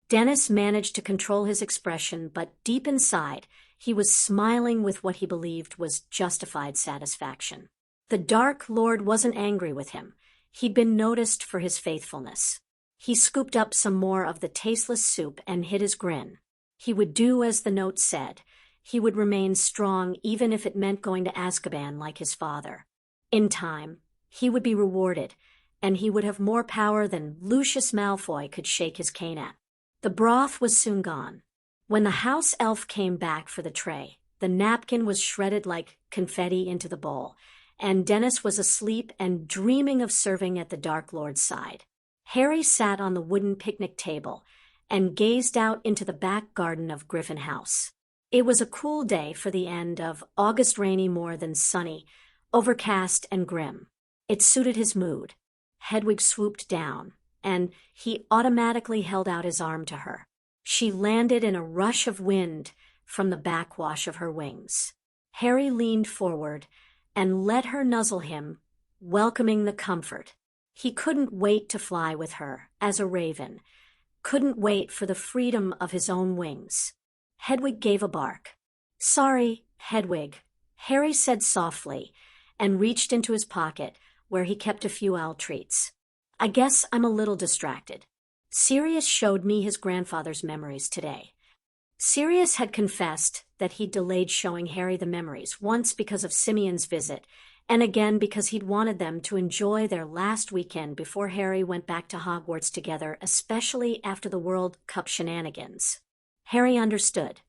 Dennis managed to control his expression, but deep inside, he was smiling with what he believed was justified satisfaction. The Dark Lord wasn't angry with him. He'd been noticed for his faithfulness. He scooped up some more of the tasteless soup and hid his grin. He would do as the note said. He would remain strong even if it meant going to Azkaban like his father. In time, he would be rewarded, and he would have more power than Lucius Malfoy could shake his cane at. The broth was soon gone. When the house elf came back for the tray, the napkin was shredded like confetti into the bowl, and Dennis was asleep and dreaming of serving at the Dark Lord's side. Harry sat on the wooden picnic table and gazed out into the back garden of Griffin House. It was a cool day for the end of August, rainy more than sunny, overcast and grim. It suited his mood. Hedwig swooped down, and he automatically held out his arm to her. She landed in a rush of wind from the backwash of her wings. Harry leaned forward and let her nuzzle him, welcoming the comfort. He couldn't wait to fly with her, as a raven, couldn't wait for the freedom of his own wings. Hedwig gave a bark. Sorry, Hedwig, Harry said softly, and reached into his pocket, where he kept a few owl treats. I guess I'm a little distracted. Sirius showed me his grandfather's memories today. Sirius had confessed that he'd delayed showing Harry the memories, once because of Simeon's visit, and again because he'd wanted them to enjoy their last weekend before Harry went back to Hogwarts together, especially after the World Cup shenanigans. Harry understood.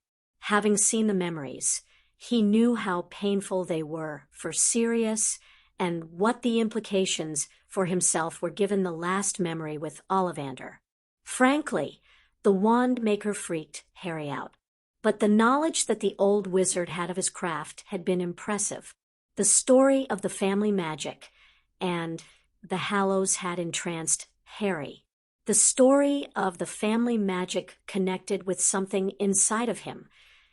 Having seen the memories, he knew how painful they were for Sirius and what the implications for himself were given the last memory with Ollivander. Frankly, the wand maker freaked Harry out. But the knowledge that the old wizard had of his craft had been impressive. The story of the family magic and the Hallows had entranced Harry. The story of the family magic connected with something inside of him,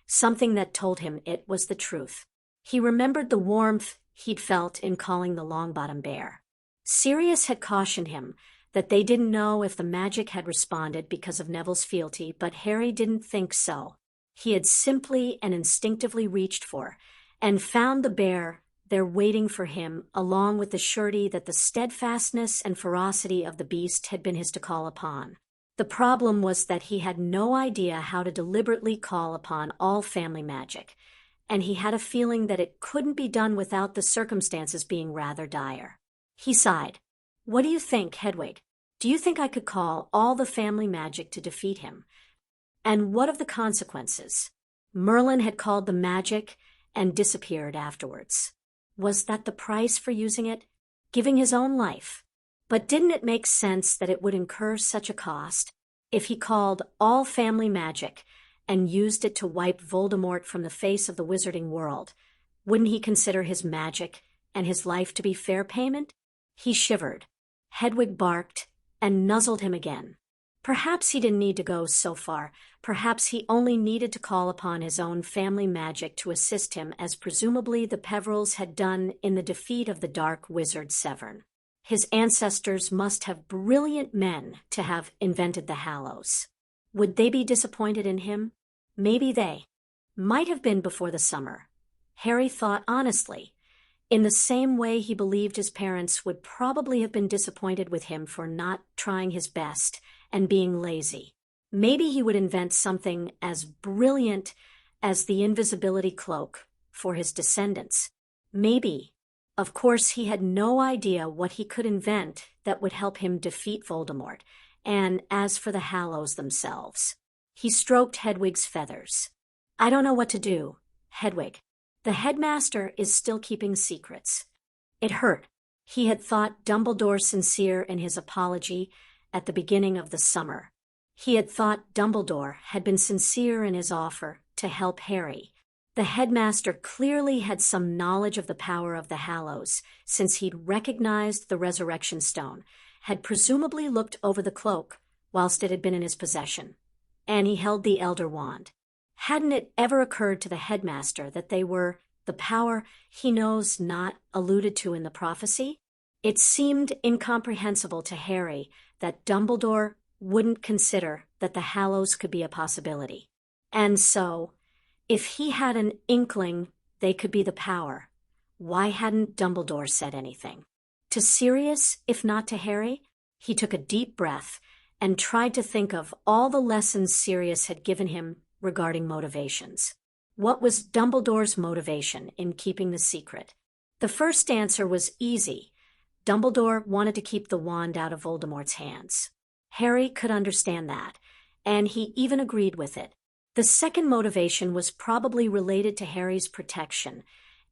something that told him it was the truth. He remembered the warmth he'd felt in calling the Longbottom Bear. Sirius had cautioned him that they didn't know if the magic had responded because of Neville's fealty, but Harry didn't think so. He had simply and instinctively reached for and found the bear there waiting for him, along with the surety that the steadfastness and ferocity of the beast had been his to call upon. The problem was that he had no idea how to deliberately call upon all family magic, and he had a feeling that it couldn't be done without the circumstances being rather dire. He sighed. What do you think, Hedwig? Do you think I could call all the family magic to defeat him? And what of the consequences? Merlin had called the magic and disappeared afterwards. Was that the price for using it? Giving his own life? But didn't it make sense that it would incur such a cost if he called all family magic and used it to wipe Voldemort from the face of the wizarding world? Wouldn't he consider his magic and his life to be fair payment? He shivered. Hedwig barked and nuzzled him again. Perhaps he didn't need to go so far. Perhaps he only needed to call upon his own family magic to assist him, as presumably the Peverills had done in the defeat of the dark wizard Severn. His ancestors must have brilliant men to have invented the Hallows. Would they be disappointed in him? Maybe they might have been before the summer. Harry thought honestly, in the same way he believed his parents would probably have been disappointed with him for not trying his best and being lazy. Maybe he would invent something as brilliant as the invisibility cloak for his descendants. Maybe. Of course, he had no idea what he could invent that would help him defeat Voldemort. And as for the Hallows themselves, he stroked Hedwig's feathers. I don't know what to do, Hedwig. The headmaster is still keeping secrets. It hurt. He had thought Dumbledore sincere in his apology at the beginning of the summer. He had thought Dumbledore had been sincere in his offer to help Harry. The headmaster clearly had some knowledge of the power of the Hallows, since he'd recognized the Resurrection Stone, had presumably looked over the cloak whilst it had been in his possession, and he held the Elder Wand. Hadn't it ever occurred to the headmaster that they were the power he knows not alluded to in the prophecy? It seemed incomprehensible to Harry that Dumbledore wouldn't consider that the Hallows could be a possibility. And so, if he had an inkling they could be the power, why hadn't Dumbledore said anything? To Sirius, if not to Harry? He took a deep breath and tried to think of all the lessons Sirius had given him regarding motivations. What was Dumbledore's motivation in keeping the secret? The first answer was easy. Dumbledore wanted to keep the wand out of Voldemort's hands. Harry could understand that, and he even agreed with it. The second motivation was probably related to Harry's protection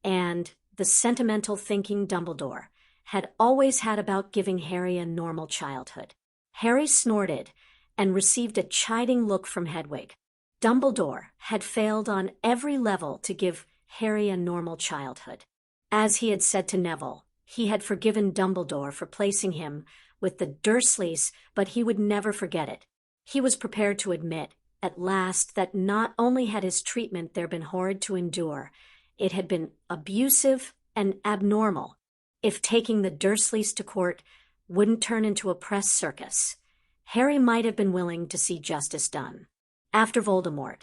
and the sentimental thinking Dumbledore had always had about giving Harry a normal childhood. Harry snorted and received a chiding look from Hedwig. Dumbledore had failed on every level to give Harry a normal childhood. As he had said to Neville, he had forgiven Dumbledore for placing him with the Dursleys, but he would never forget it. He was prepared to admit, at last, that not only had his treatment there been horrid to endure, it had been abusive and abnormal. If taking the Dursleys to court wouldn't turn into a press circus, Harry might have been willing to see justice done. After Voldemort,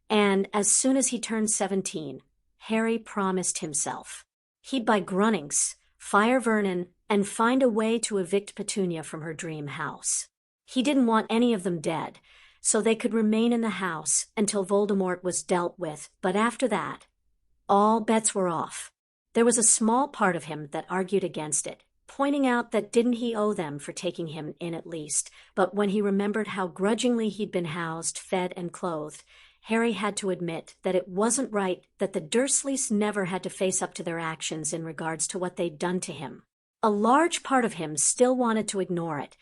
and as soon as he turned 17, Harry promised himself he'd buy Grunnings, fire Vernon, and find a way to evict Petunia from her dream house. He didn't want any of them dead, so they could remain in the house until Voldemort was dealt with, but after that, all bets were off. There was a small part of him that argued against it, pointing out that didn't he owe them for taking him in at least, but when he remembered how grudgingly he'd been housed, fed, and clothed, Harry had to admit that it wasn't right that the Dursleys never had to face up to their actions in regards to what they'd done to him. A large part of him still wanted to ignore it,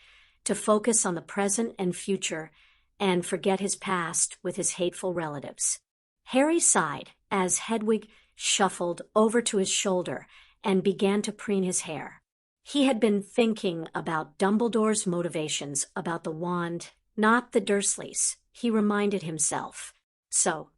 to focus on the present and future, and forget his past with his hateful relatives. Harry sighed as Hedwig shuffled over to his shoulder and began to preen his hair. He had been thinking about Dumbledore's motivations about the wand, not the Dursleys, he reminded himself. So,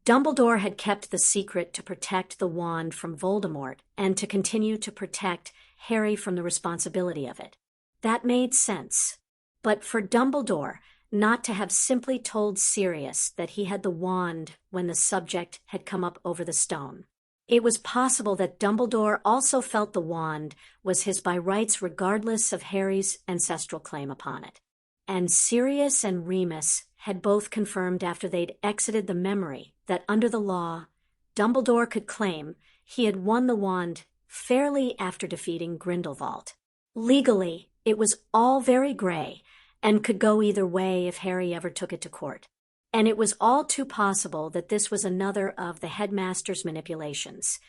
Dumbledore had kept the secret to protect the wand from Voldemort and to continue to protect Harry from the responsibility of it. That made sense. But for Dumbledore not to have simply told Sirius that he had the wand when the subject had come up over the stone. It was possible that Dumbledore also felt the wand was his by rights regardless of Harry's ancestral claim upon it. And Sirius and Remus had both confirmed after they'd exited the memory that under the law, Dumbledore could claim he had won the wand fairly after defeating Grindelwald. Legally, it was all very gray and could go either way if Harry ever took it to court. And it was all too possible that this was another of the headmaster's manipulations,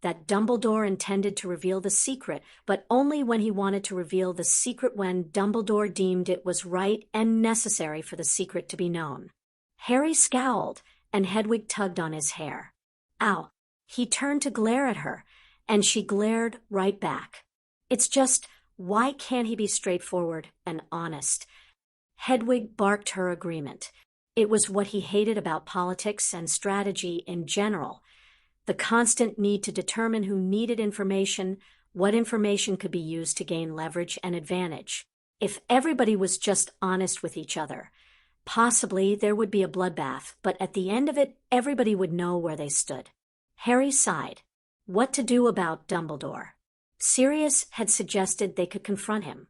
that Dumbledore intended to reveal the secret, but only when he wanted to reveal the secret when Dumbledore deemed it was right and necessary for the secret to be known. Harry scowled, and Hedwig tugged on his hair. Ow! He turned to glare at her, and she glared right back. It's just, why can't he be straightforward and honest? Hedwig barked her agreement. It was what he hated about politics and strategy in general, the constant need to determine who needed information, what information could be used to gain leverage and advantage. If everybody was just honest with each other, possibly there would be a bloodbath, but at the end of it, everybody would know where they stood. Harry sighed. What to do about Dumbledore? Sirius had suggested they could confront him,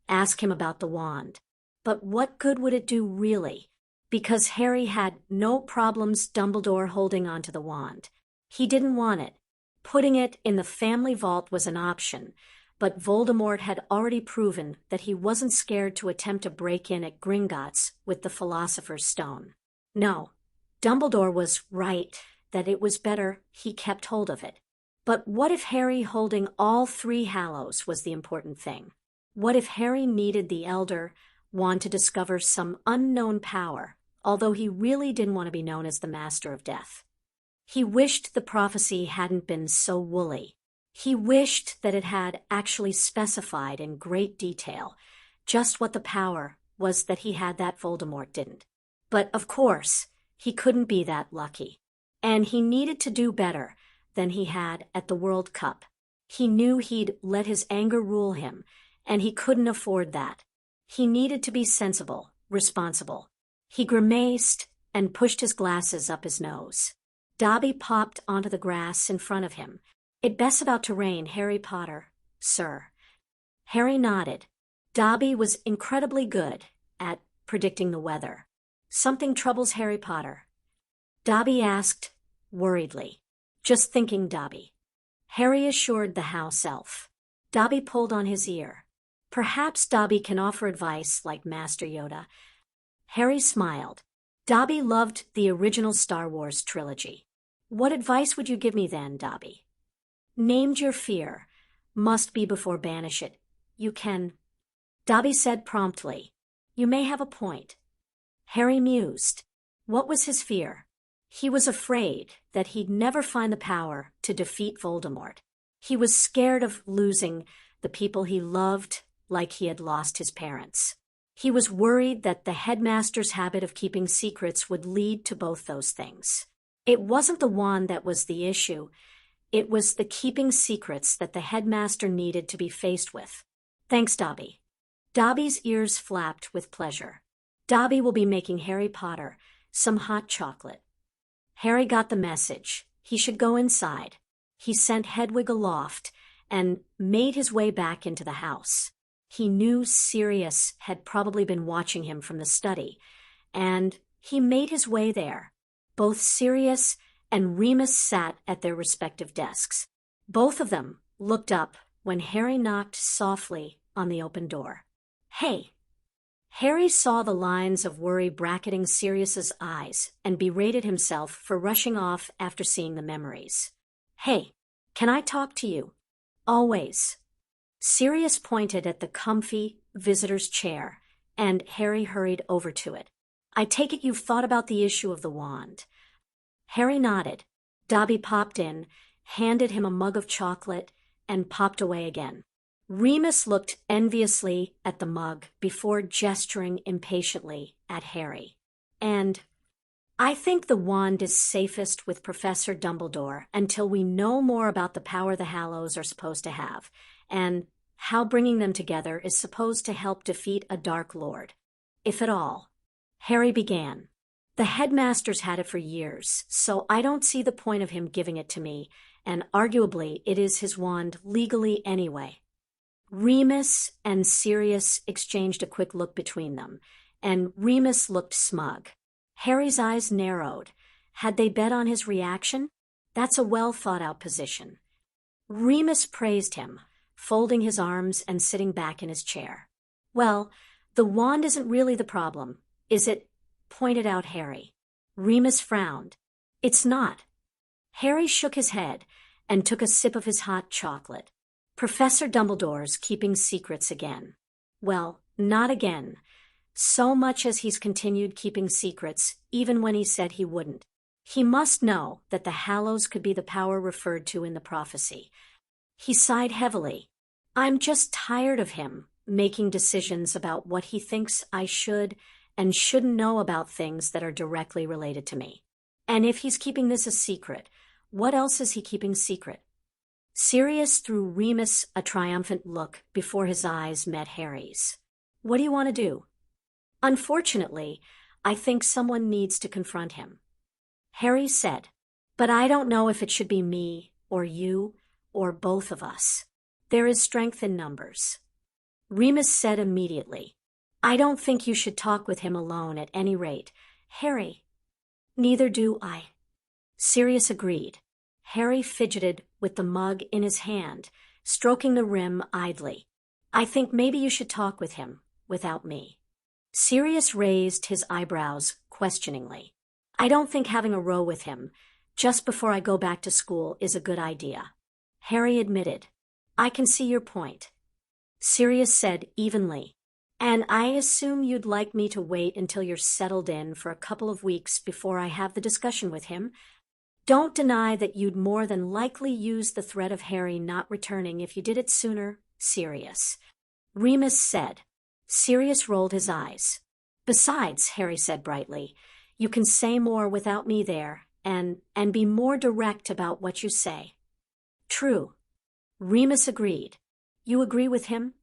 ask him about the wand. But what good would it do really? Because Harry had no problems Dumbledore holding onto the wand. He didn't want it. Putting it in the family vault was an option, but Voldemort had already proven that he wasn't scared to attempt a break-in at Gringotts with the Philosopher's Stone. No, Dumbledore was right that it was better he kept hold of it. But what if Harry holding all 3 Hallows was the important thing? What if Harry needed the Elder Wand to discover some unknown power, although he really didn't want to be known as the Master of Death? He wished the prophecy hadn't been so woolly. He wished that it had actually specified in great detail just what the power was that he had that Voldemort didn't. But, of course, he couldn't be that lucky. And he needed to do better than he had at the World Cup. He knew he'd let his anger rule him, and he couldn't afford that. He needed to be sensible, responsible. He grimaced and pushed his glasses up his nose. Dobby popped onto the grass in front of him. "It best about to rain, Harry Potter, sir." Harry nodded. Dobby was incredibly good at predicting the weather. "Something troubles Harry Potter?" Dobby asked, worriedly. "Just thinking, Dobby." Harry assured the house elf. Dobby pulled on his ear. "Perhaps Dobby can offer advice like Master Yoda." Harry smiled. Dobby loved the original Star Wars trilogy. "What advice would you give me then, Dobby?" "Named your fear. Must be before banish it. You can." Dobby said promptly, "You may have a point." Harry mused. What was his fear? He was afraid that he'd never find the power to defeat Voldemort. He was scared of losing the people he loved like he had lost his parents. He was worried that the headmaster's habit of keeping secrets would lead to both those things. It wasn't the wand that was the issue. It was the keeping secrets that the headmaster needed to be faced with. "Thanks, Dobby." Dobby's ears flapped with pleasure. Dobby will be making Harry Potter some hot chocolate. Harry got the message. He should go inside. He sent Hedwig aloft and made his way back into the house. He knew Sirius had probably been watching him from the study, and he made his way there. Both Sirius and Remus sat at their respective desks. Both of them looked up when Harry knocked softly on the open door. "Hey!" Harry saw the lines of worry bracketing Sirius's eyes and berated himself for rushing off after seeing the memories. "Hey, can I talk to you?" "Always." Sirius pointed at the comfy visitor's chair, and Harry hurried over to it. "I take it you've thought about the issue of the wand." Harry nodded. Dobby popped in, handed him a mug of chocolate, and popped away again. Remus looked enviously at the mug before gesturing impatiently at Harry. "And I think the wand is safest with Professor Dumbledore until we know more about the power the Hallows are supposed to have, and how bringing them together is supposed to help defeat a Dark Lord. If at all." Harry began. "The headmaster's had it for years, so I don't see the point of him giving it to me, and arguably it is his wand legally anyway." Remus and Sirius exchanged a quick look between them, and Remus looked smug. Harry's eyes narrowed. Had they bet on his reaction? That's a well-thought-out position. Remus praised him, folding his arms and sitting back in his chair. "Well, the wand isn't really the problem, is it?" pointed out Harry. Remus frowned. "It's not." Harry shook his head and took a sip of his hot chocolate. "Professor Dumbledore's keeping secrets again." "Well, not again. So much as he's continued keeping secrets, even when he said he wouldn't. He must know that the Hallows could be the power referred to in the prophecy." He sighed heavily. "I'm just tired of him making decisions about what he thinks I should and shouldn't know about things that are directly related to me. And if he's keeping this a secret, what else is he keeping secret?" Sirius threw Remus a triumphant look before his eyes met Harry's. "What do you want to do?" "Unfortunately, I think someone needs to confront him." Harry said, "But I don't know if it should be me, or you, or both of us. There is strength in numbers." Remus said immediately, "I don't think you should talk with him alone at any rate, Harry." "Neither do I." Sirius agreed. Harry fidgeted with the mug in his hand, stroking the rim idly. "I think maybe you should talk with him, without me." Sirius raised his eyebrows questioningly. "I don't think having a row with him, just before I go back to school, is a good idea." Harry admitted. I can see your point. Sirius said evenly. And I assume you'd like me to wait until you're settled in for a couple of weeks before I have the discussion with him. Don't deny that you'd more than likely use the threat of Harry not returning if you did it sooner, Sirius. Remus said. Sirius rolled his eyes. Besides, Harry said brightly, you can say more without me there, and be more direct about what you say. True. Remus agreed. You agree with him?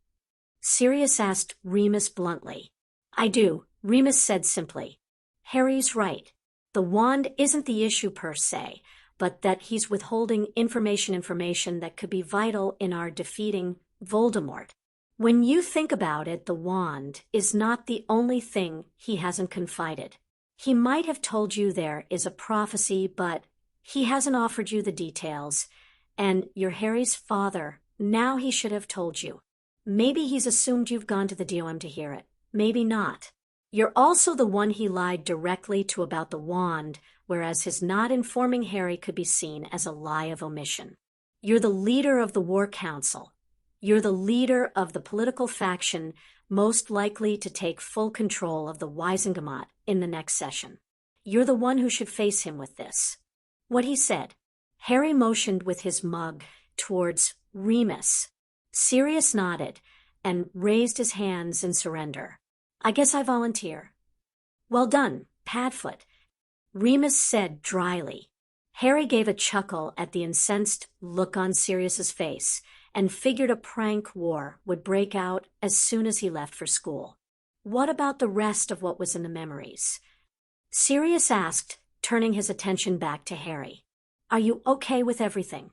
Sirius asked Remus bluntly. I do, Remus said simply. Harry's right. The wand isn't the issue per se, but that he's withholding information that could be vital in our defeating Voldemort. When you think about it, the wand is not the only thing he hasn't confided. He might have told you there is a prophecy, but he hasn't offered you the details, and you're Harry's father. Now he should have told you. Maybe he's assumed you've gone to the DOM to hear it. Maybe not. You're also the one he lied directly to about the wand, whereas his not informing Harry could be seen as a lie of omission. You're the leader of the War Council. You're the leader of the political faction most likely to take full control of the Wizengamot in the next session. You're the one who should face him with this. What he said. Harry motioned with his mug towards Remus. Sirius nodded and raised his hands in surrender. I guess I volunteer. Well done, Padfoot, Remus said dryly. Harry gave a chuckle at the incensed look on Sirius's face and figured a prank war would break out as soon as he left for school. What about the rest of what was in the memories? Sirius asked, turning his attention back to Harry. Are you okay with everything?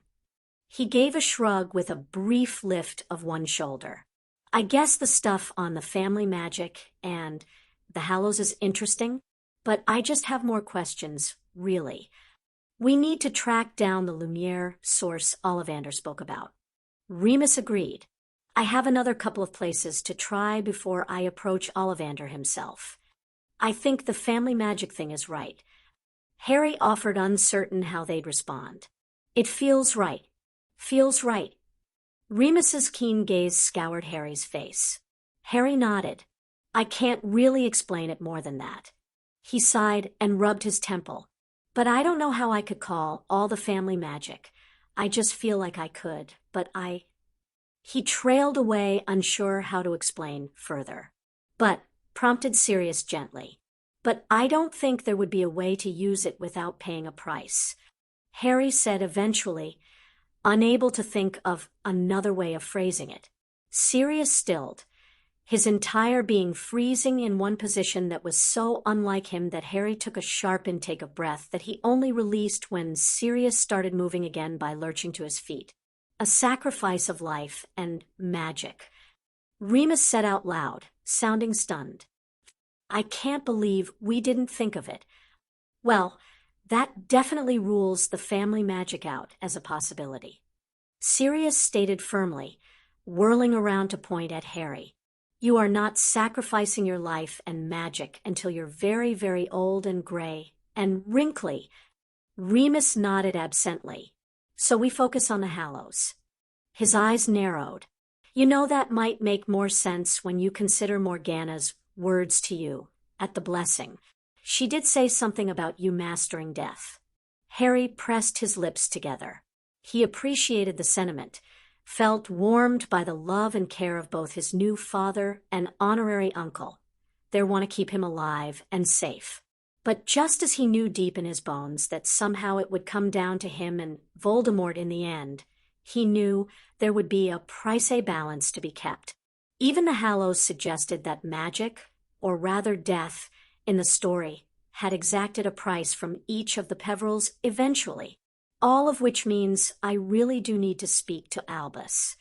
He gave a shrug with a brief lift of one shoulder. I guess the stuff on the family magic and the Hallows is interesting, but I just have more questions, really. We need to track down the Lumiere source Ollivander spoke about. Remus agreed. I have another couple of places to try before I approach Ollivander himself. I think the family magic thing is right. Harry offered, uncertain how they'd respond. It feels right. Feels right. Remus's keen gaze scoured Harry's face. Harry nodded. I can't really explain it more than that. He sighed and rubbed his temple. But I don't know how I could call all the family magic. I just feel like I could, but He trailed away, unsure how to explain further. But, prompted Sirius gently. But I don't think there would be a way to use it without paying a price. Harry said eventually, unable to think of another way of phrasing it. Sirius stilled, his entire being freezing in one position that was so unlike him that Harry took a sharp intake of breath that he only released when Sirius started moving again by lurching to his feet. A sacrifice of life and magic. Remus said out loud, sounding stunned. I can't believe we didn't think of it. Well, that definitely rules the family magic out as a possibility. Sirius stated firmly, whirling around to point at Harry. You are not sacrificing your life and magic until you're very, very old and gray and wrinkly. Remus nodded absently. So we focus on the Hallows. His eyes narrowed. You know, that might make more sense when you consider Morgana's words to you at the blessing. She did say something about you mastering death. Harry pressed his lips together. He appreciated the sentiment, felt warmed by the love and care of both his new father and honorary uncle. They want to keep him alive and safe. But just as he knew deep in his bones that somehow it would come down to him and Voldemort in the end, he knew there would be a price-a balance to be kept. Even the Hallows suggested that magic, or rather death, in the story, had exacted a price from each of the Peverils eventually. All of which means I really do need to speak to Albus.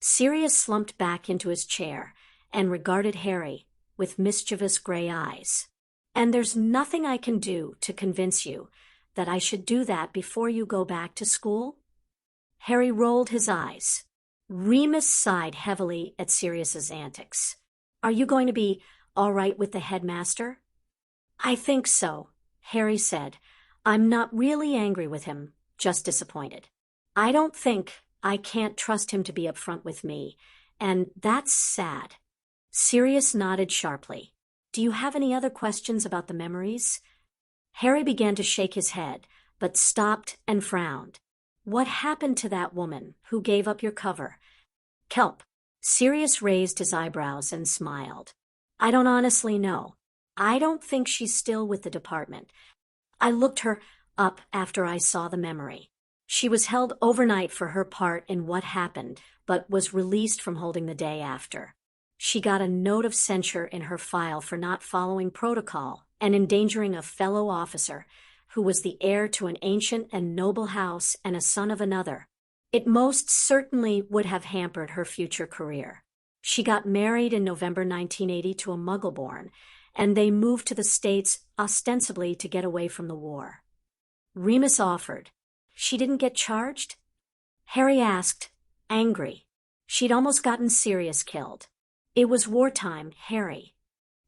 Sirius slumped back into his chair and regarded Harry with mischievous gray eyes. And there's nothing I can do to convince you that I should do that before you go back to school? Harry rolled his eyes. Remus sighed heavily at Sirius's antics. Are you going to be all right with the headmaster? I think so, Harry said. I'm not really angry with him, just disappointed. I don't think I can't trust him to be upfront with me, and that's sad." Sirius nodded sharply. "Do you have any other questions about the memories?" Harry began to shake his head, but stopped and frowned. "What happened to that woman who gave up your cover?" "Kelp." Sirius raised his eyebrows and smiled. "I don't honestly know. I don't think she's still with the department. I looked her up after I saw the memory. She was held overnight for her part in what happened, but was released from holding the day after. She got a note of censure in her file for not following protocol and endangering a fellow officer who was the heir to an ancient and noble house and a son of another. It most certainly would have hampered her future career. She got married in November 1980 to a Muggle-born, and they moved to the States ostensibly to get away from the war." Remus offered. "She didn't get charged?" Harry asked, angry. She'd almost gotten Sirius killed. "It was wartime, Harry."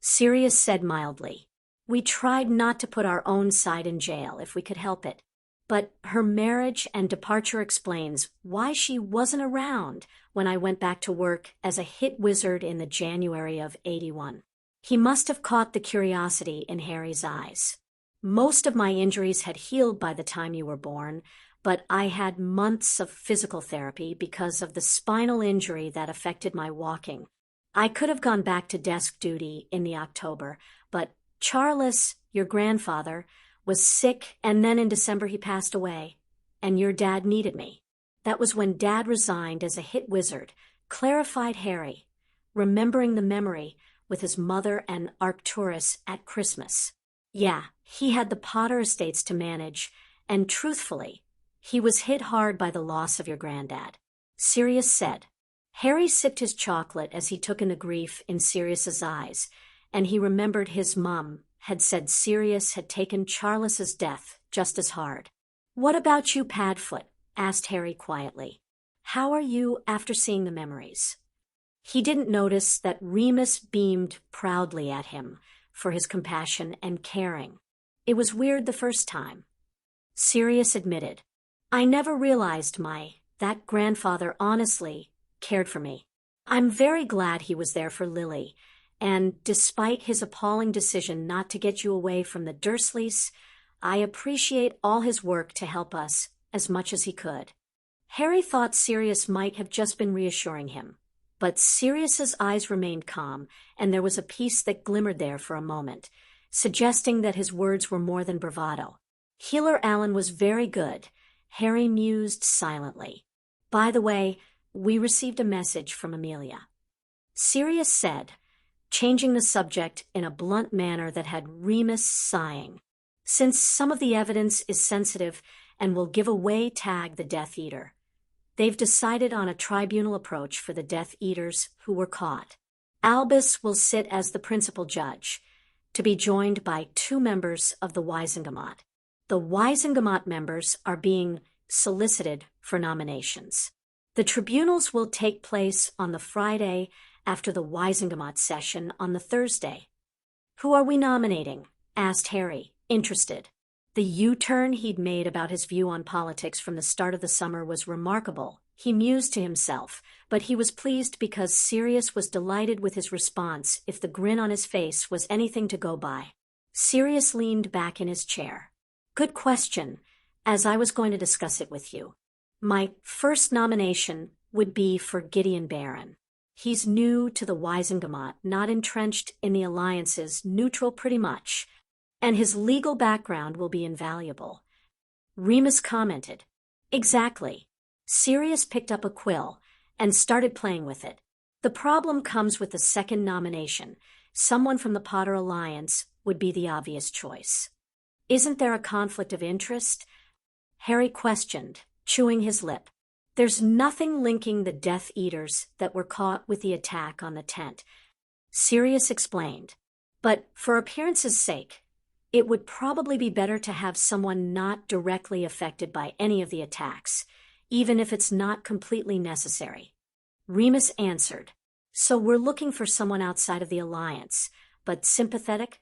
Sirius said mildly, "We tried not to put our own side in jail if we could help it. But her marriage and departure explains why she wasn't around when I went back to work as a hit wizard in the January of '81. He must have caught the curiosity in Harry's eyes. Most of my injuries had healed by the time you were born, but I had months of physical therapy because of the spinal injury that affected my walking. I could have gone back to desk duty in the October, but Charles, your grandfather, was sick, and then in December he passed away, and your dad needed me. That was when Dad resigned as a hit wizard," clarified Harry, remembering the memory with his mother and Arcturus at Christmas. "Yeah, he had the Potter estates to manage, and truthfully, he was hit hard by the loss of your granddad," Sirius said. Harry sipped his chocolate as he took in the grief in Sirius's eyes, and he remembered his mum had said Sirius had taken Charles's death just as hard. "What about you, Padfoot?" asked Harry quietly. "How are you after seeing the memories?" He didn't notice that Remus beamed proudly at him for his compassion and caring. It was weird the first time. Sirius admitted, "I never realized that grandfather honestly cared for me. I'm very glad he was there for Lily, and despite his appalling decision not to get you away from the Dursleys, I appreciate all his work to help us as much as he could." Harry thought Sirius might have just been reassuring him, but Sirius's eyes remained calm, and there was a peace that glimmered there for a moment, suggesting that his words were more than bravado. "Healer Allen was very good," Harry mused silently. "By the way, we received a message from Amelia," Sirius said, changing the subject in a blunt manner that had Remus sighing. "Since some of the evidence is sensitive and will give away Tag the Death Eater, they've decided on a tribunal approach for the Death Eaters who were caught. Albus will sit as the principal judge, to be joined by 2 members of the Wisengamot. The Wisengamot members are being solicited for nominations. The tribunals will take place on the Friday after the Wisengamot session on the Thursday." "Who are we nominating?" asked Harry, interested. The U-turn he'd made about his view on politics from the start of the summer was remarkable. He mused to himself, but he was pleased because Sirius was delighted with his response if the grin on his face was anything to go by. Sirius leaned back in his chair. "Good question, as I was going to discuss it with you. My first nomination would be for Gideon Barron. He's new to the Wisengamot, not entrenched in the alliances, neutral pretty much, and his legal background will be invaluable." Remus commented, "Exactly." Sirius picked up a quill and started playing with it. "The problem comes with the second nomination. Someone from the Potter Alliance would be the obvious choice." "Isn't there a conflict of interest?" Harry questioned, chewing his lip. "There's nothing linking the Death Eaters that were caught with the attack on the tent," Sirius explained. "But for appearance's sake, it would probably be better to have someone not directly affected by any of the attacks, even if it's not completely necessary." Remus answered, "So we're looking for someone outside of the Alliance, but sympathetic?"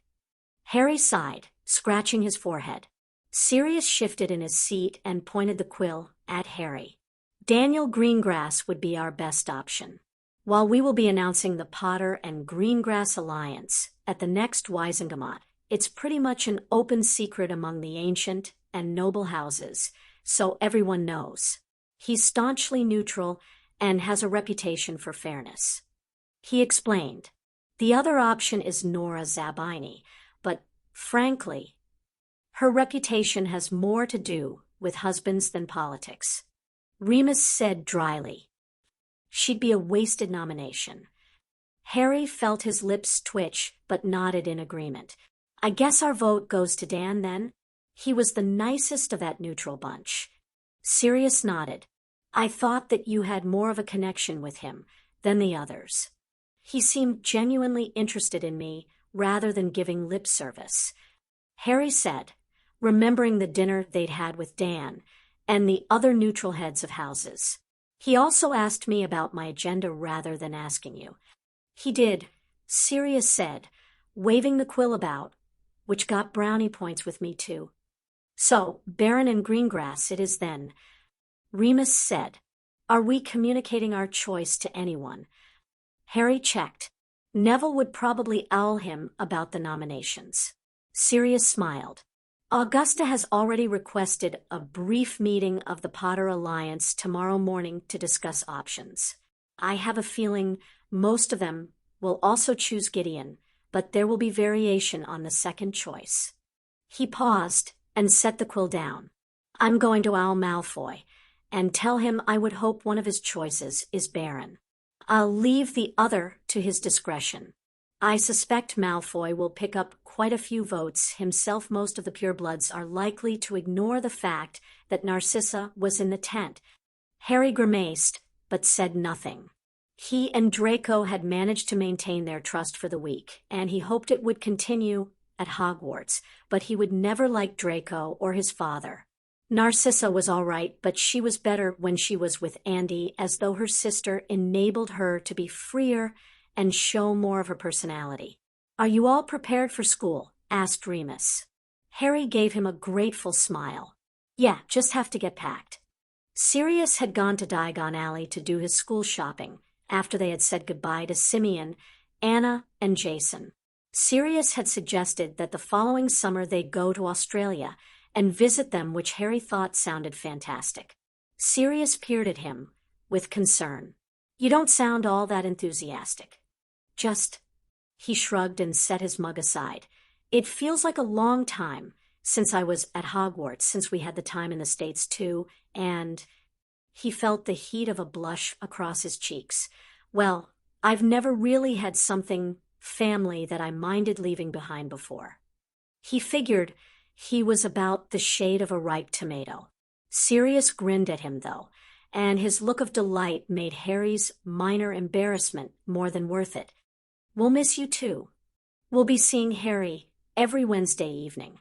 Harry sighed, scratching his forehead. Sirius shifted in his seat and pointed the quill at Harry. Daniel Greengrass would be our best option. While we will be announcing the Potter and Greengrass Alliance at the next Wisengamot, it's pretty much an open secret among the ancient and noble houses, so everyone knows. He's staunchly neutral and has a reputation for fairness. He explained. The other option is Nora Zabini, but frankly, her reputation has more to do with husbands than politics. Remus said dryly. She'd be a wasted nomination. Harry felt his lips twitch, but nodded in agreement. I guess our vote goes to Dan then? He was the nicest of that neutral bunch. Sirius nodded. I thought that you had more of a connection with him than the others. He seemed genuinely interested in me rather than giving lip service. Harry said, remembering the dinner they'd had with Dan and the other neutral heads of houses. He also asked me about my agenda rather than asking you. He did, Sirius said, waving the quill about, which got brownie points with me too. So, Baron and Greengrass it is then. Remus said, are we communicating our choice to anyone? Harry checked. Neville would probably owl him about the nominations. Sirius smiled. Augusta has already requested a brief meeting of the Potter Alliance tomorrow morning to discuss options. I have a feeling most of them will also choose Gideon, but there will be variation on the second choice. He paused and set the quill down. I'm going to owl Malfoy and tell him I would hope one of his choices is Baron. I'll leave the other to his discretion. I suspect Malfoy will pick up quite a few votes himself. Most of the purebloods are likely to ignore the fact that Narcissa was in the tent. Harry grimaced, but said nothing. He and Draco had managed to maintain their trust for the week, and he hoped it would continue at Hogwarts, but he would never like Draco or his father. Narcissa was all right, but she was better when she was with Andy, as though her sister enabled her to be freer and show more of her personality. Are you all prepared for school? Asked Remus. Harry gave him a grateful smile. Yeah, just have to get packed. Sirius had gone to Diagon Alley to do his school shopping after they had said goodbye to Simeon, Anna, and Jason. Sirius had suggested that the following summer they go to Australia and visit them, which Harry thought sounded fantastic. Sirius peered at him with concern. You don't sound all that enthusiastic. He shrugged and set his mug aside. It feels like a long time since I was at Hogwarts, since we had the time in the States too, and he felt the heat of a blush across his cheeks. Well, I've never really had something family that I minded leaving behind before. He figured he was about the shade of a ripe tomato. Sirius grinned at him, though, and his look of delight made Harry's minor embarrassment more than worth it. We'll miss you too. We'll be seeing Harry every Wednesday evening.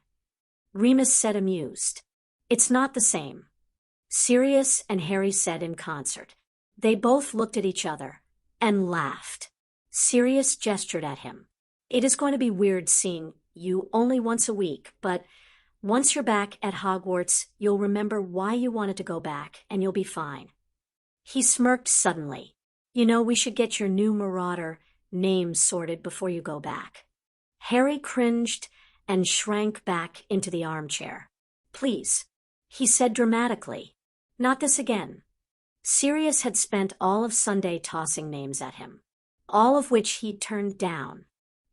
Remus said, amused. It's not the same. Sirius and Harry said in concert. They both looked at each other and laughed. Sirius gestured at him. It is going to be weird seeing you only once a week, but once you're back at Hogwarts, you'll remember why you wanted to go back, and you'll be fine. He smirked suddenly. You know, we should get your new Marauder names sorted before you go back. Harry cringed and shrank back into the armchair. Please, he said dramatically. Not this again. Sirius had spent all of Sunday tossing names at him, all of which he'd turned down.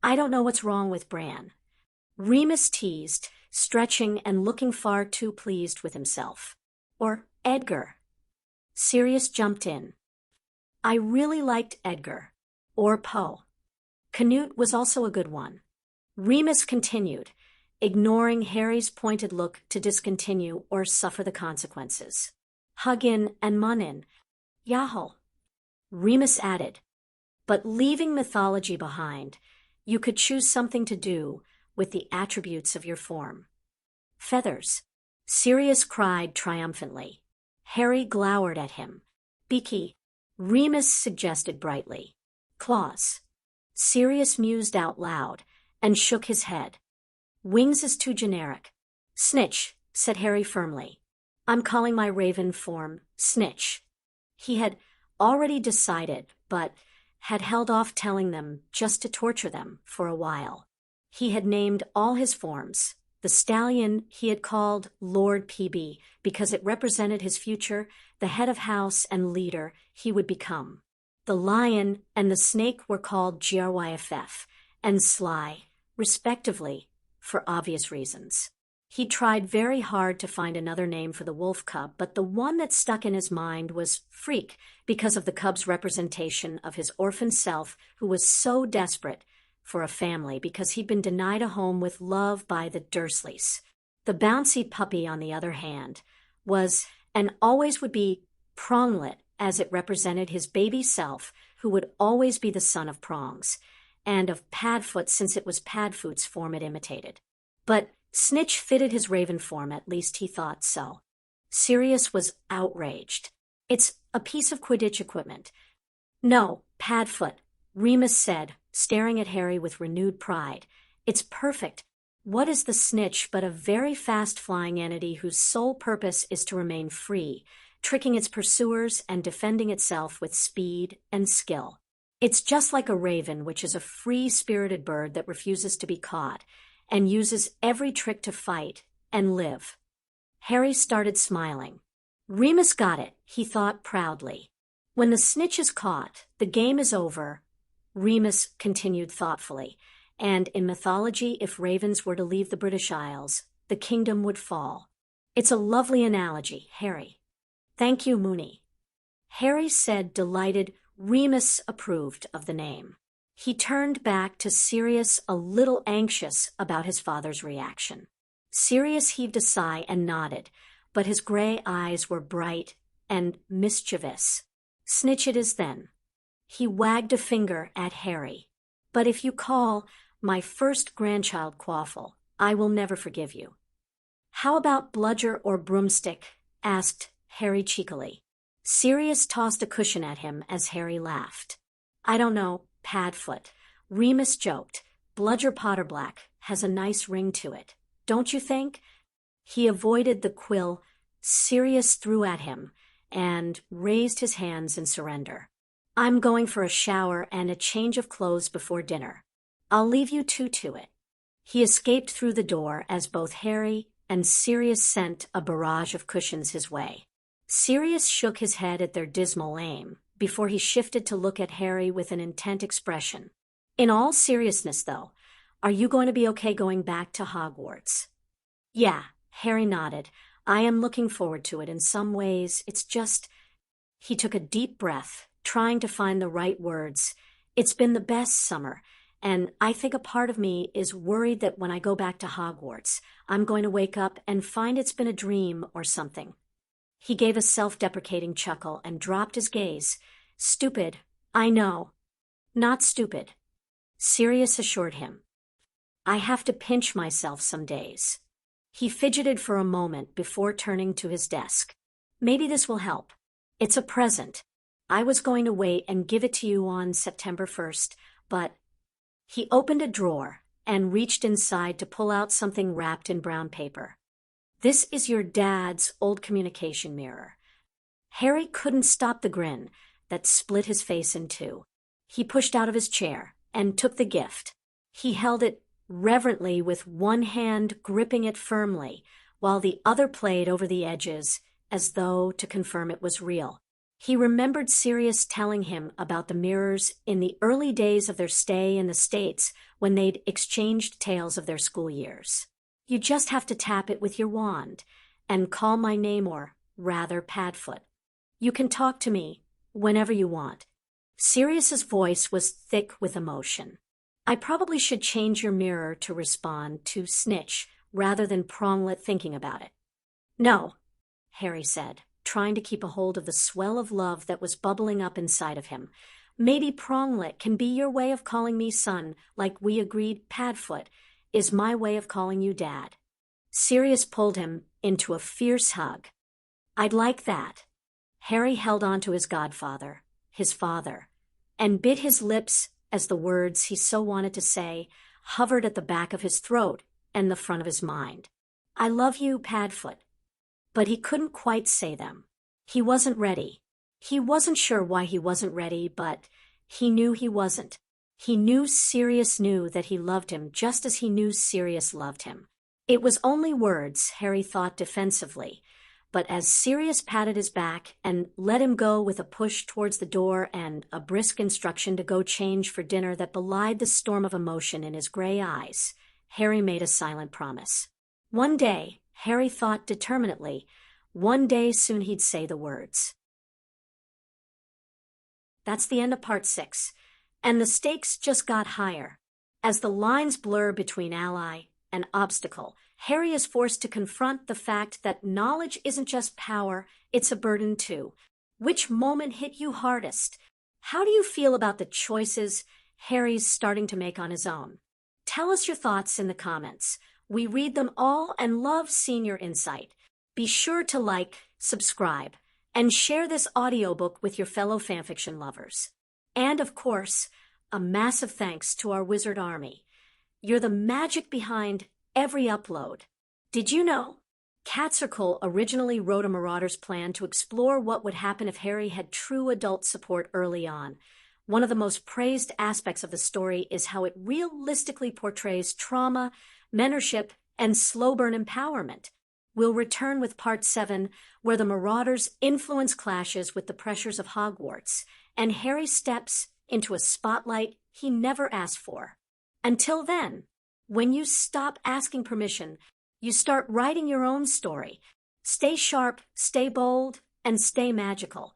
I don't know what's wrong with Bran. Remus teased, stretching and looking far too pleased with himself. Or Edgar. Sirius jumped in. I really liked Edgar. Or Poe. Canute was also a good one. Remus continued, ignoring Harry's pointed look to discontinue or suffer the consequences. Hugin and Munin. Yahoo. Remus added, but leaving mythology behind, you could choose something to do with the attributes of your form. Feathers. Sirius cried triumphantly. Harry glowered at him. Beaky. Remus suggested brightly. Claws. Sirius mused out loud and shook his head. Wings is too generic. Snitch, said Harry firmly. I'm calling my raven form Snitch. He had already decided, but had held off telling them just to torture them for a while. He had named all his forms. The stallion he had called Lord PB because it represented his future, the head of house and leader he would become. The lion and the snake were called Gryff and Sly, respectively, for obvious reasons. He tried very hard to find another name for the wolf cub, but the one that stuck in his mind was Freak because of the cub's representation of his orphan self who was so desperate for a family because he'd been denied a home with love by the Dursleys. The bouncy puppy, on the other hand, was and always would be Pronglet, as it represented his baby self, who would always be the son of Prongs, and of Padfoot since it was Padfoot's form it imitated. But Snitch fitted his raven form, at least he thought so. Sirius was outraged. "It's a piece of Quidditch equipment." "No, Padfoot," Remus said, staring at Harry with renewed pride. "It's perfect. What is the Snitch but a very fast-flying entity whose sole purpose is to remain free, tricking its pursuers and defending itself with speed and skill? It's just like a raven, which is a free-spirited bird that refuses to be caught and uses every trick to fight and live." Harry started smiling. Remus got it, he thought proudly. "When the Snitch is caught, the game is over," Remus continued thoughtfully, "and in mythology, if ravens were to leave the British Isles, the kingdom would fall." "It's a lovely analogy, Harry." "Thank you, Moony," Harry said, delighted Remus approved of the name. He turned back to Sirius, a little anxious about his father's reaction. Sirius heaved a sigh and nodded, but his gray eyes were bright and mischievous. "Snitch it is then." He wagged a finger at Harry. "But if you call my first grandchild Quaffle, I will never forgive you." "How about Bludger or Broomstick?" asked Harry cheekily. Sirius tossed a cushion at him as Harry laughed. "I don't know, Padfoot," Remus joked. "Bludger Potterblack has a nice ring to it, don't you think?" He avoided the quill Sirius threw at him and raised his hands in surrender. "I'm going for a shower and a change of clothes before dinner. I'll leave you two to it." He escaped through the door as both Harry and Sirius sent a barrage of cushions his way. Sirius shook his head at their dismal aim before he shifted to look at Harry with an intent expression. "In all seriousness, though, are you going to be okay going back to Hogwarts?" "Yeah," Harry nodded. "I am looking forward to it in some ways. It's just—" He took a deep breath, trying to find the right words. "It's been the best summer, and I think a part of me is worried that when I go back to Hogwarts, I'm going to wake up and find it's been a dream or something." He gave a self-deprecating chuckle and dropped his gaze. "Stupid, I know." "Not stupid," Sirius assured him. "I have to pinch myself some days." He fidgeted for a moment before turning to his desk. "Maybe this will help. It's a present. I was going to wait and give it to you on September 1st, but—" He opened a drawer and reached inside to pull out something wrapped in brown paper. "This is your dad's old communication mirror." Harry couldn't stop the grin that split his face in two. He pushed out of his chair and took the gift. He held it reverently with one hand gripping it firmly, while the other played over the edges as though to confirm it was real. He remembered Sirius telling him about the mirrors in the early days of their stay in the States when they'd exchanged tales of their school years. "You just have to tap it with your wand and call my name, or rather Padfoot. You can talk to me whenever you want." Sirius's voice was thick with emotion. "I probably should change your mirror to respond to Snitch rather than Pronglet thinking about it." "No," Harry said, trying to keep a hold of the swell of love that was bubbling up inside of him. "Maybe Pronglet can be your way of calling me son, like we agreed Padfoot is my way of calling you dad." Sirius pulled him into a fierce hug. "I'd like that." Harry held on to his godfather, his father, and bit his lips as the words he so wanted to say hovered at the back of his throat and the front of his mind. "I love you, Padfoot." But he couldn't quite say them. He wasn't ready. He wasn't sure why he wasn't ready, but he knew he wasn't. He knew Sirius knew that he loved him just as he knew Sirius loved him. It was only words, Harry thought defensively, but as Sirius patted his back and let him go with a push towards the door and a brisk instruction to go change for dinner that belied the storm of emotion in his gray eyes, Harry made a silent promise. One day, Harry thought determinedly, one day soon he'd say the words. That's the end of part 6, and the stakes just got higher. As the lines blur between ally and obstacle, Harry is forced to confront the fact that knowledge isn't just power, it's a burden too. Which moment hit you hardest? How do you feel about the choices Harry's starting to make on his own? Tell us your thoughts in the comments. We read them all and love seeing your insight. Be sure to like, subscribe, and share this audiobook with your fellow fanfiction lovers. And of course, a massive thanks to our wizard army. You're the magic behind every upload. Did you know? Catsarecool originally wrote a Marauder's plan to explore what would happen if Harry had true adult support early on. One of the most praised aspects of the story is how it realistically portrays trauma, mentorship, and slow burn empowerment. We'll return with part 7, where the Marauder's influence clashes with the pressures of Hogwarts, and Harry steps into a spotlight he never asked for. Until then, when you stop asking permission, you start writing your own story. Stay sharp, stay bold, and stay magical.